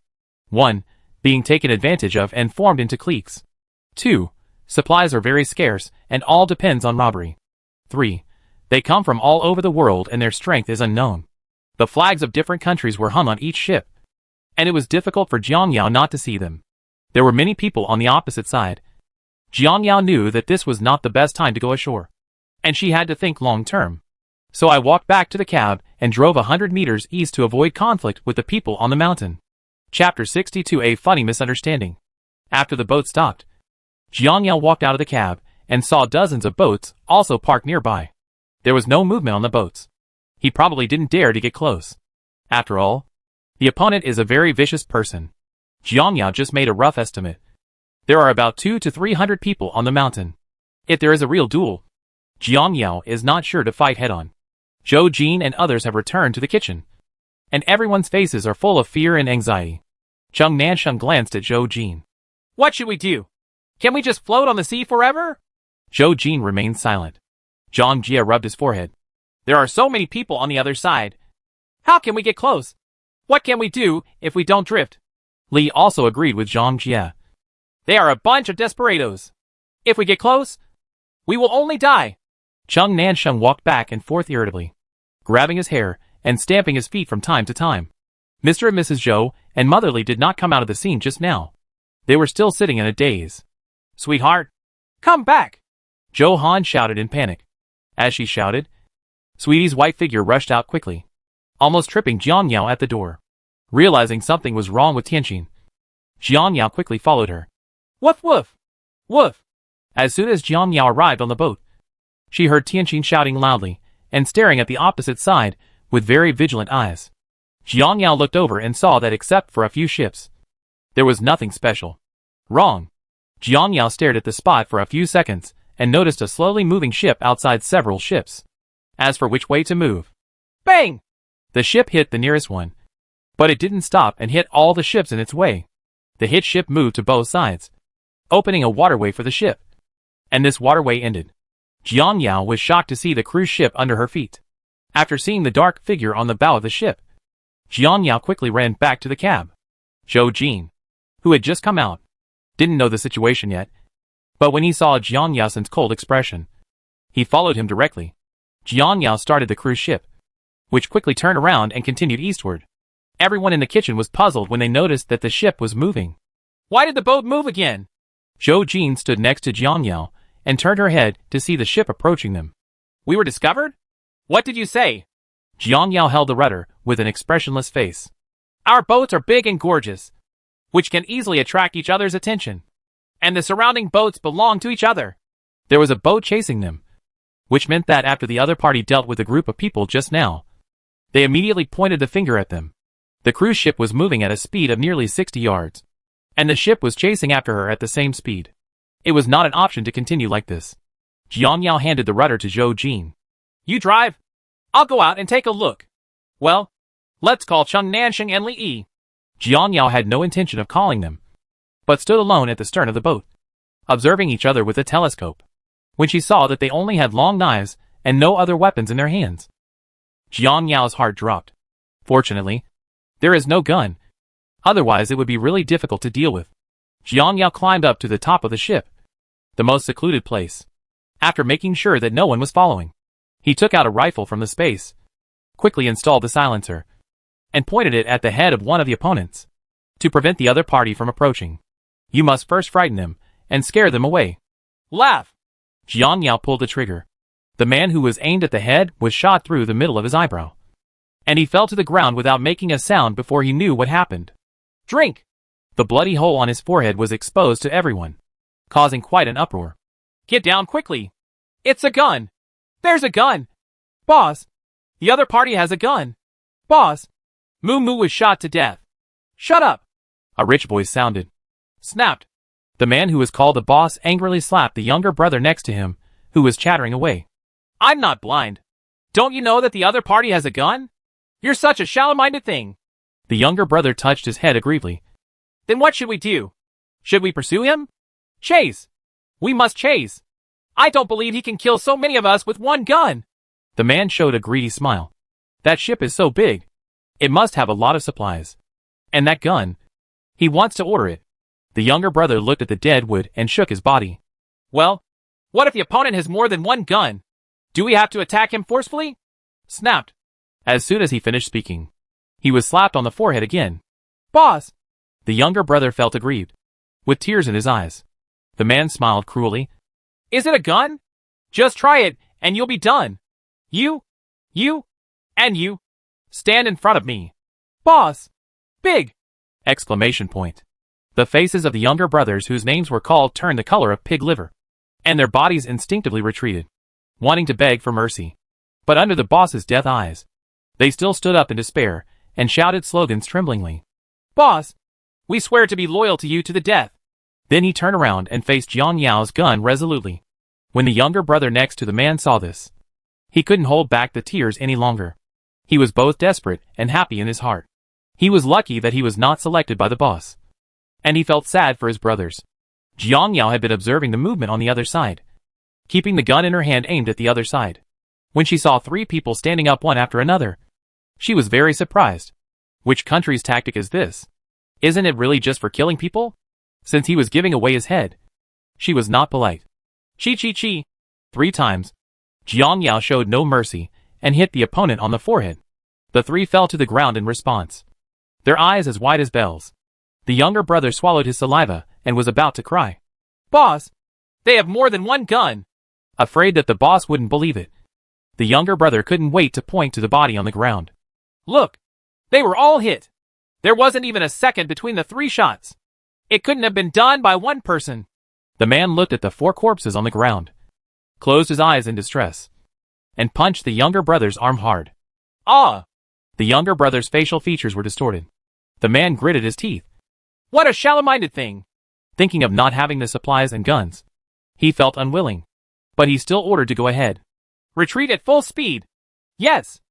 A: 1. Being taken advantage of and formed into cliques. 2. Supplies are very scarce and all depends on robbery. 3. They come from all over the world and their strength is unknown. The flags of different countries were hung on each ship, and it was difficult for Jiang Yao not to see them. There were many people on the opposite side. Jiang Yao knew that this was not the best time to go ashore, and she had to think long term. So I walked back to the cab and drove 100 meters east to avoid conflict with the people on the mountain. Chapter 62. A funny misunderstanding. After the boat stopped, Jiang Yao walked out of the cab and saw dozens of boats also parked nearby. There was no movement on the boats. He probably didn't dare to get close. After all, the opponent is a very vicious person. Jiang Yao just made a rough estimate. There are about 200 to 300 people on the mountain. If there is a real duel, Jiang Yao is not sure to fight head-on. Zhou Jin and others have returned to the kitchen, and everyone's faces are full of fear and anxiety. Chung Nansheng glanced at Zhou Jin. What should we do? Can we just float on the sea forever? Zhou Jin remained silent. Zhang Jie rubbed his forehead. There are so many people on the other side. How can we get close? What can we do if we don't drift? Li also agreed with Zhang Jie. They are a bunch of desperados. If we get close, we will only die. Chung Nansheng walked back and forth irritably, grabbing his hair and stamping his feet from time to time. Mr. and Mrs. Zhou and Mother Li did not come out of the scene just now. They were still sitting in a daze. Sweetheart, come back! Zhou Han shouted in panic. As she shouted, Sweetie's white figure rushed out quickly, almost tripping Jiang Yao at the door. Realizing something was wrong with Tianqin, Jiang Yao quickly followed her. Woof woof! Woof! As soon as Jiang Yao arrived on the boat, she heard Tianqin shouting loudly and staring at the opposite side with very vigilant eyes. Jiang Yao looked over and saw that except for a few ships, there was nothing special. Wrong. Jiang Yao stared at the spot for a few seconds and noticed a slowly moving ship outside several ships. As for which way to move, bang! The ship hit the nearest one, but it didn't stop and hit all the ships in its way. The hit ship moved to both sides, opening a waterway for the ship. And this waterway ended. Jiang Yao was shocked to see the cruise ship under her feet. After seeing the dark figure on the bow of the ship, Jiang Yao quickly ran back to the cab. Zhou Jin, who had just come out, didn't know the situation yet, but when he saw Jiang Yao's cold expression, he followed him directly. Jiang Yao started the cruise ship, which quickly turned around and continued eastward. Everyone in the kitchen was puzzled when they noticed that the ship was moving. Why did the boat move again? Zhou Jin stood next to Jiang Yao and turned her head to see the ship approaching them. We were discovered? What did you say? Jiang Yao held the rudder with an expressionless face. Our boats are big and gorgeous, which can easily attract each other's attention. And the surrounding boats belong to each other. There was a boat chasing them, which meant that after the other party dealt with a group of people just now, they immediately pointed the finger at them. The cruise ship was moving at a speed of nearly 60 yards, and the ship was chasing after her at the same speed. It was not an option to continue like this. Jiang Yao handed the rudder to Zhou Jin. You drive. I'll go out and take a look. Well, let's call Chung Nansheng and Li Yi. Jiang Yao had no intention of calling them, but stood alone at the stern of the boat, observing each other with a telescope. When she saw that they only had long knives and no other weapons in their hands, Jiang Yao's heart dropped. Fortunately, there is no gun. Otherwise it would be really difficult to deal with. Jiang Yao climbed up to the top of the ship, the most secluded place. After making sure that no one was following, he took out a rifle from the space, quickly installed the silencer, and pointed it at the head of one of the opponents, to prevent the other party from approaching. You must first frighten them and scare them away. Laugh! Jiang Yao pulled the trigger. The man who was aimed at the head was shot through the middle of his eyebrow, and he fell to the ground without making a sound before he knew what happened. Drink! The bloody hole on his forehead was exposed to everyone, causing quite an uproar. Get down quickly! It's a gun! There's a gun! Boss! The other party has a gun! Boss! Moo Moo was shot to death. Shut up! A rich voice sounded. Snapped. The man who was called the boss angrily slapped the younger brother next to him, who was chattering away. I'm not blind. Don't you know that the other party has a gun? You're such a shallow-minded thing. The younger brother touched his head aggrievedly. Then what should we do? Should we pursue him? Chase! We must chase! I don't believe he can kill so many of us with one gun! The man showed a greedy smile. That ship is so big. It must have a lot of supplies. And that gun. He wants to order it. The younger brother looked at the dead wood and shook his body. Well, what if the opponent has more than one gun? Do we have to attack him forcefully? Snapped. As soon as he finished speaking, he was slapped on the forehead again. Boss! The younger brother felt aggrieved, with tears in his eyes. The man smiled cruelly. Is it a gun? Just try it, and you'll be done. You, and you, stand in front of me. Boss! Big! Exclamation point. The faces of the younger brothers whose names were called turned the color of pig liver, and their bodies instinctively retreated, wanting to beg for mercy. But under the boss's death eyes, they still stood up in despair and shouted slogans tremblingly. Boss! We swear to be loyal to you to the death. Then he turned around and faced Jiang Yao's gun resolutely. When the younger brother next to the man saw this, he couldn't hold back the tears any longer. He was both desperate and happy in his heart. He was lucky that he was not selected by the boss. And he felt sad for his brothers. Jiang Yao had been observing the movement on the other side, keeping the gun in her hand aimed at the other side. When she saw 3 people standing up one after another, she was very surprised. Which country's tactic is this? Isn't it really just for killing people? Since he was giving away his head, she was not polite. Chi chi chi. 3 times. Jiang Yao showed no mercy and hit the opponent on the forehead. The 3 fell to the ground in response, their eyes as wide as bells. The younger brother swallowed his saliva and was about to cry. Boss, they have more than one gun. Afraid that the boss wouldn't believe it, the younger brother couldn't wait to point to the body on the ground. Look, they were all hit. There wasn't even a second between the 3 shots. It couldn't have been done by one person. The man looked at the 4 corpses on the ground, closed his eyes in distress, and punched the younger brother's arm hard. Ah! The younger brother's facial features were distorted. The man gritted his teeth. What a shallow-minded thing! Thinking of not having the supplies and guns, he felt unwilling, but he still ordered to go ahead. Retreat at full speed! Yes!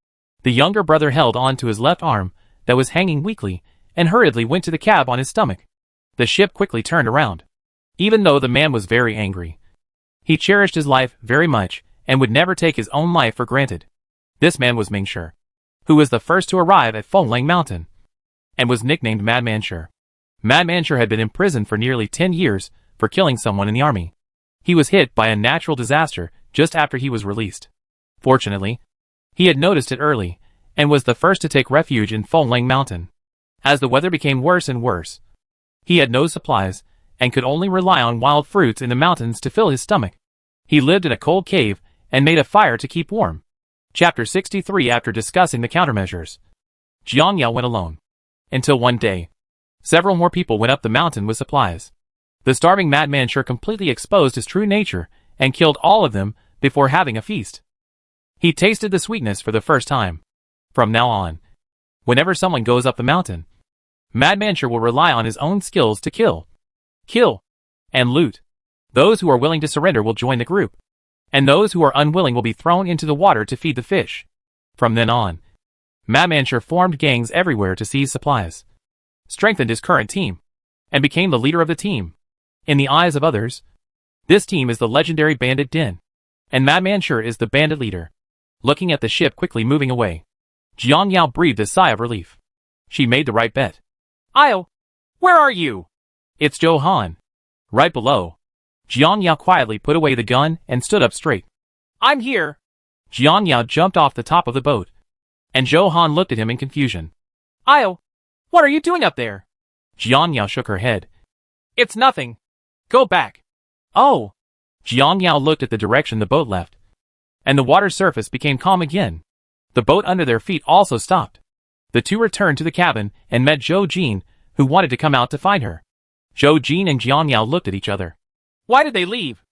A: The younger brother held on to his left arm that was hanging weakly and hurriedly went to the cab on his stomach. The ship quickly turned around. Even though the man was very angry, he cherished his life very much and would never take his own life for granted. This man was Ming Shi, who was the first to arrive at Fenglang Mountain, and was nicknamed Madman Shi. Madman Shi had been imprisoned for nearly 10 years for killing someone in the army. He was hit by a natural disaster just after he was released. Fortunately, he had noticed it early, and was the first to take refuge in Fenglang Mountain. As the weather became worse and worse, he had no supplies, and could only rely on wild fruits in the mountains to fill his stomach. He lived in a cold cave, and made a fire to keep warm. Chapter 63. After discussing the countermeasures, Jiang Yao went alone. Until one day, several more people went up the mountain with supplies. The starving madman Shi completely exposed his true nature, and killed all of them before having a feast. He tasted the sweetness for the first time. From now on, whenever someone goes up the mountain, Madman Shi will rely on his own skills to kill, and loot. Those who are willing to surrender will join the group, and those who are unwilling will be thrown into the water to feed the fish. From then on, Madman Shi formed gangs everywhere to seize supplies, strengthened his current team, and became the leader of the team. In the eyes of others, this team is the legendary bandit Den, and Madman Shi is the bandit leader. Looking at the ship quickly moving away, Jiang Yao breathed a sigh of relief. She made the right bet. Where are you? It's Zhou Han. Right below. Jiang Yao quietly put away the gun and stood up straight. I'm here. Jiang Yao jumped off the top of the boat, and Zhou Han looked at him in confusion. What are you doing up there? Jiang Yao shook her head. It's nothing. Go back. Oh. Jiang Yao looked at the direction the boat left, and the water surface became calm again. The boat under their feet also stopped. The 2 returned to the cabin and met Zhou Jin, who wanted to come out to find her. Zhou Jin and Jiang Yao looked at each other. Why did they leave?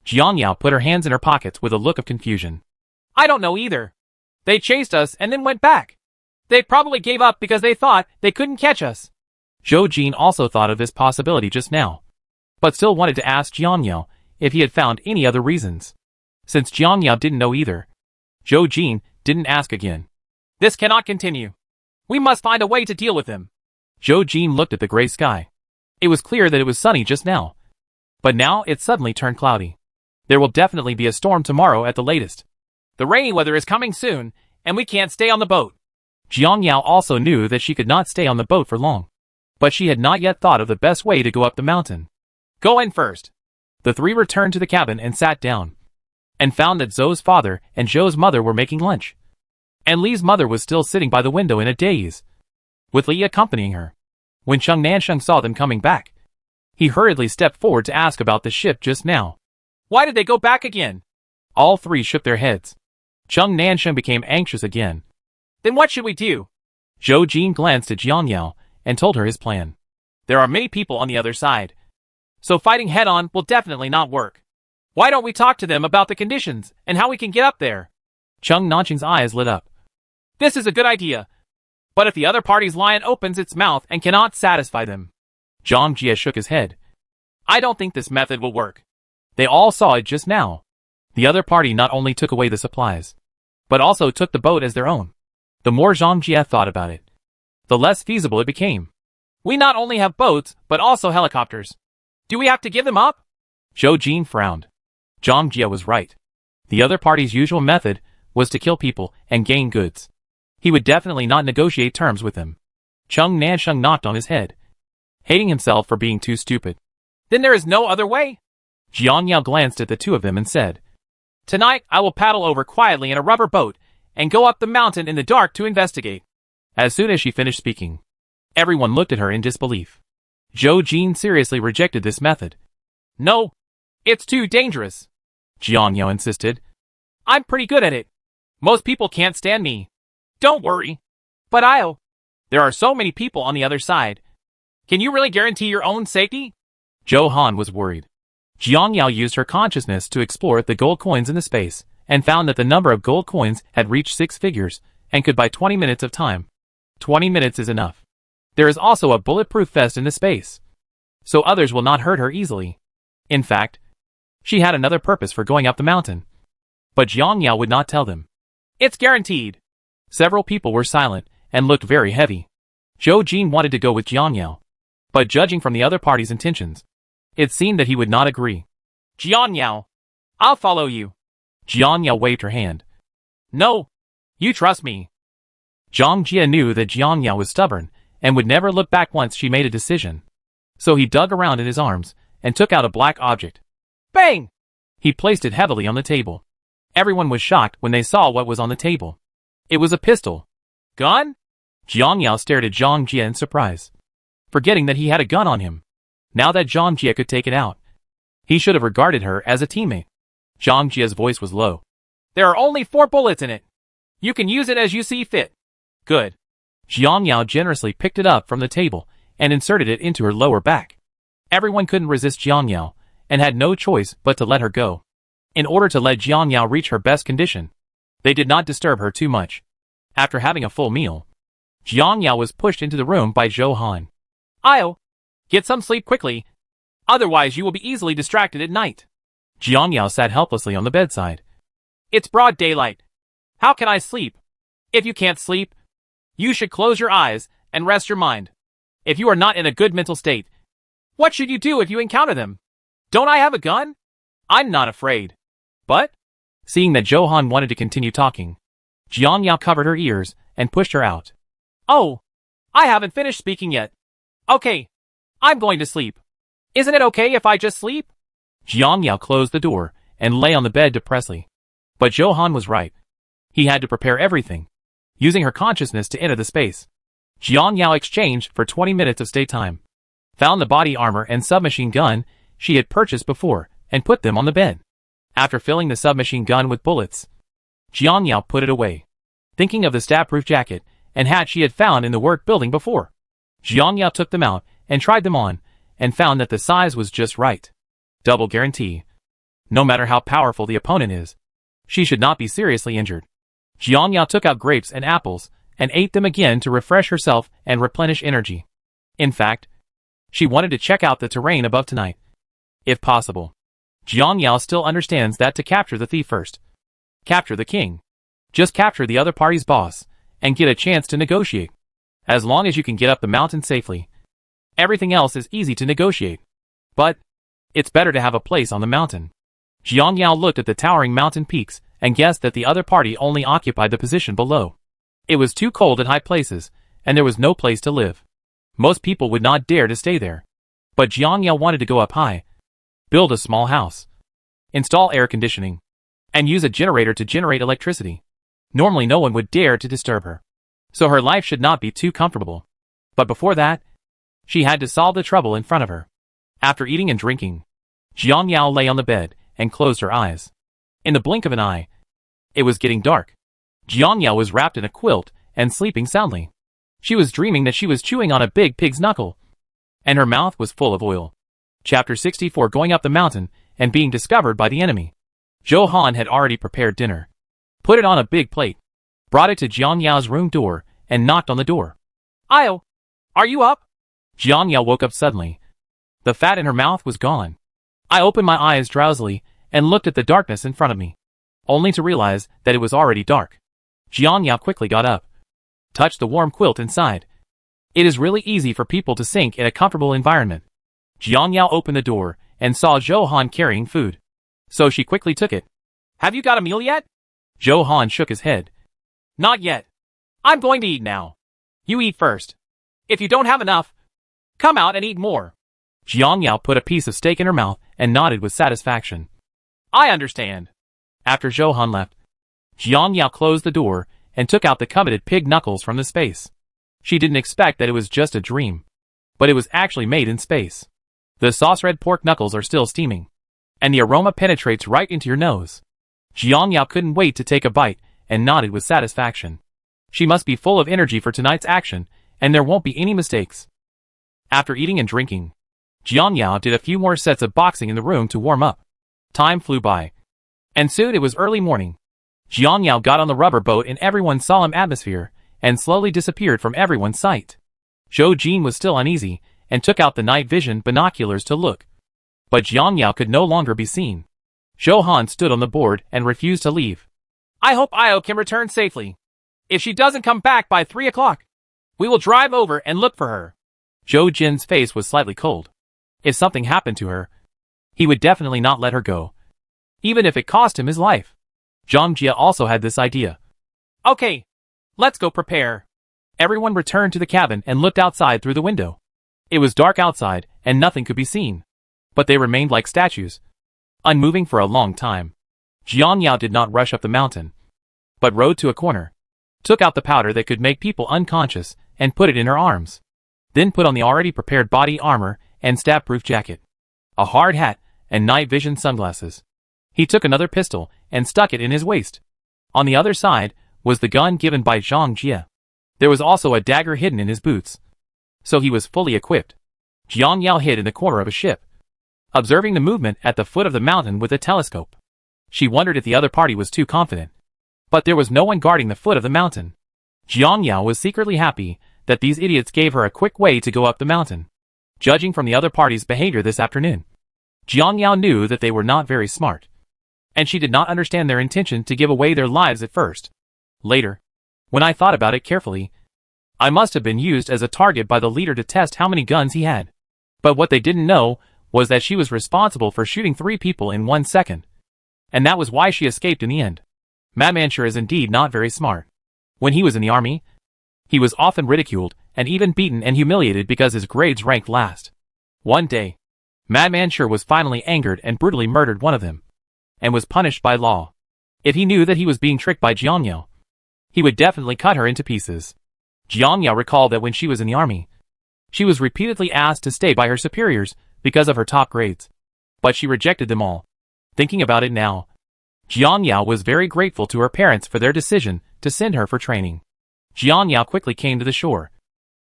A: Jiang Yao put her hands in her pockets with a look of confusion. I don't know either. They chased us and then went back. They probably gave up because they thought they couldn't catch us. Zhou Jin also thought of this possibility just now, but still wanted to ask Jiang Yao if he had found any other reasons. Since Jiang Yao didn't know either, Zhou Jin didn't ask again. This cannot continue. We must find a way to deal with them. Zhou Jin looked at the gray sky. It was clear that it was sunny just now, but now it suddenly turned cloudy. There will definitely be a storm tomorrow at the latest. The rainy weather is coming soon, and we can't stay on the boat. Jiang Yao also knew that she could not stay on the boat for long, but she had not yet thought of the best way to go up the mountain. Go in first. The 3 returned to the cabin and sat down, and found that Zhou's father and Zhou's mother were making lunch, and Li's mother was still sitting by the window in a daze, with Li accompanying her. When Cheng Nansheng saw them coming back, he hurriedly stepped forward to ask about the ship just now. Why did they go back again? All 3 shook their heads. Cheng Nansheng became anxious again. Then what should we do? Zhou Jin glanced at Jiang Yao and told her his plan. There are many people on the other side, so fighting head-on will definitely not work. Why don't we talk to them about the conditions and how we can get up there? Cheng Nansheng's eyes lit up. This is a good idea. But if the other party's lion opens its mouth and cannot satisfy them? Zhang Jie shook his head. I don't think this method will work. They all saw it just now. The other party not only took away the supplies, but also took the boat as their own. The more Zhang Jie thought about it, the less feasible it became. We not only have boats, but also helicopters. Do we have to give them up? Zhou Jin frowned. Zhang Jie was right. The other party's usual method was to kill people and gain goods. He would definitely not negotiate terms with them. Chung Nansheng knocked on his head, hating himself for being too stupid. Then there is no other way? Jiang Yao glanced at the two of them and said, Tonight I will paddle over quietly in a rubber boat and go up the mountain in the dark to investigate. As soon as she finished speaking, everyone looked at her in disbelief. Zhou Jin seriously rejected this method. No, it's too dangerous, Jiang Yao insisted. I'm pretty good at it. Most people can't stand me. Don't worry. But there are so many people on the other side. Can you really guarantee your own safety? Zhou Han was worried. Jiang Yao used her consciousness to explore the gold coins in the space, and found that the number of gold coins had reached 6 figures, and could buy 20 minutes of time. 20 minutes is enough. There is also a bulletproof vest in the space, so others will not hurt her easily. In fact, she had another purpose for going up the mountain. But Jiang Yao would not tell them. It's guaranteed. Several people were silent, and looked very heavy. Zhou Jin wanted to go with Jiang Yao, but judging from the other party's intentions, it seemed that he would not agree. Jiang Yao, I'll follow you. Jiang Yao waved her hand. No, you trust me. Zhang Jie knew that Jiang Yao was stubborn, and would never look back once she made a decision. So he dug around in his arms, and took out a black object. Bang! He placed it heavily on the table. Everyone was shocked when they saw what was on the table. It was a pistol. Gun? Jiang Yao stared at Zhang Jie in surprise, forgetting that he had a gun on him. Now that Zhang Jie could take it out, he should have regarded her as a teammate. Zhang Jie's voice was low. There are only 4 bullets in it. You can use it as you see fit. Good. Jiang Yao generously picked it up from the table and inserted it into her lower back. Everyone couldn't resist Jiang Yao, and had no choice but to let her go. In order to let Jiang Yao reach her best condition, they did not disturb her too much. After having a full meal, Jiang Yao was pushed into the room by Zhou Han. I'll get some sleep quickly, otherwise you will be easily distracted at night. Jiang Yao sat helplessly on the bedside. It's broad daylight. How can I sleep? If you can't sleep, you should close your eyes and rest your mind. If you are not in a good mental state, what should you do if you encounter them? Don't I have a gun? I'm not afraid. But, seeing that Zhou Han wanted to continue talking, Jiang Yao covered her ears and pushed her out. Oh, I haven't finished speaking yet. Okay, I'm going to sleep. Isn't it okay if I just sleep? Jiang Yao closed the door and lay on the bed depressedly. But Zhou Han was right. He had to prepare everything, using her consciousness to enter the space. Jiang Yao exchanged for 20 minutes of stay time, found the body armor and submachine gun she had purchased before, and put them on the bed. After filling the submachine gun with bullets, Jiang Yao put it away, thinking of the stab-proof jacket and hat she had found in the work building before. Jiang Yao took them out and tried them on, and found that the size was just right. Double guarantee. No matter how powerful the opponent is, she should not be seriously injured. Jiang Yao took out grapes and apples, and ate them again to refresh herself and replenish energy. In fact, she wanted to check out the terrain above tonight, if possible. Jiang Yao still understands that to capture the thief first, capture the king. Just capture the other party's boss, and get a chance to negotiate. As long as you can get up the mountain safely, everything else is easy to negotiate. But, it's better to have a place on the mountain. Jiang Yao looked at the towering mountain peaks, and guessed that the other party only occupied the position below. It was too cold at high places, and there was no place to live. Most people would not dare to stay there. But Jiang Yao wanted to go up high, build a small house, install air conditioning, and use a generator to generate electricity. Normally no one would dare to disturb her, so her life should not be too comfortable. But before that, she had to solve the trouble in front of her. After eating and drinking, Jiang Yao lay on the bed and closed her eyes. In the blink of an eye, it was getting dark. Jiang Yao was wrapped in a quilt and sleeping soundly. She was dreaming that she was chewing on a big pig's knuckle, and her mouth was full of oil. Chapter 64: Going up the mountain and being discovered by the enemy. Zhou Han had already prepared dinner, put it on a big plate, brought it to Jiang Yao's room door, and knocked on the door. Are you up? Jiang Yao woke up suddenly. The fat in her mouth was gone. I opened my eyes drowsily and looked at the darkness in front of me, only to realize that it was already dark. Jiang Yao quickly got up, touched the warm quilt inside, It is really easy for people to sink in a comfortable environment. Jiang Yao opened the door and saw Zhou Han carrying food. So she quickly took it. Have you got a meal yet? Zhou Han shook his head. Not yet. I'm going to eat now. You eat first. If you don't have enough, come out and eat more. Jiang Yao put a piece of steak in her mouth and nodded with satisfaction. I understand. After Zhou Han left, Jiang Yao closed the door and took out the coveted pig knuckles from the space. She didn't expect that it was just a dream, but it was actually made in space. The sauce-red pork knuckles are still steaming, and the aroma penetrates right into your nose. Jiang Yao couldn't wait to take a bite and nodded with satisfaction. She must be full of energy for tonight's action, and there won't be any mistakes. After eating and drinking, Jiang Yao did a few more sets of boxing in the room to warm up. Time flew by, and soon it was early morning. Jiang Yao got on the rubber boat in everyone's solemn atmosphere and slowly disappeared from everyone's sight. Zhou Jin was still uneasy and took out the night vision binoculars to look. But Jiang Yao could no longer be seen. Zhou Han stood on the board and refused to leave. I hope Io can return safely. If she doesn't come back by 3 o'clock, we will drive over and look for her. Zhou Jin's face was slightly cold. If something happened to her, he would definitely not let her go, even if it cost him his life. Zhang Jia also had this idea. Okay, let's go prepare. Everyone returned to the cabin and looked outside through the window. It was dark outside and nothing could be seen, but they remained like statues, unmoving for a long time. Jiang Yao did not rush up the mountain, but rode to a corner, took out the powder that could make people unconscious and put it in her arms. Then put on the already prepared body armor and stab-proof jacket, a hard hat, and night vision sunglasses. He took another pistol and stuck it in his waist. On the other side was the gun given by Zhang Jia. There was also a dagger hidden in his boots. So he was fully equipped. Jiang Yao hid in the corner of a ship, observing the movement at the foot of the mountain with a telescope. She wondered if the other party was too confident. But there was no one guarding the foot of the mountain. Jiang Yao was secretly happy that these idiots gave her a quick way to go up the mountain. Judging from the other party's behavior this afternoon, Jiang Yao knew that they were not very smart, and she did not understand their intention to give away their lives at first. Later, when I thought about it carefully, I must have been used as a target by the leader to test how many guns he had. But what they didn't know was that she was responsible for shooting 3 people in 1 second. And that was why she escaped in the end. Madman sure is indeed not very smart. When he was in the army, he was often ridiculed and even beaten and humiliated because his grades ranked last. One day, Madman sure was finally angered and brutally murdered one of them, and was punished by law. If he knew that he was being tricked by Jiang Yao, he would definitely cut her into pieces. Jiang Yao recalled that when she was in the army, she was repeatedly asked to stay by her superiors because of her top grades, but she rejected them all. Thinking about it now, Jiang Yao was very grateful to her parents for their decision to send her for training. Jiang Yao quickly came to the shore,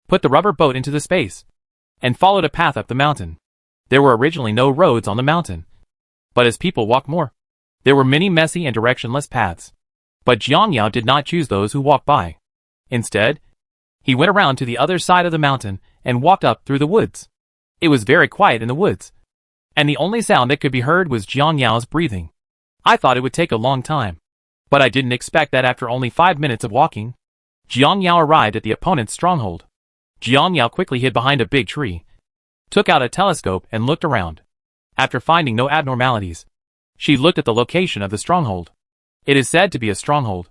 A: put the rubber boat into the space, and followed a path up the mountain. There were originally no roads on the mountain, but as people walked more, there were many messy and directionless paths. But Jiang Yao did not choose those who walked by. Instead, he went around to the other side of the mountain and walked up through the woods. It was very quiet in the woods, and the only sound that could be heard was Jiang Yao's breathing. I thought it would take a long time, but I didn't expect that after only 5 minutes of walking, Jiang Yao arrived at the opponent's stronghold. Jiang Yao quickly hid behind a big tree, took out a telescope and looked around. After finding no abnormalities, she looked at the location of the stronghold. It is said to be a stronghold,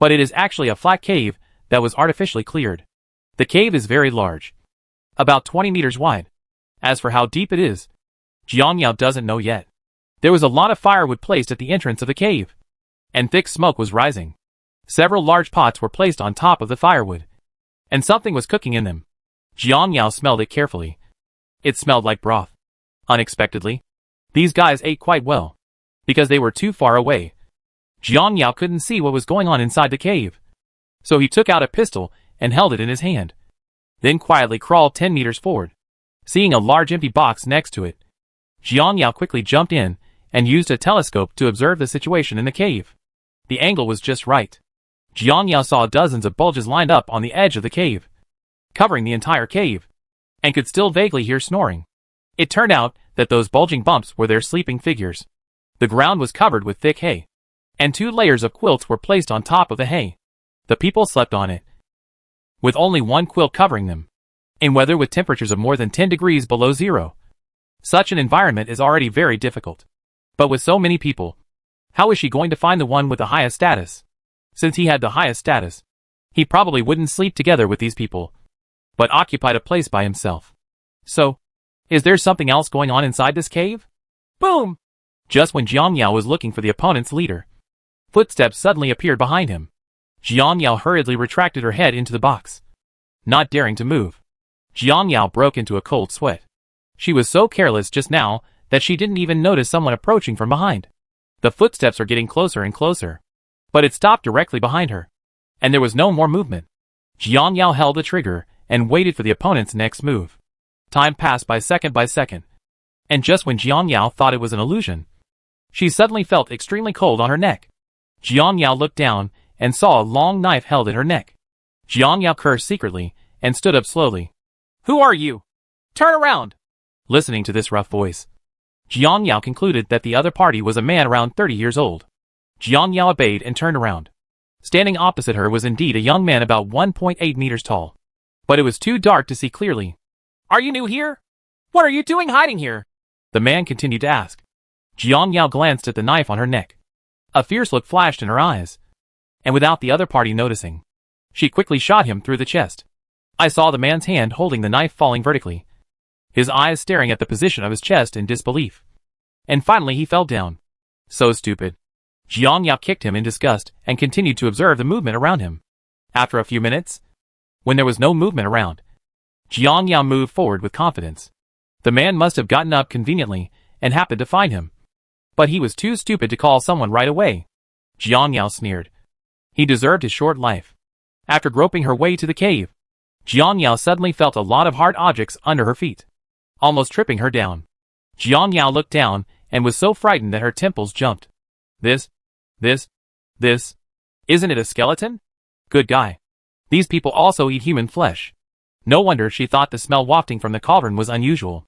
A: but it is actually a flat cave that was artificially cleared. The cave is very large, about 20 meters wide. As for how deep it is, Jiang Yao doesn't know yet. There was a lot of firewood placed at the entrance of the cave, and thick smoke was rising. Several large pots were placed on top of the firewood, and something was cooking in them. Jiang Yao smelled it carefully. It smelled like broth. Unexpectedly, these guys ate quite well, because they were too far away. Jiang Yao couldn't see what was going on inside the cave, so he took out a pistol and held it in his hand, then quietly crawled 10 meters forward. Seeing a large empty box next to it, Jiang Yao quickly jumped in and used a telescope to observe the situation in the cave. The angle was just right. Jiang Yao saw dozens of bulges lined up on the edge of the cave, covering the entire cave, and could still vaguely hear snoring. It turned out that those bulging bumps were their sleeping figures. The ground was covered with thick hay, and 2 layers of quilts were placed on top of the hay. The people slept on it, with only one quilt covering them. in weather with temperatures of more than 10 degrees below zero. Such an environment is already very difficult. But with so many people, how is she going to find the one with the highest status? Since he had the highest status, he probably wouldn't sleep together with these people, but occupied a place by himself. So, is there something else going on inside this cave? Boom! Just when Jiang Yao was looking for the opponent's leader, footsteps suddenly appeared behind him. Jiang Yao hurriedly retracted her head into the box, not daring to move. Jiang Yao broke into a cold sweat. She was so careless just now that she didn't even notice someone approaching from behind. The footsteps were getting closer and closer, but it stopped directly behind her, and there was no more movement. Jiang Yao held the trigger and waited for the opponent's next move. Time passed by second, and just when Jiang Yao thought it was an illusion, she suddenly felt extremely cold on her neck. Jiang Yao looked down and saw a long knife held at her neck. Jiang Yao cursed secretly and stood up slowly. "Who are you? Turn around!" Listening to this rough voice, Jiang Yao concluded that the other party was a man around 30 years old. Jiang Yao obeyed and turned around. Standing opposite her was indeed a young man about 1.8 meters tall, but it was too dark to see clearly. "Are you new here? What are you doing hiding here?" the man continued to ask. Jiang Yao glanced at the knife on her neck. A fierce look flashed in her eyes, and without the other party noticing, she quickly shot him through the chest. I saw the man's hand holding the knife falling vertically, his eyes staring at the position of his chest in disbelief. And finally he fell down. So stupid. Jiang Yao kicked him in disgust and continued to observe the movement around him. After a few minutes, when there was no movement around, Jiang Yao moved forward with confidence. The man must have gotten up conveniently and happened to find him, but he was too stupid to call someone right away. Jiang Yao sneered. He deserved his short life. After groping her way to the cave, Jiang Yao suddenly felt a lot of hard objects under her feet, almost tripping her down. Jiang Yao looked down and was so frightened that her temples jumped. This, isn't it a skeleton? Good guy. These people also eat human flesh. No wonder she thought the smell wafting from the cauldron was unusual.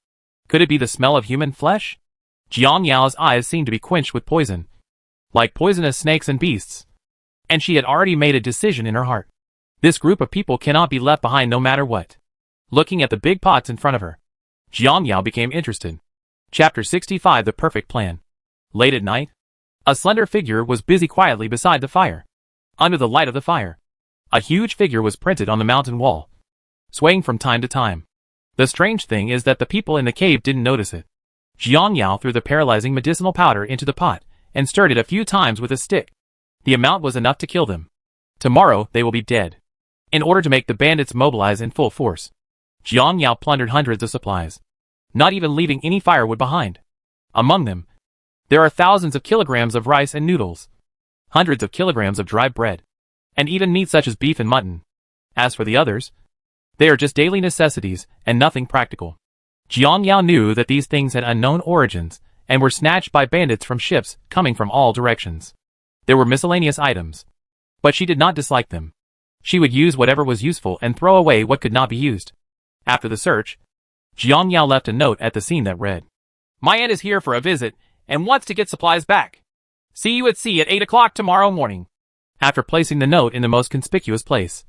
A: Could it be the smell of human flesh? Jiang Yao's eyes seemed to be quenched with poison, like poisonous snakes and beasts, and she had already made a decision in her heart. This group of people cannot be left behind no matter what. Looking at the big pots in front of her, Jiang Yao became interested. Chapter 65: The Perfect Plan. Late at night, a slender figure was busy quietly beside the fire. Under the light of the fire, a huge figure was printed on the mountain wall, swaying from time to time. The strange thing is that the people in the cave didn't notice it. Jiang Yao threw the paralyzing medicinal powder into the pot and stirred it a few times with a stick. The amount was enough to kill them. Tomorrow they will be dead. In order to make the bandits mobilize in full force, Jiang Yao plundered hundreds of supplies, not even leaving any firewood behind. Among them, there are thousands of kilograms of rice and noodles, hundreds of kilograms of dry bread, and even meat such as beef and mutton. As for the others, they are just daily necessities and nothing practical. Jiang Yao knew that these things had unknown origins and were snatched by bandits from ships coming from all directions. There were miscellaneous items, but she did not dislike them. She would use whatever was useful and throw away what could not be used. After the search, Jiang Yao left a note at the scene that read, "My aunt is here for a visit and wants to get supplies back. See you at sea at 8 o'clock tomorrow morning." After placing the note in the most conspicuous place,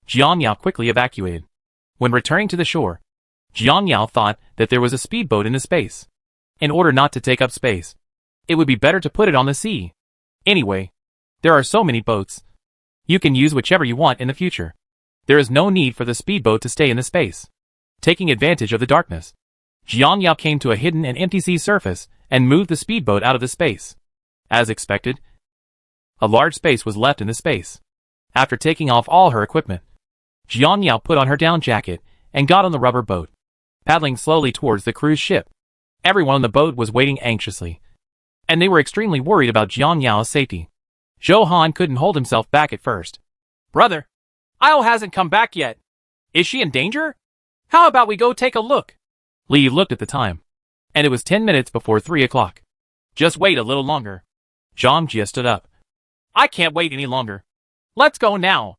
A: Jiang Yao quickly evacuated. When returning to the shore, Jiang Yao thought that there was a speedboat in the space. In order not to take up space, it would be better to put it on the sea. Anyway, there are so many boats. You can use whichever you want in the future. There is no need for the speedboat to stay in the space. Taking advantage of the darkness, Jiang Yao came to a hidden and empty sea surface and moved the speedboat out of the space. As expected, a large space was left in the space. After taking off all her equipment, Jiang Yao put on her down jacket and got on the rubber boat, paddling slowly towards the cruise ship. Everyone on the boat was waiting anxiously, and they were extremely worried about Jiang Yao's safety. Zhou Han couldn't hold himself back at first. "Brother, Io hasn't come back yet. Is she in danger? How about we go take a look?" Li looked at the time, and it was 10 minutes before 3 o'clock. "Just wait a little longer." Zhang Jie stood up. "I can't wait any longer. Let's go now."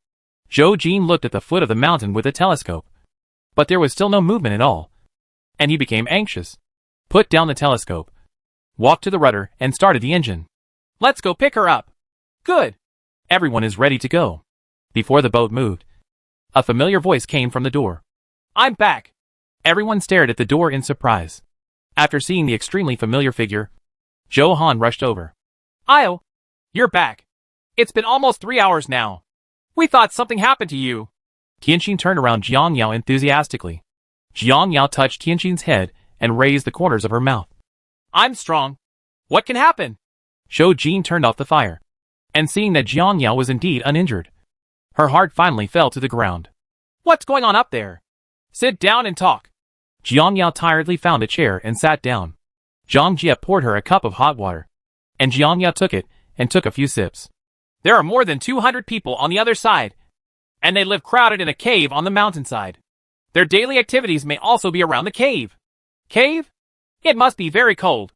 A: Zhou Jin looked at the foot of the mountain with a telescope, but there was still no movement at all, and he became anxious. Put down the telescope, walked to the rudder, and started the engine. "Let's go pick her up." "Good. Everyone is ready to go." Before the boat moved, a familiar voice came from the door. I'm back. Everyone stared at the door in surprise. After seeing the extremely familiar figure, Zhou Han rushed over. Io, you're back. It's been almost 3 hours now. We thought something happened to you. Tianqin turned around Jiang Yao enthusiastically. Jiang Yao touched Tianqin's head and raised the corners of her mouth. I'm strong. What can happen? Zhou Jin turned off the fire, and seeing that Jiang Yao was indeed uninjured, her heart finally fell to the ground. What's going on up there? Sit down and talk. Jiang Yao tiredly found a chair and sat down. Zhang Jie poured her a cup of hot water, and Jiang Yao took it and took a few sips. There are more than 200 people on the other side, and they live crowded in a cave on the mountainside. Their daily activities may also be around the cave. Cave? It must be very cold.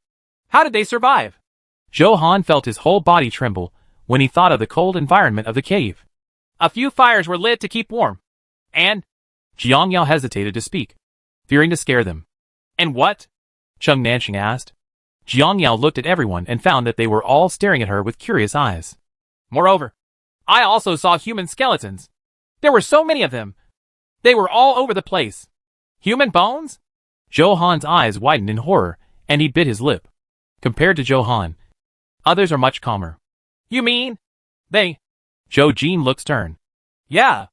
A: How did they survive? Zhou Han felt his whole body tremble when he thought of the cold environment of the cave. A few fires were lit to keep warm. And? Jiang Yao hesitated to speak, fearing to scare them. And what? Cheng Nanxing asked. Jiang Yao looked at everyone and found that they were all staring at her with curious eyes. Moreover, I also saw human skeletons. There were so many of them. They were all over the place. Human bones? Zhou Han's eyes widened in horror, and he bit his lip. Compared to Zhou Han, others are much calmer. You mean? They? Zhou Jin looked stern. Yeah,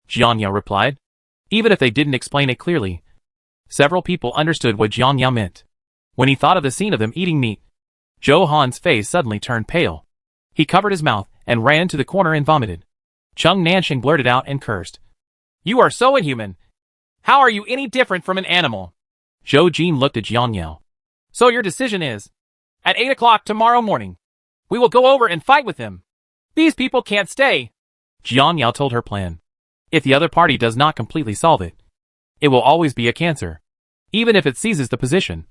A: Jiang Yao replied. Even if they didn't explain it clearly, several people understood what Jiang Yao meant. When he thought of the scene of them eating meat, Zhou Han's face suddenly turned pale. He covered his mouth and ran to the corner and vomited. Cheng Nanxing blurted out and cursed. You are so inhuman. How are you any different from an animal? Zhou Jin looked at Jiang Yao. So your decision is, at 8 o'clock tomorrow morning, we will go over and fight with them. These people can't stay. Jiang Yao told her plan. If the other party does not completely solve it, it will always be a cancer. Even if it seizes the position,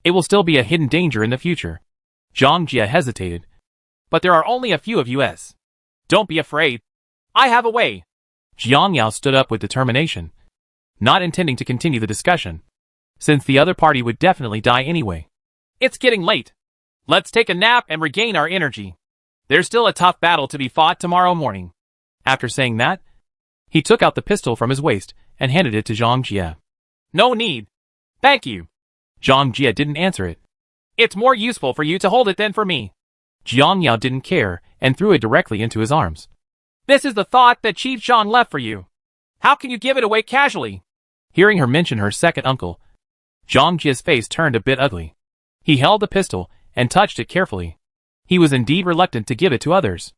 A: it will still be a hidden danger in the future. Zhang Jie hesitated. But there are only a few of us. Don't be afraid. I have a way. Jiang Yao stood up with determination, not intending to continue the discussion, since the other party would definitely die anyway. It's getting late. Let's take a nap and regain our energy. There's still a tough battle to be fought tomorrow morning. After saying that, he took out the pistol from his waist and handed it to Zhang Jie. No need. Thank you. Zhang Jie didn't answer it. It's more useful for you to hold it than for me. Jiang Yao didn't care and threw it directly into his arms. This is the thought that Chief Zhang left for you. How can you give it away casually? Hearing her mention her second uncle, Zhang Jie's face turned a bit ugly. He held the pistol and touched it carefully. He was indeed reluctant to give it to others.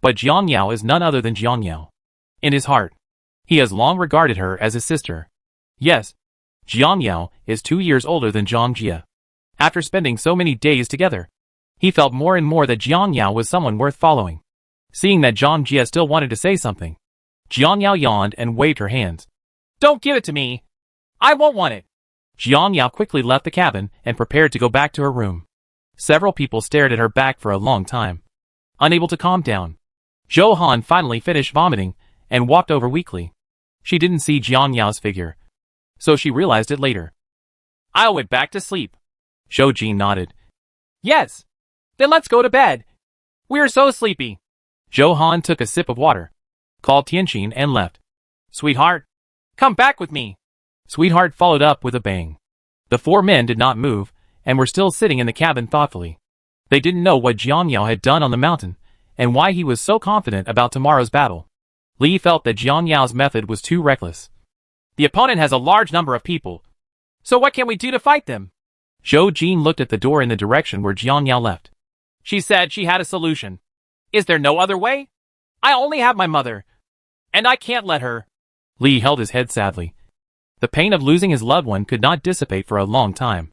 A: But Jiang Yao is none other than Jiang Yao. In his heart, he has long regarded her as his sister. Yes, Jiang Yao is 2 years older than Zhang Jie. After spending so many days together, he felt more and more that Jiang Yao was someone worth following. Seeing that Zhang Jie still wanted to say something, Jiang Yao yawned and waved her hands. Don't give it to me. I won't want it. Jiang Yao quickly left the cabin and prepared to go back to her room. Several people stared at her back for a long time, unable to calm down. Zhou Han finally finished vomiting and walked over weakly. She didn't see Jiang Yao's figure, so she realized it later. I went back to sleep. Zhou Jin nodded. Yes. Then let's go to bed. We're so sleepy. Zhou Han took a sip of water, called Tianqin and left. Sweetheart, come back with me. Sweetheart followed up with a bang. The 4 men did not move and were still sitting in the cabin thoughtfully. They didn't know what Jiang Yao had done on the mountain and why he was so confident about tomorrow's battle. Li felt that Jiang Yao's method was too reckless. The opponent has a large number of people. So what can we do to fight them? Zhou Jin looked at the door in the direction where Jiang Yao left. She said she had a solution. Is there no other way? I only have my mother, and I can't let her. Li held his head sadly. The pain of losing his loved one could not dissipate for a long time.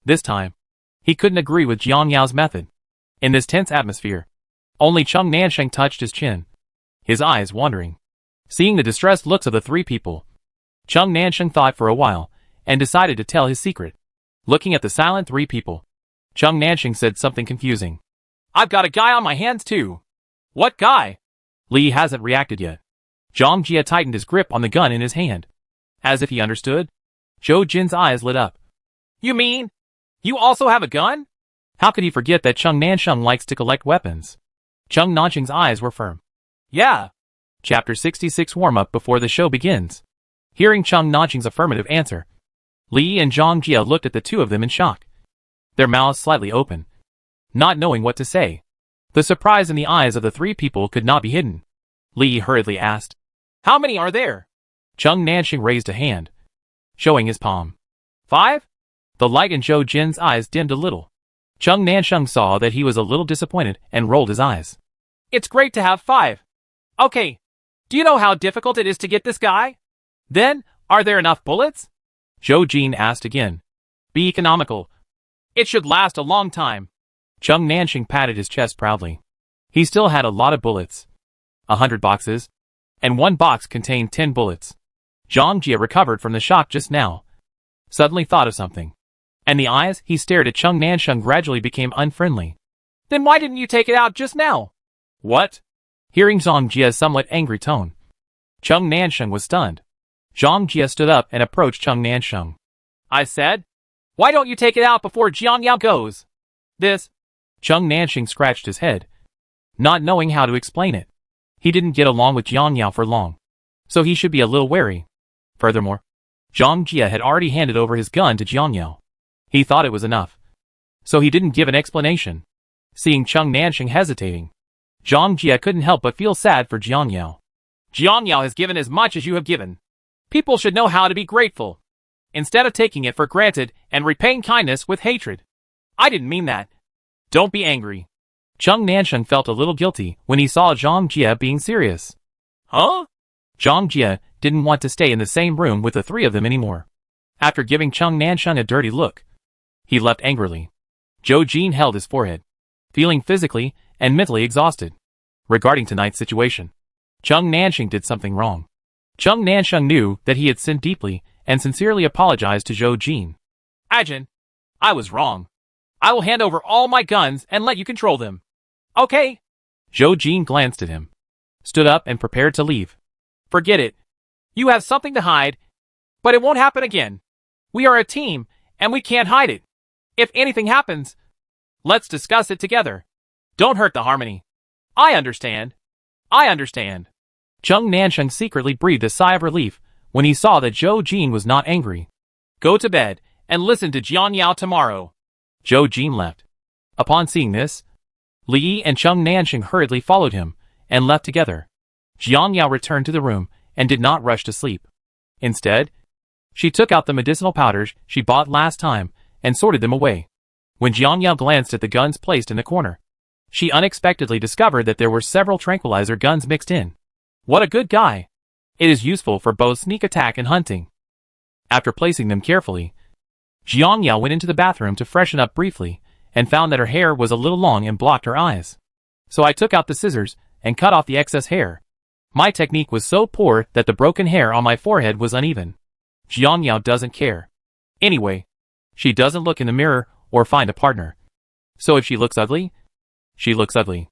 A: This time, he couldn't agree with Jiang Yao's method. In this tense atmosphere, only Cheng Nansheng touched his chin, his eyes wandering. Seeing the distressed looks of the 3 people, Cheng Nansheng thought for a while and decided to tell his secret. Looking at the silent 3 people, Cheng Nansheng said something confusing. I've got a guy on my hands too. What guy? Li hasn't reacted yet. Zhang Jie tightened his grip on the gun in his hand. As if he understood, Zhou Jin's eyes lit up. You mean, you also have a gun? How could he forget that Cheng Nansheng likes to collect weapons? Cheng Nansheng's eyes were firm. Yeah. Chapter 66 Warm-up before the show begins. Hearing Chung Nanxing's affirmative answer, Li and Zhang Jia looked at the two of them in shock, their mouths slightly open, not knowing what to say. The surprise in the eyes of the three people could not be hidden. Li hurriedly asked, "How many are there?" Chung Nanxing raised a hand, showing his palm. 5? The light in Zhou Jin's eyes dimmed a little. Chung Nanxing saw that he was a little disappointed and rolled his eyes. "It's great to have 5. Okay. Do you know how difficult it is to get this guy? Then, are there enough bullets?" Zhou Jin asked again. "Be economical. It should last a long time." Chung Nanxing patted his chest proudly. He still had a lot of bullets. 100 boxes. And one box contained 10 bullets. Zhang Jia recovered from the shock just now. Suddenly thought of something. And the eyes he stared at Chung Nanxing gradually became unfriendly. "Then why didn't you take it out just now?" "What?" Hearing Zhang Jia's somewhat angry tone, Chung Nanxing was stunned. Zhang Jia stood up and approached Chung Nanxing. "I said, why don't you take it out before Jiang Yao goes?" "This." Chung Nanxing scratched his head, not knowing how to explain it. He didn't get along with Jiang Yao for long, so he should be a little wary. Furthermore, Zhang Jia had already handed over his gun to Jiang Yao. He thought it was enough, so he didn't give an explanation. Seeing Chung Nanxing hesitating, Zhang Jia couldn't help but feel sad for Jiang Yao. "Jiang Yao has given as much as you have given. People should know how to be grateful, instead of taking it for granted and repaying kindness with hatred. I didn't mean that. Don't be angry." Chung Nanxing felt a little guilty when he saw Zhang Jia being serious. "Huh?" Zhang Jia didn't want to stay in the same room with the three of them anymore. After giving Chung Nanxing a dirty look, he left angrily. Zhou Jin held his forehead, feeling physically and mentally exhausted. Regarding tonight's situation, Chung Nanxing did something wrong. Chung Nanxing knew that he had sinned deeply and sincerely apologized to Zhou Jin. "Ajin, I was wrong. I will hand over all my guns and let you control them. Okay?" Zhou Jin glanced at him, stood up and prepared to leave. "Forget it. You have something to hide, but it won't happen again. We are a team, and we can't hide it. If anything happens, let's discuss it together. Don't hurt the harmony." "I understand. I understand." Chung Nanxing secretly breathed a sigh of relief when he saw that Zhou Jin was not angry. "Go to bed and listen to Jiang Yao tomorrow." Zhou Jin left. Upon seeing this, Li and Chung Nanxing hurriedly followed him and left together. Jiang Yao returned to the room and did not rush to sleep. Instead, she took out the medicinal powders she bought last time and sorted them away. When Jiang Yao glanced at the guns placed in the corner, she unexpectedly discovered that there were several tranquilizer guns mixed in. What a good guy! It is useful for both sneak attack and hunting. After placing them carefully, Jiang Yao went into the bathroom to freshen up briefly and found that her hair was a little long and blocked her eyes. "So I took out the scissors and cut off the excess hair. My technique was so poor that the broken hair on my forehead was uneven." Jiang Yao doesn't care. Anyway, she doesn't look in the mirror or find a partner. So if she looks ugly, she looks ugly.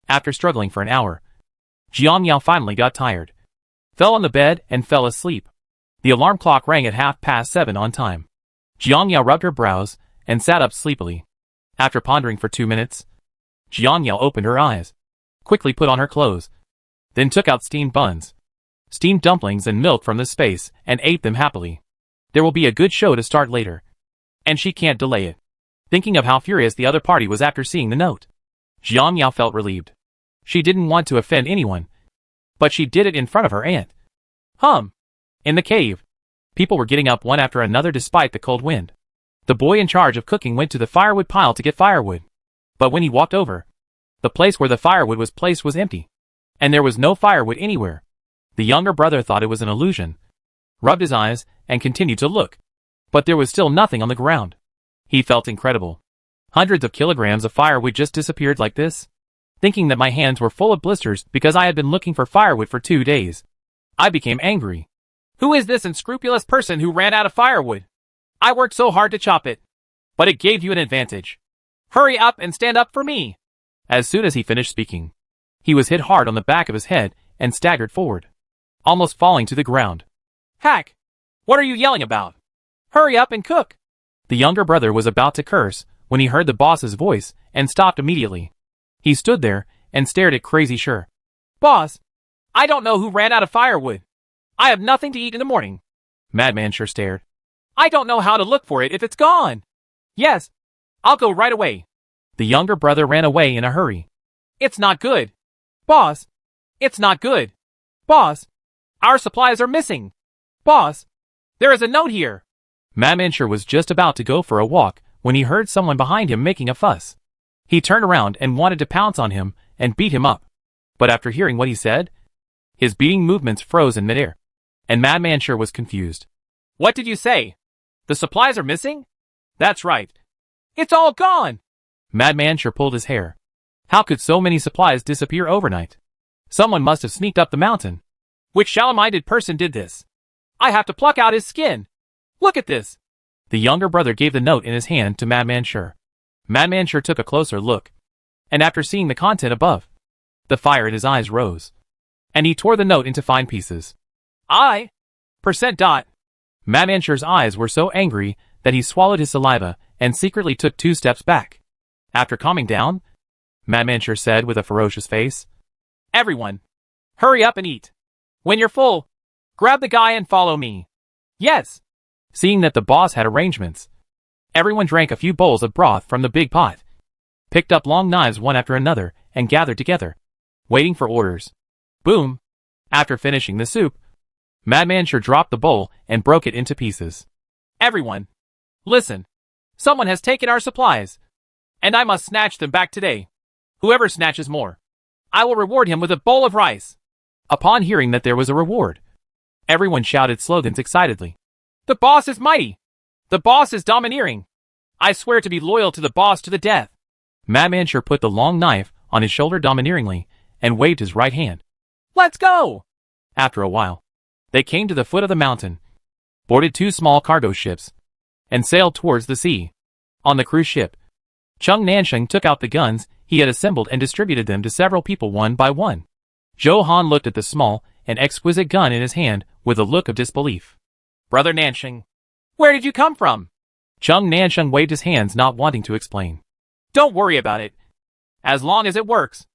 A: After struggling for an hour, Jiang Yao finally got tired, fell on the bed and fell asleep. The alarm clock rang at 7:30 on time. Jiang Yao rubbed her brows and sat up sleepily. After pondering for 2 minutes, Jiang Yao opened her eyes, quickly put on her clothes, then took out steamed buns, steamed dumplings and milk from the space and ate them happily. There will be a good show to start later, and she can't delay it. Thinking of how furious the other party was after seeing the note, Jiang Yao felt relieved. She didn't want to offend anyone, but she did it in front of her aunt. In the cave, people were getting up one after another despite the cold wind. The boy in charge of cooking went to the firewood pile to get firewood, but when he walked over, the place where the firewood was placed was empty, and there was no firewood anywhere. The younger brother thought it was an illusion, rubbed his eyes, and continued to look, but there was still nothing on the ground. He felt incredible. Hundreds of kilograms of firewood just disappeared like this. Thinking that my hands were full of blisters because I had been looking for firewood for 2 days, I became angry. Who is this unscrupulous person who ran out of firewood? I worked so hard to chop it, but it gave you an advantage. Hurry up and stand up for me. As soon as he finished speaking, he was hit hard on the back of his head and staggered forward, almost falling to the ground. Hack! What are you yelling about? Hurry up and cook! The younger brother was about to curse when he heard the boss's voice and stopped immediately. He stood there and stared at Crazy Sure. Boss, I don't know who ran out of firewood. I have nothing to eat in the morning. Madman sure stared. I don't know how to look for it if it's gone. Yes. I'll go right away. The younger brother ran away in a hurry. It's not good. Boss. It's not good. Boss. Our supplies are missing. Boss. There is a note here. Madman sure was just about to go for a walk when he heard someone behind him making a fuss. He turned around and wanted to pounce on him and beat him up. But after hearing what he said, his beating movements froze in midair, and Madman sure was confused. What did you say? The supplies are missing? That's right. It's all gone. Madman sure pulled his hair. How could so many supplies disappear overnight? Someone must have sneaked up the mountain. Which shallow-minded person did this? I have to pluck out his skin. Look at this. The younger brother gave the note in his hand to Madman sure. Madman sure took a closer look, and after seeing the content above, the fire in his eyes rose, and he tore the note into fine pieces. Madman sure's eyes were so angry that he swallowed his saliva and secretly took 2 steps back. After calming down, Madman sure said with a ferocious face, Everyone, hurry up and eat. When you're full, grab the guy and follow me. Yes. Seeing that the boss had arrangements, everyone drank a few bowls of broth from the big pot, picked up long knives one after another, and gathered together, waiting for orders. Boom! After finishing the soup, Madman sure dropped the bowl and broke it into pieces. Everyone, listen. Someone has taken our supplies, and I must snatch them back today. Whoever snatches more, I will reward him with a bowl of rice. Upon hearing that there was a reward, everyone shouted slogans excitedly. The boss is mighty! The boss is domineering! I swear to be loyal to the boss to the death! Madman sure put the long knife on his shoulder domineeringly and waved his right hand. Let's go! After a while, they came to the foot of the mountain, boarded 2 small cargo ships, and sailed towards the sea. On the cruise ship, Chung Nansheng took out the guns he had assembled and distributed them to several people one by one. Zhou Han looked at the small and exquisite gun in his hand with a look of disbelief. Brother Nansheng, where did you come from? Chung Nansheng waved his hands, not wanting to explain. Don't worry about it. As long as it works.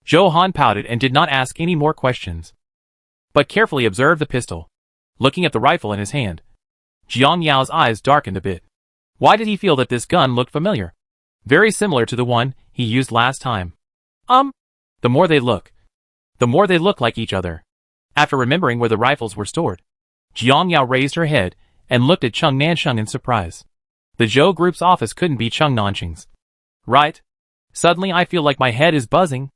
A: Zhou Han pouted and did not ask any more questions, but carefully observed the pistol. Looking at the rifle in his hand, Jiang Yao's eyes darkened a bit. Why did he feel that this gun looked familiar? Very similar to the one he used last time. The more they look like each other. After remembering where the rifles were stored, Jiang Yao raised her head and looked at Chung Nansheng in surprise. The Zhou group's office couldn't be Chung Nansheng's. Right? Suddenly I feel like my head is buzzing.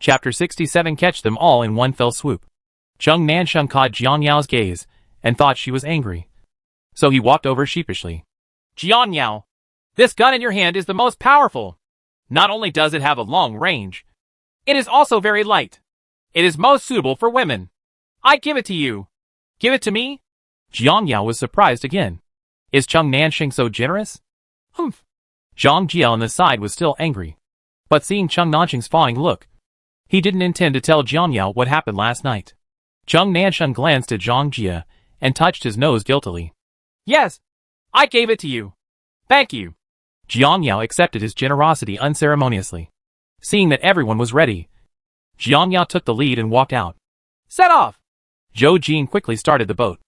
A: Chapter 67. Catch them all in one fell swoop. Chung Nansheng caught Jiang Yao's gaze and thought she was angry, so he walked over sheepishly. Jiang Yao, this gun in your hand is the most powerful. Not only does it have a long range, it is also very light. It is most suitable for women. I give it to you. Give it to me? Jiang Yao was surprised again. Is Chung Nansheng so generous? Humph. Zhang Jiao on the side was still angry, but seeing Chung Nansheng's fawning look, he didn't intend to tell Jiang Yao what happened last night. Chung Nansheng glanced at Zhang Jia and touched his nose guiltily. Yes, I gave it to you. Thank you. Jiang Yao accepted his generosity unceremoniously. Seeing that everyone was ready, Jiang Yao took the lead and walked out. Set off! Zhou Jin quickly started the boat.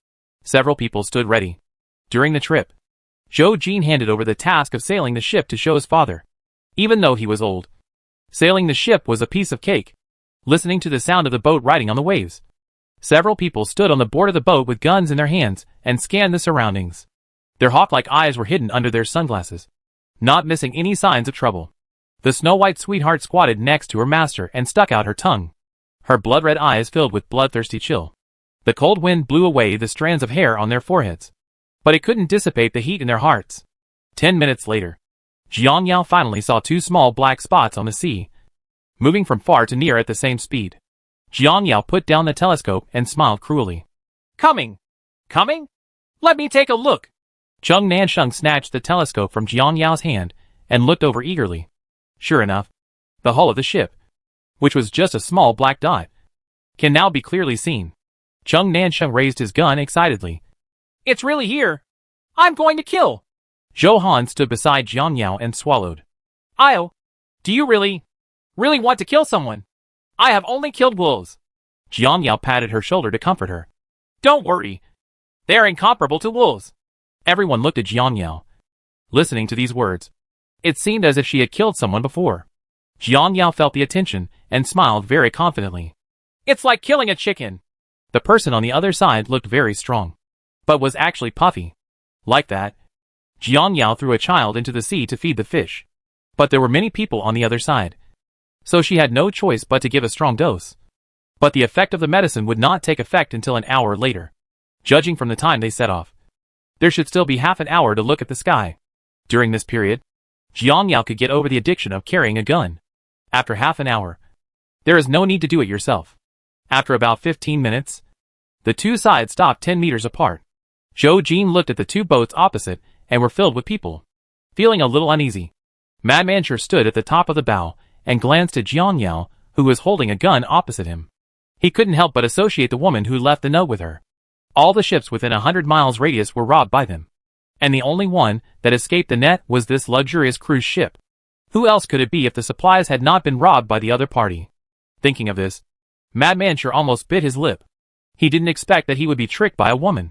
A: Several people stood ready. During the trip, Zhou Jin handed over the task of sailing the ship to Zhou's father. Even though he was old, sailing the ship was a piece of cake. Listening to the sound of the boat riding on the waves, several people stood on the board of the boat with guns in their hands and scanned the surroundings. Their hawk-like eyes were hidden under their sunglasses, not missing any signs of trouble. The snow-white sweetheart squatted next to her master and stuck out her tongue. Her blood-red eyes filled with bloodthirsty chill. The cold wind blew away the strands of hair on their foreheads, but it couldn't dissipate the heat in their hearts. 10 minutes later, Jiang Yao finally saw 2 small black spots on the sea, moving from far to near at the same speed. Jiang Yao put down the telescope and smiled cruelly. Coming! Coming? Let me take a look! Chung Nansheng snatched the telescope from Jiang Yao's hand and looked over eagerly. Sure enough, the hull of the ship, which was just a small black dot, can now be clearly seen. Chung Nansheng raised his gun excitedly. It's really here! I'm going to kill! Zhou Han stood beside Jiang Yao and swallowed. Io, do you really want to kill someone? I have only killed wolves. Jiang Yao patted her shoulder to comfort her. Don't worry. They are incomparable to wolves. Everyone looked at Jiang Yao. Listening to these words, it seemed as if she had killed someone before. Jiang Yao felt the attention and smiled very confidently. It's like killing a chicken. The person on the other side looked very strong, but was actually puffy. Like that, Jiang Yao threw a child into the sea to feed the fish. But there were many people on the other side, so she had no choice but to give a strong dose. But the effect of the medicine would not take effect until an hour later. Judging from the time they set off, there should still be half an hour to look at the sky. During this period, Jiang Yao could get over the addiction of carrying a gun. After half an hour, there is no need to do it yourself. After about 15 minutes, the two sides stopped 10 meters apart. Zhou Jin looked at the two boats opposite and were filled with people. Feeling a little uneasy, Madman Sure stood at the top of the bow and glanced at Jiang Yao, who was holding a gun opposite him. He couldn't help but associate the woman who left the note with her. All the ships within 100 miles radius were robbed by them, and the only one that escaped the net was this luxurious cruise ship. Who else could it be if the supplies had not been robbed by the other party? Thinking of this, Madman Sure almost bit his lip. He didn't expect that he would be tricked by a woman.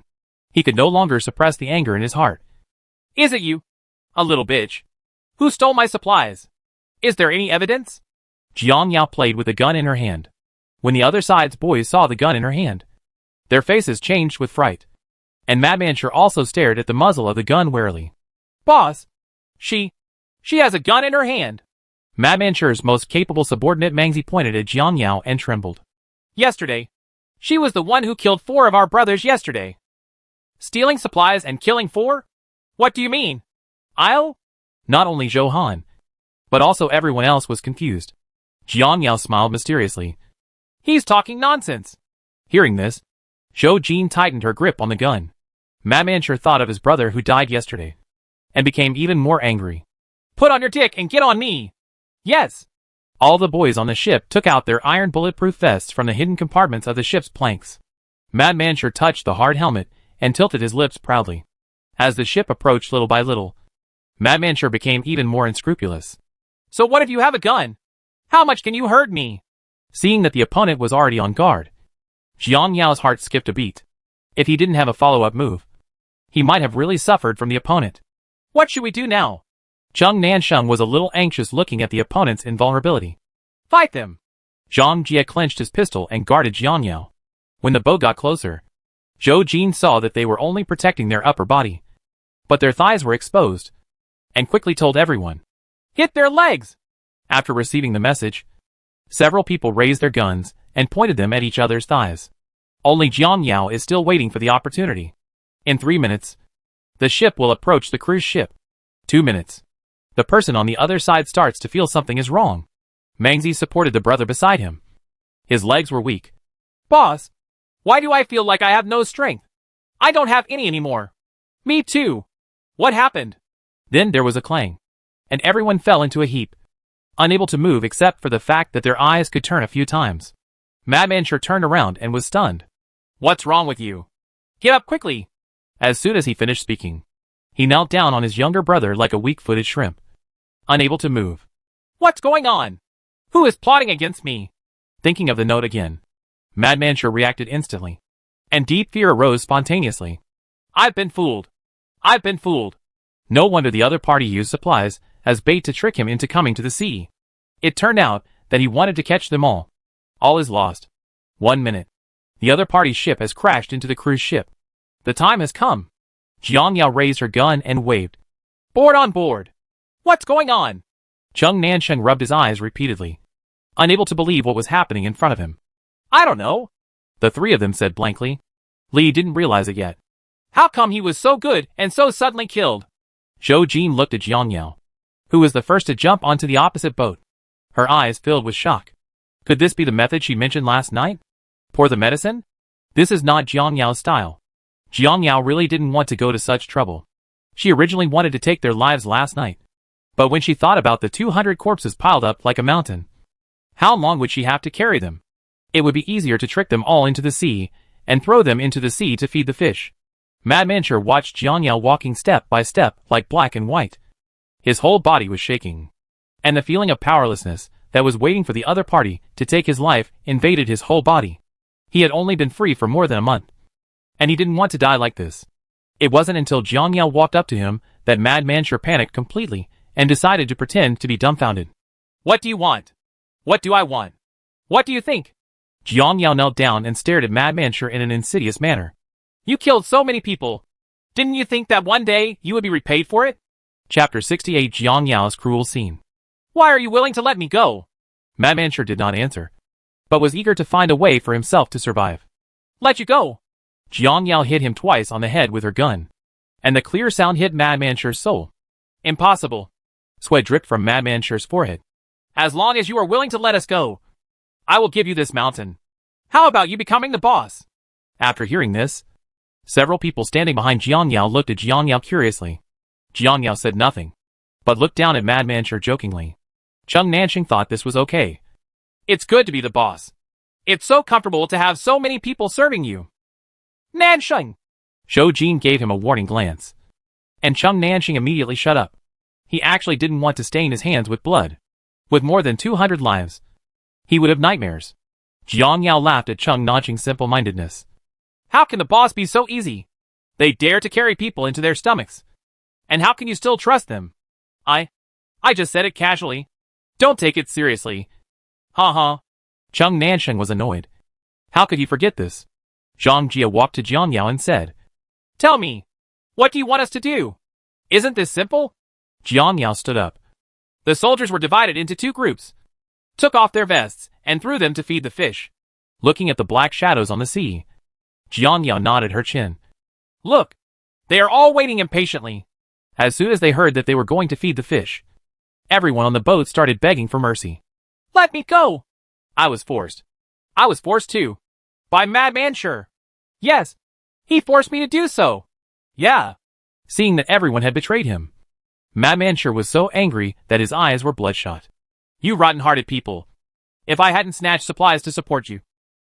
A: He could no longer suppress the anger in his heart. Is it you? A little bitch. Who stole my supplies? Is there any evidence? Jiang Yao played with the gun in her hand. When the other side's boys saw the gun in her hand, their faces changed with fright. And Madman Sure also stared at the muzzle of the gun warily. Boss! She has a gun in her hand! Madman Sure's most capable subordinate Mangzi pointed at Jiang Yao and trembled. Yesterday, she was the one who killed 4 of our brothers yesterday. Stealing supplies and killing 4? What do you mean? Not only Zhou Han, but also everyone else was confused. Jiang Yao smiled mysteriously. He's talking nonsense. Hearing this, Zhou Jin tightened her grip on the gun. Madman Sure thought of his brother who died yesterday, and became even more angry. Put on your dick and get on me! Yes! All the boys on the ship took out their iron bulletproof vests from the hidden compartments of the ship's planks. Madman Sure touched the hard helmet and tilted his lips proudly. As the ship approached little by little, Madman Sure became even more unscrupulous. So what if you have a gun? How much can you hurt me? Seeing that the opponent was already on guard, Jiang Yao's heart skipped a beat. If he didn't have a follow-up move, he might have really suffered from the opponent. What should we do now? Zheng Nansheng was a little anxious looking at the opponent's invulnerability. Fight them! Zhang Jie clenched his pistol and guarded Jiang Yao. When the boat got closer, Zhou Jin saw that they were only protecting their upper body, but their thighs were exposed, and quickly told everyone, hit their legs! After receiving the message, several people raised their guns and pointed them at each other's thighs. Only Jiang Yao is still waiting for the opportunity. In 3 minutes, the ship will approach the cruise ship. 2 minutes. The person on the other side starts to feel something is wrong. Mangzi supported the brother beside him. His legs were weak. Boss, why do I feel like I have no strength? I don't have any anymore. Me too. What happened? Then there was a clang, and everyone fell into a heap, unable to move except for the fact that their eyes could turn a few times. Madman Sure turned around and was stunned. What's wrong with you? Get up quickly! As soon as he finished speaking, he knelt down on his younger brother like a weak-footed shrimp, unable to move. What's going on? Who is plotting against me? Thinking of the note again, Madman Sure reacted instantly, and deep fear arose spontaneously. I've been fooled. I've been fooled. No wonder the other party used supplies as bait to trick him into coming to the sea. It turned out that he wanted to catch them all. All is lost. 1 minute. The other party's ship has crashed into the cruise ship. The time has come. Jiang Yao raised her gun and waved. Board on board. What's going on? Zheng Nansheng rubbed his eyes repeatedly, unable to believe what was happening in front of him. I don't know. The 3 of them said blankly. Li didn't realize it yet. How come he was so good and so suddenly killed? Zhou Jin looked at Jiang Yao, who was the first to jump onto the opposite boat. Her eyes filled with shock. Could this be the method she mentioned last night? Pour the medicine? This is not Jiang Yao's style. Jiang Yao really didn't want to go to such trouble. She originally wanted to take their lives last night. But when she thought about the 200 corpses piled up like a mountain, how long would she have to carry them? It would be easier to trick them all into the sea and throw them into the sea to feed the fish. Madman Sure watched Jiang Yao walking step by step like black and white. His whole body was shaking, and the feeling of powerlessness that was waiting for the other party to take his life invaded his whole body. He had only been free for more than a month, And he didn't want to die like this. It wasn't until Jiang Yao walked up to him that Madman Sure panicked completely and decided to pretend to be dumbfounded. What do you want? What do I want? What do you think? Jiang Yao knelt down and stared at Madman Sure in an insidious manner. You killed so many people. Didn't you think that one day you would be repaid for it? Chapter 68 Jiang Yao's Cruel Scene. Why are you willing to let me go? Madman Sure did not answer, but was eager to find a way for himself to survive. Let you go. Jiang Yao hit him twice on the head with her gun, and the clear sound hit Madman Sure's soul. Impossible. Sweat dripped from Madman Sure's forehead. As long as you are willing to let us go, I will give you this mountain. How about you becoming the boss? After hearing this, several people standing behind Jiang Yao looked at Jiang Yao curiously. Jiang Yao said nothing, but looked down at Madman Sure jokingly. Chung Nanxing thought this was okay. It's good to be the boss. It's so comfortable to have so many people serving you. Nanxing! Zhou Jin gave him a warning glance, and Chung Nanxing immediately shut up. He actually didn't want to stain his hands with blood. With more than 200 lives, he would have nightmares. Jiang Yao laughed at Chung Nanxing's simple-mindedness. How can the boss be so easy? They dare to carry people into their stomachs. And how can you still trust them? I just said it casually. Don't take it seriously. Ha ha. Chung Nanxing was annoyed. How could he forget this? Zhang Jia walked to Jiang Yao and said, Tell me, what do you want us to do? Isn't this simple? Jiang Yao stood up. The soldiers were divided into two groups, took off their vests, and threw them to feed the fish. Looking at the black shadows on the sea, Jiang Yao nodded her chin. Look, they are all waiting impatiently. As soon as they heard that they were going to feed the fish, everyone on the boat started begging for mercy. Let me go! I was forced. I was forced too. By Madman Sure. Yes, he forced me to do so. Yeah. Seeing that everyone had betrayed him, Madman Sure was so angry that his eyes were bloodshot. You rotten-hearted people. If I hadn't snatched supplies to support you,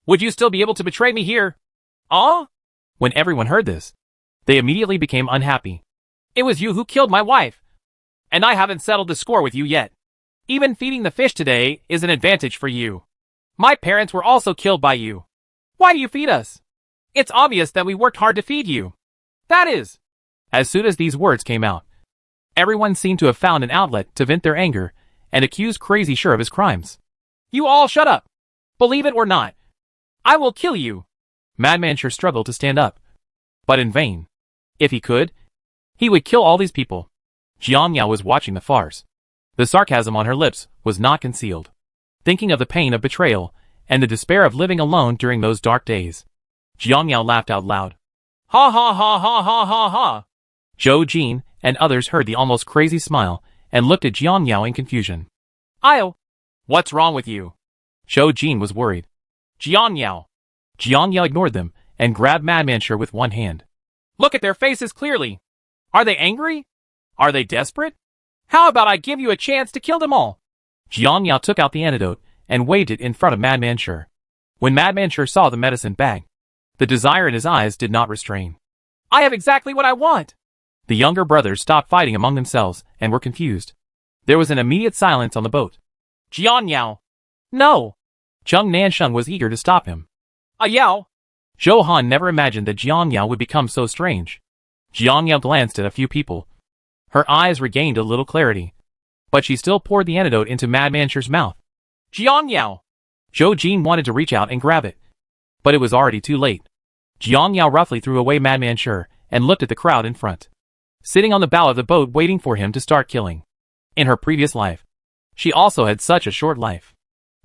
A: would you still be able to betray me here? When everyone heard this, they immediately became unhappy. It was you who killed my wife, and I haven't settled the score with you yet. Even feeding the fish today is an advantage for you. My parents were also killed by you. Why do you feed us? It's obvious that we worked hard to feed you. That is. As soon as these words came out, everyone seemed to have found an outlet to vent their anger and accuse Crazy Sure of his crimes. You all shut up. Believe it or not, I will kill you. Madman Sure struggled to stand up, but in vain. If he could, he would kill all these people. Jiang Yao was watching the farce. The sarcasm on her lips was not concealed. Thinking of the pain of betrayal and the despair of living alone during those dark days, Jiang Yao laughed out loud. Ha ha ha ha ha ha ha. Zhou Jin and others heard the almost crazy smile and looked at Jiang Yao in confusion. What's wrong with you? Zhou Jin was worried. Jiang Yao. Jiang Yao ignored them and grabbed Madman Sure with one hand. Look at their faces clearly. Are they angry? Are they desperate? How about I give you a chance to kill them all? Jiang Yao took out the antidote and waved it in front of Madman Sure. When Madman Sure saw the medicine bag, the desire in his eyes did not restrain. I have exactly what I want. The younger brothers stopped fighting among themselves and were confused. There was an immediate silence on the boat. Jiang Yao. No. Chung Nanxing was eager to stop him. Yao. Zhou Han never imagined that Jiang Yao would become so strange. Jiang Yao glanced at a few people. Her eyes regained a little clarity, but she still poured the antidote into Madman Sure's mouth. Jiang Yao. Zhou Jin wanted to reach out and grab it, but it was already too late. Jiang Yao roughly threw away Madman Sure and looked at the crowd in front, sitting on the bow of the boat waiting for him to start killing. In her previous life, she also had such a short life.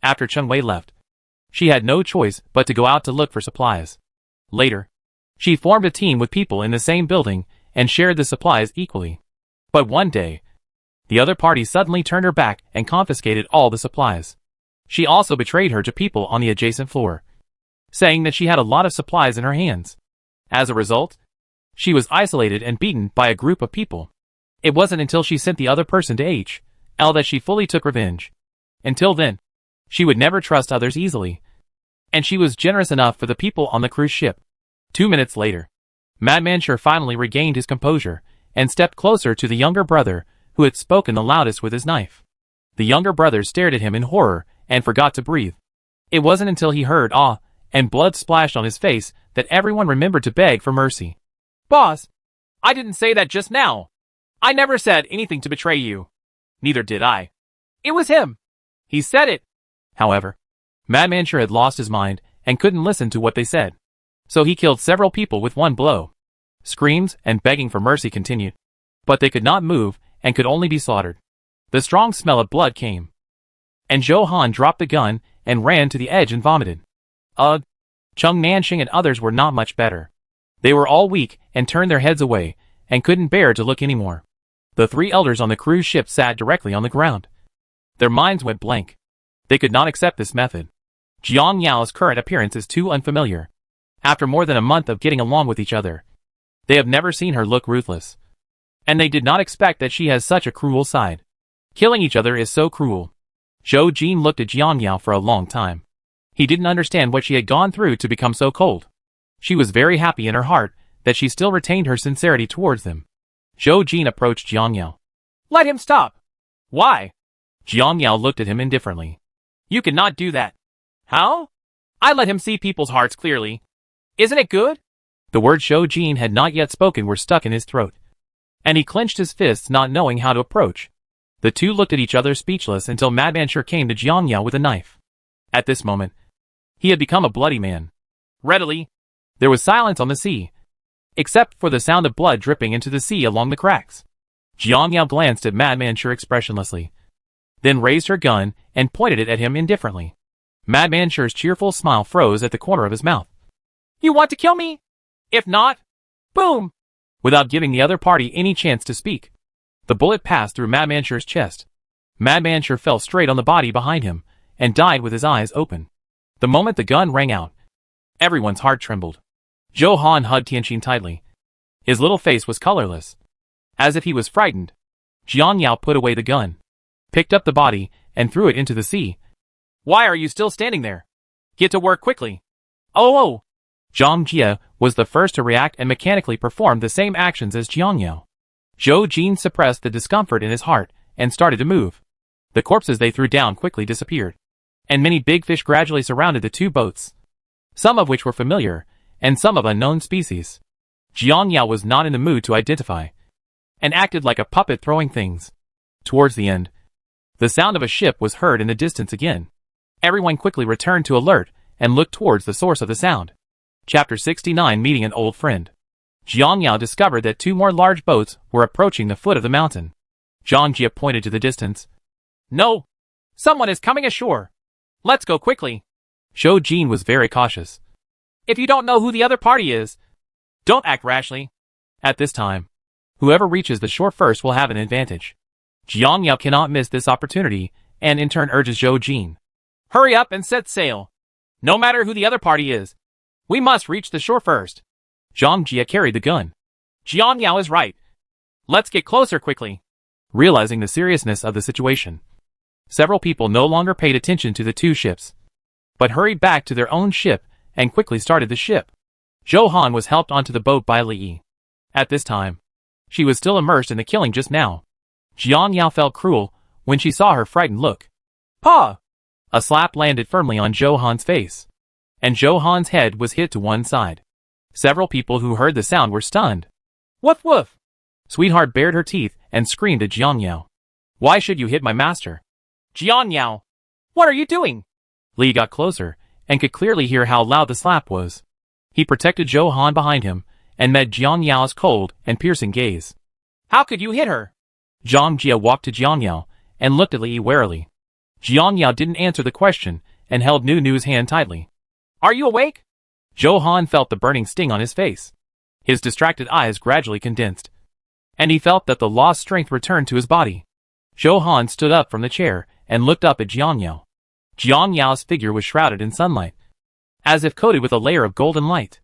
A: After Cheng Wei left, she had no choice but to go out to look for supplies. Later, she formed a team with people in the same building and shared the supplies equally. But one day, the other party suddenly turned her back and confiscated all the supplies. She also betrayed her to people on the adjacent floor, saying that she had a lot of supplies in her hands. As a result, she was isolated and beaten by a group of people. It wasn't until she sent the other person to H.L. that she fully took revenge. Until then, she would never trust others easily, and she was generous enough for the people on the cruise ship. 2 minutes later, Madman Sure finally regained his composure and stepped closer to the younger brother who had spoken the loudest with his knife. The younger brother stared at him in horror and forgot to breathe. It wasn't until he heard "ah" and blood splashed on his face that everyone remembered to beg for mercy. Boss, I didn't say that just now. I never said anything to betray you. Neither did I. It was him. He said it. However, Madman sure had lost his mind and couldn't listen to what they said. So he killed several people with one blow. Screams and begging for mercy continued. But they could not move and could only be slaughtered. The strong smell of blood came. And Zhou Han dropped the gun and ran to the edge and vomited. Chung Nanxing and others were not much better. They were all weak and turned their heads away and couldn't bear to look anymore. The 3 elders on the cruise ship sat directly on the ground. Their minds went blank. They could not accept this method. Jiang Yao's current appearance is too unfamiliar. After more than a month of getting along with each other, they have never seen her look ruthless. And they did not expect that she has such a cruel side. Killing each other is so cruel. Zhou Jin looked at Jiang Yao for a long time. He didn't understand what she had gone through to become so cold. She was very happy in her heart that she still retained her sincerity towards them. Zhou Jin approached Jiang Yao. Let him stop. Why? Jiang Yao looked at him indifferently. You cannot do that. How? I let him see people's hearts clearly. Isn't it good? The words Zhou Jin had not yet spoken were stuck in his throat. And he clenched his fists, not knowing how to approach. The two looked at each other speechless until Madman Sure came to Jiang Yao with a knife. At this moment, he had become a bloody man. Readily, there was silence on the sea, except for the sound of blood dripping into the sea along the cracks. Jiang Yao glanced at Madman Sure expressionlessly, then raised her gun and pointed it at him indifferently. Madman Sure's cheerful smile froze at the corner of his mouth. You want to kill me? If not, boom! Without giving the other party any chance to speak, the bullet passed through Madman Sure's chest. Madman Sure fell straight on the body behind him and died with his eyes open. The moment the gun rang out, everyone's heart trembled. Zhou Han hugged Tianqin tightly. His little face was colorless, as if he was frightened. Jiang Yao put away the gun, picked up the body, and threw it into the sea. Why are you still standing there? Get to work quickly. Oh! Zhang Jie was the first to react and mechanically performed the same actions as Jiang Yao. Zhou Jin suppressed the discomfort in his heart and started to move. The corpses they threw down quickly disappeared, and many big fish gradually surrounded the 2 boats, some of which were familiar, and some of unknown species. Jiang Yao was not in the mood to identify, and acted like a puppet throwing things. Towards the end, the sound of a ship was heard in the distance again. Everyone quickly returned to alert and looked towards the source of the sound. Chapter 69 Meeting an Old Friend. Jiang Yao discovered that 2 more large boats were approaching the foot of the mountain. Zhang Jie pointed to the distance. No! Someone is coming ashore! Let's go quickly! Zhou Jin was very cautious. If you don't know who the other party is, don't act rashly. At this time, whoever reaches the shore first will have an advantage. Jiang Yao cannot miss this opportunity and in turn urges Zhou Jin. Hurry up and set sail! No matter who the other party is, we must reach the shore first. Zhang Jie carried the gun. Jiang Yao is right. Let's get closer quickly. Realizing the seriousness of the situation, several people no longer paid attention to the 2 ships, but hurried back to their own ship and quickly started the ship. Zhou Han was helped onto the boat by Li Yi. At this time, she was still immersed in the killing just now. Jiang Yao felt cruel when she saw her frightened look. Pa! A slap landed firmly on Zhou Han's face, and Zhou Han's head was hit to one side. Several people who heard the sound were stunned. Woof woof! Sweetheart bared her teeth and screamed at Jiang Yao. Why should you hit my master? Jiang Yao! What are you doing? Li got closer and could clearly hear how loud the slap was. He protected Zhou Han behind him and met Jiang Yao's cold and piercing gaze. How could you hit her? Zhang Jie walked to Jiang Yao and looked at Li warily. Jiang Yao didn't answer the question and held Nu's hand tightly. Are you awake? Zhou Han felt the burning sting on his face. His distracted eyes gradually condensed, and he felt that the lost strength returned to his body. Zhou Han stood up from the chair and looked up at Jiang Yao. Jiang Yao's figure was shrouded in sunlight, as if coated with a layer of golden light.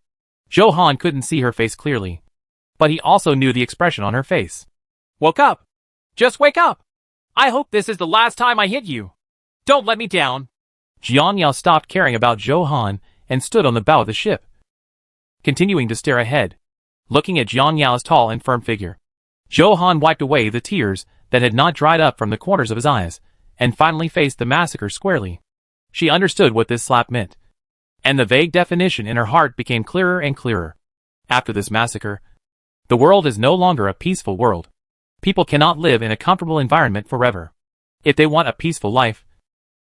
A: Zhou Han couldn't see her face clearly, but he also knew the expression on her face. Woke up! Just wake up! I hope this is the last time I hit you. Don't let me down. Jiang Yao stopped caring about Zhou Han and stood on the bow of the ship, continuing to stare ahead, looking at Jiang Yao's tall and firm figure. Zhou Han wiped away the tears that had not dried up from the corners of his eyes, and finally faced the massacre squarely. She understood what this slap meant. And the vague definition in her heart became clearer and clearer. After this massacre, the world is no longer a peaceful world. People cannot live in a comfortable environment forever. If they want a peaceful life,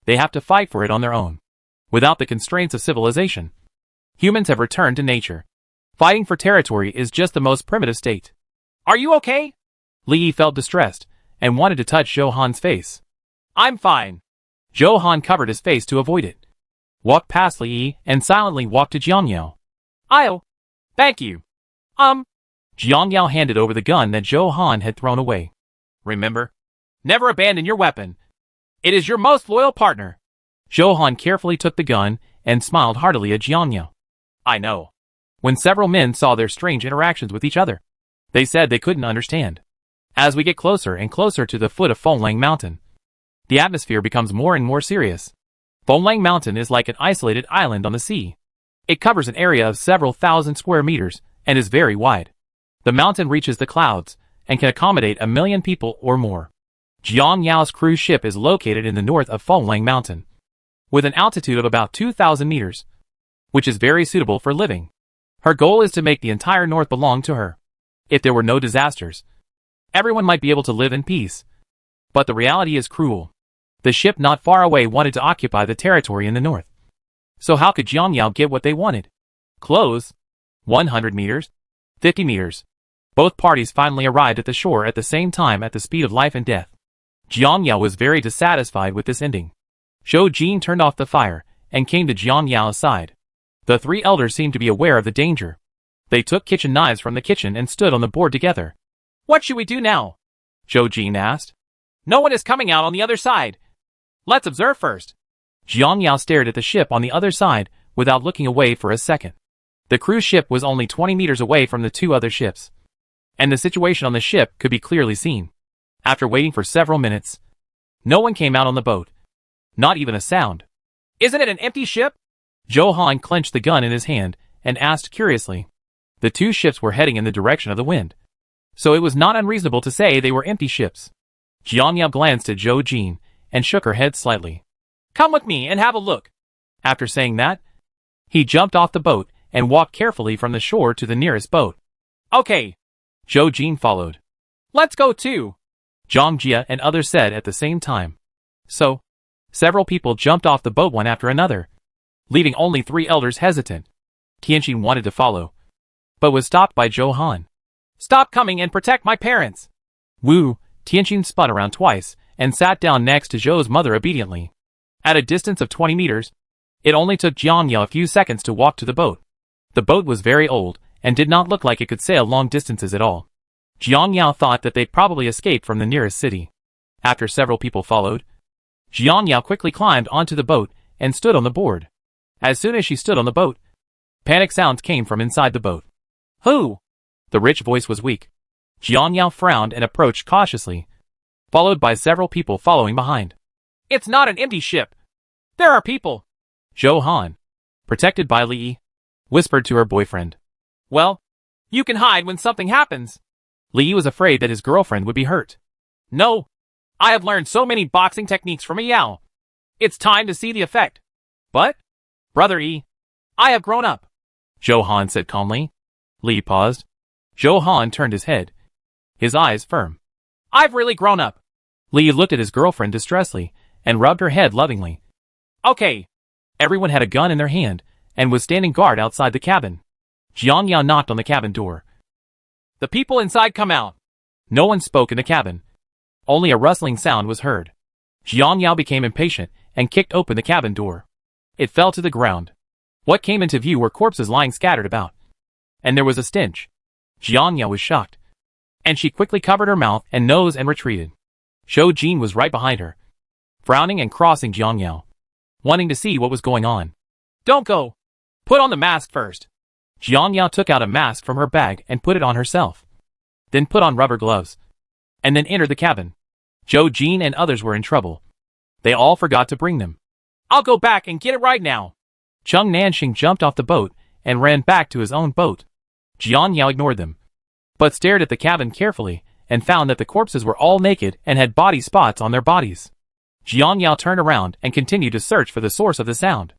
A: they have to fight for it on their own. Without the constraints of civilization, humans have returned to nature. Fighting for territory is just the most primitive state. Are you okay? Li felt distressed and wanted to touch Zhou Han's face. I'm fine. Zhou Han covered his face to avoid it, walked past Li and silently walked to Jiangyao. Thank you. Jiangyao handed over the gun that Zhou Han had thrown away. Remember, never abandon your weapon. It is your most loyal partner. Zhou Han carefully took the gun and smiled heartily at Jiangyao. I know. When several men saw their strange interactions with each other, they said they couldn't understand. As we get closer and closer to the foot of Fenglang Mountain, the atmosphere becomes more and more serious. Fenglang Mountain is like an isolated island on the sea. It covers an area of several thousand square meters and is very wide. The mountain reaches the clouds and can accommodate 1 million people or more. Jiangyao's cruise ship is located in the north of Fenglang Mountain, with an altitude of about 2,000 meters, which is very suitable for living. Her goal is to make the entire north belong to her. If there were no disasters, everyone might be able to live in peace. But the reality is cruel. The ship not far away wanted to occupy the territory in the north. So how could Jiangyao get what they wanted? Clothes? 100 meters? 50 meters? Both parties finally arrived at the shore at the same time at the speed of life and death. Jiangyao was very dissatisfied with this ending. Zhou Jin turned off the fire and came to Jiangyao's side. The three elders seemed to be aware of the danger. They took kitchen knives from the kitchen and stood on the board together. What should we do now? Zhou Jin asked. No one is coming out on the other side. Let's observe first. Jiangyao stared at the ship on the other side without looking away for a second. The cruise ship was only 20 meters away from the two other ships, and the situation on the ship could be clearly seen. After waiting for several minutes, no one came out on the boat. Not even a sound. Isn't it an empty ship? Zhou Han clenched the gun in his hand and asked curiously. The two ships were heading in the direction of the wind, so it was not unreasonable to say they were empty ships. Jiangyao glanced at Zhou Jin and shook her head slightly. Come with me and have a look. After saying that, he jumped off the boat and walked carefully from the shore to the nearest boat. Okay. Zhou Jin followed. Let's go too, Zhang Jia and others said at the same time. So, several people jumped off the boat one after another, leaving only 3 elders hesitant. Tianxin wanted to follow, but was stopped by Zhou Han. Stop coming and protect my parents. Wu, Tianxin spun around twice and sat down next to Zhou's mother obediently. At a distance of 20 meters, it only took Jiangyao a few seconds to walk to the boat. The boat was very old and did not look like it could sail long distances at all. Jiangyao thought that they'd probably escaped from the nearest city. After several people followed, Jiangyao quickly climbed onto the boat and stood on the board. As soon as she stood on the boat, panic sounds came from inside the boat. Who? The rich voice was weak. Jiangyao frowned and approached cautiously, followed by several people following behind. It's not an empty ship. There are people. Zhou Han, protected by Li, whispered to her boyfriend. Well, you can hide when something happens. Li was afraid that his girlfriend would be hurt. No, I have learned so many boxing techniques from Yao. It's time to see the effect. But, Brother Yi, I have grown up, Zhou Han said calmly. Li paused. Zhou Han turned his head, his eyes firm. I've really grown up. Li looked at his girlfriend distressfully and rubbed her head lovingly. Okay. Everyone had a gun in their hand and was standing guard outside the cabin. Jiangyao knocked on the cabin door. The people inside come out. No one spoke in the cabin. Only a rustling sound was heard. Jiangyao became impatient and kicked open the cabin door. It fell to the ground. What came into view were corpses lying scattered about. And there was a stench. Jiangyao was shocked, and she quickly covered her mouth and nose and retreated. Zhou Jin was right behind her, frowning and crossing Jiangyao, wanting to see what was going on. Don't go. Put on the mask first. Jiangyao took out a mask from her bag and put it on herself. Then put on rubber gloves, and then entered the cabin. Zhou Jin and others were in trouble. They all forgot to bring them. I'll go back and get it right now. Cheng Nanxing jumped off the boat and ran back to his own boat. Jiangyao ignored them, but stared at the cabin carefully and found that the corpses were all naked and had body spots on their bodies. Jiangyao turned around and continued to search for the source of the sound.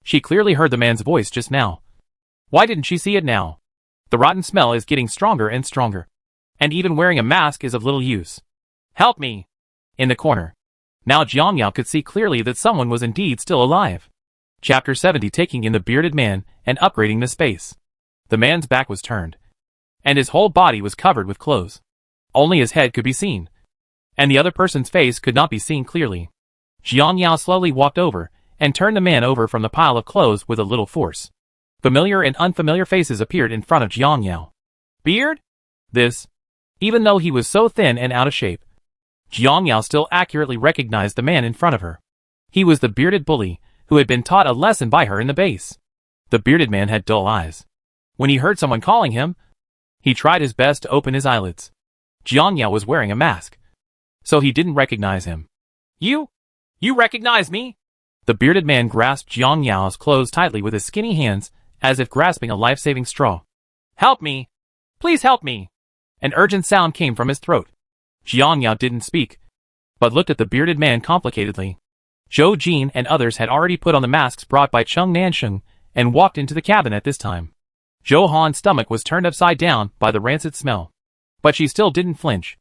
A: She clearly heard the man's voice just now. Why didn't she see it now? The rotten smell is getting stronger and stronger. And even wearing a mask is of little use. Help me! In the corner. Now Jiang Yao could see clearly that someone was indeed still alive. Chapter 70, taking in the bearded man and upgrading the space. The man's back was turned. And his whole body was covered with clothes. Only his head could be seen. And the other person's face could not be seen clearly. Jiang Yao slowly walked over and turned the man over from the pile of clothes with a little force. Familiar and unfamiliar faces appeared in front of Jiang Yao. Beard? This. Even though he was so thin and out of shape, Jiang Yao still accurately recognized the man in front of her. He was the bearded bully who had been taught a lesson by her in the base. The bearded man had dull eyes. When he heard someone calling him, he tried his best to open his eyelids. Jiang Yao was wearing a mask, so he didn't recognize him. You recognize me? The bearded man grasped Jiang Yao's clothes tightly with his skinny hands, as if grasping a life-saving straw. Help me! Please help me! An urgent sound came from his throat. Jiang Yao didn't speak, but looked at the bearded man complicatedly. Zhou Jin and others had already put on the masks brought by Cheng Nansheng and walked into the cabin at this time. Zhou Han's stomach was turned upside down by the rancid smell. But she still didn't flinch.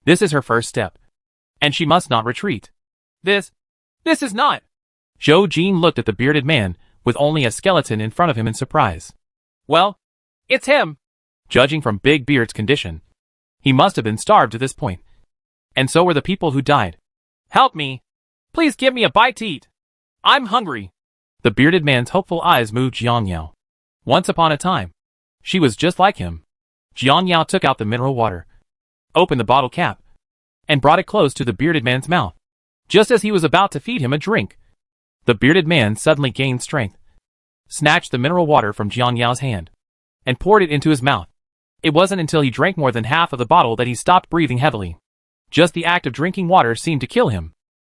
A: This is her first step. And she must not retreat. This is not. Zhou Jin looked at the bearded man, with only a skeleton in front of him in surprise. Well, it's him. Judging from Big Beard's condition, he must have been starved to this point. And so were the people who died. Help me. Please give me a bite to eat. I'm hungry. The bearded man's hopeful eyes moved Jiang Yao. Once upon a time, she was just like him. Jiang Yao took out the mineral water, opened the bottle cap, and brought it close to the bearded man's mouth. Just as he was about to feed him a drink, the bearded man suddenly gained strength, snatched the mineral water from Jiang Yao's hand, and poured it into his mouth. It wasn't until he drank more than half of the bottle that he stopped breathing heavily. Just the act of drinking water seemed to kill him.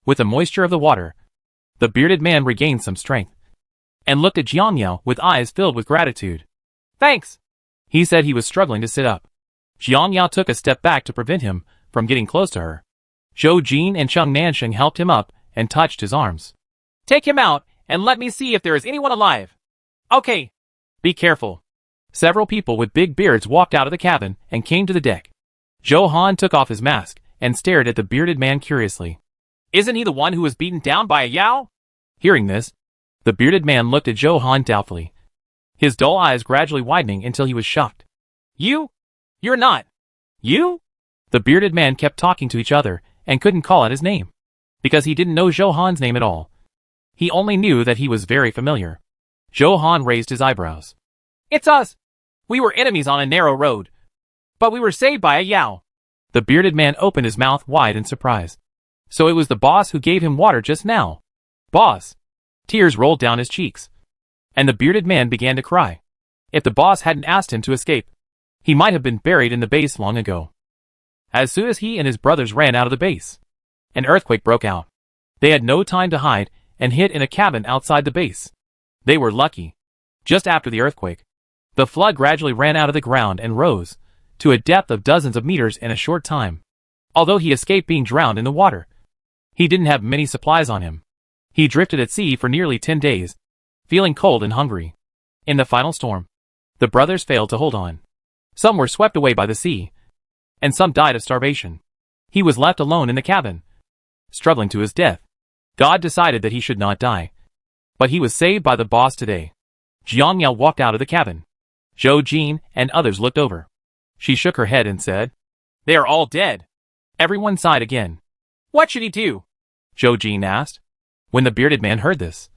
A: With the moisture of the water, the bearded man regained some strength, and looked at Jiang Yao with eyes filled with gratitude. Thanks! He said he was struggling to sit up. Jiang Yao took a step back to prevent him from getting close to her. Zhou Jin and Cheng Nansheng helped him up and touched his arms. Take him out and let me see if there is anyone alive. Okay. Be careful. Several people with big beards walked out of the cabin and came to the deck. Zhou Han took off his mask and stared at the bearded man curiously. Isn't he the one who was beaten down by a Yao? Hearing this, the bearded man looked at Zhou Han doubtfully, his dull eyes gradually widening until he was shocked. You're not. You? The bearded man kept talking to each other and couldn't call out his name, because he didn't know Zhou Han's name at all. He only knew that he was very familiar. Zhou Han raised his eyebrows. It's us. We were enemies on a narrow road, but we were saved by a Yao. The bearded man opened his mouth wide in surprise. So it was the boss who gave him water just now. Boss. Tears rolled down his cheeks, and the bearded man began to cry. If the boss hadn't asked him to escape, he might have been buried in the base long ago. As soon as he and his brothers ran out of the base, an earthquake broke out. They had no time to hide and hid in a cabin outside the base. They were lucky. Just after the earthquake, the flood gradually ran out of the ground and rose to a depth of dozens of meters in a short time. Although he escaped being drowned in the water, he didn't have many supplies on him. He drifted at sea for nearly 10 days, feeling cold and hungry. In the final storm, the brothers failed to hold on. Some were swept away by the sea, and some died of starvation. He was left alone in the cabin, struggling to his death. God decided that he should not die, but he was saved by the boss today. Jiang Yao walked out of the cabin. Zhou Jin and others looked over. She shook her head and said, "They are all dead." Everyone sighed again. What should he do? Zhou Jin asked. When the bearded man heard this,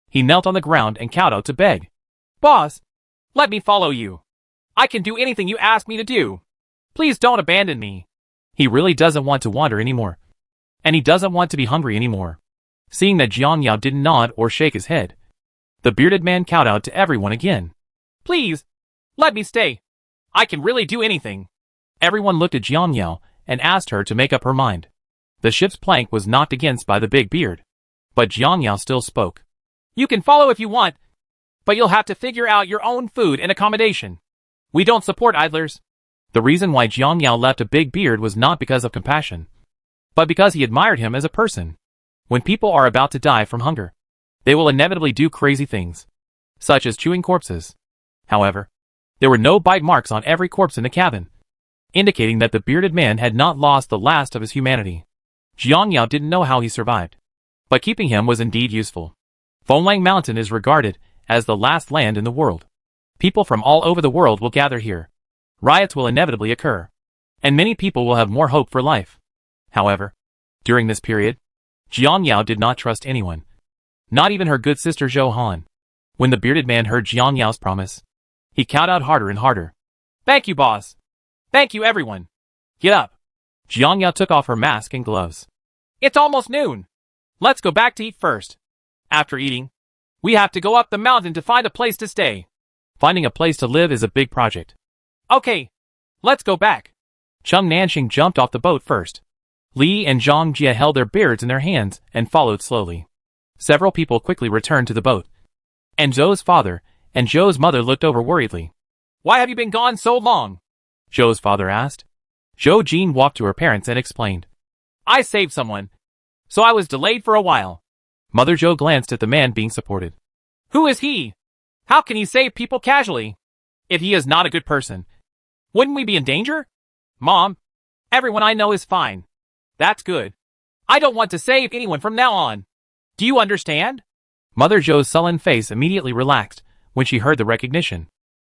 A: he knelt on the ground and kowtowed to beg. Boss, let me follow you. I can do anything you ask me to do. Please don't abandon me. He really doesn't want to wander anymore. And he doesn't want to be hungry anymore. Seeing that Jiang Yao didn't nod or shake his head, the bearded man kowtowed to everyone again. Please, let me stay. I can really do anything. Everyone looked at Jiang Yao and asked her to make up her mind. The ship's plank was knocked against by the big beard, but Jiang Yao still spoke. You can follow if you want, but you'll have to figure out your own food and accommodation. We don't support idlers. The reason why Jiang Yao left a big beard was not because of compassion, but because he admired him as a person. When people are about to die from hunger, They will inevitably do crazy things, such as chewing corpses. However, there were no bite marks on every corpse in the cabin, indicating that the bearded man had not lost the last of his humanity. Jiang Yao didn't know how he survived, but keeping him was indeed useful. Fenglang Mountain is regarded as the last land in the world. People from all over the world will gather here. Riots will inevitably occur, and many people will have more hope for life. However, during this period, Jiang Yao did not trust anyone, not even her good sister Zhou Han. When the bearded man heard Jiang Yao's promise, he kowtowed harder and harder. Thank you, boss. Thank you, everyone. Get up. Jiang Yao took off her mask and gloves. It's almost noon. Let's go back to eat first. After eating, we have to go up the mountain to find a place to stay. Finding a place to live is a big project. Okay, let's go back. Cheng Nanxing jumped off the boat first. Li and Zhang Jie held their beards in their hands and followed slowly. Several people quickly returned to the boat, and Zhou's father and Zhou's mother looked over worriedly. Why have you been gone so long? Zhou's father asked. Zhou Jin walked to her parents and explained. I saved someone, so I was delayed for a while. Mother Zhou glanced at the man being supported. Who is he? How can he save people casually? If he is not a good person, wouldn't we be in danger? Mom, everyone I know is fine. That's good. I don't want to save anyone from now on. Do you understand? Mother Zhou's sullen face immediately relaxed when she heard the recognition.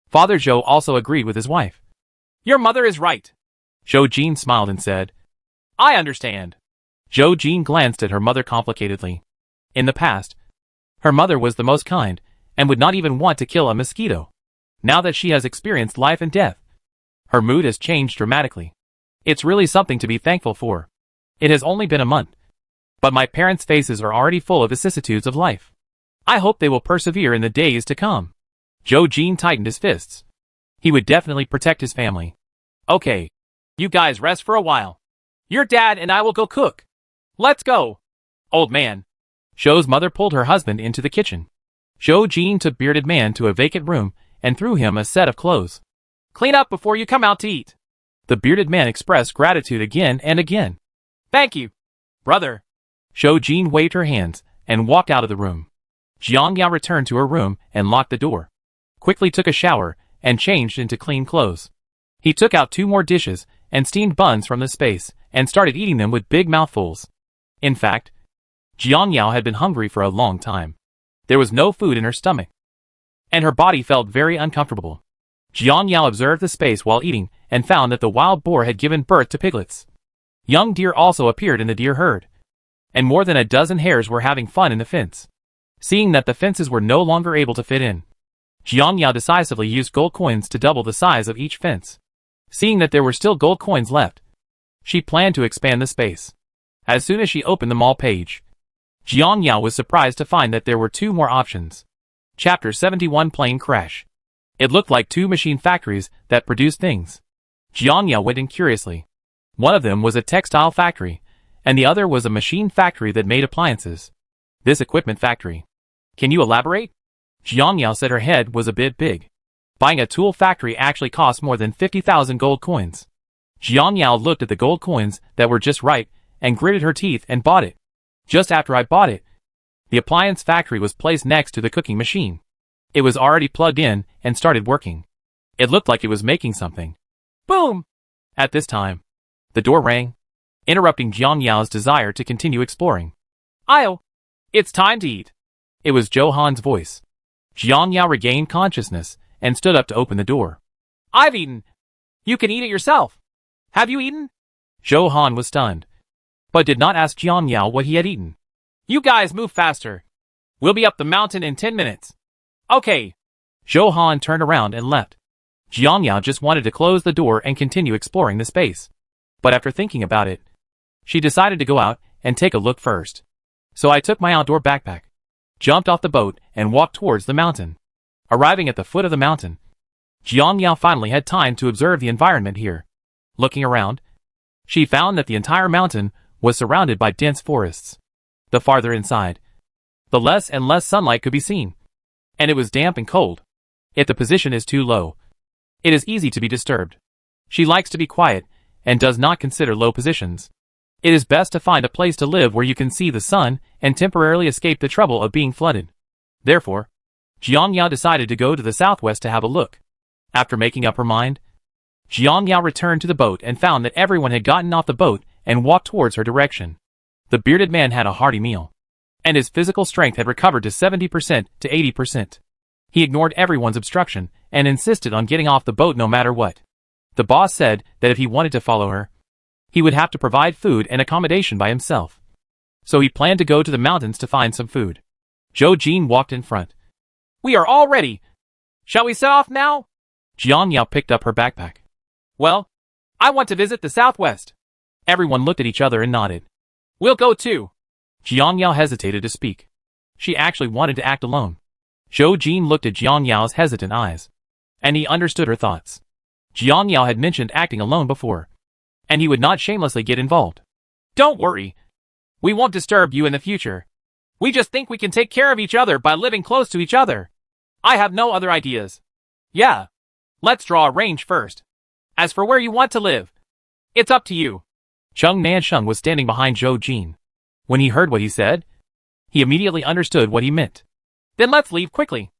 A: Father Zhou also agreed with his wife. Your mother is right. Zhou Jin smiled and said, I understand. Zhou Jin glanced at her mother complicatedly. In the past, her mother was the most kind and would not even want to kill a mosquito. Now that she has experienced life and death, her mood has changed dramatically. It's really something to be thankful for. It has only been a month, but my parents' faces are already full of vicissitudes of life. I hope they will persevere in the days to come. Zhou Jin tightened his fists. He would definitely protect his family. Okay, you guys rest for a while. Your dad and I will go cook. Let's go. Old man. Zhou's mother pulled her husband into the kitchen. Zhou Jin took bearded man to a vacant room and threw him a set of clothes. Clean up before you come out to eat. The bearded man expressed gratitude again and again. Thank you, brother. Zhou Jin waved her hands and walked out of the room. Jiang Yao returned to her room and locked the door. Quickly took a shower and changed into clean clothes. He took out 2 more dishes and steamed buns from the space and started eating them with big mouthfuls. In fact, Jiang Yao had been hungry for a long time. There was no food in her stomach, and her body felt very uncomfortable. Jiang Yao observed the space while eating and found that the wild boar had given birth to piglets. Young deer also appeared in the deer herd, and more than a dozen hares were having fun in the fence. Seeing that the fences were no longer able to fit in, Jiang Yao decisively used gold coins to double the size of each fence. Seeing that there were still gold coins left, she planned to expand the space. As soon as she opened the mall page, Jiang Yao was surprised to find that there were 2 more options. Chapter 71 Plane Crash. It looked like 2 machine factories that produced things. Jiang Yao went in curiously. One of them was a textile factory, and the other was a machine factory that made appliances. This equipment factory. Can you elaborate? Jiang Yao said her head was a bit big. Buying a tool factory actually cost more than 50,000 gold coins. Jiang Yao looked at the gold coins that were just right and gritted her teeth and bought it. Just after I bought it, the appliance factory was placed next to the cooking machine. It was already plugged in and started working. It looked like it was making something. Boom! At this time, the door rang, interrupting Jiang Yao's desire to continue exploring. It's time to eat. It was Zhou Han's voice. Jiang Yao regained consciousness and stood up to open the door. I've eaten. You can eat it yourself. Have you eaten? Zhou Han was stunned, but did not ask Jiang Yao what he had eaten. You guys move faster. We'll be up the mountain in 10 minutes. Okay. Zhou Han turned around and left. Jiang Yao just wanted to close the door and continue exploring the space. But after thinking about it, she decided to go out and take a look first. So I took my outdoor backpack, jumped off the boat, and walked towards the mountain. Arriving at the foot of the mountain, Jiang Yao finally had time to observe the environment here. Looking around, she found that the entire mountain was surrounded by dense forests. The farther inside, the less and less sunlight could be seen, and it was damp and cold. If the position is too low, it is easy to be disturbed. She likes to be quiet and does not consider low positions. It is best to find a place to live where you can see the sun and temporarily escape the trouble of being flooded. Therefore, Jiang Yao decided to go to the southwest to have a look. After making up her mind, Jiang Yao returned to the boat and found that everyone had gotten off the boat and walked towards her direction. The bearded man had a hearty meal, and his physical strength had recovered to 70% to 80%. He ignored everyone's obstruction and insisted on getting off the boat no matter what. The boss said that if he wanted to follow her, he would have to provide food and accommodation by himself. So he planned to go to the mountains to find some food. Zhou Jin walked in front. "We are all ready. Shall we set off now?" Jiang Yao picked up her backpack. "Well, I want to visit the southwest." Everyone looked at each other and nodded. "We'll go too." Jiang Yao hesitated to speak. She actually wanted to act alone. Zhou Jin looked at Jiang Yao's hesitant eyes, and he understood her thoughts. Jiang Yao had mentioned acting alone before, and he would not shamelessly get involved. "Don't worry. We won't disturb you in the future. We just think we can take care of each other by living close to each other. I have no other ideas. Yeah. Let's draw a range first. As for where you want to live, it's up to you." Cheng Nansheng was standing behind Zhou Jin. When he heard what he said, he immediately understood what he meant. "Then let's leave quickly."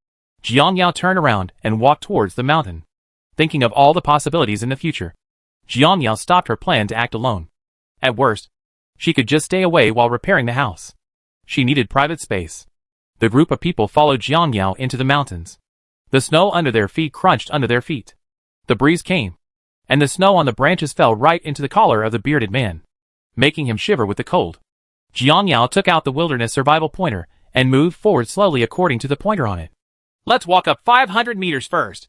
A: Jiang Yao turned around and walked towards the mountain. Thinking of all the possibilities in the future, Jiang Yao stopped her plan to act alone. At worst, she could just stay away while repairing the house. She needed private space. The group of people followed Jiang Yao into the mountains. The snow under their feet crunched under their feet. The breeze came, and the snow on the branches fell right into the collar of the bearded man, making him shiver with the cold. Jiang Yao took out the wilderness survival pointer and moved forward slowly according to the pointer on it. "Let's walk up 500 meters first,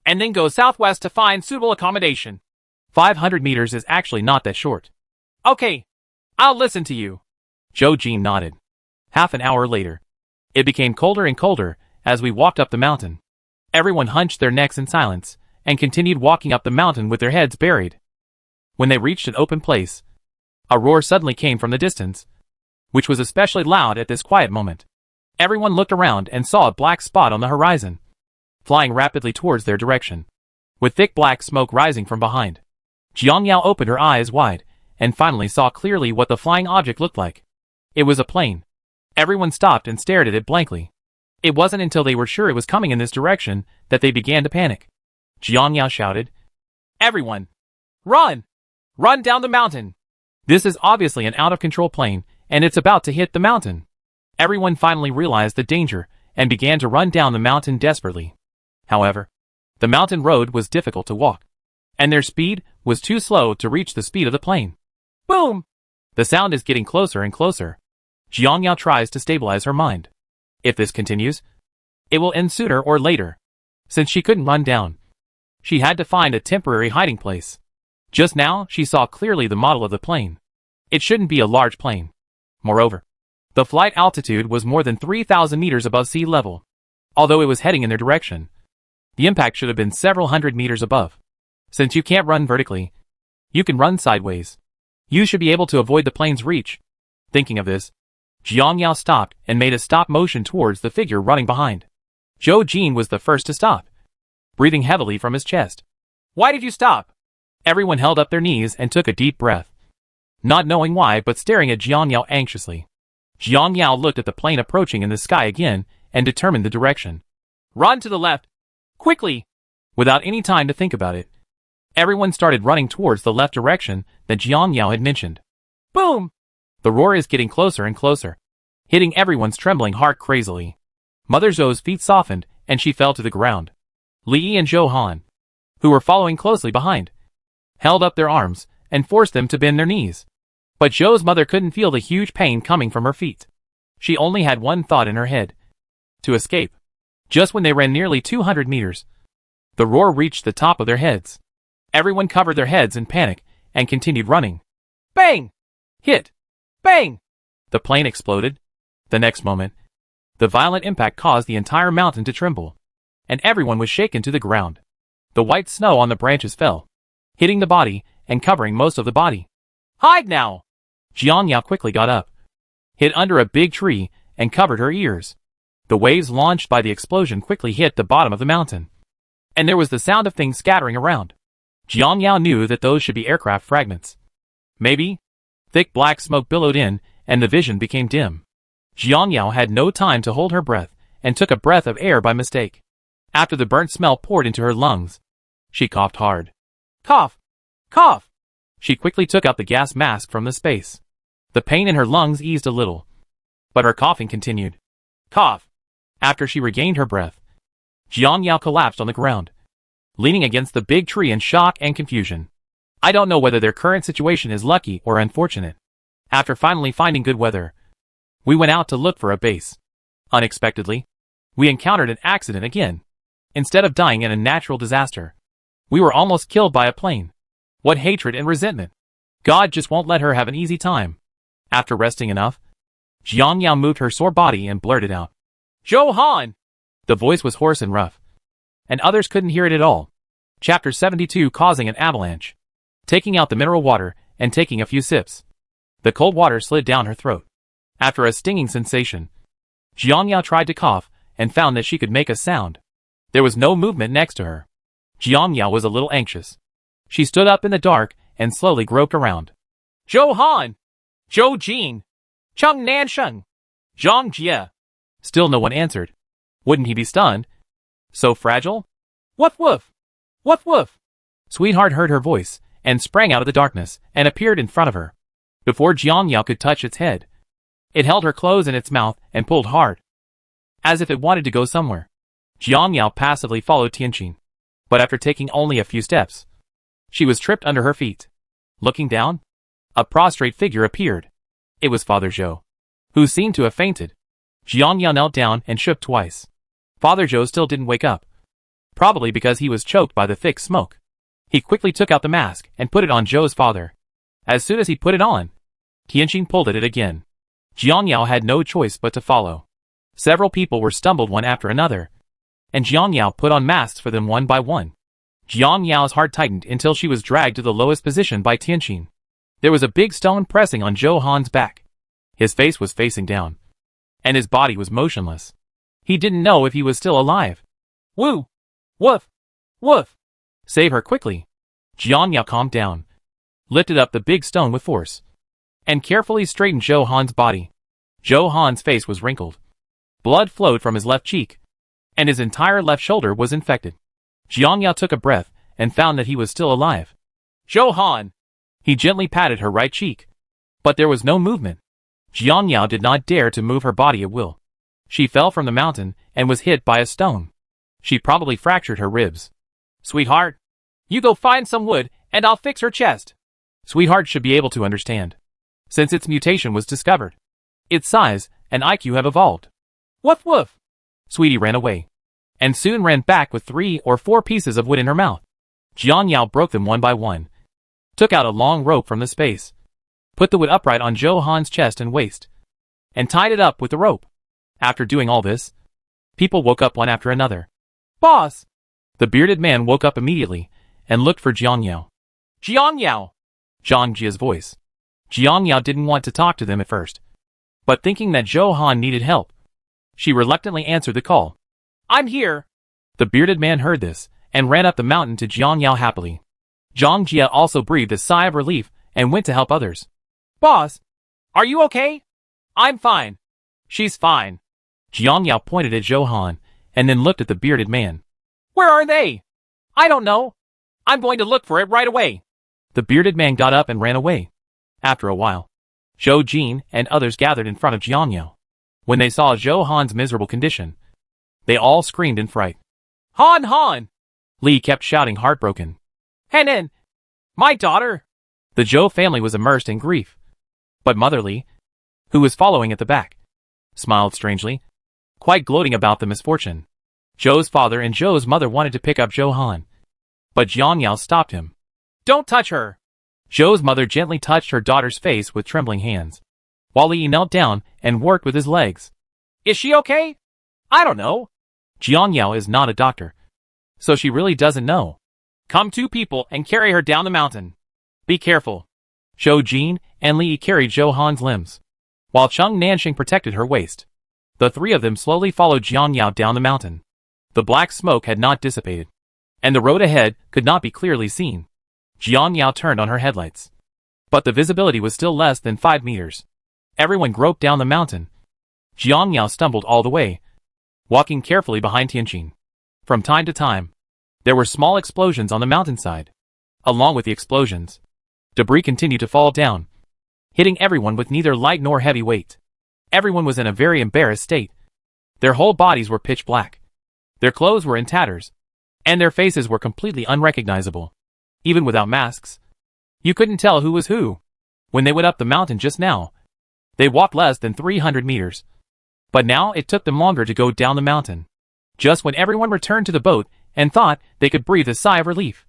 A: and then go southwest to find suitable accommodation." 500 meters is actually not that short. "Okay, I'll listen to you." Zhou Jin nodded. Half an hour later, it became colder and colder as we walked up the mountain. Everyone hunched their necks in silence and continued walking up the mountain with their heads buried. When they reached an open place, a roar suddenly came from the distance, which was especially loud at this quiet moment. Everyone looked around and saw a black spot on the horizon, flying rapidly towards their direction, with thick black smoke rising from behind. Jiang Yao opened her eyes wide and finally saw clearly what the flying object looked like. It was a plane. Everyone stopped and stared at it blankly. It wasn't until they were sure it was coming in this direction that they began to panic. Jiang Yao shouted, "Everyone, run! Run down the mountain! This is obviously an out-of-control plane, and it's about to hit the mountain." Everyone finally realized the danger and began to run down the mountain desperately. However, the mountain road was difficult to walk, and their speed was too slow to reach the speed of the plane. Boom! The sound is getting closer and closer. Jiang Yao tries to stabilize her mind. If this continues, it will end sooner or later. Since she couldn't run down, she had to find a temporary hiding place. Just now, she saw clearly the model of the plane. It shouldn't be a large plane. Moreover, the flight altitude was more than 3,000 meters above sea level. Although it was heading in their direction, the impact should have been several hundred meters above. Since you can't run vertically, you can run sideways. You should be able to avoid the plane's reach. Thinking of this, Jiang Yao stopped and made a stop motion towards the figure running behind. Zhou Jin was the first to stop, breathing heavily from his chest. "Why did you stop?" Everyone held up their knees and took a deep breath, not knowing why but staring at Jiang Yao anxiously. Jiang Yao looked at the plane approaching in the sky again and determined the direction. "Run to the left! Quickly!" Without any time to think about it, everyone started running towards the left direction that Jiang Yao had mentioned. Boom! The roar is getting closer and closer, hitting everyone's trembling heart crazily. Mother Zhou's feet softened and she fell to the ground. Li and Zhou Han, who were following closely behind, held up their arms and forced them to bend their knees. But Zhou's mother couldn't feel the huge pain coming from her feet. She only had one thought in her head: to escape. Just when they ran nearly 200 meters, the roar reached the top of their heads. Everyone covered their heads in panic and continued running. Bang! Hit! Bang! The plane exploded. The next moment, the violent impact caused the entire mountain to tremble, and everyone was shaken to the ground. The white snow on the branches fell, hitting the body and covering most of the body. "Hide now!" Jiang Yao quickly got up, hid under a big tree, and covered her ears. The waves launched by the explosion quickly hit the bottom of the mountain, and there was the sound of things scattering around. Jiang Yao knew that those should be aircraft fragments. Maybe Thick black smoke billowed in, and the vision became dim. Jiang Yao had no time to hold her breath, and took a breath of air by mistake. After the burnt smell poured into her lungs, she coughed hard. Cough! Cough! She quickly took out the gas mask from the space. The pain in her lungs eased a little, but her coughing continued. Cough! After she regained her breath, Jiang Yao collapsed on the ground, leaning against the big tree in shock and confusion. I don't know whether their current situation is lucky or unfortunate. After finally finding good weather, we went out to look for a base. Unexpectedly, we encountered an accident again. Instead of dying in a natural disaster, we were almost killed by a plane. What hatred and resentment! God just won't let her have an easy time. After resting enough, Jiang Yao moved her sore body and blurted out, Zhou Han! The voice was hoarse and rough, and others couldn't hear it at all. Chapter 72 Causing an Avalanche. Taking out the mineral water and taking a few sips. The cold water slid down her throat. After a stinging sensation, Jiang Yao tried to cough and found that she could make a sound. There was no movement next to her. Jiang Yao was a little anxious. She stood up in the dark and slowly groped around. Zhou Han! Zhou Jin! Cheng Nansheng! Zhang Jie! Still no one answered. Wouldn't he be stunned? So fragile? Woof woof! Woof woof! Sweetheart heard her voice and sprang out of the darkness and appeared in front of her. Before Jiang Yao could touch its head, it held her clothes in its mouth and pulled hard, as if it wanted to go somewhere. Jiang Yao passively followed Tianqin, but after taking only a few steps, she was tripped under her feet. Looking down, a prostrate figure appeared. It was Father Zhou, who seemed to have fainted. Jiang Yao knelt down and shook twice. Father Zhou still didn't wake up, probably because he was choked by the thick smoke. He quickly took out the mask and put it on Zhou's father. As soon as he put it on, Tianqin pulled at it again. Jiang Yao had no choice but to follow. Several people were stumbled one after another, and Jiang Yao put on masks for them one by one. Jiang Yao's heart tightened until she was dragged to the lowest position by Tianqin. There was a big stone pressing on Zhou Han's back. His face was facing down, and his body was motionless. He didn't know if he was still alive. Woo! Woof! Woof! Save her quickly. Jiang Yao calmed down, lifted up the big stone with force, and carefully straightened Zhou Han's body. Zhou Han's face was wrinkled. Blood flowed from his left cheek, and his entire left shoulder was infected. Jiang Yao took a breath and found that he was still alive. Zhou Han! He gently patted her right cheek, but there was no movement. Jiang Yao did not dare to move her body at will. She fell from the mountain and was hit by a stone. She probably fractured her ribs. Sweetheart, you go find some wood and I'll fix her chest. Sweetheart should be able to understand, since its mutation was discovered. Its size and IQ have evolved. Woof woof! Sweetie ran away, and soon ran back with 3 or 4 pieces of wood in her mouth. Jiang Yao broke them one by one, took out a long rope from the space, put the wood upright on Zhou Han's chest and waist, and tied it up with the rope. After doing all this, people woke up one after another. Boss! The bearded man woke up immediately and looked for Jiang Yao. Jiang Yao! Zhang Jie's voice. Jiang Yao didn't want to talk to them at first, but thinking that Zhou Han needed help, she reluctantly answered the call. I'm here! The bearded man heard this and ran up the mountain to Jiang Yao happily. Zhang Jie also breathed a sigh of relief and went to help others. Boss, are you okay? I'm fine. She's fine. Jiang Yao pointed at Zhou Han and then looked at the bearded man. Where are they? I don't know. I'm going to look for it right away. The bearded man got up and ran away. After a while, Zhou Jin and others gathered in front of Jiang Yao. When they saw Zhou Han's miserable condition, they all screamed in fright. Han Han! Li kept shouting heartbroken. Henan! My daughter! The Zhou family was immersed in grief. But Mother Li, who was following at the back, smiled strangely, quite gloating about the misfortune. Zhou's father and Zhou's mother wanted to pick up Zhou Han, but Jiang Yao stopped him. Don't touch her! Zhou's mother gently touched her daughter's face with trembling hands, while Li knelt down and worked with his legs. Is she okay? I don't know. Jiang Yao is not a doctor, so she really doesn't know. Come 2 people and carry her down the mountain. Be careful. Zhou Jin and Li carried Zhou Han's limbs, while Cheng Nansheng protected her waist. The 3 of them slowly followed Jiang Yao down the mountain. The black smoke had not dissipated, and the road ahead could not be clearly seen. Jiang Yao turned on her headlights. but the visibility was still less than 5 meters. Everyone groped down the mountain. Jiang Yao stumbled all the way, walking carefully behind Tianqin. From time to time, there were small explosions on the mountainside. Along with the explosions, debris continued to fall down, hitting everyone with neither light nor heavy weight. Everyone was in a very embarrassed state. Their whole bodies were pitch black. Their clothes were in tatters, and their faces were completely unrecognizable. Even without masks, you couldn't tell who was who. When they went up the mountain just now, they walked less than 300 meters. But now it took them longer to go down the mountain. Just when everyone returned to the boat and thought they could breathe a sigh of relief,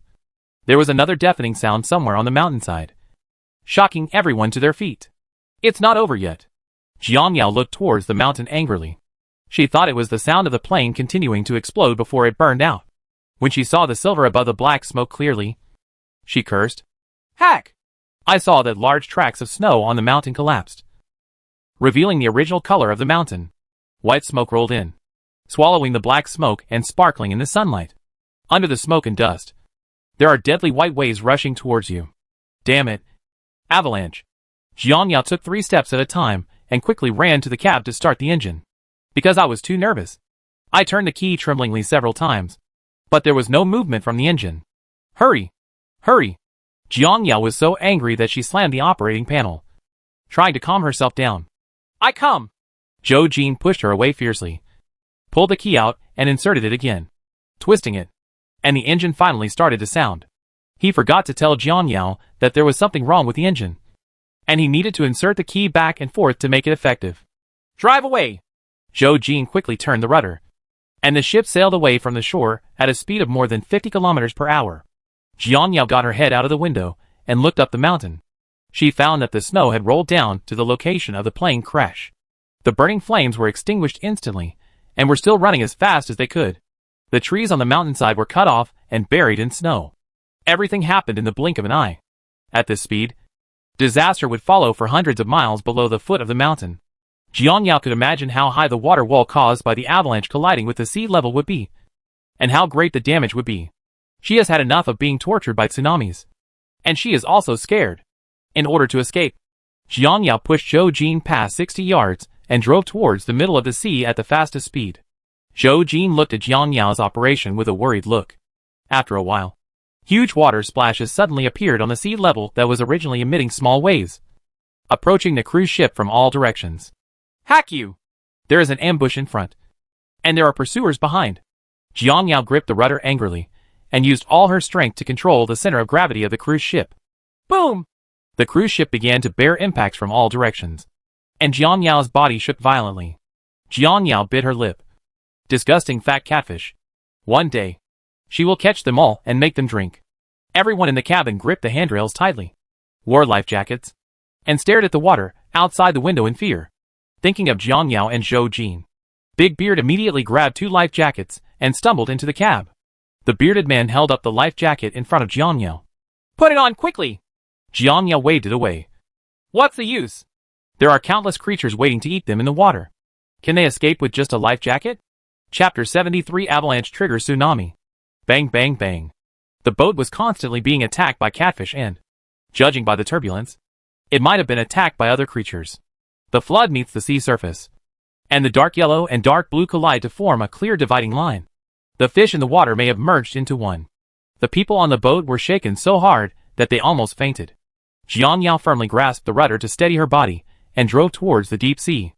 A: there was another deafening sound somewhere on the mountainside, shocking everyone to their feet. It's not over yet. Jiang Yao looked towards the mountain angrily. She thought it was the sound of the plane continuing to explode before it burned out. When she saw the silver above the black smoke clearly, she cursed. Hack! I saw that large tracts of snow on the mountain collapsed, revealing the original color of the mountain. White smoke rolled in, swallowing the black smoke and sparkling in the sunlight. Under the smoke and dust, there are deadly white waves rushing towards you. Damn it. Avalanche. Jiang Yao took 3 steps at a time and quickly ran to the cab to start the engine. Because I was too nervous, I turned the key tremblingly several times, but there was no movement from the engine. Hurry! Hurry! Jiang Yao was so angry that she slammed the operating panel, trying to calm herself down. I come! Zhou Jin pushed her away fiercely, pulled the key out and inserted it again, twisting it, and the engine finally started to sound. He forgot to tell Jiang Yao that there was something wrong with the engine, and he needed to insert the key back and forth to make it effective. Drive away! Zhou Jin quickly turned the rudder, and the ship sailed away from the shore at a speed of more than 50 kilometers per hour. Jiang Yao got her head out of the window and looked up the mountain. She found that the snow had rolled down to the location of the plane crash. The burning flames were extinguished instantly and were still running as fast as they could. The trees on the mountainside were cut off and buried in snow. Everything happened in the blink of an eye. At this speed, disaster would follow for hundreds of miles below the foot of the mountain. Jiang Yao could imagine how high the water wall caused by the avalanche colliding with the sea level would be, and how great the damage would be. She has had enough of being tortured by tsunamis, and she is also scared. In order to escape, Jiang Yao pushed Zhou Jin past 60 yards and drove towards the middle of the sea at the fastest speed. Zhou Jin looked at Jiang Yao's operation with a worried look. After a while, huge water splashes suddenly appeared on the sea level that was originally emitting small waves, approaching the cruise ship from all directions. Hack you! There is an ambush in front, and there are pursuers behind. Jiang Yao gripped the rudder angrily, and used all her strength to control the center of gravity of the cruise ship. Boom! The cruise ship began to bear impacts from all directions, and Jiang Yao's body shook violently. Jiang Yao bit her lip. Disgusting fat catfish. One day, she will catch them all and make them drink. Everyone in the cabin gripped the handrails tightly, wore life jackets, and stared at the water outside the window in fear. Thinking of Jiang Yao and Zhou Jin, Big Beard immediately grabbed 2 life jackets and stumbled into the cab. The bearded man held up the life jacket in front of Jiang Yao. Put it on quickly! Jiang Yao waved it away. What's the use? There are countless creatures waiting to eat them in the water. Can they escape with just a life jacket? Chapter 73 Avalanche Triggers Tsunami. Bang bang bang. The boat was constantly being attacked by catfish and, judging by the turbulence, it might have been attacked by other creatures. The flood meets the sea surface, and the dark yellow and dark blue collide to form a clear dividing line. The fish in the water may have merged into one. The people on the boat were shaken so hard that they almost fainted. Jiang Yao firmly grasped the rudder to steady her body and drove towards the deep sea.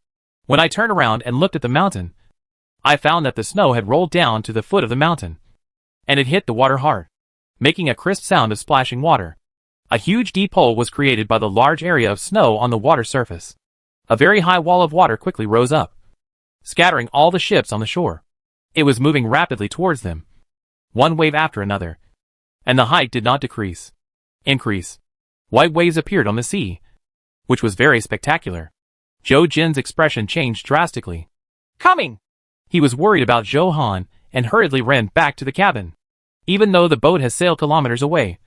A: When I turned around and looked at the mountain, I found that the snow had rolled down to the foot of the mountain, and it hit the water hard, making a crisp sound of splashing water. A huge deep hole was created by the large area of snow on the water surface. A very high wall of water quickly rose up, scattering all the ships on the shore. It was moving rapidly towards them, one wave after another, and the height did not decrease. Increase. White waves appeared on the sea, which was very spectacular. Zhou Jin's expression changed drastically. Coming! He was worried about Zhou Han and hurriedly ran back to the cabin. Even though the boat has sailed kilometers away,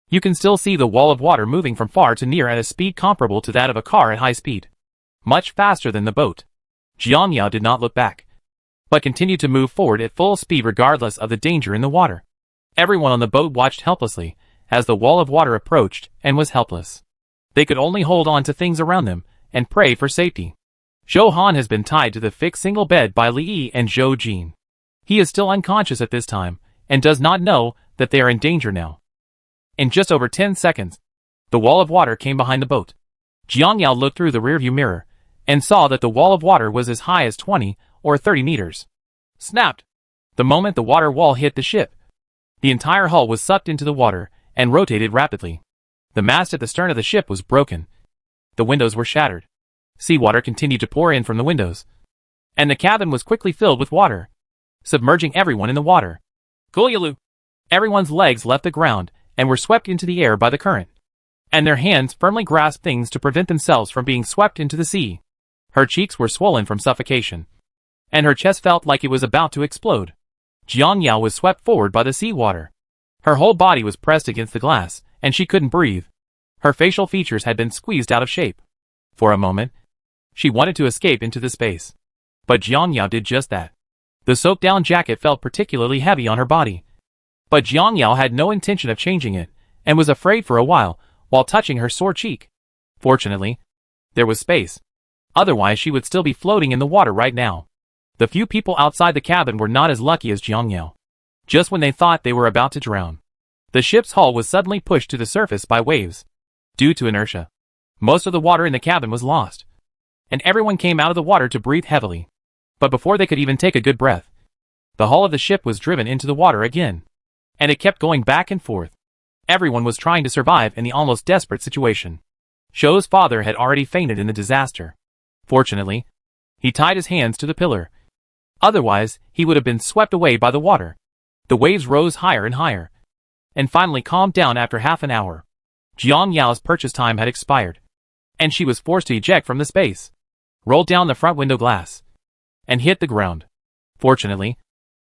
A: you can still see the wall of water moving from far to near at a speed comparable to that of a car at high speed. Much faster than the boat. Jiang Yao did not look back, but continued to move forward at full speed regardless of the danger in the water. Everyone on the boat watched helplessly as the wall of water approached and was helpless. They could only hold on to things around them and pray for safety. Zhou Han has been tied to the fixed single bed by Li Yi and Zhou Jin. He is still unconscious at this time and does not know that they are in danger now. In just over 10 seconds, the wall of water came behind the boat. Jiang Yao looked through the rearview mirror and saw that the wall of water was as high as 20 or 30 meters. Snapped! The moment the water wall hit the ship, the entire hull was sucked into the water and rotated rapidly. The mast at the stern of the ship was broken. The windows were shattered. Seawater continued to pour in from the windows, and the cabin was quickly filled with water, submerging everyone in the water. Gulyalu! Everyone's legs left the ground and were swept into the air by the current, and their hands firmly grasped things to prevent themselves from being swept into the sea. Her cheeks were swollen from suffocation, and her chest felt like it was about to explode. Jiang Yao was swept forward by the seawater. Her whole body was pressed against the glass, and she couldn't breathe. Her facial features had been squeezed out of shape. For a moment, she wanted to escape into the space. But Jiang Yao did just that. The soaked-down jacket felt particularly heavy on her body. But Jiang Yao had no intention of changing it, and was afraid for a while touching her sore cheek. Fortunately, there was space. Otherwise she would still be floating in the water right now. The few people outside the cabin were not as lucky as Jiang Yao. Just when they thought they were about to drown, the ship's hull was suddenly pushed to the surface by waves. Due to inertia, most of the water in the cabin was lost, and everyone came out of the water to breathe heavily. But before they could even take a good breath, the hull of the ship was driven into the water again, and it kept going back and forth. Everyone was trying to survive in the almost desperate situation. Zhou's father had already fainted in the disaster. Fortunately, he tied his hands to the pillar. Otherwise, he would have been swept away by the water. The waves rose higher and higher, and finally calmed down after half an hour. Jiang Yao's purchase time had expired, and she was forced to eject from the space, rolled down the front window glass, and hit the ground. Fortunately,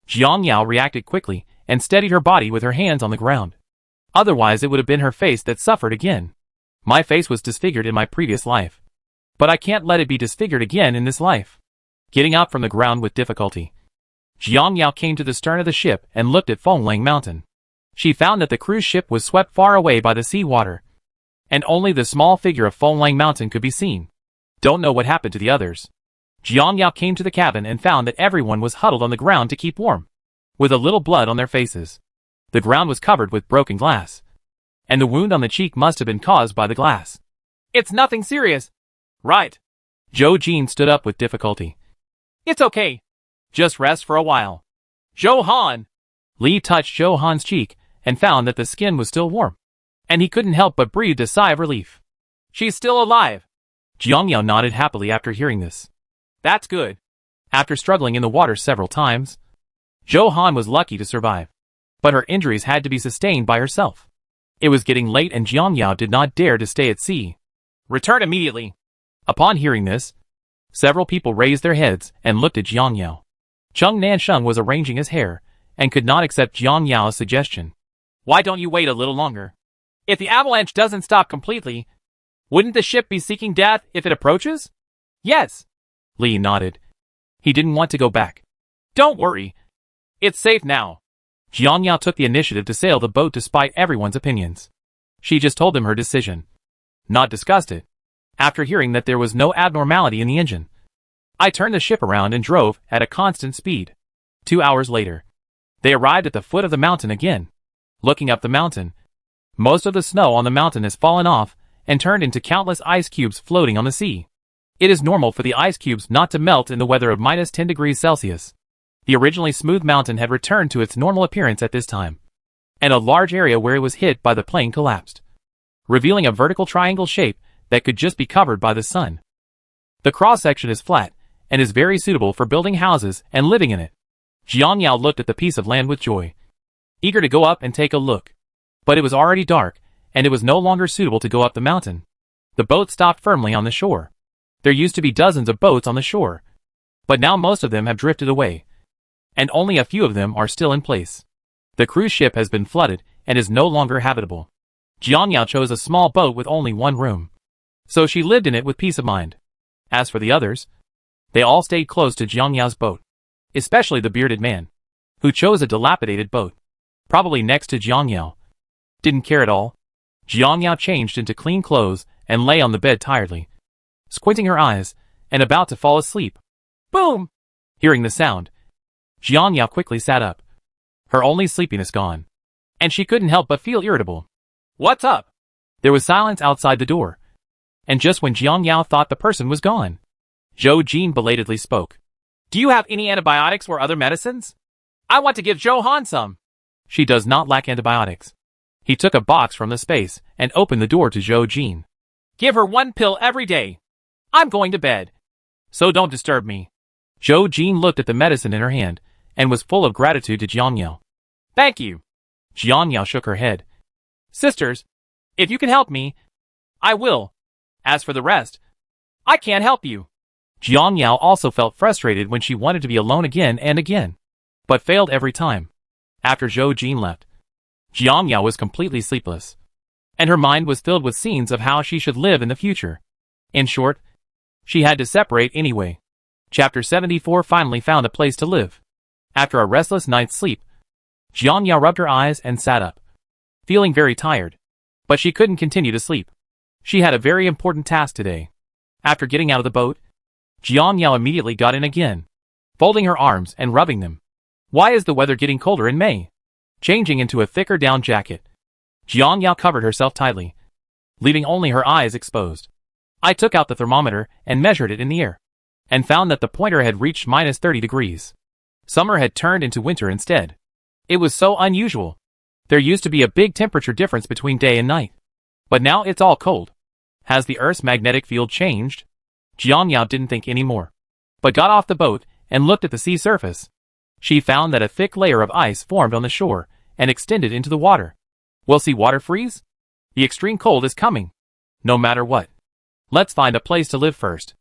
A: Jiang Yao reacted quickly and steadied her body with her hands on the ground. Otherwise it would have been her face that suffered again. My face was disfigured in my previous life, but I can't let it be disfigured again in this life. Getting up from the ground with difficulty, Jiang Yao came to the stern of the ship and looked at Fenglang Mountain. She found that the cruise ship was swept far away by the seawater, and only the small figure of Fenglang Mountain could be seen. Don't know what happened to the others. Jiang Yao came to the cabin and found that everyone was huddled on the ground to keep warm, with a little blood on their faces. The ground was covered with broken glass, and the wound on the cheek must have been caused by the glass. It's nothing serious. Right. Zhou Jin stood up with difficulty. It's okay. Just rest for a while. Zhou Han! Li touched Zhou Han's cheek and found that the skin was still warm, and he couldn't help but breathe a sigh of relief. She's still alive. Jiang Yao nodded happily after hearing this. That's good. After struggling in the water several times, Zhou Han was lucky to survive, but her injuries had to be sustained by herself. It was getting late and Jiang Yao did not dare to stay at sea. Return immediately. Upon hearing this, several people raised their heads and looked at Jiang Yao. Cheng Nansheng was arranging his hair and could not accept Jiang Yao's suggestion. Why don't you wait a little longer? If the avalanche doesn't stop completely, wouldn't the ship be seeking death if it approaches? Yes. Li nodded. He didn't want to go back. Don't worry. It's safe now. Jiang Yao took the initiative to sail the boat despite everyone's opinions. She just told them her decision, not discussed it. After hearing that there was no abnormality in the engine, I turned the ship around and drove at a constant speed. 2 hours later, they arrived at the foot of the mountain again. Looking up the mountain, most of the snow on the mountain has fallen off and turned into countless ice cubes floating on the sea. It is normal for the ice cubes not to melt in the weather of -10 degrees Celsius. The originally smooth mountain had returned to its normal appearance at this time, and a large area where it was hit by the plane collapsed, revealing a vertical triangle shape that could just be covered by the sun. The cross-section is flat and is very suitable for building houses and living in it. Jiang Yao looked at the piece of land with joy, eager to go up and take a look. But it was already dark, and it was no longer suitable to go up the mountain. The boat stopped firmly on the shore. There used to be dozens of boats on the shore, but now most of them have drifted away, and only a few of them are still in place. The cruise ship has been flooded and is no longer habitable. Jiang Yao chose a small boat with only one room, so she lived in it with peace of mind. As for the others, they all stayed close to Jiang Yao's boat, especially the bearded man, who chose a dilapidated boat, probably next to Jiang Yao. Didn't care at all. Jiang Yao changed into clean clothes and lay on the bed tiredly, squinting her eyes, and about to fall asleep. Boom! Hearing the sound, Jiang Yao quickly sat up, her only sleepiness gone, and she couldn't help but feel irritable. What's up? There was silence outside the door, and just when Jiang Yao thought the person was gone, Zhou Jin belatedly spoke. Do you have any antibiotics or other medicines? I want to give Zhou Han some. She does not lack antibiotics. He took a box from the space and opened the door to Zhou Jin. Give her 1 pill every day. I'm going to bed, so don't disturb me. Zhou Jin looked at the medicine in her hand and was full of gratitude to Jiang Yao. Thank you. Jiang Yao shook her head. Sisters, if you can help me, I will. As for the rest, I can't help you. Jiang Yao also felt frustrated when she wanted to be alone again and again, but failed every time. After Zhou Jin left, Jiang Yao was completely sleepless, and her mind was filled with scenes of how she should live in the future. In short, she had to separate anyway. Chapter 74 finally found a place to live. After a restless night's sleep, Jiang Yao rubbed her eyes and sat up, feeling very tired, but she couldn't continue to sleep. She had a very important task today. After getting out of the boat, Jiang Yao immediately got in again, folding her arms and rubbing them. Why is the weather getting colder in May? Changing into a thicker down jacket, Jiang Yao covered herself tightly, leaving only her eyes exposed. I took out the thermometer and measured it in the air, and found that the pointer had reached minus 30 degrees. Summer had turned into winter instead. It was so unusual. There used to be a big temperature difference between day and night, but now it's all cold. Has the Earth's magnetic field changed? Jiang Yao didn't think anymore, but got off the boat and looked at the sea surface. She found that a thick layer of ice formed on the shore and extended into the water. Will sea water freeze? The extreme cold is coming. No matter what, let's find a place to live first.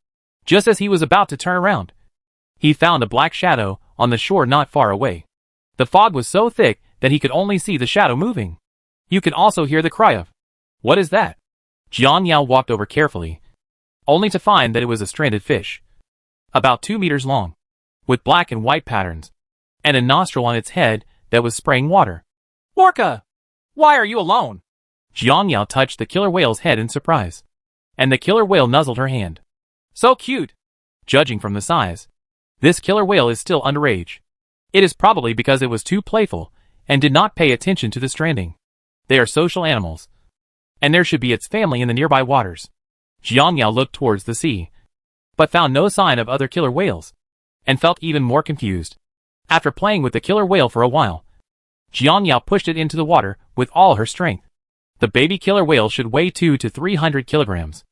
A: Just as he was about to turn around, he found a black shadow on the shore not far away. The fog was so thick that he could only see the shadow moving. You can also hear the cry of, "What is that?" Jiang Yao walked over carefully, only to find that it was a stranded fish, about 2 meters long, with black and white patterns, and a nostril on its head that was spraying water. Orca! Why are you alone? Jiang Yao touched the killer whale's head in surprise, and the killer whale nuzzled her hand. So cute! Judging from the size, this killer whale is still underage. It is probably because it was too playful and did not pay attention to the stranding. They are social animals, and there should be its family in the nearby waters. Jiang Yao looked towards the sea, but found no sign of other killer whales, and felt even more confused. After playing with the killer whale for a while, Jiang Yao pushed it into the water with all her strength. The baby killer whale should weigh 200 to 300 kilograms.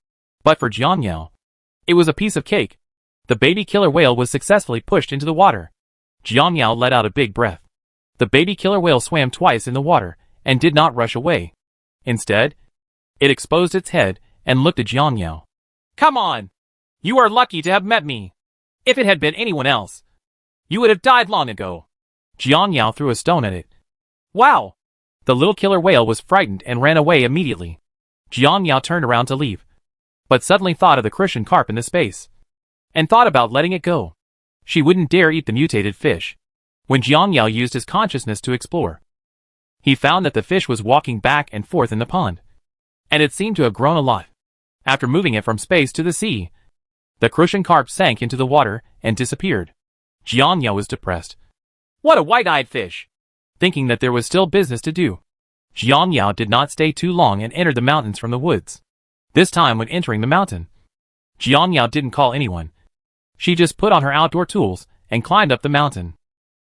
A: But for Jiang Yao, it was a piece of cake. The baby killer whale was successfully pushed into the water. Jiang Yao let out a big breath. The baby killer whale swam twice in the water and did not rush away. Instead, it exposed its head and looked at Jiang Yao. Come on! You are lucky to have met me. If it had been anyone else, you would have died long ago. Jiang Yao threw a stone at it. Wow! The little killer whale was frightened and ran away immediately. Jiang Yao turned around to leave, but suddenly thought of the crucian carp in the space, and thought about letting it go. She wouldn't dare eat the mutated fish. When Jiang Yao used his consciousness to explore, he found that the fish was walking back and forth in the pond, and it seemed to have grown a lot. After moving it from space to the sea, the crucian carp sank into the water and disappeared. Jiang Yao was depressed. What a white-eyed fish! Thinking that there was still business to do, Jiang Yao did not stay too long and entered the mountains from the woods. This time when entering the mountain, Jiang Yao didn't call anyone. She just put on her outdoor tools and climbed up the mountain.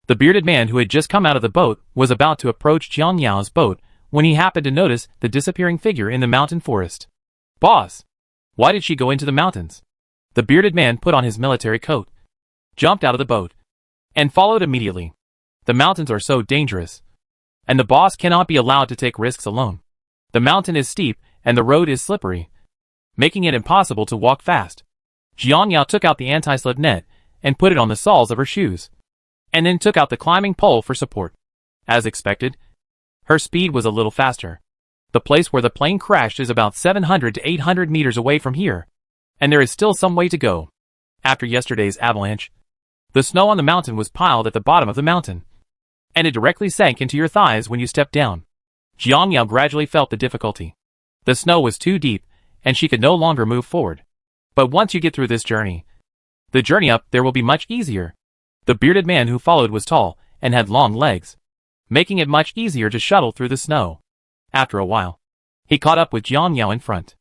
A: The bearded man who had just come out of the boat was about to approach Jiang Yao's boat when he happened to notice the disappearing figure in the mountain forest. Boss! Why did she go into the mountains? The bearded man put on his military coat, jumped out of the boat, and followed immediately. The mountains are so dangerous, and the boss cannot be allowed to take risks alone. The mountain is steep and the road is slippery, making it impossible to walk fast. Jiang Yao took out the anti-slip net and put it on the soles of her shoes, and then took out the climbing pole for support. As expected, her speed was a little faster. The place where the plane crashed is about 700 to 800 meters away from here, and there is still some way to go. After yesterday's avalanche, the snow on the mountain was piled at the bottom of the mountain, and it directly sank into your thighs when you stepped down. Jiang Yao gradually felt the difficulty. The snow was too deep, and she could no longer move forward. But once you get through this journey, the journey up there will be much easier. The bearded man who followed was tall and had long legs, making it much easier to shuttle through the snow. After a while, he caught up with Jiang Yao in front.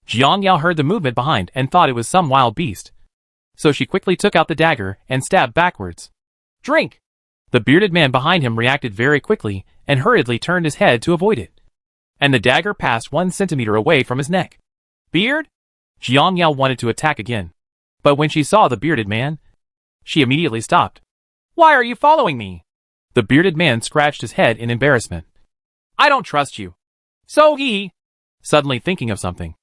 A: Jiang Yao heard the movement behind and thought it was some wild beast. So she quickly took out the dagger and stabbed backwards. Drink! The bearded man behind him reacted very quickly and hurriedly turned his head to avoid it. And the dagger passed 1 centimeter away from his neck. Beard? Jiang Yao wanted to attack again. But when she saw the bearded man, she immediately stopped. Why are you following me? The bearded man scratched his head in embarrassment. I don't trust you. So he... Suddenly thinking of something,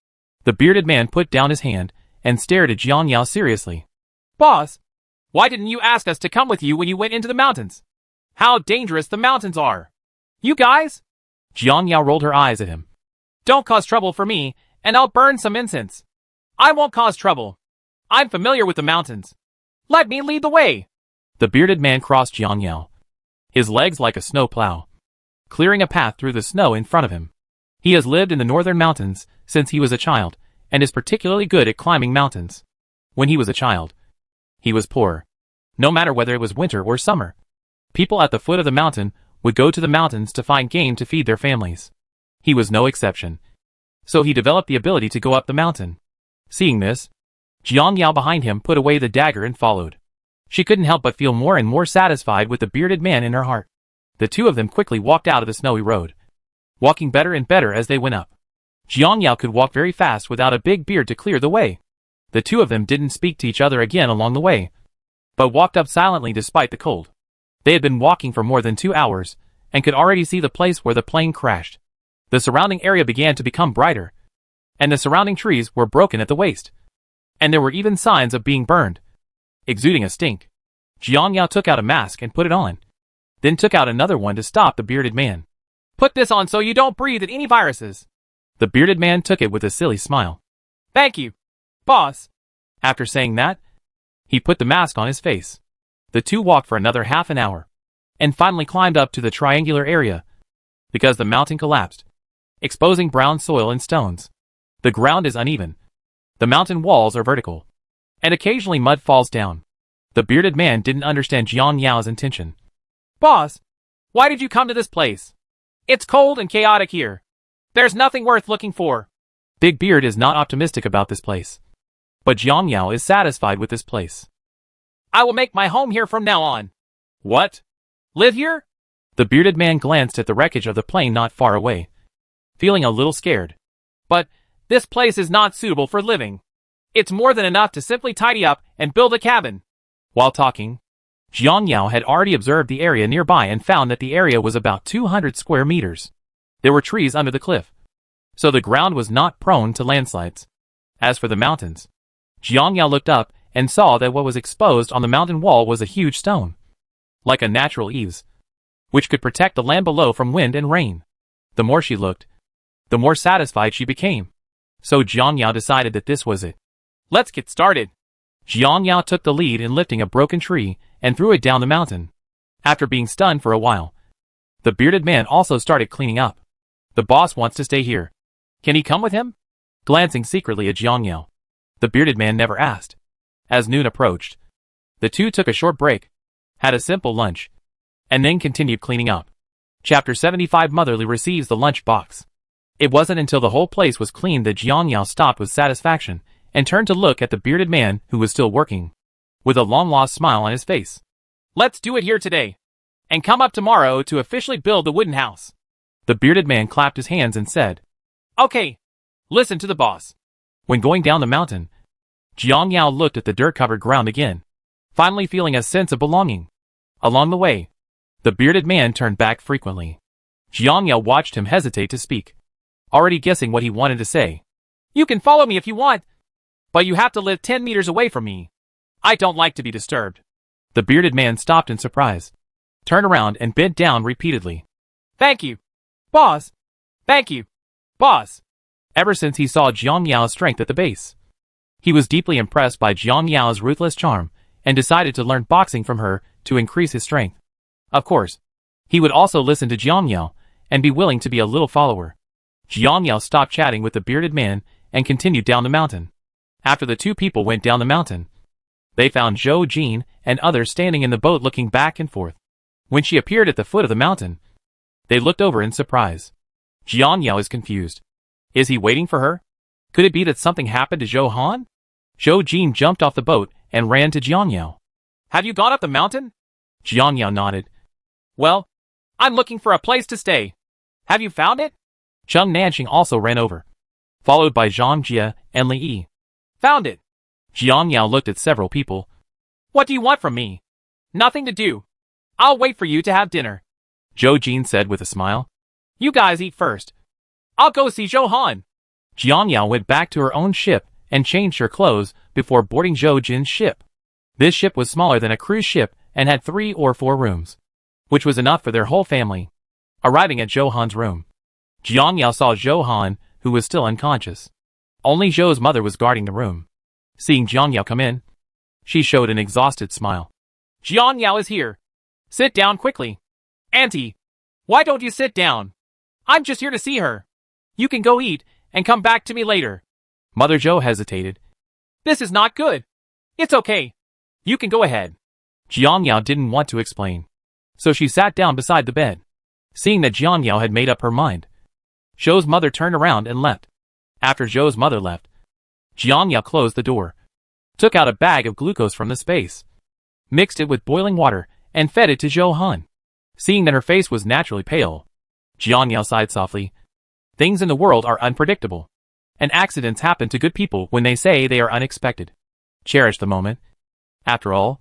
A: the bearded man put down his hand and stared at Jiang Yao seriously. Boss, why didn't you ask us to come with you when you went into the mountains? How dangerous the mountains are. You guys? Jiang Yao rolled her eyes at him. Don't cause trouble for me, and I'll burn some incense. I won't cause trouble. I'm familiar with the mountains. Let me lead the way. The bearded man crossed Jiang Yao, his legs like a snow plow, clearing a path through the snow in front of him. He has lived in the northern mountains since he was a child, and is particularly good at climbing mountains. When he was a child, he was poor. No matter whether it was winter or summer, people at the foot of the mountain would go to the mountains to find game to feed their families. He was no exception. So he developed the ability to go up the mountain. Seeing this, Jiang Yao behind him put away the dagger and followed. She couldn't help but feel more and more satisfied with the bearded man in her heart. The two of them quickly walked out of the snowy road, walking better and better as they went up. Jiang Yao could walk very fast without a big beard to clear the way. The two of them didn't speak to each other again along the way, but walked up silently despite the cold. They had been walking for more than 2 hours, and could already see the place where the plane crashed. The surrounding area began to become brighter, and the surrounding trees were broken at the waist. And there were even signs of being burned, exuding a stink. Jiang Yao took out a mask and put it on, then took out another one to stop the bearded man. Put this on so you don't breathe in any viruses. The bearded man took it with a silly smile. Thank you, boss. After saying that, he put the mask on his face. The two walked for another half an hour, and finally climbed up to the triangular area, because the mountain collapsed, exposing brown soil and stones. The ground is uneven. The mountain walls are vertical, and occasionally mud falls down. The bearded man didn't understand Jiang Yao's intention. Boss, why did you come to this place? It's cold and chaotic here. There's nothing worth looking for. Big Beard is not optimistic about this place, but Jiang Yao is satisfied with this place. I will make my home here from now on. What? Live here? The bearded man glanced at the wreckage of the plane not far away, feeling a little scared. But this place is not suitable for living. It's more than enough to simply tidy up and build a cabin. While talking, Jiang Yao had already observed the area nearby and found that the area was about 200 square meters. There were trees under the cliff, so the ground was not prone to landslides. As for the mountains, Jiang Yao looked up and saw that what was exposed on the mountain wall was a huge stone, like a natural eaves, which could protect the land below from wind and rain. The more she looked, the more satisfied she became. So Jiang Yao decided that this was it. Let's get started. Jiang Yao took the lead in lifting a broken tree and threw it down the mountain. After being stunned for a while, the bearded man also started cleaning up. The boss wants to stay here. Can he come with him? Glancing secretly at Jiang Yao, the bearded man never asked. As noon approached, the two took a short break, had a simple lunch, and then continued cleaning up. Chapter 75 Motherly receives the lunch box. It wasn't until the whole place was cleaned that Jiang Yao stopped with satisfaction and turned to look at the bearded man who was still working, with a long-lost smile on his face. Let's do it here today, and come up tomorrow to officially build the wooden house. The bearded man clapped his hands and said, Okay, listen to the boss. When going down the mountain, Jiang Yao looked at the dirt-covered ground again, finally feeling a sense of belonging. Along the way, the bearded man turned back frequently. Jiang Yao watched him hesitate to speak, already guessing what he wanted to say. You can follow me if you want, but you have to live 10 meters away from me. I don't like to be disturbed. The bearded man stopped in surprise, turned around and bent down repeatedly. Thank you, boss. Thank you, boss. Ever since he saw Jiang Yao's strength at the base, he was deeply impressed by Jiang Yao's ruthless charm and decided to learn boxing from her to increase his strength. Of course, he would also listen to Jiang Yao and be willing to be a little follower. Jiang Yao stopped chatting with the bearded man and continued down the mountain. After the two people went down the mountain, they found Zhou Jin and others standing in the boat looking back and forth. When she appeared at the foot of the mountain, they looked over in surprise. Jiang Yao is confused. Is he waiting for her? Could it be that something happened to Zhou Han? Zhou Jin jumped off the boat and ran to Jiang Yao. Have you gone up the mountain? Jiang Yao nodded. Well, I'm looking for a place to stay. Have you found it? Cheng Nanxing also ran over, followed by Zhang Jia and Li Yi. Found it. Jiang Yao looked at several people. What do you want from me? Nothing to do. I'll wait for you to have dinner, Zhou Jin said with a smile. You guys eat first. I'll go see Zhou Han. Jiang Yao went back to her own ship and changed her clothes before boarding Zhou Jin's ship. This ship was smaller than a cruise ship and had 3 or 4 rooms, which was enough for their whole family. Arriving at Zhou Han's room, Jiang Yao saw Zhou Han, who was still unconscious. Only Zhou's mother was guarding the room. Seeing Jiang Yao come in, she showed an exhausted smile. Jiang Yao is here. Sit down quickly. Auntie, why don't you sit down? I'm just here to see her. You can go eat and come back to me later. Mother Zhou hesitated. This is not good. It's okay. You can go ahead. Jiang Yao didn't want to explain, so she sat down beside the bed. Seeing that Jiang Yao had made up her mind, Zhou's mother turned around and left. After Zhou's mother left, Jiang Yao closed the door, took out a bag of glucose from the space, mixed it with boiling water, and fed it to Zhou Han. Seeing that her face was naturally pale, Jiang Yao sighed softly. Things in the world are unpredictable, and accidents happen to good people when they say they are unexpected. Cherish the moment. After all,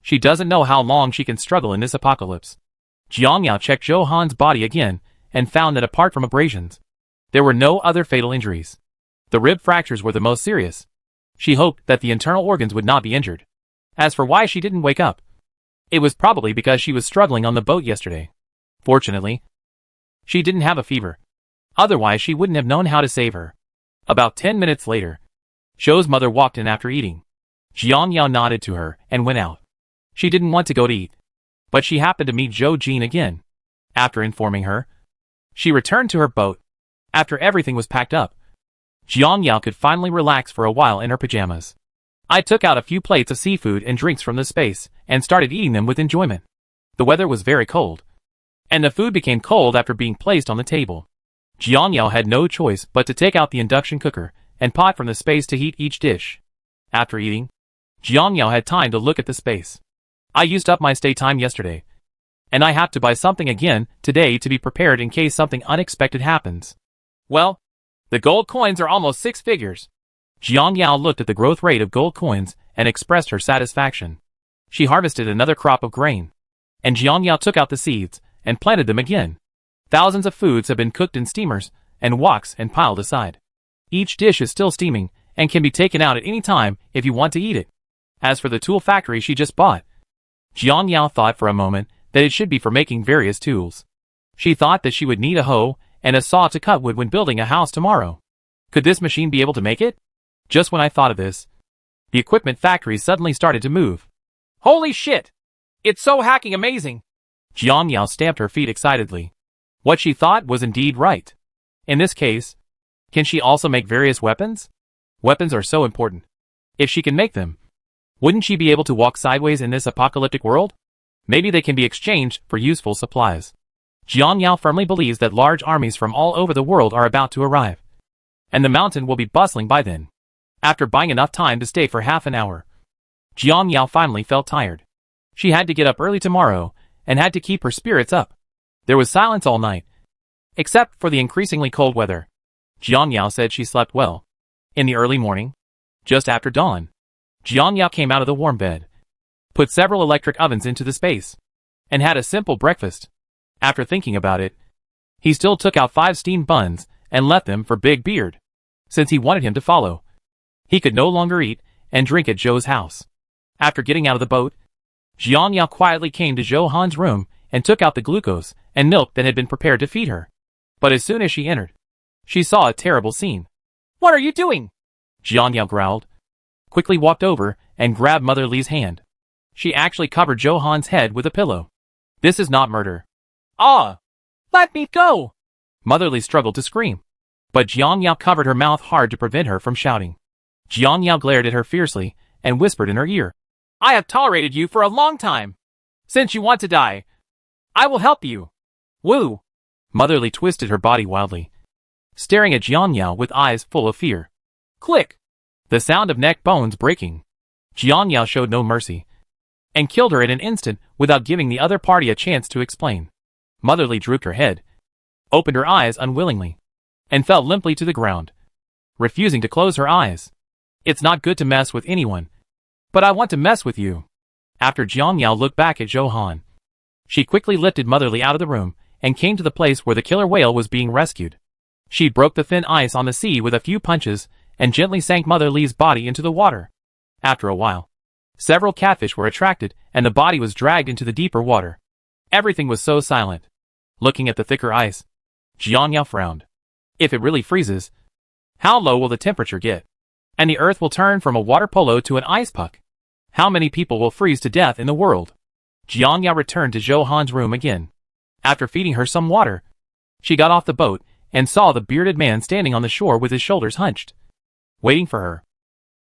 A: she doesn't know how long she can struggle in this apocalypse. Jiang Yao checked Zhou Han's body again and found that apart from abrasions, there were no other fatal injuries. The rib fractures were the most serious. She hoped that the internal organs would not be injured. As for why she didn't wake up, it was probably because she was struggling on the boat yesterday. Fortunately, she didn't have a fever. Otherwise, she wouldn't have known how to save her. About 10 minutes later, Zhou's mother walked in after eating. Jiang Yao nodded to her and went out. She didn't want to go to eat, but she happened to meet Zhou Jin again. After informing her, she returned to her boat. After everything was packed up, Jiang Yao could finally relax for a while in her pajamas. I took out a few plates of seafood and drinks from the space and started eating them with enjoyment. The weather was very cold, and the food became cold after being placed on the table. Jiang Yao had no choice but to take out the induction cooker and pot from the space to heat each dish. After eating, Jiang Yao had time to look at the space. I used up my stay time yesterday, and I have to buy something again today to be prepared in case something unexpected happens. Well, the gold coins are almost 6 figures. Jiang Yao looked at the growth rate of gold coins and expressed her satisfaction. She harvested another crop of grain, and Jiang Yao took out the seeds and planted them again. Thousands of foods have been cooked in steamers and woks and piled aside. Each dish is still steaming and can be taken out at any time if you want to eat it. As for the tool factory she just bought, Jiang Yao thought for a moment that it should be for making various tools. She thought that she would need a hoe and a saw to cut wood when building a house tomorrow. Could this machine be able to make it? Just when I thought of this, the equipment factory suddenly started to move. Holy shit! It's so hacking amazing! Jiang Yao stamped her feet excitedly. What she thought was indeed right. In this case, can she also make various weapons? Weapons are so important. If she can make them, wouldn't she be able to walk sideways in this apocalyptic world? Maybe they can be exchanged for useful supplies. Jiang Yao firmly believes that large armies from all over the world are about to arrive, and the mountain will be bustling by then. After buying enough time to stay for half an hour, Jiang Yao finally felt tired. She had to get up early tomorrow and had to keep her spirits up. There was silence all night, except for the increasingly cold weather. Jiang Yao said she slept well. In the early morning, just after dawn, Jiang Yao came out of the warm bed, put several electric ovens into the space, and had a simple breakfast. After thinking about it, he still took out 5 steamed buns and left them for Big Beard, since he wanted him to follow. He could no longer eat and drink at Zhou's house. After getting out of the boat, Jiang Yao quietly came to Zhou Han's room and took out the glucose and milk that had been prepared to feed her. But as soon as she entered, she saw a terrible scene. What are you doing? Jiang Yao growled, quickly walked over and grabbed Mother Li's hand. She actually covered Zhou Han's head with a pillow. This is not murder. Ah! Let me go! Mother Li struggled to scream, But Jiang Yao covered her mouth hard to prevent her from shouting. Jiang Yao glared at her fiercely and whispered in her ear, "I have tolerated you for a long time. Since you want to die, I will help you." Woo! Motherly twisted her body wildly, staring at Jiang Yao with eyes full of fear. Click! The sound of neck bones breaking. Jiang Yao showed no mercy and killed her in an instant without giving the other party a chance to explain. Motherly drooped her head, opened her eyes unwillingly, and fell limply to the ground, refusing to close her eyes. "It's not good to mess with anyone, but I want to mess with you." After Jiang Yao looked back at Zhou Han, she quickly lifted Motherly out of the room and came to the place where the killer whale was being rescued. She broke the thin ice on the sea with a few punches and gently sank Motherly's body into the water. After a while, several catfish were attracted and the body was dragged into the deeper water. Everything was so silent. Looking at the thicker ice, Jiang Yao frowned. If it really freezes, how low will the temperature get? And the earth will turn from a water polo to an ice puck. How many people will freeze to death in the world? Jiang Yao returned to Zhou Han's room again. After feeding her some water, she got off the boat and saw the bearded man standing on the shore with his shoulders hunched, waiting for her.